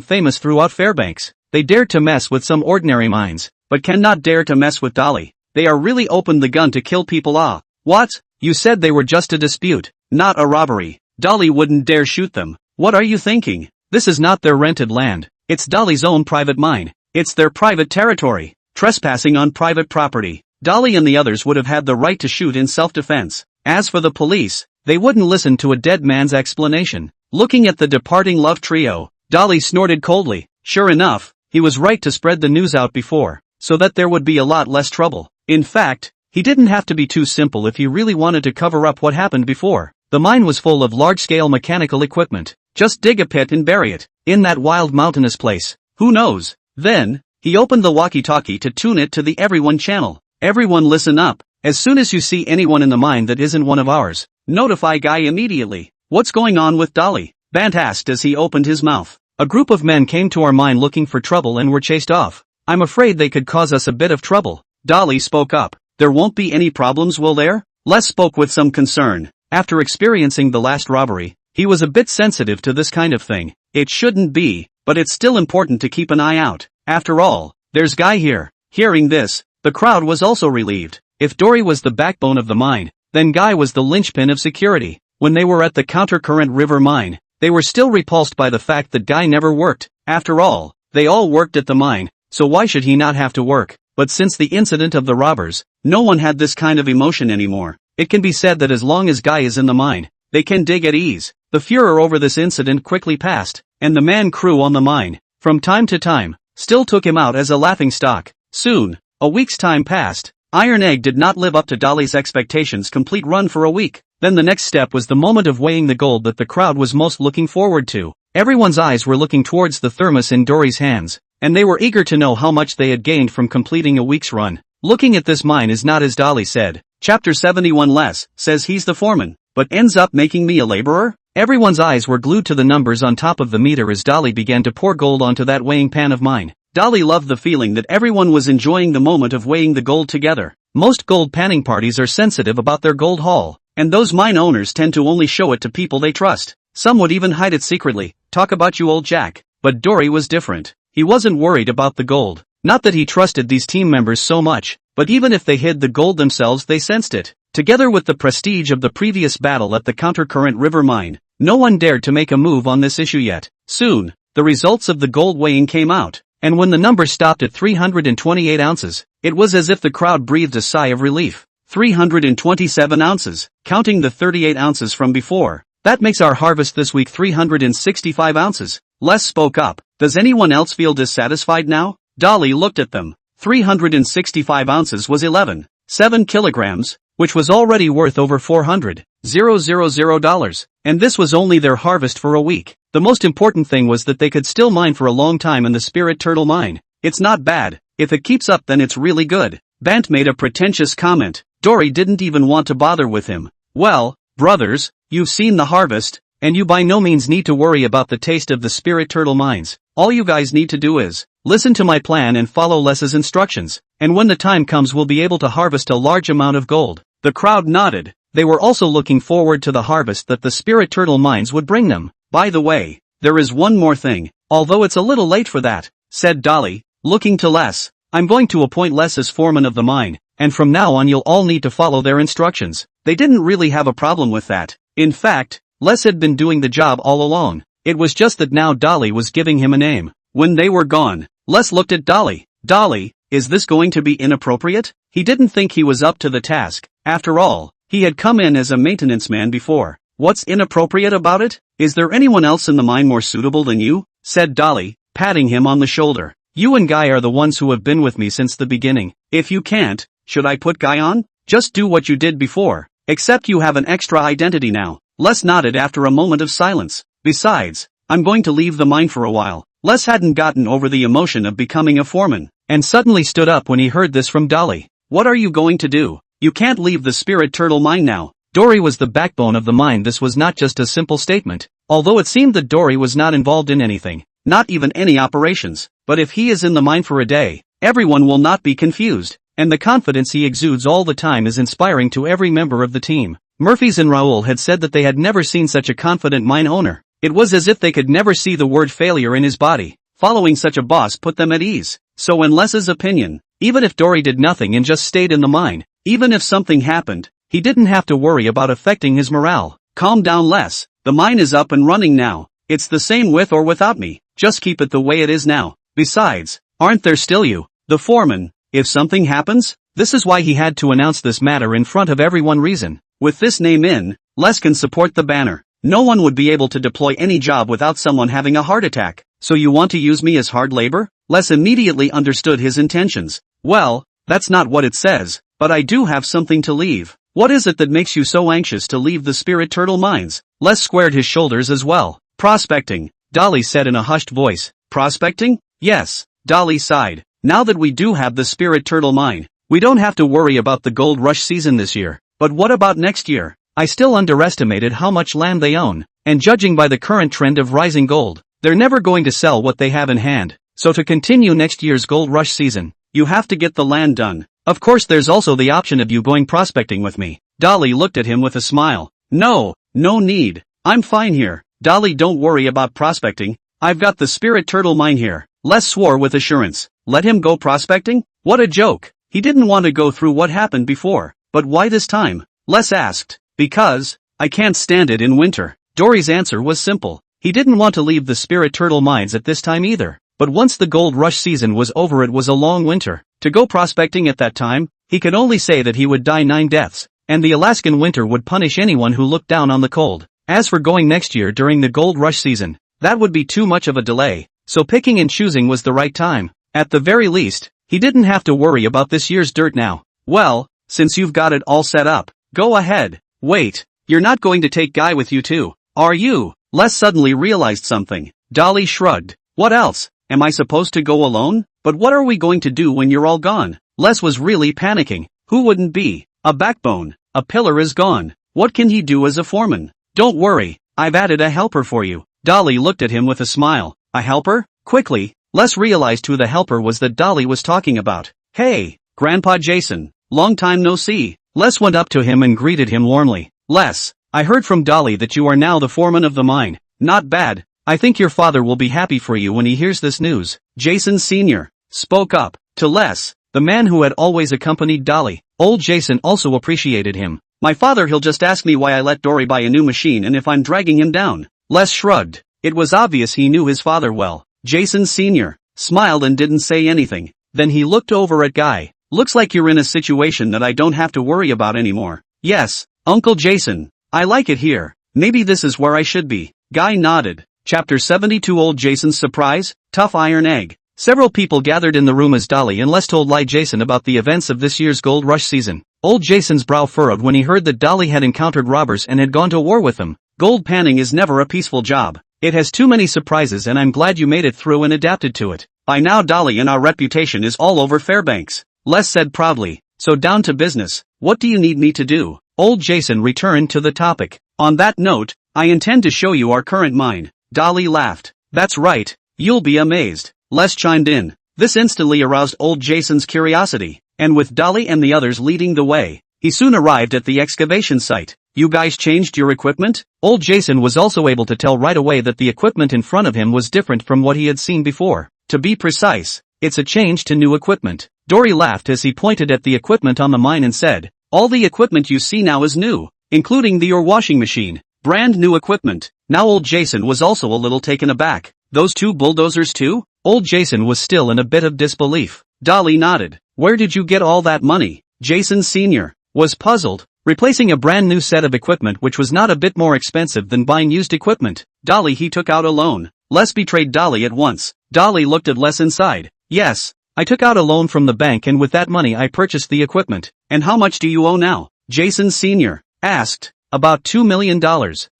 famous throughout Fairbanks. They dared to mess with some ordinary mines, but cannot dare to mess with Dolly. They are really opened the gun to kill people. Ah. What? You said they were just a dispute, not a robbery. Dolly wouldn't dare shoot them. What are you thinking? This is not their rented land. It's Dolly's own private mine. It's their private territory. Trespassing on private property. Dolly and the others would have had the right to shoot in self-defense. As for the police, they wouldn't listen to a dead man's explanation. Looking at the departing Love trio, Dolly snorted coldly. Sure enough, he was right to spread the news out before, so that there would be a lot less trouble. In fact, he didn't have to be too simple if he really wanted to cover up what happened before. The mine was full of large-scale mechanical equipment. Just dig a pit and bury it, in that wild mountainous place. Who knows? Then, he opened the walkie-talkie to tune it to the Everyone channel. Everyone listen up. As soon as you see anyone in the mine that isn't one of ours, notify Guy immediately. What's going on with Dolly? Bant asked as he opened his mouth. A group of men came to our mine looking for trouble and were chased off. I'm afraid they could cause us a bit of trouble. Dolly spoke up. There won't be any problems, will there? Les spoke with some concern. After experiencing the last robbery, he was a bit sensitive to this kind of thing. It shouldn't be, but it's still important to keep an eye out. After all, there's Guy here. Hearing this, the crowd was also relieved. If Dory was the backbone of the mine, then Guy was the linchpin of security. When they were at the Countercurrent River mine, they were still repulsed by the fact that Guy never worked. After all, they all worked at the mine, so why should he not have to work? But since the incident of the robbers, no one had this kind of emotion anymore. It can be said that as long as Guy is in the mine, they can dig at ease. The furor over this incident quickly passed, and the man crew on the mine, from time to time, still took him out as a laughingstock. Soon, a week's time passed. Iron Egg did not live up to Dolly's expectations. Complete run for a week. Then the next step was the moment of weighing the gold that the crowd was most looking forward to. Everyone's eyes were looking towards the thermos in Dory's hands, and they were eager to know how much they had gained from completing a week's run. Looking at this mine is not as Dolly said. Chapter 71 Les says he's the foreman, but ends up making me a laborer? Everyone's eyes were glued to the numbers on top of the meter as Dolly began to pour gold onto that weighing pan of mine. Dolly loved the feeling that everyone was enjoying the moment of weighing the gold together. Most gold panning parties are sensitive about their gold haul, and those mine owners tend to only show it to people they trust. Some would even hide it secretly. Talk about you, old Jack. But Dory was different. He wasn't worried about the gold. Not that he trusted these team members so much, but even if they hid the gold themselves they sensed it. Together with the prestige of the previous battle at the Countercurrent River mine, no one dared to make a move on this issue yet. Soon, the results of the gold weighing came out, and when the number stopped at 328 ounces, it was as if the crowd breathed a sigh of relief. 327 ounces, counting the 38 ounces from before. That makes our harvest this week 365 ounces. Les spoke up. Does anyone else feel dissatisfied now? Dolly looked at them. 365 ounces was 11.7 kilograms, which was already worth over $400,000, and this was only their harvest for a week. The most important thing was that they could still mine for a long time in the Spirit Turtle mine. It's not bad. If it keeps up then it's really good. Bant made a pretentious comment. Dory didn't even want to bother with him. Well, brothers, you've seen the harvest, and you by no means need to worry about the taste of the Spirit Turtle mines. All you guys need to do is listen to my plan and follow Les's instructions, and when the time comes we'll be able to harvest a large amount of gold. The crowd nodded. They were also looking forward to the harvest that the Spirit Turtle mines would bring them. By the way, there is one more thing, although it's a little late for that, said Dolly, looking to Les. I'm going to appoint Les as foreman of the mine, and from now on you'll all need to follow their instructions. They didn't really have a problem with that. In fact, Les had been doing the job all along. It was just that now Dolly was giving him a name. When they were gone, Les looked at Dolly. Dolly, is this going to be inappropriate? He didn't think he was up to the task. After all, he had come in as a maintenance man before. What's inappropriate about it? Is there anyone else in the mine more suitable than you? Said Dolly, patting him on the shoulder. You and Guy are the ones who have been with me since the beginning. If you can't, should I put Guy on? Just do what you did before, except you have an extra identity now. Les nodded after a moment of silence. Besides, I'm going to leave the mine for a while. Les hadn't gotten over the emotion of becoming a foreman, and suddenly stood up when he heard this from Dolly. What are you going to do? You can't leave the Spirit Turtle mine now. Dory was the backbone of the mine. This was not just a simple statement, although it seemed that Dory was not involved in anything, not even any operations. But if he is in the mine for a day, everyone will not be confused, and the confidence he exudes all the time is inspiring to every member of the team. Murphy's and Raoul had said that they had never seen such a confident mine owner. It was as if they could never see the word failure in his body. Following such a boss put them at ease. So in Les's opinion, even if Dory did nothing and just stayed in the mine, even if something happened, he didn't have to worry about affecting his morale. Calm down, Les. The mine is up and running now. It's the same with or without me. Just keep it the way it is now. Besides, aren't there still you, the foreman? If something happens, this is why he had to announce this matter in front of everyone. Reason. With this name in, Les can support the banner. No one would be able to deploy any job without someone having a heart attack. So you want to use me as hard labor? Les immediately understood his intentions. Well, that's not what it says, but I do have something to leave. What is it that makes you so anxious to leave the Spirit Turtle mines? Les squared his shoulders as well. Prospecting, Dolly said in a hushed voice. Prospecting? Yes, Dolly sighed. Now that we do have the Spirit Turtle mine, we don't have to worry about the gold rush season this year. But what about next year? I still underestimated how much land they own, and judging by the current trend of rising gold, they're never going to sell what they have in hand. So to continue next year's gold rush season, you have to get the land done. Of course there's also the option of you going prospecting with me. Dolly looked at him with a smile. No need. I'm fine here. Dolly, don't worry about prospecting. I've got the Spirit Turtle mine here. Les swore with assurance. Let him go prospecting? What a joke. He didn't want to go through what happened before. But why this time? Les asked. Because I can't stand it in winter. Dory's answer was simple. He didn't want to leave the Spirit Turtle mines at this time either. But once the gold rush season was over, it was a long winter. To go prospecting at that time, he could only say that he would die 9 deaths, and the Alaskan winter would punish anyone who looked down on the cold. As for going next year during the gold rush season, that would be too much of a delay, so picking and choosing was the right time. At the very least, he didn't have to worry about this year's dirt now. Well, since you've got it all set up, go ahead. Wait, you're not going to take Guy with you too, are you? Les suddenly realized something. Dolly shrugged. What else? Am I supposed to go alone? But what are we going to do when you're all gone? Les was really panicking. Who wouldn't be? A backbone. A pillar is gone. What can he do as a foreman? Don't worry, I've added a helper for you. Dolly looked at him with a smile. A helper? Quickly, Les realized who the helper was that Dolly was talking about. Hey, Grandpa Jason. Long time no see. Les went up to him and greeted him warmly. Les, I heard from Dolly that you are now the foreman of the mine. Not bad. I think your father will be happy for you when he hears this news. Jason Sr. spoke up. To Les, the man who had always accompanied Dolly. Old Jason also appreciated him. My father, he'll just ask me why I let Dory buy a new machine and if I'm dragging him down. Les shrugged. It was obvious he knew his father well. Jason Sr. smiled and didn't say anything. Then he looked over at Guy. Looks like you're in a situation that I don't have to worry about anymore. Yes, Uncle Jason. I like it here. Maybe this is where I should be. Guy nodded. Chapter 72. Old Jason's surprise, tough iron egg. Several people gathered in the room as Dolly and Les told Jason about the events of this year's gold rush season. Old Jason's brow furrowed when he heard that Dolly had encountered robbers and had gone to war with them. Gold panning is never a peaceful job. It has too many surprises and I'm glad you made it through and adapted to it. By now Dolly and our reputation is all over Fairbanks. Les said proudly. So down to business. What do you need me to do? Old Jason returned to the topic. On that note, I intend to show you our current mine. Dolly laughed. That's right. You'll be amazed. Les chimed in. This instantly aroused old Jason's curiosity, and with Dolly and the others leading the way, he soon arrived at the excavation site. You guys changed your equipment? Old Jason was also able to tell right away that the equipment in front of him was different from what he had seen before. To be precise, it's a change to new equipment. Dory laughed as he pointed at the equipment on the mine and said, all the equipment you see now is new, including your washing machine. Brand new equipment. Now old Jason was also a little taken aback. Those two bulldozers too? Old Jason was still in a bit of disbelief. Dolly nodded. Where did you get all that money? Jason Sr. was puzzled. Replacing a brand new set of equipment which was not a bit more expensive than buying used equipment. Dolly, he took out a loan. Les betrayed Dolly at once. Dolly looked at Les inside. Yes, I took out a loan from the bank and with that money I purchased the equipment. And how much do you owe now? Jason Sr. asked. About $2 million.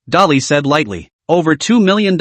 Dolly said lightly. Over $2 million.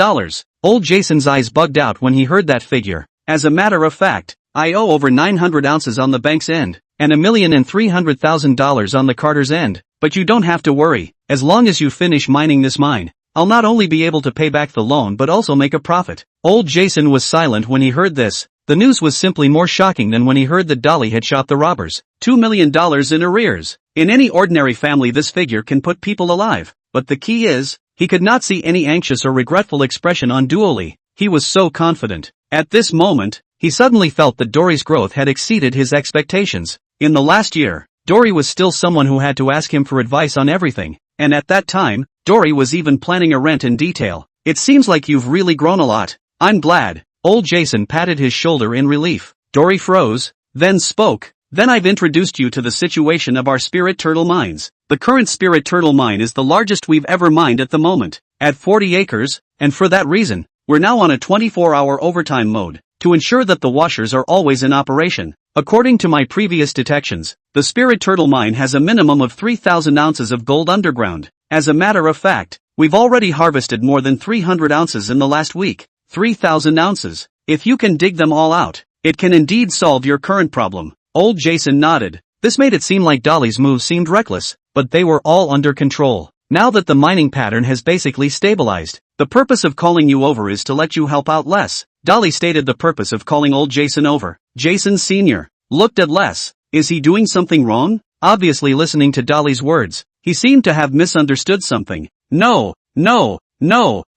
Old Jason's eyes bugged out when he heard that figure. As a matter of fact, I owe over 900 ounces on the bank's end, and $1,300,000 on the carter's end. But you don't have to worry. As long as you finish mining this mine, I'll not only be able to pay back the loan but also make a profit. Old Jason was silent when he heard this. The news was simply more shocking than when he heard that Dolly had shot the robbers. $2 million in arrears. In any ordinary family this figure can put people alive. But the key is, he could not see any anxious or regretful expression on Dolly. He was so confident. At this moment, he suddenly felt that Dory's growth had exceeded his expectations. In the last year, Dory was still someone who had to ask him for advice on everything. And at that time, Dory was even planning a rent in detail. It seems like you've really grown a lot. I'm glad. Old Jason patted his shoulder in relief. Dory froze, then spoke. Then I've introduced you to the situation of our spirit turtle mines. The current spirit turtle mine is the largest we've ever mined at the moment, at 40 acres, and for that reason, we're now on a 24-hour overtime mode, to ensure that the washers are always in operation. According to my previous detections, the spirit turtle mine has a minimum of 3,000 ounces of gold underground. As a matter of fact, we've already harvested more than 300 ounces in the last week. 3,000 ounces. If you can dig them all out, it can indeed solve your current problem. Old Jason nodded. This made it seem like Dolly's moves seemed reckless, but they were all under control. Now that the mining pattern has basically stabilized, the purpose of calling you over is to let you help out Les. Dolly stated the purpose of calling old Jason over. Jason Sr. looked at Les. Is he doing something wrong? Obviously listening to Dolly's words, he seemed to have misunderstood something. No.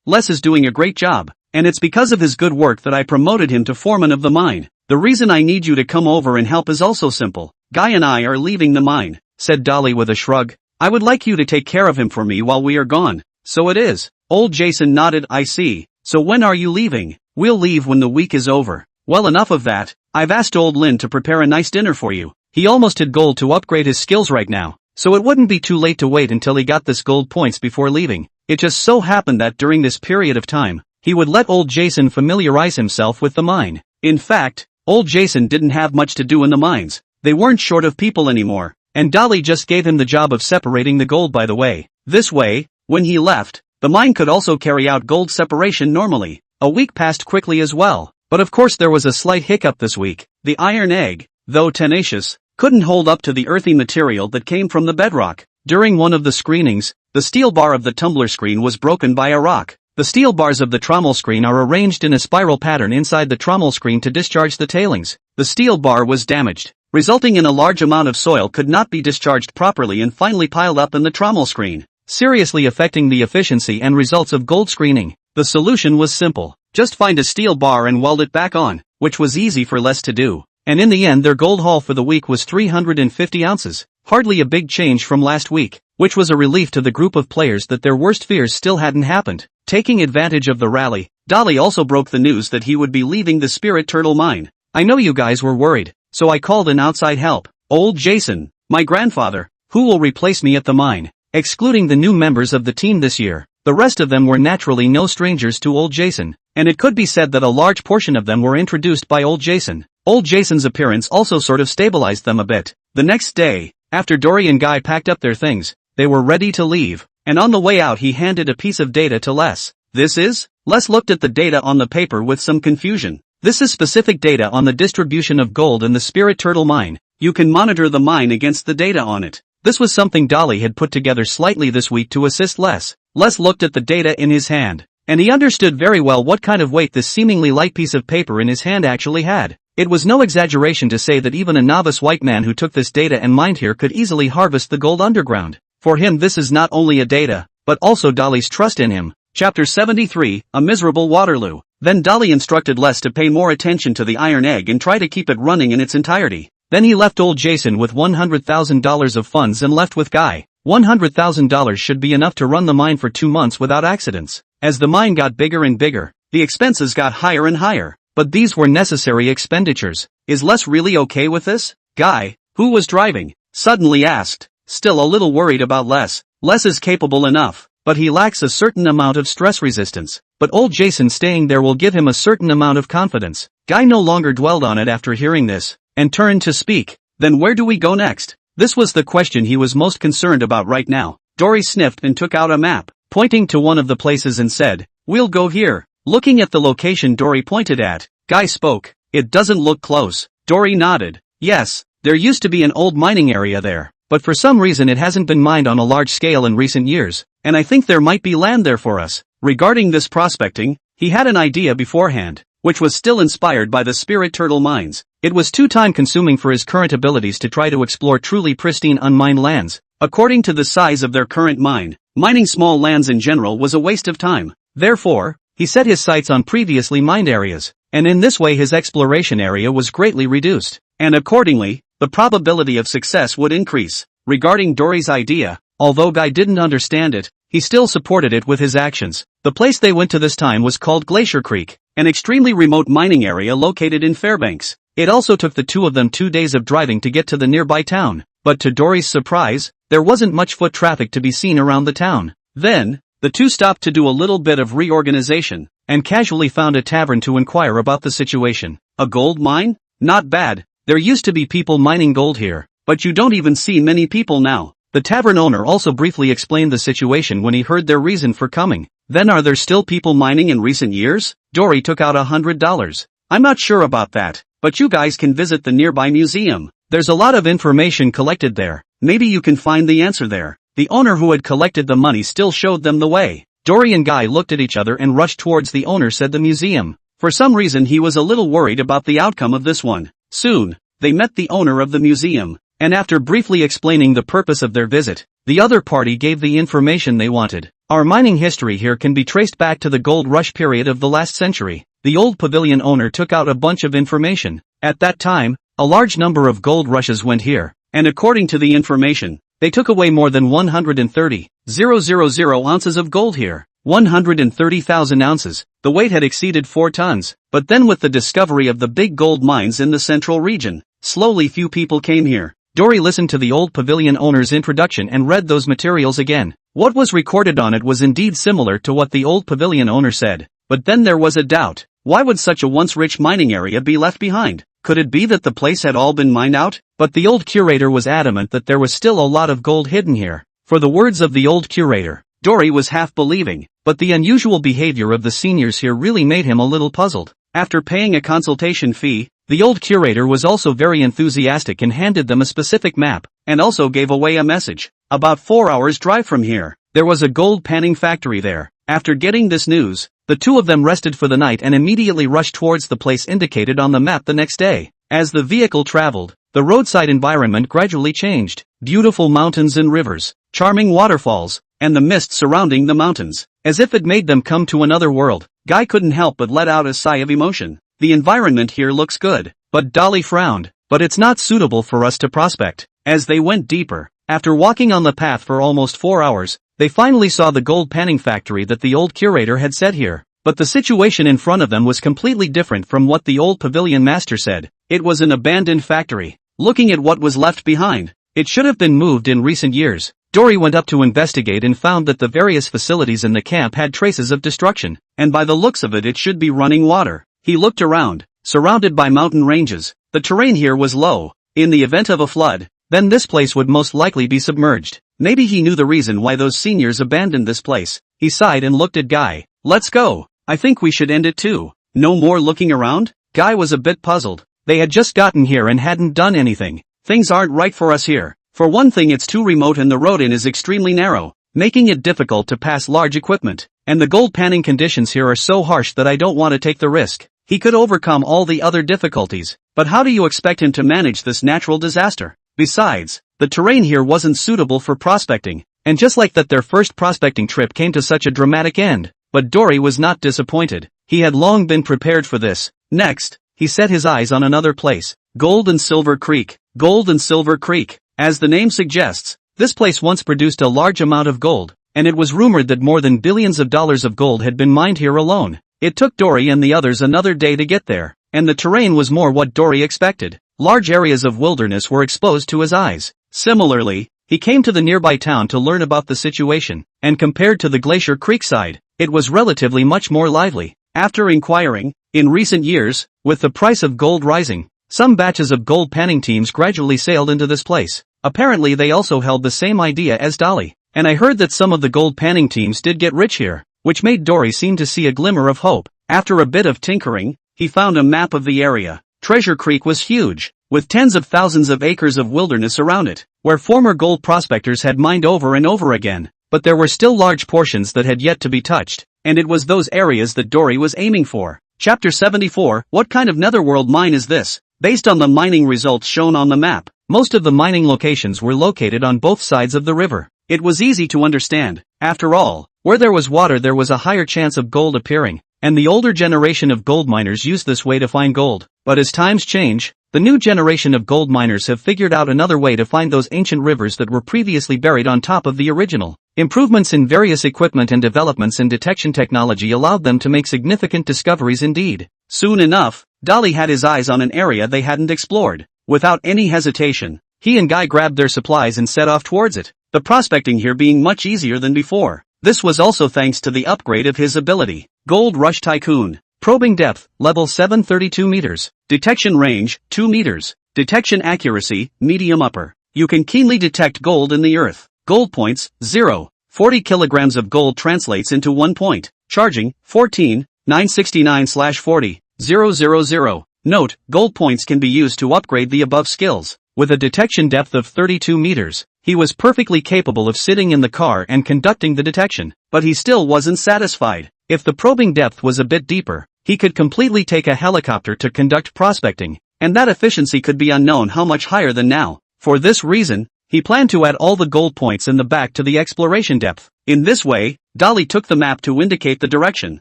Les is doing a great job, and it's because of his good work that I promoted him to foreman of the mine. The reason I need you to come over and help is also simple. Guy and I are leaving the mine, said Dolly with a shrug. I would like you to take care of him for me while we are gone. So it is. Old Jason nodded. I see. So when are you leaving? We'll leave when the week is over. Well, enough of that. I've asked old Lynn to prepare a nice dinner for you. He almost had gold to upgrade his skills right now, so it wouldn't be too late to wait until he got this gold points before leaving. It just so happened that during this period of time, he would let old Jason familiarize himself with the mine. In fact, old Jason didn't have much to do in the mines. They weren't short of people anymore, and Dolly just gave him the job of separating the gold. By the way, this way, when he left, The mine could also carry out gold separation normally. A week passed quickly as well. But of course there was a slight hiccup this week. The iron egg, though tenacious, couldn't hold up to the earthy material that came from the bedrock. During one of the screenings, the steel bar of the tumbler screen was broken by a rock. The steel bars of the trommel screen are arranged in a spiral pattern inside the trommel screen to discharge the tailings. The steel bar was damaged, resulting in a large amount of soil could not be discharged properly and finally piled up in the trommel screen, seriously affecting the efficiency and results of gold screening. The solution was simple. Just find a steel bar and weld it back on, which was easy for Les to do. And in the end their gold haul for the week was 350 ounces. Hardly a big change from last week, which was a relief to the group of players that their worst fears still hadn't happened. Taking advantage of the rally, Dolly also broke the news that he would be leaving the spirit turtle mine. I know you guys were worried, so I called in outside help. Old Jason, my grandfather, who will replace me at the mine. Excluding the new members of the team this year, the rest of them were naturally no strangers to old Jason, and it could be said that a large portion of them were introduced by old Jason. Old Jason's appearance also sort of stabilized them a bit. The next day, after Dory and Guy packed up their things, they were ready to leave, and on the way out he handed a piece of data to Les. This is? Les looked at the data on the paper with some confusion. This is specific data on the distribution of gold in the Spirit Turtle mine. You can monitor the mine against the data on it. This was something Dolly had put together slightly this week to assist Les. Les looked at the data in his hand, and he understood very well what kind of weight this seemingly light piece of paper in his hand actually had. It was no exaggeration to say that even a novice white man who took this data and mined here could easily harvest the gold underground. For him this is not only a data, but also Dolly's trust in him. Chapter 73, A Miserable Waterloo. Then Dolly instructed Les to pay more attention to the iron egg and try to keep it running in its entirety. Then he left old Jason with $100,000 of funds and left with Guy. $100,000 should be enough to run the mine for 2 months without accidents. As the mine got bigger and bigger, the expenses got higher and higher. But these were necessary expenditures. Is Les really okay with this? Guy, who was driving, suddenly asked, still a little worried about Les. Les is capable enough, but he lacks a certain amount of stress resistance. But old Jason staying there will give him a certain amount of confidence. Guy no longer dwelled on it after hearing this, and turned to speak. Then where do we go next? This was the question he was most concerned about right now. Dory sniffed and took out a map, pointing to one of the places and said, "We'll go here." Looking at the location Dory pointed at, Guy spoke. "It doesn't look close." Dory nodded. "Yes, there used to be an old mining area there, but for some reason it hasn't been mined on a large scale in recent years, and I think there might be land there for us." Regarding this prospecting, he had an idea beforehand, which was still inspired by the Spirit Turtle mines. It was too time-consuming for his current abilities to try to explore truly pristine unmined lands. According to the size of their current mine, mining small lands in general was a waste of time. Therefore, he set his sights on previously mined areas, and in this way his exploration area was greatly reduced, and accordingly, the probability of success would increase. Regarding Dory's idea, although Guy didn't understand it, he still supported it with his actions. The place they went to this time was called Glacier Creek, an extremely remote mining area located in Fairbanks. It also took the two of them 2 days of driving to get to the nearby town, but to Dory's surprise, there wasn't much foot traffic to be seen around the town. Then, the two stopped to do a little bit of reorganization, and casually found a tavern to inquire about the situation. A gold mine? Not bad. There used to be people mining gold here, but you don't even see many people now. The tavern owner also briefly explained the situation when he heard their reason for coming. Then are there still people mining in recent years? Dory took out $100. I'm not sure about that, but you guys can visit the nearby museum. There's a lot of information collected there. Maybe you can find the answer there. The owner who had collected the money still showed them the way. Dory and Guy looked at each other and rushed towards the owner, said the museum. For some reason he was a little worried about the outcome of this one. Soon, they met the owner of the museum, and after briefly explaining the purpose of their visit, the other party gave the information they wanted. Our mining history here can be traced back to the gold rush period of the last century. The old pavilion owner took out a bunch of information. At that time, a large number of gold rushes went here, and according to the information, they took away more than 130,000 ounces of gold here. 130,000 ounces. The weight had exceeded 4 tons. But then with the discovery of the big gold mines in the central region, slowly few people came here. Dory listened to the old pavilion owner's introduction and read those materials again. What was recorded on it was indeed similar to what the old pavilion owner said. But then there was a doubt. Why would such a once rich mining area be left behind? Could it be that the place had all been mined out? But the old curator was adamant that there was still a lot of gold hidden here. For the words of the old curator, Dory was half believing. but the unusual behavior of the seniors here really made him a little puzzled. After paying a consultation fee, the old curator was also very enthusiastic and handed them a specific map, and also gave away a message. About 4 hours drive from here, there was a gold panning factory there. After getting this news, the two of them rested for the night and immediately rushed towards the place indicated on the map the next day. As the vehicle traveled, the roadside environment gradually changed. Beautiful mountains and rivers, charming waterfalls, and the mist surrounding the mountains, as if it made them come to another world. Guy couldn't help but let out a sigh of emotion. The environment here looks good, but Dolly frowned. But it's not suitable for us to prospect. As they went deeper, after walking on the path for almost 4 hours, they finally saw the gold panning factory that the old curator had said here. But the situation in front of them was completely different from what the old pavilion master said. It was an abandoned factory. Looking at what was left behind, it should have been moved in recent years. Dory went up to investigate and found that the various facilities in the camp had traces of destruction, and by the looks of it, it should be running water. He looked around, surrounded by mountain ranges. The terrain here was low. In the event of a flood, then this place would most likely be submerged. Maybe he knew the reason why those seniors abandoned this place. He sighed and looked at Guy. Let's go. I think we should end it too. No more looking around? Guy was a bit puzzled. They had just gotten here and hadn't done anything. Things aren't right for us here. For one thing, it's too remote and the road in is extremely narrow, making it difficult to pass large equipment. And the gold panning conditions here are so harsh that I don't want to take the risk. He could overcome all the other difficulties, but how do you expect him to manage this natural disaster? Besides, the terrain here wasn't suitable for prospecting, and just like that, their first prospecting trip came to such a dramatic end. But Dory was not disappointed. He had long been prepared for this. Next, he set his eyes on another place. Gold and Silver Creek. Gold and Silver Creek. As the name suggests, this place once produced a large amount of gold, and it was rumored that more than billions of dollars of gold had been mined here alone. It took Dory and the others another day to get there, and the terrain was more what Dory expected. Large areas of wilderness were exposed to his eyes. Similarly, he came to the nearby town to learn about the situation, and compared to the Glacier Creek side, it was relatively much more lively. After inquiring, in recent years, with the price of gold rising, some batches of gold panning teams gradually sailed into this place. Apparently they also held the same idea as Dolly, and I heard that some of the gold panning teams did get rich here, which made Dory seem to see a glimmer of hope. After a bit of tinkering, he found a map of the area. Treasure Creek was huge, with tens of thousands of acres of wilderness around it, where former gold prospectors had mined over and over again, but there were still large portions that had yet to be touched, and it was those areas that Dory was aiming for. Chapter 74, What kind of netherworld mine is this? Based on the mining results shown on the map, most of the mining locations were located on both sides of the river. It was easy to understand. After all, where there was water there was a higher chance of gold appearing, and the older generation of gold miners used this way to find gold. But as times change, the new generation of gold miners have figured out another way to find those ancient rivers that were previously buried on top of the original. Improvements in various equipment and developments in detection technology allowed them to make significant discoveries indeed. Soon enough, Dolly had his eyes on an area they hadn't explored. Without any hesitation, he and Guy grabbed their supplies and set off towards it, the prospecting here being much easier than before. This was also thanks to the upgrade of his ability. Gold Rush Tycoon. Probing depth, level 732 meters. Detection range, 2 meters. Detection accuracy, medium upper. You can keenly detect gold in the earth. Gold points, 0. 40 kilograms of gold translates into 1 point. Charging, 14, 969/40, 000. Note, gold points can be used to upgrade the above skills. With a detection depth of 32 meters, he was perfectly capable of sitting in the car and conducting the detection, but he still wasn't satisfied. If the probing depth was a bit deeper, he could completely take a helicopter to conduct prospecting, and that efficiency could be unknown how much higher than now. For this reason, he planned to add all the gold points in the back to the exploration depth. In this way, Dolly took the map to indicate the direction,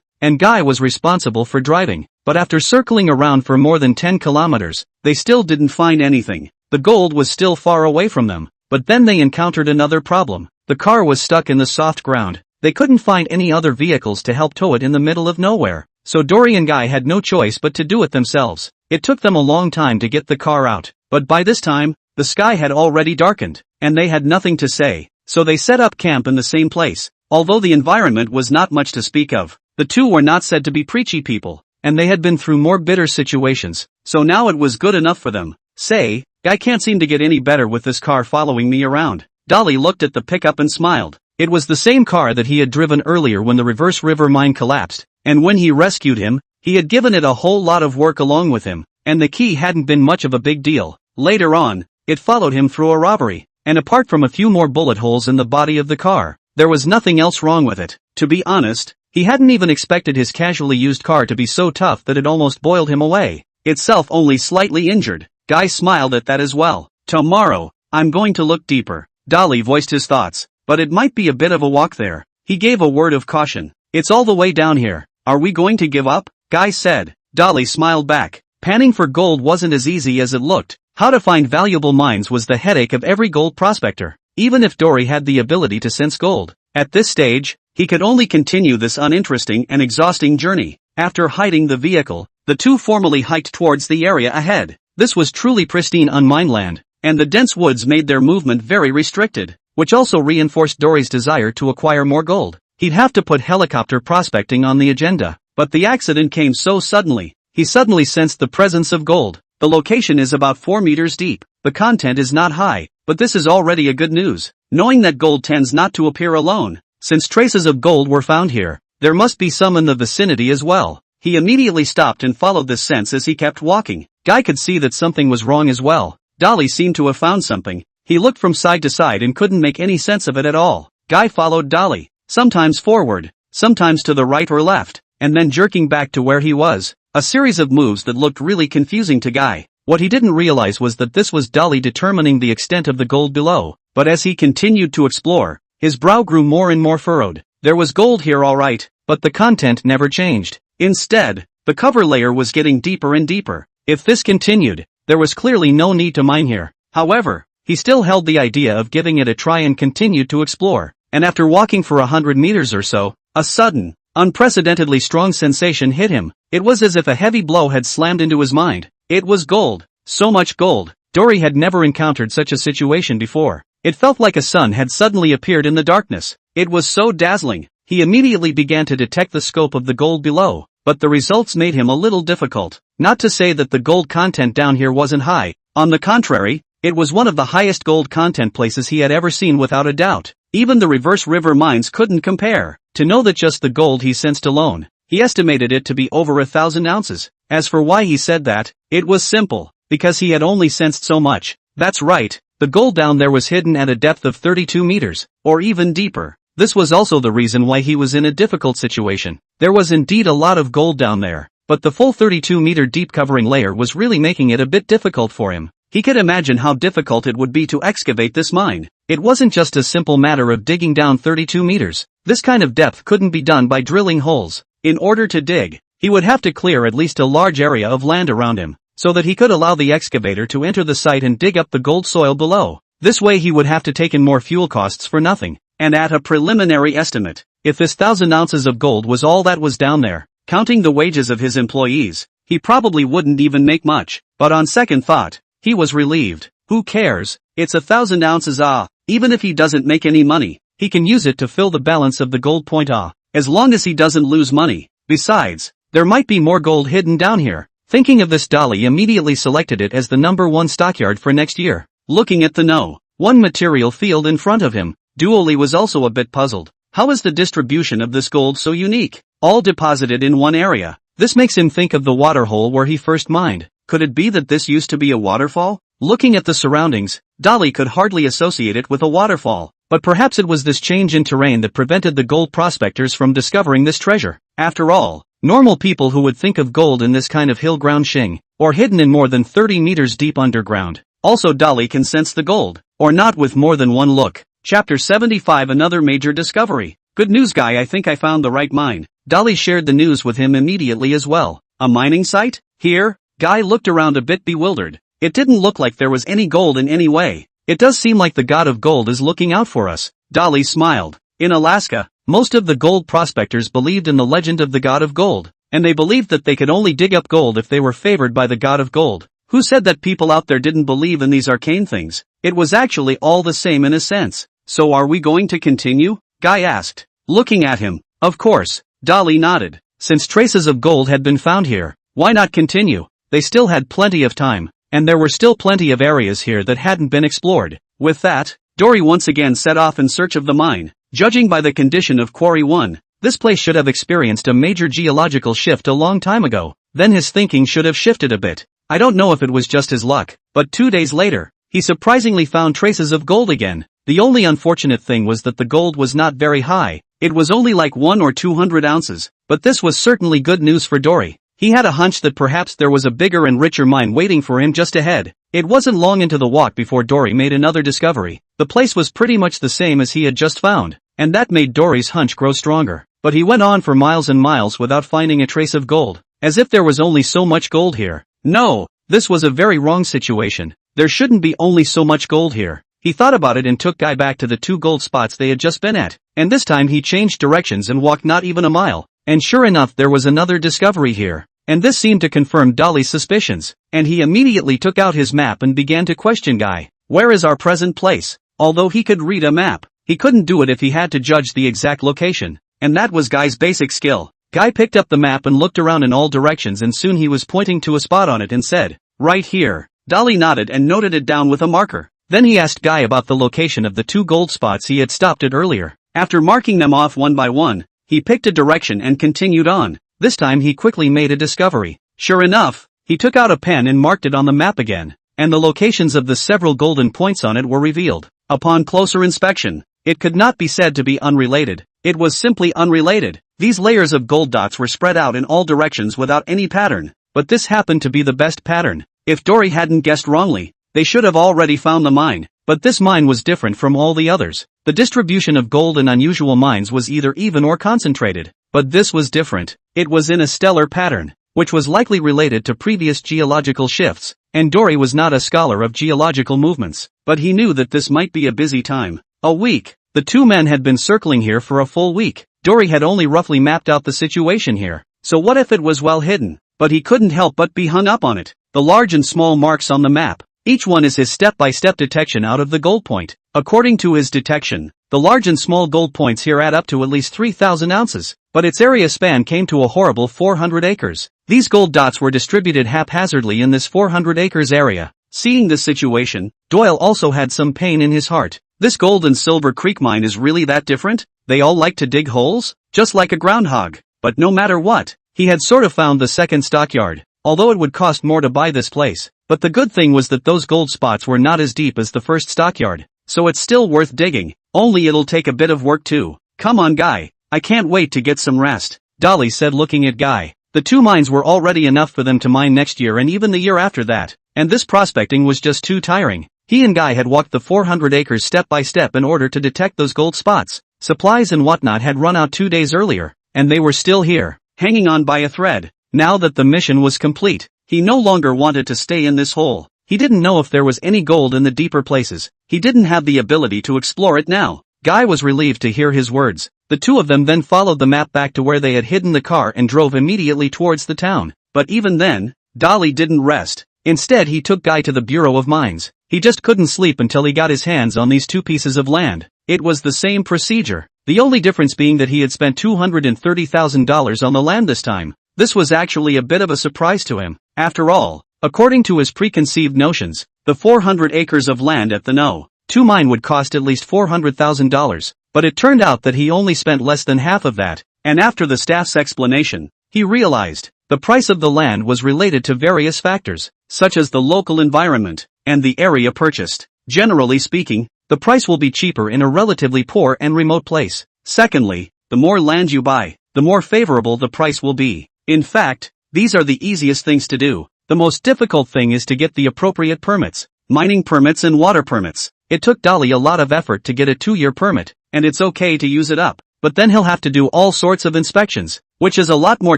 and Guy was responsible for driving. But after circling around for more than 10 kilometers, they still didn't find anything. The gold was still far away from them. But then they encountered another problem. The car was stuck in the soft ground. They couldn't find any other vehicles to help tow it in the middle of nowhere. So Dory and Guy had no choice but to do it themselves. It took them a long time to get the car out. But by this time, the sky had already darkened, and they had nothing to say. So they set up camp in the same place. Although the environment was not much to speak of, the two were not said to be preachy people, and they had been through more bitter situations. So now it was good enough for them. Say, I can't seem to get any better with this car following me around. Dolly looked at the pickup and smiled. It was the same car that he had driven earlier when the reverse river mine collapsed, and when he rescued him, he had given it a whole lot of work along with him, and the key hadn't been much of a big deal. Later on, it followed him through a robbery, and apart from a few more bullet holes in the body of the car, there was nothing else wrong with it. To be honest, he hadn't even expected his casually used car to be so tough that it almost boiled him away. Itself only slightly injured. Guy smiled at that as well. Tomorrow, I'm going to look deeper. Dolly voiced his thoughts, but it might be a bit of a walk there. He gave a word of caution. It's all the way down here. Are we going to give up? Guy said. Dolly smiled back. Panning for gold wasn't as easy as it looked. How to find valuable mines was the headache of every gold prospector, even if Dory had the ability to sense gold. At this stage, he could only continue this uninteresting and exhausting journey. After hiding the vehicle, the two formally hiked towards the area ahead. This was truly pristine unmined land, and the dense woods made their movement very restricted, which also reinforced Dory's desire to acquire more gold. He'd have to put helicopter prospecting on the agenda, but the accident came so suddenly. He suddenly sensed the presence of gold. The location is about 4 meters deep. The content is not high, but this is already a good news. Knowing that gold tends not to appear alone, since traces of gold were found here, there must be some in the vicinity as well. He immediately stopped and followed this sense as he kept walking. Guy could see that something was wrong as well. Dolly seemed to have found something. He looked from side to side and couldn't make any sense of it at all. Guy followed Dolly, sometimes forward, sometimes to the right or left, and then jerking back to where he was. A series of moves that looked really confusing to Guy. What he didn't realize was that this was Dolly determining the extent of the gold below, but as he continued to explore, his brow grew more and more furrowed. There was gold here all right, but the content never changed. Instead, the cover layer was getting deeper and deeper. If this continued, there was clearly no need to mine here. However, he still held the idea of giving it a try and continued to explore, and after walking for 100 meters or so, a sudden, unprecedentedly strong sensation hit him. It was as if a heavy blow had slammed into his mind. It was gold. So much gold. Dory had never encountered such a situation before. It felt like a sun had suddenly appeared in the darkness. It was so dazzling. He immediately began to detect the scope of the gold below, but the results made him a little difficult. Not to say that the gold content down here wasn't high. On the contrary, it was one of the highest gold content places he had ever seen without a doubt. Even the reverse river mines couldn't compare. To know that just the gold he sensed alone, he estimated it to be over 1,000 ounces. As for why he said that, it was simple, because he had only sensed so much. That's right, the gold down there was hidden at a depth of 32 meters, or even deeper. This was also the reason why he was in a difficult situation. There was indeed a lot of gold down there, but the full 32-meter deep covering layer was really making it a bit difficult for him. He could imagine how difficult it would be to excavate this mine. It wasn't just a simple matter of digging down 32 meters. This kind of depth couldn't be done by drilling holes. In order to dig, he would have to clear at least a large area of land around him, so that he could allow the excavator to enter the site and dig up the gold soil below. This way he would have to take in more fuel costs for nothing. And at a preliminary estimate, if this 1,000 ounces of gold was all that was down there, counting the wages of his employees, he probably wouldn't even make much. But on second thought, he was relieved. Who cares? It's 1,000 ounces even if he doesn't make any money, he can use it to fill the balance of the gold point as long as he doesn't lose money. Besides, there might be more gold hidden down here. Thinking of this, Dolly immediately selected it as the #1 stockyard for next year. Looking at the one material field in front of him, Dolly was also a bit puzzled. How is the distribution of this gold so unique? All deposited in one area. This makes him think of the waterhole where he first mined. Could it be that this used to be a waterfall? Looking at the surroundings, Dolly could hardly associate it with a waterfall, but perhaps it was this change in terrain that prevented the gold prospectors from discovering this treasure. After all, normal people who would think of gold in this kind of hill ground shing, or hidden in more than 30 meters deep underground. Also, Dolly can sense the gold, or not with more than one look. Chapter 75. Another major discovery. Good news, Guy, I think I found the right mine. Dolly shared the news with him immediately as well. A mining site? Here? Guy looked around a bit bewildered. It didn't look like there was any gold in any way. It does seem like the god of gold is looking out for us. Dolly smiled. In Alaska, most of the gold prospectors believed in the legend of the god of gold, and they believed that they could only dig up gold if they were favored by the god of gold. Who said that people out there didn't believe in these arcane things? It was actually all the same in a sense. So are we going to continue? Guy asked, looking at him. Of course. Dolly nodded. Since traces of gold had been found here, why not continue? They still had plenty of time, and there were still plenty of areas here that hadn't been explored. With that, Dory once again set off in search of the mine. Judging by the condition of Quarry 1, this place should have experienced a major geological shift a long time ago. Then his thinking should have shifted a bit. I don't know if it was just his luck, but 2 days later, he surprisingly found traces of gold again. The only unfortunate thing was that the gold was not very high. It was only like 1 or 200 ounces, but this was certainly good news for Dory. He had a hunch that perhaps there was a bigger and richer mine waiting for him just ahead. It wasn't long into the walk before Dory made another discovery. The place was pretty much the same as he had just found, and that made Dory's hunch grow stronger. But he went on for miles and miles without finding a trace of gold, as if there was only so much gold here. No, this was a very wrong situation. There shouldn't be only so much gold here. He thought about it and took Guy back to the 2 gold spots they had just been at, and this time he changed directions and walked not even a mile, and sure enough there was another discovery here. And this seemed to confirm Dolly's suspicions, and he immediately took out his map and began to question Guy. Where is our present place? Although he could read a map, he couldn't do it if he had to judge the exact location, and that was Guy's basic skill. Guy picked up the map and looked around in all directions, and soon he was pointing to a spot on it and said, "Right here." Dolly nodded and noted it down with a marker. Then he asked Guy about the location of the 2 gold spots he had stopped at earlier. After marking them off one by one, he picked a direction and continued on. This time he quickly made a discovery. Sure enough, he took out a pen and marked it on the map again, and the locations of the several golden points on it were revealed. Upon closer inspection, it could not be said to be unrelated. It was simply unrelated. These layers of gold dots were spread out in all directions without any pattern, but this happened to be the best pattern. If Dory hadn't guessed wrongly, they should have already found the mine, but this mine was different from all the others. The distribution of gold in unusual mines was either even or concentrated, but this was different. It was in a stellar pattern, which was likely related to previous geological shifts, and Dory was not a scholar of geological movements, but he knew that this might be a busy time. A week. The 2 men had been circling here for a full week. Dory had only roughly mapped out the situation here, so what if it was well hidden? But he couldn't help but be hung up on it. The large and small marks on the map, each one is his step-by-step detection out of the gold point. According to his detection, the large and small gold points here add up to at least 3,000 ounces, but its area span came to a horrible 400 acres. These gold dots were distributed haphazardly in this 400 acres area. Seeing this situation, Doyle also had some pain in his heart. This gold and silver creek mine is really that different? They all like to dig holes? Just like a groundhog. But no matter what, he had sort of found the second stockyard, although it would cost more to buy this place. But the good thing was that those gold spots were not as deep as the first stockyard, so it's still worth digging, only it'll take a bit of work too. Come on Guy, I can't wait to get some rest, Dolly said looking at Guy. The 2 mines were already enough for them to mine next year and even the year after that, and this prospecting was just too tiring. He and Guy had walked the 400 acres step by step in order to detect those gold spots. Supplies and whatnot had run out 2 days earlier, and they were still here, hanging on by a thread. Now that the mission was complete, he no longer wanted to stay in this hole. He didn't know if there was any gold in the deeper places. He didn't have the ability to explore it now. Guy was relieved to hear his words. The 2 of them then followed the map back to where they had hidden the car and drove immediately towards the town. But even then, Dolly didn't rest. Instead he took Guy to the Bureau of Mines. He just couldn't sleep until he got his hands on these 2 pieces of land. It was the same procedure, the only difference being that he had spent $230,000 on the land this time. This was actually a bit of a surprise to him. After all, according to his preconceived notions, the 400 acres of land at the No. 2 mine would cost at least $400,000, but it turned out that he only spent less than half of that, and after the staff's explanation, he realized the price of the land was related to various factors, such as the local environment and the area purchased. Generally speaking, the price will be cheaper in a relatively poor and remote place. Secondly, the more land you buy, the more favorable the price will be. In fact, these are the easiest things to do. The most difficult thing is to get the appropriate permits, mining permits and water permits. It took Dolly a lot of effort to get a 2-year permit, and it's okay to use it up, but then he'll have to do all sorts of inspections, which is a lot more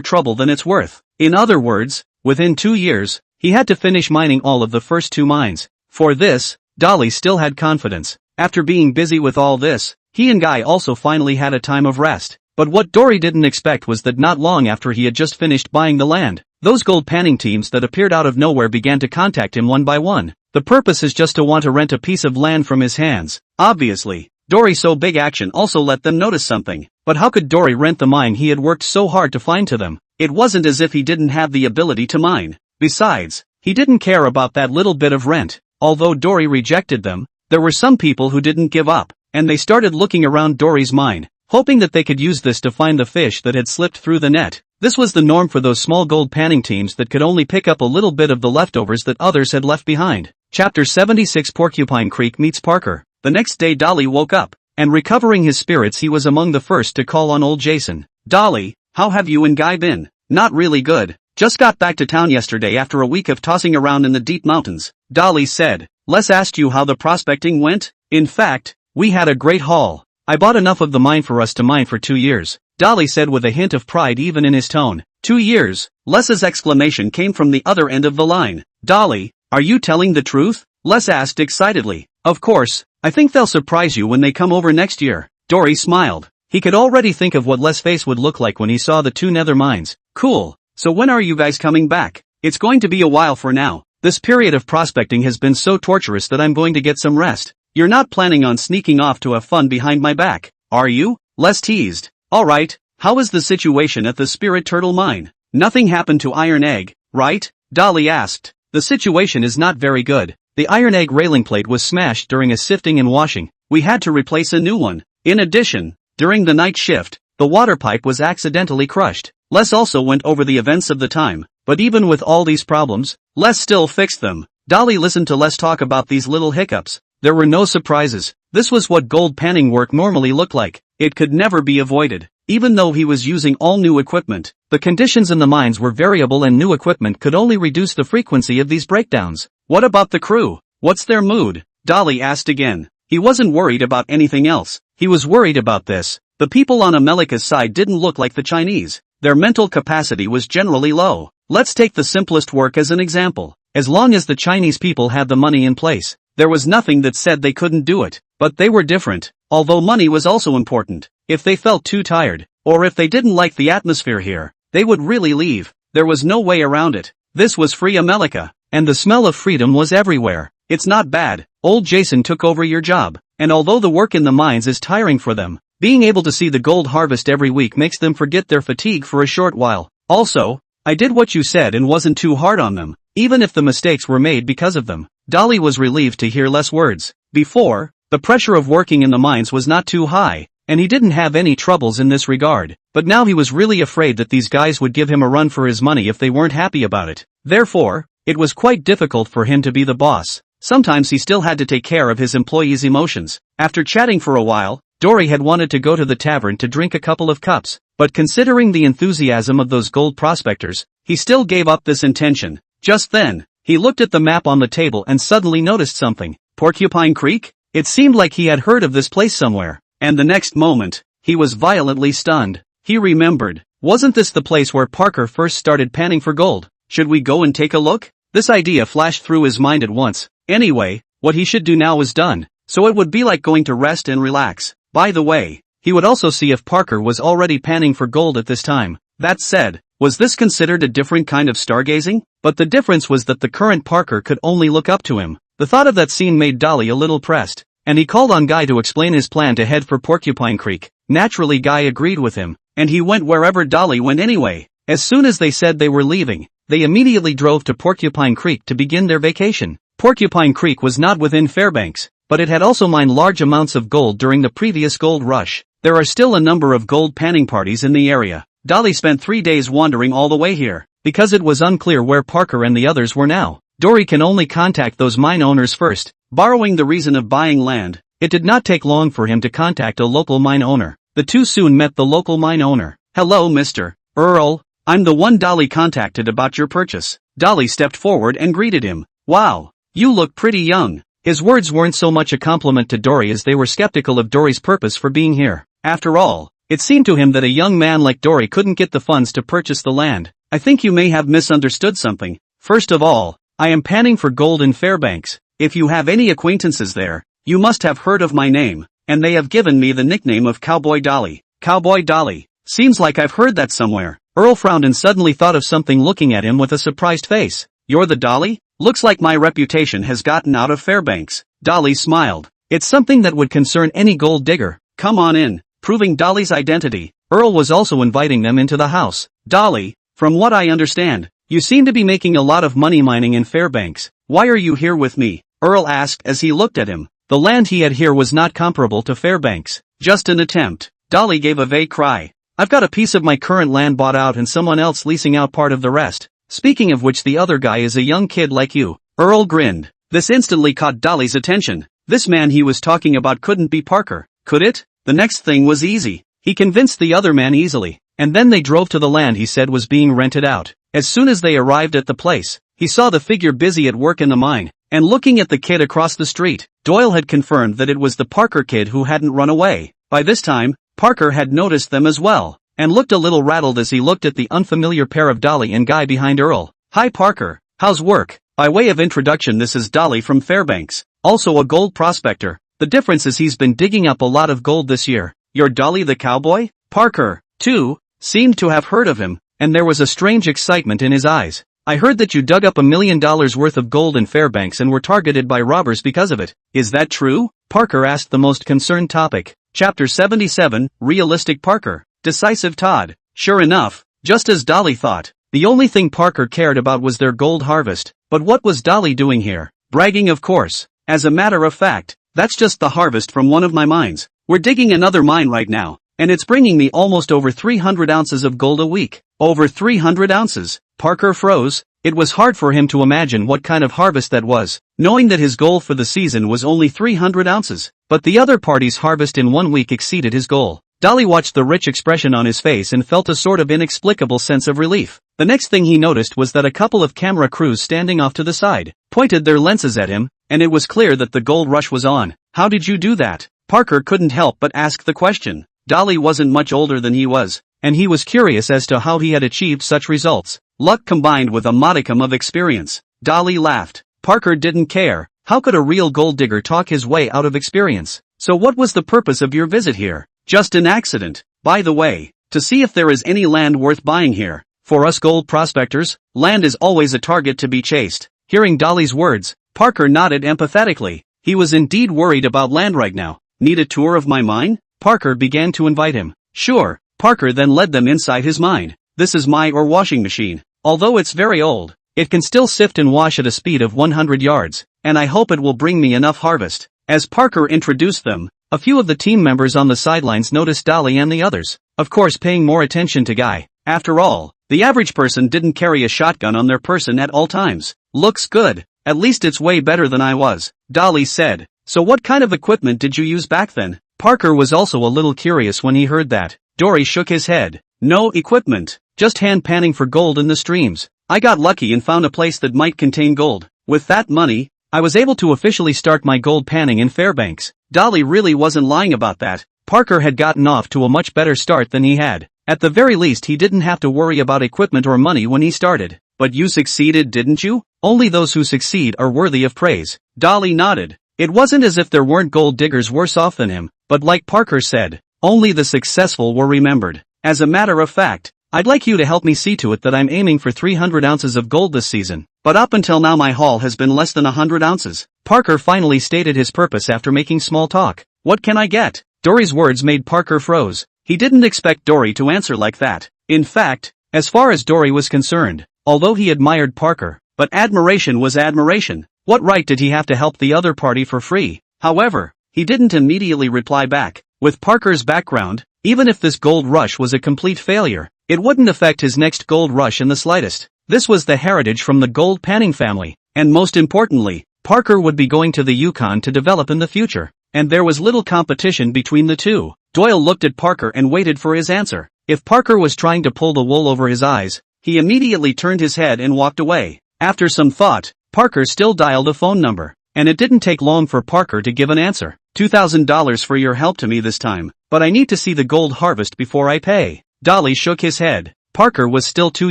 trouble than it's worth. In other words, within 2 years, he had to finish mining all of the first 2 mines. For this, Dolly still had confidence. After being busy with all this, he and Guy also finally had a time of rest. But what Dory didn't expect was that not long after he had just finished buying the land, those gold panning teams that appeared out of nowhere began to contact him one by one. The purpose is just to want to rent a piece of land from his hands. Obviously, Dory's so big action also let them notice something. But how could Dory rent the mine he had worked so hard to find to them? It wasn't as if he didn't have the ability to mine. Besides, he didn't care about that little bit of rent. Although Dory rejected them, there were some people who didn't give up, and they started looking around Dory's mine, hoping that they could use this to find the fish that had slipped through the net. This was the norm for those small gold panning teams that could only pick up a little bit of the leftovers that others had left behind. Chapter 76 Porcupine Creek meets Parker. The next day Dolly woke up, and recovering his spirits he was among the first to call on old Jason. Dolly, how have you and Guy been? Not really good. Just got back to town yesterday after a week of tossing around in the deep mountains. Dolly said. Les asked you how the prospecting went? In fact, we had a great haul. I bought enough of the mine for us to mine for 2 years. Dolly said with a hint of pride even in his tone. 2 years? Les's exclamation came from the other end of the line. Dolly, are you telling the truth? Les asked excitedly. Of course, I think they'll surprise you when they come over next year. Dory smiled. He could already think of what Les' face would look like when he saw the 2 nether mines. Cool. So when are you guys coming back? It's going to be a while for now. This period of prospecting has been so torturous that I'm going to get some rest. You're not planning on sneaking off to have fun behind my back, are you? Les teased. Alright, how is the situation at the Spirit Turtle mine? Nothing happened to Iron Egg, right? Dolly asked. The situation is not very good. The Iron Egg railing plate was smashed during a sifting and washing. We had to replace a new one. In addition, during the night shift, the water pipe was accidentally crushed. Les also went over the events of the time, but even with all these problems, Les still fixed them. Dolly listened to Les talk about these little hiccups. There were no surprises. This was what gold panning work normally looked like. It could never be avoided. Even though he was using all new equipment, the conditions in the mines were variable and new equipment could only reduce the frequency of these breakdowns. What about the crew? What's their mood? Dolly asked again. He wasn't worried about anything else. He was worried about this. The people on Amelika's side didn't look like the Chinese. Their mental capacity was generally low. Let's take the simplest work as an example. As long as the Chinese people had the money in place, there was nothing that said they couldn't do it. But they were different, although money was also important. If they felt too tired, or if they didn't like the atmosphere here, they would really leave. There was no way around it. This was free Amelika, and the smell of freedom was everywhere. It's not bad. Old Jason took over your job, and although the work in the mines is tiring for them, being able to see the gold harvest every week makes them forget their fatigue for a short while. Also, I did what you said and wasn't too hard on them, even if the mistakes were made because of them. Dolly was relieved to hear less words. Before, the pressure of working in the mines was not too high, and he didn't have any troubles in this regard, but now he was really afraid that these guys would give him a run for his money if they weren't happy about it. Therefore, it was quite difficult for him to be the boss. Sometimes he still had to take care of his employees' emotions. After chatting for a while, Dory had wanted to go to the tavern to drink a couple of cups, but considering the enthusiasm of those gold prospectors, he still gave up this intention. Just then, he looked at the map on the table and suddenly noticed something. Porcupine Creek? It seemed like he had heard of this place somewhere, and the next moment, he was violently stunned. He remembered. Wasn't this the place where Parker first started panning for gold? Should we go and take a look? This idea flashed through his mind at once. Anyway, what he should do now was done, so it would be like going to rest and relax. By the way, he would also see if Parker was already panning for gold at this time. That said, was this considered a different kind of stargazing? But the difference was that the current Parker could only look up to him. The thought of that scene made Dolly a little pressed, and he called on Guy to explain his plan to head for Porcupine Creek. Naturally Guy agreed with him, and he went wherever Dolly went anyway. As soon as they said they were leaving, they immediately drove to Porcupine Creek to begin their vacation. Porcupine Creek was not within Fairbanks, but it had also mined large amounts of gold during the previous gold rush. There are still a number of gold panning parties in the area. Dolly spent 3 days wandering all the way here, because it was unclear where Parker and the others were now. Dory can only contact those mine owners first. Borrowing the reason of buying land, it did not take long for him to contact a local mine owner. The two soon met the local mine owner. Hello Mr. Earl, I'm the one Dolly contacted about your purchase. Dolly stepped forward and greeted him. Wow, you look pretty young. His words weren't so much a compliment to Dory as they were skeptical of Dory's purpose for being here. After all, it seemed to him that a young man like Dory couldn't get the funds to purchase the land. I think you may have misunderstood something. First of all, I am panning for gold in Fairbanks. If you have any acquaintances there, you must have heard of my name, and they have given me the nickname of Cowboy Dolly. Cowboy Dolly. Seems like I've heard that somewhere. Earl frowned and suddenly thought of something looking at him with a surprised face. You're the Dolly? Looks like my reputation has gotten out of Fairbanks. Dolly smiled. It's something that would concern any gold digger. Come on in. Proving Dolly's identity, Earl was also inviting them into the house. Dolly, from what I understand, you seem to be making a lot of money mining in Fairbanks. Why are you here with me? Earl asked as he looked at him. The land he had here was not comparable to Fairbanks. Just an attempt. Dolly gave a vague cry. I've got a piece of my current land bought out and someone else leasing out part of the rest. Speaking of which, the other guy is a young kid like you. Earl grinned. This instantly caught Dolly's attention. This man he was talking about couldn't be Parker, could it? The next thing was easy. He convinced the other man easily, and then they drove to the land he said was being rented out. As soon as they arrived at the place, he saw the figure busy at work in the mine, and looking at the kid across the street. Doyle had confirmed that it was the Parker kid who hadn't run away. By this time, Parker had noticed them as well, and looked a little rattled as he looked at the unfamiliar pair of Dolly and Guy behind Earl. Hi Parker, how's work? By way of introduction, this is Dolly from Fairbanks, also a gold prospector. The difference is he's been digging up a lot of gold this year. You're Dolly the cowboy? Parker, too, seemed to have heard of him, and there was a strange excitement in his eyes. I heard that you dug up $1 million worth of gold in Fairbanks and were targeted by robbers because of it. Is that true? Parker asked the most concerned topic. Chapter 77, Realistic Parker. Decisive Todd. Sure enough, just as Dolly thought, the only thing Parker cared about was their gold harvest. But what was Dolly doing here? Bragging, of course. As a matter of fact, that's just the harvest from one of my mines. We're digging another mine right now, and it's bringing me almost over 300 ounces of gold a week. Over 300 ounces. Parker froze. It was hard for him to imagine what kind of harvest that was, knowing that his goal for the season was only 300 ounces. But the other party's harvest in 1 week exceeded his goal. Dolly watched the rich expression on his face and felt a sort of inexplicable sense of relief. The next thing he noticed was that a couple of camera crews standing off to the side pointed their lenses at him, and it was clear that the gold rush was on. How did you do that? Parker couldn't help but ask the question. Dolly wasn't much older than he was, and he was curious as to how he had achieved such results. Luck combined with a modicum of experience. Dolly laughed. Parker didn't care. How could a real gold digger talk his way out of experience? So what was the purpose of your visit here? Just an accident. By the way, to see if there is any land worth buying here. For us gold prospectors, land is always a target to be chased. Hearing Dolly's words, Parker nodded empathetically. He was indeed worried about land right now. Need a tour of my mine? Parker began to invite him. Sure. Parker then led them inside his mine. This is my ore washing machine. Although it's very old, it can still sift and wash at a speed of 100 yards, and I hope it will bring me enough harvest. As Parker introduced them, a few of the team members on the sidelines noticed Dolly and the others, of course paying more attention to Guy. After all, the average person didn't carry a shotgun on their person at all times. Looks good. At least it's way better than I was, Dolly said. So what kind of equipment did you use back then? Parker was also a little curious when he heard that. Dory shook his head. No equipment, just hand panning for gold in the streams. I got lucky and found a place that might contain gold. With that money, I was able to officially start my gold panning in Fairbanks. Dolly really wasn't lying about that. Parker had gotten off to a much better start than he had. At the very least, he didn't have to worry about equipment or money when he started. But you succeeded, didn't you? Only those who succeed are worthy of praise. Dolly nodded. It wasn't as if there weren't gold diggers worse off than him, but like Parker said, only the successful were remembered. As a matter of fact, I'd like you to help me see to it that I'm aiming for 300 ounces of gold this season. But up until now my haul has been less than 100 ounces. Parker finally stated his purpose after making small talk. What can I get? Dory's words made Parker froze. He didn't expect Dory to answer like that. In fact, as far as Dory was concerned, although he admired Parker, but admiration was admiration. What right did he have to help the other party for free? However, he didn't immediately reply back. With Parker's background, even if this gold rush was a complete failure, it wouldn't affect his next gold rush in the slightest. This was the heritage from the gold panning family, and most importantly, Parker would be going to the Yukon to develop in the future, and there was little competition between the two. Doyle looked at Parker and waited for his answer. If Parker was trying to pull the wool over his eyes, he immediately turned his head and walked away. After some thought, Parker still dialed a phone number, and it didn't take long for Parker to give an answer. $2,000 for your help to me this time, but I need to see the gold harvest before I pay. Dolly shook his head. Parker was still too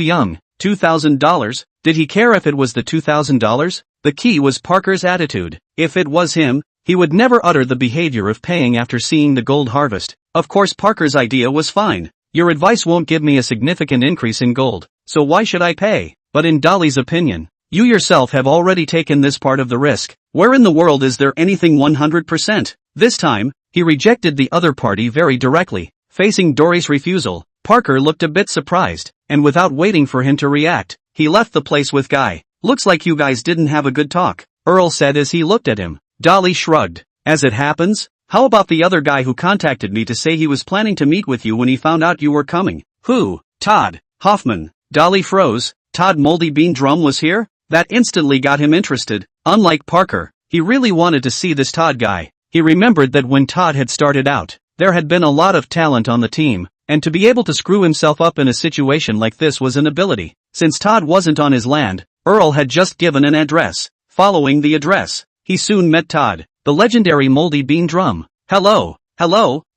young. $2,000? Did he care if it was the $2,000? The key was Parker's attitude. If it was him, he would never utter the behavior of paying after seeing the gold harvest. Of course Parker's idea was fine. Your advice won't give me a significant increase in gold, so why should I pay? But in Dolly's opinion, you yourself have already taken this part of the risk. Where in the world is there anything 100%? This time, he rejected the other party very directly. Facing Dory's refusal, Parker looked a bit surprised, and without waiting for him to react, he left the place with Guy. Looks like you guys didn't have a good talk, Earl said as he looked at him. Dolly shrugged. As it happens? How about the other guy who contacted me to say he was planning to meet with you when he found out you were coming? Who? Todd Hoffman. Dolly froze. Todd Moldy Bean Drum was here? That instantly got him interested. Unlike Parker, he really wanted to see this Todd guy. He remembered that when Todd had started out, there had been a lot of talent on the team, and to be able to screw himself up in a situation like this was an ability. Since Todd wasn't on his land, Earl had just given an address. Following the address, he soon met Todd, the legendary Moldy Bean Drum. Hello,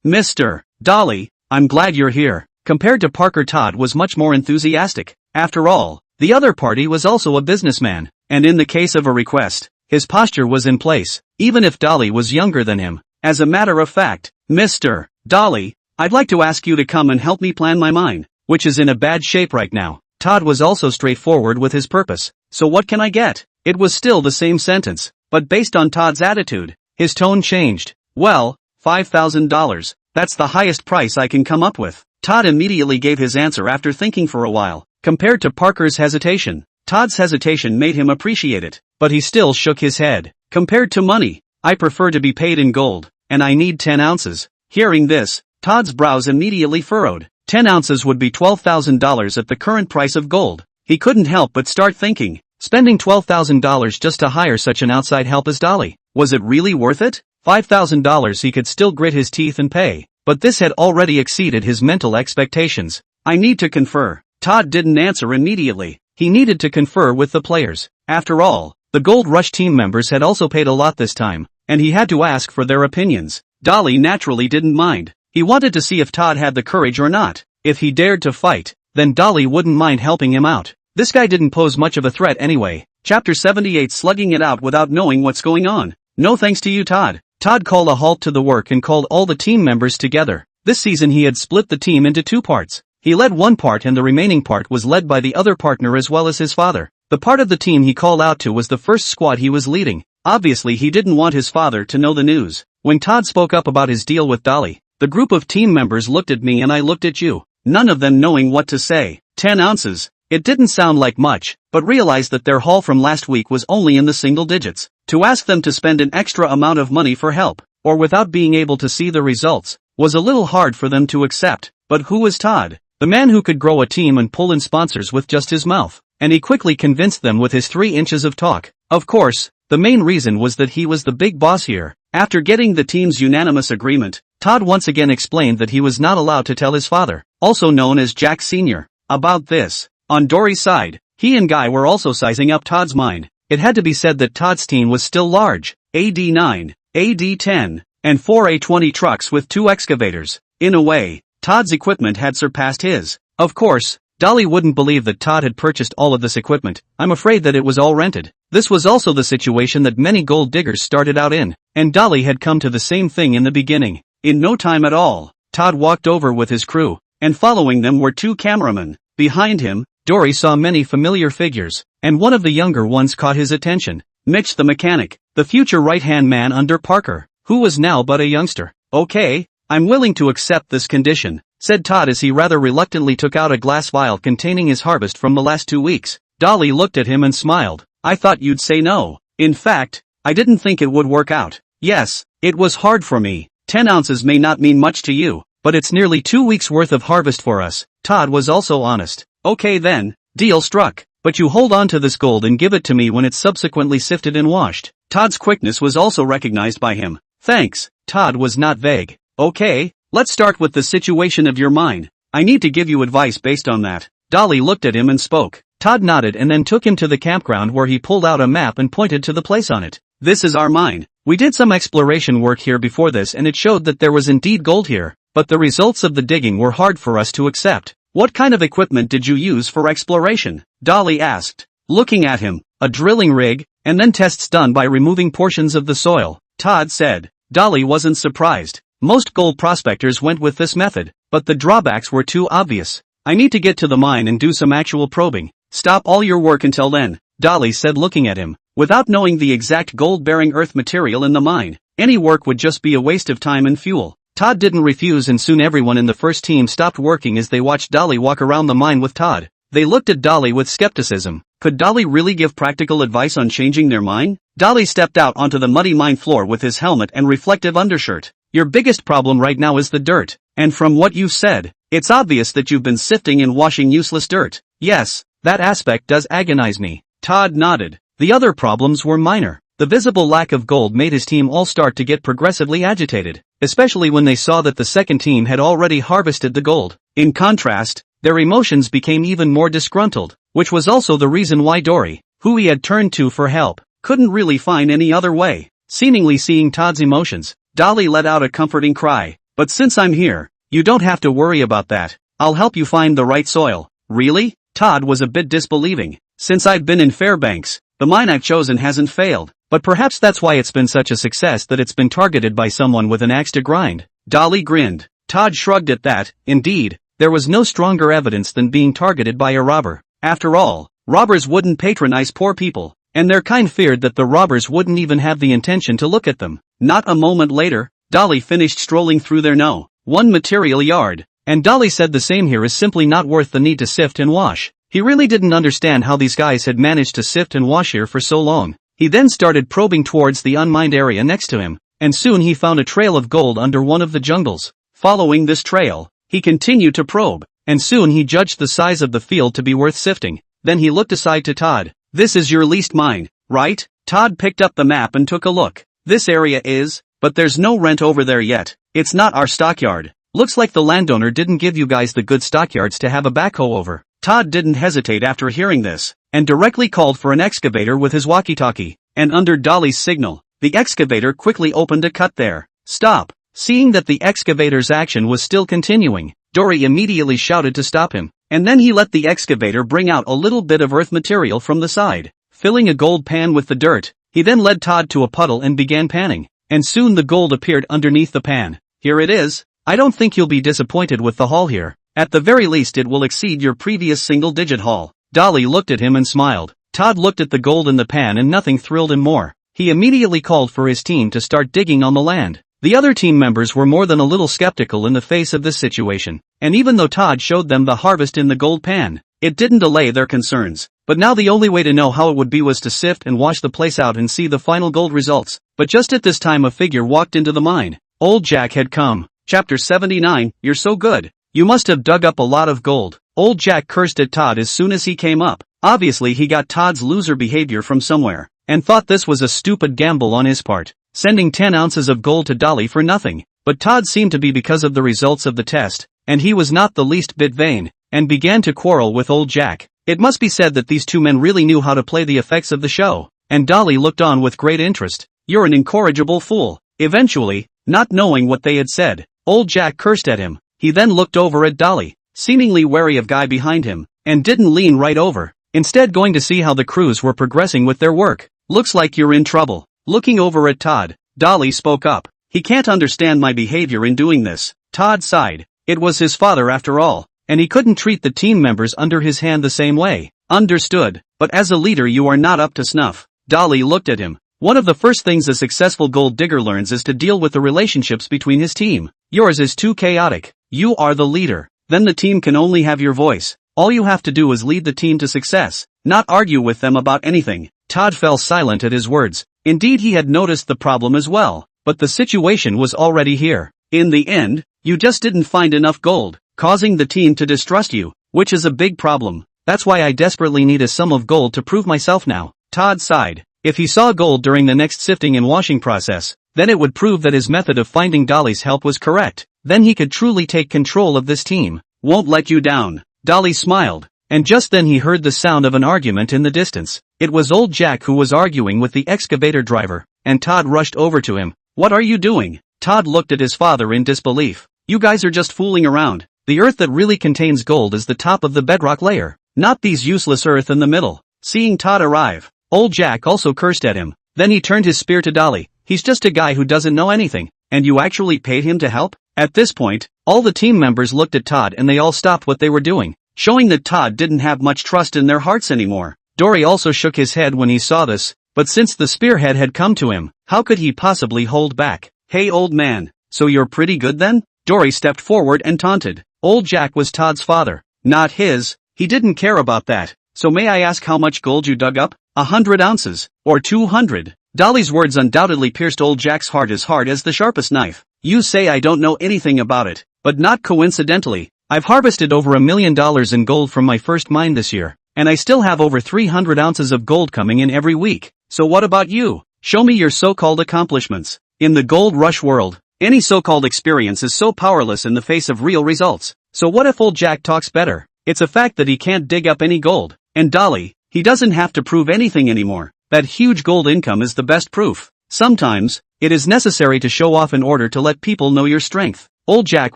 Mr. Dolly, I'm glad you're here. Compared to Parker, Todd was much more enthusiastic. After all, the other party was also a businessman, and in the case of a request, his posture was in place, even if Dolly was younger than him. As a matter of fact, Mr. Dolly, I'd like to ask you to come and help me plan my mine, which is in a bad shape right now. Todd was also straightforward with his purpose. So what can I get? It was still the same sentence, but based on Todd's attitude, his tone changed. Well, $5,000, that's the highest price I can come up with. Todd immediately gave his answer after thinking for a while. Compared to Parker's hesitation, Todd's hesitation made him appreciate it, but he still shook his head. Compared to money, I prefer to be paid in gold, and I need 10 ounces. Hearing this, Todd's brows immediately furrowed. 10 ounces would be $12,000 at the current price of gold. He couldn't help but start thinking, spending $12,000 just to hire such an outside help as Dolly, was it really worth it? $5,000 he could still grit his teeth and pay, but this had already exceeded his mental expectations. I need to confer. Todd didn't answer immediately. He needed to confer with the players. After all, the Gold Rush team members had also paid a lot this time, and he had to ask for their opinions. Dolly naturally didn't mind. He wanted to see if Todd had the courage or not. If he dared to fight, then Dolly wouldn't mind helping him out. This guy didn't pose much of a threat anyway. Chapter 78, slugging it out without knowing what's going on. No thanks to you, Todd. Todd called a halt to the work and called all the team members together. This season he had split the team into two parts. He led one part and the remaining part was led by the other partner as well as his father. The part of the team he called out to was the first squad he was leading. Obviously he didn't want his father to know the news. When Todd spoke up about his deal with Dolly, the group of team members looked at me and I looked at you, none of them knowing what to say. 10 ounces. It didn't sound like much, but realized that their haul from last week was only in the single digits. To ask them to spend an extra amount of money for help, or without being able to see the results, was a little hard for them to accept. But who was Todd? The man who could grow a team and pull in sponsors with just his mouth. And he quickly convinced them with his 3 inches of talk. Of course, the main reason was that he was the big boss here. After getting the team's unanimous agreement, Todd once again explained that he was not allowed to tell his father, also known as Jack Sr., about this. On Dory's side, he and Guy were also sizing up Todd's mine. It had to be said that Todd's team was still large, AD9, AD10, and 4 A20 trucks with 2 excavators. In a way, Todd's equipment had surpassed his. Of course, Dolly wouldn't believe that Todd had purchased all of this equipment. I'm afraid that it was all rented. This was also the situation that many gold diggers started out in, and Dolly had come to the same thing in the beginning. In no time at all, Todd walked over with his crew, and following them were 2 cameramen. Behind him, Dory saw many familiar figures, and one of the younger ones caught his attention. Mitch the mechanic, the future right-hand man under Parker, who was now but a youngster. Okay, I'm willing to accept this condition, said Todd as he rather reluctantly took out a glass vial containing his harvest from the last 2 weeks. Dolly looked at him and smiled. I thought you'd say no. In fact, I didn't think it would work out. Yes, it was hard for me. 10 ounces may not mean much to you, but it's nearly 2 weeks worth of harvest for us. Todd was also honest. Okay then, deal struck. But you hold on to this gold and give it to me when it's subsequently sifted and washed. Todd's quickness was also recognized by him. Thanks. Todd was not vague. Okay, let's start with the situation of your mine. I need to give you advice based on that. Dolly looked at him and spoke. Todd nodded and then took him to the campground where he pulled out a map and pointed to the place on it. This is our mine. We did some exploration work here before this and it showed that there was indeed gold here, but the results of the digging were hard for us to accept. What kind of equipment did you use for exploration? Dolly asked, looking at him. A drilling rig, and then tests done by removing portions of the soil, Todd said. Dolly wasn't surprised. Most gold prospectors went with this method, but the drawbacks were too obvious. I need to get to the mine and do some actual probing. Stop all your work until then, Dolly said looking at him. Without knowing the exact gold-bearing earth material in the mine, any work would just be a waste of time and fuel. Todd didn't refuse and soon everyone in the first team stopped working as they watched Dolly walk around the mine with Todd. They looked at Dolly with skepticism. Could Dolly really give practical advice on changing their mine? Dolly stepped out onto the muddy mine floor with his helmet and reflective undershirt. Your biggest problem right now is the dirt, and from what you've said, it's obvious that you've been sifting and washing useless dirt. Yes, that aspect does agonize me. Todd nodded. The other problems were minor. The visible lack of gold made his team all start to get progressively agitated, especially when they saw that the second team had already harvested the gold. In contrast, their emotions became even more disgruntled, which was also the reason why Dory, who he had turned to for help, couldn't really find any other way. Seemingly seeing Todd's emotions, Dolly let out a comforting cry. But since I'm here, you don't have to worry about that. I'll help you find the right soil. Really? Todd was a bit disbelieving. Since I've been in Fairbanks, the mine I've chosen hasn't failed. But perhaps that's why it's been such a success that it's been targeted by someone with an axe to grind. Dolly grinned. Todd shrugged at that. Indeed, there was no stronger evidence than being targeted by a robber. After all, robbers wouldn't patronize poor people, and their kind feared that the robbers wouldn't even have the intention to look at them. Not a moment later, Dolly finished strolling through their one material yard, and Dolly said the same here is simply not worth the need to sift and wash. He really didn't understand how these guys had managed to sift and wash here for so long. He then started probing towards the unmined area next to him, and soon he found a trail of gold under one of the jungles. Following this trail, he continued to probe, and soon he judged the size of the field to be worth sifting. Then he looked aside to Todd. This is your least mine, right? Todd picked up the map and took a look. This area is, but there's no rent over there yet. It's not our stockyard. Looks like the landowner didn't give you guys the good stockyards to have a backhoe over. Todd didn't hesitate after hearing this, and directly called for an excavator with his walkie-talkie, and under Dolly's signal, the excavator quickly opened a cut there. Stop! Seeing that the excavator's action was still continuing, Dory immediately shouted to stop him, and then he let the excavator bring out a little bit of earth material from the side. Filling a gold pan with the dirt, he then led Todd to a puddle and began panning, and soon the gold appeared underneath the pan. Here it is. I don't think you'll be disappointed with the haul here. At the very least it will exceed your previous single-digit haul. Dolly looked at him and smiled. Todd looked at the gold in the pan and nothing thrilled him more. He immediately called for his team to start digging on the land. The other team members were more than a little skeptical in the face of this situation, and even though Todd showed them the harvest in the gold pan, it didn't allay their concerns. But now the only way to know how it would be was to sift and wash the place out and see the final gold results. But just at this time a figure walked into the mine. Old Jack had come. Chapter 79, You're so good. You must have dug up a lot of gold. Old Jack cursed at Todd as soon as he came up. Obviously he got Todd's loser behavior from somewhere, and thought this was a stupid gamble on his part, sending 10 ounces of gold to Dolly for nothing. But Todd seemed to be because of the results of the test, and he was not the least bit vain, and began to quarrel with Old Jack. It must be said that these two men really knew how to play the effects of the show, and Dolly looked on with great interest. You're an incorrigible fool. Eventually, not knowing what they had said, Old Jack cursed at him. He then looked over at Dolly, seemingly wary of guy behind him, and didn't lean right over, instead going to see how the crews were progressing with their work. Looks like you're in trouble. Looking over at Todd, Dolly spoke up. He can't understand my behavior in doing this. Todd sighed. It was his father after all, and he couldn't treat the team members under his hand the same way. Understood, but as a leader you are not up to snuff. Dolly looked at him. One of the first things a successful gold digger learns is to deal with the relationships between his team. Yours is too chaotic. You are the leader. Then the team can only have your voice. All you have to do is lead the team to success, not argue with them about anything. Todd fell silent at his words. Indeed he had noticed the problem as well, but the situation was already here. In the end, you just didn't find enough gold, causing the team to distrust you, which is a big problem. That's why I desperately need a sum of gold to prove myself now. Todd sighed. If he saw gold during the next sifting and washing process, then it would prove that his method of finding Dolly's help was correct. Then he could truly take control of this team. Won't let you down. Dolly smiled, and just then he heard the sound of an argument in the distance. It was Old Jack who was arguing with the excavator driver, and Todd rushed over to him. What are you doing? Todd looked at his father in disbelief. You guys are just fooling around. The earth that really contains gold is the top of the bedrock layer, not these useless earth in the middle. Seeing Todd arrive, Old Jack also cursed at him. Then he turned his spear to Dolly. He's just a guy who doesn't know anything, and you actually paid him to help? At this point, all the team members looked at Todd and they all stopped what they were doing, showing that Todd didn't have much trust in their hearts anymore. Dory also shook his head when he saw this, but since the spearhead had come to him, how could he possibly hold back? Hey old man, so you're pretty good then? Dory stepped forward and taunted. Old Jack was Todd's father, not his. He didn't care about that. so may I ask how much gold you dug up? 100 ounces, or 200. Dolly's words undoubtedly pierced old Jack's heart as hard as the sharpest knife. You say I don't know anything about it, but not coincidentally, I've harvested over $1 million in gold from my first mine this year, and I still have over 300 ounces of gold coming in every week. So what about you? Show me your so-called accomplishments. In the gold rush world, any so-called experience is so powerless in the face of real results. So what if old Jack talks better? It's a fact that he can't dig up any gold. And Dolly, he doesn't have to prove anything anymore. That huge gold income is the best proof. Sometimes, it is necessary to show off in order to let people know your strength. Old Jack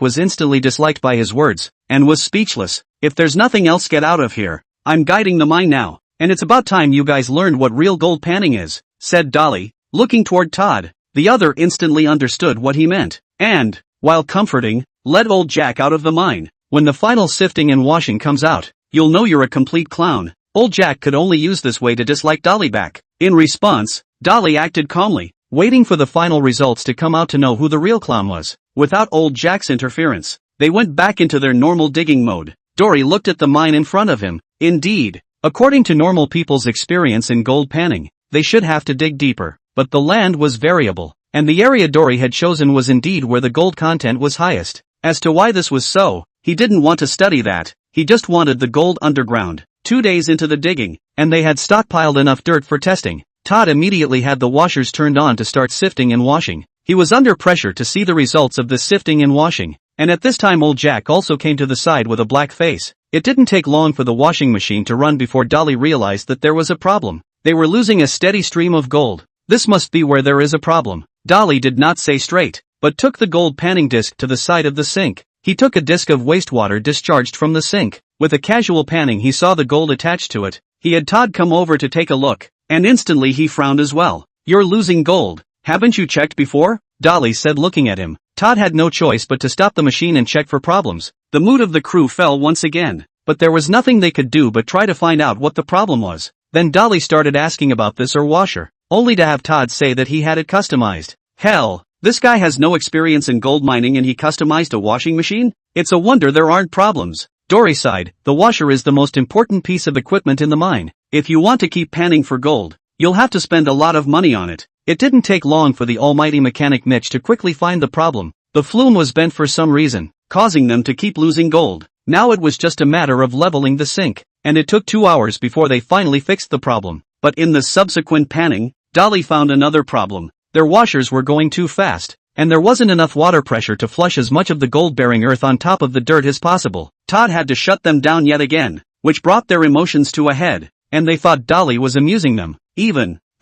was instantly disliked by his words, and was speechless. If there's nothing else, get out of here. I'm guiding the mine now, and it's about time you guys learned what real gold panning is, said Dolly, looking toward Todd. The other instantly understood what he meant, and, while comforting, led old Jack out of the mine. When the final sifting and washing comes out, you'll know you're a complete clown. Old Jack could only use this way to dislike Dolly back. In response, Dolly acted calmly, waiting for the final results to come out to know who the real clown was. Without old Jack's interference, they went back into their normal digging mode. Dory looked at the mine in front of him. Indeed, according to normal people's experience in gold panning, they should have to dig deeper, but the land was variable, and the area Dory had chosen was indeed where the gold content was highest. As to why this was so, he didn't want to study that, he just wanted the gold underground. 2 days into the digging, and they had stockpiled enough dirt for testing. Todd immediately had the washers turned on to start sifting and washing. He was under pressure to see the results of this sifting and washing, and at this time old Jack also came to the side with a black face. It didn't take long for the washing machine to run before Dolly realized that there was a problem. They were losing a steady stream of gold. This must be where there is a problem. Dolly did not say straight, but took the gold panning disc to the side of the sink. He took a disc of wastewater discharged from the sink. With a casual panning he saw the gold attached to it. He had Todd come over to take a look, and instantly he frowned as well. You're losing gold, haven't you checked before? Dolly said looking at him. Todd had no choice but to stop the machine and check for problems. The mood of the crew fell once again, but there was nothing they could do but try to find out what the problem was. Then Dolly started asking about this washer, only to have Todd say that he had it customized. Hell, this guy has no experience in gold mining and he customized a washing machine? It's a wonder there aren't problems. Dory sighed. The washer is the most important piece of equipment in the mine. If you want to keep panning for gold, you'll have to spend a lot of money on it. It didn't take long for the almighty mechanic Mitch to quickly find the problem. The flume was bent for some reason, causing them to keep losing gold. Now it was just a matter of leveling the sink, and it took 2 hours before they finally fixed the problem. But in the subsequent panning, Dolly found another problem. Their washers were going too fast, and there wasn't enough water pressure to flush as much of the gold-bearing earth on top of the dirt as possible. Todd had to shut them down yet again, which brought their emotions to a head, and they thought Dolly was amusing them.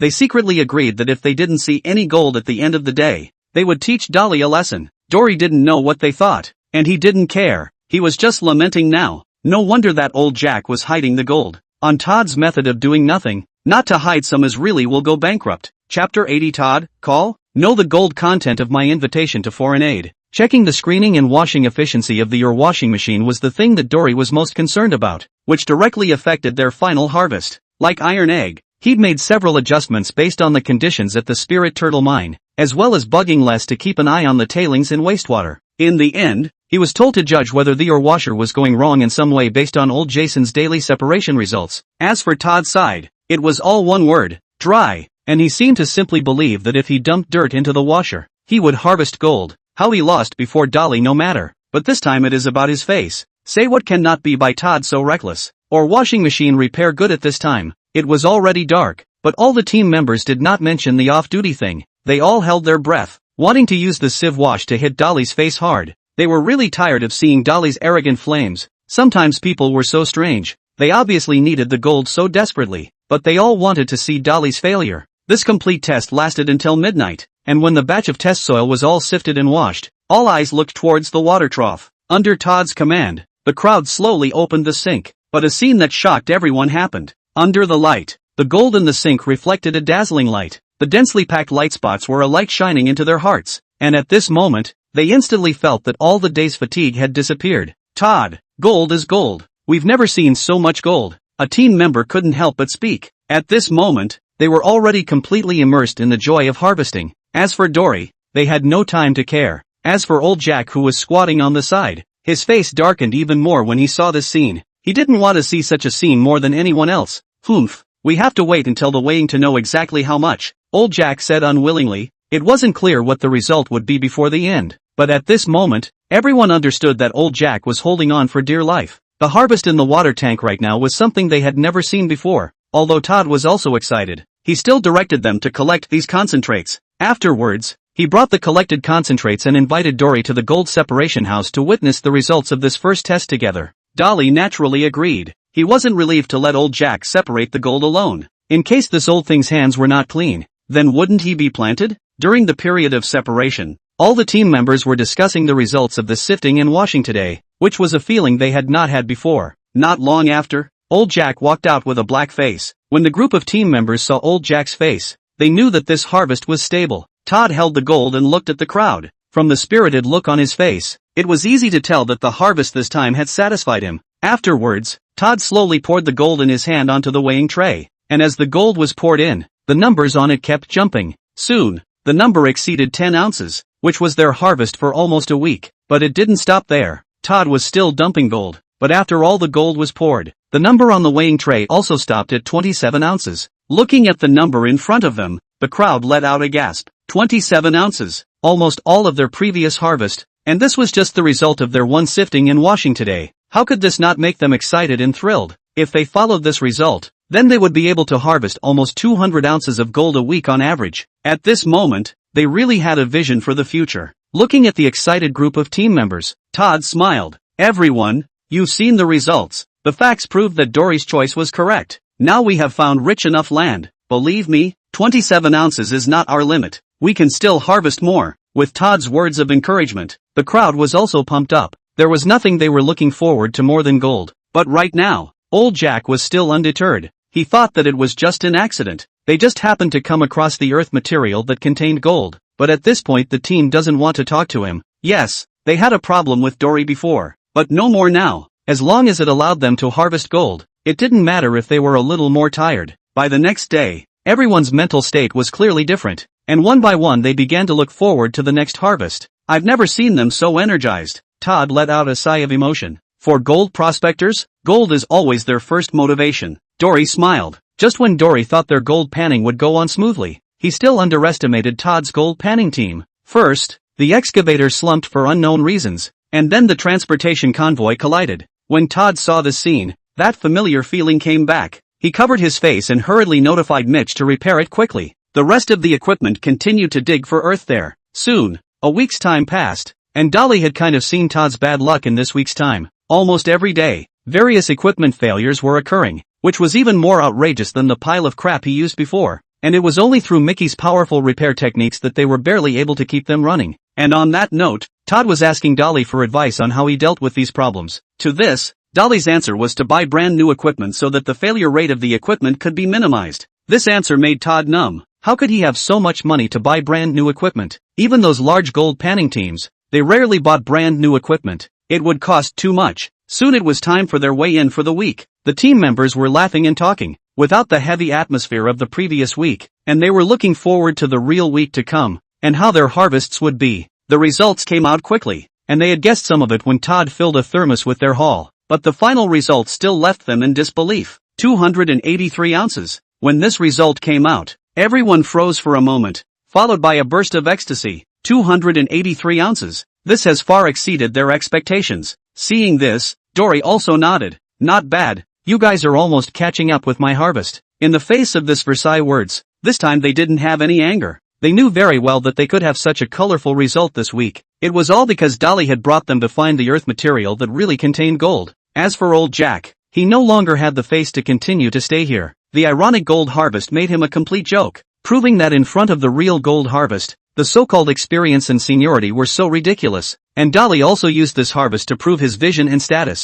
They secretly agreed that if they didn't see any gold at the end of the day, they would teach Dolly a lesson. Dory didn't know what they thought, and he didn't care. He was just lamenting now. No wonder that old Jack was hiding the gold. On Todd's method of doing nothing, not to hide some as really will go bankrupt. Chapter 80 Todd, call? Know the gold content of my invitation to foreign aid. Checking the screening and washing efficiency of your washing machine was the thing that Dory was most concerned about, which directly affected their final harvest. Like Iron Egg, he'd made several adjustments based on the conditions at the Spirit Turtle mine, as well as bugging less to keep an eye on the tailings and wastewater. In the end, he was told to judge whether the washer was going wrong in some way based on old Jason's daily separation results. As for Todd's side, it was all one word, dry, and he seemed to simply believe that if he dumped dirt into the washer, he would harvest gold. How he lost before Dolly no matter, but this time it is about his face. Say what cannot be by Todd so reckless, or washing machine repair good at this time. It was already dark, but all the team members did not mention the off-duty thing. They all held their breath, wanting to use the sieve wash to hit Dolly's face hard. They were really tired of seeing Dolly's arrogant flames. Sometimes people were so strange. They obviously needed the gold so desperately, but they all wanted to see Dolly's failure. This complete test lasted until midnight, and when the batch of test soil was all sifted and washed, all eyes looked towards the water trough. Under Todd's command, the crowd slowly opened the sink, but a scene that shocked everyone happened. Under the light, the gold in the sink reflected a dazzling light. The densely packed light spots were a light shining into their hearts, and at this moment, they instantly felt that all the day's fatigue had disappeared. Todd, gold is gold. We've never seen so much gold. A team member couldn't help but speak. At this moment, they were already completely immersed in the joy of harvesting. As for Dory, they had no time to care. As for old Jack who was squatting on the side, his face darkened even more when he saw this scene. He didn't want to see such a scene more than anyone else. "Humph, we have to wait until the weighing to know exactly how much," old Jack said unwillingly. It wasn't clear what the result would be before the end, but at this moment, everyone understood that old Jack was holding on for dear life. The harvest in the water tank right now was something they had never seen before. Although Todd was also excited, he still directed them to collect these concentrates. Afterwards, he brought the collected concentrates and invited Dory to the gold separation house to witness the results of this first test together. Dolly naturally agreed. He wasn't relieved to let old Jack separate the gold alone. In case this old thing's hands were not clean, then wouldn't he be planted? During the period of separation, all the team members were discussing the results of the sifting and washing today, which was a feeling they had not had before. Not long after, old Jack walked out with a black face. When the group of team members saw old Jack's face, they knew that this harvest was stable. Todd held the gold and looked at the crowd. From the spirited look on his face, it was easy to tell that the harvest this time had satisfied him. Afterwards, Todd slowly poured the gold in his hand onto the weighing tray, and as the gold was poured in, the numbers on it kept jumping. Soon, the number exceeded 10 ounces, which was their harvest for almost a week. But it didn't stop there. Todd was still dumping gold, but after all the gold was poured, the number on the weighing tray also stopped at 27 ounces. Looking at the number in front of them, the crowd let out a gasp. 27 ounces, almost all of their previous harvest, and this was just the result of their one sifting and washing today. How could this not make them excited and thrilled? If they followed this result, then they would be able to harvest almost 200 ounces of gold a week on average. At this moment, they really had a vision for the future. Looking at the excited group of team members, Todd smiled. "Everyone, you've seen the results. The facts prove that Dory's choice was correct. Now we have found rich enough land. Believe me, 27 ounces is not our limit. We can still harvest more." With Todd's words of encouragement, the crowd was also pumped up. There was nothing they were looking forward to more than gold. But right now, old Jack was still undeterred. He thought that it was just an accident. They just happened to come across the earth material that contained gold. But at this point the team doesn't want to talk to him. Yes, they had a problem with Dory before, but no more now. As long as it allowed them to harvest gold, it didn't matter if they were a little more tired. By the next day, everyone's mental state was clearly different, and one by one they began to look forward to the next harvest. "I've never seen them so energized." Todd let out a sigh of emotion. For gold prospectors, gold is always their first motivation. Dory smiled. Just when Dory thought their gold panning would go on smoothly, he still underestimated Todd's gold panning team. First, the excavator slumped for unknown reasons, and then the transportation convoy collided. When Todd saw the scene, that familiar feeling came back. He covered his face and hurriedly notified Mitch to repair it quickly. The rest of the equipment continued to dig for earth there. Soon, a week's time passed, and Dolly had kind of seen Todd's bad luck in this week's time. Almost every day, various equipment failures were occurring, which was even more outrageous than the pile of crap he used before. And it was only through Mickey's powerful repair techniques that they were barely able to keep them running. And on that note, Todd was asking Dolly for advice on how he dealt with these problems. To this, Dolly's answer was to buy brand new equipment so that the failure rate of the equipment could be minimized. This answer made Todd numb. How could he have so much money to buy brand new equipment? Even those large gold panning teams, they rarely bought brand new equipment. It would cost too much. Soon it was time for their weigh-in for the week. The team members were laughing and talking, without the heavy atmosphere of the previous week, and they were looking forward to the real week to come, and how their harvests would be. The results came out quickly, and they had guessed some of it when Todd filled a thermos with their haul, but the final result still left them in disbelief. 283 ounces. When this result came out, everyone froze for a moment, followed by a burst of ecstasy. 283 ounces. This has far exceeded their expectations. Seeing this, Dory also nodded. "Not bad, you guys are almost catching up with my harvest." In the face of this Versailles words, this time they didn't have any anger. They knew very well that they could have such a colorful result this week. It was all because Dolly had brought them to find the earth material that really contained gold. As for old Jack, he no longer had the face to continue to stay here. The ironic gold harvest made him a complete joke, proving that in front of the real gold harvest, the so-called experience and seniority were so ridiculous. And Dolly also used this harvest to prove his vision and status.